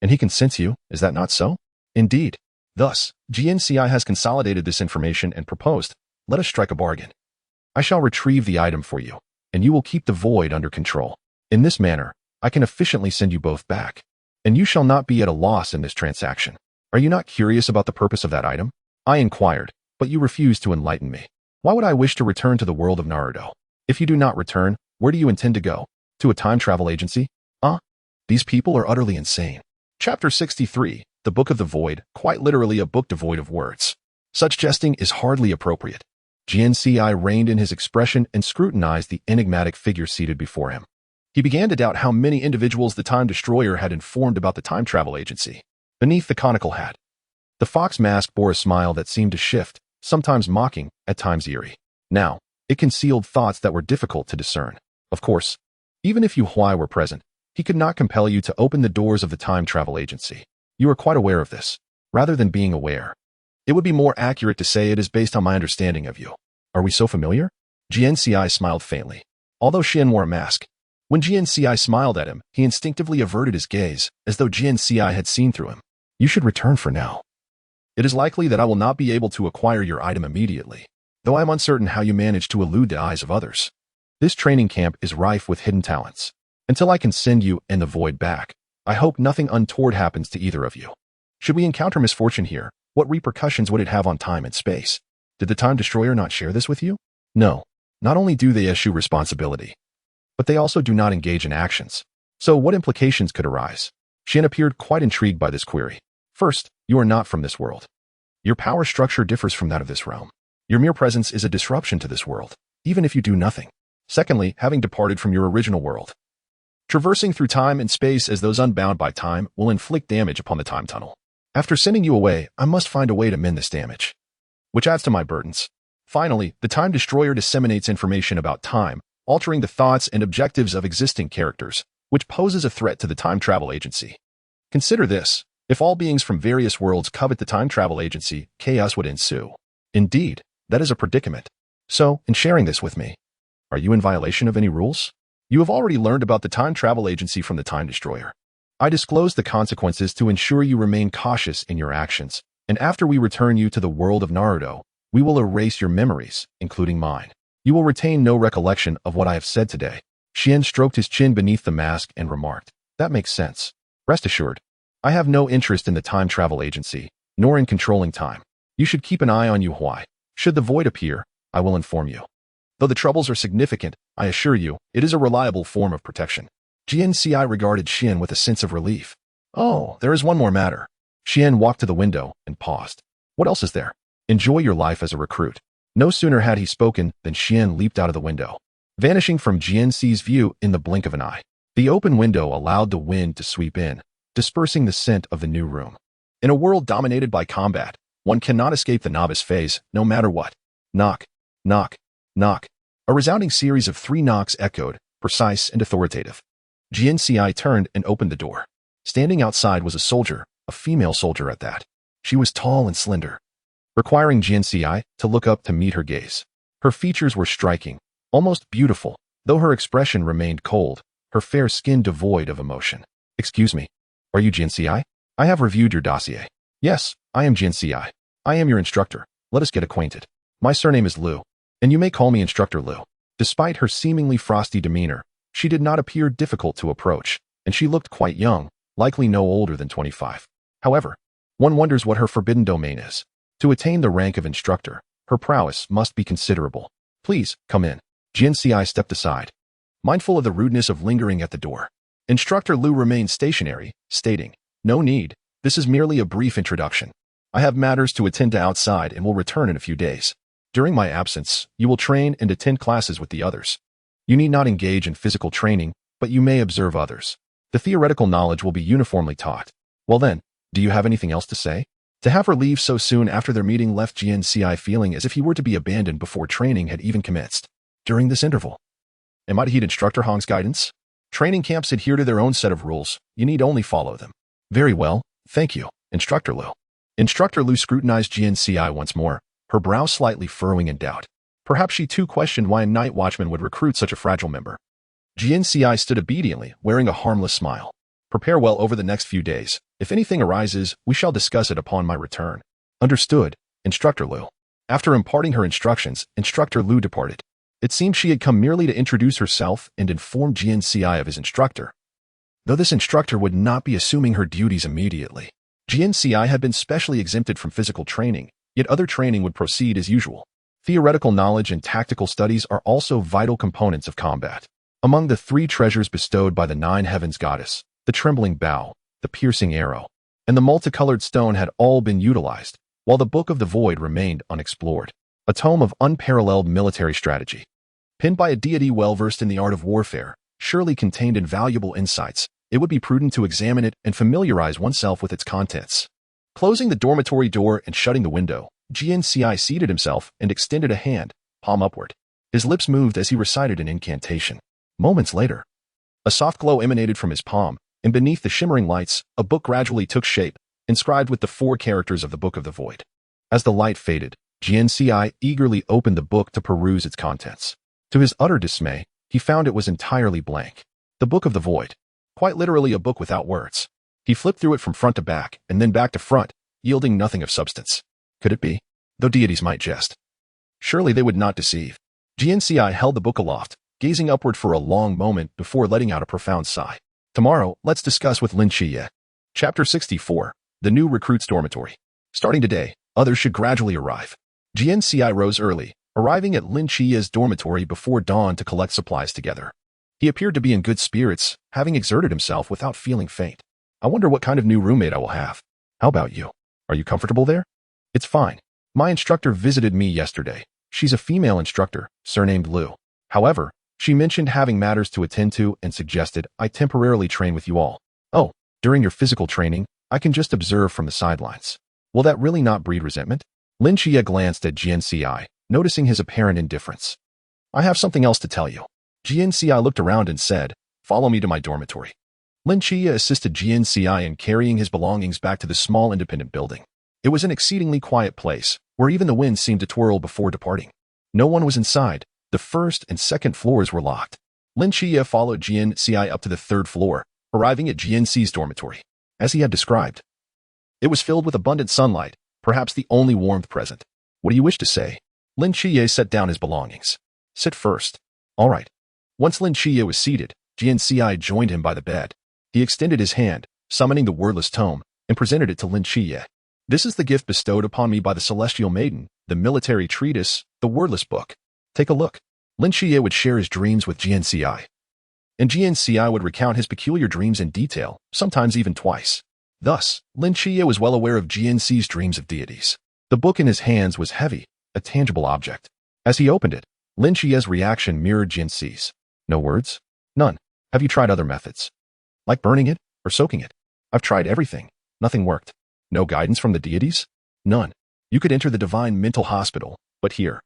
And he can sense you, is that not so? Indeed. Thus, Jian Ci has consolidated this information and proposed, let us strike a bargain. I shall retrieve the item for you, and you will keep the void under control. In this manner, I can efficiently send you both back, and you shall not be at a loss in this transaction. Are you not curious about the purpose of that item? I inquired, but you refused to enlighten me. Why would I wish to return to the world of Naruto? If you do not return, where do you intend to go? To a time travel agency? These people are utterly insane. Chapter 63, The Book of the Void, quite literally a book devoid of words. Such jesting is hardly appropriate. Jian Ci reined in his expression and scrutinized the enigmatic figure seated before him. He began to doubt how many individuals the Time Destroyer had informed about the time travel agency. Beneath the conical hat, the fox mask bore a smile that seemed to shift, sometimes mocking, at times eerie. Now, it concealed thoughts that were difficult to discern. Of course, even if Yu Huai were present, he could not compel you to open the doors of the time travel agency. You are quite aware of this. Rather than being aware, it would be more accurate to say it is based on my understanding of you. Are we so familiar? Jian Ci smiled faintly. Although Xian wore a mask, when Jian Ci smiled at him, he instinctively averted his gaze, as though Jian Ci had seen through him. You should return for now. It is likely that I will not be able to acquire your item immediately, though I am uncertain how you manage to elude the eyes of others. This training camp is rife with hidden talents. Until I can send you and the void back, I hope nothing untoward happens to either of you. Should we encounter misfortune here, what repercussions would it have on time and space? Did the Time Destroyer not share this with you? No. Not only do they eschew responsibility, but they also do not engage in actions. So what implications could arise? Xian appeared quite intrigued by this query. First, you are not from this world. Your power structure differs from that of this realm. Your mere presence is a disruption to this world, even if you do nothing. Secondly, having departed from your original world, traversing through time and space as those unbound by time will inflict damage upon the time tunnel. After sending you away, I must find a way to mend this damage, which adds to my burdens. Finally, the Time Destroyer disseminates information about time, altering the thoughts and objectives of existing characters, which poses a threat to the time travel agency. Consider this. If all beings from various worlds covet the time travel agency, chaos would ensue. Indeed, that is a predicament. So, in sharing this with me, are you in violation of any rules? You have already learned about the time travel agency from the Time Destroyer. I disclose the consequences to ensure you remain cautious in your actions, and after we return you to the world of Naruto, we will erase your memories, including mine. You will retain no recollection of what I have said today. Xian stroked his chin beneath the mask and remarked, that makes sense. Rest assured, I have no interest in the time travel agency, nor in controlling time. You should keep an eye on Yu Huai. Should the void appear, I will inform you. Though the troubles are significant, I assure you, it is a reliable form of protection. Jian Ci regarded Xian with a sense of relief. Oh, there is one more matter. Xian walked to the window and paused. What else is there? Enjoy your life as a recruit. No sooner had he spoken than Xian leaped out of the window, vanishing from Jian Ci's view in the blink of an eye. The open window allowed the wind to sweep in, dispersing the scent of the new room. In a world dominated by combat, one cannot escape the novice phase, no matter what. Knock, knock, knock. A resounding series of 3 knocks echoed, precise and authoritative. Jian Ci turned and opened the door. Standing outside was a soldier, a female soldier at that. She was tall and slender, requiring Jian Ci to look up to meet her gaze. Her features were striking, almost beautiful, though her expression remained cold, her fair skin devoid of emotion. Excuse me, are you Jian Ci? I have reviewed your dossier. Yes, I am Jian Ci. I am your instructor. Let us get acquainted. My surname is Liu, and you may call me Instructor Liu. Despite her seemingly frosty demeanor, she did not appear difficult to approach, and she looked quite young, likely no older than 25. However, one wonders what her forbidden domain is. To attain the rank of instructor, her prowess must be considerable. Please, come in. Jian Ci stepped aside, mindful of the rudeness of lingering at the door. Instructor Liu remained stationary, stating, no need, this is merely a brief introduction. I have matters to attend to outside and will return in a few days. During my absence, you will train and attend classes with the others. You need not engage in physical training, but you may observe others. The theoretical knowledge will be uniformly taught. Well then, do you have anything else to say? To have her leave so soon after their meeting left Jian Ci feeling as if he were to be abandoned before training had even commenced. During this interval, am I to heed Instructor Hong's guidance? Training camps adhere to their own set of rules. You need only follow them. Very well, thank you, Instructor Liu. Instructor Liu scrutinized Jian Ci once more, her brow slightly furrowing in doubt. Perhaps she too questioned why a night watchman would recruit such a fragile member. Jian Ci stood obediently, wearing a harmless smile. Prepare well over the next few days. If anything arises, we shall discuss it upon my return. Understood, Instructor Liu. After imparting her instructions, Instructor Liu departed. It seemed she had come merely to introduce herself and inform Jian Ci of his instructor, though this instructor would not be assuming her duties immediately. Jian Ci had been specially exempted from physical training, yet other training would proceed as usual. Theoretical knowledge and tactical studies are also vital components of combat. Among the 3 treasures bestowed by the 9 Heavens Goddess, the trembling bow, the piercing arrow, and the multicolored stone had all been utilized, while the Book of the Void remained unexplored, a tome of unparalleled military strategy. Penned by a deity well-versed in the art of warfare, surely contained invaluable insights. It would be prudent to examine it and familiarize oneself with its contents. Closing the dormitory door and shutting the window, Jian Ci seated himself and extended a hand, palm upward. His lips moved as he recited an incantation. Moments later, a soft glow emanated from his palm, and beneath the shimmering lights, a book gradually took shape, inscribed with the 4 characters of the Book of the Void. As the light faded, Jian Ci eagerly opened the book to peruse its contents. To his utter dismay, he found it was entirely blank. The Book of the Void. Quite literally a book without words. He flipped through it from front to back, and then back to front, yielding nothing of substance. Could it be? Though deities might jest, surely they would not deceive. Jian Ci held the book aloft, gazing upward for a long moment before letting out a profound sigh. Tomorrow, let's discuss with Lin Qiye. Chapter 64. The New Recruits Dormitory. Starting today, others should gradually arrive. Jian Ci rose early, arriving at Lin Qiye's dormitory before dawn to collect supplies together. He appeared to be in good spirits, having exerted himself without feeling faint. I wonder what kind of new roommate I will have. How about you? Are you comfortable there? It's fine. My instructor visited me yesterday. She's a female instructor, surnamed Lu. However, she mentioned having matters to attend to and suggested I temporarily train with you all. Oh, during your physical training, I can just observe from the sidelines. Will that really not breed resentment? Lin Qiye glanced at Jian Ci, noticing his apparent indifference. I have something else to tell you. Jian Ci looked around and said, follow me to my dormitory. Lin Qiye assisted Jian Ci in carrying his belongings back to the small independent building. It was an exceedingly quiet place, where even the wind seemed to twirl before departing. No one was inside. The first and second floors were locked. Lin Qiye followed Jian Ci up to the 3rd floor, arriving at Jian Ci's dormitory. As he had described, it was filled with abundant sunlight, perhaps the only warmth present. What do you wish to say? Lin Qiye set down his belongings. Sit first. All right. Once Lin Qiye was seated, Jian Ci joined him by the bed. He extended his hand, summoning the wordless tome, and presented it to Lin Qiye. This is the gift bestowed upon me by the Celestial Maiden, the military treatise, the wordless book. Take a look. Lin Qiye would share his dreams with Jian Ci. And Jian Ci would recount his peculiar dreams in detail, sometimes even twice. Thus, Lin Qiye was well aware of Jian Ci's dreams of deities. The book in his hands was heavy, a tangible object. As he opened it, Lin Qiye's reaction mirrored Jian Ci's. No words? None. Have you tried other methods? Like burning it or soaking it? I've tried everything. Nothing worked. No guidance from the deities? None. You could enter the divine mental hospital, but here.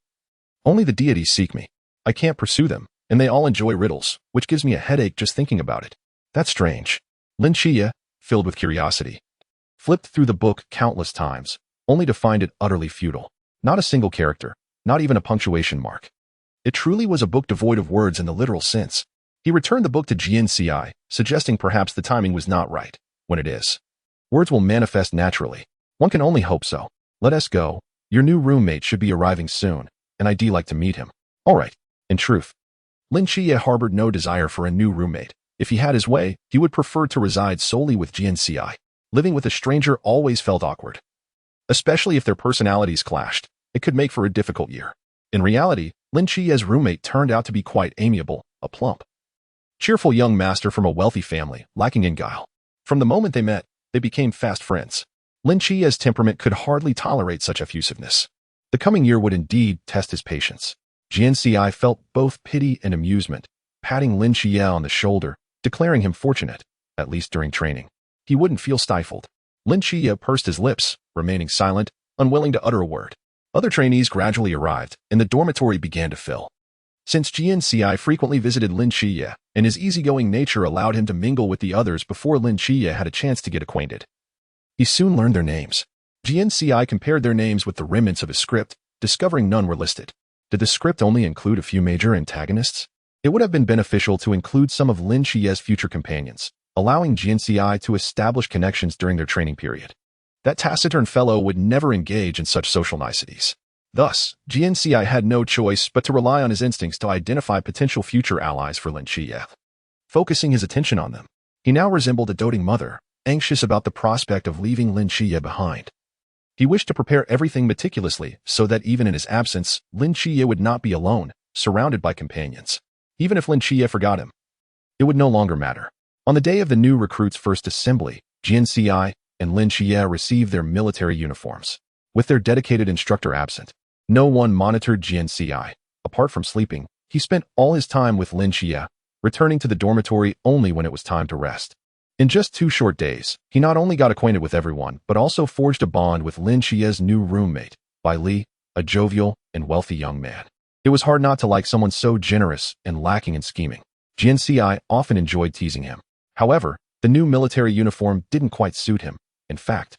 Only the deities seek me. I can't pursue them, and they all enjoy riddles, which gives me a headache just thinking about it. That's strange. Lin Qiye, filled with curiosity, flipped through the book countless times, only to find it utterly futile. Not a single character, not even a punctuation mark. It truly was a book devoid of words in the literal sense. He returned the book to Jian Ci, suggesting perhaps the timing was not right. When it is, words will manifest naturally. One can only hope so. Let us go. Your new roommate should be arriving soon, and I'd like to meet him. All right. In truth, Lin Qiye harbored no desire for a new roommate. If he had his way, he would prefer to reside solely with Jian Ci. Living with a stranger always felt awkward. Especially if their personalities clashed, it could make for a difficult year. In reality, Lin Qiye's roommate turned out to be quite amiable, a plump, cheerful young master from a wealthy family, lacking in guile. From the moment they met, they became fast friends. Lin Qiye's temperament could hardly tolerate such effusiveness. The coming year would indeed test his patience. Jian Ci felt both pity and amusement, patting Lin Qiye on the shoulder, declaring him fortunate, at least during training. He wouldn't feel stifled. Lin Qiye pursed his lips, remaining silent, unwilling to utter a word. Other trainees gradually arrived, and the dormitory began to fill. Since Jian Ci frequently visited Lin Qiye, and his easygoing nature allowed him to mingle with the others before Lin Qiye had a chance to get acquainted. He soon learned their names. Jian Ci compared their names with the remnants of his script, discovering none were listed. Did the script only include a few major antagonists? It would have been beneficial to include some of Lin Qiye's future companions, allowing Jian Ci to establish connections during their training period. That taciturn fellow would never engage in such social niceties. Thus, Jian Ci had no choice but to rely on his instincts to identify potential future allies for Lin Qiye. Focusing his attention on them, he now resembled a doting mother, anxious about the prospect of leaving Lin Qiye behind. He wished to prepare everything meticulously so that even in his absence, Lin Qiye would not be alone, surrounded by companions. Even if Lin Qiye forgot him, it would no longer matter. On the day of the new recruits' first assembly, Jian Ci and Lin Qiye received their military uniforms. With their dedicated instructor absent, no one monitored Jian Ci. Apart from sleeping, he spent all his time with Lin Qiye, returning to the dormitory only when it was time to rest. In just 2 short days, he not only got acquainted with everyone, but also forged a bond with Lin Qiye's new roommate, Bai Li, a jovial and wealthy young man. It was hard not to like someone so generous and lacking in scheming. Jian Ci often enjoyed teasing him. However, the new military uniform didn't quite suit him. In fact,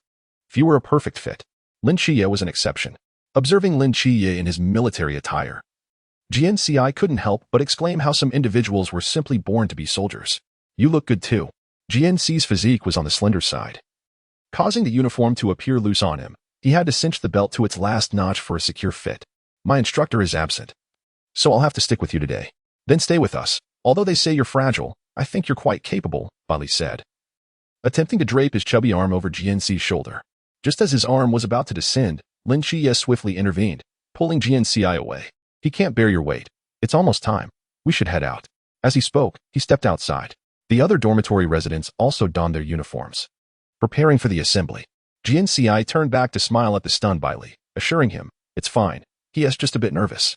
few were a perfect fit. Lin Qiye was an exception. Observing Lin Qiye in his military attire, Jian Ci couldn't help but exclaim how some individuals were simply born to be soldiers. "You look good too." Jian Ci's physique was on the slender side, causing the uniform to appear loose on him. He had to cinch the belt to its last notch for a secure fit. "My instructor is absent, so I'll have to stick with you today. Then stay with us. Although they say you're fragile, I think you're quite capable," Bali said, attempting to drape his chubby arm over Jian Ci's shoulder. Just as his arm was about to descend, Lin Qiye swiftly intervened, pulling Jian Ci away. "He can't bear your weight. It's almost time. We should head out." As he spoke, he stepped outside. The other dormitory residents also donned their uniforms, preparing for the assembly. Jian Ci turned back to smile at the stunned Bai Li, assuring him, "It's fine. He is just a bit nervous.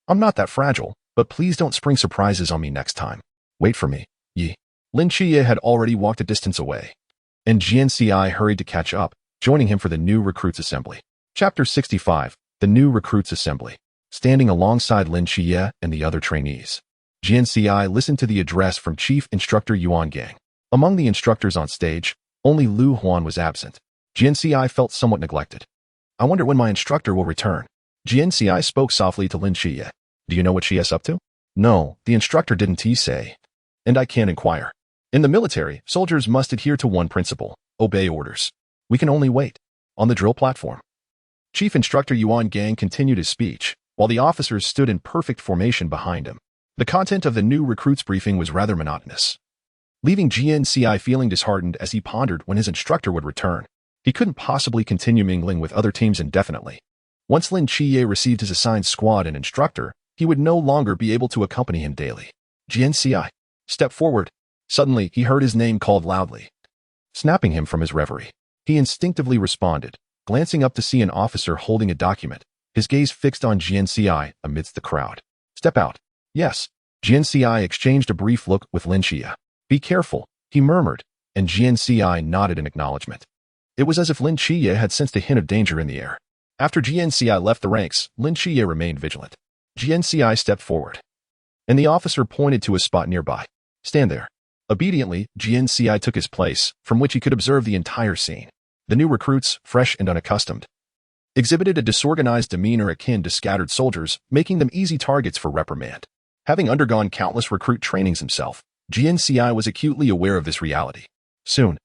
I'm not that fragile, but please don't spring surprises on me next time. Wait for me, Yi." Lin Qiye had already walked a distance away, and Jian Ci hurried to catch up, joining him for the new recruits assembly. Chapter 65, The New Recruits Assembly. Standing alongside Lin Qiye and the other trainees, Jian Ci listened to the address from Chief Instructor Yuan Gang. Among the instructors on stage, only Lu Huan was absent. Jian Ci felt somewhat neglected. "I wonder when my instructor will return." Jian Ci spoke softly to Lin Qiye. "Do you know what she is up to?" "No, the instructor didn't say. And I can't inquire. In the military, soldiers must adhere to one principle: obey orders. We can only wait." On the drill platform, Chief Instructor Yuan Gang continued his speech, while the officers stood in perfect formation behind him. The content of the new recruits briefing was rather monotonous, leaving Jian Ci feeling disheartened as he pondered when his instructor would return. He couldn't possibly continue mingling with other teams indefinitely. Once Lin Qiye received his assigned squad and instructor, he would no longer be able to accompany him daily. Jian Ci stepped forward. Suddenly, he heard his name called loudly, snapping him from his reverie. He instinctively responded, glancing up to see an officer holding a document, his gaze fixed on Jian Ci amidst the crowd. "Step out." "Yes." Jian Ci exchanged a brief look with Lin Qiye. "Be careful," he murmured, and Jian Ci nodded in acknowledgement. It was as if Lin Qiye had sensed a hint of danger in the air. After Jian Ci left the ranks, Lin Qiye remained vigilant. Jian Ci stepped forward, and the officer pointed to a spot nearby. "Stand there." Obediently, Jian Ci took his place, from which he could observe the entire scene. The new recruits, fresh and unaccustomed, exhibited a disorganized demeanor akin to scattered soldiers, making them easy targets for reprimand. Having undergone countless recruit trainings himself, Jian Ci was acutely aware of this reality. Soon,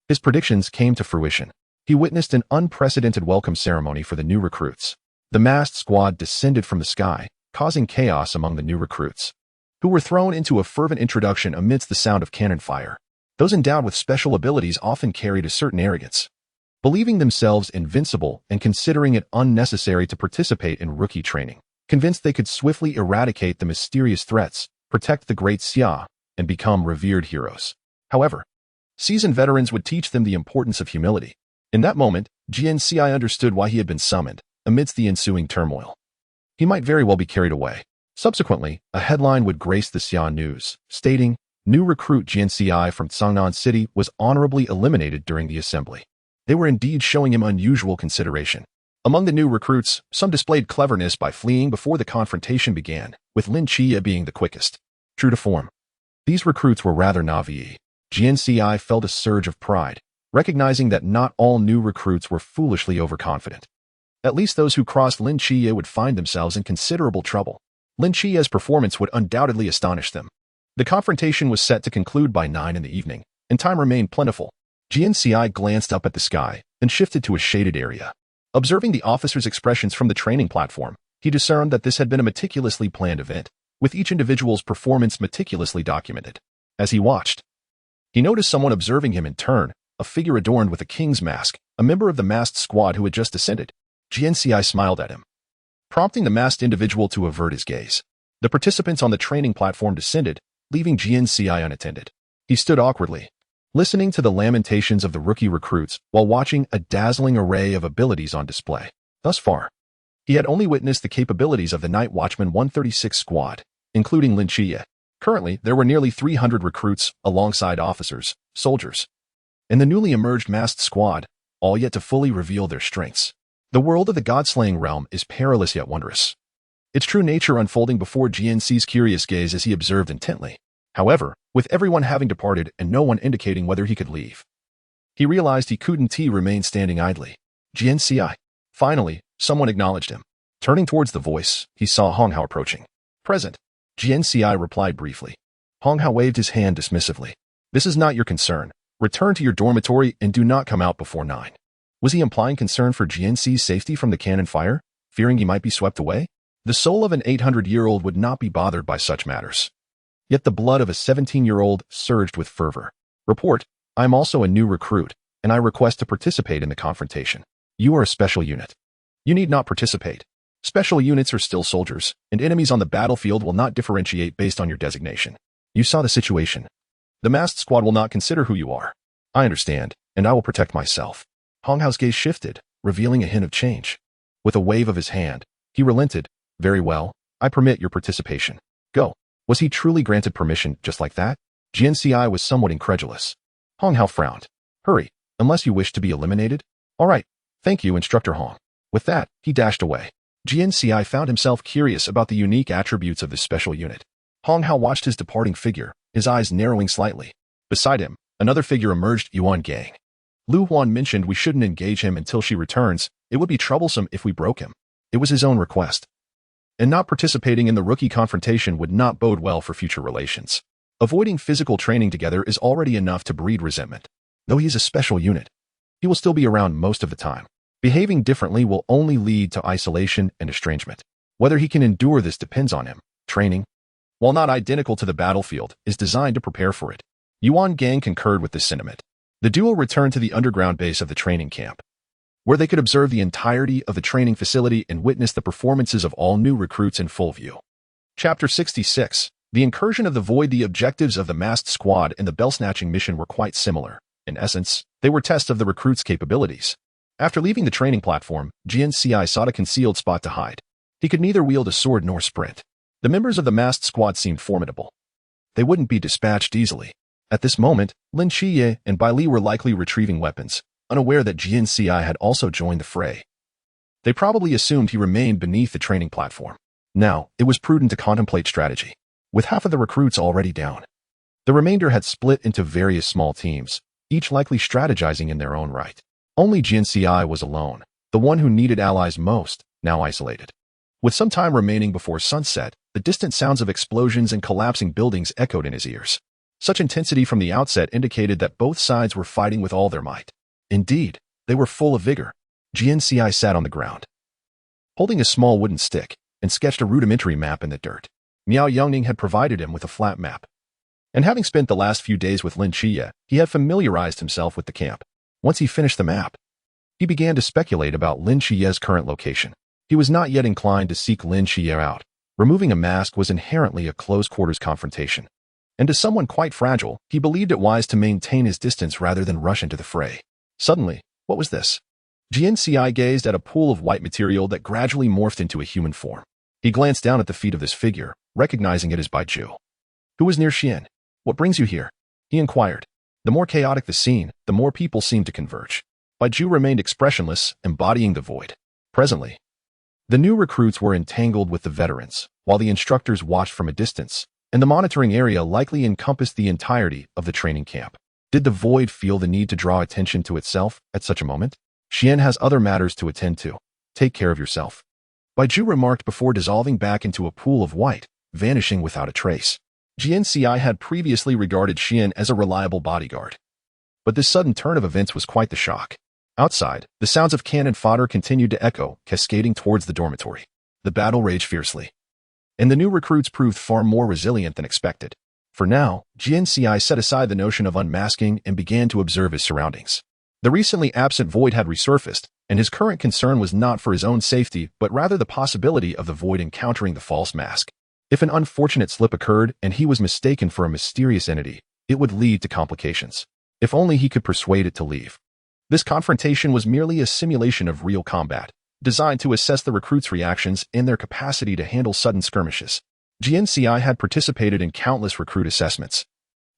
his predictions came to fruition. He witnessed an unprecedented welcome ceremony for the new recruits. The massed squad descended from the sky, causing chaos among the new recruits, who were thrown into a fervent introduction amidst the sound of cannon fire. Those endowed with special abilities often carried a certain arrogance, believing themselves invincible and considering it unnecessary to participate in rookie training, convinced they could swiftly eradicate the mysterious threats, protect the great Xia, and become revered heroes. However, seasoned veterans would teach them the importance of humility. In that moment, Jian Ci understood why he had been summoned. Amidst the ensuing turmoil, he might very well be carried away. Subsequently, a headline would grace the Xia News, stating, "New recruit Jian Ci from Cangnan City was honorably eliminated during the assembly." They were indeed showing him unusual consideration. Among the new recruits, some displayed cleverness by fleeing before the confrontation began, with Lin Qiye being the quickest. True to form, these recruits were rather naive. Jian Ci felt a surge of pride, recognizing that not all new recruits were foolishly overconfident. At least those who crossed Lin Qiye would find themselves in considerable trouble. Lin Qiye's performance would undoubtedly astonish them. The confrontation was set to conclude by 9 in the evening, and time remained plentiful. Jian Ci glanced up at the sky, then shifted to a shaded area. Observing the officers' expressions from the training platform, he discerned that this had been a meticulously planned event, with each individual's performance meticulously documented. As he watched, he noticed someone observing him in turn, a figure adorned with a king's mask, a member of the masked squad who had just descended. Jian Ci smiled at him, prompting the masked individual to avert his gaze. The participants on the training platform descended, leaving Jian Ci unattended. He stood awkwardly, listening to the lamentations of the rookie recruits while watching a dazzling array of abilities on display. Thus far, he had only witnessed the capabilities of the Night Watchman 136 squad, including Lin Qiye. Currently, there were nearly 300 recruits alongside officers, soldiers, and the newly emerged masked squad, all yet to fully reveal their strengths. The world of the god-slaying realm is perilous yet wondrous, its true nature unfolding before Jian Ci's curious gaze as he observed intently. However, with everyone having departed and no one indicating whether he could leave, he realized he couldn't remain standing idly. Jian Ci. Finally, someone acknowledged him. Turning towards the voice, he saw Hong Hao approaching. Present. Jian Ci replied briefly. Hong Hao waved his hand dismissively. This is not your concern. Return to your dormitory and do not come out before 9. Was he implying concern for Jian Ci's safety from the cannon fire, fearing he might be swept away? The soul of an 800-year-old would not be bothered by such matters. Yet the blood of a 17-year-old surged with fervor. Report, I am also a new recruit, and I request to participate in the confrontation. You are a special unit. You need not participate. Special units are still soldiers, and enemies on the battlefield will not differentiate based on your designation. You saw the situation. The masked squad will not consider who you are. I understand, and I will protect myself. Hong Hao's gaze shifted, revealing a hint of change. With a wave of his hand, he relented. Very well, I permit your participation. Go. Was he truly granted permission just like that? Jian Ci was somewhat incredulous. Hong Hao frowned. Hurry, unless you wish to be eliminated? All right, thank you, Instructor Hong. With that, he dashed away. Jian Ci found himself curious about the unique attributes of this special unit. Hong Hao watched his departing figure, his eyes narrowing slightly. Beside him, another figure emerged. Yuan Gang. Lu Huan mentioned we shouldn't engage him until she returns. It would be troublesome if we broke him. It was his own request. And not participating in the rookie confrontation would not bode well for future relations. Avoiding physical training together is already enough to breed resentment. Though he is a special unit, he will still be around most of the time. Behaving differently will only lead to isolation and estrangement. Whether he can endure this depends on him. Training, while not identical to the battlefield, is designed to prepare for it. Yuan Gang concurred with this sentiment. The duo returned to the underground base of the training camp, where they could observe the entirety of the training facility and witness the performances of all new recruits in full view. Chapter 66. The incursion of the void. The objectives of the masked squad and the bell-snatching mission were quite similar. In essence, they were tests of the recruits' capabilities. After leaving the training platform, Jian Ci sought a concealed spot to hide. He could neither wield a sword nor sprint. The members of the masked squad seemed formidable. They wouldn't be dispatched easily. At this moment, Lin Qiye and Bai Li were likely retrieving weapons, unaware that Jian Ci had also joined the fray. They probably assumed he remained beneath the training platform. Now, it was prudent to contemplate strategy. With half of the recruits already down, the remainder had split into various small teams, each likely strategizing in their own right. Only Jian Ci was alone, the one who needed allies most, now isolated. With some time remaining before sunset, the distant sounds of explosions and collapsing buildings echoed in his ears. Such intensity from the outset indicated that both sides were fighting with all their might. Indeed, they were full of vigor. Jian Ci sat on the ground, holding a small wooden stick, and sketched a rudimentary map in the dirt. Miao Yongning had provided him with a flat map. And having spent the last few days with Lin Qiye, he had familiarized himself with the camp. Once he finished the map, he began to speculate about Lin Qiye's current location. He was not yet inclined to seek Lin Qiye out. Removing a mask was inherently a close-quarters confrontation. And to someone quite fragile, he believed it wise to maintain his distance rather than rush into the fray. Suddenly, what was this? Jian Ci gazed at a pool of white material that gradually morphed into a human form. He glanced down at the feet of this figure, recognizing it as Bai Zhu. Who was near Xian? What brings you here? He inquired. The more chaotic the scene, the more people seemed to converge. Bai Zhu remained expressionless, embodying the void. Presently, the new recruits were entangled with the veterans, while the instructors watched from a distance, and the monitoring area likely encompassed the entirety of the training camp. Did the void feel the need to draw attention to itself at such a moment? Xian has other matters to attend to. Take care of yourself. Bai Zhu remarked before dissolving back into a pool of white, vanishing without a trace. Jian Ci had previously regarded Xian as a reliable bodyguard. But this sudden turn of events was quite the shock. Outside, the sounds of cannon fodder continued to echo, cascading towards the dormitory. The battle raged fiercely, and the new recruits proved far more resilient than expected. For now, Jian Ci set aside the notion of unmasking and began to observe his surroundings. The recently absent void had resurfaced, and his current concern was not for his own safety but rather the possibility of the void encountering the false mask. If an unfortunate slip occurred and he was mistaken for a mysterious entity, it would lead to complications. If only he could persuade it to leave. This confrontation was merely a simulation of real combat, designed to assess the recruits' reactions and their capacity to handle sudden skirmishes. Jian Ci had participated in countless recruit assessments,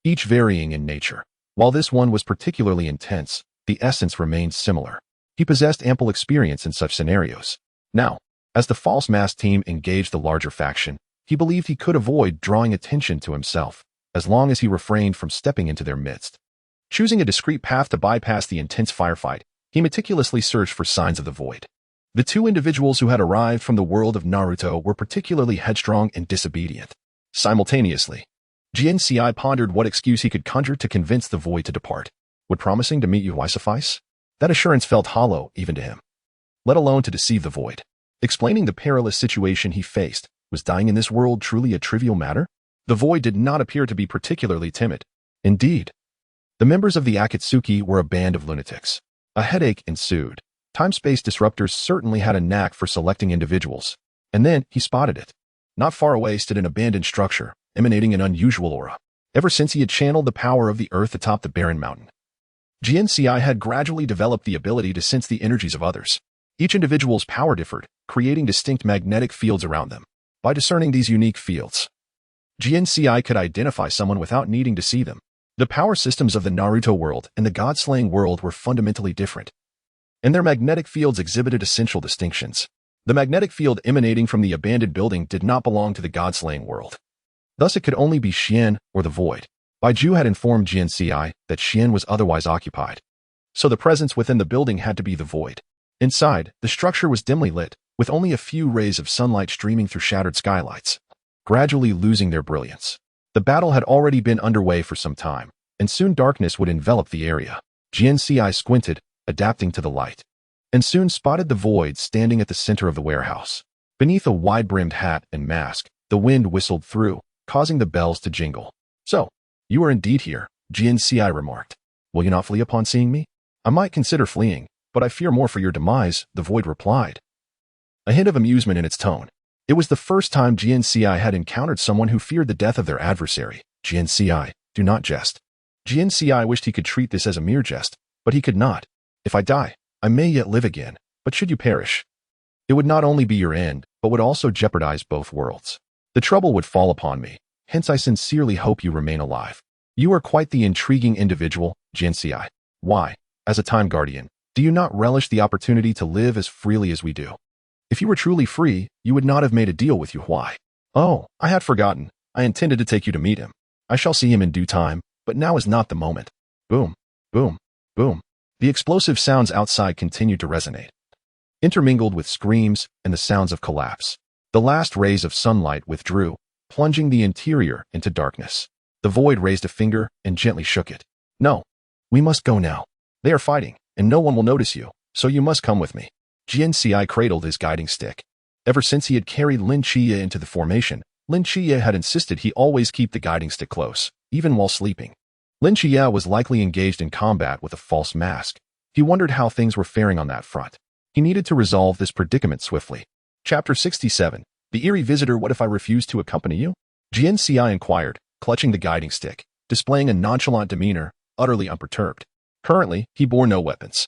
each varying in nature. While this one was particularly intense, the essence remained similar. He possessed ample experience in such scenarios. Now, as the false mask team engaged the larger faction, he believed he could avoid drawing attention to himself, as long as he refrained from stepping into their midst. Choosing a discreet path to bypass the intense firefight, he meticulously searched for signs of the void. The two individuals who had arrived from the world of Naruto were particularly headstrong and disobedient. Simultaneously, Jian Ci pondered what excuse he could conjure to convince the void to depart. Would promising to meet you suffice? That assurance felt hollow even to him, let alone to deceive the void. Explaining the perilous situation he faced, was dying in this world truly a trivial matter? The void did not appear to be particularly timid. Indeed, the members of the Akatsuki were a band of lunatics. A headache ensued. Time-space disruptors certainly had a knack for selecting individuals. And then he spotted it. Not far away stood an abandoned structure, emanating an unusual aura. Ever since he had channeled the power of the earth atop the barren mountain, Jian Ci had gradually developed the ability to sense the energies of others. Each individual's power differed, creating distinct magnetic fields around them. By discerning these unique fields, Jian Ci could identify someone without needing to see them. The power systems of the Naruto world and the God-slaying world were fundamentally different, and their magnetic fields exhibited essential distinctions. The magnetic field emanating from the abandoned building did not belong to the God-slaying world. Thus it could only be Xian or the void. Baiju had informed Jian Ci that Xian was otherwise occupied, so the presence within the building had to be the void. Inside, the structure was dimly lit, with only a few rays of sunlight streaming through shattered skylights, gradually losing their brilliance. The battle had already been underway for some time, and soon darkness would envelop the area. Jian Ci squinted, adapting to the light, and soon spotted the void standing at the center of the warehouse. Beneath a wide-brimmed hat and mask, the wind whistled through, causing the bells to jingle. So, you are indeed here, Jian Ci remarked. Will you not flee upon seeing me? I might consider fleeing, but I fear more for your demise, the void replied, a hint of amusement in its tone. It was the first time Jian Ci had encountered someone who feared the death of their adversary. Jian Ci, do not jest. Jian Ci wished he could treat this as a mere jest, but he could not. If I die, I may yet live again, but should you perish, it would not only be your end, but would also jeopardize both worlds. The trouble would fall upon me, hence I sincerely hope you remain alive. You are quite the intriguing individual, Jian Ci. Why, as a time guardian, do you not relish the opportunity to live as freely as we do? If you were truly free, you would not have made a deal with Yu Huai. Oh, I had forgotten. I intended to take you to meet him. I shall see him in due time, but now is not the moment. Boom, boom, boom. The explosive sounds outside continued to resonate, intermingled with screams and the sounds of collapse. The last rays of sunlight withdrew, plunging the interior into darkness. The void raised a finger and gently shook it. No, we must go now. They are fighting, and no one will notice you, so you must come with me. Jian Ci cradled his guiding stick. Ever since he had carried Lin Qiye into the formation, Lin Qiye had insisted he always keep the guiding stick close, even while sleeping. Lin Qiye was likely engaged in combat with a false mask. He wondered how things were faring on that front. He needed to resolve this predicament swiftly. Chapter 67. The eerie visitor. What if I refuse to accompany you? Jian Ci inquired, clutching the guiding stick, displaying a nonchalant demeanor, utterly unperturbed. Currently, he bore no weapons.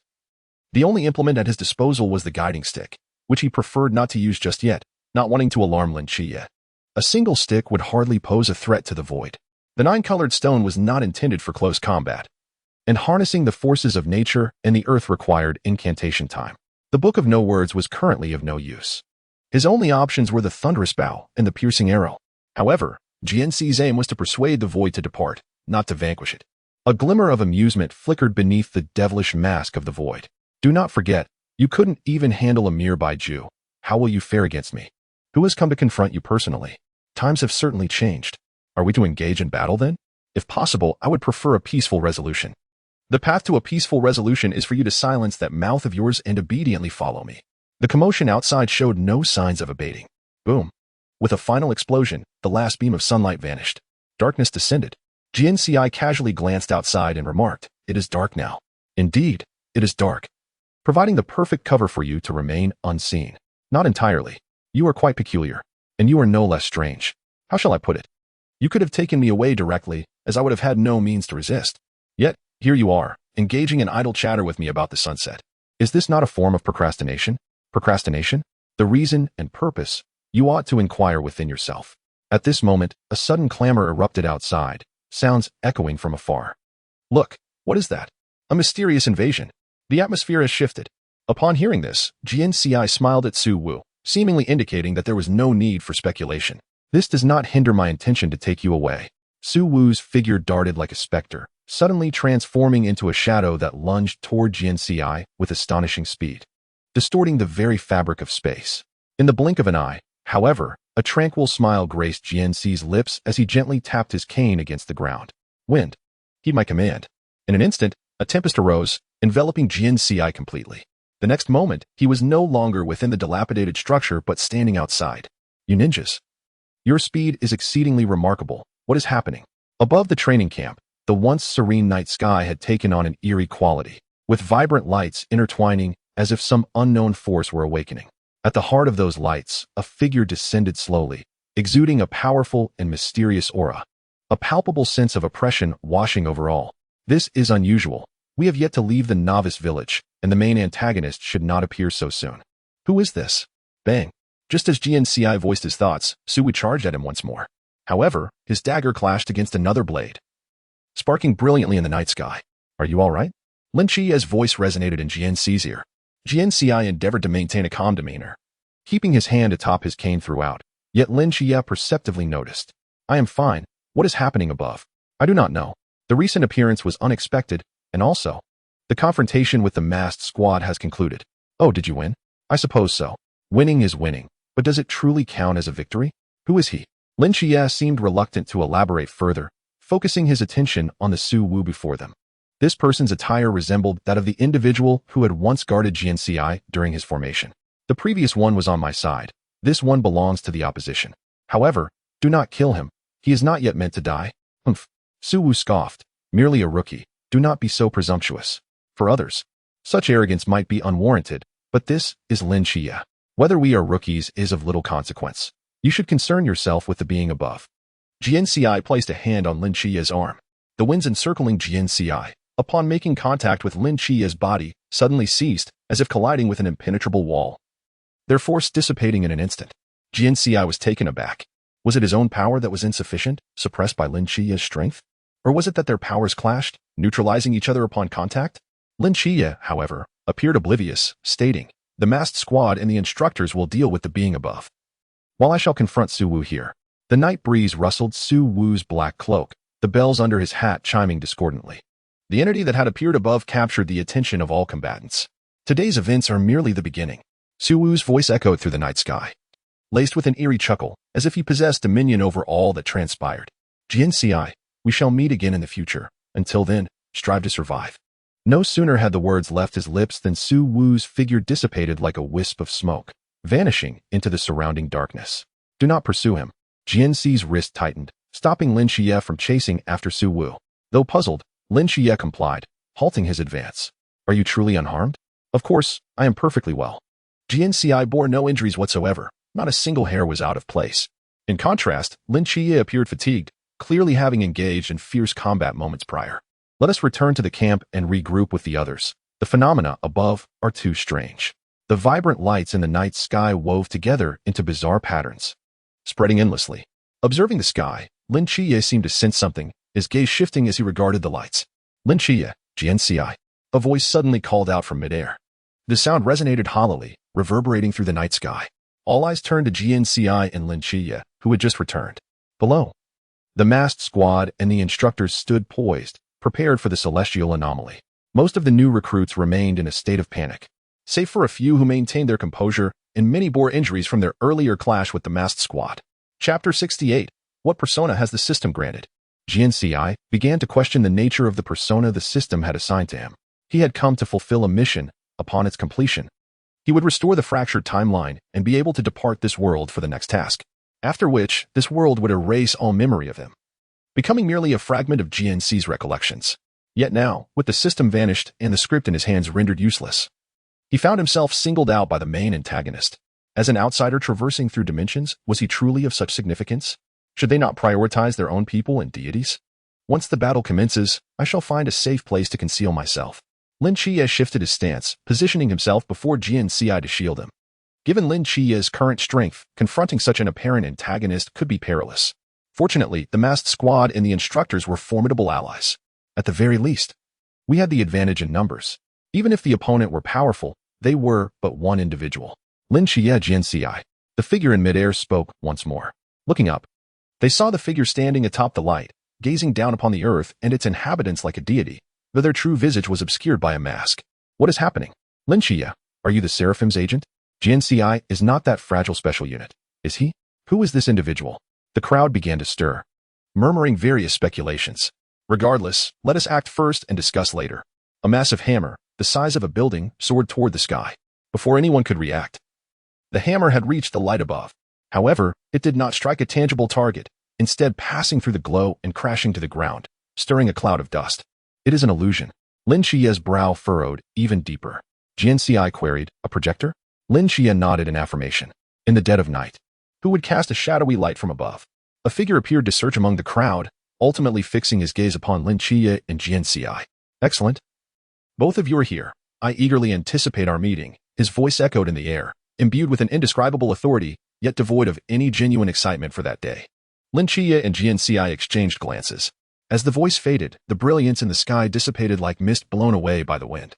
The only implement at his disposal was the guiding stick, which he preferred not to use just yet, not wanting to alarm Lin Qiye. A single stick would hardly pose a threat to the void. The nine-colored stone was not intended for close combat, and harnessing the forces of nature and the earth required incantation time. The Book of No Words was currently of no use. His only options were the thunderous bow and the piercing arrow. However, Jian Ci's aim was to persuade the void to depart, not to vanquish it. A glimmer of amusement flickered beneath the devilish mask of the void. Do not forget, you couldn't even handle a mere Baiju. How will you fare against me? Who has come to confront you personally? Times have certainly changed. Are we to engage in battle then? If possible, I would prefer a peaceful resolution. The path to a peaceful resolution is for you to silence that mouth of yours and obediently follow me. The commotion outside showed no signs of abating. Boom. With a final explosion, the last beam of sunlight vanished. Darkness descended. Jian Ci casually glanced outside and remarked, "It is dark now." Indeed, it is dark, providing the perfect cover for you to remain unseen. Not entirely. You are quite peculiar, and you are no less strange. How shall I put it? You could have taken me away directly, as I would have had no means to resist. Yet, here you are, engaging in idle chatter with me about the sunset. Is this not a form of procrastination? Procrastination? The reason and purpose? You ought to inquire within yourself. At this moment, a sudden clamor erupted outside, sounds echoing from afar. Look, what is that? A mysterious invasion. The atmosphere has shifted. Upon hearing this, Jian Ci smiled at Su Wu, seemingly indicating that there was no need for speculation. This does not hinder my intention to take you away. Su Wu's figure darted like a specter, suddenly transforming into a shadow that lunged toward Jian Ci with astonishing speed, distorting the very fabric of space. In the blink of an eye, however, a tranquil smile graced Jian Ci's lips as he gently tapped his cane against the ground. Wind. Heed my command. In an instant, a tempest arose, enveloping Jian Ci completely. The next moment, he was no longer within the dilapidated structure but standing outside. You ninjas. Your speed is exceedingly remarkable. What is happening? Above the training camp, the once serene night sky had taken on an eerie quality, with vibrant lights intertwining as if some unknown force were awakening. At the heart of those lights, a figure descended slowly, exuding a powerful and mysterious aura, a palpable sense of oppression washing over all. This is unusual. We have yet to leave the novice village, and the main antagonist should not appear so soon. Who is this? Bang. Just as Jian Ci voiced his thoughts, Su Wu charged at him once more. However, his dagger clashed against another blade, sparking brilliantly in the night sky. Are you all right? Lin Qiye's voice resonated in Jian Ci's ear. Jian Ci endeavored to maintain a calm demeanor, keeping his hand atop his cane throughout, yet Lin Qiye perceptively noticed. I am fine. What is happening above? I do not know. The recent appearance was unexpected, and also, the confrontation with the masked squad has concluded. Oh, did you win? I suppose so. Winning is winning, but does it truly count as a victory? Who is he? Lin Qiye seemed reluctant to elaborate further, focusing his attention on the Su Wu before them. This person's attire resembled that of the individual who had once guarded Jian Ci during his formation. The previous one was on my side. This one belongs to the opposition. However, do not kill him. He is not yet meant to die. Humph. Su Wu scoffed. Merely a rookie. Do not be so presumptuous. For others, such arrogance might be unwarranted, but this is Lin Qiye. Whether we are rookies is of little consequence. You should concern yourself with the being above. Jian Ci placed a hand on Lin Qiye's arm. The winds encircling Jian Ci, upon making contact with Lin Qiye's body, suddenly ceased, as if colliding with an impenetrable wall, their force dissipating in an instant. Jian Ci was taken aback. Was it his own power that was insufficient, suppressed by Lin Qiye's strength? Or was it that their powers clashed, neutralizing each other upon contact? Lin Qiye, however, appeared oblivious, stating, the masked squad and the instructors will deal with the being above, while I shall confront Su Wu here. The night breeze rustled Su Wu's black cloak, the bells under his hat chiming discordantly. The entity that had appeared above captured the attention of all combatants. Today's events are merely the beginning. Su Wu's voice echoed through the night sky, laced with an eerie chuckle, as if he possessed dominion over all that transpired. Jian Ci, we shall meet again in the future. Until then, strive to survive. No sooner had the words left his lips than Su Wu's figure dissipated like a wisp of smoke, vanishing into the surrounding darkness. Do not pursue him. Jian Ci's wrist tightened, stopping Lin Qiye from chasing after Su Wu. Though puzzled, Lin Qiye complied, halting his advance. Are you truly unharmed? Of course, I am perfectly well. Jian Ci bore no injuries whatsoever. Not a single hair was out of place. In contrast, Lin Qiye appeared fatigued, clearly having engaged in fierce combat moments prior. Let us return to the camp and regroup with the others. The phenomena above are too strange. The vibrant lights in the night sky wove together into bizarre patterns, spreading endlessly. Observing the sky, Lin Qiye seemed to sense something, his gaze shifting as he regarded the lights. Lin Qiye, Jian Ci. A voice suddenly called out from midair. The sound resonated hollowly, reverberating through the night sky. All eyes turned to Jian Ci and Lin Qiye, who had just returned. Below, the masked squad and the instructors stood poised, prepared for the celestial anomaly. Most of the new recruits remained in a state of panic, save for a few who maintained their composure, and many bore injuries from their earlier clash with the masked squad. Chapter 68. What persona has the system granted? Jian Ci began to question the nature of the persona the system had assigned to him. He had come to fulfill a mission. Upon its completion, he would restore the fractured timeline and be able to depart this world for the next task, after which this world would erase all memory of him, becoming merely a fragment of Jian Ci's recollections. Yet now, with the system vanished and the script in his hands rendered useless, he found himself singled out by the main antagonist. As an outsider traversing through dimensions, was he truly of such significance? Should they not prioritize their own people and deities? Once the battle commences, I shall find a safe place to conceal myself. Lin Qiye shifted his stance, positioning himself before Jian Ci to shield him. Given Lin Qiye's current strength, confronting such an apparent antagonist could be perilous. Fortunately, the masked squad and the instructors were formidable allies. At the very least, we had the advantage in numbers. Even if the opponent were powerful, they were but one individual. Lin Qiye Jian Ci. The figure in midair spoke once more. Looking up, they saw the figure standing atop the light, gazing down upon the earth and its inhabitants like a deity, though their true visage was obscured by a mask. What is happening? Lin Qiye, are you the Seraphim's agent? Jian Ci is not that fragile special unit, is he? Who is this individual? The crowd began to stir, murmuring various speculations. Regardless, let us act first and discuss later. A massive hammer, the size of a building, soared toward the sky. Before anyone could react, the hammer had reached the light above. However, it did not strike a tangible target, instead passing through the glow and crashing to the ground, stirring a cloud of dust. It is an illusion. Lin Qiye's brow furrowed even deeper. Jian Ci queried, a projector? Lin Qiye nodded in affirmation. In the dead of night, who would cast a shadowy light from above? A figure appeared to search among the crowd, ultimately fixing his gaze upon Lin Qiye and Jian Ci. Excellent. Both of you are here. I eagerly anticipate our meeting. His voice echoed in the air, imbued with an indescribable authority, yet devoid of any genuine excitement for that day. Lin Qiye and Jian Ci exchanged glances. As the voice faded, the brilliance in the sky dissipated like mist blown away by the wind,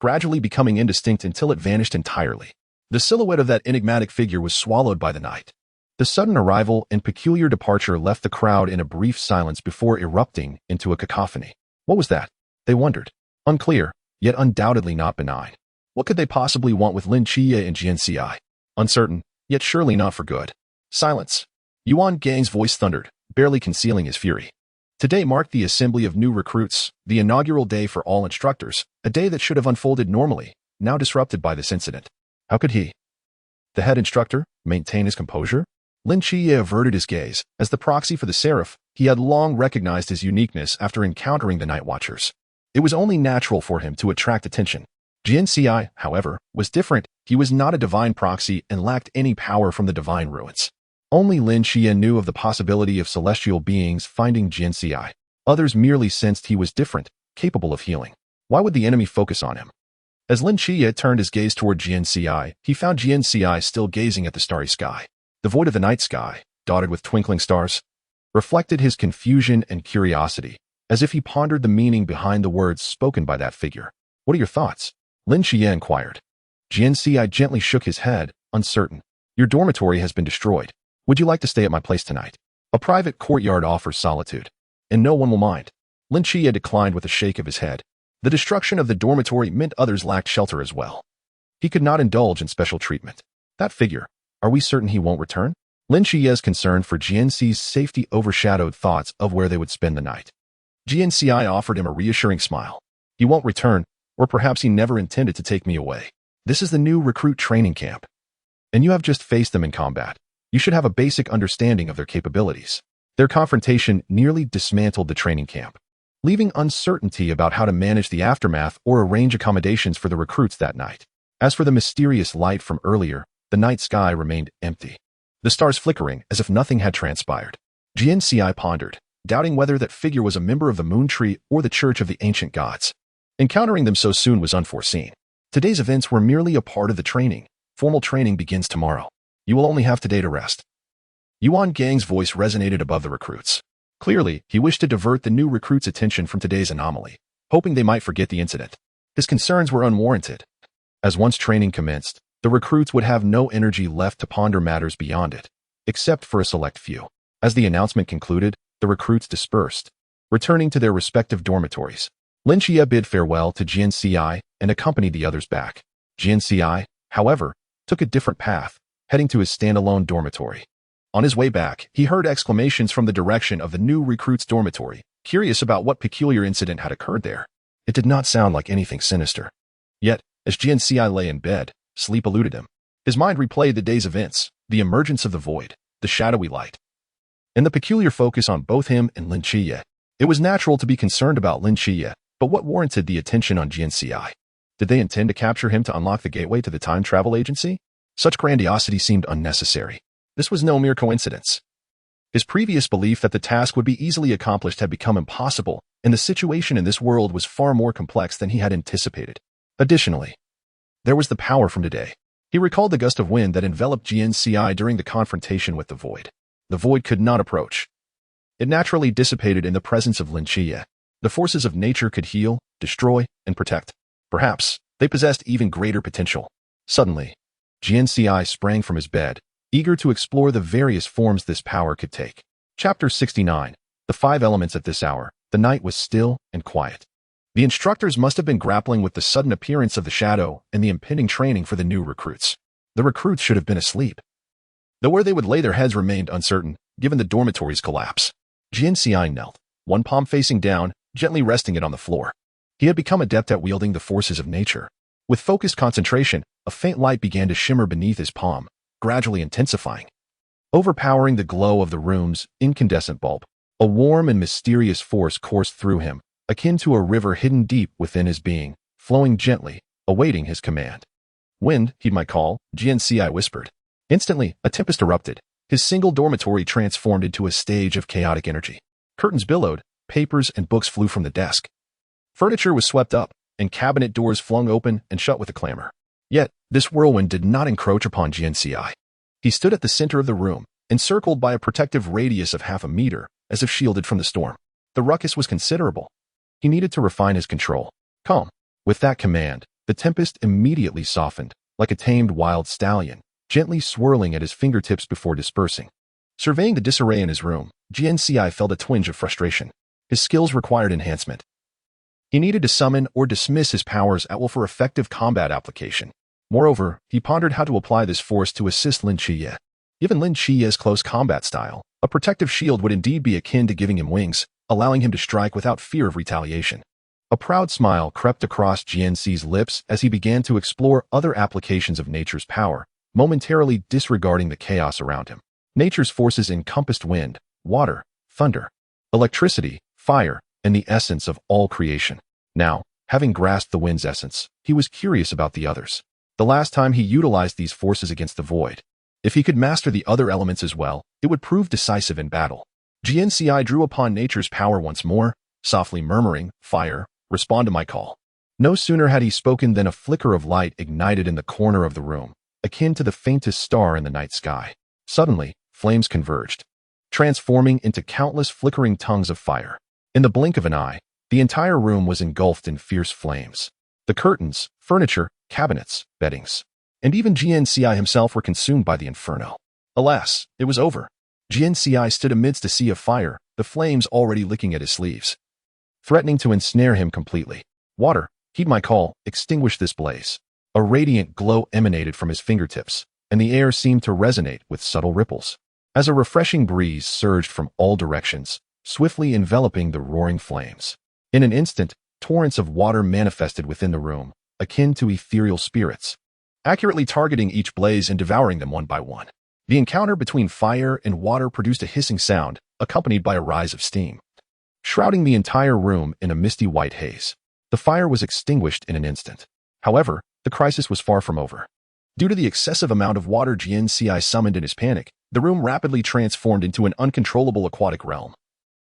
gradually becoming indistinct until it vanished entirely. The silhouette of that enigmatic figure was swallowed by the night. The sudden arrival and peculiar departure left the crowd in a brief silence before erupting into a cacophony. What was that? They wondered. Unclear, yet undoubtedly not benign. What could they possibly want with Lin Qiye and Jian Ci? Uncertain, yet surely not for good. Silence. Yuan Gang's voice thundered, barely concealing his fury. Today marked the assembly of new recruits, the inaugural day for all instructors, a day that should have unfolded normally, now disrupted by this incident. How could he, the head instructor, maintain his composure? Lin Qiye averted his gaze. As the proxy for the Seraph, he had long recognized his uniqueness after encountering the Night Watchers. It was only natural for him to attract attention. Jian Ci, however, was different. He was not a divine proxy and lacked any power from the divine ruins. Only Lin Qiye knew of the possibility of celestial beings finding Jian Ci. Others merely sensed he was different, capable of healing. Why would the enemy focus on him? As Lin Qiye turned his gaze toward Jian Ci, he found Jian Ci still gazing at the starry sky. The void of the night sky, dotted with twinkling stars, reflected his confusion and curiosity, as if he pondered the meaning behind the words spoken by that figure. What are your thoughts? Lin Qiye inquired. Jian Ci gently shook his head, uncertain. Your dormitory has been destroyed. Would you like to stay at my place tonight? A private courtyard offers solitude, and no one will mind. Lin Qiye declined with a shake of his head. The destruction of the dormitory meant others lacked shelter as well. He could not indulge in special treatment. That figure, are we certain he won't return? Lin Qiye's concern for Jian Ci's safety overshadowed thoughts of where they would spend the night. Jian Ci offered him a reassuring smile. He won't return, or perhaps he never intended to take me away. This is the new recruit training camp, and you have just faced them in combat. You should have a basic understanding of their capabilities. Their confrontation nearly dismantled the training camp, leaving uncertainty about how to manage the aftermath or arrange accommodations for the recruits that night. As for the mysterious light from earlier, the night sky remained empty, the stars flickering as if nothing had transpired. Jian Ci pondered, doubting whether that figure was a member of the Moon Tree or the Church of the Ancient Gods. Encountering them so soon was unforeseen. Today's events were merely a part of the training. Formal training begins tomorrow. You will only have today to rest. Yuan Gang's voice resonated above the recruits. Clearly, he wished to divert the new recruits' attention from today's anomaly, hoping they might forget the incident. His concerns were unwarranted. As once training commenced, the recruits would have no energy left to ponder matters beyond it, except for a select few. As the announcement concluded, the recruits dispersed, returning to their respective dormitories. Lin Qiye bid farewell to Jian Ci and accompanied the others back. Jian Ci, however, took a different path, heading to his standalone dormitory. On his way back, he heard exclamations from the direction of the new recruits' dormitory, curious about what peculiar incident had occurred there. It did not sound like anything sinister. Yet, as Jian Ci lay in bed, sleep eluded him. His mind replayed the day's events, the emergence of the void, the shadowy light, and the peculiar focus on both him and Lin Qiye. It was natural to be concerned about Lin Qiye, but what warranted the attention on Jian Ci? Did they intend to capture him to unlock the gateway to the time travel agency? Such grandiosity seemed unnecessary. This was no mere coincidence. His previous belief that the task would be easily accomplished had become impossible, and the situation in this world was far more complex than he had anticipated. Additionally, there was the power from today. He recalled the gust of wind that enveloped Jian Ci during the confrontation with the void. The void could not approach. It naturally dissipated in the presence of Lin Qiye. The forces of nature could heal, destroy, and protect. Perhaps they possessed even greater potential. Suddenly, Jian Ci sprang from his bed, eager to explore the various forms this power could take. Chapter 69. The 5 Elements. At this hour, the night was still and quiet. The instructors must have been grappling with the sudden appearance of the shadow and the impending training for the new recruits. The recruits should have been asleep, though where they would lay their heads remained uncertain, given the dormitory's collapse. Jian Ci knelt, one palm facing down, gently resting it on the floor. He had become adept at wielding the forces of nature. With focused concentration, a faint light began to shimmer beneath his palm, gradually intensifying, overpowering the glow of the room's incandescent bulb. A warm and mysterious force coursed through him, akin to a river hidden deep within his being, flowing gently, awaiting his command. Wind, he might call, Jian Ci whispered. Instantly, a tempest erupted. His single dormitory transformed into a stage of chaotic energy. Curtains billowed, papers and books flew from the desk. Furniture was swept up, and cabinet doors flung open and shut with a clamor. Yet, this whirlwind did not encroach upon Jian Ci. He stood at the center of the room, encircled by a protective radius of half a meter, as if shielded from the storm. The ruckus was considerable. He needed to refine his control. Calm. With that command, the tempest immediately softened, like a tamed wild stallion, gently swirling at his fingertips before dispersing. Surveying the disarray in his room, Jian Ci felt a twinge of frustration. His skills required enhancement. He needed to summon or dismiss his powers at will for effective combat application. Moreover, he pondered how to apply this force to assist Lin Qiye. Given Lin Qiye's close combat style, a protective shield would indeed be akin to giving him wings, allowing him to strike without fear of retaliation. A proud smile crept across Jian Ci's lips as he began to explore other applications of nature's power, momentarily disregarding the chaos around him. Nature's forces encompassed wind, water, thunder, electricity, fire, and the essence of all creation. Now, having grasped the wind's essence, he was curious about the others. The last time he utilized these forces against the void. If he could master the other elements as well, it would prove decisive in battle. Jian Ci drew upon nature's power once more, softly murmuring, "Fire, respond to my call." No sooner had he spoken than a flicker of light ignited in the corner of the room, akin to the faintest star in the night sky. Suddenly, flames converged, transforming into countless flickering tongues of fire. In the blink of an eye, the entire room was engulfed in fierce flames. The curtains, furniture, cabinets, beddings, and even Jian Ci himself were consumed by the inferno. Alas, it was over. Jian Ci stood amidst a sea of fire, the flames already licking at his sleeves, threatening to ensnare him completely. "Water, heed my call, extinguish this blaze." A radiant glow emanated from his fingertips, and the air seemed to resonate with subtle ripples, as a refreshing breeze surged from all directions, swiftly enveloping the roaring flames. In an instant, torrents of water manifested within the room, akin to ethereal spirits, accurately targeting each blaze and devouring them one by one. The encounter between fire and water produced a hissing sound, accompanied by a rise of steam, shrouding the entire room in a misty white haze. The fire was extinguished in an instant. However, the crisis was far from over. Due to the excessive amount of water Jian Ci summoned in his panic, the room rapidly transformed into an uncontrollable aquatic realm.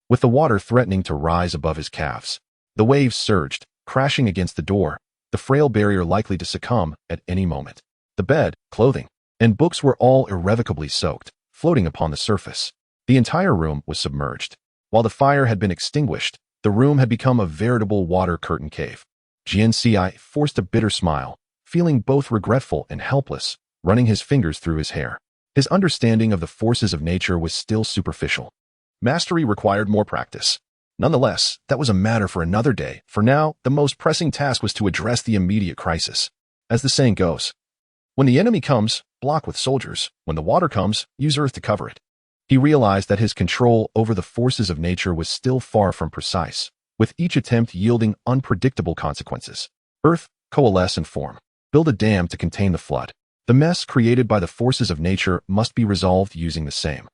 With the water threatening to rise above his calves, the waves surged, crashing against the door, the frail barrier likely to succumb at any moment. The bed, clothing, and books were all irrevocably soaked, floating upon the surface. The entire room was submerged. While the fire had been extinguished, the room had become a veritable water curtain cave. Jian Ci forced a bitter smile, feeling both regretful and helpless, running his fingers through his hair. His understanding of the forces of nature was still superficial. Mastery required more practice. Nonetheless, that was a matter for another day. For now, the most pressing task was to address the immediate crisis. As the saying goes, when the enemy comes, block with soldiers. When the water comes, use earth to cover it. He realized that his control over the forces of nature was still far from precise, with each attempt yielding unpredictable consequences. Earth, coalesce and form. Build a dam to contain the flood. The mess created by the forces of nature must be resolved using the same.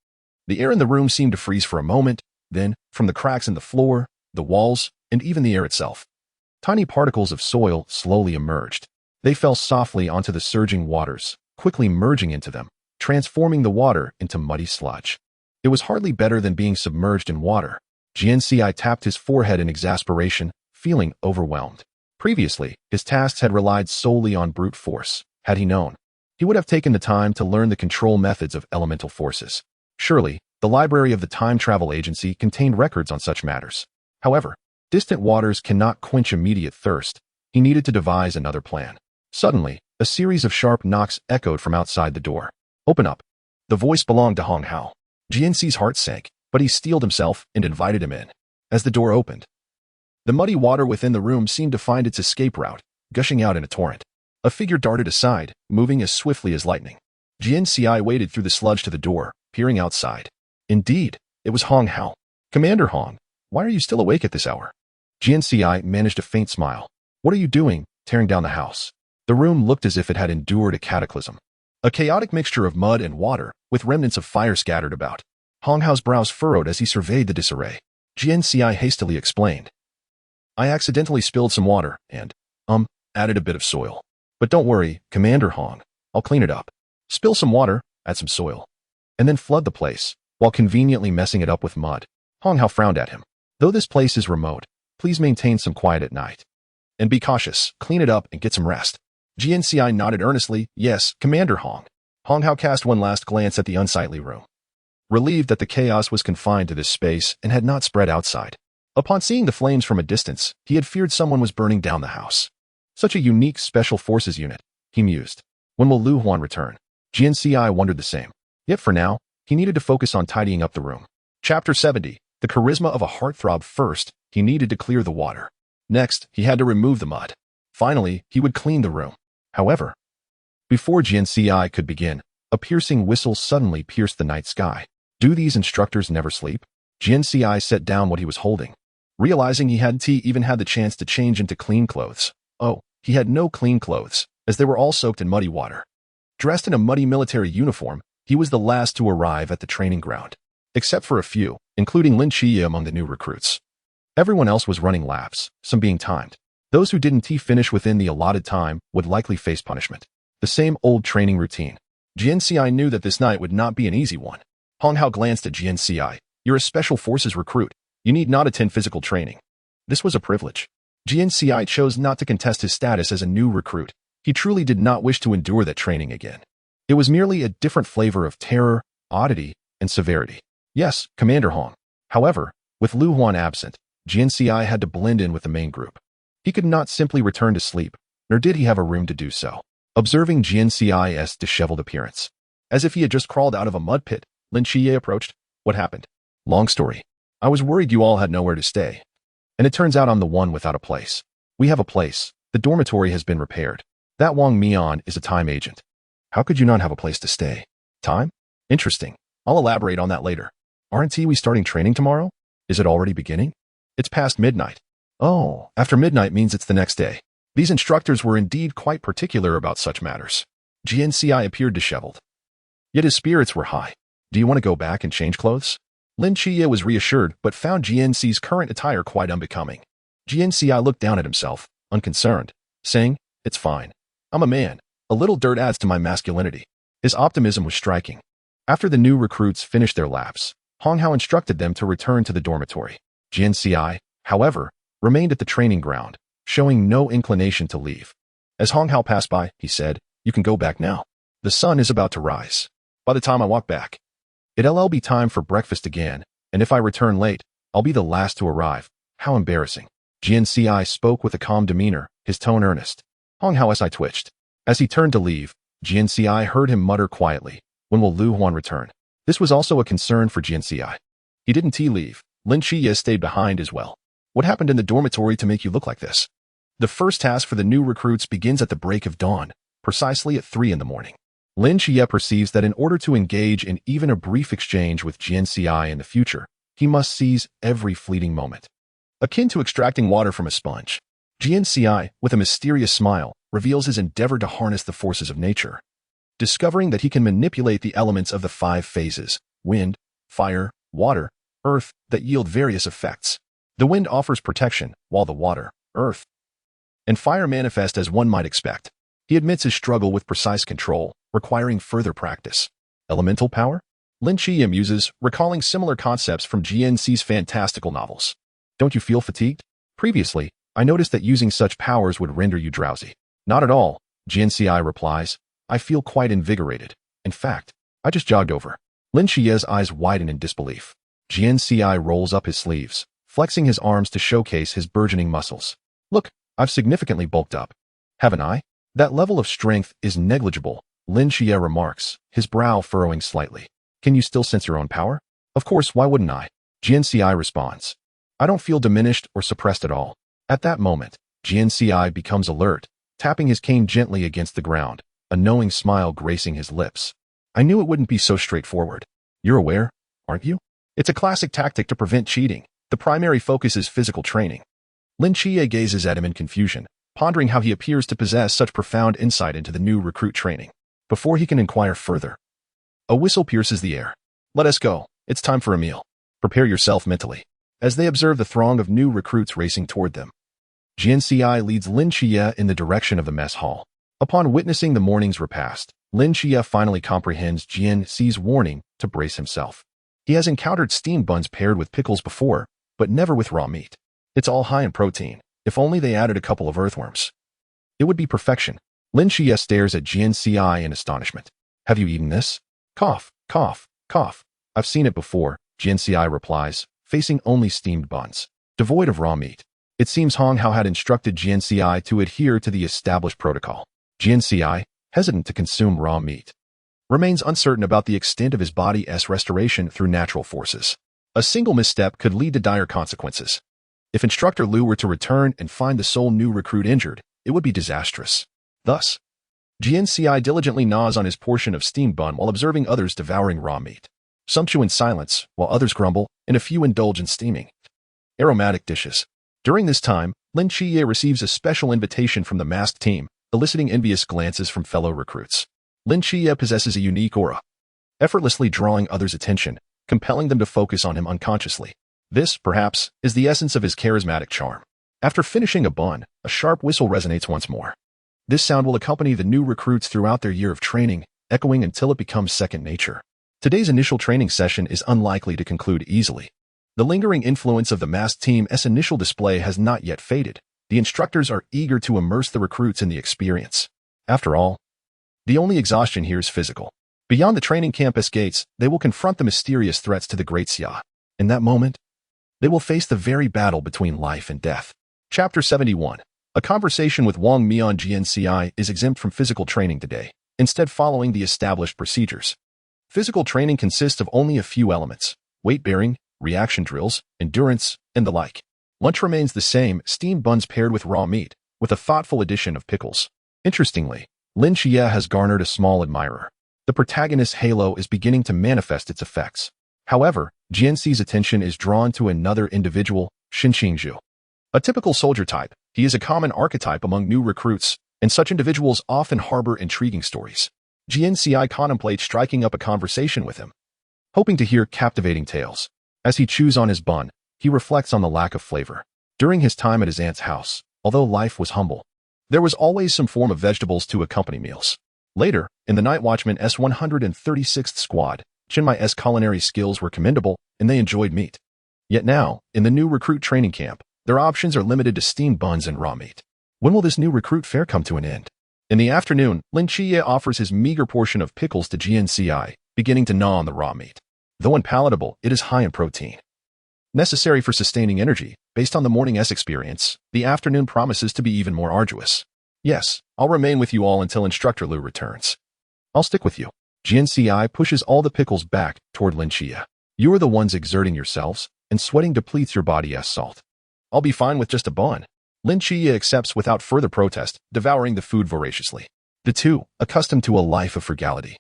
The air in the room seemed to freeze for a moment, then, from the cracks in the floor, the walls, and even the air itself, tiny particles of soil slowly emerged. They fell softly onto the surging waters, quickly merging into them, transforming the water into muddy sludge. It was hardly better than being submerged in water. Jian Ci tapped his forehead in exasperation, feeling overwhelmed. Previously, his tasks had relied solely on brute force. Had he known, he would have taken the time to learn the control methods of elemental forces. Surely, the library of the Time Travel Agency contained records on such matters. However, distant waters cannot quench immediate thirst. He needed to devise another plan. Suddenly, a series of sharp knocks echoed from outside the door. "Open up." The voice belonged to Hong Hao. Jian Ci's heart sank, but he steeled himself and invited him in. As the door opened, the muddy water within the room seemed to find its escape route, gushing out in a torrent. A figure darted aside, moving as swiftly as lightning. Jian Ci waded through the sludge to the door, peering outside. Indeed, it was Hong Hao. "Commander Hong, why are you still awake at this hour?" Jian Ci managed a faint smile. "What are you doing, tearing down the house?" The room looked as if it had endured a cataclysm. A chaotic mixture of mud and water, with remnants of fire scattered about. Hong Hao's brows furrowed as he surveyed the disarray. Jian Ci hastily explained. "I accidentally spilled some water and, added a bit of soil. But don't worry, Commander Hong, I'll clean it up. Spill some water, add some soil, and then flood the place, while conveniently messing it up with mud." Hong Hao frowned at him. "Though this place is remote, please maintain some quiet at night. And be cautious, clean it up and get some rest." Jian Ci nodded earnestly. "Yes, Commander Hong." Hong Hao cast one last glance at the unsightly room, relieved that the chaos was confined to this space and had not spread outside. Upon seeing the flames from a distance, he had feared someone was burning down the house. Such a unique special forces unit, he mused. When will Lu Huan return? Jian Ci wondered the same. Yet for now, he needed to focus on tidying up the room. Chapter 70. The charisma of a heartthrob. First, he needed to clear the water. Next, he had to remove the mud. Finally, he would clean the room. However, before Jian Ci could begin, a piercing whistle suddenly pierced the night sky. Do these instructors never sleep? Jian Ci set down what he was holding, realizing he hadn't even had the chance to change into clean clothes. Oh, he had no clean clothes, as they were all soaked in muddy water. Dressed in a muddy military uniform, he was the last to arrive at the training ground, except for a few, including Lin Qiye among the new recruits. Everyone else was running laps, some being timed. Those who didn't finish within the allotted time would likely face punishment. The same old training routine. Jian Ci knew that this night would not be an easy one. Hong Hao glanced at Jian Ci. "You're a special forces recruit. You need not attend physical training." This was a privilege. Jian Ci chose not to contest his status as a new recruit. He truly did not wish to endure that training again. It was merely a different flavor of terror, oddity, and severity. Yes, Commander Hong. However, with Lu Huan absent, Jian Ci had to blend in with the main group. He could not simply return to sleep, nor did he have a room to do so. Observing Jian Ci's disheveled appearance, as if he had just crawled out of a mud pit, Lin Qiye approached. "What happened?" "Long story. I was worried you all had nowhere to stay. And it turns out I'm the one without a place. We have a place. The dormitory has been repaired. That Wang Mian is a time agent." "How could you not have a place to stay?" "Time? Interesting. I'll elaborate on that later. Aren't we starting training tomorrow? Is it already beginning?" "It's past midnight." "Oh, after midnight means it's the next day." These instructors were indeed quite particular about such matters. Jian Ci appeared disheveled, yet his spirits were high. "Do you want to go back and change clothes?" Lin Qiye was reassured, but found Jian Ci's current attire quite unbecoming. Jian Ci looked down at himself, unconcerned, saying, "It's fine. I'm a man. A little dirt adds to my masculinity." His optimism was striking. After the new recruits finished their laps, Hong Hao instructed them to return to the dormitory. Jian Ci, however, remained at the training ground, showing no inclination to leave. As Hong Hao passed by, he said, "You can go back now. The sun is about to rise. By the time I walk back, it'll be time for breakfast again, and if I return late, I'll be the last to arrive. How embarrassing." Jian Ci spoke with a calm demeanor, his tone earnest. Hong Hao's eye twitched. As he turned to leave, Jian Ci heard him mutter quietly, "When will Lu Huan return?" This was also a concern for Jian Ci. He didn't leave. Lin Qiye stayed behind as well. "What happened in the dormitory to make you look like this?" The first task for the new recruits begins at the break of dawn, precisely at 3 in the morning. Lin Qiye perceives that in order to engage in even a brief exchange with Jian Ci in the future, he must seize every fleeting moment. Akin to extracting water from a sponge, Jian Ci, with a mysterious smile, reveals his endeavor to harness the forces of nature, discovering that he can manipulate the elements of the 5 phases, wind, fire, water, earth, that yield various effects. The wind offers protection, while the water, earth, and fire manifest as one might expect. He admits his struggle with precise control, requiring further practice. Elemental power? Lin Qiye muses, recalling similar concepts from Jian Ci's fantastical novels. "Don't you feel fatigued? Previously, I noticed that using such powers would render you drowsy." "Not at all," Jian Ci replies. I feel quite invigorated. In fact, I just jogged over. Lin Qiye's eyes widen in disbelief. Jian Ci rolls up his sleeves, flexing his arms to showcase his burgeoning muscles. Look, I've significantly bulked up. Haven't I? That level of strength is negligible, Lin Qiye remarks, his brow furrowing slightly. Can you still sense your own power? Of course, why wouldn't I? Jian Ci responds. I don't feel diminished or suppressed at all. At that moment, Jian Ci becomes alert, tapping his cane gently against the ground, a knowing smile gracing his lips. I knew it wouldn't be so straightforward. You're aware, aren't you? It's a classic tactic to prevent cheating. The primary focus is physical training. Lin Qiye gazes at him in confusion, pondering how he appears to possess such profound insight into the new recruit training. Before he can inquire further, a whistle pierces the air. Let us go. It's time for a meal. Prepare yourself mentally. As they observe the throng of new recruits racing toward them, Jian Ci leads Lin Qiye in the direction of the mess hall. Upon witnessing the morning's repast, Lin Qiye finally comprehends Jian Ci's warning to brace himself. He has encountered steamed buns paired with pickles before, but never with raw meat. It's all high in protein. If only they added a couple of earthworms. It would be perfection. Lin Qiye stares at Jian Ci in astonishment. Have you eaten this? Cough, cough, cough. I've seen it before, Jian Ci replies, facing only steamed buns, devoid of raw meat. It seems Hong Hao had instructed Jian Ci to adhere to the established protocol. Jian Ci, hesitant to consume raw meat, remains uncertain about the extent of his body's restoration through natural forces. A single misstep could lead to dire consequences. If Instructor Lu were to return and find the sole new recruit injured, it would be disastrous. Thus, Jian Ci diligently gnaws on his portion of steamed bun while observing others devouring raw meat. Some chew in silence, while others grumble, and a few indulge in steaming aromatic dishes. During this time, Lin Qiye receives a special invitation from the masked team, eliciting envious glances from fellow recruits. Lin Qiye possesses a unique aura, effortlessly drawing others' attention, compelling them to focus on him unconsciously. This, perhaps, is the essence of his charismatic charm. After finishing a bun, a sharp whistle resonates once more. This sound will accompany the new recruits throughout their year of training, echoing until it becomes second nature. Today's initial training session is unlikely to conclude easily. The lingering influence of the masked team's initial display has not yet faded. The instructors are eager to immerse the recruits in the experience. After all, the only exhaustion here is physical. Beyond the training campus gates, they will confront the mysterious threats to the Great Xia. In that moment, they will face the very battle between life and death. Chapter 71. A conversation with Wang Mi on Jian Ci is exempt from physical training today, instead following the established procedures. Physical training consists of only a few elements: weight-bearing, reaction drills, endurance, and the like. Lunch remains the same, steamed buns paired with raw meat, with a thoughtful addition of pickles. Interestingly, Lin Qiye has garnered a small admirer. The protagonist's halo is beginning to manifest its effects. However, Jian Ci's attention is drawn to another individual, Xin Qingzhu. A typical soldier type, he is a common archetype among new recruits, and such individuals often harbor intriguing stories. Jian Ci contemplates striking up a conversation with him, hoping to hear captivating tales. As he chews on his bun, he reflects on the lack of flavor. During his time at his aunt's house, although life was humble, there was always some form of vegetables to accompany meals. Later, in the Night Watchman's 136th Squad, Chinmai's culinary skills were commendable, and they enjoyed meat. Yet now, in the new recruit training camp, their options are limited to steamed buns and raw meat. When will this new recruit fare come to an end? In the afternoon, Lin Qiye offers his meager portion of pickles to Jian Ci, beginning to gnaw on the raw meat. Though unpalatable, it is high in protein, necessary for sustaining energy. Based on the morning's experience, the afternoon promises to be even more arduous. Yes, I'll remain with you all until Instructor Lu returns. I'll stick with you. Jian Ci pushes all the pickles back toward Lin Qiye. You are the ones exerting yourselves, and sweating depletes your body as salt. I'll be fine with just a bun. Lin Qiye accepts without further protest, devouring the food voraciously. The two, accustomed to a life of frugality,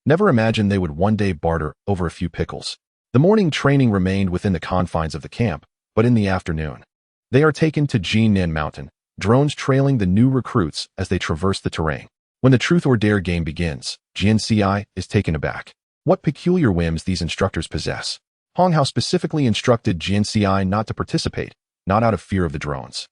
never imagined they would one day barter over a few pickles. The morning training remained within the confines of the camp, but in the afternoon, they are taken to Jinan Mountain, drones trailing the new recruits as they traverse the terrain. When the truth or dare game begins, Jian Ci is taken aback. What peculiar whims these instructors possess. Hong Hao specifically instructed Jian Ci not to participate, not out of fear of the drones,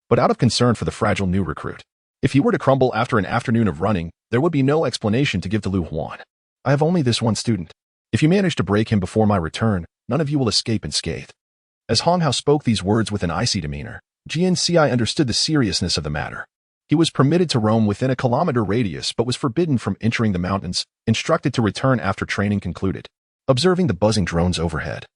but out of concern for the fragile new recruit. If he were to crumble after an afternoon of running, there would be no explanation to give to Lu Huan. I have only this one student. If you manage to break him before my return, none of you will escape unscathed. As Hong Hao spoke these words with an icy demeanor, Jian Ci understood the seriousness of the matter. He was permitted to roam within a kilometer radius but was forbidden from entering the mountains, instructed to return after training concluded. Observing the buzzing drones overhead,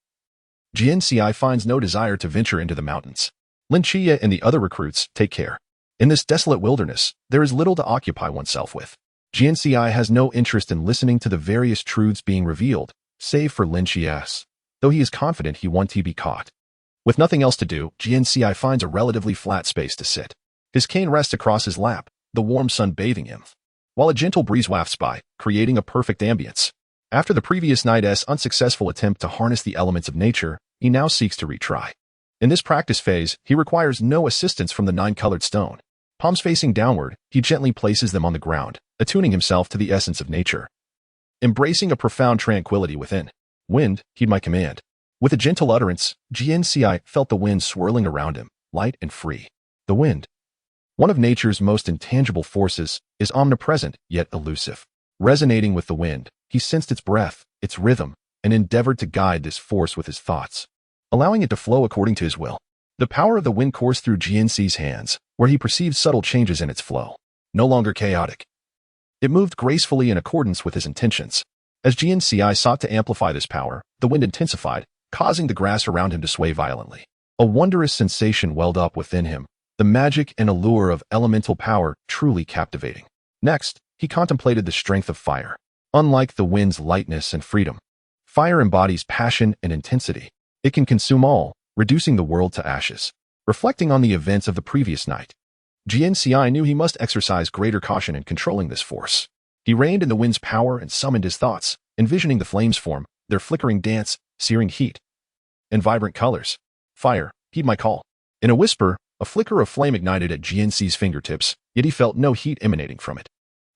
Jian Ci finds no desire to venture into the mountains. Lin Qiye and the other recruits take care. In this desolate wilderness, there is little to occupy oneself with. Jian Ci has no interest in listening to the various truths being revealed, save for Lin Qiye's, though he is confident he won't be caught. With nothing else to do, Jian Ci finds a relatively flat space to sit. His cane rests across his lap, the warm sun bathing him, while a gentle breeze wafts by, creating a perfect ambience. After the previous night's unsuccessful attempt to harness the elements of nature, he now seeks to retry. In this practice phase, he requires no assistance from the nine-colored stone. Palms facing downward, he gently places them on the ground, attuning himself to the essence of nature. Embracing a profound tranquility within. Wind, heed my command. With a gentle utterance, Jian Ci felt the wind swirling around him, light and free. The wind, one of nature's most intangible forces, is omnipresent yet elusive. Resonating with the wind, he sensed its breath, its rhythm, and endeavored to guide this force with his thoughts, allowing it to flow according to his will. The power of the wind coursed through Jian Ci's hands, where he perceived subtle changes in its flow. No longer chaotic. It moved gracefully in accordance with his intentions. As Jian Ci sought to amplify this power, the wind intensified, causing the grass around him to sway violently. A wondrous sensation welled up within him, the magic and allure of elemental power truly captivating. Next, he contemplated the strength of fire. Unlike the wind's lightness and freedom, fire embodies passion and intensity. It can consume all, reducing the world to ashes. Reflecting on the events of the previous night, Jian Ci knew he must exercise greater caution in controlling this force. He reined in the wind's power and summoned his thoughts, envisioning the flames form, their flickering dance, searing heat, and vibrant colors. Fire, heed my call. In a whisper, a flicker of flame ignited at Jian Ci's fingertips, yet he felt no heat emanating from it.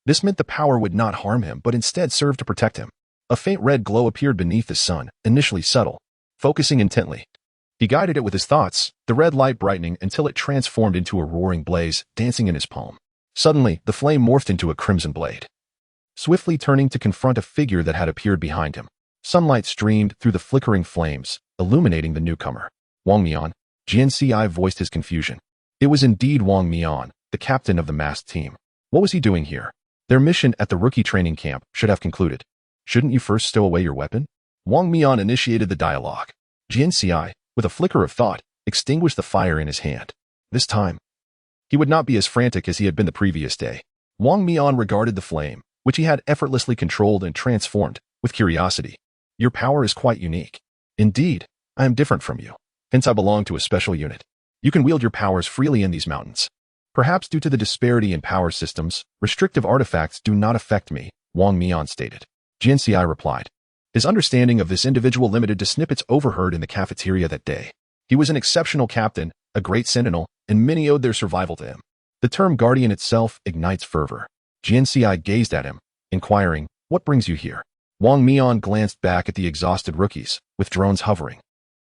This meant the power would not harm him but instead serve to protect him. A faint red glow appeared beneath the sun, initially subtle. Focusing intently, he guided it with his thoughts, the red light brightening until it transformed into a roaring blaze, dancing in his palm. Suddenly, the flame morphed into a crimson blade, swiftly turning to confront a figure that had appeared behind him. Sunlight streamed through the flickering flames, illuminating the newcomer. Wang Mian. Jian Ci voiced his confusion. It was indeed Wang Mian, the captain of the masked team. What was he doing here? Their mission at the rookie training camp should have concluded. Shouldn't you first stow away your weapon? Wang Mian initiated the dialogue. Jian Ci, with a flicker of thought, extinguished the fire in his hand. This time, he would not be as frantic as he had been the previous day. Wang Mian regarded the flame, which he had effortlessly controlled and transformed, with curiosity. Your power is quite unique. Indeed, I am different from you. Hence I belong to a special unit. You can wield your powers freely in these mountains. Perhaps due to the disparity in power systems, restrictive artifacts do not affect me, Wang Mian stated. Jian Ci replied. His understanding of this individual limited to snippets overheard in the cafeteria that day. He was an exceptional captain, a great sentinel, and many owed their survival to him. The term guardian itself ignites fervor. Jian Ci gazed at him, inquiring, what brings you here? Wang Mian glanced back at the exhausted rookies, with drones hovering,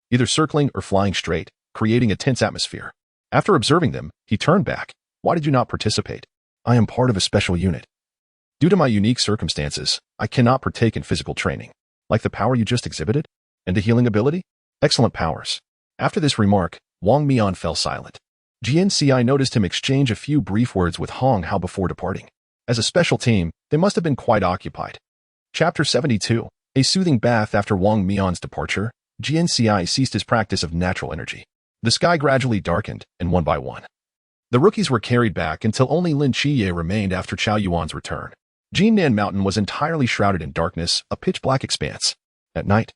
either circling or flying straight, creating a tense atmosphere. After observing them, he turned back. Why did you not participate? I am part of a special unit. Due to my unique circumstances, I cannot partake in physical training. Like the power you just exhibited? And the healing ability? Excellent powers. After this remark, Wang Mian fell silent. Jian Ci noticed him exchange a few brief words with Hong Hao before departing. As a special team, they must have been quite occupied. Chapter 72. A soothing bath. After Wang Mian's departure, Jian Ci ceased his practice of natural energy. The sky gradually darkened, and one by one, the rookies were carried back until only Lin Qiye remained after Chao Yuan's return. Jinnan Mountain was entirely shrouded in darkness, a pitch-black expanse. At night,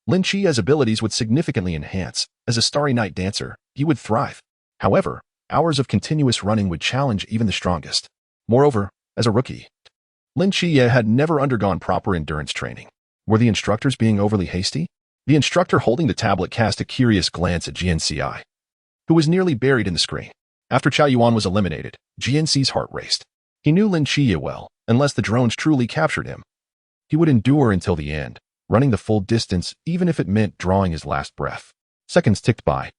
Lin Qiye's abilities would significantly enhance. As a starry night dancer, he would thrive. However, hours of continuous running would challenge even the strongest. Moreover, as a rookie, Lin Qiye had never undergone proper endurance training. Were the instructors being overly hasty? The instructor holding the tablet cast a curious glance at Jian Ci, who was nearly buried in the screen. After Chao Yuan was eliminated, Jian Ci's heart raced. He knew Lin Qiye well. Unless the drones truly captured him, he would endure until the end, running the full distance even if it meant drawing his last breath. Seconds ticked by,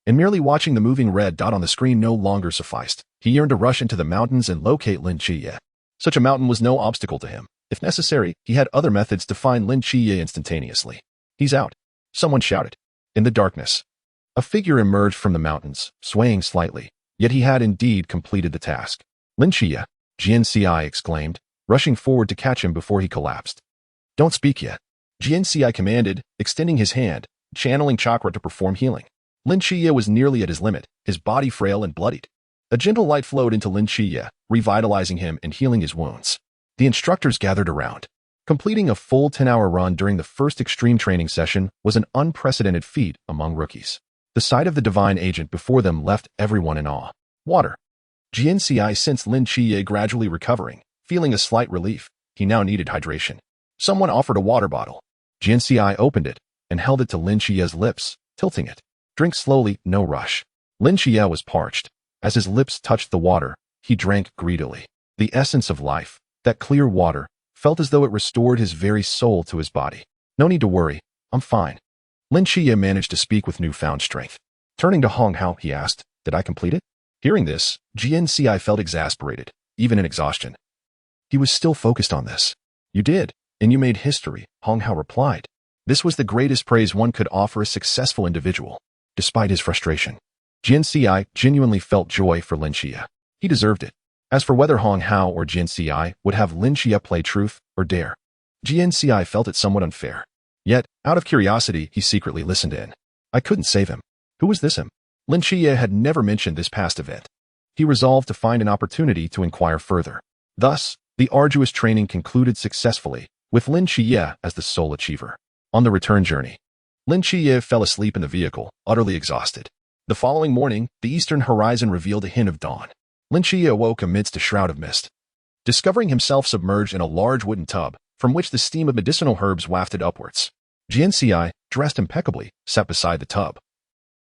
and merely watching the moving red dot on the screen no longer sufficed. He yearned to rush into the mountains and locate Lin Qiye. Such a mountain was no obstacle to him. If necessary, he had other methods to find Lin Qiye instantaneously. He's out, someone shouted. In the darkness, a figure emerged from the mountains, swaying slightly. Yet he had indeed completed the task. Lin Qiye, Jian Ci exclaimed, rushing forward to catch him before he collapsed. Don't speak yet. Jian Ci commanded, extending his hand, channeling chakra to perform healing. Lin Qiye was nearly at his limit, his body frail and bloodied. A gentle light flowed into Lin Qiye, revitalizing him and healing his wounds. The instructors gathered around. Completing a full 10-hour run during the first extreme training session was an unprecedented feat among rookies. The sight of the divine agent before them left everyone in awe. Water. Jian Ci sensed Lin Qiye gradually recovering, feeling a slight relief. He now needed hydration. Someone offered a water bottle. Jian Ci opened it and held it to Lin Qiye's lips, tilting it. Drink slowly, no rush. Lin Qiye was parched. As his lips touched the water, he drank greedily. The essence of life, that clear water, felt as though it restored his very soul to his body. No need to worry, I'm fine. Lin Qiye managed to speak with newfound strength. Turning to Hong Hao, he asked, did I complete it? Hearing this, Jian Ci felt exasperated, even in exhaustion. He was still focused on this. You did, and you made history, Hong Hao replied. This was the greatest praise one could offer a successful individual. Despite his frustration, Jian Ci genuinely felt joy for Lin Qiye. He deserved it. As for whether Hong Hao or Jian Ci would have Lin Qiye play truth or dare, Jian Ci felt it somewhat unfair. Yet, out of curiosity, he secretly listened in. I couldn't save him. Who was this him? Lin Qiye had never mentioned this past event. He resolved to find an opportunity to inquire further. Thus, the arduous training concluded successfully, with Lin Qiye as the sole achiever. On the return journey, Lin Qiye fell asleep in the vehicle, utterly exhausted. The following morning, the eastern horizon revealed a hint of dawn. Lin Qiye awoke amidst a shroud of mist, discovering himself submerged in a large wooden tub, from which the steam of medicinal herbs wafted upwards. Jian Ci, dressed impeccably, sat beside the tub.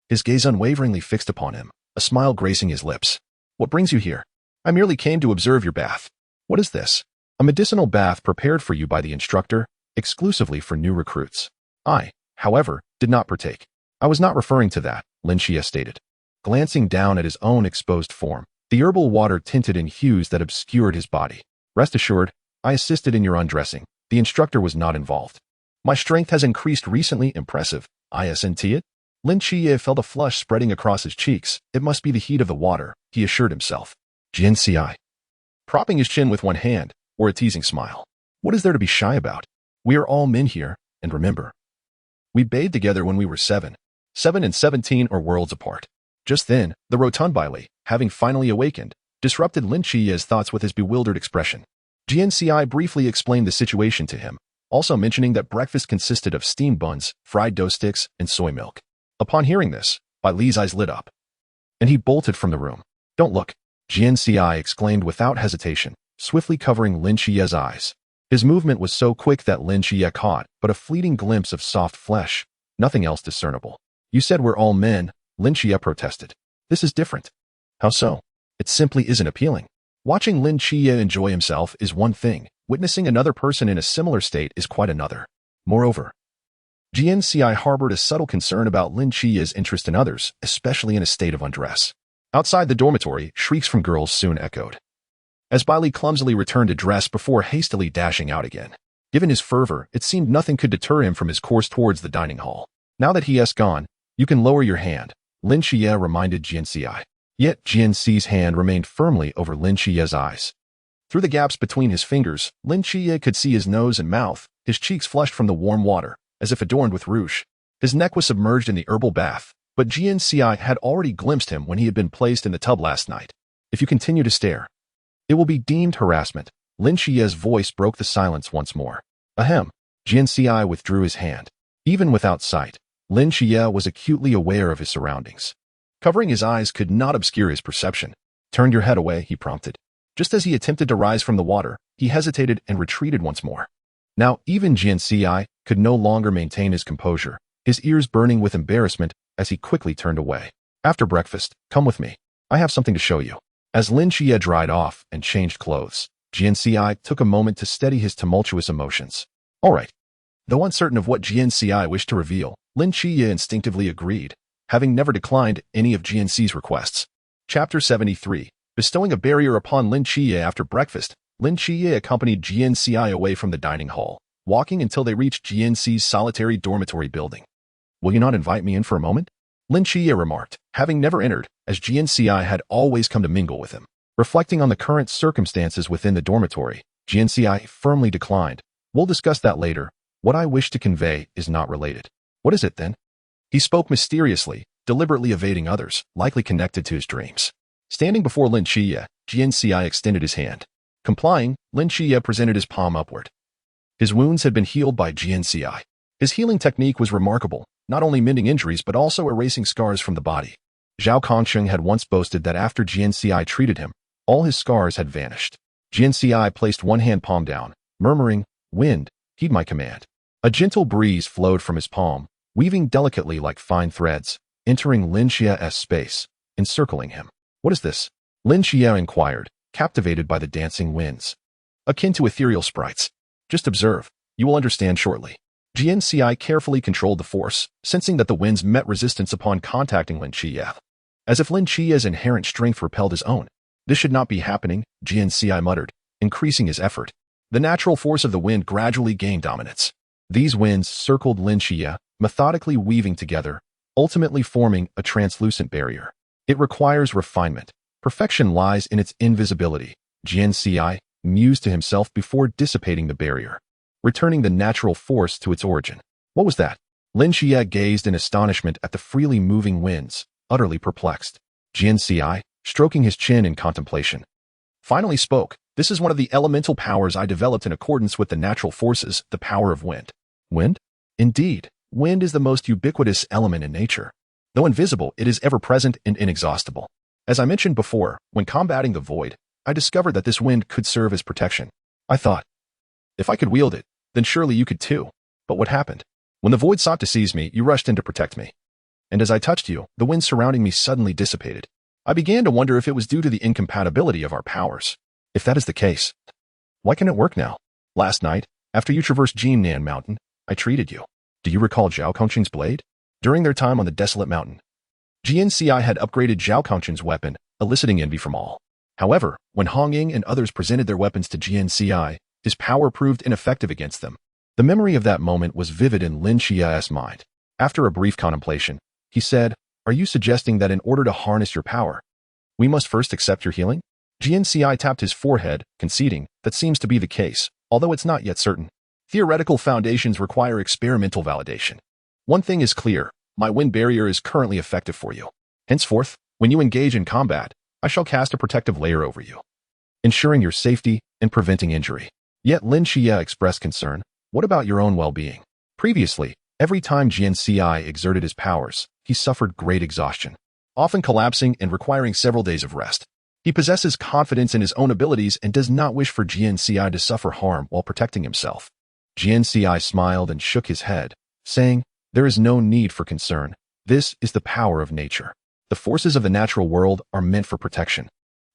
His gaze unwaveringly fixed upon him, a smile gracing his lips. What brings you here? I merely came to observe your bath. What is this? A medicinal bath prepared for you by the instructor, exclusively for new recruits. I, however, did not partake. I was not referring to that, Lin Qiye stated. Glancing down at his own exposed form, the herbal water tinted in hues that obscured his body. Rest assured, I assisted in your undressing. The instructor was not involved. My strength has increased recently. Impressive. Isn't it? Lin Qiye felt a flush spreading across his cheeks. It must be the heat of the water, he assured himself. Jian Ci, propping his chin with one hand, or a teasing smile. What is there to be shy about? We are all men here, and remember, we bathed together when we were 7. 7 and 17 are worlds apart. Just then, the rotund Bailey, having finally awakened, disrupted Lin Qiye's thoughts with his bewildered expression. Jian Ci briefly explained the situation to him, also mentioning that breakfast consisted of steamed buns, fried dough sticks, and soy milk. Upon hearing this, Bailey's eyes lit up, and he bolted from the room. Don't look, Jian Ci exclaimed without hesitation, swiftly covering Lin Qiye's eyes. His movement was so quick that Lin Qiye caught but a fleeting glimpse of soft flesh, nothing else discernible. You said we're all men, Lin Qiye protested. This is different. How so? It simply isn't appealing. Watching Lin Qiye enjoy himself is one thing, witnessing another person in a similar state is quite another. Moreover, Jian Ci harbored a subtle concern about Lin Qiye's interest in others, especially in a state of undress. Outside the dormitory, shrieks from girls soon echoed, as Bailey clumsily returned to dress before hastily dashing out again. Given his fervor, it seemed nothing could deter him from his course towards the dining hall. Now that he has gone, you can lower your hand, Lin Qiye reminded Jian Ci. Yet Jian Ci's hand remained firmly over Lin Qiye's eyes. Through the gaps between his fingers, Lin Qiye could see his nose and mouth, his cheeks flushed from the warm water, as if adorned with rouge. His neck was submerged in the herbal bath, but Jian Ci had already glimpsed him when he had been placed in the tub last night. If you continue to stare, it will be deemed harassment. Lin Qiye's voice broke the silence once more. Ahem. Jian Ci withdrew his hand. Even without sight, Lin Qiye was acutely aware of his surroundings. Covering his eyes could not obscure his perception. Turn your head away, he prompted. Just as he attempted to rise from the water, he hesitated and retreated once more. Now even Jian Ci could no longer maintain his composure, his ears burning with embarrassment as he quickly turned away. After breakfast, come with me. I have something to show you. As Lin Qiye dried off and changed clothes, Jian Ci took a moment to steady his tumultuous emotions. All right. Though uncertain of what Jian Ci wished to reveal, Lin Qiye instinctively agreed, having never declined any of Jian Ci's requests. Chapter 73. Bestowing a barrier upon Lin Qiye after breakfast, Lin Qiye accompanied Jian Ci away from the dining hall, walking until they reached Jian Ci's solitary dormitory building. Will you not invite me in for a moment? Lin Qiye remarked, having never entered, as Jian Ci had always come to mingle with him. Reflecting on the current circumstances within the dormitory, Jian Ci firmly declined. We'll discuss that later. What I wish to convey is not related. What is it then? He spoke mysteriously, deliberately evading others, likely connected to his dreams. Standing before Lin Qiye, Jian Ci extended his hand. Complying, Lin Qiye presented his palm upward. His wounds had been healed by Jian Ci. His healing technique was remarkable, not only mending injuries but also erasing scars from the body. Zhao Kongsheng had once boasted that after Jian Ci treated him, all his scars had vanished. Jian Ci placed one hand palm down, murmuring, "Wind, heed my command." A gentle breeze flowed from his palm, weaving delicately like fine threads, entering Lin Qiye's space, encircling him. "What is this?" Lin Qiye inquired, captivated by the dancing winds. "Akin to ethereal sprites. Just observe. You will understand shortly." Jian Ci carefully controlled the force, sensing that the winds met resistance upon contacting Lin Qiye. As if Lin Qiye's inherent strength repelled his own. "This should not be happening," Jian Ci muttered, increasing his effort. The natural force of the wind gradually gained dominance. These winds circled Lin Qiye, methodically weaving together, ultimately forming a translucent barrier. It requires refinement. Perfection lies in its invisibility, Jian Ci mused to himself before dissipating the barrier, returning the natural force to its origin. What was that? Lin Qiye gazed in astonishment at the freely moving winds, utterly perplexed. Jian Ci, stroking his chin in contemplation, finally spoke. "This is one of the elemental powers I developed in accordance with the natural forces, the power of wind." Wind? Indeed, wind is the most ubiquitous element in nature. Though invisible, it is ever-present and inexhaustible. As I mentioned before, when combating the void, I discovered that this wind could serve as protection. I thought, if I could wield it, then surely you could too. But what happened? When the void sought to seize me, you rushed in to protect me. And as I touched you, the wind surrounding me suddenly dissipated. I began to wonder if it was due to the incompatibility of our powers. If that is the case, why can it work now? Last night, after you traversed Jinnan Mountain, I treated you. Do you recall Zhao Kongsheng's blade? During their time on the desolate mountain, Jian Ci had upgraded Zhao Kongsheng's weapon, eliciting envy from all. However, when Hong Ying and others presented their weapons to Jian Ci, his power proved ineffective against them. The memory of that moment was vivid in Lin Qiye's mind. After a brief contemplation, he said, "Are you suggesting that in order to harness your power, we must first accept your healing?" Jian Ci tapped his forehead, conceding, "That seems to be the case, although it's not yet certain. Theoretical foundations require experimental validation. One thing is clear, my wind barrier is currently effective for you. Henceforth, when you engage in combat, I shall cast a protective layer over you, ensuring your safety and preventing injury." Yet Lin Qiye expressed concern. "What about your own well-being?" Previously, every time Jian Ci exerted his powers, he suffered great exhaustion, often collapsing and requiring several days of rest. He possesses confidence in his own abilities and does not wish for Jian Ci to suffer harm while protecting himself. Jian Ci smiled and shook his head, saying, "There is no need for concern. This is the power of nature. The forces of the natural world are meant for protection,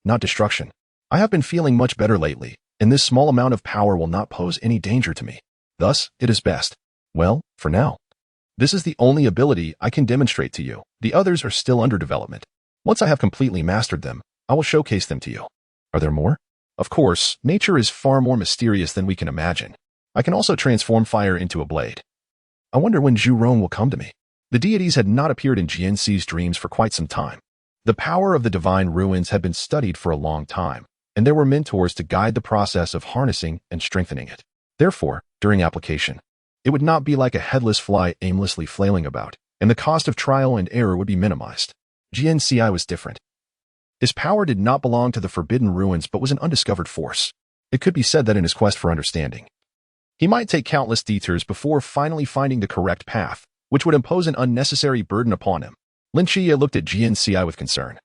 not destruction. I have been feeling much better lately, and this small amount of power will not pose any danger to me. Thus, it is best. Well, for now. This is the only ability I can demonstrate to you. The others are still under development. Once I have completely mastered them, I will showcase them to you." "Are there more?" "Of course, nature is far more mysterious than we can imagine. I can also transform fire into a blade. I wonder when Zhu Rong will come to me." The deities had not appeared in Jian Ci's dreams for quite some time. The power of the divine ruins had been studied for a long time, and there were mentors to guide the process of harnessing and strengthening it. Therefore, during application, it would not be like a headless fly aimlessly flailing about, and the cost of trial and error would be minimized. Jian Ci was different. His power did not belong to the forbidden ruins but was an undiscovered force. It could be said that in his quest for understanding, he might take countless detours before finally finding the correct path, which would impose an unnecessary burden upon him. Lin Qiye looked at Jian Ci with concern,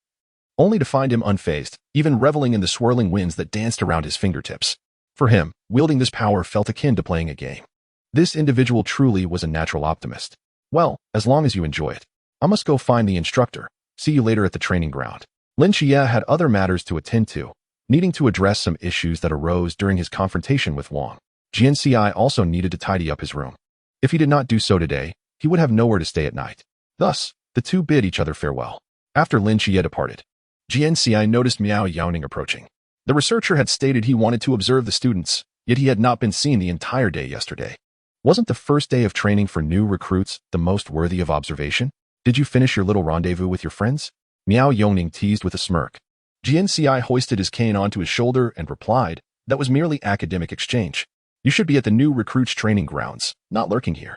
only to find him unfazed, even reveling in the swirling winds that danced around his fingertips. For him, wielding this power felt akin to playing a game. This individual truly was a natural optimist. "Well, as long as you enjoy it. I must go find the instructor. See you later at the training ground." Lin Qiye had other matters to attend to, needing to address some issues that arose during his confrontation with Wang. Jian Ci also needed to tidy up his room. If he did not do so today, he would have nowhere to stay at night. Thus, the two bid each other farewell. After Lin Qiye departed, Jian Ci noticed Miao Yaoning approaching. The researcher had stated he wanted to observe the students, yet he had not been seen the entire day yesterday. Wasn't the first day of training for new recruits the most worthy of observation? Did you finish your little rendezvous with your friends? Miao Yongning teased with a smirk. Jian Ci hoisted his cane onto his shoulder and replied, that was merely academic exchange. You should be at the new recruits training grounds, not lurking here.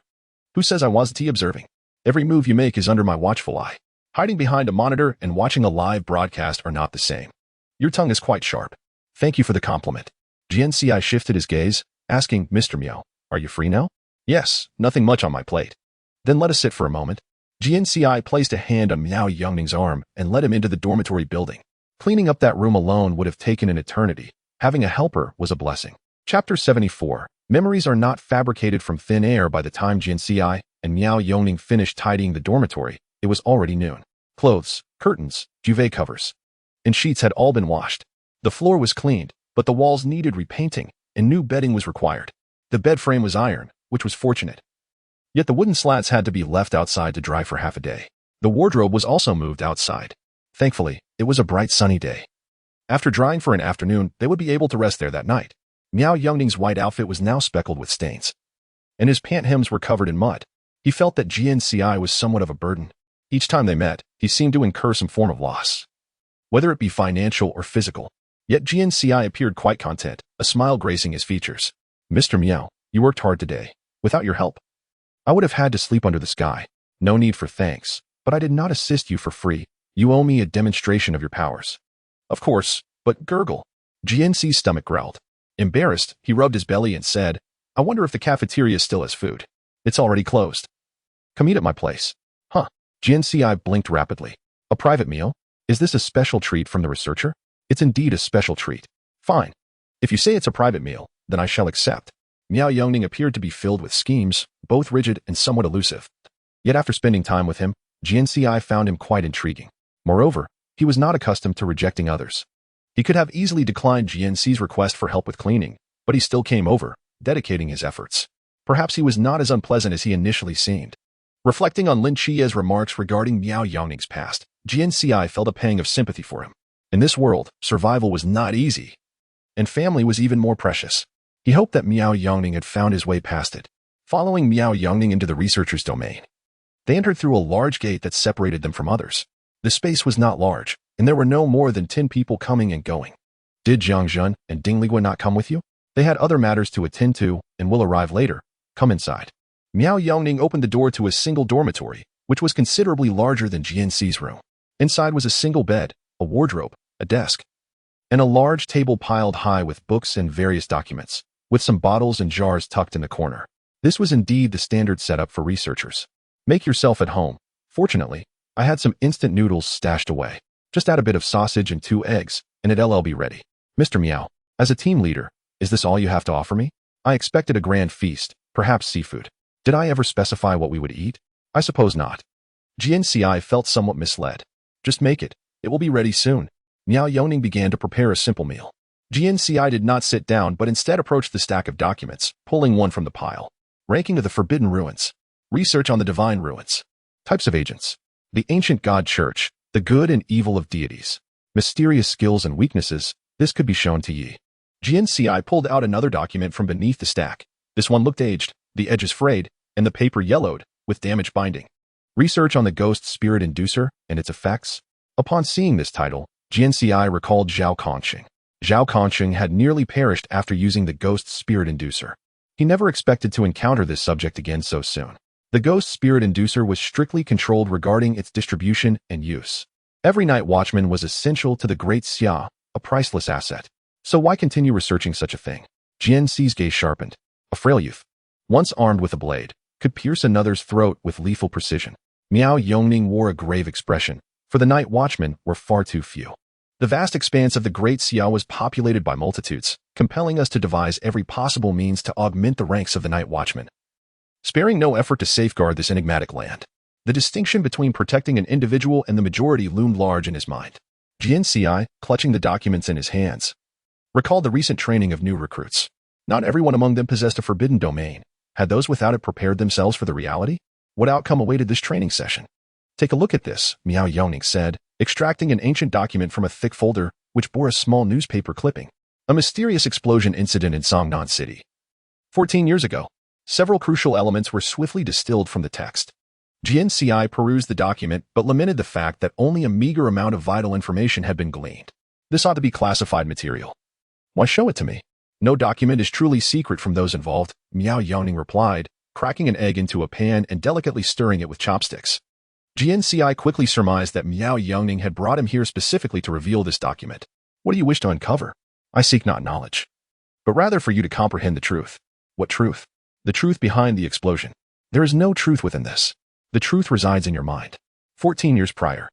Who says I wasn't observing? Every move you make is under my watchful eye. Hiding behind a monitor and watching a live broadcast are not the same. Your tongue is quite sharp. Thank you for the compliment. Jian Ci shifted his gaze, asking, Mr. Miao, are you free now? Yes, nothing much on my plate. Then let us sit for a moment. Jian Ci placed a hand on Miao Yongning's arm and led him into the dormitory building. Cleaning up that room alone would have taken an eternity. Having a helper was a blessing. Chapter 74. Memories are not fabricated from thin air. By the time Jian Ci and Miao Yongning finished tidying the dormitory, it was already noon. Clothes, curtains, duvet covers, and sheets had all been washed. The floor was cleaned, but the walls needed repainting, and new bedding was required. The bed frame was iron, which was fortunate. Yet the wooden slats had to be left outside to dry for half a day. The wardrobe was also moved outside. Thankfully, it was a bright sunny day. After drying for an afternoon, they would be able to rest there that night. Miao Yongning's white outfit was now speckled with stains, and his pant hems were covered in mud. He felt that Jian Ci was somewhat of a burden. Each time they met, he seemed to incur some form of loss, whether it be financial or physical. Yet Jian Ci appeared quite content, a smile gracing his features. Mr. Miao, you worked hard today. Without your help, I would have had to sleep under the sky. No need for thanks, but I did not assist you for free. You owe me a demonstration of your powers. Of course, but gurgle. Jian Ci's stomach growled. Embarrassed, he rubbed his belly and said, I wonder if the cafeteria still has food. It's already closed. Come eat at my place. Huh. Jian Ci blinked rapidly. A private meal? Is this a special treat from the researcher? It's indeed a special treat. Fine. If you say it's a private meal, then I shall accept. Miao Yongning appeared to be filled with schemes, both rigid and somewhat elusive. Yet after spending time with him, Jian Ci found him quite intriguing. Moreover, he was not accustomed to rejecting others. He could have easily declined Jian Ci's request for help with cleaning, but he still came over, dedicating his efforts. Perhaps he was not as unpleasant as he initially seemed. Reflecting on Lin Qiye's remarks regarding Miao Yongning's past, Jian Ci felt a pang of sympathy for him. In this world, survival was not easy, and family was even more precious. He hoped that Miao Yongning had found his way past it. Following Miao Yongning into the researcher's domain, they entered through a large gate that separated them from others. The space was not large, and there were no more than 10 people coming and going. Did Jiang Zhen and Ding Ligua not come with you? They had other matters to attend to and will arrive later. Come inside. Miao Yongning opened the door to a single dormitory, which was considerably larger than Jian Ci's room. Inside was a single bed, a wardrobe, a desk, and a large table piled high with books and various documents, with some bottles and jars tucked in the corner. This was indeed the standard setup for researchers. Make yourself at home. Fortunately, I had some instant noodles stashed away. Just add a bit of sausage and 2 eggs, and it'll be ready. Mr. Miao, as a team leader, is this all you have to offer me? I expected a grand feast, perhaps seafood. Did I ever specify what we would eat? I suppose not. Jian Ci felt somewhat misled. Just make it. It will be ready soon. Miao Yongning began to prepare a simple meal. Jian Ci did not sit down but instead approached the stack of documents, pulling one from the pile. Ranking of the Forbidden Ruins. Research on the Divine Ruins. Types of agents. The Ancient God Church. The good and evil of deities. Mysterious skills and weaknesses. This could be shown to ye. Jian Ci pulled out another document from beneath the stack. This one looked aged, the edges frayed, and the paper yellowed, with damaged binding. Research on the Ghost Spirit Inducer and its effects. Upon seeing this title, Jian Ci recalled Zhao Kongqing. Zhao Kongqing had nearly perished after using the Ghost Spirit Inducer. He never expected to encounter this subject again so soon. The Ghost Spirit Inducer was strictly controlled regarding its distribution and use. Every night watchman was essential to the Great Xia, a priceless asset. So why continue researching such a thing? Jian Ci's gaze sharpened. A frail youth, once armed with a blade, could pierce another's throat with lethal precision. Miao Yongning wore a grave expression, for the night watchmen were far too few. The vast expanse of the Great Xia was populated by multitudes, compelling us to devise every possible means to augment the ranks of the night watchmen. Sparing no effort to safeguard this enigmatic land, the distinction between protecting an individual and the majority loomed large in his mind. Jian Ci, clutching the documents in his hands, recalled the recent training of new recruits. Not everyone among them possessed a forbidden domain. Had those without it prepared themselves for the reality? What outcome awaited this training session? Take a look at this, Miao Yongning said, extracting an ancient document from a thick folder which bore a small newspaper clipping. A mysterious explosion incident in Songnan City. 14 years ago. Several crucial elements were swiftly distilled from the text. Jian Ci perused the document but lamented the fact that only a meager amount of vital information had been gleaned. This ought to be classified material. Why show it to me? No document is truly secret from those involved, Miao Yongning replied, cracking an egg into a pan and delicately stirring it with chopsticks. Jian Ci quickly surmised that Miao Yongning had brought him here specifically to reveal this document. What do you wish to uncover? I seek not knowledge, but rather for you to comprehend the truth. What truth? The truth behind the explosion. There is no truth within this. The truth resides in your mind. 14 years prior,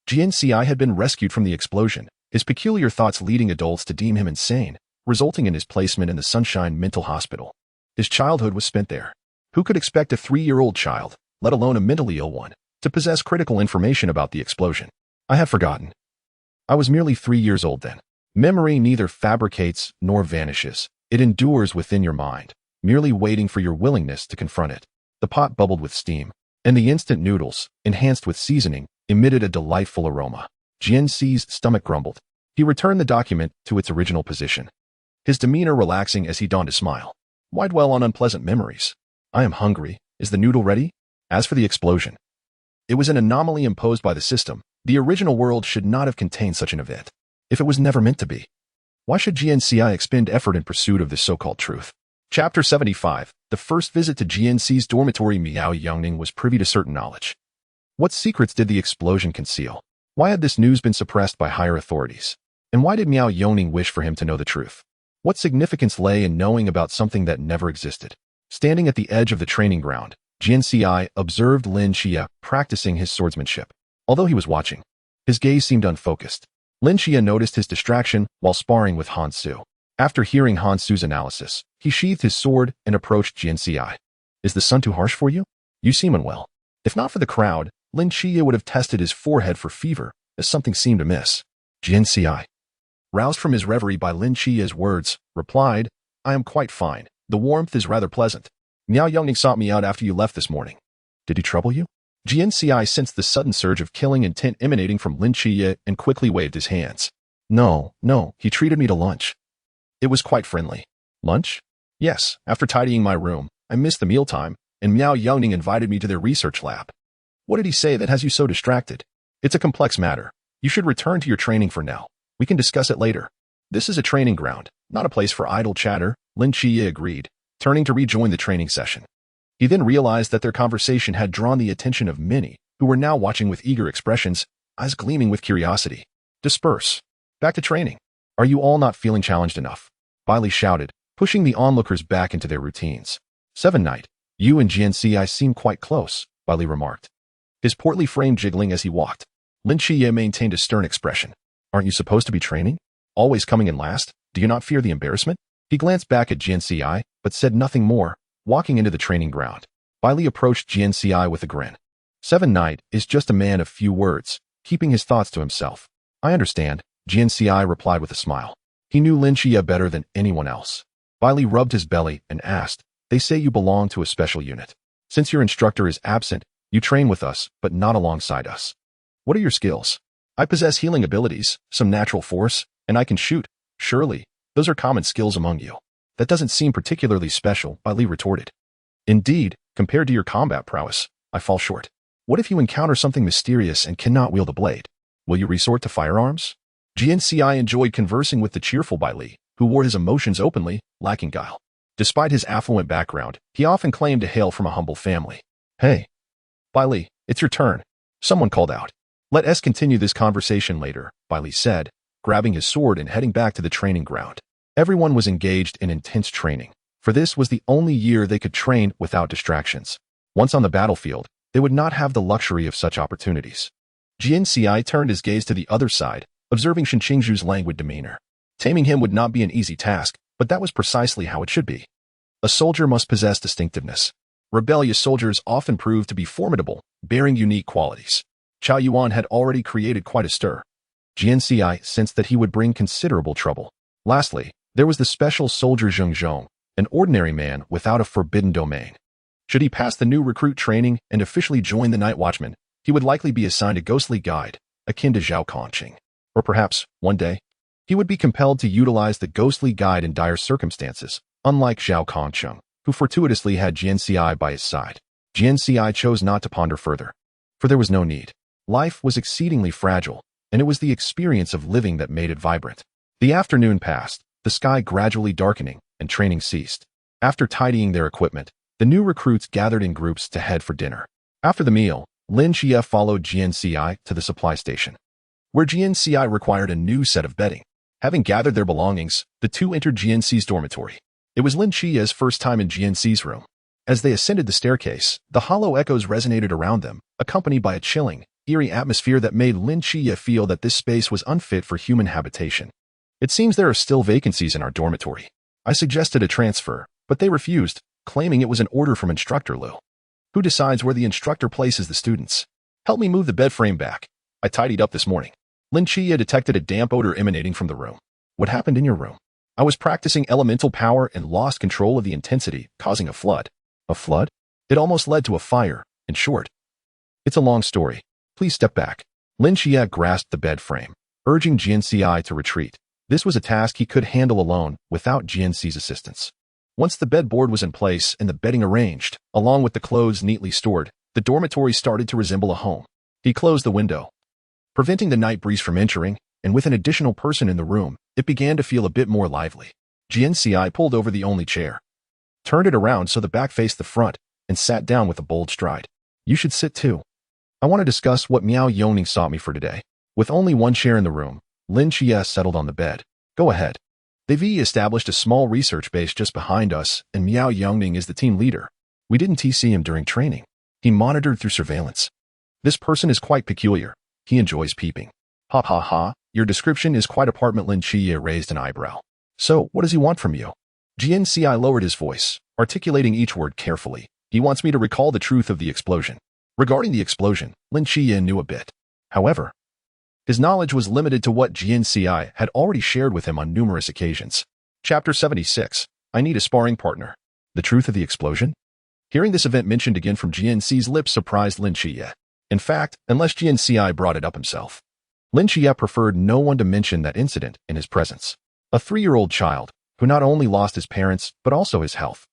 Jian Ci had been rescued from the explosion, his peculiar thoughts leading adults to deem him insane, resulting in his placement in the Sunshine Mental Hospital. His childhood was spent there. Who could expect a 3-year-old child, let alone a mentally ill one, to possess critical information about the explosion? I have forgotten. I was merely 3 years old then. Memory neither fabricates nor vanishes. It endures within your mind, merely waiting for your willingness to confront it. The pot bubbled with steam, and the instant noodles, enhanced with seasoning, emitted a delightful aroma. Jian Ci's stomach grumbled. He returned the document to its original position, his demeanor relaxing as he donned a smile. Why dwell on unpleasant memories? I am hungry. Is the noodle ready? As for the explosion, it was an anomaly imposed by the system. The original world should not have contained such an event, if it was never meant to be. Why should Jian Ci expend effort in pursuit of this so-called truth? Chapter 75. The first visit to Jian Ci's dormitory. Miao Yongning was privy to certain knowledge. What secrets did the explosion conceal? Why had this news been suppressed by higher authorities? And why did Miao Yongning wish for him to know the truth? What significance lay in knowing about something that never existed? Standing at the edge of the training ground, Jian Ci observed Lin Qiye practicing his swordsmanship. Although he was watching, his gaze seemed unfocused. Lin Qiye noticed his distraction while sparring with Han Su. After hearing Han Su's analysis, he sheathed his sword and approached Jian Ci. Is the sun too harsh for you? You seem unwell. If not for the crowd, Lin Qiye would have tested his forehead for fever, as something seemed amiss. Jian Ci, roused from his reverie by Lin Qiye's words, replied, I am quite fine. The warmth is rather pleasant. Miao Yongning sought me out after you left this morning. Did he trouble you? Jian Ci sensed the sudden surge of killing intent emanating from Lin Qiye and quickly waved his hands. No, he treated me to lunch. It was quite friendly. Lunch? Yes, after tidying my room, I missed the mealtime, and Miao Yongning invited me to their research lab. What did he say that has you so distracted? It's a complex matter. You should return to your training for now. We can discuss it later. This is a training ground, not a place for idle chatter, Lin Qiye agreed, turning to rejoin the training session. He then realized that their conversation had drawn the attention of many, who were now watching with eager expressions, eyes gleaming with curiosity. Disperse. Back to training. Are you all not feeling challenged enough? Bailey shouted, pushing the onlookers back into their routines. 7 Night, you and Jian Ci seem quite close, Bailey remarked, his portly frame jiggling as he walked. Lin Qiye maintained a stern expression. Aren't you supposed to be training? Always coming in last? Do you not fear the embarrassment? He glanced back at Jian Ci, but said nothing more, walking into the training ground. Bailey approached Jian Ci with a grin. 7 Night is just a man of few words, keeping his thoughts to himself. I understand, Jian Ci replied with a smile. He knew Lin Qiye better than anyone else. Bailey rubbed his belly and asked, they say you belong to a special unit. Since your instructor is absent, you train with us, but not alongside us. What are your skills? I possess healing abilities, some natural force, and I can shoot. Surely, those are common skills among you. That doesn't seem particularly special, Bailey retorted. Indeed, compared to your combat prowess, I fall short. What if you encounter something mysterious and cannot wield a blade? Will you resort to firearms? Jian Ci enjoyed conversing with the cheerful Bailey, who wore his emotions openly, lacking guile. Despite his affluent background, he often claimed to hail from a humble family. Hey, Bailey, it's your turn. Someone called out. Let us continue this conversation later, Bailey said, grabbing his sword and heading back to the training ground. Everyone was engaged in intense training, for this was the only year they could train without distractions. Once on the battlefield, they would not have the luxury of such opportunities. Jian Ci turned his gaze to the other side, observing Shen Qingzhu's languid demeanor. Taming him would not be an easy task, but that was precisely how it should be. A soldier must possess distinctiveness. Rebellious soldiers often prove to be formidable, bearing unique qualities. Chao Yuan had already created quite a stir. Jian Ci sensed that he would bring considerable trouble. Lastly, there was the special soldier Zheng Zhong, an ordinary man without a forbidden domain. Should he pass the new recruit training and officially join the Night Watchman, he would likely be assigned a ghostly guide, akin to Zhao Kongqing. Or perhaps, one day, he would be compelled to utilize the ghostly guide in dire circumstances, unlike Zhao Kongqing, who fortuitously had Jian Ci by his side. Jian Ci chose not to ponder further, for there was no need. Life was exceedingly fragile, and it was the experience of living that made it vibrant. The afternoon passed, the sky gradually darkening, and training ceased. After tidying their equipment, the new recruits gathered in groups to head for dinner. After the meal, Lin Qiye followed Jian Ci to the supply station, where Jian Ci required a new set of bedding. Having gathered their belongings, the two entered Jian Ci's dormitory. It was Lin Qiye's first time in Jian Ci's room. As they ascended the staircase, the hollow echoes resonated around them, accompanied by a chilling, eerie atmosphere that made Lin Qiye feel that this space was unfit for human habitation. It seems there are still vacancies in our dormitory. I suggested a transfer, but they refused, claiming it was an order from Instructor Liu. Who decides where the instructor places the students? Help me move the bed frame back. I tidied up this morning. Lin Qiye detected a damp odor emanating from the room. What happened in your room? I was practicing elemental power and lost control of the intensity, causing a flood. A flood? It almost led to a fire, in short. It's a long story. Please step back. Lin Qiye grasped the bed frame, urging Jian Ci to retreat. This was a task he could handle alone, without Jian Ci's assistance. Once the bedboard was in place and the bedding arranged, along with the clothes neatly stored, the dormitory started to resemble a home. He closed the window, preventing the night breeze from entering, and with an additional person in the room, it began to feel a bit more lively. Jian Ci pulled over the only chair, turned it around so the back faced the front, and sat down with a bold stride. You should sit too. I want to discuss what Miao Yongning sought me for today. With only one chair in the room, Lin Qiye settled on the bed. Go ahead. They've established a small research base just behind us, and Miao Yongning is the team leader. We didn't see him during training. He monitored through surveillance. This person is quite peculiar. He enjoys peeping. Ha ha ha, your description is quite apartment. Lin Qiye raised an eyebrow. So, what does he want from you? Jian Ci lowered his voice, articulating each word carefully. He wants me to recall the truth of the explosion. Regarding the explosion, Lin Qiye knew a bit. However, his knowledge was limited to what Jian Ci had already shared with him on numerous occasions. Chapter 76. I need a sparring partner. The truth of the explosion? Hearing this event mentioned again from Jian Ci's lips surprised Lin Qiye. In fact, unless Jian Ci brought it up himself, Lin Qiye preferred no one to mention that incident in his presence. A 3-year-old child, who not only lost his parents, but also his health.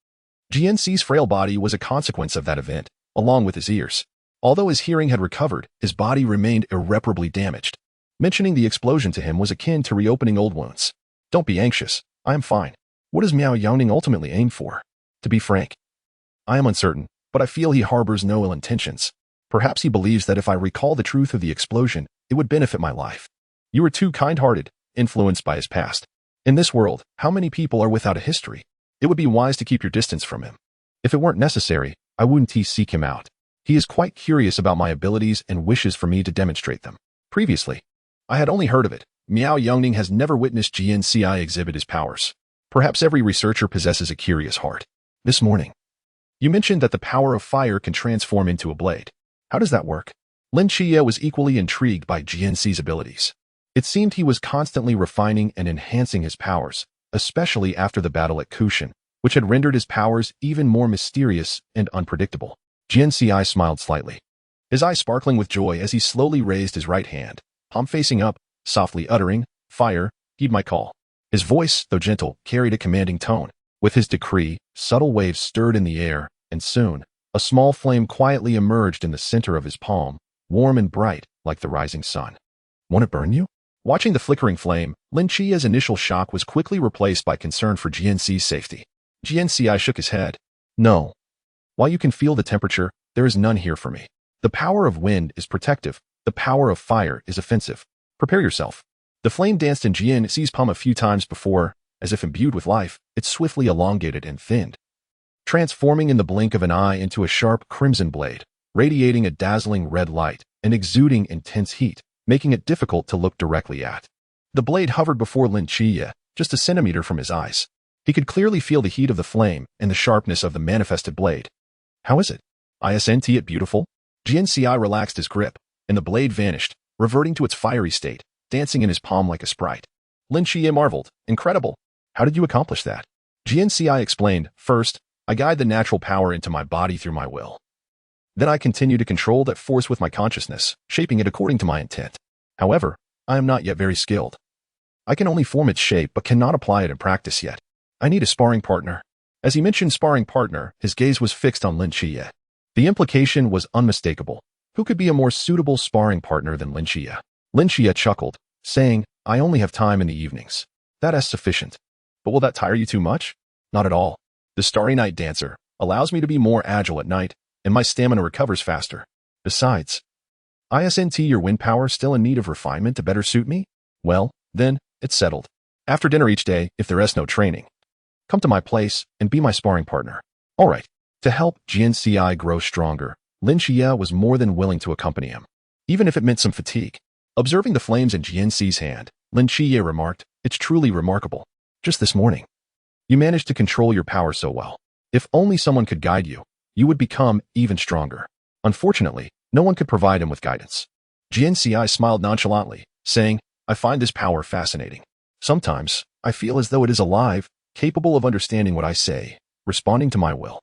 Jian Ci's frail body was a consequence of that event, along with his ears. Although his hearing had recovered, his body remained irreparably damaged. Mentioning the explosion to him was akin to reopening old wounds. Don't be anxious. I am fine. What does Miao Yongning ultimately aim for? To be frank, I am uncertain, but I feel he harbors no ill intentions. Perhaps he believes that if I recall the truth of the explosion, it would benefit my life. You are too kind-hearted, influenced by his past. In this world, how many people are without a history? It would be wise to keep your distance from him. If it weren't necessary, I wouldn't seek him out. He is quite curious about my abilities and wishes for me to demonstrate them. Previously, I had only heard of it. Miao Yongning has never witnessed Jian Ci exhibit his powers. Perhaps every researcher possesses a curious heart. This morning, you mentioned that the power of fire can transform into a blade. How does that work? Lin Qiye was equally intrigued by Jian Ci's abilities. It seemed he was constantly refining and enhancing his powers, especially after the battle at Kushan, which had rendered his powers even more mysterious and unpredictable. Jian Ci smiled slightly, his eyes sparkling with joy as he slowly raised his right hand, palm facing up, softly uttering, "Fire, heed my call." His voice, though gentle, carried a commanding tone. With his decree, subtle waves stirred in the air, and soon, a small flame quietly emerged in the center of his palm, warm and bright, like the rising sun. Won't it burn you? Watching the flickering flame, Lin Qiye's initial shock was quickly replaced by concern for Jian Ci's safety. Jian Ci shook his head. No. While you can feel the temperature, there is none here for me. The power of wind is protective. The power of fire is offensive. Prepare yourself. The flame danced in Jian Ci's palm a few times before, as if imbued with life, it swiftly elongated and thinned, transforming in the blink of an eye into a sharp crimson blade, radiating a dazzling red light and exuding intense heat, making it difficult to look directly at. The blade hovered before Lin Qiye, just a centimeter from his eyes. He could clearly feel the heat of the flame and the sharpness of the manifested blade. How is it? Isn't it beautiful? Jian Ci relaxed his grip, and the blade vanished, reverting to its fiery state, dancing in his palm like a sprite. Lin Qiye marveled. Incredible. How did you accomplish that? Jian Ci explained. First, I guide the natural power into my body through my will. Then I continue to control that force with my consciousness, shaping it according to my intent. However, I am not yet very skilled. I can only form its shape but cannot apply it in practice yet. I need a sparring partner. As he mentioned sparring partner, his gaze was fixed on Lin Qiye. The implication was unmistakable. Who could be a more suitable sparring partner than Lin Qiye? Lin Qiye chuckled, saying, I only have time in the evenings. That is sufficient. But will that tire you too much? Not at all. The Starry Night Dancer allows me to be more agile at night, and my stamina recovers faster. Besides, isn't your wind power still in need of refinement to better suit me? Well, then, it's settled. After dinner each day, if there is no training, come to my place and be my sparring partner. All right. To help Jian Ci grow stronger, Lin Qiye was more than willing to accompany him, even if it meant some fatigue. Observing the flames in Jian Ci's hand, Lin Qiye remarked, It's truly remarkable. Just this morning, you managed to control your power so well. If only someone could guide you, you would become even stronger. Unfortunately, no one could provide him with guidance. Jian Ci smiled nonchalantly, saying, I find this power fascinating. Sometimes, I feel as though it is alive, capable of understanding what I say, responding to my will.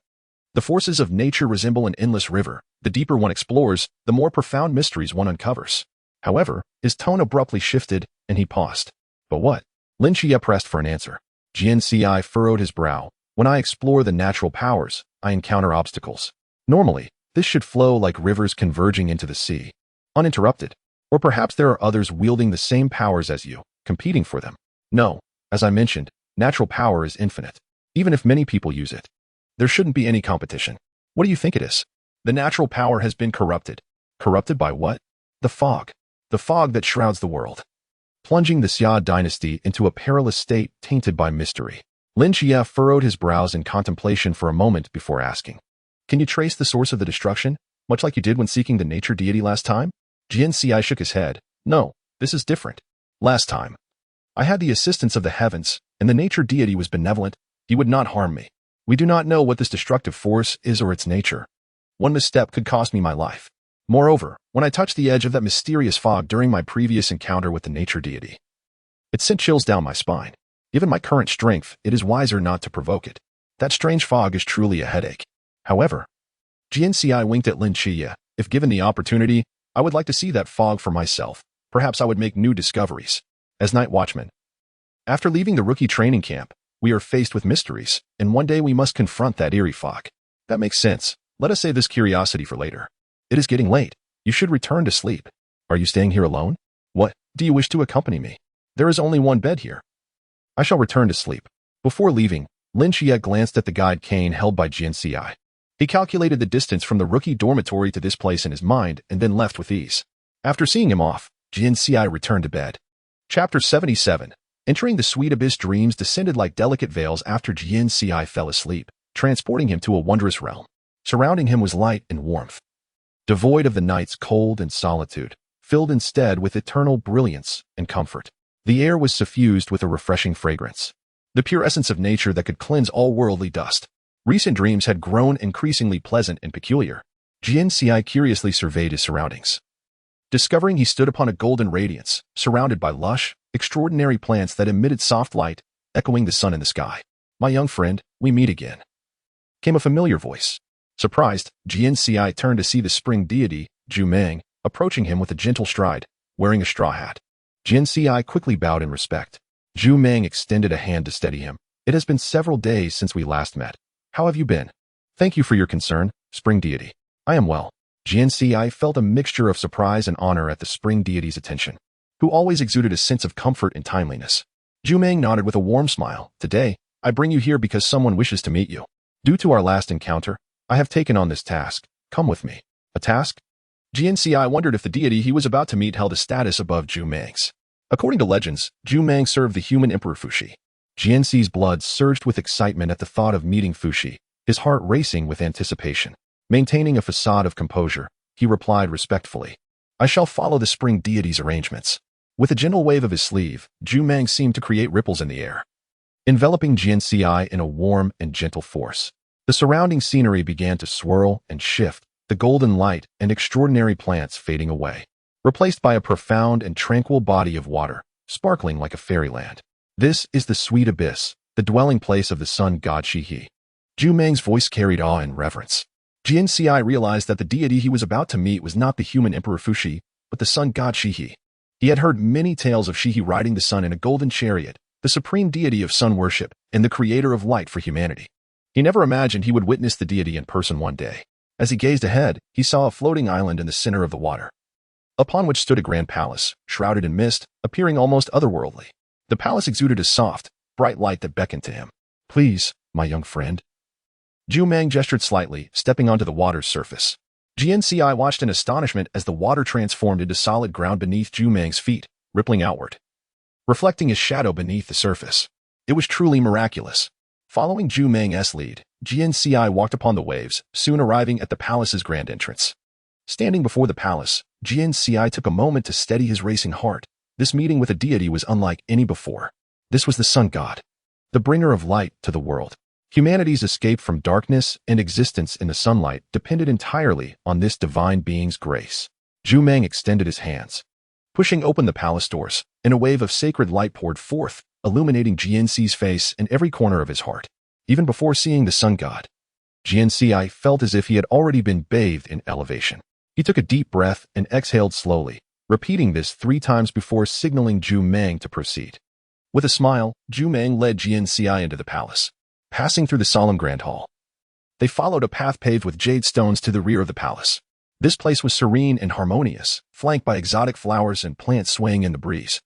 The forces of nature resemble an endless river. The deeper one explores, the more profound mysteries one uncovers. However, his tone abruptly shifted, and he paused. But what? Lin Qiye pressed for an answer. Jian Ci furrowed his brow. When I explore the natural powers, I encounter obstacles. Normally, this should flow like rivers converging into the sea, uninterrupted. Or perhaps there are others wielding the same powers as you, competing for them. No, as I mentioned, natural power is infinite. Even if many people use it, there shouldn't be any competition. What do you think it is? The natural power has been corrupted. Corrupted by what? The fog. The fog that shrouds the world, plunging the Xia dynasty into a perilous state tainted by mystery. Lin Qiye furrowed his brows in contemplation for a moment before asking, Can you trace the source of the destruction, much like you did when seeking the nature deity last time? Jian Ci shook his head. No, this is different. Last time, I had the assistance of the heavens, and the nature deity was benevolent. He would not harm me. We do not know what this destructive force is or its nature. One misstep could cost me my life. Moreover, when I touched the edge of that mysterious fog during my previous encounter with the nature deity, it sent chills down my spine. Given my current strength, it is wiser not to provoke it. That strange fog is truly a headache. However, Jian Ci winked at Lin Qiye. If given the opportunity, I would like to see that fog for myself. Perhaps I would make new discoveries. As night watchman, after leaving the rookie training camp, we are faced with mysteries, and one day we must confront that eerie fog. That makes sense. Let us save this curiosity for later. It is getting late. You should return to sleep. Are you staying here alone? What? Do you wish to accompany me? There is only one bed here. I shall return to sleep. Before leaving, Lin Qiye glanced at the guide cane held by Jian Ci. He calculated the distance from the rookie dormitory to this place in his mind and then left with ease. After seeing him off, Jian Ci returned to bed. Chapter 77. Entering the sweet abyss, dreams descended like delicate veils after Jian Ci fell asleep, transporting him to a wondrous realm. Surrounding him was light and warmth, devoid of the night's cold and solitude, filled instead with eternal brilliance and comfort. The air was suffused with a refreshing fragrance, the pure essence of nature that could cleanse all worldly dust. Recent dreams had grown increasingly pleasant and peculiar. Jian Ci curiously surveyed his surroundings, discovering he stood upon a golden radiance, surrounded by lush, extraordinary plants that emitted soft light, echoing the sun in the sky. My young friend, we meet again, came a familiar voice. Surprised, Jian Ci turned to see the spring deity, Zhu Meng, approaching him with a gentle stride, wearing a straw hat. Jian Ci quickly bowed in respect. Zhu Meng extended a hand to steady him. It has been several days since we last met. How have you been? Thank you for your concern, spring deity. I am well. Jian Ci felt a mixture of surprise and honor at the spring deity's attention, who always exuded a sense of comfort and timeliness. Zhu Meng nodded with a warm smile. Today, I bring you here because someone wishes to meet you. Due to our last encounter, I have taken on this task. Come with me. A task? Jian Ci wondered if the deity he was about to meet held a status above Zhu Meng's. According to legends, Zhu Meng served the human emperor Fuxi. Jian Ci's blood surged with excitement at the thought of meeting Fuxi, his heart racing with anticipation. Maintaining a facade of composure, he replied respectfully, I shall follow the spring deity's arrangements. With a gentle wave of his sleeve, Zhu Meng seemed to create ripples in the air, enveloping Jian Ci in a warm and gentle force. The surrounding scenery began to swirl and shift, the golden light and extraordinary plants fading away, replaced by a profound and tranquil body of water, sparkling like a fairyland. This is the sweet abyss, the dwelling place of the sun god Shihi. Zhu Meng's voice carried awe and reverence. Jian Ci realized that the deity he was about to meet was not the human emperor Fuxi, but the sun god Shihi. He had heard many tales of Shihi riding the sun in a golden chariot, the supreme deity of sun worship and the creator of light for humanity. He never imagined he would witness the deity in person one day. As he gazed ahead, he saw a floating island in the center of the water, upon which stood a grand palace, shrouded in mist, appearing almost otherworldly. The palace exuded a soft, bright light that beckoned to him. "Please, my young friend." Zhu Meng gestured slightly, stepping onto the water's surface. Jian Ci watched in astonishment as the water transformed into solid ground beneath Zhu Meng's feet, rippling outward, reflecting his shadow beneath the surface. It was truly miraculous. Following Zhu Meng's lead, Jian Ci walked upon the waves, soon arriving at the palace's grand entrance. Standing before the palace, Jian Ci took a moment to steady his racing heart. This meeting with a deity was unlike any before. This was the sun god, the bringer of light to the world. Humanity's escape from darkness and existence in the sunlight depended entirely on this divine being's grace. Zhu Meng extended his hands, pushing open the palace doors, and a wave of sacred light poured forth, illuminating Jian Ci's face and every corner of his heart. Even before seeing the sun god, Jian Ci felt as if he had already been bathed in elevation. He took a deep breath and exhaled slowly, repeating this 3 times before signaling Zhu Meng to proceed. With a smile, Zhu Meng led Jian Ci into the palace, passing through the solemn grand hall. They followed a path paved with jade stones to the rear of the palace. This place was serene and harmonious, flanked by exotic flowers and plants swaying in the breeze,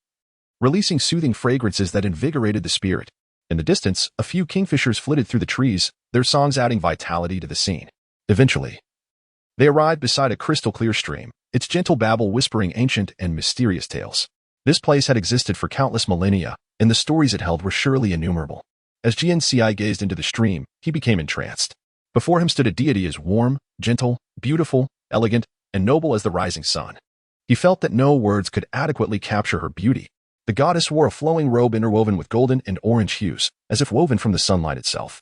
releasing soothing fragrances that invigorated the spirit. In the distance, a few kingfishers flitted through the trees, their songs adding vitality to the scene. Eventually, they arrived beside a crystal-clear stream, its gentle babble whispering ancient and mysterious tales. This place had existed for countless millennia, and the stories it held were surely innumerable. As Jian Ci gazed into the stream, he became entranced. Before him stood a deity as warm, gentle, beautiful, elegant, and noble as the rising sun. He felt that no words could adequately capture her beauty. The goddess wore a flowing robe interwoven with golden and orange hues, as if woven from the sunlight itself,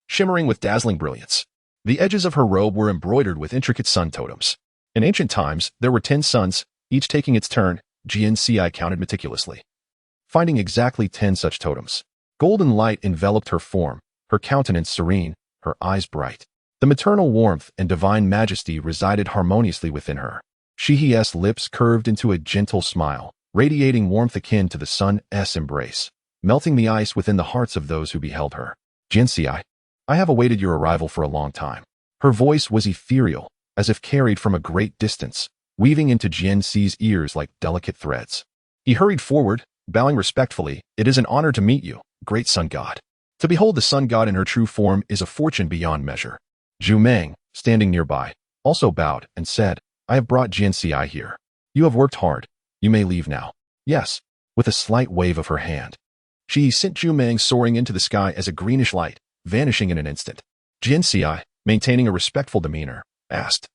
shimmering with dazzling brilliance. The edges of her robe were embroidered with intricate sun totems. In ancient times, there were 10 suns, each taking its turn. Jian Ci counted meticulously, finding exactly 10 such totems. Golden light enveloped her form, her countenance serene, her eyes bright. The maternal warmth and divine majesty resided harmoniously within her. Shihi's lips curved into a gentle smile, radiating warmth akin to the sun's embrace, melting the ice within the hearts of those who beheld her. "Jian Ci, I have awaited your arrival for a long time." Her voice was ethereal, as if carried from a great distance, weaving into Jian Ci's ears like delicate threads. He hurried forward, bowing respectfully. "It is an honor to meet you, great sun god. To behold the sun god in her true form is a fortune beyond measure." Zhu Meng, standing nearby, also bowed and said, "I have brought Jian Ci here. You have worked hard. You may leave now." "Yes." With a slight wave of her hand, she sent Zhu Meng soaring into the sky as a greenish light, vanishing in an instant. Jian Ci, maintaining a respectful demeanor, asked,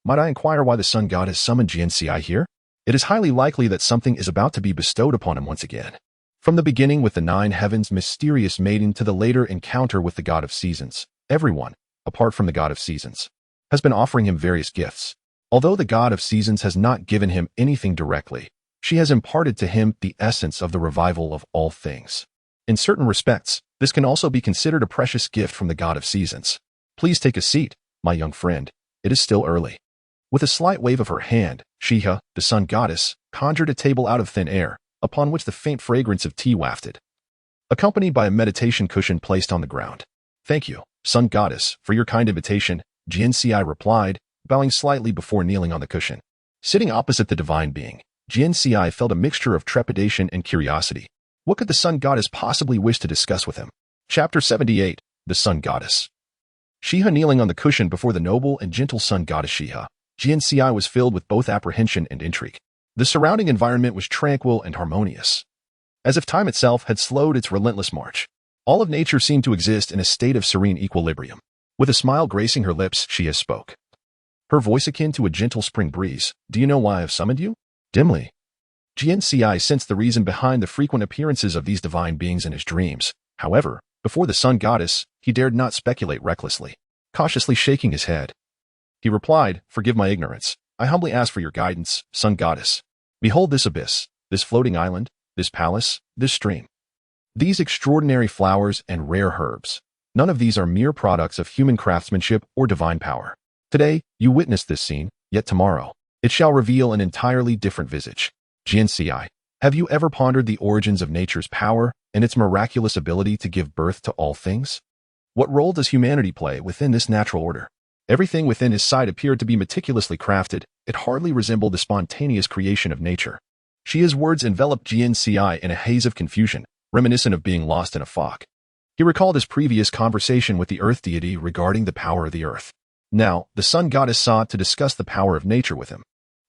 "Might I inquire why the sun god has summoned Jian Ci here?" "It is highly likely that something is about to be bestowed upon him once again. From the beginning with the 9 heavens mysterious maiden to the later encounter with the god of seasons, everyone, apart from the god of seasons, has been offering him various gifts. Although the god of seasons has not given him anything directly, she has imparted to him the essence of the revival of all things. In certain respects, this can also be considered a precious gift from the god of seasons. Please take a seat, my young friend. It is still early." With a slight wave of her hand, Shiha, the sun goddess, conjured a table out of thin air, upon which the faint fragrance of tea wafted, accompanied by a meditation cushion placed on the ground. "Thank you, sun goddess, for your kind invitation," Jian Ci replied, bowing slightly before kneeling on the cushion. Sitting opposite the divine being, Jian Ci felt a mixture of trepidation and curiosity. What could the sun goddess possibly wish to discuss with him? Chapter 78, The Sun Goddess. Shiha kneeling on the cushion before the noble and gentle sun goddess Shiha, Jian Ci was filled with both apprehension and intrigue. The surrounding environment was tranquil and harmonious, as if time itself had slowed its relentless march. All of nature seemed to exist in a state of serene equilibrium. With a smile gracing her lips, Shiha spoke, her voice akin to a gentle spring breeze. "Do you know why I have summoned you?" Dimly, Jian Ci sensed the reason behind the frequent appearances of these divine beings in his dreams. However, before the sun goddess, he dared not speculate recklessly. Cautiously shaking his head, he replied, "Forgive my ignorance. I humbly ask for your guidance, sun goddess. Behold this abyss, this floating island, this palace, this stream. These extraordinary flowers and rare herbs. None of these are mere products of human craftsmanship or divine power. Today, you witnessed this scene, yet tomorrow, it shall reveal an entirely different visage. Jian Ci, have you ever pondered the origins of nature's power and its miraculous ability to give birth to all things? What role does humanity play within this natural order? Everything within his sight appeared to be meticulously crafted. It hardly resembled the spontaneous creation of nature. Qiye's words enveloped Jian Ci in a haze of confusion, reminiscent of being lost in a fog. He recalled his previous conversation with the earth deity regarding the power of the earth. Now, the sun goddess sought to discuss the power of nature with him.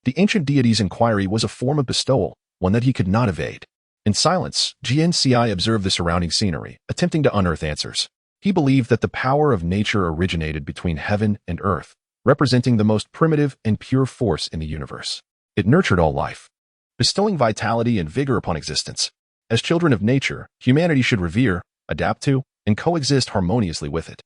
The ancient deity's inquiry was a form of bestowal, one that he could not evade. In silence, Jian Ci observed the surrounding scenery, attempting to unearth answers. He believed that the power of nature originated between heaven and earth, representing the most primitive and pure force in the universe. It nurtured all life, bestowing vitality and vigor upon existence. As children of nature, humanity should revere, adapt to, and coexist harmoniously with it.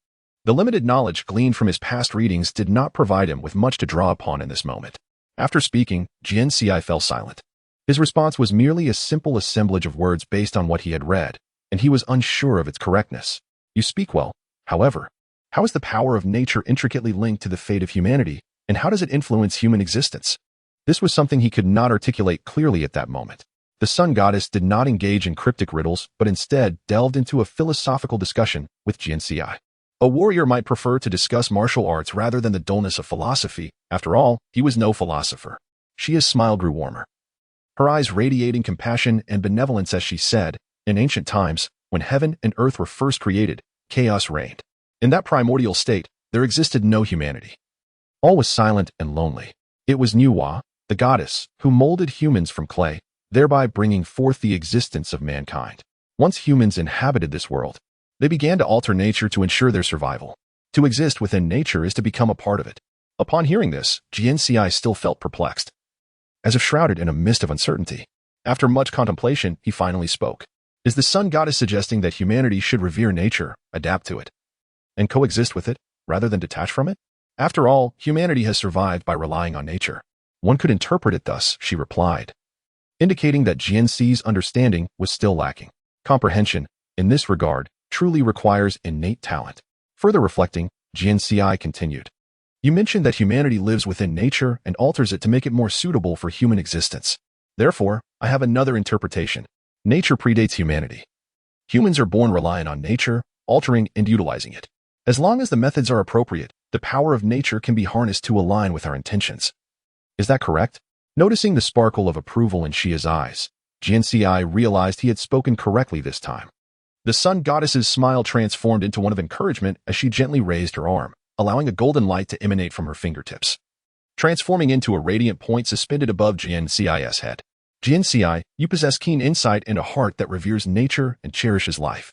The limited knowledge gleaned from his past readings did not provide him with much to draw upon in this moment. After speaking, Jian Ci fell silent. His response was merely a simple assemblage of words based on what he had read, and he was unsure of its correctness. You speak well. However, how is the power of nature intricately linked to the fate of humanity, and how does it influence human existence? This was something he could not articulate clearly at that moment. The sun goddess did not engage in cryptic riddles, but instead delved into a philosophical discussion with Jian Ci. A warrior might prefer to discuss martial arts rather than the dullness of philosophy. After all, he was no philosopher. Qiye's smile grew warmer, her eyes radiating compassion and benevolence as she said, in ancient times, when heaven and earth were first created, chaos reigned. In that primordial state, there existed no humanity. All was silent and lonely. It was Nuwa, the goddess, who molded humans from clay, thereby bringing forth the existence of mankind. Once humans inhabited this world, they began to alter nature to ensure their survival. To exist within nature is to become a part of it. Upon hearing this, Jian Ci still felt perplexed, as if shrouded in a mist of uncertainty. After much contemplation, he finally spoke. Is the sun goddess suggesting that humanity should revere nature, adapt to it, and coexist with it, rather than detach from it? After all, humanity has survived by relying on nature. One could interpret it thus, she replied, indicating that Jian Ci's understanding was still lacking. Comprehension, in this regard, truly requires innate talent. Further reflecting, Jian Ci continued. You mentioned that humanity lives within nature and alters it to make it more suitable for human existence. Therefore, I have another interpretation. Nature predates humanity. Humans are born reliant on nature, altering and utilizing it. As long as the methods are appropriate, the power of nature can be harnessed to align with our intentions. Is that correct? Noticing the sparkle of approval in Qiye's eyes, Jian Ci realized he had spoken correctly this time. The sun goddess's smile transformed into one of encouragement as she gently raised her arm, allowing a golden light to emanate from her fingertips, transforming into a radiant point suspended above Jian Ci's head. Jian Ci, you possess keen insight and a heart that reveres nature and cherishes life.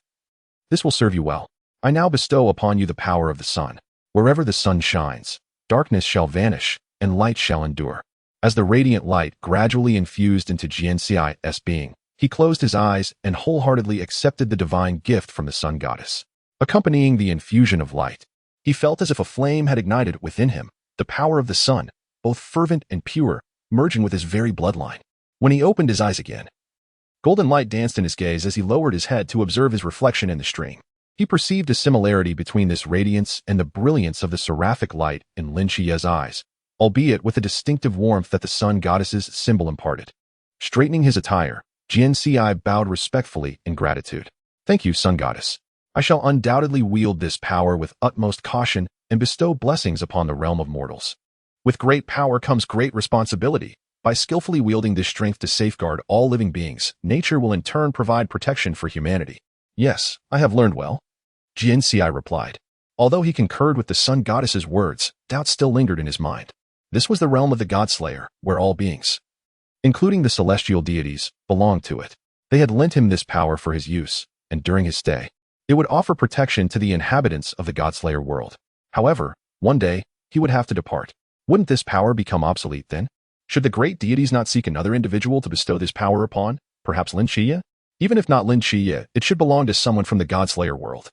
This will serve you well. I now bestow upon you the power of the sun. Wherever the sun shines, darkness shall vanish, and light shall endure. As the radiant light gradually infused into Jian Ci's being, he closed his eyes and wholeheartedly accepted the divine gift from the sun goddess. Accompanying the infusion of light, he felt as if a flame had ignited within him, the power of the sun, both fervent and pure, merging with his very bloodline. When he opened his eyes again, golden light danced in his gaze as he lowered his head to observe his reflection in the stream. He perceived a similarity between this radiance and the brilliance of the seraphic light in Lin Qiye's eyes, albeit with the distinctive warmth that the sun goddess's symbol imparted. Straightening his attire, Jian Ci bowed respectfully in gratitude. Thank you, sun goddess. I shall undoubtedly wield this power with utmost caution and bestow blessings upon the realm of mortals. With great power comes great responsibility. By skillfully wielding this strength to safeguard all living beings, nature will in turn provide protection for humanity. Yes, I have learned well, Jian Ci replied. Although he concurred with the sun goddess's words, doubt still lingered in his mind. This was the realm of the Godslayer, where all beings, including the celestial deities, belonged to it. They had lent him this power for his use, and during his stay, it would offer protection to the inhabitants of the Godslayer world. However, one day, he would have to depart. Wouldn't this power become obsolete then? Should the great deities not seek another individual to bestow this power upon, perhaps Lin Qiye? Even if not Lin Qiye, it should belong to someone from the Godslayer world,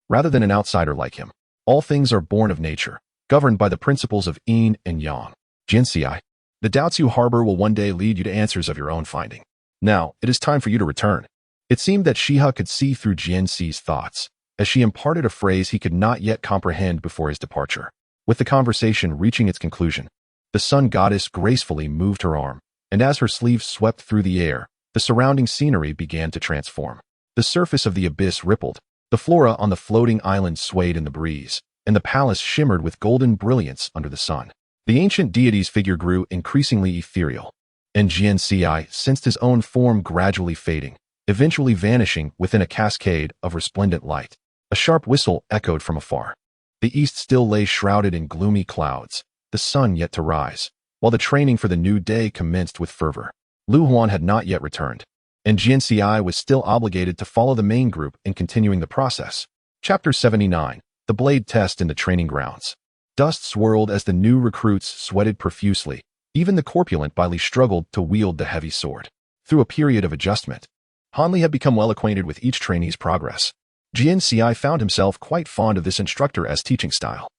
rather than an outsider like him. All things are born of nature, governed by the principles of yin and yang. Jian Ci, the doubts you harbor will one day lead you to answers of your own finding. Now, it is time for you to return. It seemed that Qiye could see through Jian Ci's thoughts, as she imparted a phrase he could not yet comprehend before his departure. With the conversation reaching its conclusion, the sun goddess gracefully moved her arm, and as her sleeve swept through the air, the surrounding scenery began to transform. The surface of the abyss rippled, the flora on the floating island swayed in the breeze, and the palace shimmered with golden brilliance under the sun. The ancient deity's figure grew increasingly ethereal, and Jian Ci sensed his own form gradually fading, eventually vanishing within a cascade of resplendent light. A sharp whistle echoed from afar. The east still lay shrouded in gloomy clouds, the sun yet to rise, while the training for the new day commenced with fervor. Lu Huan had not yet returned, and Jian Ci was still obligated to follow the main group in continuing the process. Chapter 79. The Blade Test in the Training Grounds. Dust swirled as the new recruits sweated profusely. Even the corpulent Baili struggled to wield the heavy sword. Through a period of adjustment, Hanli had become well acquainted with each trainee's progress. Jian Ci found himself quite fond of this instructor as teaching style.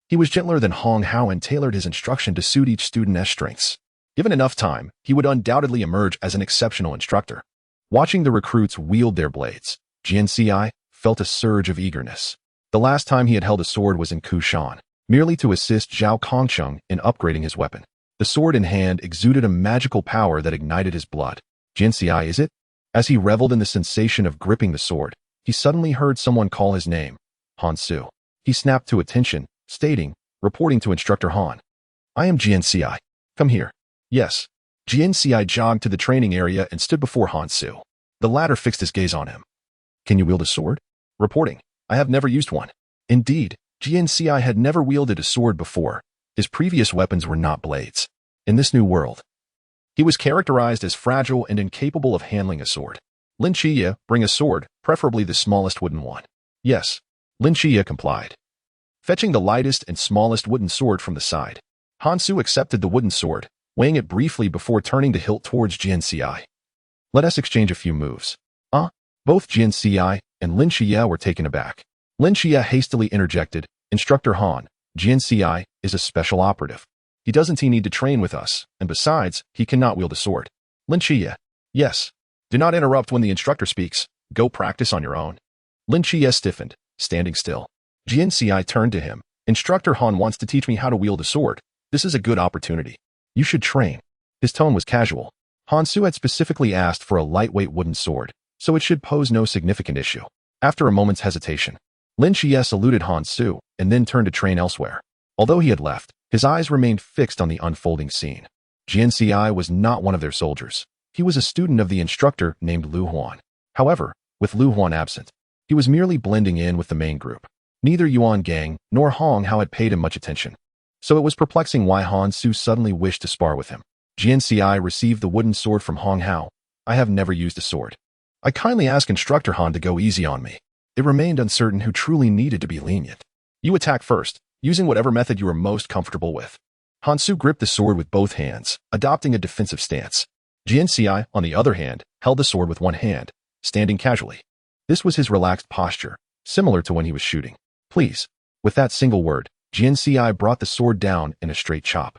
He was gentler than Hong Hao and tailored his instruction to suit each student's strengths. Given enough time, he would undoubtedly emerge as an exceptional instructor. Watching the recruits wield their blades, Jian Ci felt a surge of eagerness. The last time he had held a sword was in Kushan, merely to assist Zhao Kongcheng in upgrading his weapon. The sword in hand exuded a magical power that ignited his blood. Jian Ci, is it? As he reveled in the sensation of gripping the sword, he suddenly heard someone call his name. Han Su. He snapped to attention, reporting to Instructor Han. I am Jian Ci. Come here. Yes. Jian Ci jogged to the training area and stood before Han Su. The latter fixed his gaze on him. Can you wield a sword? Reporting. I have never used one. Indeed, Jian Ci had never wielded a sword before. His previous weapons were not blades. In this new world, he was characterized as fragile and incapable of handling a sword. Lin Qiye, bring a sword, preferably the smallest wooden one. Yes. Lin Qiye complied. Fetching the lightest and smallest wooden sword from the side, Han Su accepted the wooden sword, weighing it briefly before turning the hilt towards Jian Ci. Let us exchange a few moves. Both Jian Ci and Lin Qiye were taken aback. Lin Qiye hastily interjected, Instructor Han, Jian Ci is a special operative. He doesn't need to train with us, and besides, he cannot wield a sword. Lin Qiye. Yes. Do not interrupt when the instructor speaks. Go practice on your own. Lin Qiye stiffened, standing still. Jian Ci turned to him. Instructor Han wants to teach me how to wield a sword. This is a good opportunity. You should train. His tone was casual. Han Su had specifically asked for a lightweight wooden sword, so it should pose no significant issue. After a moment's hesitation, Lin Qiye saluted Han Su and then turned to train elsewhere. Although he had left, his eyes remained fixed on the unfolding scene. Jian Ci was not one of their soldiers. He was a student of the instructor named Lu Huan. However, with Lu Huan absent, he was merely blending in with the main group. Neither Yuan Gang nor Hong Hao had paid him much attention, so it was perplexing why Han Su suddenly wished to spar with him. Jian Ci received the wooden sword from Hong Hao. I have never used a sword. I kindly ask Instructor Han to go easy on me. It remained uncertain who truly needed to be lenient. You attack first, using whatever method you are most comfortable with. Han Su gripped the sword with both hands, adopting a defensive stance. Jian Ci, on the other hand, held the sword with one hand, standing casually. This was his relaxed posture, similar to when he was shooting. Please. With that single word, Jian Ci brought the sword down in a straight chop.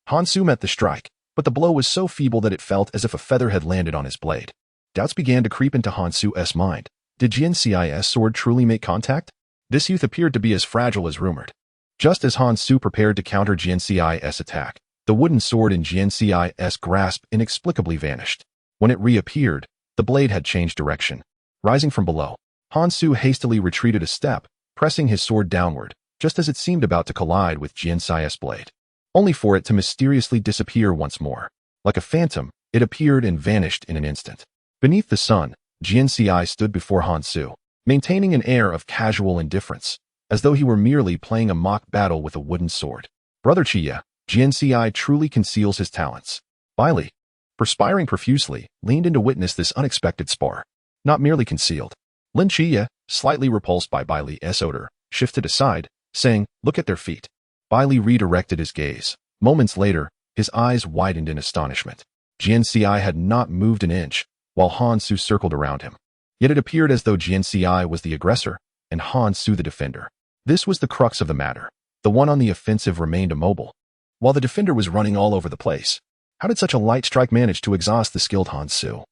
Han Su met the strike, but the blow was so feeble that it felt as if a feather had landed on his blade. Doubts began to creep into Han Su's mind. Did Jian Ci's sword truly make contact? This youth appeared to be as fragile as rumored. Just as Han Su prepared to counter Jian Ci's attack, the wooden sword in Jian Ci's grasp inexplicably vanished. When it reappeared, the blade had changed direction. Rising from below, Han Su hastily retreated a step, pressing his sword downward, just as it seemed about to collide with Jian Ci's blade, only for it to mysteriously disappear once more. Like a phantom, it appeared and vanished in an instant. Beneath the sun, Jian Ci stood before Han Su, maintaining an air of casual indifference, as though he were merely playing a mock battle with a wooden sword. Brother Qiye, Jian Ci truly conceals his talents. Baili, perspiring profusely, leaned in to witness this unexpected spar. Not merely concealed. Lin Qiye, slightly repulsed by Baili's odor, shifted aside, saying, look at their feet. Baili redirected his gaze. Moments later, his eyes widened in astonishment. Jian Ci had not moved an inch, while Han Su circled around him. Yet it appeared as though Jian Ci was the aggressor, and Han Su the defender. This was the crux of the matter. The one on the offensive remained immobile, while the defender was running all over the place. How did such a light strike manage to exhaust the skilled Han Su?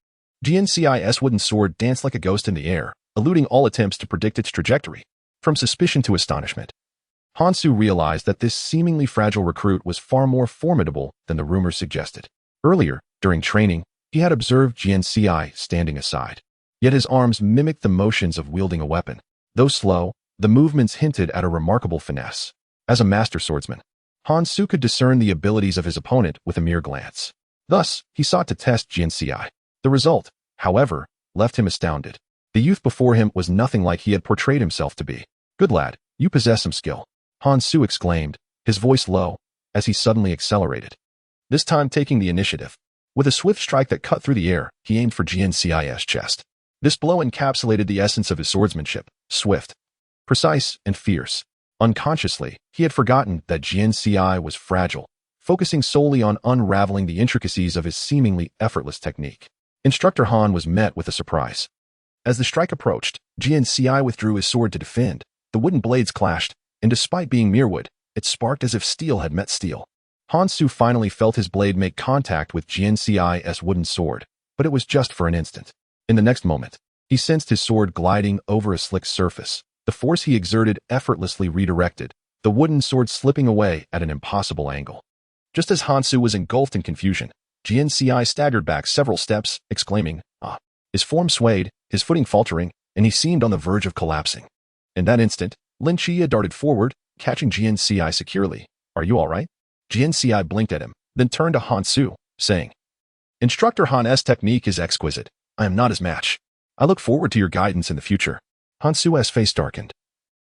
Jian Ci's wooden sword danced like a ghost in the air, eluding all attempts to predict its trajectory. From suspicion to astonishment, Han Su realized that this seemingly fragile recruit was far more formidable than the rumors suggested. Earlier, during training, he had observed Jian Ci standing aside. Yet his arms mimicked the motions of wielding a weapon. Though slow, The movements hinted at a remarkable finesse. As a master swordsman, Han Su could discern the abilities of his opponent with a mere glance. Thus, he sought to test Jian Ci. The result, however, left him astounded. The youth before him was nothing like he had portrayed himself to be. "Good lad, you possess some skill," Han Su exclaimed, his voice low, as he suddenly accelerated, this time taking the initiative. With a swift strike that cut through the air, he aimed for Jian Ci's chest. This blow encapsulated the essence of his swordsmanship, swift, precise, and fierce. Unconsciously, he had forgotten that Jian Ci was fragile, focusing solely on unraveling the intricacies of his seemingly effortless technique. Instructor Han was met with a surprise. As the strike approached, Jian Ci withdrew his sword to defend. The wooden blades clashed, and despite being mere wood, it sparked as if steel had met steel. Han Su finally felt his blade make contact with Jian Ci's wooden sword, but it was just for an instant. In the next moment, he sensed his sword gliding over a slick surface. The force he exerted effortlessly redirected, the wooden sword slipping away at an impossible angle. Just as Han Su was engulfed in confusion, Jian Ci staggered back several steps, exclaiming, "Ah!" His form swayed, his footing faltering, and he seemed on the verge of collapsing. In that instant, Lin Qiye darted forward, catching Jian Ci securely. "Are you all right?" Jian Ci blinked at him, then turned to Han Su, saying, "Instructor Han's technique is exquisite. I am not his match. I look forward to your guidance in the future." Han Su's face darkened.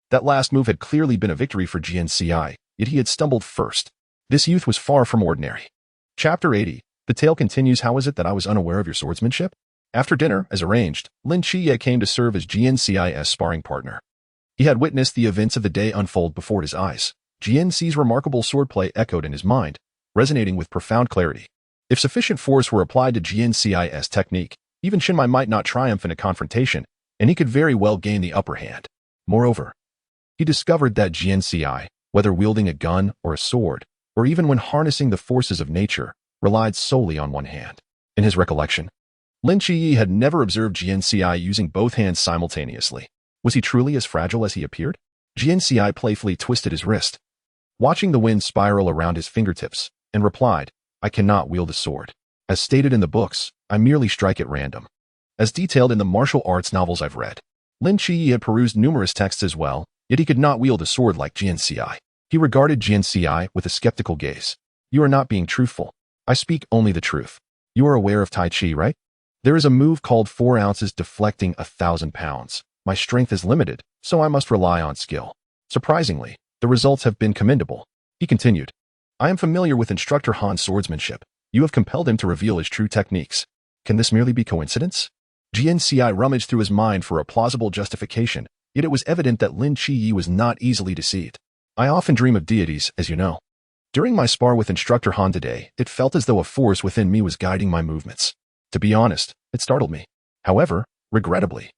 That last move had clearly been a victory for Jian Ci, yet he had stumbled first. This youth was far from ordinary. Chapter 80. The tale continues. How is it that I was unaware of your swordsmanship? After dinner, as arranged, Lin Qiye came to serve as Jian Ci's sparring partner. He had witnessed the events of the day unfold before his eyes. Jian Ci's remarkable swordplay echoed in his mind, resonating with profound clarity. If sufficient force were applied to Jian Ci's technique, even Shinmai might not triumph in a confrontation, and he could very well gain the upper hand. Moreover, he discovered that Jian Ci, whether wielding a gun or a sword, or even when harnessing the forces of nature, relied solely on one hand. In his recollection, Lin Qiye had never observed Jian Ci using both hands simultaneously. Was he truly as fragile as he appeared? Jian Ci playfully twisted his wrist, watching the wind spiral around his fingertips, and replied, "I cannot wield a sword. As stated in the books, I merely strike at random." As detailed in the martial arts novels I've read, Lin Qiye had perused numerous texts as well, yet he could not wield a sword like Jian Ci. He regarded Jian Ci with a skeptical gaze. "You are not being truthful. I speak only the truth. You are aware of Tai Chi, right? There is a move called 4 ounces deflecting 1,000 pounds. My strength is limited, so I must rely on skill. Surprisingly, the results have been commendable." He continued, "I am familiar with Instructor Han's swordsmanship. You have compelled him to reveal his true techniques. Can this merely be coincidence?" Jian Ci rummaged through his mind for a plausible justification, yet it was evident that Lin Qiye was not easily deceived. "I often dream of deities, as you know. During my spar with Instructor Han today, it felt as though a force within me was guiding my movements. To be honest, it startled me. However, regrettably,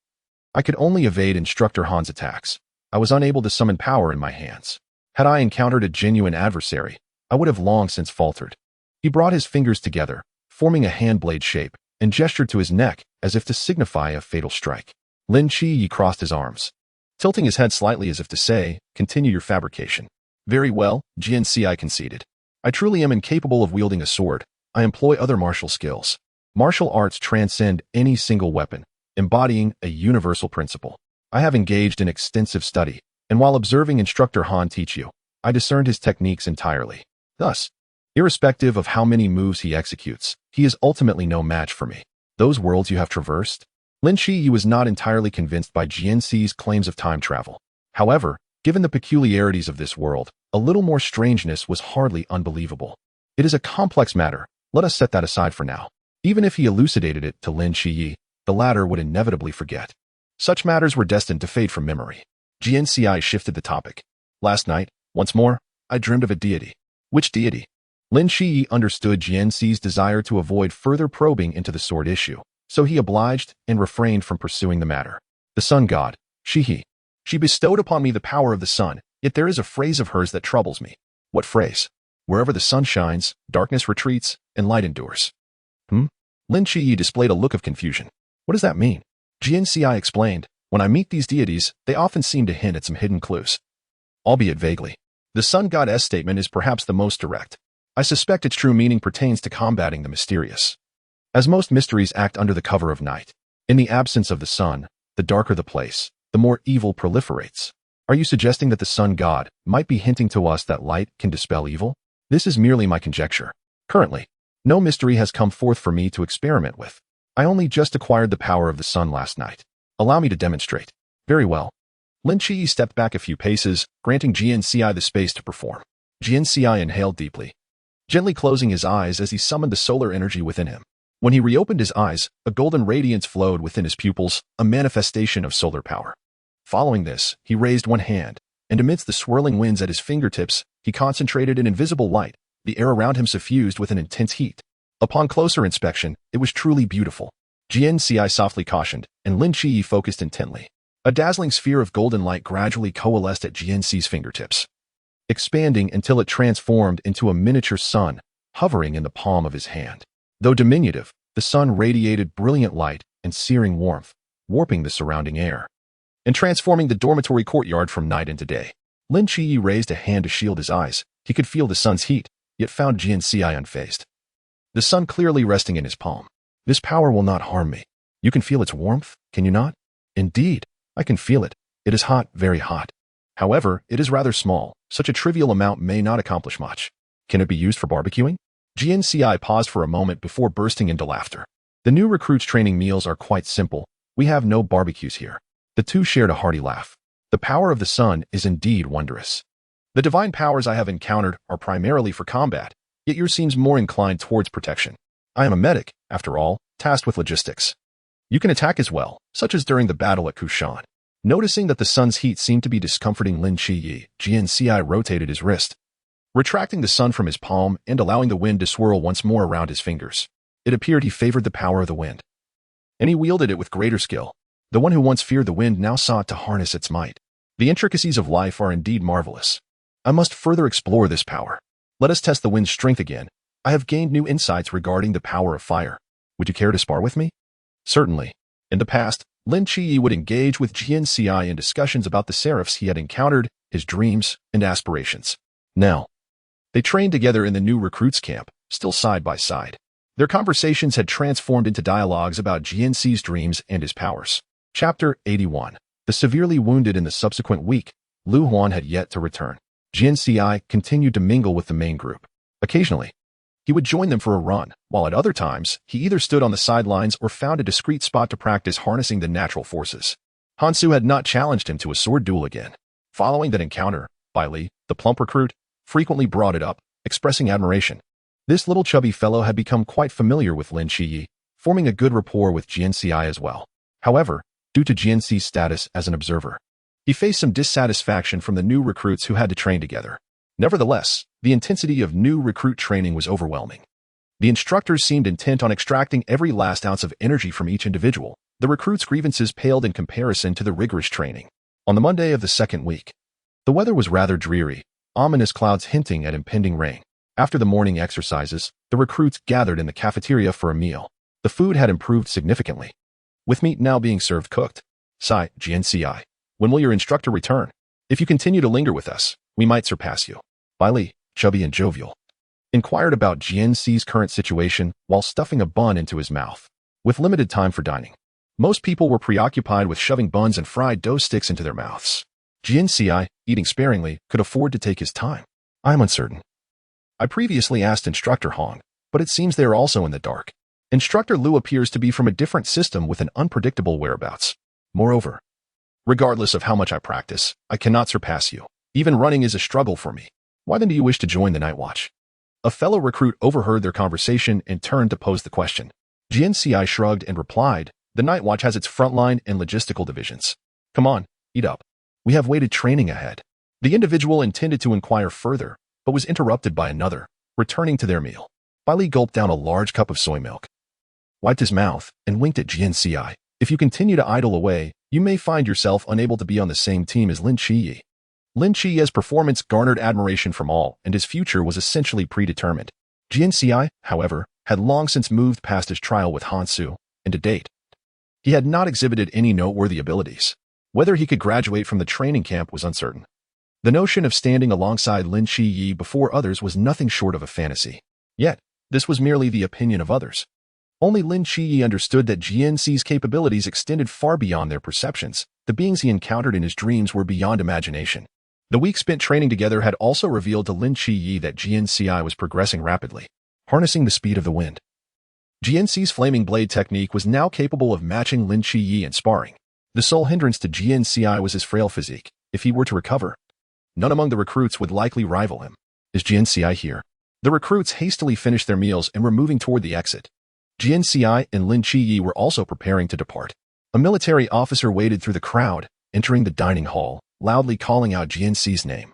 I could only evade Instructor Han's attacks. I was unable to summon power in my hands. Had I encountered a genuine adversary, I would have long since faltered." He brought his fingers together, forming a hand blade shape, and gestured to his neck as if to signify a fatal strike. Lin Qiye crossed his arms, tilting his head slightly as if to say, "Continue your fabrication." "Very well," Jian Ci conceded. "I truly am incapable of wielding a sword. I employ other martial skills. Martial arts transcend any single weapon, embodying a universal principle. I have engaged in extensive study, and while observing Instructor Han teach you, I discerned his techniques entirely. Thus, irrespective of how many moves he executes, he is ultimately no match for me." "Those worlds you have traversed?" Lin Qiye was not entirely convinced by Jian Ci's claims of time travel. However, given the peculiarities of this world, a little more strangeness was hardly unbelievable. It is a complex matter. Let us set that aside for now. Even if he elucidated it to Lin Qiye, the latter would inevitably forget. Such matters were destined to fade from memory. Jian Ci shifted the topic. "Last night, once more, I dreamed of a deity." "Which deity?" Lin Qiye understood Jian Ci's desire to avoid further probing into the sword issue, so he obliged and refrained from pursuing the matter. "The sun god, Shi. She bestowed upon me the power of the sun, yet there is a phrase of hers that troubles me." "What phrase?" "Wherever the sun shines, darkness retreats, and light endures." Lin Qiye displayed a look of confusion. "What does that mean?" Jian Ci explained, "When I meet these deities, they often seem to hint at some hidden clues, albeit vaguely. The sun god's statement is perhaps the most direct. I suspect its true meaning pertains to combating the mysterious. As most mysteries act under the cover of night, in the absence of the sun, the darker the place, the more evil proliferates. Are you suggesting that the sun god might be hinting to us that light can dispel evil? This is merely my conjecture. Currently, no mystery has come forth for me to experiment with. I only just acquired the power of the sun last night. Allow me to demonstrate. Very well. Lin Qiye stepped back a few paces, granting Jian Ci the space to perform. Jian Ci inhaled deeply, gently closing his eyes as he summoned the solar energy within him. When he reopened his eyes, a golden radiance flowed within his pupils, a manifestation of solar power. Following this, he raised one hand, and amidst the swirling winds at his fingertips, he concentrated an invisible light. The air around him suffused with an intense heat. Upon closer inspection, it was truly beautiful. Jian Ci softly cautioned, and Lin Qiye focused intently. A dazzling sphere of golden light gradually coalesced at Jian Ci's fingertips, expanding until it transformed into a miniature sun, hovering in the palm of his hand. Though diminutive, the sun radiated brilliant light and searing warmth, warping the surrounding air and transforming the dormitory courtyard from night into day. Lin Qiye raised a hand to shield his eyes. He could feel the sun's heat, yet found Jian Ci unfazed. The sun clearly resting in his palm. This power will not harm me. You can feel its warmth, can you not? Indeed, I can feel it. It is hot, very hot. However, it is rather small. Such a trivial amount may not accomplish much. Can it be used for barbecuing? Jian Ci paused for a moment before bursting into laughter. The new recruits' training meals are quite simple. We have no barbecues here. The two shared a hearty laugh. The power of the sun is indeed wondrous. The divine powers I have encountered are primarily for combat, yet yours seems more inclined towards protection. I am a medic, after all, tasked with logistics. You can attack as well, such as during the battle at Kushan. Noticing that the sun's heat seemed to be discomforting Lin Qiye, Jian Ci rotated his wrist, retracting the sun from his palm and allowing the wind to swirl once more around his fingers. It appeared he favored the power of the wind, and he wielded it with greater skill. The one who once feared the wind now sought to harness its might. The intricacies of life are indeed marvelous. I must further explore this power. Let us test the wind's strength again. I have gained new insights regarding the power of fire. Would you care to spar with me? Certainly. In the past, Lin Qiye would engage with Jian Ci in discussions about the seraphs he had encountered, his dreams, and aspirations. Now, they trained together in the new recruits camp, still side by side. Their conversations had transformed into dialogues about Jian Ci's dreams and his powers. Chapter 81. The severely wounded. In the subsequent week, Lu Huan had yet to return. Jian Ci continued to mingle with the main group. Occasionally, he would join them for a run, while at other times, he either stood on the sidelines or found a discreet spot to practice harnessing the natural forces. Hansu had not challenged him to a sword duel again. Following that encounter, Bai Li, the plump recruit, frequently brought it up, expressing admiration. This little chubby fellow had become quite familiar with Lin Qiye, forming a good rapport with Jian Ci as well. However, due to Jian Ci's status as an observer, he faced some dissatisfaction from the new recruits who had to train together. Nevertheless, the intensity of new recruit training was overwhelming. The instructors seemed intent on extracting every last ounce of energy from each individual. The recruits' grievances paled in comparison to the rigorous training. On the Monday of the second week, the weather was rather dreary, ominous clouds hinting at impending rain. After the morning exercises, the recruits gathered in the cafeteria for a meal. The food had improved significantly, with meat now being served cooked. Sigh, Jian Ci. When will your instructor return? If you continue to linger with us, we might surpass you. Bai Li, chubby and jovial, inquired about Jian Ci's current situation while stuffing a bun into his mouth. With limited time for dining, most people were preoccupied with shoving buns and fried dough sticks into their mouths. Jian Ci, eating sparingly, could afford to take his time. I am uncertain. I previously asked Instructor Hong, but it seems they are also in the dark. Instructor Lu appears to be from a different system with an unpredictable whereabouts. Moreover, regardless of how much I practice, I cannot surpass you. Even running is a struggle for me. Why then do you wish to join the night watch? A fellow recruit overheard their conversation and turned to pose the question. Jian Ci shrugged and replied, the night watch has its frontline and logistical divisions. Come on, eat up. We have weighted training ahead. The individual intended to inquire further, but was interrupted by another, returning to their meal. Bai Li gulped down a large cup of soy milk, wiped his mouth, and winked at Jian Ci. If you continue to idle away, you may find yourself unable to be on the same team as Lin Qiye. Lin Qiye's performance garnered admiration from all, and his future was essentially predetermined. Jian Ci, however, had long since moved past his trial with Hansu, and to date, he had not exhibited any noteworthy abilities. Whether he could graduate from the training camp was uncertain. The notion of standing alongside Lin Qiye before others was nothing short of a fantasy. Yet, this was merely the opinion of others. Only Lin Qiye understood that Jian Ci's capabilities extended far beyond their perceptions. The beings he encountered in his dreams were beyond imagination. The week spent training together had also revealed to Lin Qiye that Jian Ci was progressing rapidly, harnessing the speed of the wind. Jian Ci's flaming blade technique was now capable of matching Lin Qiye in sparring. The sole hindrance to Jian Ci was his frail physique. If he were to recover, none among the recruits would likely rival him. Is Jian Ci here? The recruits hastily finished their meals and were moving toward the exit. Jian Ci and Lin Qiye were also preparing to depart. A military officer waded through the crowd, entering the dining hall, loudly calling out Jian Ci's name.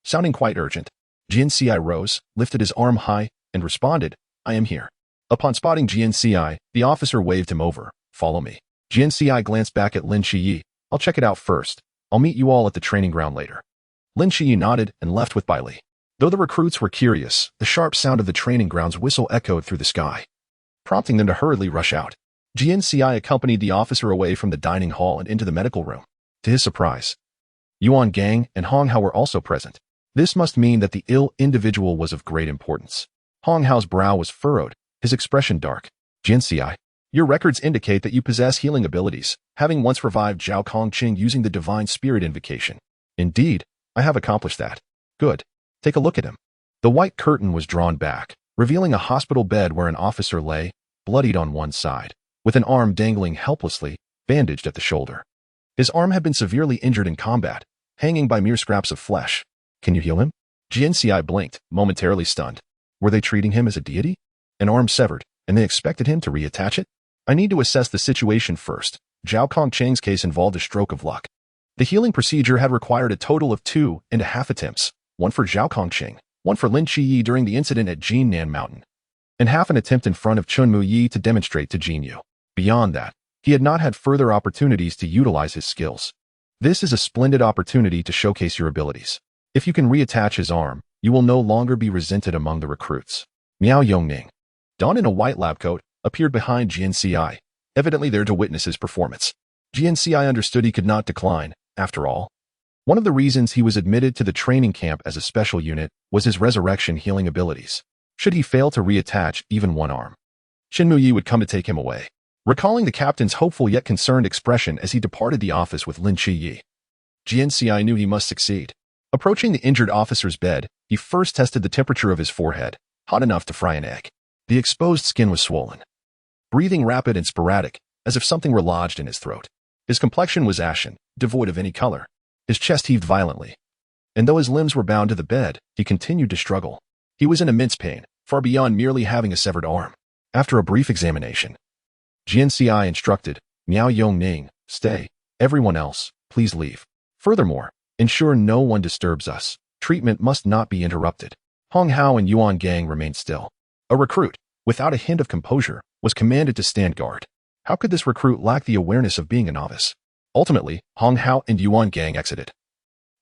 Sounding quite urgent, Jian Ci rose, lifted his arm high, and responded, "I am here." Upon spotting Jian Ci, the officer waved him over. "Follow me." Jian Ci glanced back at Lin Qiye. "I'll check it out first. I'll meet you all at the training ground later." Lin Qiye nodded and left with Bai Li. Though the recruits were curious, the sharp sound of the training ground's whistle echoed through the sky, prompting them to hurriedly rush out. Jian Ci accompanied the officer away from the dining hall and into the medical room. To his surprise, Yuan Gang and Hong Hao were also present. This must mean that the ill individual was of great importance. Hong Hao's brow was furrowed, his expression dark. "Jian Ci, your records indicate that you possess healing abilities, having once revived Zhao Kongqing using the Divine Spirit Invocation." "Indeed, I have accomplished that." "Good. Take a look at him." The white curtain was drawn back, revealing a hospital bed where an officer lay, bloodied on one side, with an arm dangling helplessly, bandaged at the shoulder. His arm had been severely injured in combat, hanging by mere scraps of flesh. "Can you heal him?" Jian Ci blinked, momentarily stunned. Were they treating him as a deity? An arm severed, and they expected him to reattach it? "I need to assess the situation first." Zhao Kongqing's case involved a stroke of luck. The healing procedure had required a total of 2.5 attempts, one for Zhao Kongqing, one for Lin Qiye during the incident at Jinnan Mountain, and half an attempt in front of Chunmu Yi to demonstrate to Jinyu. Beyond that, he had not had further opportunities to utilize his skills. This is a splendid opportunity to showcase your abilities. If you can reattach his arm, you will no longer be resented among the recruits. Miao Yongning, donned in a white lab coat, appeared behind Jian Ci, evidently there to witness his performance. Jian Ci understood he could not decline, after all. One of the reasons he was admitted to the training camp as a special unit was his resurrection healing abilities. Should he fail to reattach even one arm, Chunmu Yi would come to take him away. Recalling the captain's hopeful yet concerned expression as he departed the office with Lin Qiye, Jian Ci knew he must succeed. Approaching the injured officer's bed, he first tested the temperature of his forehead, hot enough to fry an egg. The exposed skin was swollen, breathing rapid and sporadic, as if something were lodged in his throat. His complexion was ashen, devoid of any color. His chest heaved violently, and though his limbs were bound to the bed, he continued to struggle. He was in immense pain, far beyond merely having a severed arm. After a brief examination, Jian Ci instructed, "Miao Yongning, stay. Everyone else, please leave. Furthermore, ensure no one disturbs us. Treatment must not be interrupted." Hong Hao and Yuan Gang remained still. A recruit, without a hint of composure, was commanded to stand guard. How could this recruit lack the awareness of being a novice? Ultimately, Hong Hao and Yuan Gang exited,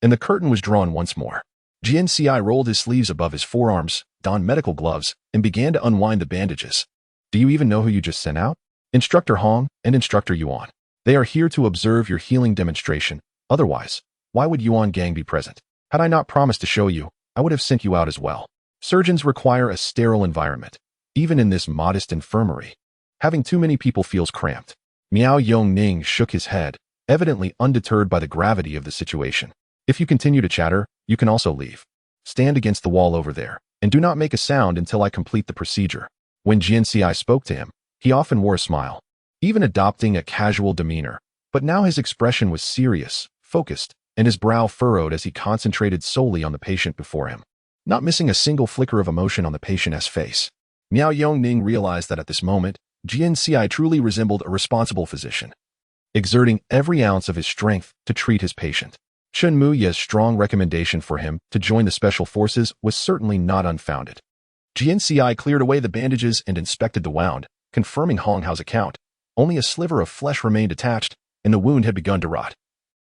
and the curtain was drawn once more. Jian Ci rolled his sleeves above his forearms, donned medical gloves, and began to unwind the bandages. "Do you even know who you just sent out?" "Instructor Hong and Instructor Yuan. They are here to observe your healing demonstration. Otherwise, why would Yuan Gang be present? Had I not promised to show you, I would have sent you out as well." Surgeons require a sterile environment. Even in this modest infirmary, having too many people feels cramped. Miao Yongning shook his head, evidently undeterred by the gravity of the situation. "If you continue to chatter, you can also leave. Stand against the wall over there, and do not make a sound until I complete the procedure." When Jian Ci spoke to him, he often wore a smile, even adopting a casual demeanor, but now his expression was serious, focused, and his brow furrowed as he concentrated solely on the patient before him, not missing a single flicker of emotion on the patient's face. Miao Yongning realized that at this moment, Jian Ci truly resembled a responsible physician, exerting every ounce of his strength to treat his patient. Chunmu Yi's strong recommendation for him to join the special forces was certainly not unfounded. Jian Ci cleared away the bandages and inspected the wound, confirming Hong Hao's account. Only a sliver of flesh remained attached, and the wound had begun to rot,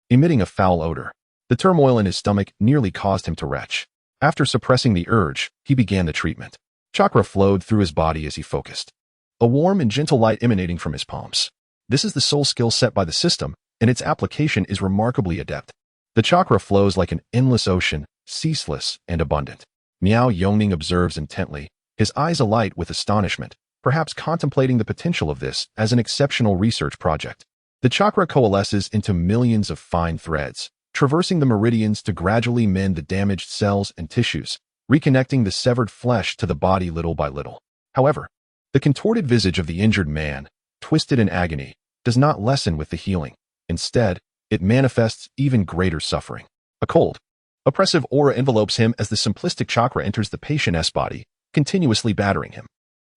emitting a foul odor. The turmoil in his stomach nearly caused him to retch. After suppressing the urge, he began the treatment. Chakra flowed through his body as he focused, a warm and gentle light emanating from his palms. This is the sole skill set by the system, and its application is remarkably adept. The chakra flows like an endless ocean, ceaseless and abundant. Miao Yongning observes intently, his eyes alight with astonishment. perhaps contemplating the potential of this as an exceptional research project. The chakra coalesces into millions of fine threads, traversing the meridians to gradually mend the damaged cells and tissues, reconnecting the severed flesh to the body little by little. However, the contorted visage of the injured man, twisted in agony, does not lessen with the healing. Instead, it manifests even greater suffering. A cold, oppressive aura envelopes him as the simplistic chakra enters the patient's body, continuously battering him.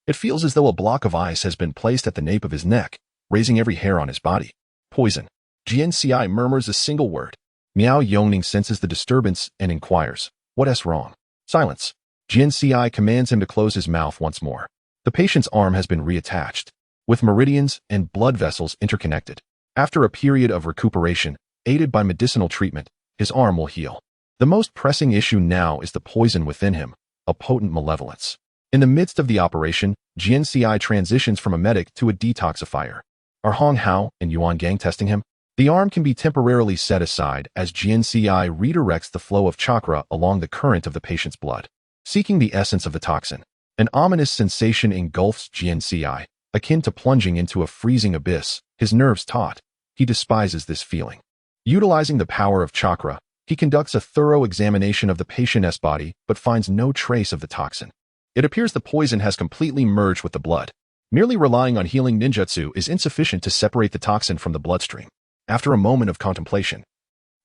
It feels as though a block of ice has been placed at the nape of his neck, raising every hair on his body. Poison. Jian Ci murmurs a single word. Miao Yongning senses the disturbance and inquires, "What's wrong?" Silence. Jian Ci commands him to close his mouth once more. The patient's arm has been reattached, with meridians and blood vessels interconnected. After a period of recuperation, aided by medicinal treatment, his arm will heal. The most pressing issue now is the poison within him, a potent malevolence. In the midst of the operation, Jian Ci transitions from a medic to a detoxifier. Are Hong Hao and Yuan Gang testing him? The arm can be temporarily set aside as Jian Ci redirects the flow of chakra along the current of the patient's blood, seeking the essence of the toxin. An ominous sensation engulfs Jian Ci, akin to plunging into a freezing abyss, his nerves taut. He despises this feeling. Utilizing the power of chakra, he conducts a thorough examination of the patient's body but finds no trace of the toxin. It appears the poison has completely merged with the blood. Merely relying on healing ninjutsu is insufficient to separate the toxin from the bloodstream. After a moment of contemplation,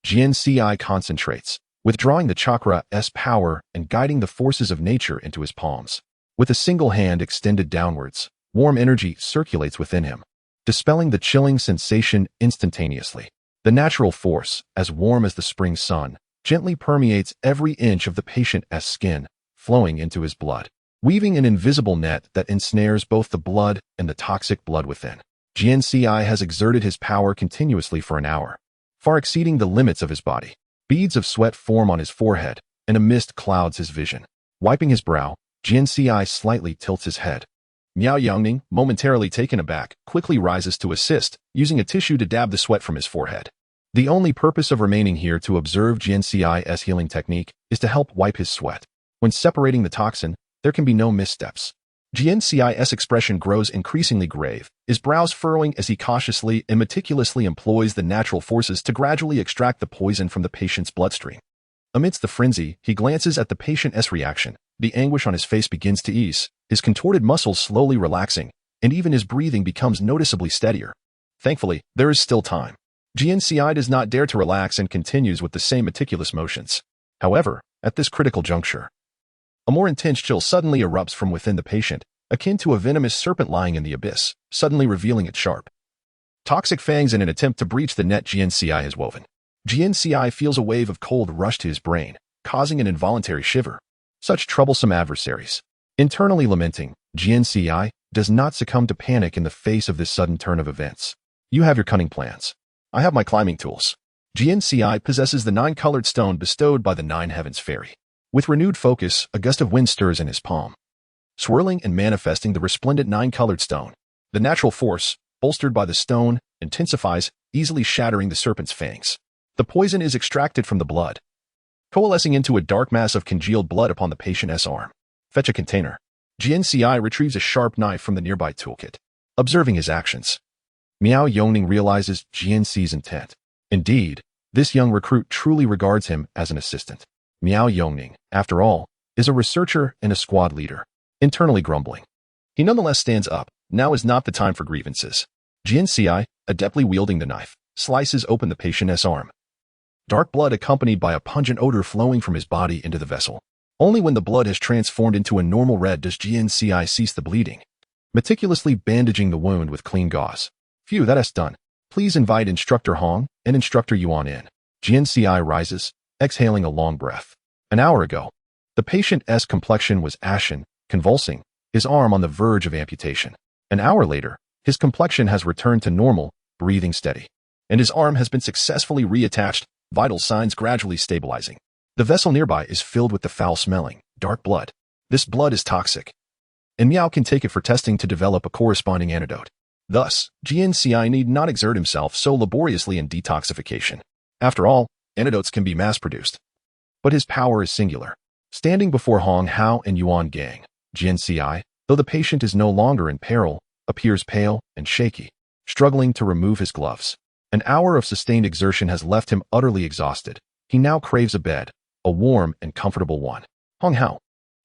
Jian Ci concentrates, withdrawing the chakra's power and guiding the forces of nature into his palms. With a single hand extended downwards, warm energy circulates within him, dispelling the chilling sensation instantaneously. The natural force, as warm as the spring sun, gently permeates every inch of the patient's skin, flowing into his blood, weaving an invisible net that ensnares both the blood and the toxic blood within. Jian Ci has exerted his power continuously for an hour, far exceeding the limits of his body. Beads of sweat form on his forehead, and a mist clouds his vision. Wiping his brow, Jian Ci slightly tilts his head. Miao Yongning, momentarily taken aback, quickly rises to assist, using a tissue to dab the sweat from his forehead. The only purpose of remaining here to observe Jian Ci's healing technique is to help wipe his sweat. When separating the toxin, there can be no missteps. Jian Ci's expression grows increasingly grave, his brows furrowing as he cautiously and meticulously employs the natural forces to gradually extract the poison from the patient's bloodstream. Amidst the frenzy, he glances at the patient's reaction. The anguish on his face begins to ease, his contorted muscles slowly relaxing, and even his breathing becomes noticeably steadier. Thankfully, there is still time. Jian Ci does not dare to relax and continues with the same meticulous motions. However, at this critical juncture, a more intense chill suddenly erupts from within the patient, akin to a venomous serpent lying in the abyss, suddenly revealing its sharp, toxic fangs in an attempt to breach the net Jian Ci has woven. Jian Ci feels a wave of cold rush to his brain, causing an involuntary shiver. Such troublesome adversaries. Internally lamenting, Jian Ci does not succumb to panic in the face of this sudden turn of events. You have your cunning plans. I have my climbing tools. Jian Ci possesses the 9-colored stone bestowed by the 9 Heavens Fairy. With renewed focus, a gust of wind stirs in his palm, swirling and manifesting the resplendent 9-colored stone. The natural force, bolstered by the stone, intensifies, easily shattering the serpent's fangs. The poison is extracted from the blood, coalescing into a dark mass of congealed blood upon the patient's arm. Fetch a container. Jian Ci retrieves a sharp knife from the nearby toolkit. Observing his actions, Miao Yongning realizes Jian Ci's intent. Indeed, this young recruit truly regards him as an assistant. Miao Yongning, after all, is a researcher and a squad leader. Internally grumbling, he nonetheless stands up. Now is not the time for grievances. Jian Ci, adeptly wielding the knife, slices open the patient's arm. Dark blood accompanied by a pungent odor flowing from his body into the vessel. Only when the blood has transformed into a normal red does Jian Ci cease the bleeding, meticulously bandaging the wound with clean gauze. Phew, that's done. Please invite Instructor Hong and Instructor Yuan in. Jian Ci rises, exhaling a long breath. An hour ago, the patient's complexion was ashen, convulsing, his arm on the verge of amputation. An hour later, his complexion has returned to normal, breathing steady, and his arm has been successfully reattached, vital signs gradually stabilizing. The vessel nearby is filled with the foul-smelling, dark blood. This blood is toxic, and Miao can take it for testing to develop a corresponding antidote. Thus, Jian Ci need not exert himself so laboriously in detoxification. After all, antidotes can be mass-produced. But his power is singular. Standing before Hong Hao and Yuan Gang, Jian Ci, though the patient is no longer in peril, appears pale and shaky, struggling to remove his gloves. An hour of sustained exertion has left him utterly exhausted. He now craves a bed, a warm and comfortable one. Hong Hao,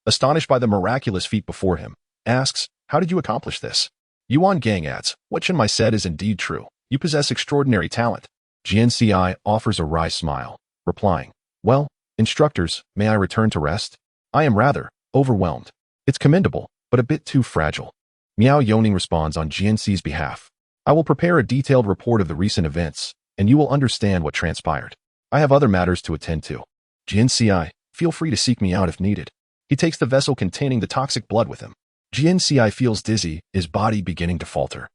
astonished by the miraculous feat before him, asks, "How did you accomplish this?" Yuan Gang adds, "What Chen Mai said is indeed true. You possess extraordinary talent." Jian Ci offers a wry smile, replying, "Well, instructors, may I return to rest? I am rather overwhelmed. It's commendable, but a bit too fragile." Miao Yoning responds on Jian Ci's behalf. "I will prepare a detailed report of the recent events, and you will understand what transpired. I have other matters to attend to. Jian Ci, feel free to seek me out if needed." He takes the vessel containing the toxic blood with him. Jian Ci feels dizzy, his body beginning to falter.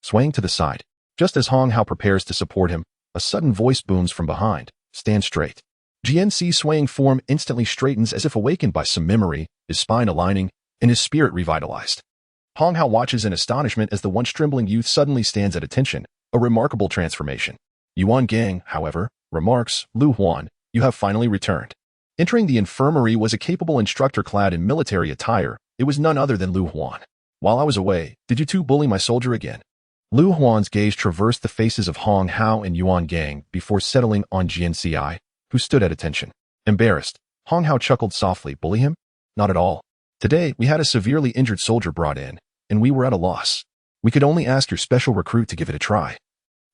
Swaying to the side, just as Hong Hao prepares to support him, a sudden voice booms from behind, "Stand straight." Jian Ci's swaying form instantly straightens as if awakened by some memory, his spine aligning, and his spirit revitalized. Hong Hao watches in astonishment as the once trembling youth suddenly stands at attention, a remarkable transformation. Yuan Gang, however, remarks, "Lu Huan, you have finally returned." Entering the infirmary was a capable instructor clad in military attire. It was none other than Lu Huan. "While I was away, did you two bully my soldier again?" Lu Huan's gaze traversed the faces of Hong Hao and Yuan Gang before settling on Jian Ci, who stood at attention. Embarrassed, Hong Hao chuckled softly. "Bully him? Not at all. Today, we had a severely injured soldier brought in, and we were at a loss. We could only ask your special recruit to give it a try."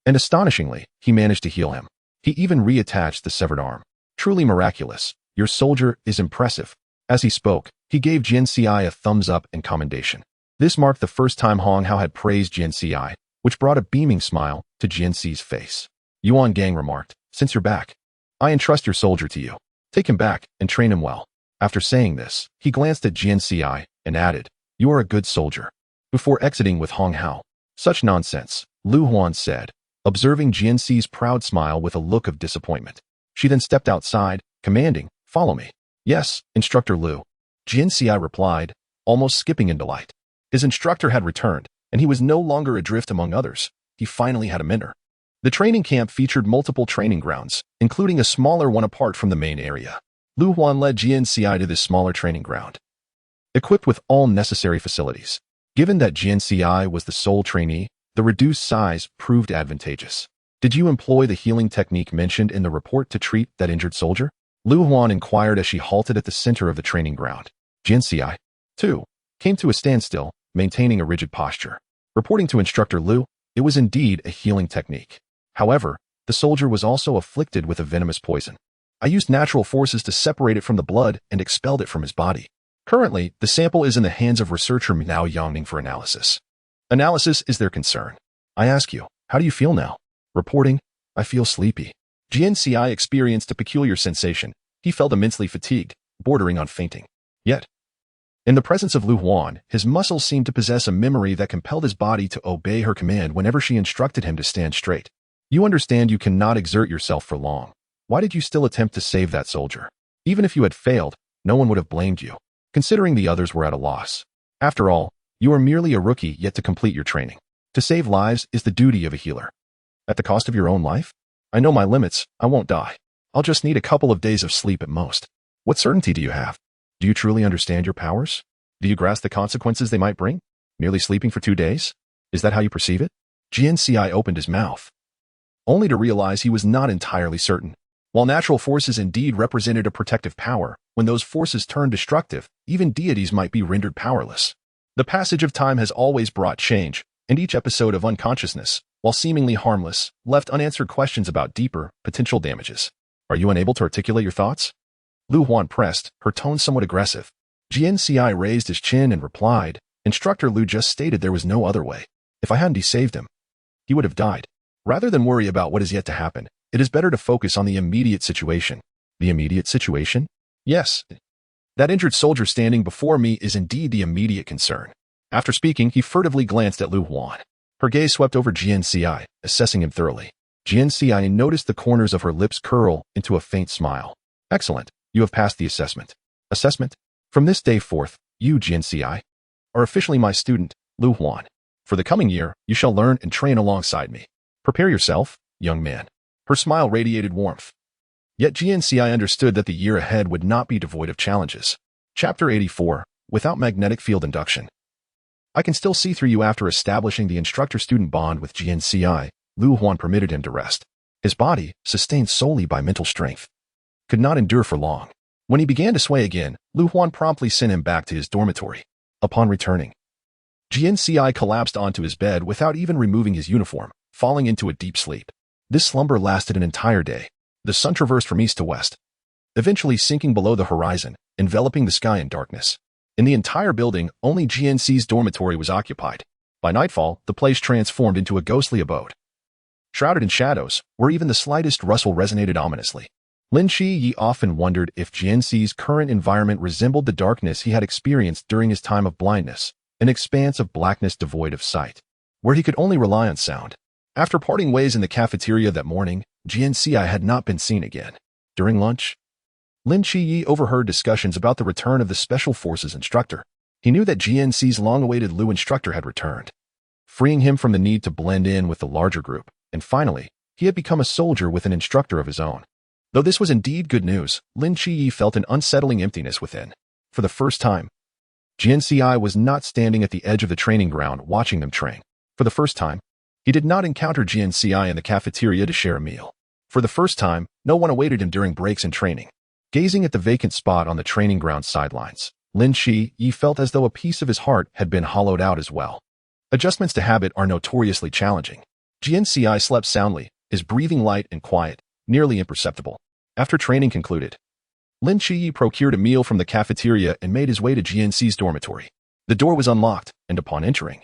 And astonishingly, he managed to heal him. He even reattached the severed arm. "Truly miraculous. Your soldier is impressive." As he spoke, he gave Jian Ci a thumbs up and commendation. This marked the first time Hong Hao had praised Jian Ci, which brought a beaming smile to Jian Ci's face. Yuan Gang remarked, "Since you're back, I entrust your soldier to you. Take him back and train him well." After saying this, he glanced at Jian Ci and added, "You are a good soldier." Before exiting with Hong Hao, "Such nonsense," Lu Huan said, observing Jian Ci's proud smile with a look of disappointment. She then stepped outside, commanding, "Follow me." "Yes, Instructor Lu," Jian Ci replied, almost skipping in delight. His instructor had returned, and he was no longer adrift among others. He finally had a mentor. The training camp featured multiple training grounds, including a smaller one apart from the main area. Lu Huan led Jian Ci to this smaller training ground, equipped with all necessary facilities. Given that Jian Ci was the sole trainee, the reduced size proved advantageous. "Did you employ the healing technique mentioned in the report to treat that injured soldier?" Lu Huan inquired as she halted at the center of the training ground. Jian Ci, too, came to a standstill, maintaining a rigid posture. Reporting to Instructor Lu, it was indeed a healing technique. However, the soldier was also afflicted with a venomous poison. I used natural forces to separate it from the blood and expelled it from his body. Currently, the sample is in the hands of researcher Miao Yoning for analysis. Analysis is their concern. I ask you, how do you feel now? Reporting, I feel sleepy. Jian Ci experienced a peculiar sensation. He felt immensely fatigued, bordering on fainting. Yet, in the presence of Lu Huan, his muscles seemed to possess a memory that compelled his body to obey her command whenever she instructed him to stand straight. You understand you cannot exert yourself for long. Why did you still attempt to save that soldier? Even if you had failed, no one would have blamed you, considering the others were at a loss. After all, you are merely a rookie yet to complete your training. To save lives is the duty of a healer. At the cost of your own life? I know my limits, I won't die. I'll just need a couple of days of sleep at most. What certainty do you have? Do you truly understand your powers? Do you grasp the consequences they might bring? Merely sleeping for 2 days? Is that how you perceive it? Jian Ci opened his mouth, only to realize he was not entirely certain. While natural forces indeed represented a protective power, when those forces turned destructive, even deities might be rendered powerless. The passage of time has always brought change, and each episode of unconsciousness, while seemingly harmless, left unanswered questions about deeper, potential damages. Are you unable to articulate your thoughts? Lu Huan pressed, her tone somewhat aggressive. Jian Ci raised his chin and replied, Instructor Lu just stated there was no other way. If I hadn't saved him, he would have died. Rather than worry about what is yet to happen, it is better to focus on the immediate situation. The immediate situation? Yes. That injured soldier standing before me is indeed the immediate concern. After speaking, he furtively glanced at Lu Huan. Her gaze swept over Jian Ci, assessing him thoroughly. Jian Ci noticed the corners of her lips curl into a faint smile. Excellent. You have passed the assessment. Assessment? From this day forth, you, Jian Ci, are officially my student, Lu Huan. For the coming year, you shall learn and train alongside me. Prepare yourself, young man. Her smile radiated warmth. Yet Jian Ci understood that the year ahead would not be devoid of challenges. Chapter 84, Without Magnetic Field Induction. I can still see through you. After establishing the instructor-student bond with Jian Ci, Lu Huan permitted him to rest. His body, sustained solely by mental strength, could not endure for long. When he began to sway again, Lu Huan promptly sent him back to his dormitory. Upon returning, Jian Ci collapsed onto his bed without even removing his uniform, falling into a deep sleep. This slumber lasted an entire day. The sun traversed from east to west, eventually sinking below the horizon, enveloping the sky in darkness. In the entire building, only Jian Ci's dormitory was occupied. By nightfall, the place transformed into a ghostly abode, shrouded in shadows, where even the slightest rustle resonated ominously. Lin Qiye often wondered if Jian Ci's current environment resembled the darkness he had experienced during his time of blindness, an expanse of blackness devoid of sight, where he could only rely on sound. After parting ways in the cafeteria that morning, Jian Ci had not been seen again. During lunch, Lin Qiye overheard discussions about the return of the Special Forces instructor. He knew that Jian Ci's long-awaited Lu instructor had returned, freeing him from the need to blend in with the larger group, and finally, he had become a soldier with an instructor of his own. Though this was indeed good news, Lin Qiye felt an unsettling emptiness within. For the first time, Jian Ci was not standing at the edge of the training ground watching them train. For the first time, he did not encounter Jian Ci in the cafeteria to share a meal. For the first time, no one awaited him during breaks in training. Gazing at the vacant spot on the training ground sidelines, Lin Qiye felt as though a piece of his heart had been hollowed out as well. Adjustments to habit are notoriously challenging. Jian Ci slept soundly, his breathing light and quiet, nearly imperceptible. After training concluded, Lin Qiye procured a meal from the cafeteria and made his way to Jian Ci's dormitory. The door was unlocked, and upon entering,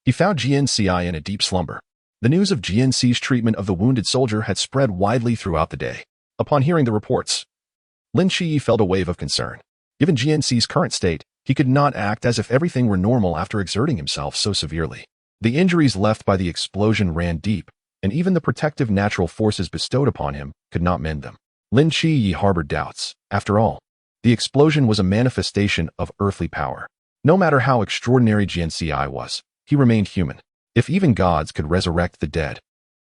he found Jian Ci in a deep slumber. The news of Jian Ci's treatment of the wounded soldier had spread widely throughout the day. Upon hearing the reports, Lin Qiye felt a wave of concern. Given Jian Ci's current state, he could not act as if everything were normal after exerting himself so severely. The injuries left by the explosion ran deep, and even the protective natural forces bestowed upon him could not mend them. Lin Qiye harbored doubts. After all, the explosion was a manifestation of earthly power. No matter how extraordinary Jian Ci was, he remained human. If even gods could resurrect the dead,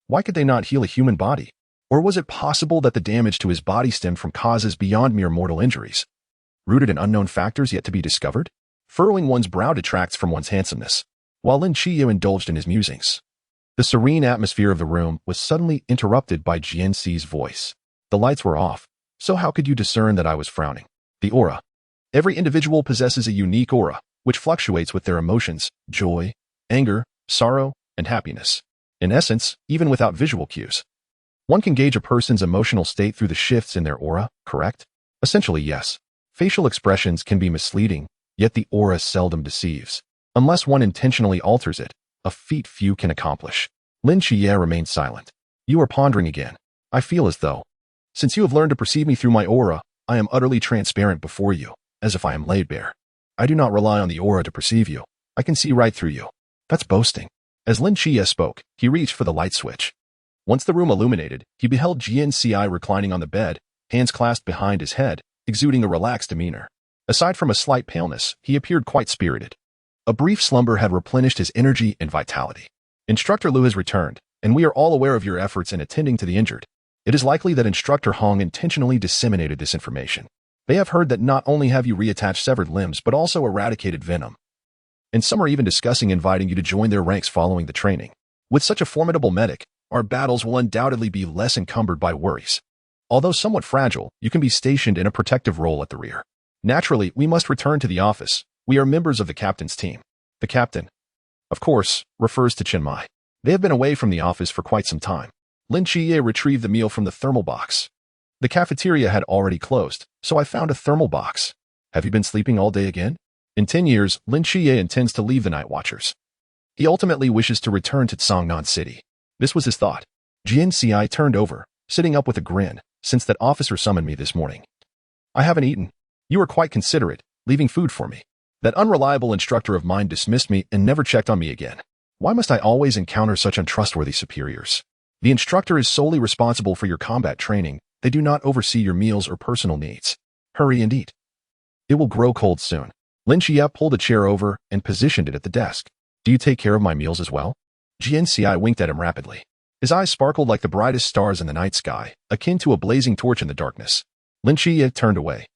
why could they not heal a human body? Or was it possible that the damage to his body stemmed from causes beyond mere mortal injuries, rooted in unknown factors yet to be discovered? Furrowing one's brow detracts from one's handsomeness. While Lin Qiye indulged in his musings, the serene atmosphere of the room was suddenly interrupted by Jian Ci's voice. The lights were off, so how could you discern that I was frowning? The aura. Every individual possesses a unique aura, which fluctuates with their emotions, joy, anger, sorrow, and happiness. In essence, even without visual cues, one can gauge a person's emotional state through the shifts in their aura, correct? Essentially, yes. Facial expressions can be misleading, yet the aura seldom deceives. Unless one intentionally alters it, a feat few can accomplish. Lin Qiye remained silent. You are pondering again. I feel as though, since you have learned to perceive me through my aura, I am utterly transparent before you, as if I am laid bare. I do not rely on the aura to perceive you. I can see right through you. That's boasting. As Lin Qiye spoke, he reached for the light switch. Once the room illuminated, he beheld Jian Ci reclining on the bed, hands clasped behind his head, exuding a relaxed demeanor. Aside from a slight paleness, he appeared quite spirited. A brief slumber had replenished his energy and vitality. Instructor Lu has returned, and we are all aware of your efforts in attending to the injured. It is likely that Instructor Hong intentionally disseminated this information. They have heard that not only have you reattached severed limbs but also eradicated venom. And some are even discussing inviting you to join their ranks following the training. With such a formidable medic, our battles will undoubtedly be less encumbered by worries. Although somewhat fragile, you can be stationed in a protective role at the rear. Naturally, we must return to the office. We are members of the captain's team. The captain, of course, refers to Chen Mai. They have been away from the office for quite some time. Lin Qiye retrieved the meal from the thermal box. The cafeteria had already closed, so I found a thermal box. Have you been sleeping all day again? In 10 years, Lin Qiye intends to leave the Night Watchers. He ultimately wishes to return to Cangnan City. This was his thought. Jian Ci turned over, sitting up with a grin, since that officer summoned me this morning. I haven't eaten. You were quite considerate, leaving food for me. That unreliable instructor of mine dismissed me and never checked on me again. Why must I always encounter such untrustworthy superiors? The instructor is solely responsible for your combat training. They do not oversee your meals or personal needs. Hurry and eat. It will grow cold soon. Lin Qiye pulled a chair over and positioned it at the desk. Do you take care of my meals as well? Jian Ci winked at him rapidly. His eyes sparkled like the brightest stars in the night sky, akin to a blazing torch in the darkness. Lin Qiye turned away.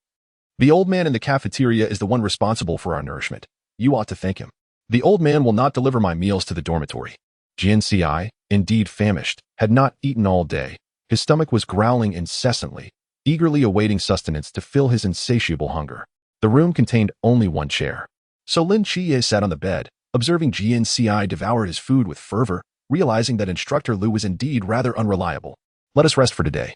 The old man in the cafeteria is the one responsible for our nourishment. You ought to thank him. The old man will not deliver my meals to the dormitory. Jian Ci, indeed famished, had not eaten all day. His stomach was growling incessantly, eagerly awaiting sustenance to fill his insatiable hunger. The room contained only one chair. So Lin Qiye sat on the bed, observing Jian Ci devour his food with fervor, realizing that Instructor Lu was indeed rather unreliable. Let us rest for today.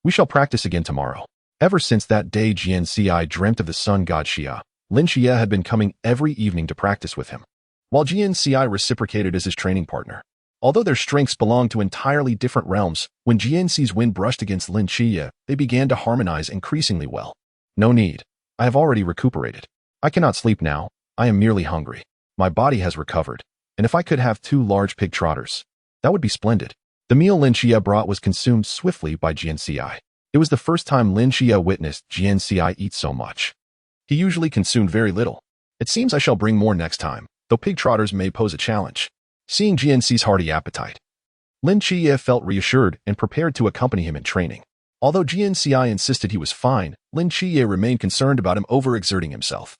We shall practice again tomorrow. Ever since that day Jian Ci dreamt of the sun god Xia, Lin Qiye had been coming every evening to practice with him, while Jian Ci reciprocated as his training partner. Although their strengths belonged to entirely different realms, when Jian Ci's wind brushed against Lin Qiye, they began to harmonize increasingly well. No need. I have already recuperated. I cannot sleep now. I am merely hungry. My body has recovered, and if I could have 2 large pig trotters, that would be splendid. The meal Lin Qiye brought was consumed swiftly by Jian Ci. It was the first time Lin Qiye witnessed Jian Ci eat so much. He usually consumed very little. It seems I shall bring more next time, though pig trotters may pose a challenge. Seeing Jian Ci's hearty appetite, Lin Qiye felt reassured and prepared to accompany him in training. Although Jian Ci insisted he was fine, Lin Qiye remained concerned about him overexerting himself.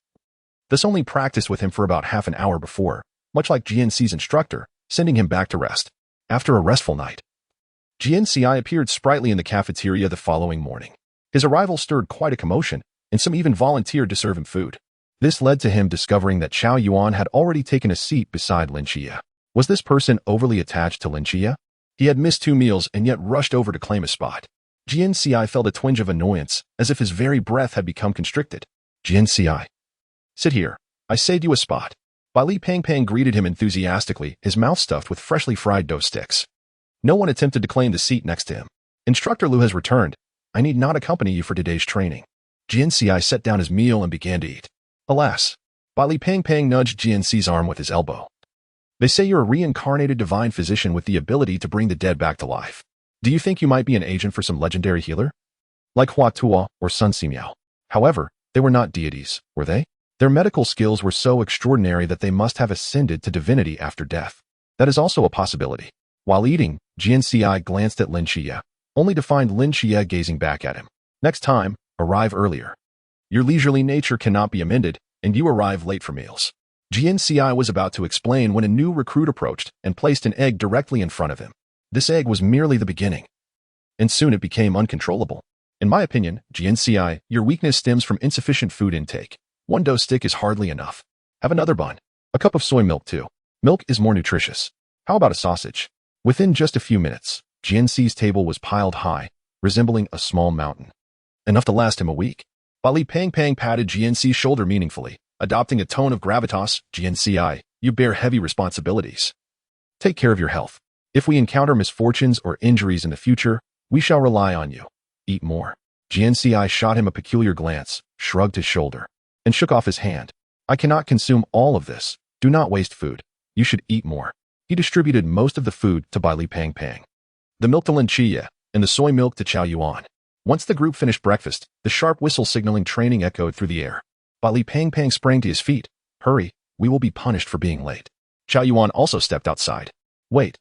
Thus only practiced with him for about half an hour before, much like Jian Ci's instructor, sending him back to rest. After a restful night, Jian Ci appeared sprightly in the cafeteria the following morning. His arrival stirred quite a commotion, and some even volunteered to serve him food. This led to him discovering that Qiao Yuan had already taken a seat beside Lin Qiye. Was this person overly attached to Lin Qiye? He had missed 2 meals and yet rushed over to claim a spot. Jian Ci felt a twinge of annoyance, as if his very breath had become constricted. Jian Ci, sit here. I saved you a spot. Bai Li Pang Pang greeted him enthusiastically, his mouth stuffed with freshly fried dough sticks. No one attempted to claim the seat next to him. Instructor Lu has returned. I need not accompany you for today's training. Jian Ci set down his meal and began to eat. Alas, Bai Li Pang Pang nudged Jian Ci's arm with his elbow. They say you're a reincarnated divine physician with the ability to bring the dead back to life. Do you think you might be an agent for some legendary healer? Like Hua Tuo or Sun Simiao. However, they were not deities, were they? Their medical skills were so extraordinary that they must have ascended to divinity after death. That is also a possibility. While eating, Jian Ci glanced at Lin Qiye, only to find Lin Qiye gazing back at him. Next time, arrive earlier. Your leisurely nature cannot be amended, and you arrive late for meals. Jian Ci was about to explain when a new recruit approached and placed an egg directly in front of him. This egg was merely the beginning, and soon it became uncontrollable. In my opinion, Jian Ci, your weakness stems from insufficient food intake. 1 dough stick is hardly enough. Have another bun. A cup of soy milk too. Milk is more nutritious. How about a sausage? Within just a few minutes, Jian Ci's table was piled high, resembling a small mountain. Enough to last him a week. Bai Li Pang Pang patted Jian Ci's shoulder meaningfully, adopting a tone of gravitas. Jian Ci, you bear heavy responsibilities. Take care of your health. If we encounter misfortunes or injuries in the future, we shall rely on you. Eat more. Jian Ci shot him a peculiar glance, shrugged his shoulder, and shook off his hand. I cannot consume all of this. Do not waste food. You should eat more. He distributed most of the food to Bai Li Pang Pang, the milk to Lin Qiye, and the soy milk to Qiao Yuan. Once the group finished breakfast, the sharp whistle signaling training echoed through the air. Bai Li Pang Pang sprang to his feet. Hurry, we will be punished for being late. Qiao Yuan also stepped outside. Wait.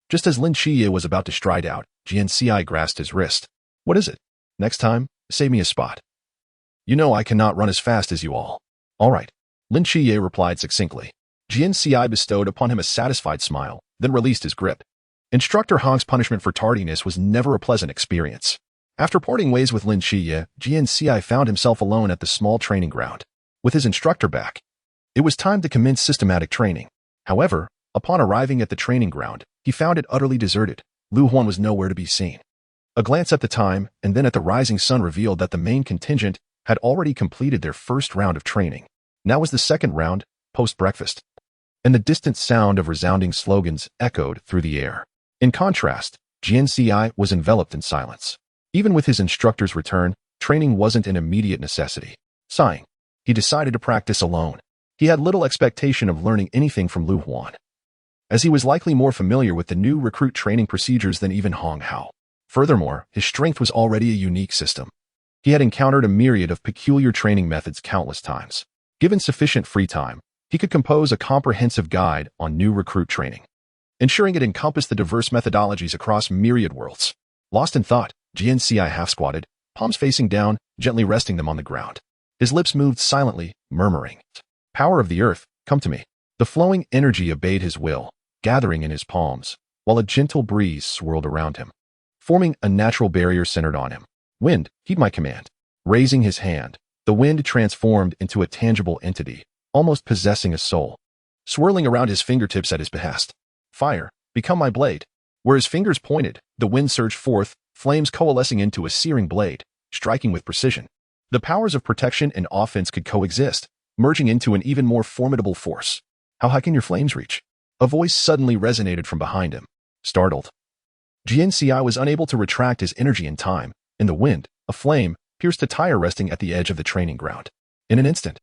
Just as Lin Qiye was about to stride out, Jian Ci grasped his wrist. What is it? Next time, save me a spot. You know I cannot run as fast as you all. All right. Lin Qiye replied succinctly. Jian Ci bestowed upon him a satisfied smile, then released his grip. Instructor Hong's punishment for tardiness was never a pleasant experience. After parting ways with Lin Qiye, Jian Ci found himself alone at the small training ground. With his instructor back, it was time to commence systematic training. However, upon arriving at the training ground, he found it utterly deserted. Lu Huan was nowhere to be seen. A glance at the time, and then at the rising sun revealed that the main contingent had already completed their first round of training. Now was the second round, post-breakfast, and the distant sound of resounding slogans echoed through the air. In contrast, Jian Ci was enveloped in silence. Even with his instructor's return, training wasn't an immediate necessity. Sighing, he decided to practice alone. He had little expectation of learning anything from Lu Huan, as he was likely more familiar with the new recruit training procedures than even Hong Hao. Furthermore, his strength was already a unique system. He had encountered a myriad of peculiar training methods countless times. Given sufficient free time, he could compose a comprehensive guide on new recruit training, ensuring it encompassed the diverse methodologies across myriad worlds. Lost in thought, Jian Ci half-squatted, palms facing down, gently resting them on the ground. His lips moved silently, murmuring, "Power of the earth, come to me." The flowing energy obeyed his will, gathering in his palms, while a gentle breeze swirled around him, forming a natural barrier centered on him. Wind, heed my command. Raising his hand, the wind transformed into a tangible entity, almost possessing a soul, swirling around his fingertips at his behest. Fire, become my blade. Where his fingers pointed, the wind surged forth, flames coalescing into a searing blade, striking with precision. The powers of protection and offense could coexist, merging into an even more formidable force. How high can your flames reach? A voice suddenly resonated from behind him. Startled, Jian Ci was unable to retract his energy in time. In the wind, a flame pierced a tire resting at the edge of the training ground. In an instant,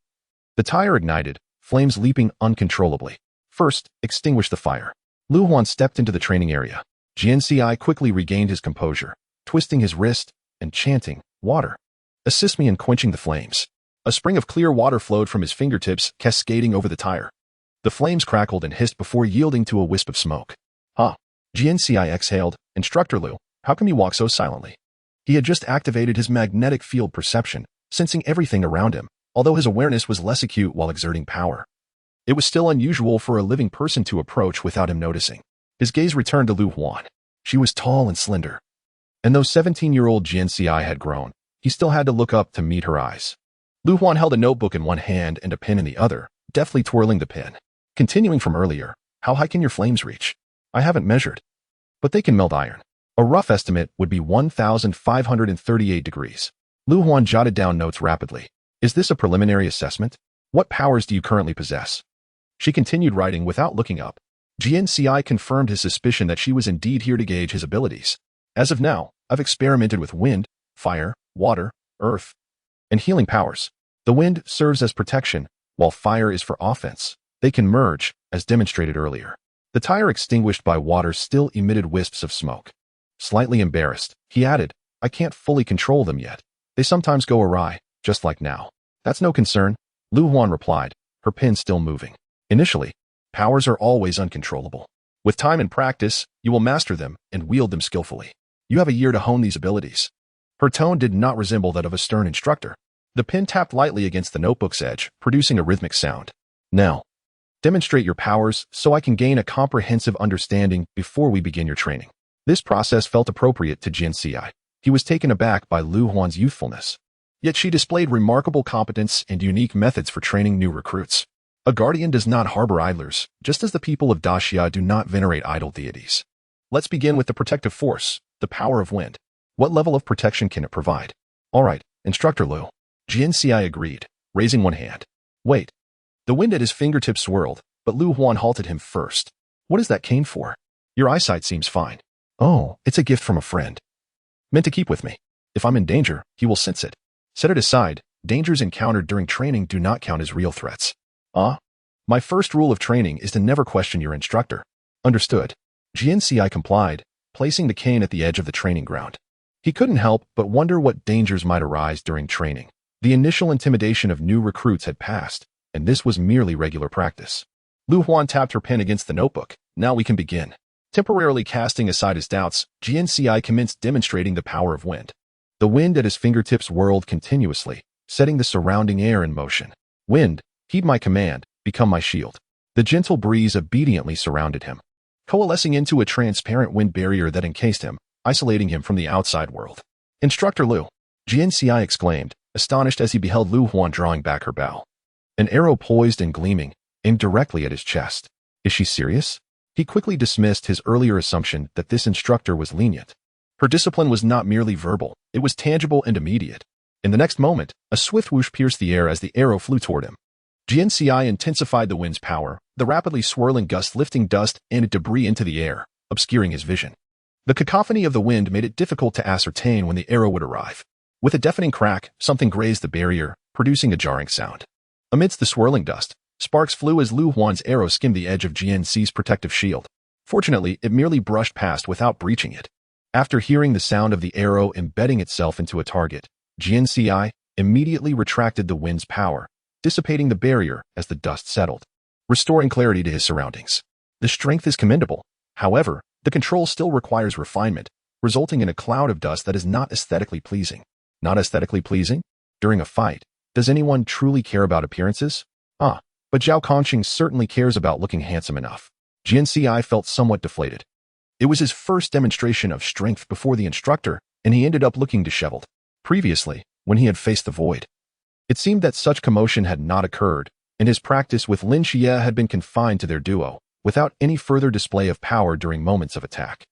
the tire ignited, flames leaping uncontrollably. First, extinguish the fire. Lu Huan stepped into the training area. Jian Ci quickly regained his composure, twisting his wrist and chanting, "Water, assist me in quenching the flames." A spring of clear water flowed from his fingertips, cascading over the tire. The flames crackled and hissed before yielding to a wisp of smoke. Jian Ci exhaled. Instructor Lu, how come you walk so silently? He had just activated his magnetic field perception, sensing everything around him, although his awareness was less acute while exerting power. It was still unusual for a living person to approach without him noticing. His gaze returned to Lu Huan. She was tall and slender. And though 17-year-old Jian Ci had grown, he still had to look up to meet her eyes. Lu Huan held a notebook in one hand and a pen in the other, deftly twirling the pen. Continuing from earlier, how high can your flames reach? I haven't measured, but they can melt iron. A rough estimate would be 1,538 degrees. Lu Huan jotted down notes rapidly. Is this a preliminary assessment? What powers do you currently possess? She continued writing without looking up. Jian Ci confirmed his suspicion that she was indeed here to gauge his abilities. As of now, I've experimented with wind, fire, water, earth, and healing powers. The wind serves as protection, while fire is for offense. They can merge, as demonstrated earlier. The tire extinguished by water still emitted wisps of smoke. Slightly embarrassed, he added, I can't fully control them yet. They sometimes go awry, just like now. That's no concern, Lu Huan replied, her pen still moving. Initially, powers are always uncontrollable. With time and practice, you will master them and wield them skillfully. You have a year to hone these abilities. Her tone did not resemble that of a stern instructor. The pen tapped lightly against the notebook's edge, producing a rhythmic sound. Now, demonstrate your powers so I can gain a comprehensive understanding before we begin your training. This process felt appropriate to Jian Ci. He was taken aback by Lu Huan's youthfulness. Yet she displayed remarkable competence and unique methods for training new recruits. A guardian does not harbor idlers, just as the people of Daxia do not venerate idle deities. Let's begin with the protective force, the power of wind. What level of protection can it provide? All right, Instructor Lu. Jian Ci agreed, raising one hand. Wait. The wind at his fingertips swirled, but Lu Huan halted him first. What is that cane for? Your eyesight seems fine. Oh, it's a gift from a friend. Meant to keep with me. If I'm in danger, he will sense it. Set it aside. Dangers encountered during training do not count as real threats. My first rule of training is to never question your instructor. Understood. Jian Ci complied, placing the cane at the edge of the training ground. He couldn't help but wonder what dangers might arise during training. The initial intimidation of new recruits had passed, and this was merely regular practice. Lu Huan tapped her pen against the notebook. Now we can begin. Temporarily casting aside his doubts, Jian Ci commenced demonstrating the power of wind. The wind at his fingertips whirled continuously, setting the surrounding air in motion. Wind, heed my command, become my shield. The gentle breeze obediently surrounded him, coalescing into a transparent wind barrier that encased him, isolating him from the outside world. Instructor Lu, Jian Ci exclaimed, astonished as he beheld Lu Huan drawing back her bow. An arrow poised and gleaming, aimed directly at his chest. Is she serious? He quickly dismissed his earlier assumption that this instructor was lenient. Her discipline was not merely verbal, it was tangible and immediate. In the next moment, a swift whoosh pierced the air as the arrow flew toward him. Jian Ci intensified the wind's power, the rapidly swirling gust lifting dust and debris into the air, obscuring his vision. The cacophony of the wind made it difficult to ascertain when the arrow would arrive. With a deafening crack, something grazed the barrier, producing a jarring sound. Amidst the swirling dust, sparks flew as Lu Huan's arrow skimmed the edge of Jian Ci's protective shield. Fortunately, it merely brushed past without breaching it. After hearing the sound of the arrow embedding itself into a target, Jian Ci immediately retracted the wind's power, dissipating the barrier as the dust settled, restoring clarity to his surroundings. The strength is commendable. However, the control still requires refinement, resulting in a cloud of dust that is not aesthetically pleasing. Not aesthetically pleasing? During a fight, does anyone truly care about appearances? but Zhao Kongqing certainly cares about looking handsome enough. Jian Ci felt somewhat deflated. It was his first demonstration of strength before the instructor, and he ended up looking disheveled. Previously, when he had faced the void, it seemed that such commotion had not occurred, and his practice with Lin Qiye had been confined to their duo, without any further display of power during moments of attack.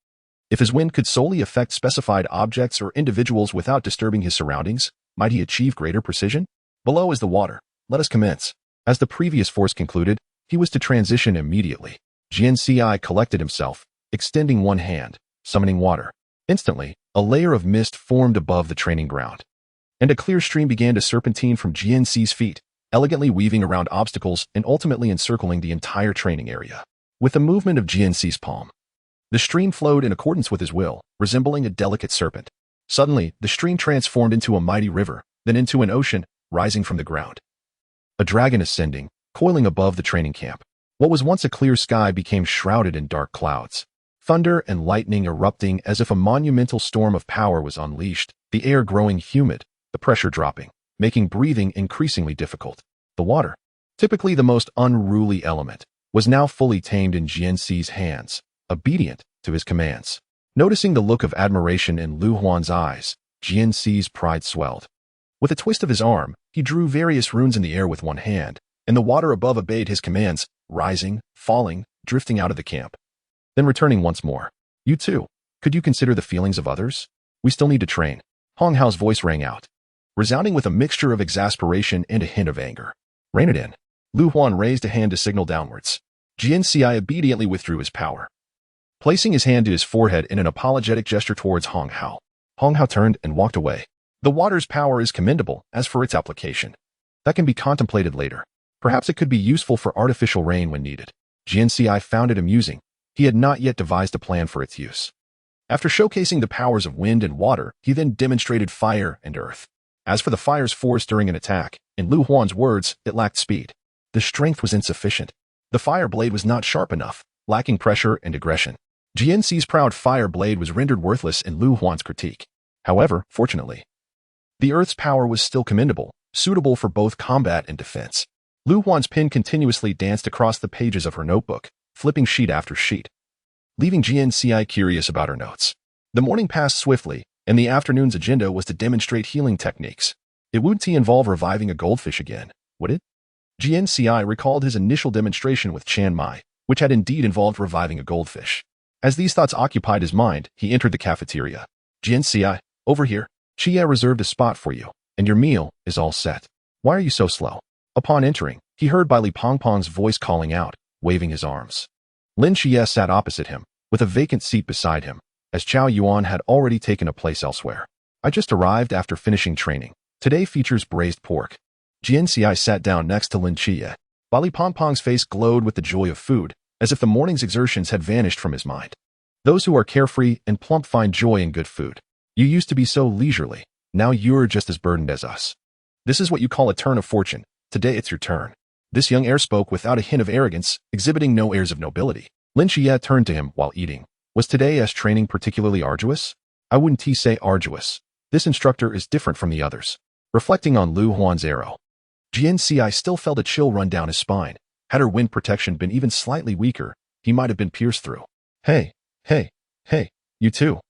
If his wind could solely affect specified objects or individuals without disturbing his surroundings, might he achieve greater precision? Below is the water. Let us commence. As the previous force concluded, he was to transition immediately. Jian Ci collected himself, extending one hand, summoning water. Instantly, a layer of mist formed above the training ground, and a clear stream began to serpentine from Jian Ci's feet, elegantly weaving around obstacles and ultimately encircling the entire training area. With the movement of Jian Ci's palm, the stream flowed in accordance with his will, resembling a delicate serpent. Suddenly, the stream transformed into a mighty river, then into an ocean, rising from the ground. A dragon ascending, coiling above the training camp. What was once a clear sky became shrouded in dark clouds. Thunder and lightning erupting as if a monumental storm of power was unleashed, the air growing humid, the pressure dropping, making breathing increasingly difficult. The water, typically the most unruly element, was now fully tamed in Jian Ci's hands, obedient to his commands. Noticing the look of admiration in Lu Huan's eyes, Jian Ci's pride swelled. With a twist of his arm, he drew various runes in the air with one hand, and the water above obeyed his commands, rising, falling, drifting out of the camp. Then returning once more. You too, could you consider the feelings of others? We still need to train. Hong Hao's voice rang out, resounding with a mixture of exasperation and a hint of anger. Rein it in. Lu Huan raised a hand to signal downwards. Jian Ci obediently withdrew his power, placing his hand to his forehead in an apologetic gesture towards Hong Hao. Hong Hao turned and walked away. The water's power is commendable as for its application. That can be contemplated later. Perhaps it could be useful for artificial rain when needed. Jian Ci found it amusing. He had not yet devised a plan for its use. After showcasing the powers of wind and water, he then demonstrated fire and earth. As for the fire's force during an attack, in Lu Huan's words, it lacked speed. The strength was insufficient. The fire blade was not sharp enough, lacking pressure and aggression. Jian Ci's proud fire blade was rendered worthless in Lu Huan's critique. However, fortunately, the earth's power was still commendable, suitable for both combat and defense. Lu Huan's pen continuously danced across the pages of her notebook, flipping sheet after sheet, leaving Jian Ci curious about her notes. The morning passed swiftly, and the afternoon's agenda was to demonstrate healing techniques. It wouldn't involve reviving a goldfish again, would it? Jian Ci recalled his initial demonstration with Chiang Mai, which had indeed involved reviving a goldfish. As these thoughts occupied his mind, he entered the cafeteria. Jian Ci, over here. Qiye reserved a spot for you, and your meal is all set. Why are you so slow? Upon entering, he heard Bai Li Pongpong's voice calling out, waving his arms. Lin Qiye sat opposite him, with a vacant seat beside him, as Chao Yuan had already taken a place elsewhere. I just arrived after finishing training. Today features braised pork. Jian Ci sat down next to Lin Qiye. Bai Li Pongpong's face glowed with the joy of food, as if the morning's exertions had vanished from his mind. Those who are carefree and plump find joy in good food. You used to be so leisurely. Now you're just as burdened as us. This is what you call a turn of fortune. Today it's your turn. This young heir spoke without a hint of arrogance, exhibiting no airs of nobility. Lin Qiye turned to him while eating. Was today's training particularly arduous? I wouldn't say arduous. This instructor is different from the others. Reflecting on Lu Huan's arrow, Jian Ci still felt a chill run down his spine. Had her wind protection been even slightly weaker, he might have been pierced through. Hey, you two.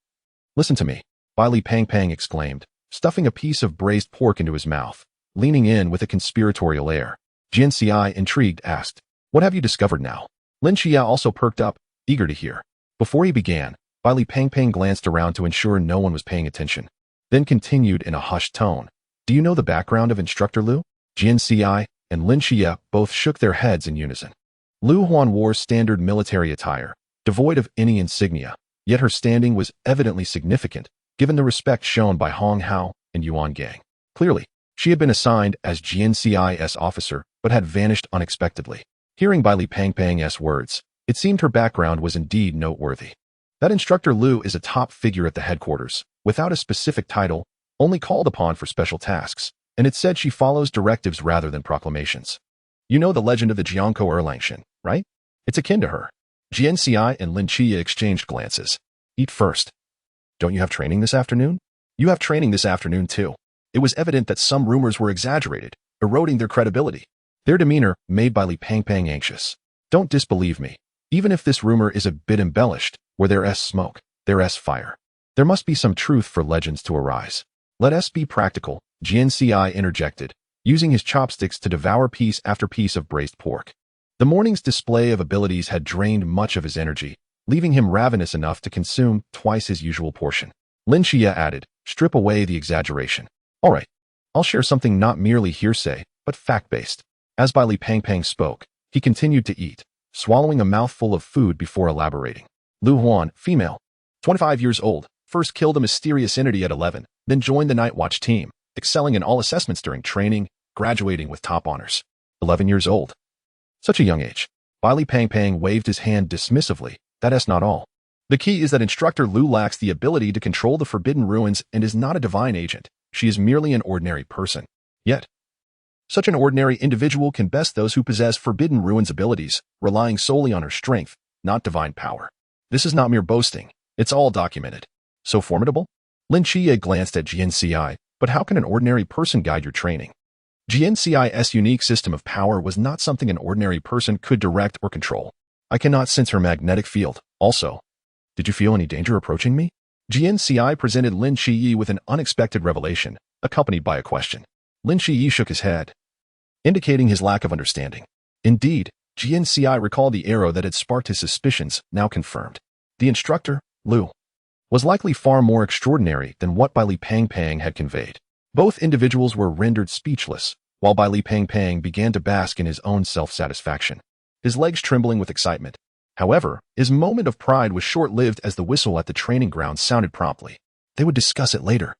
Listen to me, Bai Li Pang exclaimed, stuffing a piece of braised pork into his mouth, leaning in with a conspiratorial air. Jian Ci, intrigued, asked, what have you discovered now? Lin Qiye also perked up, eager to hear. Before he began, Bai Li Pang glanced around to ensure no one was paying attention, then continued in a hushed tone. Do you know the background of Instructor Lu? Jian Ci and Lin Qiye both shook their heads in unison. Lu Huan wore standard military attire, devoid of any insignia, yet her standing was evidently significant, given the respect shown by Hong Hao and Yuan Gang. Clearly, she had been assigned as Jian Ci's officer, but had vanished unexpectedly. Hearing Bai Li Pang's words, it seemed her background was indeed noteworthy. That Instructor Lu is a top figure at the headquarters, without a specific title, only called upon for special tasks, and it's said she follows directives rather than proclamations. You know the legend of the Jiangko Erlangshan, right? It's akin to her. Jian Ci and Lin Qiye exchanged glances. Eat first. Don't you have training this afternoon? You have training this afternoon too. It was evident that some rumors were exaggerated, eroding their credibility. Their demeanor made Bai Pangpang anxious. Don't disbelieve me. Even if this rumor is a bit embellished, where there is smoke, there is fire. There must be some truth for legends to arise. Let us be practical, Jian Ci interjected, using his chopsticks to devour piece after piece of braised pork. The morning's display of abilities had drained much of his energy, leaving him ravenous enough to consume twice his usual portion. Lin Qiye added, strip away the exaggeration. All right, I'll share something not merely hearsay, but fact-based. As Bai Pangpang spoke, he continued to eat, swallowing a mouthful of food before elaborating. Lu Huan, female, 25 years old, first killed a mysterious entity at 11, then joined the Night Watch team, excelling in all assessments during training, graduating with top honors. 11 years old. Such a young age. Bai Pangpang waved his hand dismissively. That is not all. The key is that Instructor Lu lacks the ability to control the Forbidden Ruins and is not a divine agent. She is merely an ordinary person. Yet, such an ordinary individual can best those who possess Forbidden Ruins abilities, relying solely on her strength, not divine power. This is not mere boasting. It's all documented. So formidable? Lin Qiye glanced at Jian Ci, but how can an ordinary person guide your training? Jian Ci's unique system of power was not something an ordinary person could direct or control. I cannot sense her magnetic field. Also, did you feel any danger approaching me? Jian Ci presented Lin Qiye with an unexpected revelation, accompanied by a question. Lin Qiye shook his head, indicating his lack of understanding. Indeed, Jian Ci recalled the arrow that had sparked his suspicions, now confirmed. The instructor, Lu, was likely far more extraordinary than what Bai Pangpang had conveyed. Both individuals were rendered speechless, while Bai Pangpang began to bask in his own self-satisfaction, his legs trembling with excitement. However, his moment of pride was short-lived as the whistle at the training ground sounded promptly. They would discuss it later.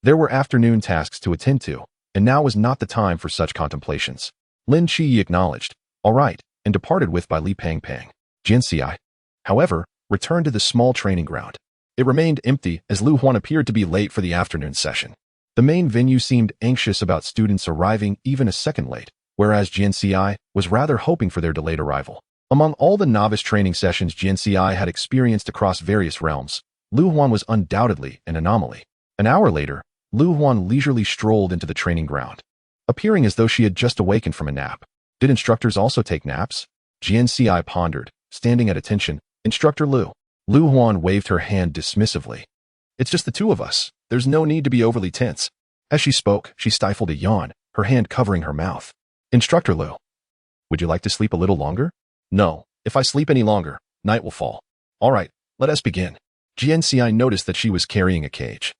There were afternoon tasks to attend to, and now was not the time for such contemplations. Lin Qiye acknowledged, all right, and departed with Bai Pangpang. Jian Ci, however, returned to the small training ground. It remained empty as Lu Huan appeared to be late for the afternoon session. The main venue seemed anxious about students arriving even a second late, whereas Jian Ci was rather hoping for their delayed arrival. Among all the novice training sessions Jian Ci had experienced across various realms, Lu Huan was undoubtedly an anomaly. An hour later, Lu Huan leisurely strolled into the training ground, appearing as though she had just awakened from a nap. Did instructors also take naps? Jian Ci pondered, standing at attention. Instructor Lu. Lu Huan waved her hand dismissively. It's just the two of us. There's no need to be overly tense. As she spoke, she stifled a yawn, her hand covering her mouth. Instructor Lu. Would you like to sleep a little longer? No. If I sleep any longer, night will fall. All right, let us begin. Jian Ci noticed that she was carrying a cage,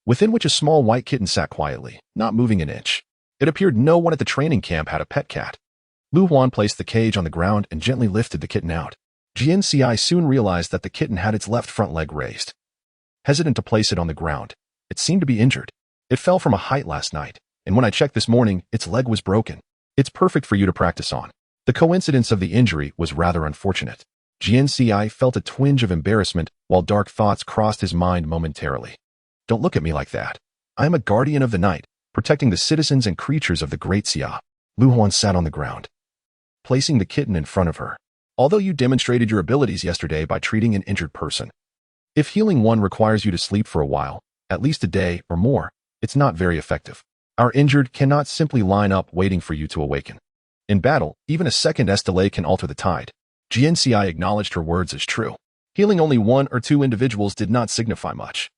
within which a small white kitten sat quietly, not moving an inch. It appeared no one at the training camp had a pet cat. Lu Huan placed the cage on the ground and gently lifted the kitten out. Jian Ci soon realized that the kitten had its left front leg raised. Hesitant to place it on the ground, it seemed to be injured. It fell from a height last night, and when I checked this morning, its leg was broken. It's perfect for you to practice on. The coincidence of the injury was rather unfortunate. Jian Ci felt a twinge of embarrassment while dark thoughts crossed his mind momentarily. Don't look at me like that. I am a guardian of the night, protecting the citizens and creatures of the Great Xia. Lu Huan sat on the ground, placing the kitten in front of her. Although you demonstrated your abilities yesterday by treating an injured person, if healing one requires you to sleep for a while, at least a day or more, it's not very effective. Our injured cannot simply line up waiting for you to awaken. In battle, even a second's delay can alter the tide. Jian Ci acknowledged her words as true. Healing only one or two individuals did not signify much.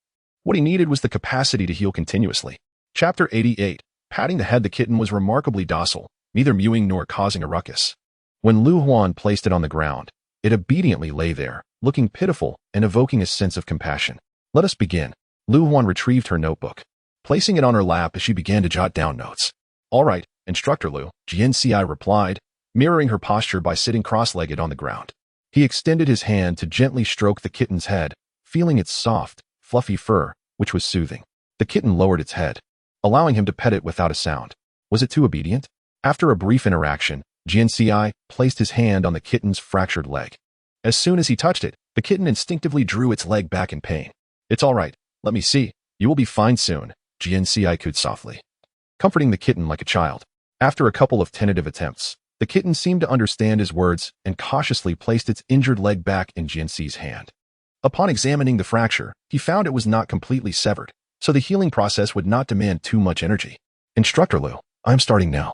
What he needed was the capacity to heal continuously. Chapter 88. Patting the head, the kitten was remarkably docile, neither mewing nor causing a ruckus. When Lu Huan placed it on the ground, it obediently lay there, looking pitiful and evoking a sense of compassion. Let us begin. Lu Huan retrieved her notebook, placing it on her lap as she began to jot down notes. All right, Instructor Lu, Jian Ci replied, mirroring her posture by sitting cross-legged on the ground. He extended his hand to gently stroke the kitten's head, feeling its soft, fluffy fur, which was soothing. The kitten lowered its head, allowing him to pet it without a sound. Was it too obedient? After a brief interaction, Jian Ci placed his hand on the kitten's fractured leg. As soon as he touched it, the kitten instinctively drew its leg back in pain. It's all right. Let me see. You will be fine soon, Jian Ci cooed softly, comforting the kitten like a child. After a couple of tentative attempts, the kitten seemed to understand his words and cautiously placed its injured leg back in Jian Ci's hand. Upon examining the fracture, he found it was not completely severed, so the healing process would not demand too much energy. Instructor Lu, I'm starting now.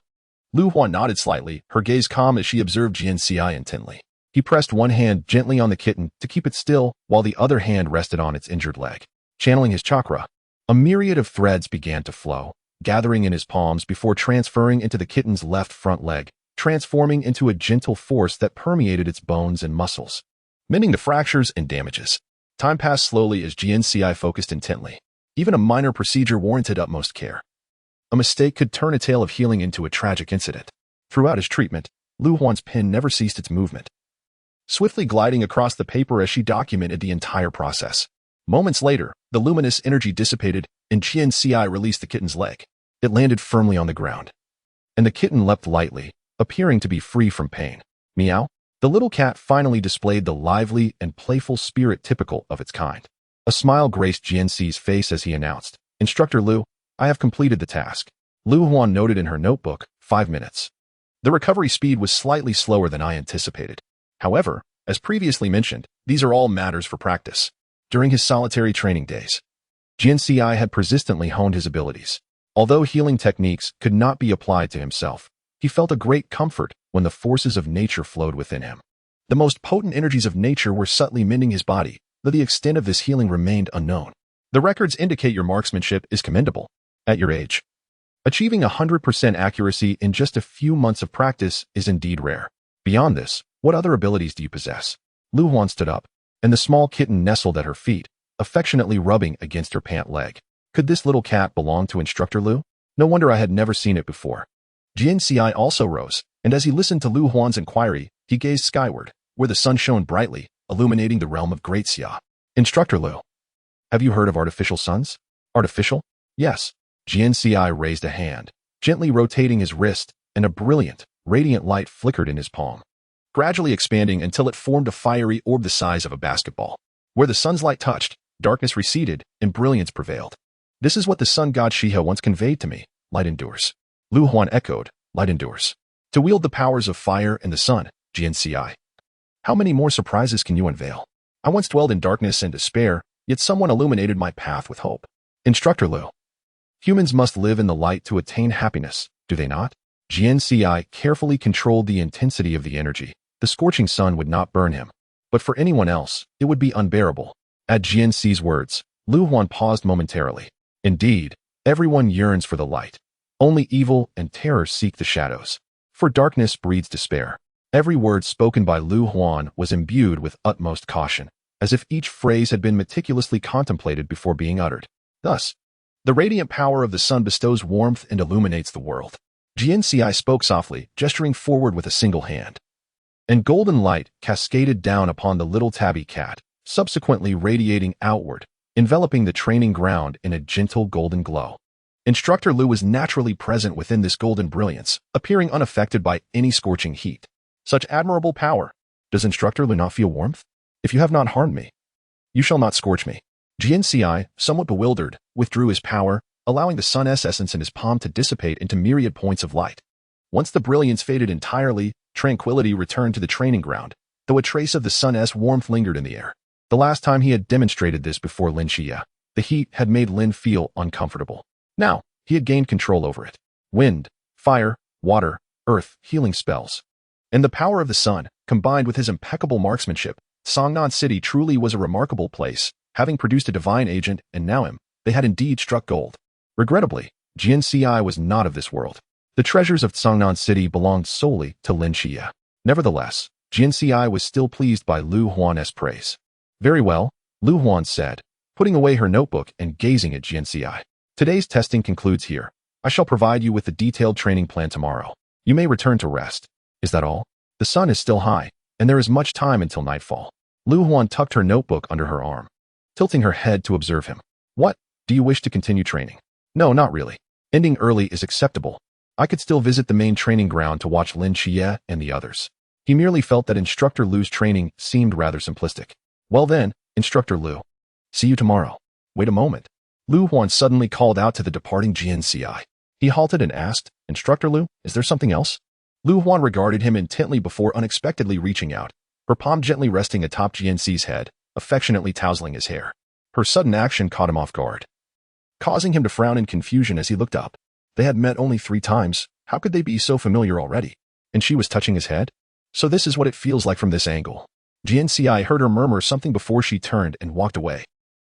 Lu Huan nodded slightly, her gaze calm as she observed Jian Ci intently. He pressed one hand gently on the kitten to keep it still, while the other hand rested on its injured leg. Channeling his chakra, a myriad of threads began to flow, gathering in his palms before transferring into the kitten's left front leg, transforming into a gentle force that permeated its bones and muscles, mending the fractures and damages. Time passed slowly as Jian Ci focused intently. Even a minor procedure warranted utmost care. A mistake could turn a tale of healing into a tragic incident. Throughout his treatment, Lu Huan's pen never ceased its movement, swiftly gliding across the paper as she documented the entire process. Moments later, the luminous energy dissipated, and Jian Ci released the kitten's leg. It landed firmly on the ground, and the kitten leapt lightly, appearing to be free from pain. Meow. The little cat finally displayed the lively and playful spirit typical of its kind. A smile graced Jian Ci's face as he announced, "Instructor Lu, I have completed the task." Lu Huan noted in her notebook, 5 minutes. The recovery speed was slightly slower than I anticipated. However, as previously mentioned, these are all matters for practice. During his solitary training days, Jian Ci had persistently honed his abilities. Although healing techniques could not be applied to himself, he felt a great comfort when the forces of nature flowed within him. The most potent energies of nature were subtly mending his body, though the extent of this healing remained unknown. The records indicate your marksmanship is commendable. At your age, achieving 100% accuracy in just a few months of practice is indeed rare. Beyond this, what other abilities do you possess? Lu Huan stood up, and the small kitten nestled at her feet, affectionately rubbing against her pant leg. Could this little cat belong to Instructor Lu? No wonder I had never seen it before. Jian Ci also rose, and as he listened to Lu Huan's inquiry, he gazed skyward, where the sun shone brightly, illuminating the realm of Great Xia. Instructor Lu, have you heard of artificial suns? Artificial? Yes. Jian Ci raised a hand, gently rotating his wrist, and a brilliant, radiant light flickered in his palm, gradually expanding until it formed a fiery orb the size of a basketball. Where the sun's light touched, darkness receded, and brilliance prevailed. This is what the sun god Shihe once conveyed to me. Light endures. Lu Huan echoed, light endures. To wield the powers of fire and the sun, Jian Ci. How many more surprises can you unveil? I once dwelled in darkness and despair, yet someone illuminated my path with hope. Instructor Lu, humans must live in the light to attain happiness, do they not? Jian Ci carefully controlled the intensity of the energy. The scorching sun would not burn him, but for anyone else, it would be unbearable. At Jian Ci's words, Lu Huan paused momentarily. Indeed, everyone yearns for the light. Only evil and terror seek the shadows. For darkness breeds despair. Every word spoken by Lu Huan was imbued with utmost caution, as if each phrase had been meticulously contemplated before being uttered. Thus, the radiant power of the sun bestows warmth and illuminates the world. Jian Ci spoke softly, gesturing forward with a single hand. And golden light cascaded down upon the little tabby cat, subsequently radiating outward, enveloping the training ground in a gentle golden glow. Instructor Lu was naturally present within this golden brilliance, appearing unaffected by any scorching heat. Such admirable power. Does Instructor Lu not feel warmth? If you have not harmed me, you shall not scorch me. Jian Ci, somewhat bewildered, withdrew his power, allowing the sun's essence in his palm to dissipate into myriad points of light. Once the brilliance faded entirely, tranquility returned to the training ground, though a trace of the sun's warmth lingered in the air. The last time he had demonstrated this before Lin Qiye, the heat had made Lin feel uncomfortable. Now, he had gained control over it. Wind, fire, water, earth, healing spells, and the power of the sun, combined with his impeccable marksmanship, Songnan City truly was a remarkable place, having produced a divine agent and now him. They had indeed struck gold. Regrettably, Jian Ci was not of this world. The treasures of Songnan City belonged solely to Lin Qiye. Nevertheless, Jian Ci was still pleased by Lu Huan's praise. Very well, Lu Huan said, putting away her notebook and gazing at Jian Ci. Today's testing concludes here. I shall provide you with the detailed training plan tomorrow. You may return to rest. Is that all? The sun is still high, and there is much time until nightfall. Lu Huan tucked her notebook under her arm, tilting her head to observe him. What? Do you wish to continue training? No, not really. Ending early is acceptable. I could still visit the main training ground to watch Lin Qiye and the others. He merely felt that Instructor Lu's training seemed rather simplistic. Well then, Instructor Lu. See you tomorrow. Wait a moment. Lu Huan suddenly called out to the departing Jian Ci. He halted and asked, Instructor Lu, is there something else? Lu Huan regarded him intently before unexpectedly reaching out, her palm gently resting atop Jian Ci's head, affectionately tousling his hair. Her sudden action caught him off guard, causing him to frown in confusion as he looked up. They had met only 3 times, How could they be so familiar already? And she was touching his head? So this is what it feels like from this angle. Jian Ci heard her murmur something before she turned and walked away.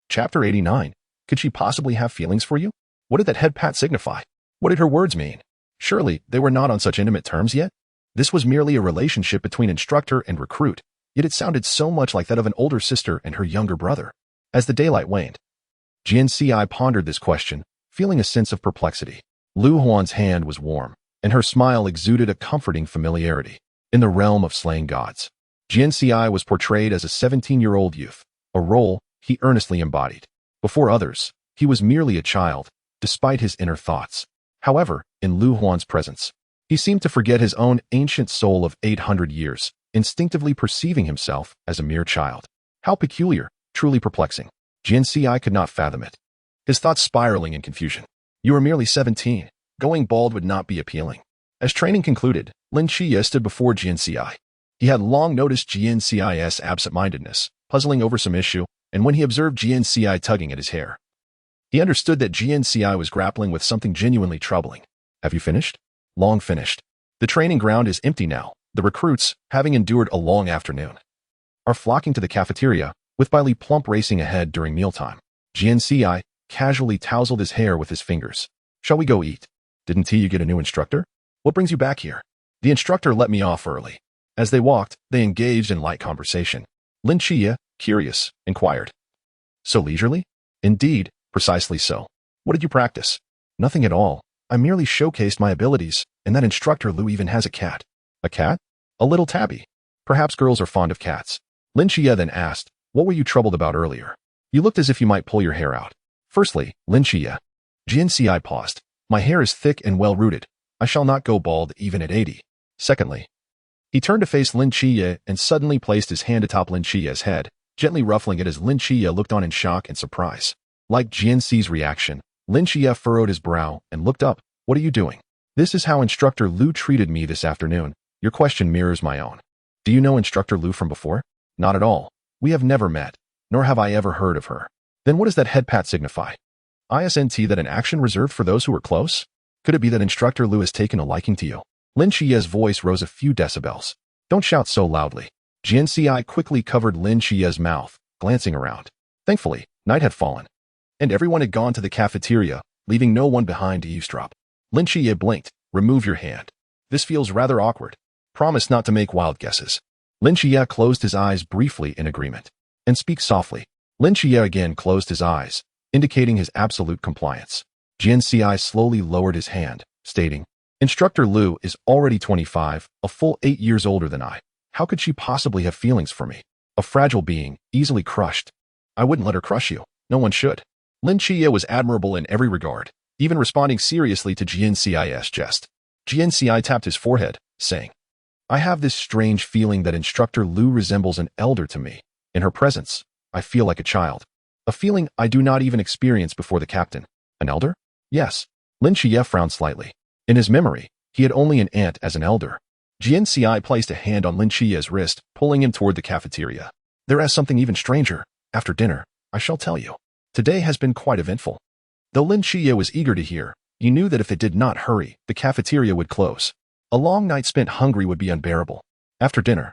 Chapter 89. Could she possibly have feelings for you? What did that head pat signify? What did her words mean? Surely, they were not on such intimate terms yet? This was merely a relationship between instructor and recruit, yet it sounded so much like that of an older sister and her younger brother. As the daylight waned, Jian Ci pondered this question, feeling a sense of perplexity. Lu Huan's hand was warm, and her smile exuded a comforting familiarity. In the realm of slaying gods, Jian Ci was portrayed as a 17-year-old youth, a role he earnestly embodied. Before others, he was merely a child, despite his inner thoughts. However, in Lu Huan's presence, he seemed to forget his own ancient soul of 800 years, instinctively perceiving himself as a mere child. How peculiar, truly perplexing. Jian Ci could not fathom it. His thoughts spiraling in confusion. You are merely 17. Going bald would not be appealing. As training concluded, Lin Qiye stood before Jian Ci. He had long noticed Jian Ci's absent-mindedness, puzzling over some issue, and when he observed Jian Ci tugging at his hair, he understood that Jian Ci was grappling with something genuinely troubling. Have you finished? Long finished. The training ground is empty now. The recruits, having endured a long afternoon, are flocking to the cafeteria, with Bailey plump racing ahead during mealtime. Jian Ci casually tousled his hair with his fingers. Shall we go eat? Didn't you get a new instructor? What brings you back here? The instructor let me off early. As they walked, they engaged in light conversation. Lin Qiye, curious, inquired. So leisurely? Indeed, precisely so. What did you practice? Nothing at all. I merely showcased my abilities, and that instructor Lu even has a cat. A cat? A little tabby. Perhaps girls are fond of cats. Lin Qiye then asked, what were you troubled about earlier? You looked as if you might pull your hair out. Firstly, Lin Qiye. Jian Ci paused. My hair is thick and well-rooted. I shall not go bald even at 80. Secondly, he turned to face Lin Qiye and suddenly placed his hand atop Lin Qiye's head, gently ruffling it as Lin Qiye looked on in shock and surprise. Like Jian Ci's reaction, Lin Qiye furrowed his brow and looked up. What are you doing? This is how Instructor Lu treated me this afternoon. Your question mirrors my own. Do you know Instructor Lu from before? Not at all. We have never met, nor have I ever heard of her. Then what does that head pat signify? Isn't that an action reserved for those who are close? Could it be that Instructor Lu has taken a liking to you? Lin Qiye's voice rose a few decibels. Don't shout so loudly. Jian Ci quickly covered Lin Qiye's mouth, glancing around. Thankfully, night had fallen, and everyone had gone to the cafeteria, leaving no one behind to eavesdrop. Lin Qiye blinked. Remove your hand. This feels rather awkward. Promise not to make wild guesses. Lin Qiye closed his eyes briefly in agreement. And speak softly. Lin Qiye again closed his eyes, indicating his absolute compliance. Jian Ci slowly lowered his hand, stating, Instructor Lu is already 25, a full 8 years older than I. How could she possibly have feelings for me? A fragile being, easily crushed. I wouldn't let her crush you. No one should. Lin Qiye was admirable in every regard, even responding seriously to Jian Ci's jest. Jian Ci tapped his forehead, saying, I have this strange feeling that Instructor Lu resembles an elder to me. In her presence, I feel like a child. A feeling I do not even experience before the captain. An elder? Yes. Lin Qiye frowned slightly. In his memory, he had only an aunt as an elder. Jian Ci placed a hand on Lin Qiye's wrist, pulling him toward the cafeteria. There is something even stranger. After dinner, I shall tell you. Today has been quite eventful. Though Lin Qiye was eager to hear, he knew that if it did not hurry, the cafeteria would close. A long night spent hungry would be unbearable. After dinner,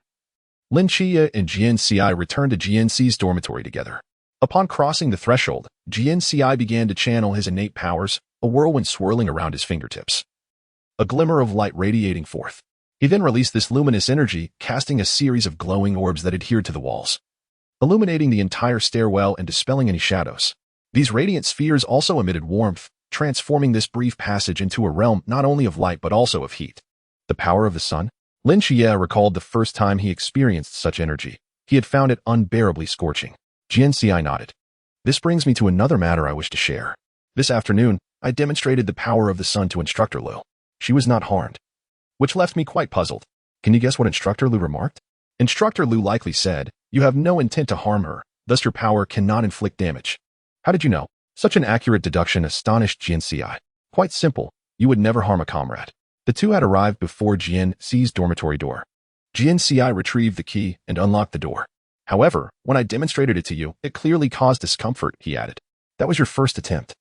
Lin Qiye and Jian Ci returned to Jian Ci's dormitory together. Upon crossing the threshold, Jian Ci began to channel his innate powers, a whirlwind swirling around his fingertips. A glimmer of light radiating forth. He then released this luminous energy, casting a series of glowing orbs that adhered to the walls, illuminating the entire stairwell and dispelling any shadows. These radiant spheres also emitted warmth, transforming this brief passage into a realm not only of light but also of heat. The power of the sun? Lin Qiye recalled the first time he experienced such energy. He had found it unbearably scorching. Jian Ci nodded. This brings me to another matter I wish to share. This afternoon, I demonstrated the power of the sun to Instructor Lu. She was not harmed, which left me quite puzzled. Can you guess what Instructor Lu remarked? Instructor Lu likely said, you have no intent to harm her, thus your power cannot inflict damage. How did you know? Such an accurate deduction astonished Jian Ci. Quite simple, you would never harm a comrade. The two had arrived before Jian Ci's dormitory door. Jian Ci retrieved the key and unlocked the door. However, when I demonstrated it to you, it clearly caused discomfort, he added. That was your first attempt.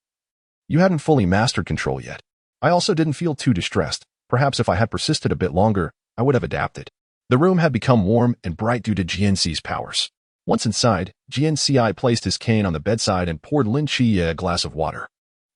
You hadn't fully mastered control yet. I also didn't feel too distressed. Perhaps if I had persisted a bit longer, I would have adapted. The room had become warm and bright due to Jian Ci's powers. Once inside, Jian Ci placed his cane on the bedside and poured Lin Qiye a glass of water.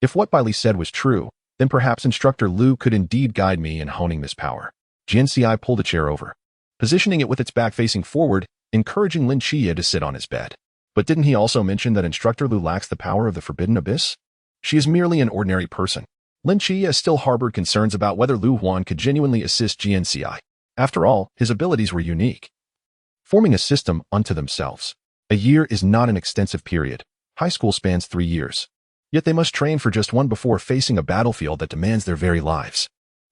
If what Bailey said was true, then perhaps Instructor Lu could indeed guide me in honing this power. Jian Ci pulled a chair over, positioning it with its back facing forward, encouraging Lin Qiye to sit on his bed. But didn't he also mention that Instructor Lu lacks the power of the Forbidden Abyss? She is merely an ordinary person. Lin Qiye still harbored concerns about whether Lu Huan could genuinely assist Jian Ci. After all, his abilities were unique, forming a system unto themselves. A year is not an extensive period. High school spans 3 years. Yet they must train for just one before facing a battlefield that demands their very lives.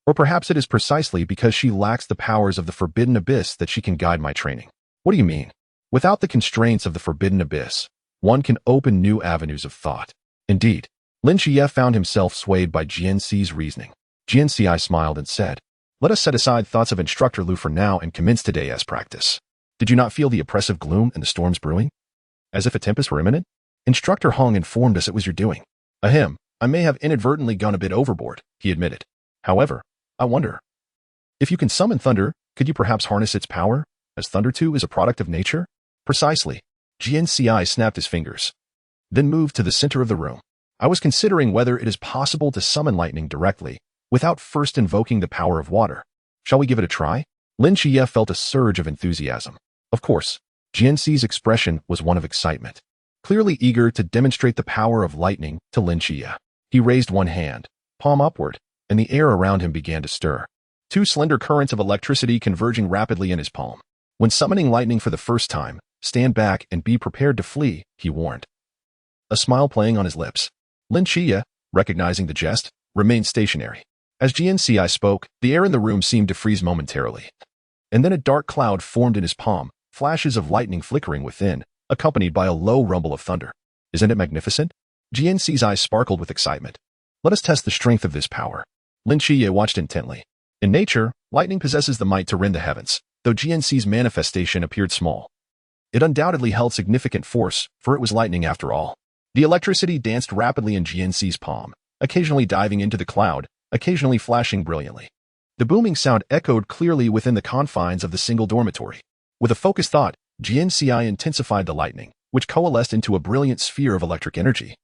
Or perhaps it is precisely because she lacks the powers of the Forbidden Abyss that she can guide my training. What do you mean? Without the constraints of the Forbidden Abyss, one can open new avenues of thought. Indeed, Lin Qiye found himself swayed by Jian Ci's reasoning. Jian Ci smiled and said, "Let us set aside thoughts of Instructor Lu for now and commence today as practice. Did you not feel the oppressive gloom and the storms brewing? As if a tempest were imminent? Instructor Hong informed us it was your doing." "Ahem, I may have inadvertently gone a bit overboard," he admitted. "However, I wonder. If you can summon thunder, could you perhaps harness its power, as thunder too is a product of nature?" "Precisely." Jian Ci snapped his fingers, then moved to the center of the room. "I was considering whether it is possible to summon lightning directly, without first invoking the power of water. Shall we give it a try?" Lin Qiye felt a surge of enthusiasm. Of course, Jian Ci's expression was one of excitement, clearly eager to demonstrate the power of lightning to Lin Qiye. He raised one hand, palm upward, and the air around him began to stir. 2 slender currents of electricity converging rapidly in his palm. When summoning lightning for the first time, stand back and be prepared to flee, he warned. A smile playing on his lips. Lin Qiye, recognizing the jest, remained stationary. As Jian Ci spoke, the air in the room seemed to freeze momentarily. And then a dark cloud formed in his palm, flashes of lightning flickering within, accompanied by a low rumble of thunder. "Isn't it magnificent?" Jian Ci's eyes sparkled with excitement. "Let us test the strength of this power." Lin Qiye watched intently. In nature, lightning possesses the might to rend the heavens, though Jian Ci's manifestation appeared small. It undoubtedly held significant force, for it was lightning after all. The electricity danced rapidly in Jian Ci's palm, occasionally diving into the cloud, occasionally flashing brilliantly. The booming sound echoed clearly within the confines of the single dormitory. With a focused thought, Jian Ci intensified the lightning, which coalesced into a brilliant sphere of electric energy,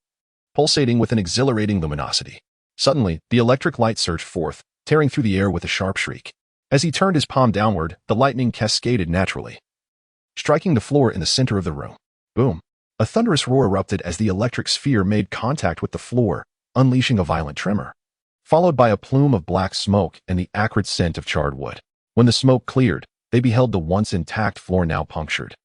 pulsating with an exhilarating luminosity. Suddenly, the electric light surged forth, tearing through the air with a sharp shriek. As he turned his palm downward, the lightning cascaded naturally, striking the floor in the center of the room. Boom! A thunderous roar erupted as the electric sphere made contact with the floor, unleashing a violent tremor, followed by a plume of black smoke and the acrid scent of charred wood. When the smoke cleared, they beheld the once intact floor now punctured,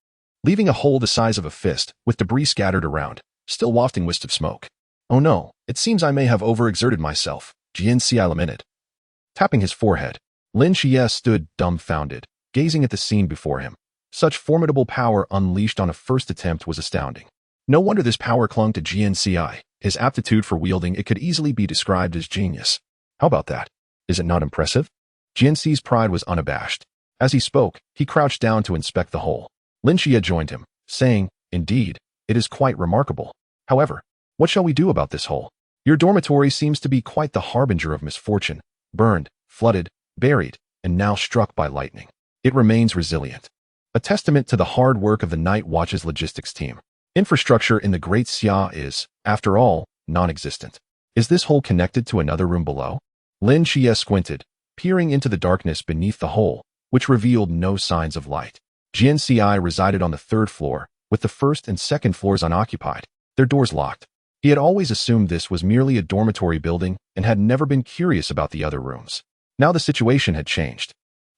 leaving a hole the size of a fist, with debris scattered around, still wafting wisps of smoke. "Oh no, it seems I may have overexerted myself," Jian Ci lamented. Tapping his forehead, Lin Qiye stood dumbfounded, gazing at the scene before him. Such formidable power unleashed on a first attempt was astounding. No wonder this power clung to Jian Ci. His aptitude for wielding it could easily be described as genius. How about that? Is it not impressive? Jian Ci's pride was unabashed. As he spoke, he crouched down to inspect the hole. Lin Qiye joined him, saying, "Indeed, it is quite remarkable. However, what shall we do about this hole? Your dormitory seems to be quite the harbinger of misfortune, burned, flooded, buried, and now struck by lightning. It remains resilient, a testament to the hard work of the Night Watch's logistics team. Infrastructure in the Great Xia is, after all, non-existent. Is this hole connected to another room below?" Lin Qiye squinted, peering into the darkness beneath the hole, which revealed no signs of light. Jian Ci resided on the 3rd floor, with the 1st and 2nd floors unoccupied, their doors locked. He had always assumed this was merely a dormitory building and had never been curious about the other rooms. Now the situation had changed.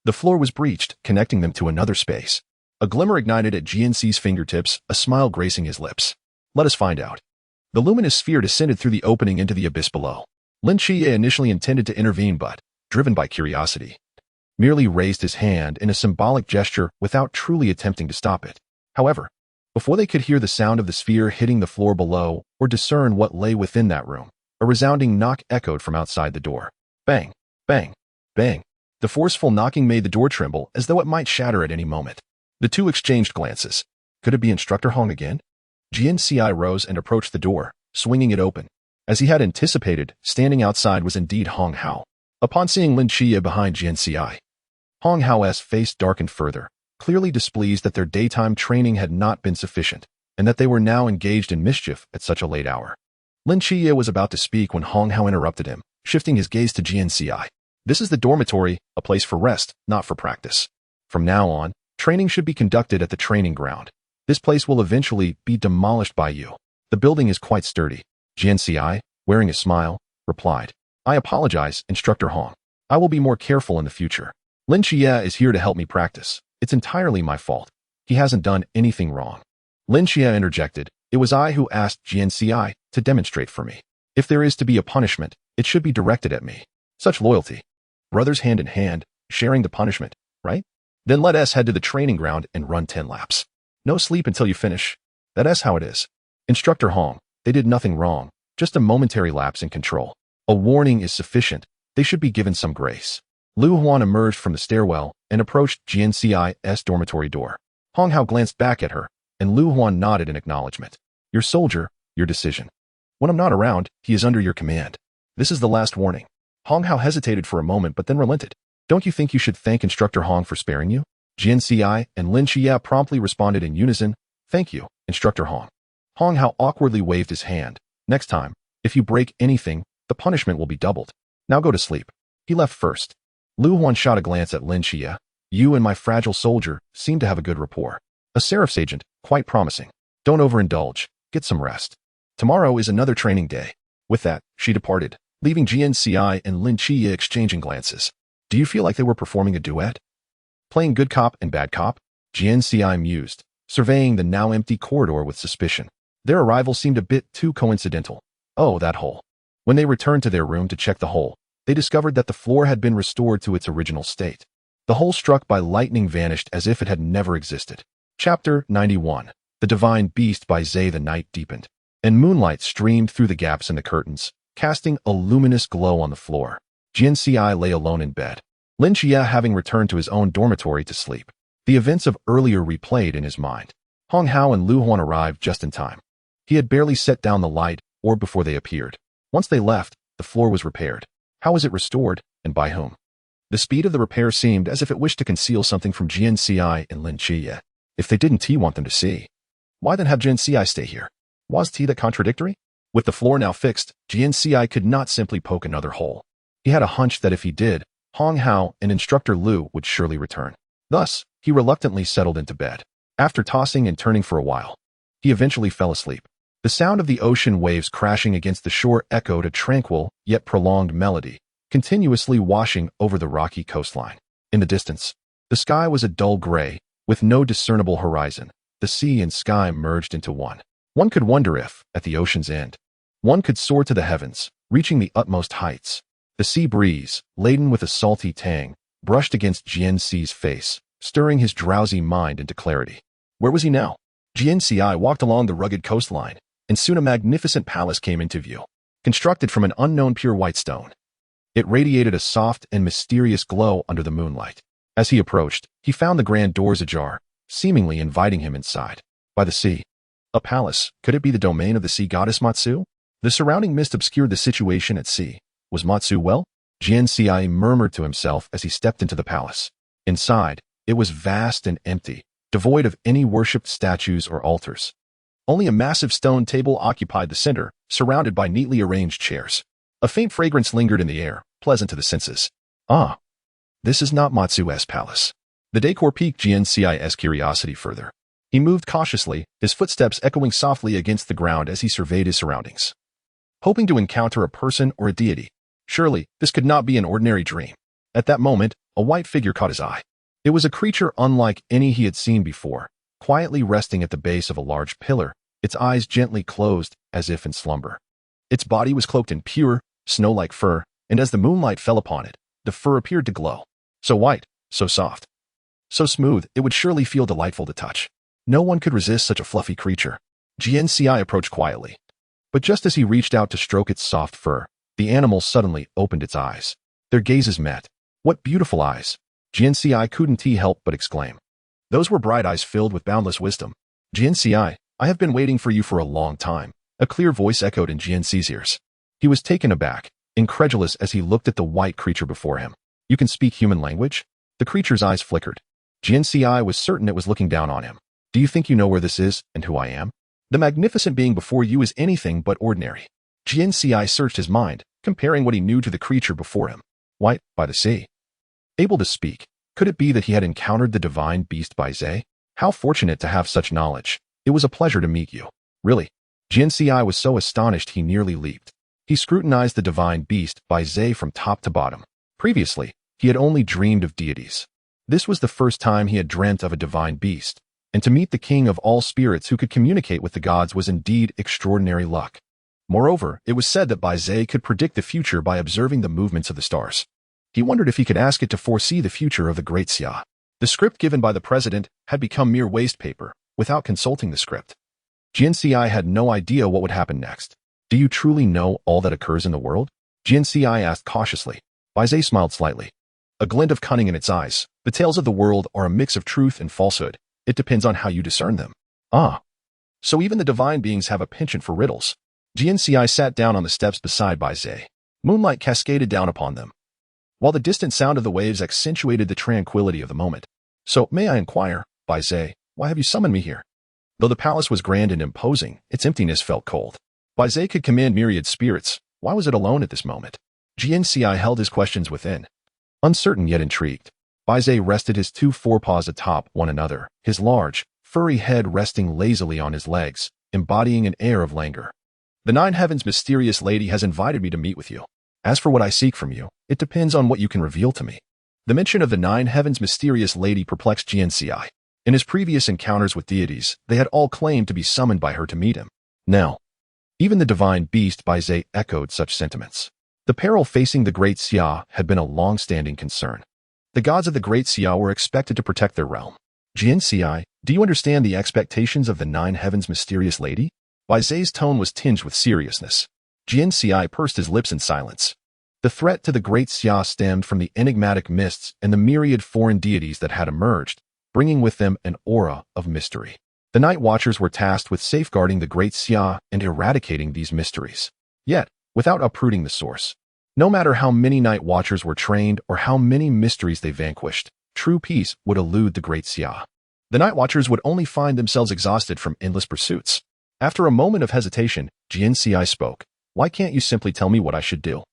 The floor was breached, connecting them to another space. A glimmer ignited at Jian Ci's fingertips, a smile gracing his lips. "Let us find out." The luminous sphere descended through the opening into the abyss below. Lin Qiye initially intended to intervene but, driven by curiosity, merely raised his hand in a symbolic gesture without truly attempting to stop it. However, before they could hear the sound of the sphere hitting the floor below or discern what lay within that room, a resounding knock echoed from outside the door. Bang! Bang! Bang! The forceful knocking made the door tremble as though it might shatter at any moment. The two exchanged glances. Could it be Instructor Hong again? Jian Ci rose and approached the door, swinging it open. As he had anticipated, standing outside was indeed Hong Hao. Upon seeing Lin Qiye behind Jian Ci, Hong Hao's face darkened further, clearly displeased that their daytime training had not been sufficient, and that they were now engaged in mischief at such a late hour. Lin Qiye was about to speak when Hong Hao interrupted him, shifting his gaze to Jian Ci. This is the dormitory, a place for rest, not for practice. From now on, training should be conducted at the training ground. This place will eventually be demolished by you. The building is quite sturdy. Jian Ci, wearing a smile, replied, I apologize, Instructor Hong. I will be more careful in the future. Lin Qiye is here to help me practice. It's entirely my fault. He hasn't done anything wrong. Lin Qiye interjected, it was I who asked Jian Ci to demonstrate for me. If there is to be a punishment, it should be directed at me. Such loyalty. Brothers hand in hand, sharing the punishment, right? Then let us head to the training ground and run 10 laps. No sleep until you finish. That's how it is. Instructor Hong, they did nothing wrong, just a momentary lapse in control. A warning is sufficient. They should be given some grace. Lu Huan emerged from the stairwell and approached Jian Ci's dormitory door. Hong Hao glanced back at her, and Lu Huan nodded in acknowledgement. Your soldier, your decision. When I'm not around, he is under your command. This is the last warning. Hong Hao hesitated for a moment but then relented. Don't you think you should thank Instructor Hong for sparing you? Jian Ci and Lin Qiye promptly responded in unison, Thank you, Instructor Hong. Hong Hao awkwardly waved his hand. Next time, if you break anything, the punishment will be doubled. Now go to sleep. He left first. Lu Huan shot a glance at Lin Qiye. You and my fragile soldier seem to have a good rapport. A Seraph's agent, quite promising. Don't overindulge. Get some rest. Tomorrow is another training day. With that, she departed, leaving Jian Ci and Lin Qiye exchanging glances. Do you feel like they were performing a duet? Playing good cop and bad cop? Jian Ci mused, surveying the now empty corridor with suspicion. Their arrival seemed a bit too coincidental. Oh, that hole. When they returned to their room to check the hole, they discovered that the floor had been restored to its original state. The hole struck by lightning vanished as if it had never existed. Chapter 91. The Divine Beast by Zay. The night deepened, and moonlight streamed through the gaps in the curtains, casting a luminous glow on the floor. Jian Ci lay alone in bed, Lin Qiye having returned to his own dormitory to sleep. The events of earlier replayed in his mind. Hong Hao and Lu Huan arrived just in time. He had barely set down the light, or before they appeared. Once they left, the floor was repaired. How was it restored, and by whom? The speed of the repair seemed as if it wished to conceal something from Jian Ci and Lin Qiye. If they didn't want them to see, why then have Jian Ci stay here? Was that contradictory? With the floor now fixed, Jian Ci could not simply poke another hole. He had a hunch that if he did, Hong Hao and Instructor Lu would surely return. Thus, he reluctantly settled into bed. After tossing and turning for a while, he eventually fell asleep. The sound of the ocean waves crashing against the shore echoed a tranquil, yet prolonged melody, continuously washing over the rocky coastline. In the distance, the sky was a dull gray, with no discernible horizon. The sea and sky merged into one. One could wonder if, at the ocean's end, one could soar to the heavens, reaching the utmost heights. The sea breeze, laden with a salty tang, brushed against Jian Ci's face, stirring his drowsy mind into clarity. Where was he now? Jian Ci walked along the rugged coastline, and soon a magnificent palace came into view. Constructed from an unknown pure white stone, it radiated a soft and mysterious glow under the moonlight. As he approached, he found the grand doors ajar, seemingly inviting him inside. By the sea. A palace, could it be the domain of the sea goddess Matsu? The surrounding mist obscured the situation at sea. Was Matsu well? Jian Ci murmured to himself as he stepped into the palace. Inside, it was vast and empty, devoid of any worshipped statues or altars. Only a massive stone table occupied the center, surrounded by neatly arranged chairs. A faint fragrance lingered in the air, pleasant to the senses. Ah, this is not Matsu's palace. The decor piqued Jian Ci's curiosity further. He moved cautiously, his footsteps echoing softly against the ground as he surveyed his surroundings. Hoping to encounter a person or a deity. Surely, this could not be an ordinary dream. At that moment, a white figure caught his eye. It was a creature unlike any he had seen before, quietly resting at the base of a large pillar, its eyes gently closed as if in slumber. Its body was cloaked in pure, snow-like fur, and as the moonlight fell upon it, the fur appeared to glow. So white, so soft, so smooth, it would surely feel delightful to touch. No one could resist such a fluffy creature. Jian Ci approached quietly. But just as he reached out to stroke its soft fur, the animal suddenly opened its eyes. Their gazes met. What beautiful eyes! Jian Ci couldn't help but exclaim. Those were bright eyes filled with boundless wisdom. Jian Ci, I have been waiting for you for a long time. A clear voice echoed in Jian Ci's ears. He was taken aback, incredulous as he looked at the white creature before him. You can speak human language? The creature's eyes flickered. Jian Ci was certain it was looking down on him. Do you think you know where this is and who I am? The magnificent being before you is anything but ordinary. Jian Ci searched his mind, comparing what he knew to the creature before him. White, by the sea. Able to speak. Could it be that he had encountered the divine beast Baizet? How fortunate to have such knowledge. It was a pleasure to meet you. Really? Jian Ci was so astonished he nearly leaped. He scrutinized the divine beast Baizet from top to bottom. Previously, he had only dreamed of deities. This was the first time he had dreamt of a divine beast, and to meet the king of all spirits who could communicate with the gods was indeed extraordinary luck. Moreover, it was said that Baizet could predict the future by observing the movements of the stars. He wondered if he could ask it to foresee the future of the Great Xia. The script given by the president had become mere waste paper, without consulting the script. Jian Ci had no idea what would happen next. Do you truly know all that occurs in the world? Jian Ci asked cautiously. Baizet smiled slightly. A glint of cunning in its eyes. The tales of the world are a mix of truth and falsehood. It depends on how you discern them. Ah. So even the divine beings have a penchant for riddles. Jian Ci sat down on the steps beside Baizet. Moonlight cascaded down upon them, while the distant sound of the waves accentuated the tranquility of the moment. So, may I inquire, Baizet, why have you summoned me here? Though the palace was grand and imposing, its emptiness felt cold. Baizet could command myriad spirits. Why was it alone at this moment? Jian Ci held his questions within. Uncertain yet intrigued, Baizet rested his two forepaws atop one another, his large, furry head resting lazily on his legs, embodying an air of languor. The Nine Heavens' mysterious lady has invited me to meet with you. As for what I seek from you, it depends on what you can reveal to me. The mention of the Nine Heavens' mysterious lady perplexed Jian Ci. In his previous encounters with deities, they had all claimed to be summoned by her to meet him. Now, even the divine beast Baizet echoed such sentiments. The peril facing the Great Xia had been a long-standing concern. The gods of the Great Xia were expected to protect their realm. Jian Ci, do you understand the expectations of the Nine Heavens' mysterious lady? Baizet's tone was tinged with seriousness. Jian Ci pursed his lips in silence. The threat to the Great Xia stemmed from the enigmatic mists and the myriad foreign deities that had emerged, bringing with them an aura of mystery. The Night Watchers were tasked with safeguarding the Great Xia and eradicating these mysteries. Yet, without uprooting the source. No matter how many Night Watchers were trained or how many mysteries they vanquished, true peace would elude the Great Xia. The Night Watchers would only find themselves exhausted from endless pursuits. After a moment of hesitation, Jian Ci spoke. Why can't you simply tell me what I should do?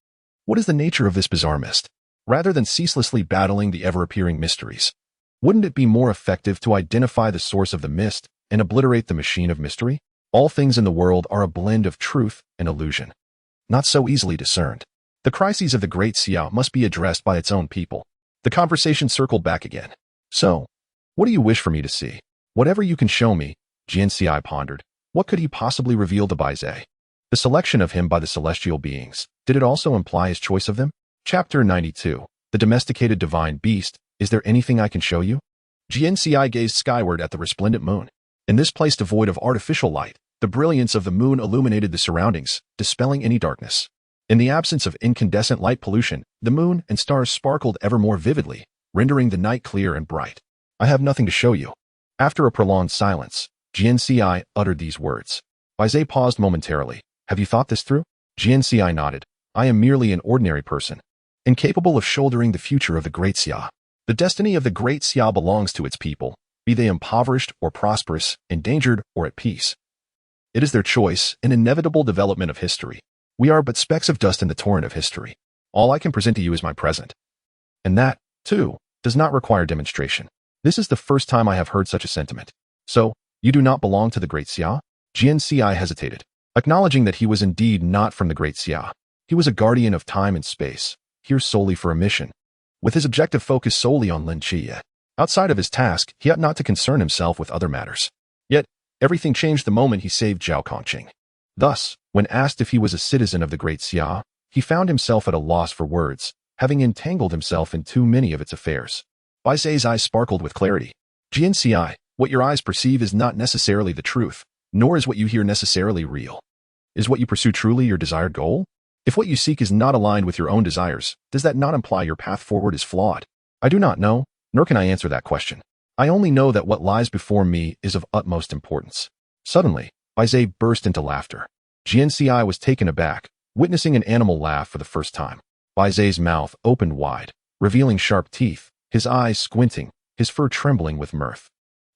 What is the nature of this bizarre mist? Rather than ceaselessly battling the ever-appearing mysteries, wouldn't it be more effective to identify the source of the mist and obliterate the machine of mystery? All things in the world are a blend of truth and illusion, not so easily discerned. The crises of the Great Xia must be addressed by its own people. The conversation circled back again. So, what do you wish for me to see? Whatever you can show me, Jian Ci pondered. What could he possibly reveal to Baizet? The selection of him by the celestial beings, did it also imply his choice of them? Chapter 92. The domesticated divine beast. Is there anything I can show you? Jian Ci gazed skyward at the resplendent moon. In this place devoid of artificial light, the brilliance of the moon illuminated the surroundings, dispelling any darkness. In the absence of incandescent light pollution, the moon and stars sparkled ever more vividly, rendering the night clear and bright. I have nothing to show you. After a prolonged silence, Jian Ci uttered these words. Baizet paused momentarily. Have you thought this through? Jian Ci nodded. I am merely an ordinary person, incapable of shouldering the future of the Great Xia. The destiny of the Great Xia belongs to its people, be they impoverished or prosperous, endangered or at peace. It is their choice, an inevitable development of history. We are but specks of dust in the torrent of history. All I can present to you is my present. And that, too, does not require demonstration. This is the first time I have heard such a sentiment. So, you do not belong to the Great Xia? Jian Ci hesitated, acknowledging that he was indeed not from the Great Xia. He was a guardian of time and space, here solely for a mission, with his objective focused solely on Lin Qiye. Outside of his task, he ought not to concern himself with other matters. Yet, everything changed the moment he saved Zhao Kongqing. Thus, when asked if he was a citizen of the Great Xia, he found himself at a loss for words, having entangled himself in too many of its affairs. Baizet's eyes sparkled with clarity. Jian Ci, what your eyes perceive is not necessarily the truth, nor is what you hear necessarily real. Is what you pursue truly your desired goal? If what you seek is not aligned with your own desires, does that not imply your path forward is flawed? I do not know, nor can I answer that question. I only know that what lies before me is of utmost importance. Suddenly, Baizet burst into laughter. Jian Ci was taken aback. witnessing an animal laugh for the first time. Bai Zai's mouth opened wide, revealing sharp teeth, his eyes squinting, his fur trembling with mirth.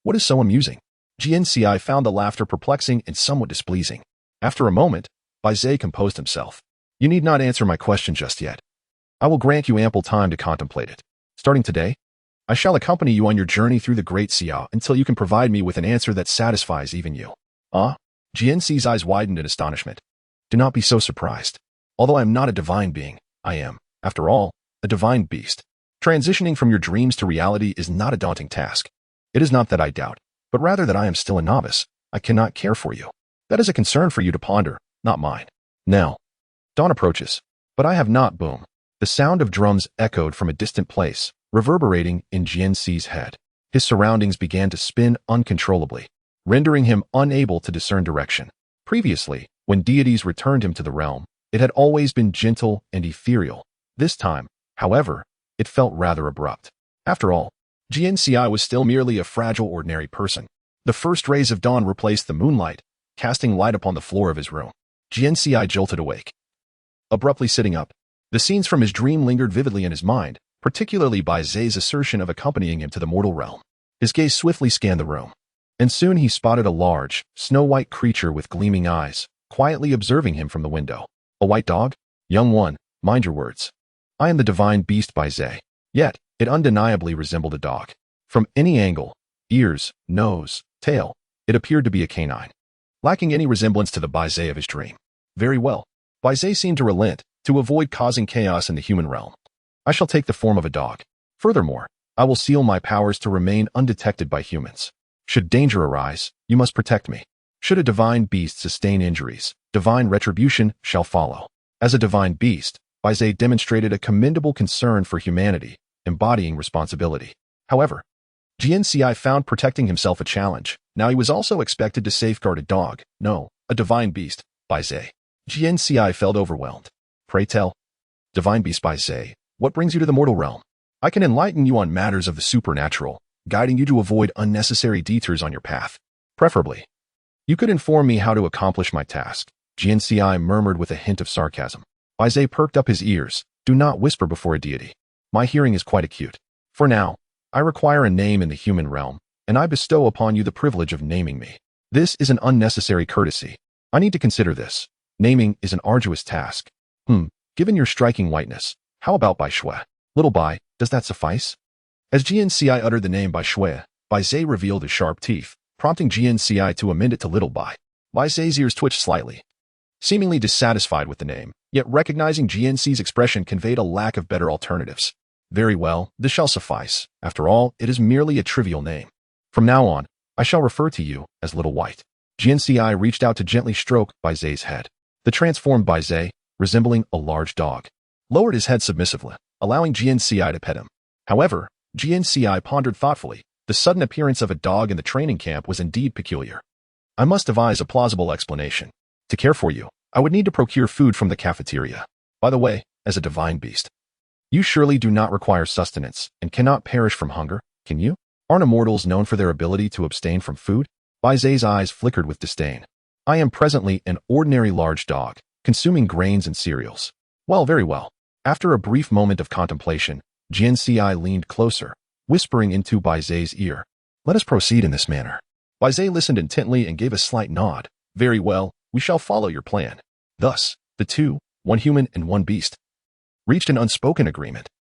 What is so amusing? Jian Ci found the laughter perplexing and somewhat displeasing. After a moment, Bai Zai composed himself. You need not answer my question just yet. I will grant you ample time to contemplate it. Starting today, I shall accompany you on your journey through the Great Xiao until you can provide me with an answer that satisfies even you. Ah? Jian Ci's eyes widened in astonishment. Do not be so surprised. Although I am not a divine being, I am, after all, a divine beast. Transitioning from your dreams to reality is not a daunting task. It is not that I doubt, but rather that I am still a novice. I cannot care for you. That is a concern for you to ponder, not mine. Now, dawn approaches, but I have not. Boom. The sound of drums echoed from a distant place, reverberating in Jian Ci's head. His surroundings began to spin uncontrollably, rendering him unable to discern direction. Previously, when deities returned him to the realm, it had always been gentle and ethereal. This time, however, it felt rather abrupt. After all, Jian Ci was still merely a fragile ordinary person. The first rays of dawn replaced the moonlight, casting light upon the floor of his room. Jian Ci jolted awake. Abruptly sitting up, the scenes from his dream lingered vividly in his mind, particularly Bai Zai's assertion of accompanying him to the mortal realm. His gaze swiftly scanned the room, and soon he spotted a large, snow-white creature with gleaming eyes, quietly observing him from the window. A white dog? Young one, mind your words. I am the divine beast Bai Zai. Yet, it undeniably resembled a dog. From any angle, ears, nose, tail, it appeared to be a canine, lacking any resemblance to the Bai Zai of his dream. Very well. Bai Zai seemed to relent, to avoid causing chaos in the human realm. I shall take the form of a dog. Furthermore, I will seal my powers to remain undetected by humans. Should danger arise, you must protect me. Should a divine beast sustain injuries, divine retribution shall follow. As a divine beast, Bai Zai demonstrated a commendable concern for humanity, embodying responsibility. However, Jian Ci found protecting himself a challenge. Now he was also expected to safeguard a dog, no, a divine beast, Bai Zai. Jian Ci felt overwhelmed. Pray tell, divine beast Bai Zai, what brings you to the mortal realm? I can enlighten you on matters of the supernatural, guiding you to avoid unnecessary detours on your path. Preferably, you could inform me how to accomplish my task. Jian Ci murmured with a hint of sarcasm. Bai Zai perked up his ears. Do not whisper before a deity. My hearing is quite acute. For now, I require a name in the human realm, and I bestow upon you the privilege of naming me. This is an unnecessary courtesy. I need to consider this. Naming is an arduous task. Given your striking whiteness, how about Bai Shui? Little Bai, does that suffice? As Jian Ci uttered the name Bai Shui, Bai Zai revealed his sharp teeth, prompting Jian Ci to amend it to Little Bai. Bai Zai's ears twitched slightly, seemingly dissatisfied with the name, yet recognizing Jian Ci's expression conveyed a lack of better alternatives. Very well, this shall suffice. After all, it is merely a trivial name. From now on, I shall refer to you as Little White. Jian Ci reached out to gently stroke Bai Zai's head. The transformed Bai Zai, resembling a large dog, lowered his head submissively, allowing Jian Ci to pet him. However, Jian Ci pondered thoughtfully. The sudden appearance of a dog in the training camp was indeed peculiar. I must devise a plausible explanation. To care for you, I would need to procure food from the cafeteria. By the way, as a divine beast, you surely do not require sustenance and cannot perish from hunger, can you? Aren't immortals known for their ability to abstain from food? Bai Zai's eyes flickered with disdain. I am presently an ordinary large dog, consuming grains and cereals. Well, very well. After a brief moment of contemplation, Jian Ci leaned closer, whispering into Bai Zai's ear. Let us proceed in this manner. Bai Zai listened intently and gave a slight nod. Very well, we shall follow your plan. Thus, the two, one human and one beast, reached an unspoken agreement.